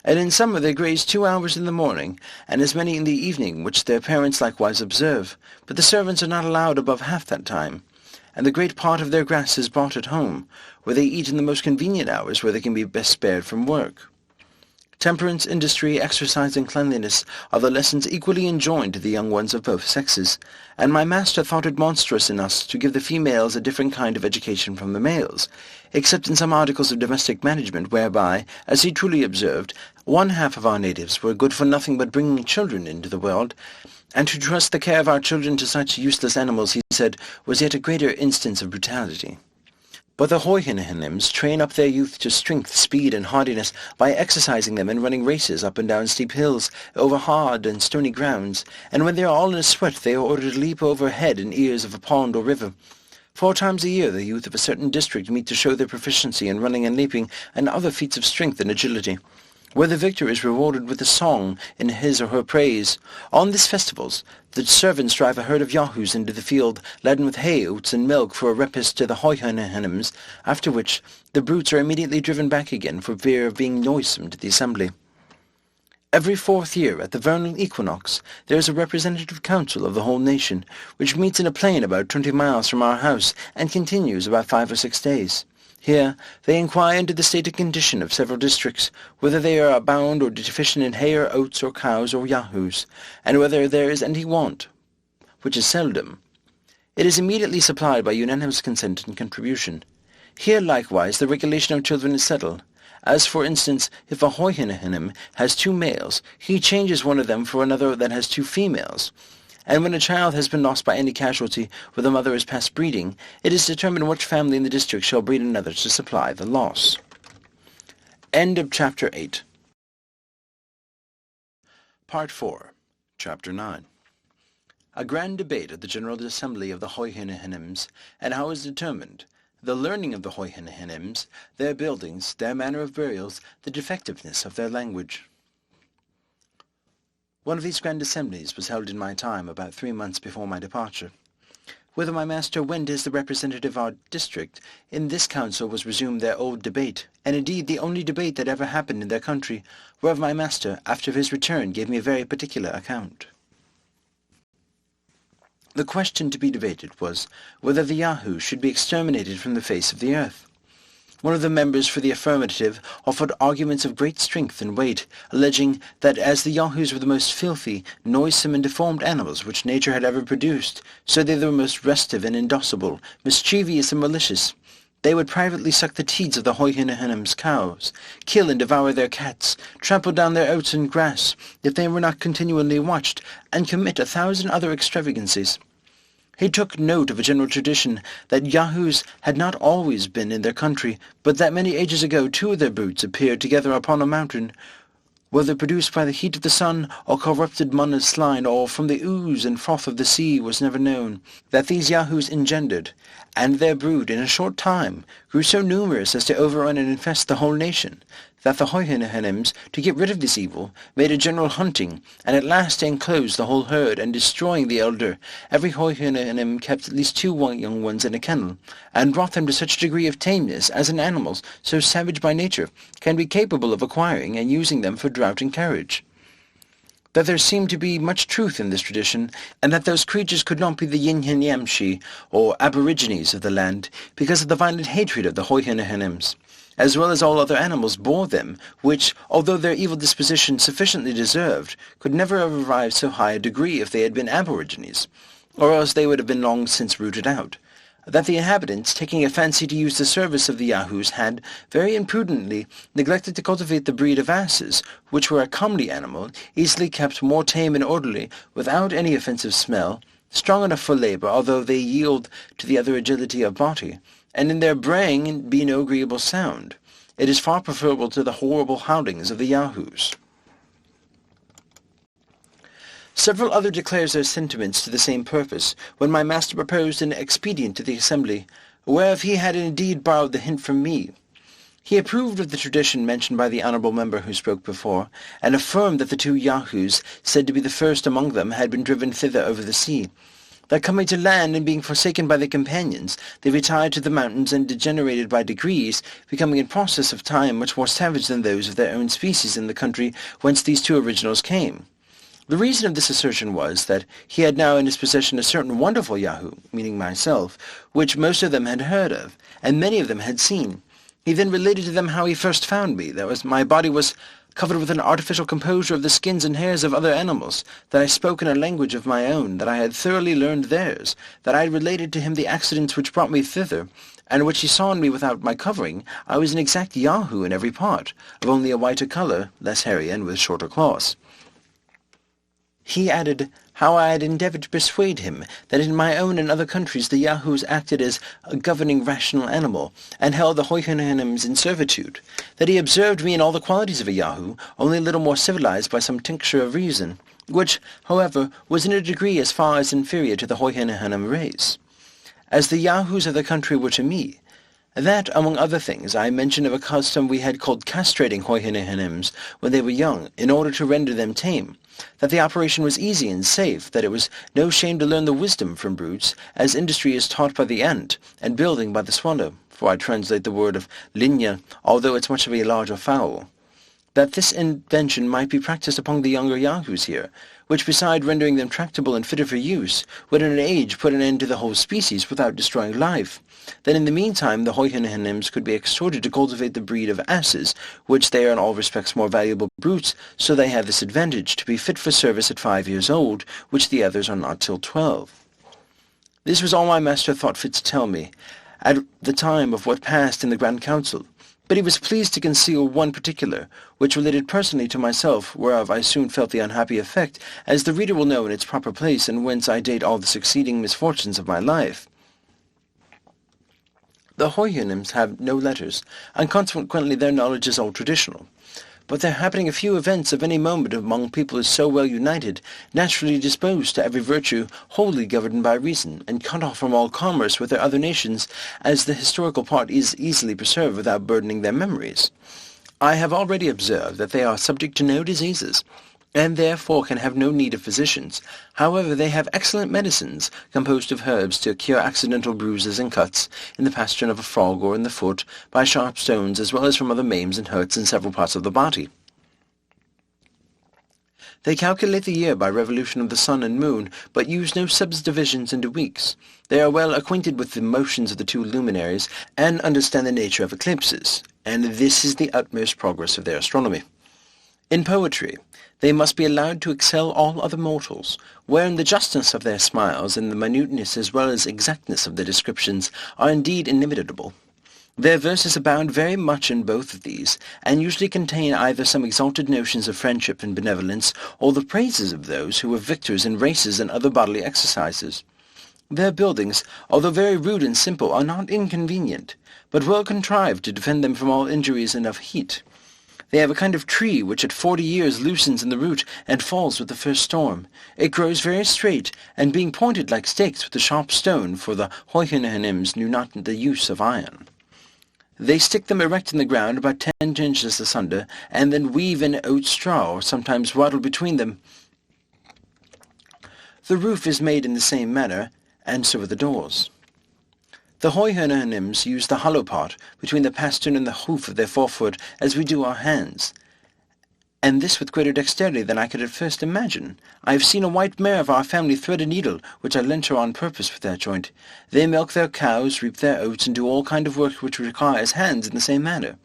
And in summer they graze 2 hours in the morning, and as many in the evening, which their parents likewise observe, but the servants are not allowed above half that time, and the great part of their grass is bought at home, where they eat in the most convenient hours where they can be best spared from work. Temperance, industry, exercise, and cleanliness are the lessons equally enjoined to the young ones of both sexes, and my master thought it monstrous in us to give the females a different kind of education from the males, except in some articles of domestic management, whereby, as he truly observed, 1/2 of our natives were good for nothing but bringing children into the world, and to trust the care of our children to such useless animals, he said, was yet a greater instance of brutality. But the Houyhnhnms train up their youth to strength, speed, and hardiness by exercising them in running races up and down steep hills, over hard and stony grounds, and when they are all in a sweat they are ordered to leap over head and ears of a pond or river. 4 times a year the youth of a certain district meet to show their proficiency in running and leaping and other feats of strength and agility, where the victor is rewarded with a song in his or her praise. On these festivals the servants drive a herd of yahoos into the field, laden with hay, oats, and milk for a repast to the Houyhnhnms, after which the brutes are immediately driven back again for fear of being noisome to the assembly. Every 4th year, at the vernal equinox, there is a representative council of the whole nation, which meets in a plain about 20 miles from our house, and continues about 5 or 6 days. Here they inquire into the state and condition of several districts, whether they are abound or deficient in hay or oats or cows or yahoos, and whether there is any want, which is seldom. It is immediately supplied by unanimous consent and contribution. Here likewise the regulation of children is settled. As, for instance, if a Houyhnhnm has 2 males, he changes one of them for another that has 2 females. And when a child has been lost by any casualty, where the mother is past breeding, it is determined which family in the district shall breed another to supply the loss. End of Chapter 8. Part 4. Chapter 9. A grand debate at the General Assembly of the Houyhnhnms, and how is determined the learning of the Houyhnhnms, their buildings, their manner of burials, the defectiveness of their language. One of these grand assemblies was held in my time about 3 months before my departure. Whether my master went as the representative of our district, in this council was resumed their old debate, and indeed the only debate that ever happened in their country, whereof my master, after his return, gave me a very particular account. The question to be debated was whether the Yahoos should be exterminated from the face of the earth. One of the members for the affirmative offered arguments of great strength and weight, alleging that as the Yahoos were the most filthy, noisome, and deformed animals which nature had ever produced, so they were the most restive and indocible, mischievous and malicious. they would privately suck the teats of the Hoyhinahanum's cows, kill and devour their cats, trample down their oats and grass, if they were not continually watched, and commit 1,000 other extravagancies. He took note of a general tradition that Yahoos had not always been in their country, but that many ages ago 2 of their broods appeared together upon a mountain, whether produced by the heat of the sun, or corrupted mud and slime, or from the ooze and froth of the sea, was never known, that these Yahoos engendered, and their brood in a short time grew so numerous as to overrun and infest the whole nation, that the Hoyhinahanums, to get rid of this evil, made a general hunting, and at last enclosed the whole herd, and destroying the elder, every Hoyhinahanum kept at least 2 young ones in a kennel, and brought them to such a degree of tameness as an animal so savage by nature can be capable of acquiring and using them for draught and carriage. That there seemed to be much truth in this tradition, and that those creatures could not be the Yinhanyamshi, or aborigines of the land, because of the violent hatred of the Hoyhinahanums, as well as all other animals bore them, which, although their evil disposition sufficiently deserved, could never have arrived so high a degree if they had been aborigines, or else they would have been long since rooted out. That the inhabitants, taking a fancy to use the service of the Yahoos, had, very imprudently, neglected to cultivate the breed of asses, which were a comely animal, easily kept, more tame and orderly, without any offensive smell, strong enough for labour, although they yield to the other agility of body, and in their braying be no agreeable sound. It is far preferable to the horrible howlings of the Yahoos. Several other declares their sentiments to the same purpose, when my master proposed an expedient to the assembly, whereof he had indeed borrowed the hint from me. He approved of the tradition mentioned by the honourable member who spoke before, and affirmed that the 2 Yahoos, said to be the first among them, had been driven thither over the sea, that coming to land and being forsaken by their companions, they retired to the mountains and degenerated by degrees, becoming in process of time much more savage than those of their own species in the country whence these 2 originals came. The reason of this assertion was that he had now in his possession a certain wonderful Yahoo, meaning myself, which most of them had heard of, and many of them had seen. He then related to them how he first found me, that my body was covered with an artificial composure of the skins and hairs of other animals, that I spoke in a language of my own, that I had thoroughly learned theirs, that I had related to him the accidents which brought me thither, and which he saw in me without my covering. I was an exact Yahoo in every part, of only a whiter colour, less hairy, and with shorter claws. He added how I had endeavoured to persuade him that in my own and other countries the Yahoos acted as a governing rational animal, and held the Hoyhinahanums in servitude, that he observed me in all the qualities of a Yahoo, only a little more civilized by some tincture of reason, which, however, was in a degree as far as inferior to the Hoyhinahanum race. As the Yahoos of the country were to me, that, among other things, I mentioned of a custom we had called castrating Hoyhinahanums when they were young, in order to render them tame, that the operation was easy and safe, that it was no shame to learn the wisdom from brutes, as industry is taught by the ant, and building by the swallow, for I translate the word of linya, although it's much of a larger fowl. That this invention might be practised upon the younger Yahoos here, which beside rendering them tractable and fitter for use, would in an age put an end to the whole species without destroying life. Then in the meantime the Hoyhinahanums could be exhorted to cultivate the breed of asses, which they are in all respects more valuable brutes, so they have this advantage, to be fit for service at 5 years old, which the others are not till 12. This was all my master thought fit to tell me, at the time of what passed in the Grand Council, but he was pleased to conceal one particular, which related personally to myself, whereof I soon felt the unhappy effect, as the reader will know in its proper place, and whence I date all the succeeding misfortunes of my life. The Hoyhinahanums have no letters, and consequently their knowledge is all traditional. But there happening a few events of any moment among people so well united, naturally disposed to every virtue, wholly governed by reason, and cut off from all commerce with their other nations, as the historical part is easily preserved without burdening their memories. I have already observed that they are subject to no diseases, and therefore can have no need of physicians. However, they have excellent medicines, composed of herbs, to cure accidental bruises and cuts, in the pastern of a frog or in the foot, by sharp stones, as well as from other maims and hurts in several parts of the body. They calculate the year by revolution of the sun and moon, but use no subdivisions into weeks. They are well acquainted with the motions of the 2 luminaries, and understand the nature of eclipses, and this is the utmost progress of their astronomy. In poetry, they must be allowed to excel all other mortals, wherein the justness of their smiles and the minuteness as well as exactness of their descriptions are indeed inimitable. Their verses abound very much in both of these, and usually contain either some exalted notions of friendship and benevolence, or the praises of those who were victors in races and other bodily exercises. Their buildings, although very rude and simple, are not inconvenient, but well contrived to defend them from all injuries and of heat. They have a kind of tree which at 40 years loosens in the root and falls with the first storm. It grows very straight, and being pointed like stakes with a sharp stone, for the Houyhnhnms knew not the use of iron. They stick them erect in the ground about 10 inches asunder, and then weave in oat straw, or sometimes wattle between them. The roof is made in the same manner, and so are the doors. The Houyhnhnms use the hollow part between the pastern and the hoof of their forefoot as we do our hands, and this with greater dexterity than I could at first imagine. I have seen a white mare of our family thread a needle, which I lent her on purpose for that joint. They milk their cows, reap their oats, and do all kind of work which requires hands in the same manner.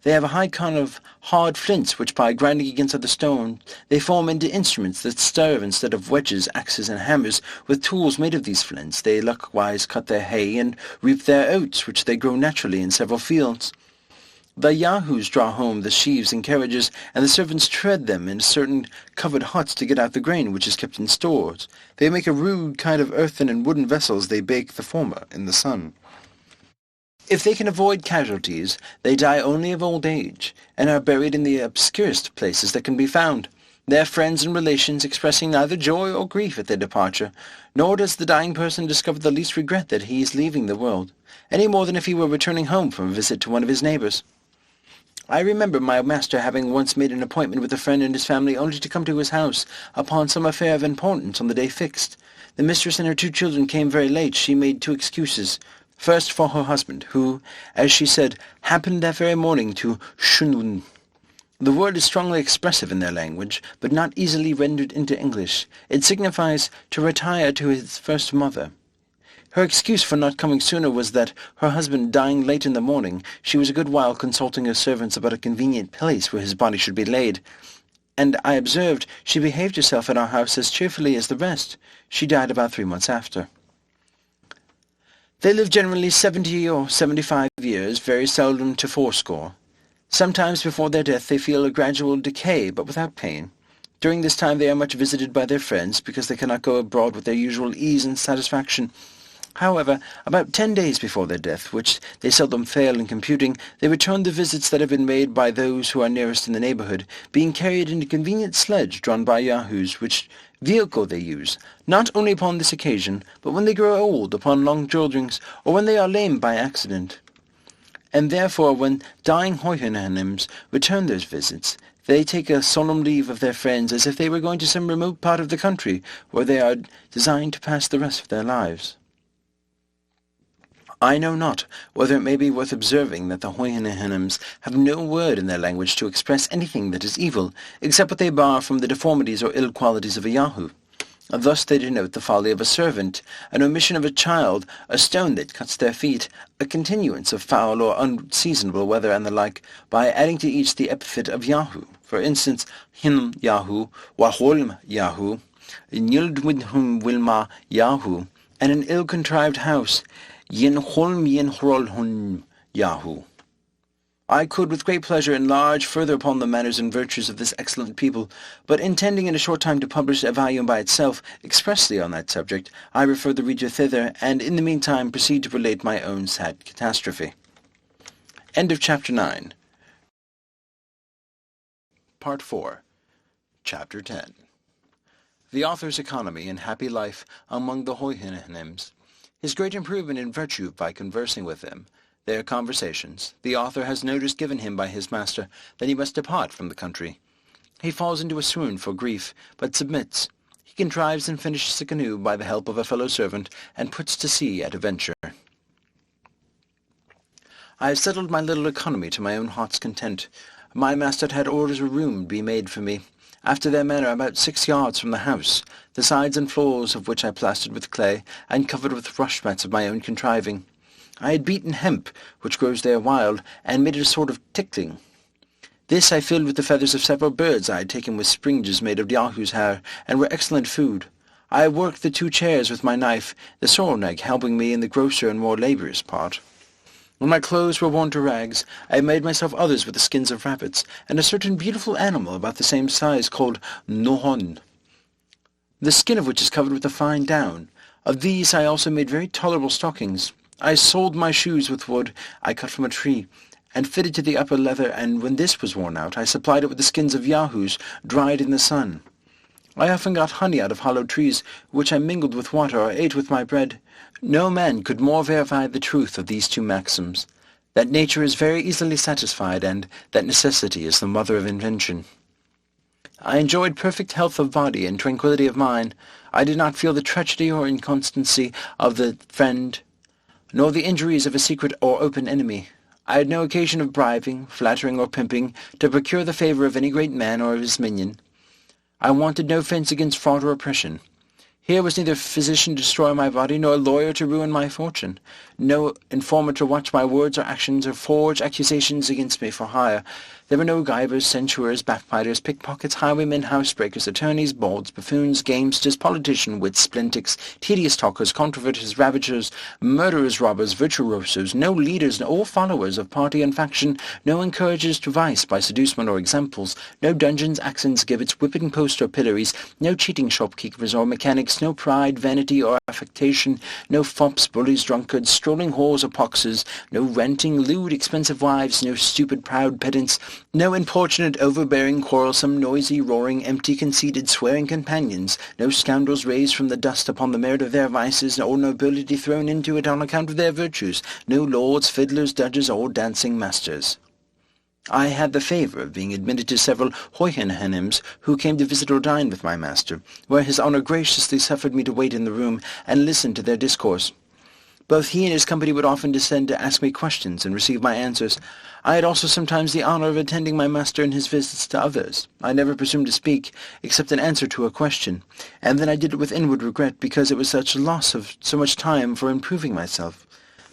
They have a high kind of hard flints, which by grinding against other stone, they form into instruments that stir instead of wedges, axes, and hammers. With tools made of these flints, they likewise cut their hay and reap their oats, which they grow naturally in several fields. The Yahoos draw home the sheaves in carriages, and the servants tread them in certain covered huts to get out the grain which is kept in stores. They make a rude kind of earthen and wooden vessels. They bake the former in the sun. If they can avoid casualties, they die only of old age, and are buried in the obscurest places that can be found, their friends and relations expressing neither joy or grief at their departure, nor does the dying person discover the least regret that he is leaving the world, any more than if he were returning home from a visit to one of his neighbors. I remember my master having once made an appointment with a friend and his family only to come to his house upon some affair of importance on the day fixed. The mistress and her 2 children came very late. She made 2 excuses. First, for her husband, who, as she said, happened that very morning to shunun. The word is strongly expressive in their language, but not easily rendered into English. It signifies to retire to his first mother. Her excuse for not coming sooner was that, her husband dying late in the morning, she was a good while consulting her servants about a convenient place where his body should be laid, and I observed she behaved herself at our house as cheerfully as the rest. She died about 3 months after. They live generally 70 or 75 years, very seldom to 80. Sometimes before their death they feel a gradual decay, but without pain. During this time they are much visited by their friends, because they cannot go abroad with their usual ease and satisfaction. However, about 10 days before their death, which they seldom fail in computing, they return the visits that have been made by those who are nearest in the neighborhood, being carried in a convenient sledge drawn by Yahoos, which vehicle they use, not only upon this occasion, but when they grow old, upon long journeys, or when they are lame by accident. And therefore, when dying Houyhnhnms return those visits, they take a solemn leave of their friends as if they were going to some remote part of the country, where they are designed to pass the rest of their lives. I know not whether it may be worth observing that the Houyhnhnms have no word in their language to express anything that is evil, except what they borrow from the deformities or ill qualities of a Yahoo. Thus they denote the folly of a servant, an omission of a child, a stone that cuts their feet, a continuance of foul or unseasonable weather, and the like, by adding to each the epithet of Yahoo. For instance, Hin Yahoo, Waholm Yahoo, Nyildwidhum Wilma Yahoo, and an ill-contrived house, Yin Holm Yin Hrolhun Yahoo. I could with great pleasure enlarge further upon the manners and virtues of this excellent people, but intending in a short time to publish a volume by itself expressly on that subject, I refer the reader thither, and in the meantime proceed to relate my own sad catastrophe. End of Chapter 9. Part 4. Chapter 10. The author's economy and happy life among the Houyhnhnms. His great improvement in virtue by conversing with them. Their conversations. The author has notice given him by his master that he must depart from the country. He falls into a swoon for grief, but submits. He contrives and finishes a canoe by the help of a fellow servant, and puts to sea at a venture. I have settled my little economy to my own heart's content. My master had orders a room be made for me, after their manner, about 6 yards from the house, the sides and floors of which I plastered with clay, and covered with rush mats of my own contriving. I had beaten hemp, which grows there wild, and made it a sort of tickling. This I filled with the feathers of several birds I had taken with springes made of Yahoo's hair, and were excellent food. I worked the 2 chairs with my knife, the sorrel nag helping me in the grosser and more laborious part. When my clothes were worn to rags, I made myself others with the skins of rabbits, and a certain beautiful animal about the same size called nohon, the skin of which is covered with a fine down. Of these I also made very tolerable stockings. I soled my shoes with wood I cut from a tree, and fitted to the upper leather, and when this was worn out, I supplied it with the skins of yahoos, dried in the sun. I often got honey out of hollow trees, which I mingled with water or ate with my bread. No man could more verify the truth of these two maxims, that nature is very easily satisfied, and that necessity is the mother of invention. I enjoyed perfect health of body and tranquillity of mind. I did not feel the treachery or inconstancy of the friend, nor the injuries of a secret or open enemy. I had no occasion of bribing, flattering, or pimping to procure the favour of any great man or of his minion. I wanted no fence against fraud or oppression. Here was neither physician to destroy my body, nor lawyer to ruin my fortune, no informer to watch my words or actions, or forge accusations against me for hire. There were no gibers, censurers, backbiters, pickpockets, highwaymen, housebreakers, attorneys, bawds, buffoons, gamesters, politicians, wits, splinticks, tedious talkers, controverters, ravagers, murderers, robbers, virtuosos, no leaders or followers of party and faction, no encouragers to vice by seducement or examples, no dungeons, accents, gibbets, whipping posts or pillories, no cheating shopkeepers or mechanics, no pride, vanity, or affectation, no fops, bullies, drunkards, strolling whores or poxers, no renting, lewd, expensive wives, no stupid, proud pedants, no importunate, overbearing, quarrelsome, noisy, roaring, empty, conceited, swearing companions, no scoundrels raised from the dust upon the merit of their vices, or nobility thrown into it on account of their virtues, no lords, fiddlers, judges, or dancing masters. I had the favour of being admitted to several Hohenheims who came to visit or dine with my master, where his honour graciously suffered me to wait in the room and listen to their discourse. Both he and his company would often descend to ask me questions and receive my answers. I had also sometimes the honour of attending my master in his visits to others. I never presumed to speak, except in answer to a question, and then I did it with inward regret, because it was such a loss of so much time for improving myself.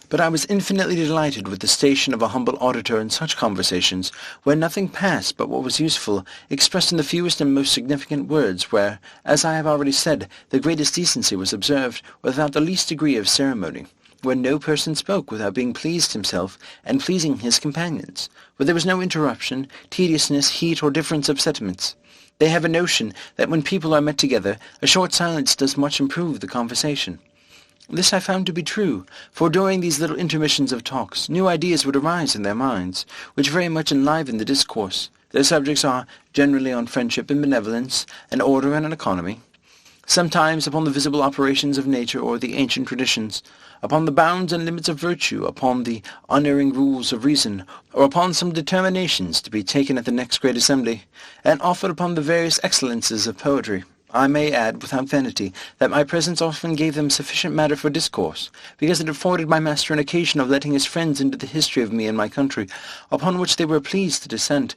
But I was infinitely delighted with the station of a humble auditor in such conversations, where nothing passed but what was useful, expressed in the fewest and most significant words, where, as I have already said, the greatest decency was observed, without the least degree of ceremony, where no person spoke without being pleased himself and pleasing his companions, where there was no interruption, tediousness, heat, or difference of sentiments. They have a notion that when people are met together, a short silence does much improve the conversation. This I found to be true, for during these little intermissions of talks, new ideas would arise in their minds, which very much enliven the discourse. Their subjects are generally on friendship and benevolence, and order and economy, sometimes upon the visible operations of nature or the ancient traditions, upon the bounds and limits of virtue, upon the unerring rules of reason, or upon some determinations to be taken at the next great assembly, and often upon the various excellences of poetry. I may add, without vanity, that my presence often gave them sufficient matter for discourse, because it afforded my master an occasion of letting his friends into the history of me and my country, upon which they were pleased to dissent,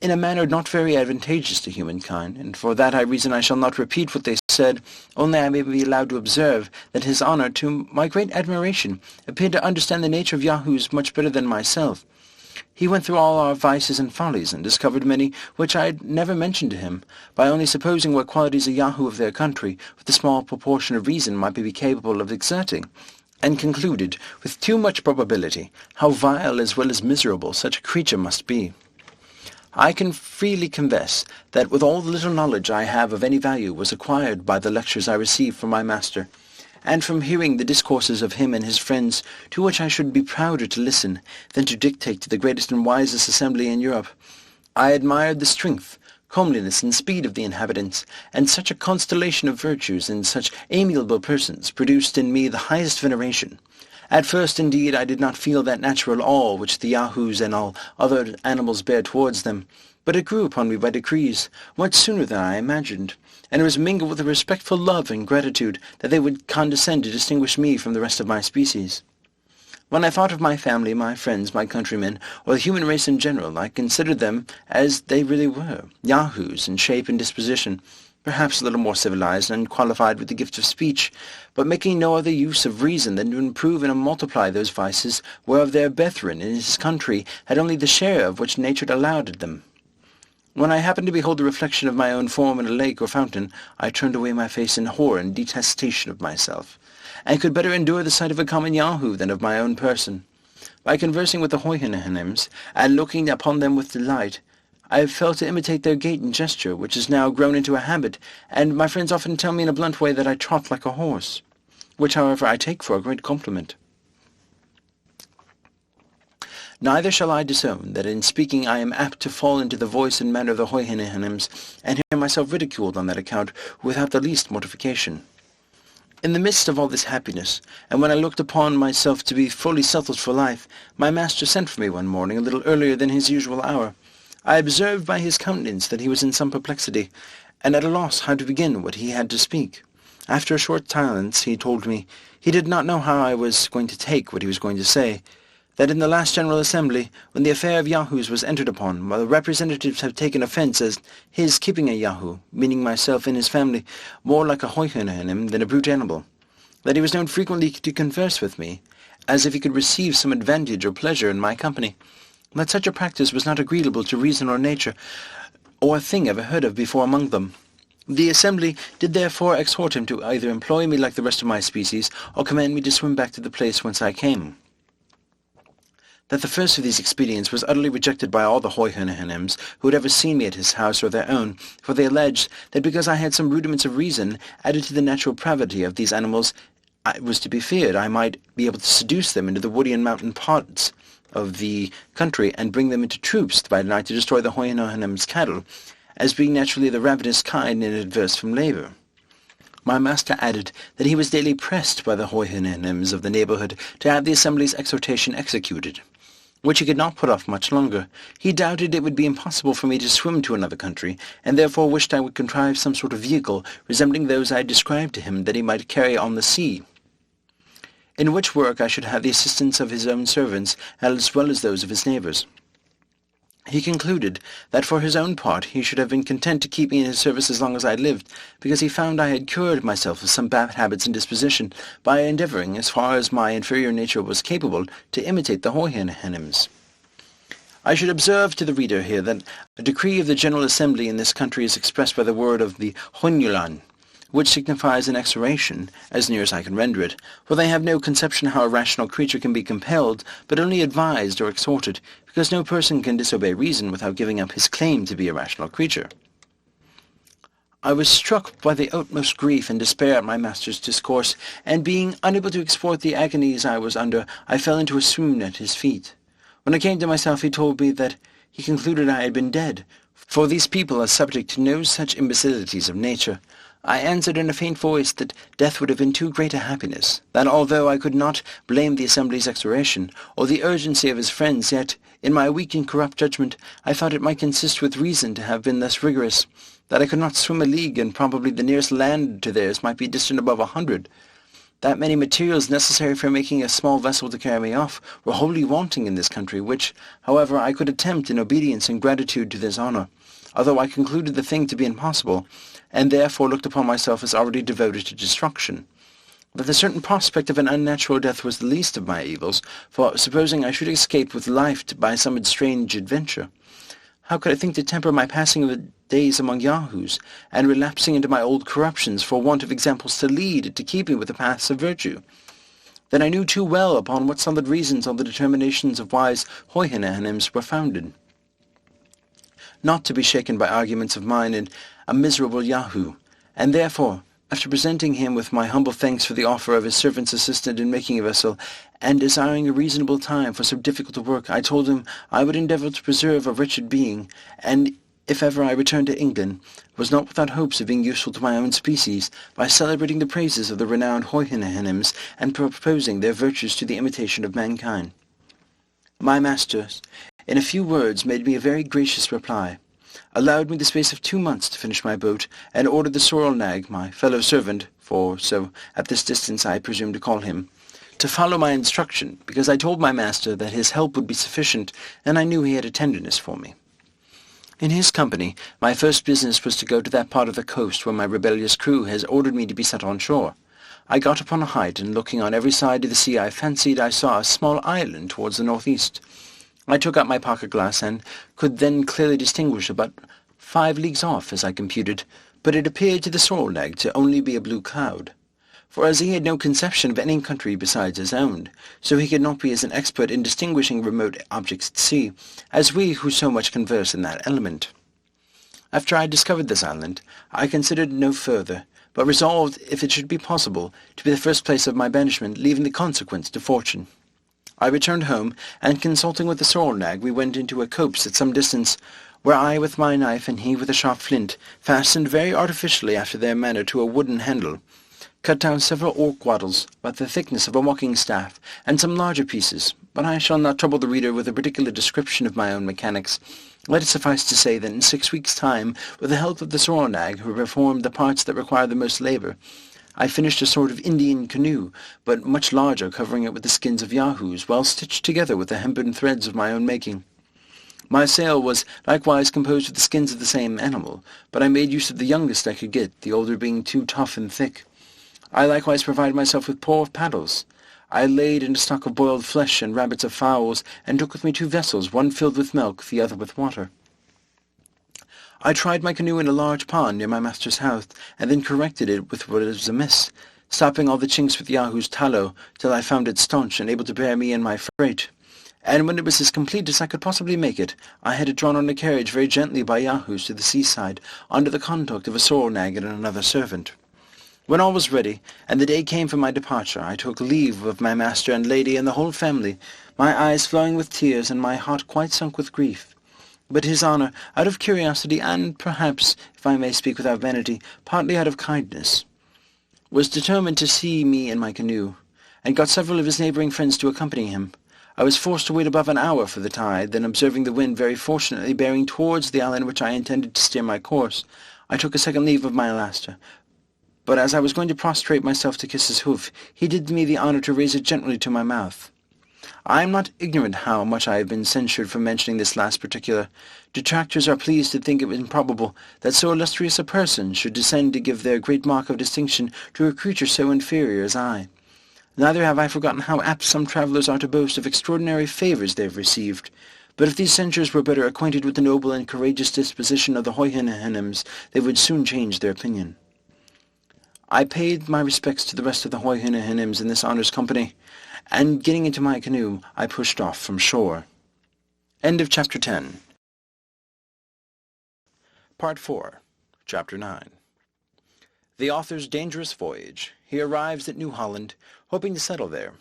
in a manner not very advantageous to humankind, and for that reason I shall not repeat what they said, only I may be allowed to observe that his honour, to my great admiration, appeared to understand the nature of yahoos much better than myself. He went through all our vices and follies, and discovered many which I had never mentioned to him, by only supposing what qualities a yahoo of their country, with a small proportion of reason, might be capable of exerting, and concluded, with too much probability, how vile as well as miserable such a creature must be. I can freely confess that with all the little knowledge I have of any value was acquired by the lectures I received from my master, and from hearing the discourses of him and his friends, to which I should be prouder to listen than to dictate to the greatest and wisest assembly in Europe. I admired the strength, comeliness, and speed of the inhabitants, and such a constellation of virtues in such amiable persons produced in me the highest veneration. At first, indeed, I did not feel that natural awe which the yahoos and all other animals bear towards them, but it grew upon me by degrees, much sooner than I imagined, and it was mingled with a respectful love and gratitude that they would condescend to distinguish me from the rest of my species. When I thought of my family, my friends, my countrymen, or the human race in general, I considered them as they really were, yahoos in shape and disposition, perhaps a little more civilized and qualified with the gift of speech, but making no other use of reason than to improve and multiply those vices whereof their brethren in his country had only the share of which nature allowed them. When I happened to behold the reflection of my own form in a lake or fountain, I turned away my face in horror and detestation of myself, and could better endure the sight of a common yahoo than of my own person. By conversing with the Houyhnhnms, and looking upon them with delight, I have felt to imitate their gait and gesture, which has now grown into a habit, and my friends often tell me in a blunt way that I trot like a horse, which, however, I take for a great compliment. Neither shall I disown that in speaking I am apt to fall into the voice and manner of the Houyhnhnms, and hear myself ridiculed on that account without the least mortification. In the midst of all this happiness, and when I looked upon myself to be fully settled for life, my master sent for me one morning a little earlier than his usual hour. I observed by his countenance that he was in some perplexity, and at a loss how to begin what he had to speak. After a short silence he told me he did not know how I was going to take what he was going to say, that in the last General Assembly, when the affair of Yahoos was entered upon, while the representatives have taken offence as his keeping a Yahoo, meaning myself and his family, more like a Houyhnhnm than a brute animal, that he was known frequently to converse with me, as if he could receive some advantage or pleasure in my company, that such a practice was not agreeable to reason or nature, or a thing ever heard of before among them. The Assembly did therefore exhort him to either employ me like the rest of my species, or command me to swim back to the place whence I came. That the first of these expedients was utterly rejected by all the Houyhnhnms who had ever seen me at his house or their own, for they alleged that because I had some rudiments of reason added to the natural pravity of these animals, it was to be feared I might be able to seduce them into the woody and mountain parts of the country and bring them into troops by night to destroy the Houyhnhnms' cattle, as being naturally the ravenous kind and adverse from labour. My master added that he was daily pressed by the Houyhnhnms of the neighbourhood to have the Assembly's exhortation executed, which he could not put off much longer. He doubted it would be impossible for me to swim to another country, and therefore wished I would contrive some sort of vehicle resembling those I had described to him that he might carry on the sea, in which work I should have the assistance of his own servants as well as those of his neighbours. He concluded that for his own part he should have been content to keep me in his service as long as I lived, because he found I had cured myself of some bad habits and disposition by endeavouring, as far as my inferior nature was capable, to imitate the Houyhnhnms. I should observe to the reader here that a decree of the General Assembly in this country is expressed by the word of the Houyhnhnm, which signifies an exhortation, as near as I can render it, for they have no conception how a rational creature can be compelled, but only advised or exhorted, because no person can disobey reason without giving up his claim to be a rational creature. I was struck by the utmost grief and despair at my master's discourse, and being unable to export the agonies I was under, I fell into a swoon at his feet. When I came to myself he told me that he concluded I had been dead, for these people are subject to no such imbecilities of nature. I answered in a faint voice that death would have been too great a happiness, that although I could not blame the Assembly's exhortation, or the urgency of his friends, yet, in my weak and corrupt judgment, I thought it might consist with reason to have been less rigorous, that I could not swim a league, and probably the nearest land to theirs might be distant above 100, that many materials necessary for making a small vessel to carry me off were wholly wanting in this country, which, however, I could attempt in obedience and gratitude to this honour, although I concluded the thing to be impossible, and therefore looked upon myself as already devoted to destruction. That the certain prospect of an unnatural death was the least of my evils, for supposing I should escape with life by some strange adventure, how could I think to temper my passing of the days among Yahoos, and relapsing into my old corruptions for want of examples to lead to keep me with the paths of virtue? Then I knew too well upon what solid reasons all the determinations of wise Houyhnhnms were founded, not to be shaken by arguments of mine in a miserable Yahoo, and therefore, after presenting him with my humble thanks for the offer of his servant's assistance in making a vessel, and desiring a reasonable time for so difficult a work, I told him I would endeavour to preserve a wretched being, and if ever I returned to England, was not without hopes of being useful to my own species, by celebrating the praises of the renowned Houyhnhnms, and proposing their virtues to the imitation of mankind. My masters, in a few words, made me a very gracious reply, allowed me the space of 2 months to finish my boat, and ordered the Sorrel-Nag, my fellow-servant, for so at this distance I presume to call him, to follow my instruction, because I told my master that his help would be sufficient, and I knew he had a tenderness for me. In his company, my first business was to go to that part of the coast where my rebellious crew has ordered me to be set on shore. I got upon a height, and looking on every side of the sea, I fancied I saw a small island towards the northeast. I took out my pocket-glass, and could then clearly distinguish about 5 leagues off, as I computed, but it appeared to the Sorrel-Nag to only be a blue cloud. for as he had no conception of any country besides his own, so he could not be as an expert in distinguishing remote objects at sea, as we who so much converse in that element. After I had discovered this island, I considered no further, but resolved, if it should be possible, to be the first place of my banishment, leaving the consequence to fortune. I returned home, and consulting with the sorrel-nag, we went into a copse at some distance, where I with my knife and he with a sharp flint, fastened very artificially after their manner to a wooden handle, cut down several oak wattles, about the thickness of a walking-staff, and some larger pieces, but I shall not trouble the reader with a particular description of my own mechanics. Let it suffice to say that in 6 weeks' time, with the help of the sorrel-nag, who performed the parts that required the most labour, I finished a sort of Indian canoe, but much larger, covering it with the skins of yahoos, well stitched together with the hempen threads of my own making. My sail was likewise composed of the skins of the same animal, but I made use of the youngest I could get, the older being too tough and thick. I likewise provided myself with paw of paddles. I laid in a stock of boiled flesh and rabbits of fowls, and took with me 2 vessels, one filled with milk, the other with water. I tried my canoe in a large pond near my master's house, and then corrected it with what was amiss, stopping all the chinks with Yahoo's tallow, till I found it staunch and able to bear me and my freight. And when it was as complete as I could possibly make it, I had it drawn on a carriage very gently by Yahoos to the seaside, under the conduct of a sorrel-nag and another servant. When all was ready, and the day came for my departure, I took leave of my master and lady and the whole family, my eyes flowing with tears and my heart quite sunk with grief. But his honour, out of curiosity, and perhaps, if I may speak without vanity, partly out of kindness, was determined to see me in my canoe, and got several of his neighbouring friends to accompany him. I was forced to wait above an hour for the tide, then observing the wind very fortunately bearing towards the island which I intended to steer my course, I took a second leave of my master. But as I was going to prostrate myself to kiss his hoof, he did me the honour to raise it gently to my mouth. I am not ignorant how much I have been censured for mentioning this last particular. Detractors are pleased to think it improbable that so illustrious a person should descend to give their great mark of distinction to a creature so inferior as I. Neither have I forgotten how apt some travellers are to boast of extraordinary favours they have received. But if these censors were better acquainted with the noble and courageous disposition of the Houyhnhnms, they would soon change their opinion. I paid my respects to the rest of the Houyhnhnms in this honour's company, and getting into my canoe, I pushed off from shore. End of Chapter 10. Part 4. Chapter 9. The author's dangerous voyage. He arrives at New Holland, hoping to settle there,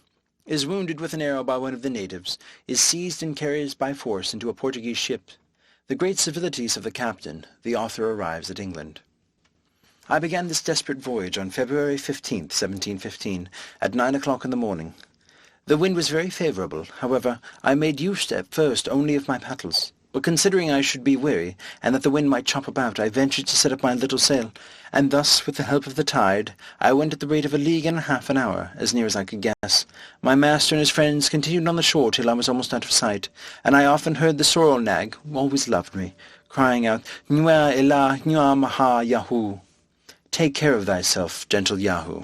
is wounded with an arrow by one of the natives, is seized and carried by force into a Portuguese ship. The great civilities of the captain. The author arrives at England. I began this desperate voyage on February 15th, 1715, at 9 o'clock in the morning. The wind was very favourable. However, I made use at first only of my paddles, but considering I should be weary, and that the wind might chop about, I ventured to set up my little sail, and thus, with the help of the tide, I went at the rate of 1.5 leagues an hour, as near as I could guess. My master and his friends continued on the shore till I was almost out of sight, and I often heard the sorrel-nag, who always loved me, crying out, "Nua ela, nua maha Yahoo." Take care of thyself, gentle Yahoo.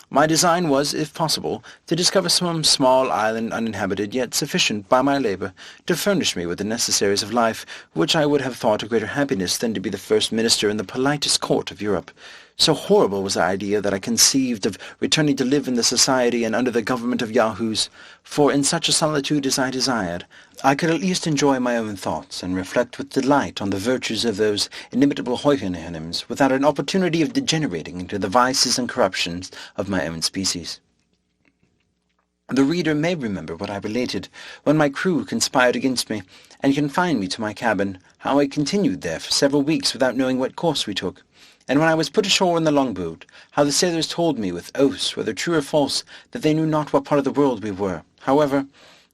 My design was, if possible, to discover some small island uninhabited, yet sufficient, by my labour, to furnish me with the necessaries of life, which I would have thought a greater happiness than to be the first minister in the politest court of Europe. So horrible was the idea that I conceived of returning to live in the society and under the government of Yahoos, for in such a solitude as I desired, I could at least enjoy my own thoughts, and reflect with delight on the virtues of those inimitable Houyhnhnms, without an opportunity of degenerating into the vices and corruptions of my own species. The reader may remember what I related, when my crew conspired against me, and confined me to my cabin, how I continued there for several weeks without knowing what course we took, and when I was put ashore in the longboat, how the sailors told me with oaths, whether true or false, that they knew not what part of the world we were. However,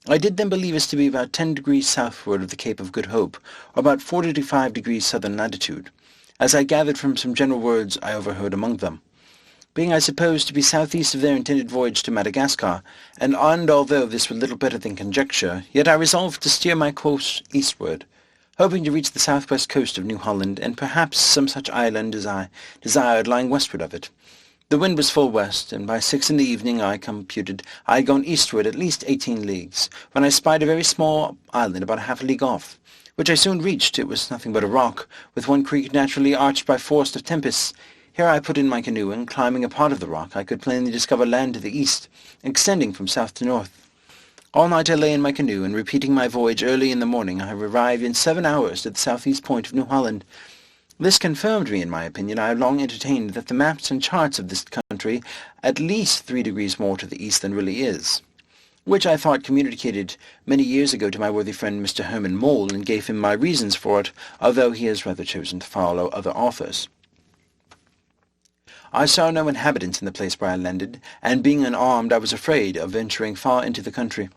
I did them believe us to be about 10 degrees southward of the Cape of Good Hope, or about 45 degrees southern latitude, as I gathered from some general words I overheard among them, being I supposed to be southeast of their intended voyage to Madagascar, and although this were little better than conjecture, yet I resolved to steer my course eastward, hoping to reach the southwest coast of New Holland, and perhaps some such island as I desired lying westward of it. The wind was full west, and by 6 in the evening I computed I had gone eastward at least 18 leagues, when I spied a very small island about half a league off, which I soon reached. It was nothing but a rock, with one creek naturally arched by forest of tempests. Here I put in my canoe, and climbing a part of the rock, I could plainly discover land to the east, extending from south to north. All night I lay in my canoe, and repeating my voyage early in the morning, I arrived in 7 hours at the southeast point of New Holland. This confirmed me in my opinion. I had long entertained that the maps and charts of this country at least 3 degrees more to the east than really is, which I thought communicated many years ago to my worthy friend Mr. Herman Mole, and gave him my reasons for it, although he has rather chosen to follow other authors. I saw no inhabitants in the place where I landed, and being unarmed I was afraid of venturing far into the country.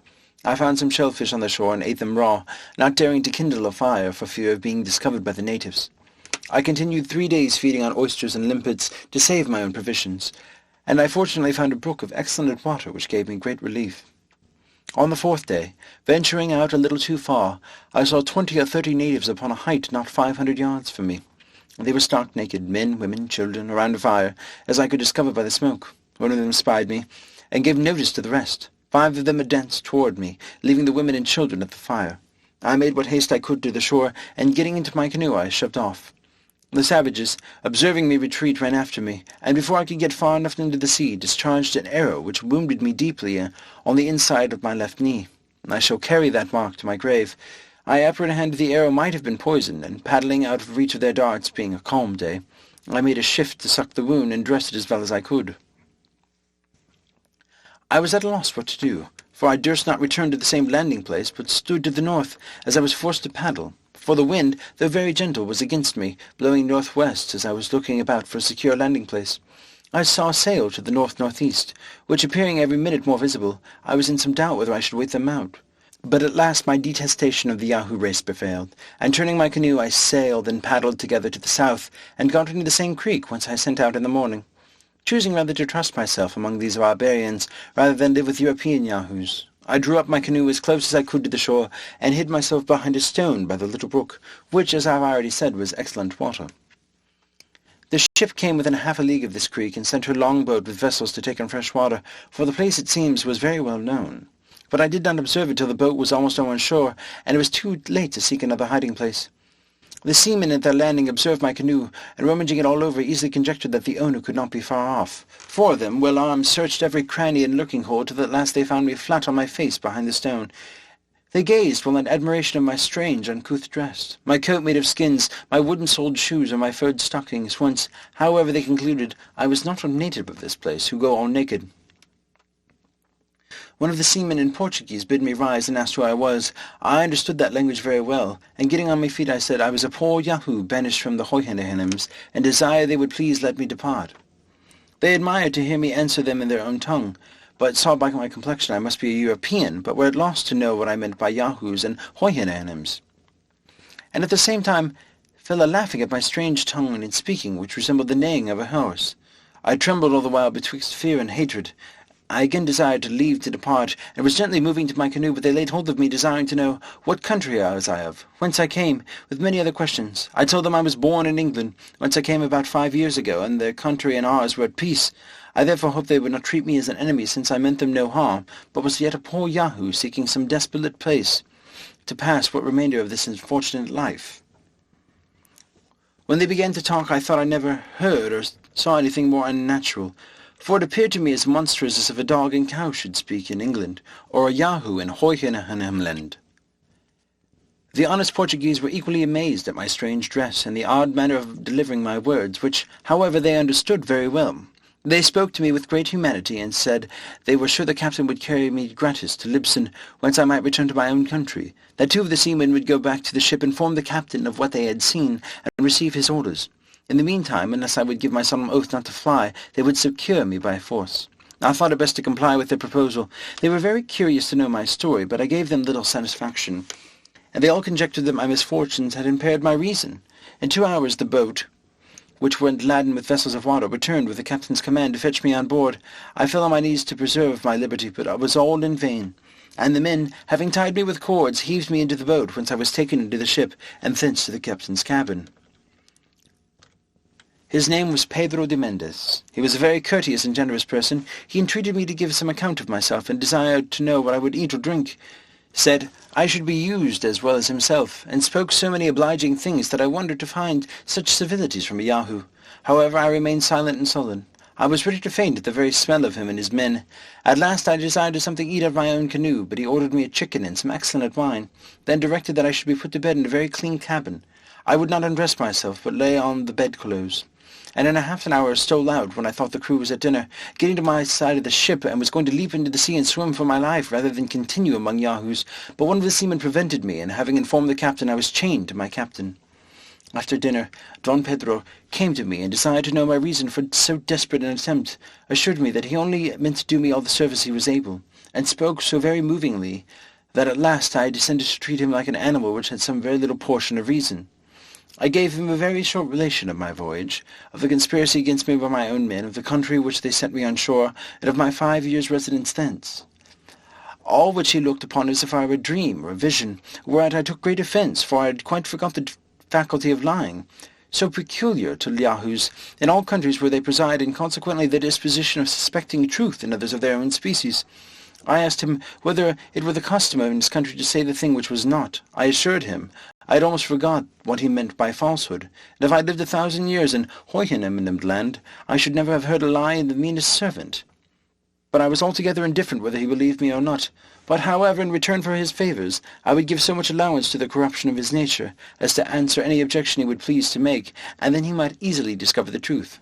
I found some shellfish on the shore and ate them raw, not daring to kindle a fire for fear of being discovered by the natives. I continued 3 days feeding on oysters and limpets to save my own provisions, and I fortunately found a brook of excellent water which gave me great relief. On the 4th day, venturing out a little too far, I saw 20 or 30 natives upon a height not 500 yards from me. They were stark naked, men, women, children, around a fire, as I could discover by the smoke. One of them spied me, and gave notice to the rest. 5 of them advanced toward me, leaving the women and children at the fire. I made what haste I could to the shore, and getting into my canoe I shoved off. The savages, observing me retreat, ran after me, and before I could get far enough into the sea, discharged an arrow which wounded me deeply on the inside of my left knee. I shall carry that mark to my grave. I apprehended the arrow might have been poisoned, and paddling out of reach of their darts, being a calm day, I made a shift to suck the wound and dress it as well as I could. I was at a loss what to do, for I durst not return to the same landing place, but stood to the north, as I was forced to paddle. For the wind, though very gentle, was against me, blowing northwest as I was looking about for a secure landing place. I saw a sail to the north-northeast, which appearing every minute more visible, I was in some doubt whether I should wait them out. But at last my detestation of the Yahoo race prevailed, and turning my canoe I sailed and paddled together to the south, and got into the same creek whence I sent out in the morning, choosing rather to trust myself among these barbarians rather than live with European Yahoos. I drew up my canoe as close as I could to the shore, and hid myself behind a stone by the little brook, which, as I have already said, was excellent water. The ship came within half a league of this creek, and sent her longboat with vessels to take in fresh water, for the place, it seems, was very well known. But I did not observe it till the boat was almost on shore, and it was too late to seek another hiding place. The seamen at their landing observed my canoe, and rummaging it all over, easily conjectured that the owner could not be far off. 4 of them, well armed, searched every cranny and lurking-hole, till at last they found me flat on my face behind the stone. They gazed while in admiration of my strange, uncouth dress, my coat made of skins, my wooden-soled shoes, and my furred stockings, whence, however, they concluded I was not a native of this place, who go all naked. One of the seamen in Portuguese bid me rise and asked who I was. I understood that language very well, and getting on my feet I said I was a poor Yahoo banished from the Hoyhenehenims, and desired they would please let me depart. They admired to hear me answer them in their own tongue, but saw by my complexion I must be a European, but were at loss to know what I meant by Yahoos and Hoyhenehenims, and at the same time fell a laughing at my strange tongue in speaking, which resembled the neighing of a horse. I trembled all the while betwixt fear and hatred. I again desired to leave to depart, and was gently moving to my canoe, but they laid hold of me, desiring to know what country I was of, whence I came, with many other questions. I told them I was born in England, whence I came about 5 years ago, and their country and ours were at peace. I therefore hoped they would not treat me as an enemy, since I meant them no harm, but was yet a poor Yahoo seeking some desolate place to pass what remainder of this unfortunate life. When they began to talk, I thought I never heard or saw anything more unnatural, for it appeared to me as monstrous as if a dog and cow should speak in England, or a Yahoo in Hoyhenehemland. The honest Portuguese were equally amazed at my strange dress, and the odd manner of delivering my words, which, however, they understood very well. They spoke to me with great humanity, and said they were sure the captain would carry me gratis to Libsyn, whence I might return to my own country, that 2 of the seamen would go back to the ship, inform the captain of what they had seen, and receive his orders. In the meantime, unless I would give my solemn oath not to fly, they would secure me by force. I thought it best to comply with their proposal. They were very curious to know my story, but I gave them little satisfaction, and they all conjectured that my misfortunes had impaired my reason. In 2 hours the boat, which went laden with vessels of water, returned with the captain's command to fetch me on board. I fell on my knees to preserve my liberty, but it was all in vain, and the men, having tied me with cords, heaved me into the boat, whence I was taken into the ship, and thence to the captain's cabin. His name was Pedro de Mendes. He was a very courteous and generous person. He entreated me to give some account of myself, and desired to know what I would eat or drink. said I should be used as well as himself, and spoke so many obliging things that I wondered to find such civilities from a Yahoo. However, I remained silent and sullen. I was ready to faint at the very smell of him and his men. At last I desired something to eat out of my own canoe, but he ordered me a chicken and some excellent wine, then directed that I should be put to bed in a very clean cabin. I would not undress myself, but lay on the bedclothes. And in a half an hour stole out, when I thought the crew was at dinner, getting to my side of the ship, and was going to leap into the sea and swim for my life rather than continue among Yahoos. But one of the seamen prevented me, and having informed the captain, I was chained to my captain. After dinner, Don Pedro came to me and desired to know my reason for so desperate an attempt, assured me that he only meant to do me all the service he was able, and spoke so very movingly that at last I descended to treat him like an animal which had some very little portion of reason. I gave him a very short relation of my voyage, of the conspiracy against me by my own men, of the country which they sent me on shore, and of my 5 years' residence thence. All which he looked upon as if I were a dream or a vision, whereat I took great offence, for I had quite forgot the faculty of lying, so peculiar to Yahoos in all countries where they preside, and consequently the disposition of suspecting truth in others of their own species. I asked him whether it were the custom in his country to say the thing which was not. I assured him I had almost forgot what he meant by falsehood, and if I lived 1,000 years in Houyhnhnm land, I should never have heard a lie in the meanest servant. But I was altogether indifferent whether he believed me or not. But, however, in return for his favours, I would give so much allowance to the corruption of his nature as to answer any objection he would please to make, and then he might easily discover the truth.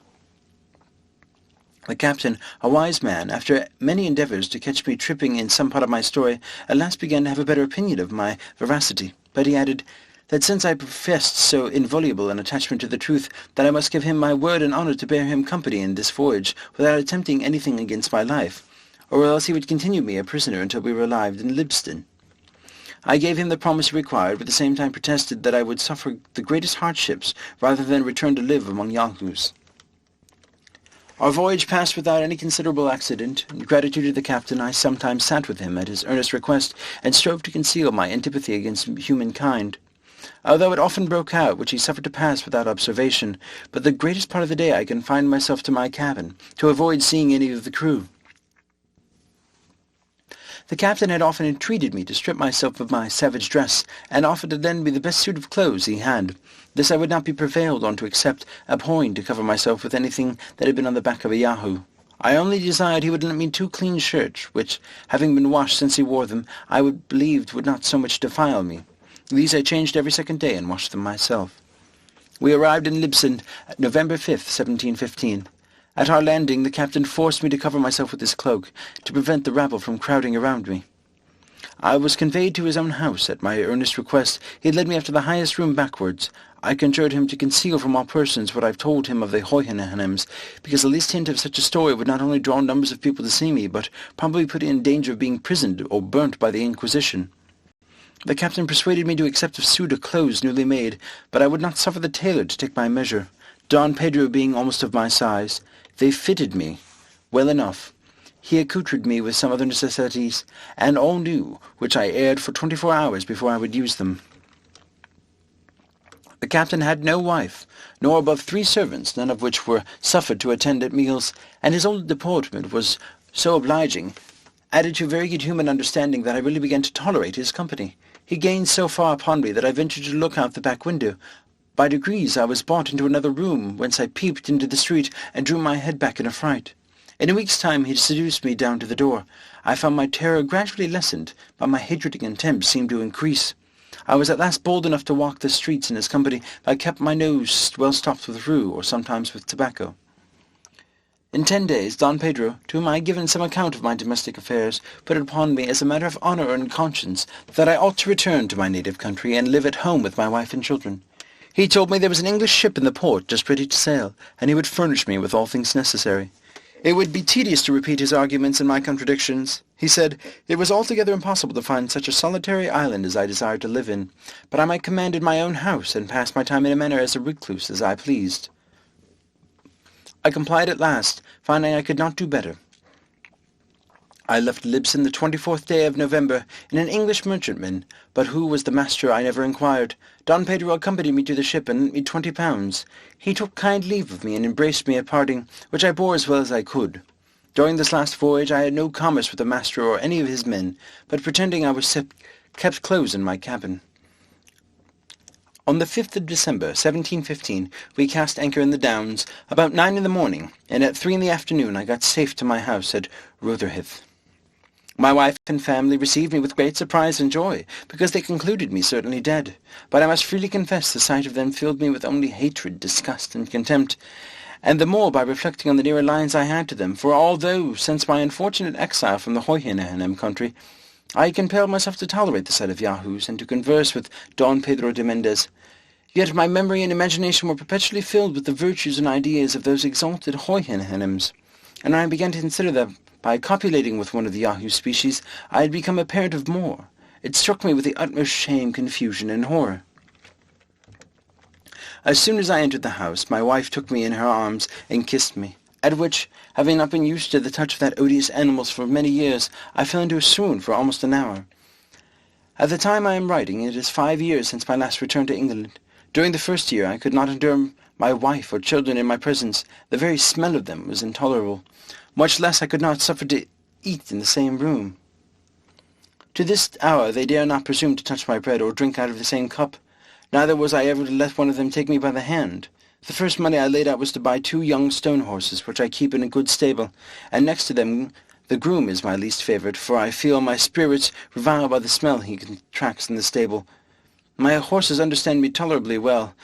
The captain, a wise man, after many endeavours to catch me tripping in some part of my story, at last began to have a better opinion of my veracity. But he added that since I professed so inviolable an attachment to the truth, that I must give him my word and honour to bear him company in this voyage without attempting anything against my life, or else he would continue me a prisoner until we arrived in Libston. I gave him the promise he required, but at the same time protested that I would suffer the greatest hardships rather than return to live among Yahoos. Our voyage passed without any considerable accident. In gratitude to the captain, I sometimes sat with him at his earnest request, and strove to conceal my antipathy against humankind, although it often broke out, which he suffered to pass without observation. But the greatest part of the day I confined myself to my cabin, to avoid seeing any of the crew. The captain had often entreated me to strip myself of my savage dress, and offered to lend me the best suit of clothes he had. This I would not be prevailed on to accept, abhorring to cover myself with anything that had been on the back of a Yahoo. I only desired he would lend me 2 clean shirts, which, having been washed since he wore them, I believed would not so much defile me. These I changed every second day and washed them myself. We arrived in Libsyn November 5th, 1715. At our landing, the captain forced me to cover myself with his cloak, to prevent the rabble from crowding around me. I was conveyed to his own house. At my earnest request, he led me up to the highest room backwards. I conjured him to conceal from all persons what I've told him of the Houyhnhnms, because the least hint of such a story would not only draw numbers of people to see me, but probably put me in danger of being prisoned or burnt by the Inquisition. The captain persuaded me to accept a suit of clothes newly made, but I would not suffer the tailor to take my measure, Don Pedro being almost of my size. They fitted me well enough. He accoutred me with some other necessities, and all new, which I aired for 24 hours before I would use them. The captain had no wife, nor above 3 servants, none of which were suffered to attend at meals, and his old deportment was so obliging, added to very good human understanding, that I really began to tolerate his company. He gained so far upon me that I ventured to look out the back window. By degrees I was brought into another room, whence I peeped into the street, and drew my head back in a fright. In a week's time he seduced me down to the door. I found my terror gradually lessened, but my hatred and contempt seemed to increase. I was at last bold enough to walk the streets in his company, but I kept my nose well stopped with rue, or sometimes with tobacco. In 10 days, Don Pedro, to whom I had given some account of my domestic affairs, put it upon me as a matter of honour and conscience that I ought to return to my native country and live at home with my wife and children. He told me there was an English ship in the port just ready to sail, and he would furnish me with all things necessary. It would be tedious to repeat his arguments and my contradictions. He said it was altogether impossible to find such a solitary island as I desired to live in, but I might command in my own house, and pass my time in a manner as a recluse as I pleased. I complied at last, finding I could not do better. I left Libsyn the 24th day of November in an English merchantman, but who was the master I never inquired. Don Pedro accompanied me to the ship and lent me £20. He took kind leave of me and embraced me at parting, which I bore as well as I could. During this last voyage I had no commerce with the master or any of his men, but pretending I was sick, kept close in my cabin. On the 5th of December, 1715, we cast anchor in the Downs about 9 in the morning, and at 3 in the afternoon I got safe to my house at Rotherhithe. My wife and family received me with great surprise and joy, because they concluded me certainly dead. But I must freely confess the sight of them filled me with only hatred, disgust, and contempt, and the more by reflecting on the near alliance I had to them, for although, since my unfortunate exile from the Hoyhenhem country, I compelled myself to tolerate the sight of Yahoos, and to converse with Don Pedro de Mendez, yet my memory and imagination were perpetually filled with the virtues and ideas of those exalted Hoyhenhems, and I began to consider that, by copulating with one of the Yahoo species, I had become a parent of more. It struck me with the utmost shame, confusion, and horror. As soon as I entered the house, my wife took me in her arms and kissed me, at which, having not been used to the touch of that odious animal for many years, I fell into a swoon for almost an hour. At the time I am writing, it is 5 years since my last return to England. During the first year I could not endure my wife or children in my presence. The very smell of them was intolerable. Much less I could not suffer to eat in the same room. To this hour they dare not presume to touch my bread or drink out of the same cup. Neither was I ever to let one of them take me by the hand. The first money I laid out was to buy 2 young stone horses, which I keep in a good stable, and next to them the groom is my least favourite, for I feel my spirits revile by the smell he contracts in the stable. My horses understand me tolerably well,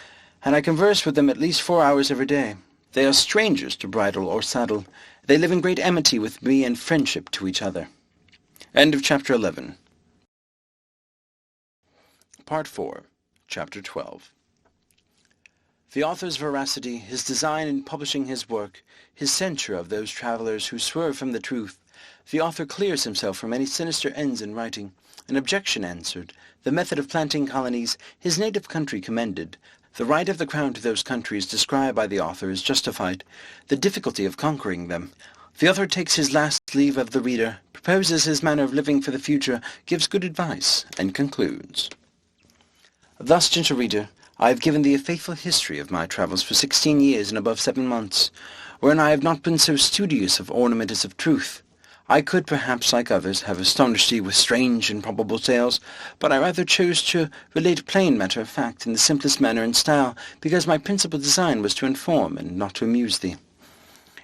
and I converse with them at least 4 hours every day. They are strangers to bridle or saddle. They live in great amity with me and friendship to each other. End of Chapter 11. Part 4. Chapter 12. The author's veracity, his design in publishing his work, his censure of those travellers who swerve from the truth. The author clears himself from any sinister ends in writing, an objection answered, the method of planting colonies, his native country commended, the right of the crown to those countries described by the author is justified, the difficulty of conquering them. The author takes his last leave of the reader, proposes his manner of living for the future, gives good advice, and concludes. Thus, gentle reader, I have given thee a faithful history of my travels for 16 years and above 7 months, wherein I have not been so studious of ornament as of truth. I could, perhaps, like others, have astonished thee with strange and probable tales, but I rather chose to relate plain matter of fact in the simplest manner and style, because my principal design was to inform and not to amuse thee.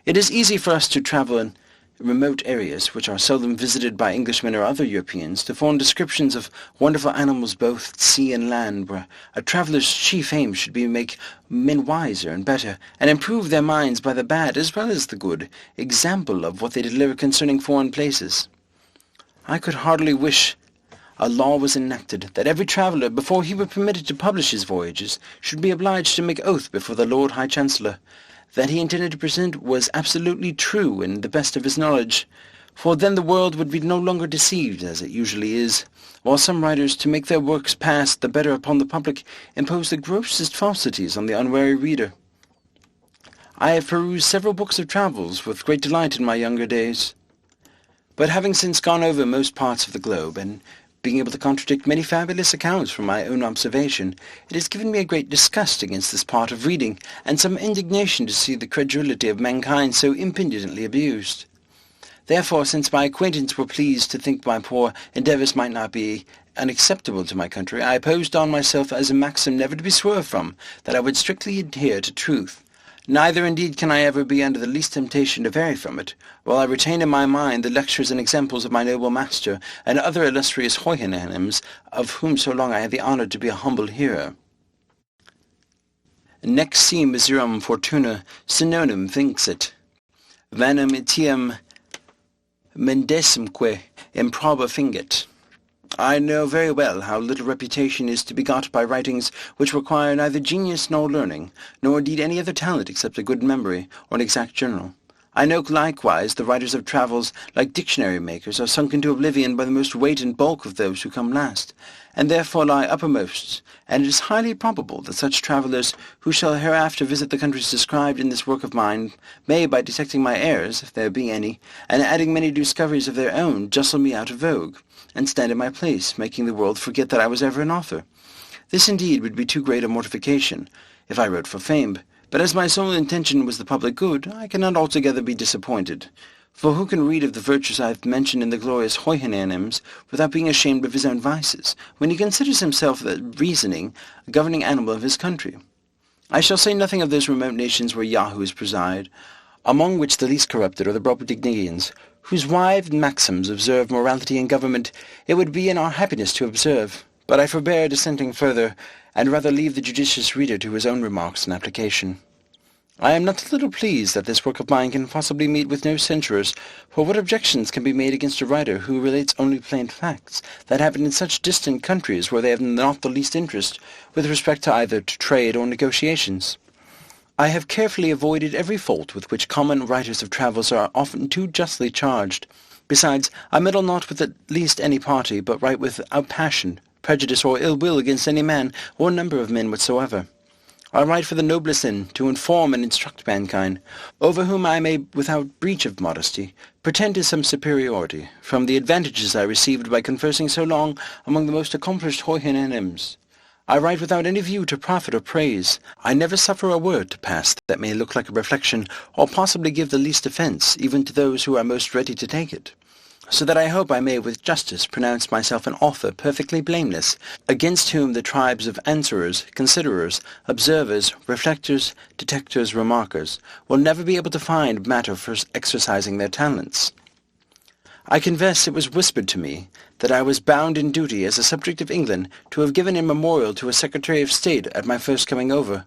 It is easy for us to travel in remote areas, which are seldom visited by Englishmen or other Europeans, to form descriptions of wonderful animals both at sea and land, where a traveller's chief aim should be to make men wiser and better, and improve their minds by the bad as well as the good example of what they deliver concerning foreign places. I could heartily wish a law was enacted that every traveller, before he were permitted to publish his voyages, should be obliged to make oath before the Lord High Chancellor that he intended to present was absolutely true and the best of his knowledge, for then the world would be no longer deceived, as it usually is, while some writers, to make their works pass the better upon the public, impose the grossest falsities on the unwary reader. I have perused several books of travels with great delight in my younger days, but having since gone over most parts of the globe, and being able to contradict many fabulous accounts from my own observation, it has given me a great disgust against this part of reading, and some indignation to see the credulity of mankind so impudently abused. Therefore, since my acquaintance were pleased to think my poor endeavours might not be unacceptable to my country, I imposed on myself as a maxim never to be swerved from, that I would strictly adhere to truth. Neither indeed can I ever be under the least temptation to vary from it, while I retain in my mind the lectures and examples of my noble master, and other illustrious Hoyhenhems, of whom so long I had the honour to be a humble hearer. Nec si miserum fortuna synonum vinxit, vanum etiam mendesumque improba fingit. I know very well how little reputation is to be got by writings which require neither genius nor learning, nor indeed any other talent except a good memory or an exact journal. I know likewise the writers of travels, like dictionary makers, are sunk into oblivion by the most weight and bulk of those who come last, and therefore lie uppermost, and it is highly probable that such travellers, who shall hereafter visit the countries described in this work of mine, may, by detecting my errors, if there be any, and adding many discoveries of their own, justle me out of vogue, and stand in my place, making the world forget that I was ever an author. This indeed would be too great a mortification, if I wrote for fame, but as my sole intention was the public good, I cannot altogether be disappointed, For who can read of the virtues I have mentioned in the glorious Houyhnhnms without being ashamed of his own vices, when he considers himself the reasoning, governing animal of his country? I shall say nothing of those remote nations where Yahoos preside, among which the least corrupted are the Brobdingnagians, whose wide maxims observe morality and government it would be in our happiness to observe, but I forbear dissenting further, and rather leave the judicious reader to his own remarks and application. I am not a little pleased that this work of mine can possibly meet with no censurers, for what objections can be made against a writer who relates only plain facts that happen in such distant countries where they have not the least interest with respect to either to trade or negotiations? I have carefully avoided every fault with which common writers of travels are often too justly charged. Besides, I meddle not with at least any party, but write without passion, prejudice, or ill will against any man or number of men whatsoever. I write for the noblest end, to inform and instruct mankind, over whom I may, without breach of modesty, pretend to some superiority, from the advantages I received by conversing so long among the most accomplished Houyhnhnms. I write without any view to profit or praise. I never suffer a word to pass that may look like a reflection, or possibly give the least offence, even to those who are most ready to take it. So that I hope I may with justice pronounce myself an author perfectly blameless, against whom the tribes of answerers, considerers, observers, reflectors, detectors, remarkers, will never be able to find matter for exercising their talents. I confess it was whispered to me that I was bound in duty as a subject of England to have given a memorial to a Secretary of State at my first coming over,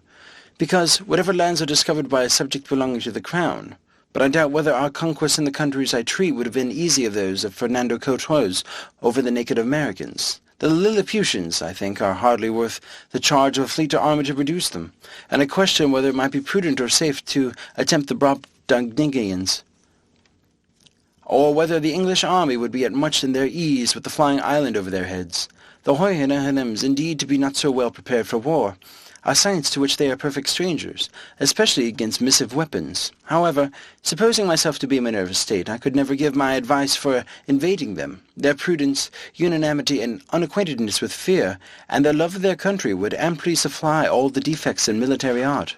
because whatever lands are discovered by a subject belonging to the Crown, but I doubt whether our conquests in the countries I treat would have been easy of those of Fernando Cortez over the naked Americans. The Lilliputians, I think, are hardly worth the charge of a fleet or army to reduce them, and I question whether it might be prudent or safe to attempt the Brobdingnagians, or whether the English army would be at much in their ease with the flying island over their heads. The Houyhnhnms, indeed, to be not so well prepared for war, a science to which they are perfect strangers, especially against missive weapons. However, supposing myself to be in a nervous state, I could never give my advice for invading them. Their prudence, unanimity, and unacquaintedness with fear, and their love of their country would amply supply all the defects in military art.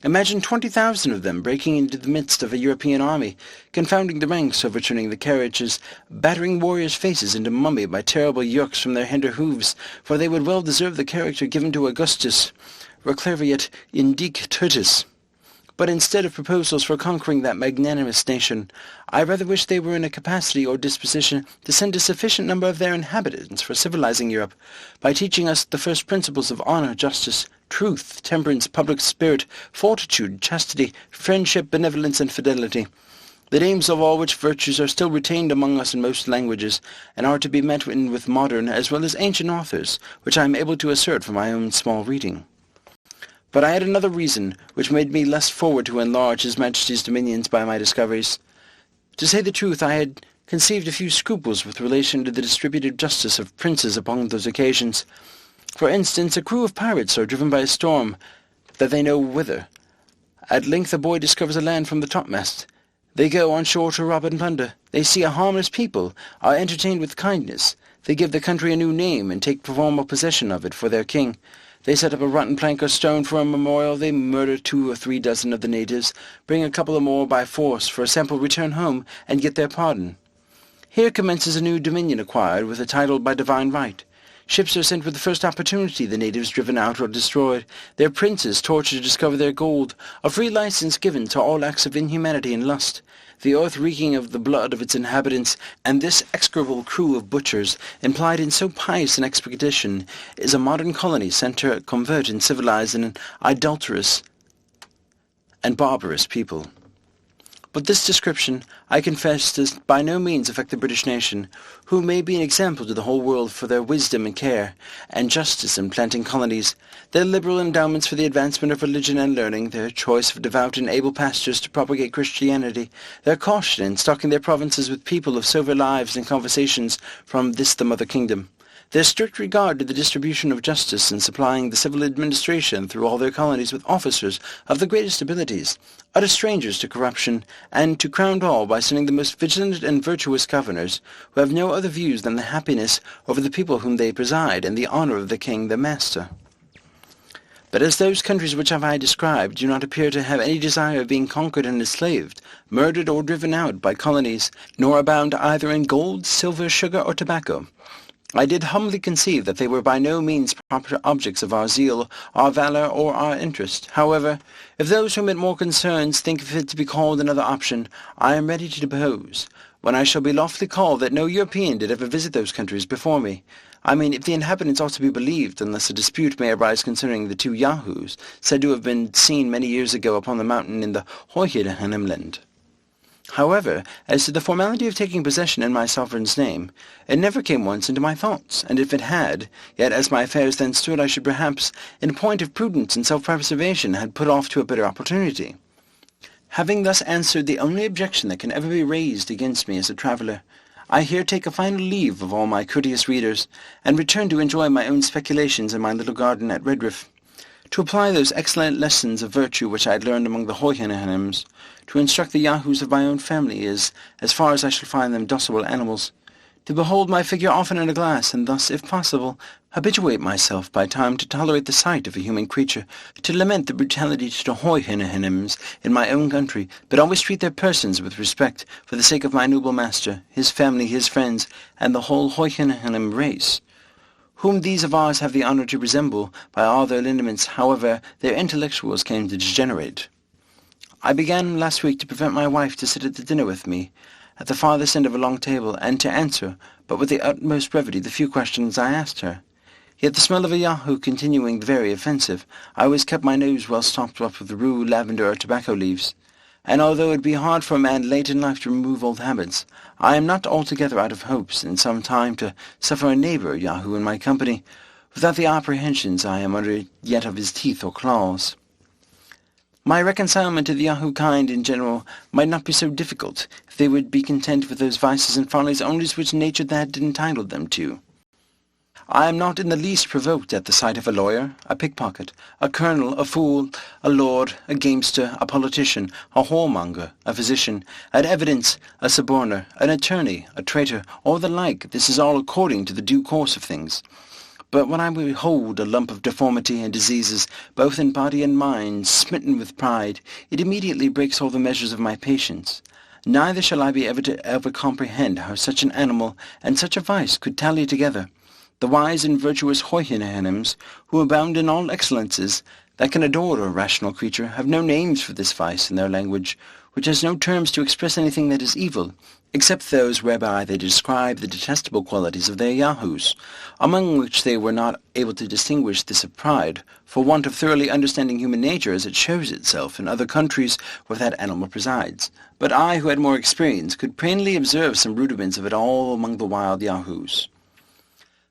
Imagine 20,000 of them breaking into the midst of a European army, confounding the ranks, overturning the carriages, battering warriors' faces into mummy by terrible yerks from their hinder hoofs, for they would well deserve the character given to Augustus, reclaviat indique tertis. But instead of proposals for conquering that magnanimous nation, I rather wish they were in a capacity or disposition to send a sufficient number of their inhabitants for civilizing Europe, by teaching us the first principles of honor, justice, truth, temperance, public spirit, fortitude, chastity, friendship, benevolence, and fidelity, the names of all which virtues are still retained among us in most languages, and are to be met in with modern as well as ancient authors, which I am able to assert from my own small reading. But I had another reason which made me less forward to enlarge His Majesty's dominions by my discoveries. To say the truth, I had conceived a few scruples with relation to the distributive justice of princes upon those occasions. For instance, a crew of pirates are driven by a storm, that they know whither. At length a boy discovers a land from the topmast. They go on shore to rob and plunder. They see a harmless people, are entertained with kindness. They give the country a new name, and take formal possession of it for their king. They set up a rotten plank or stone for a memorial. They murder 2 or 3 dozen of the natives, bring a couple or more by force, for a sample return home, and get their pardon. Here commences a new dominion acquired with a title by divine right. Ships are sent with the first opportunity, the natives driven out or destroyed, their princes tortured to discover their gold, a free license given to all acts of inhumanity and lust, the earth reeking of the blood of its inhabitants, and this execrable crew of butchers, implied in so pious an expedition, is a modern colony sent to convert and civilize an idolatrous and barbarous people. But this description, I confess, does by no means affect the British nation, who may be an example to the whole world for their wisdom and care, and justice in planting colonies, their liberal endowments for the advancement of religion and learning, their choice of devout and able pastors to propagate Christianity, their caution in stocking their provinces with people of sober lives and conversations from this the mother kingdom, their strict regard to the distribution of justice and supplying the civil administration through all their colonies with officers of the greatest abilities, utter strangers to corruption, and to crown all by sending the most vigilant and virtuous governors, who have no other views than the happiness over the people whom they preside, and the honour of the king their master. But as those countries which have I described do not appear to have any desire of being conquered and enslaved, murdered or driven out by colonies, nor abound either in gold, silver, sugar, or tobacco. I did humbly conceive that they were by no means proper objects of our zeal, our valour, or our interest. However, if those whom it more concerns think fit to be called another option, I am ready to depose, when I shall be lawfully called, that no European did ever visit those countries before me. I mean, if the inhabitants ought to be believed, unless a dispute may arise concerning the two Yahoos, said to have been seen many years ago upon the mountain in the Hoyheneland. However, as to the formality of taking possession in my sovereign's name, it never came once into my thoughts, and if it had, yet as my affairs then stood, I should perhaps, in point of prudence and self-preservation, had put off to a better opportunity. Having thus answered the only objection that can ever be raised against me as a traveller, I here take a final leave of all my courteous readers, and return to enjoy my own speculations in my little garden at Redriff, to apply those excellent lessons of virtue which I had learned among the Hoyhenems, to instruct the Yahoos of my own family as far as I shall find them docile animals, to behold my figure often in a glass, and thus, if possible, habituate myself by time to tolerate the sight of a human creature, to lament the brutality to the Hoyhenems in my own country, but always treat their persons with respect, for the sake of my noble master, his family, his friends, and the whole Hoyhenem race, whom these of ours have the honour to resemble by all their lineaments, however their intellectuals came to degenerate. I began last week to prevent my wife to sit at the dinner with me, at the farthest end of a long table, and to answer, but with the utmost brevity, the few questions I asked her. Yet the smell of a Yahoo continuing very offensive, I always kept my nose well stopped up with rue, lavender, or tobacco leaves. And although it be hard for a man late in life to remove old habits, I am not altogether out of hopes in some time to suffer a neighbour Yahoo in my company, without the apprehensions I am under yet of his teeth or claws. My reconcilement to the Yahoo kind in general might not be so difficult, if they would be content with those vices and follies only which nature had entitled them to. I am not in the least provoked at the sight of a lawyer, a pickpocket, a colonel, a fool, a lord, a gamester, a politician, a whoremonger, a physician, an evidence, a suborner, an attorney, a traitor, or the like. This is all according to the due course of things. But when I behold a lump of deformity and diseases, both in body and mind, smitten with pride, it immediately breaks all the measures of my patience. Neither shall I be able to ever comprehend how such an animal and such a vice could tally together. The wise and virtuous Hoyhenems, who abound in all excellences that can adore a rational creature, have no names for this vice in their language, which has no terms to express anything that is evil, except those whereby they describe the detestable qualities of their Yahoos, among which they were not able to distinguish this of pride, for want of thoroughly understanding human nature as it shows itself in other countries where that animal presides. But I, who had more experience, could plainly observe some rudiments of it all among the wild Yahoos.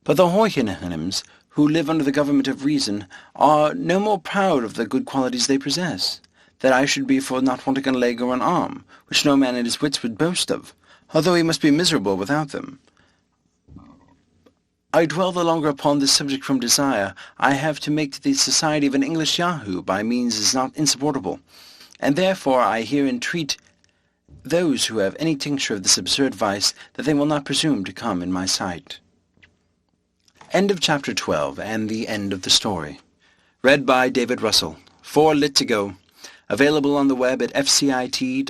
But the Hoyhenems, who live under the government of reason, are no more proud of the good qualities they possess, that I should be for not wanting a leg or an arm, which no man in his wits would boast of, although he must be miserable without them. I dwell the longer upon this subject from desire I have to make the society of an English Yahoo by means is not insupportable, and therefore I here entreat those who have any tincture of this absurd vice that they will not presume to come in my sight. End of Chapter 12, and the end of the story. Read by David Russell. 4 lit to go. Available on the web at fcit.usf.edu.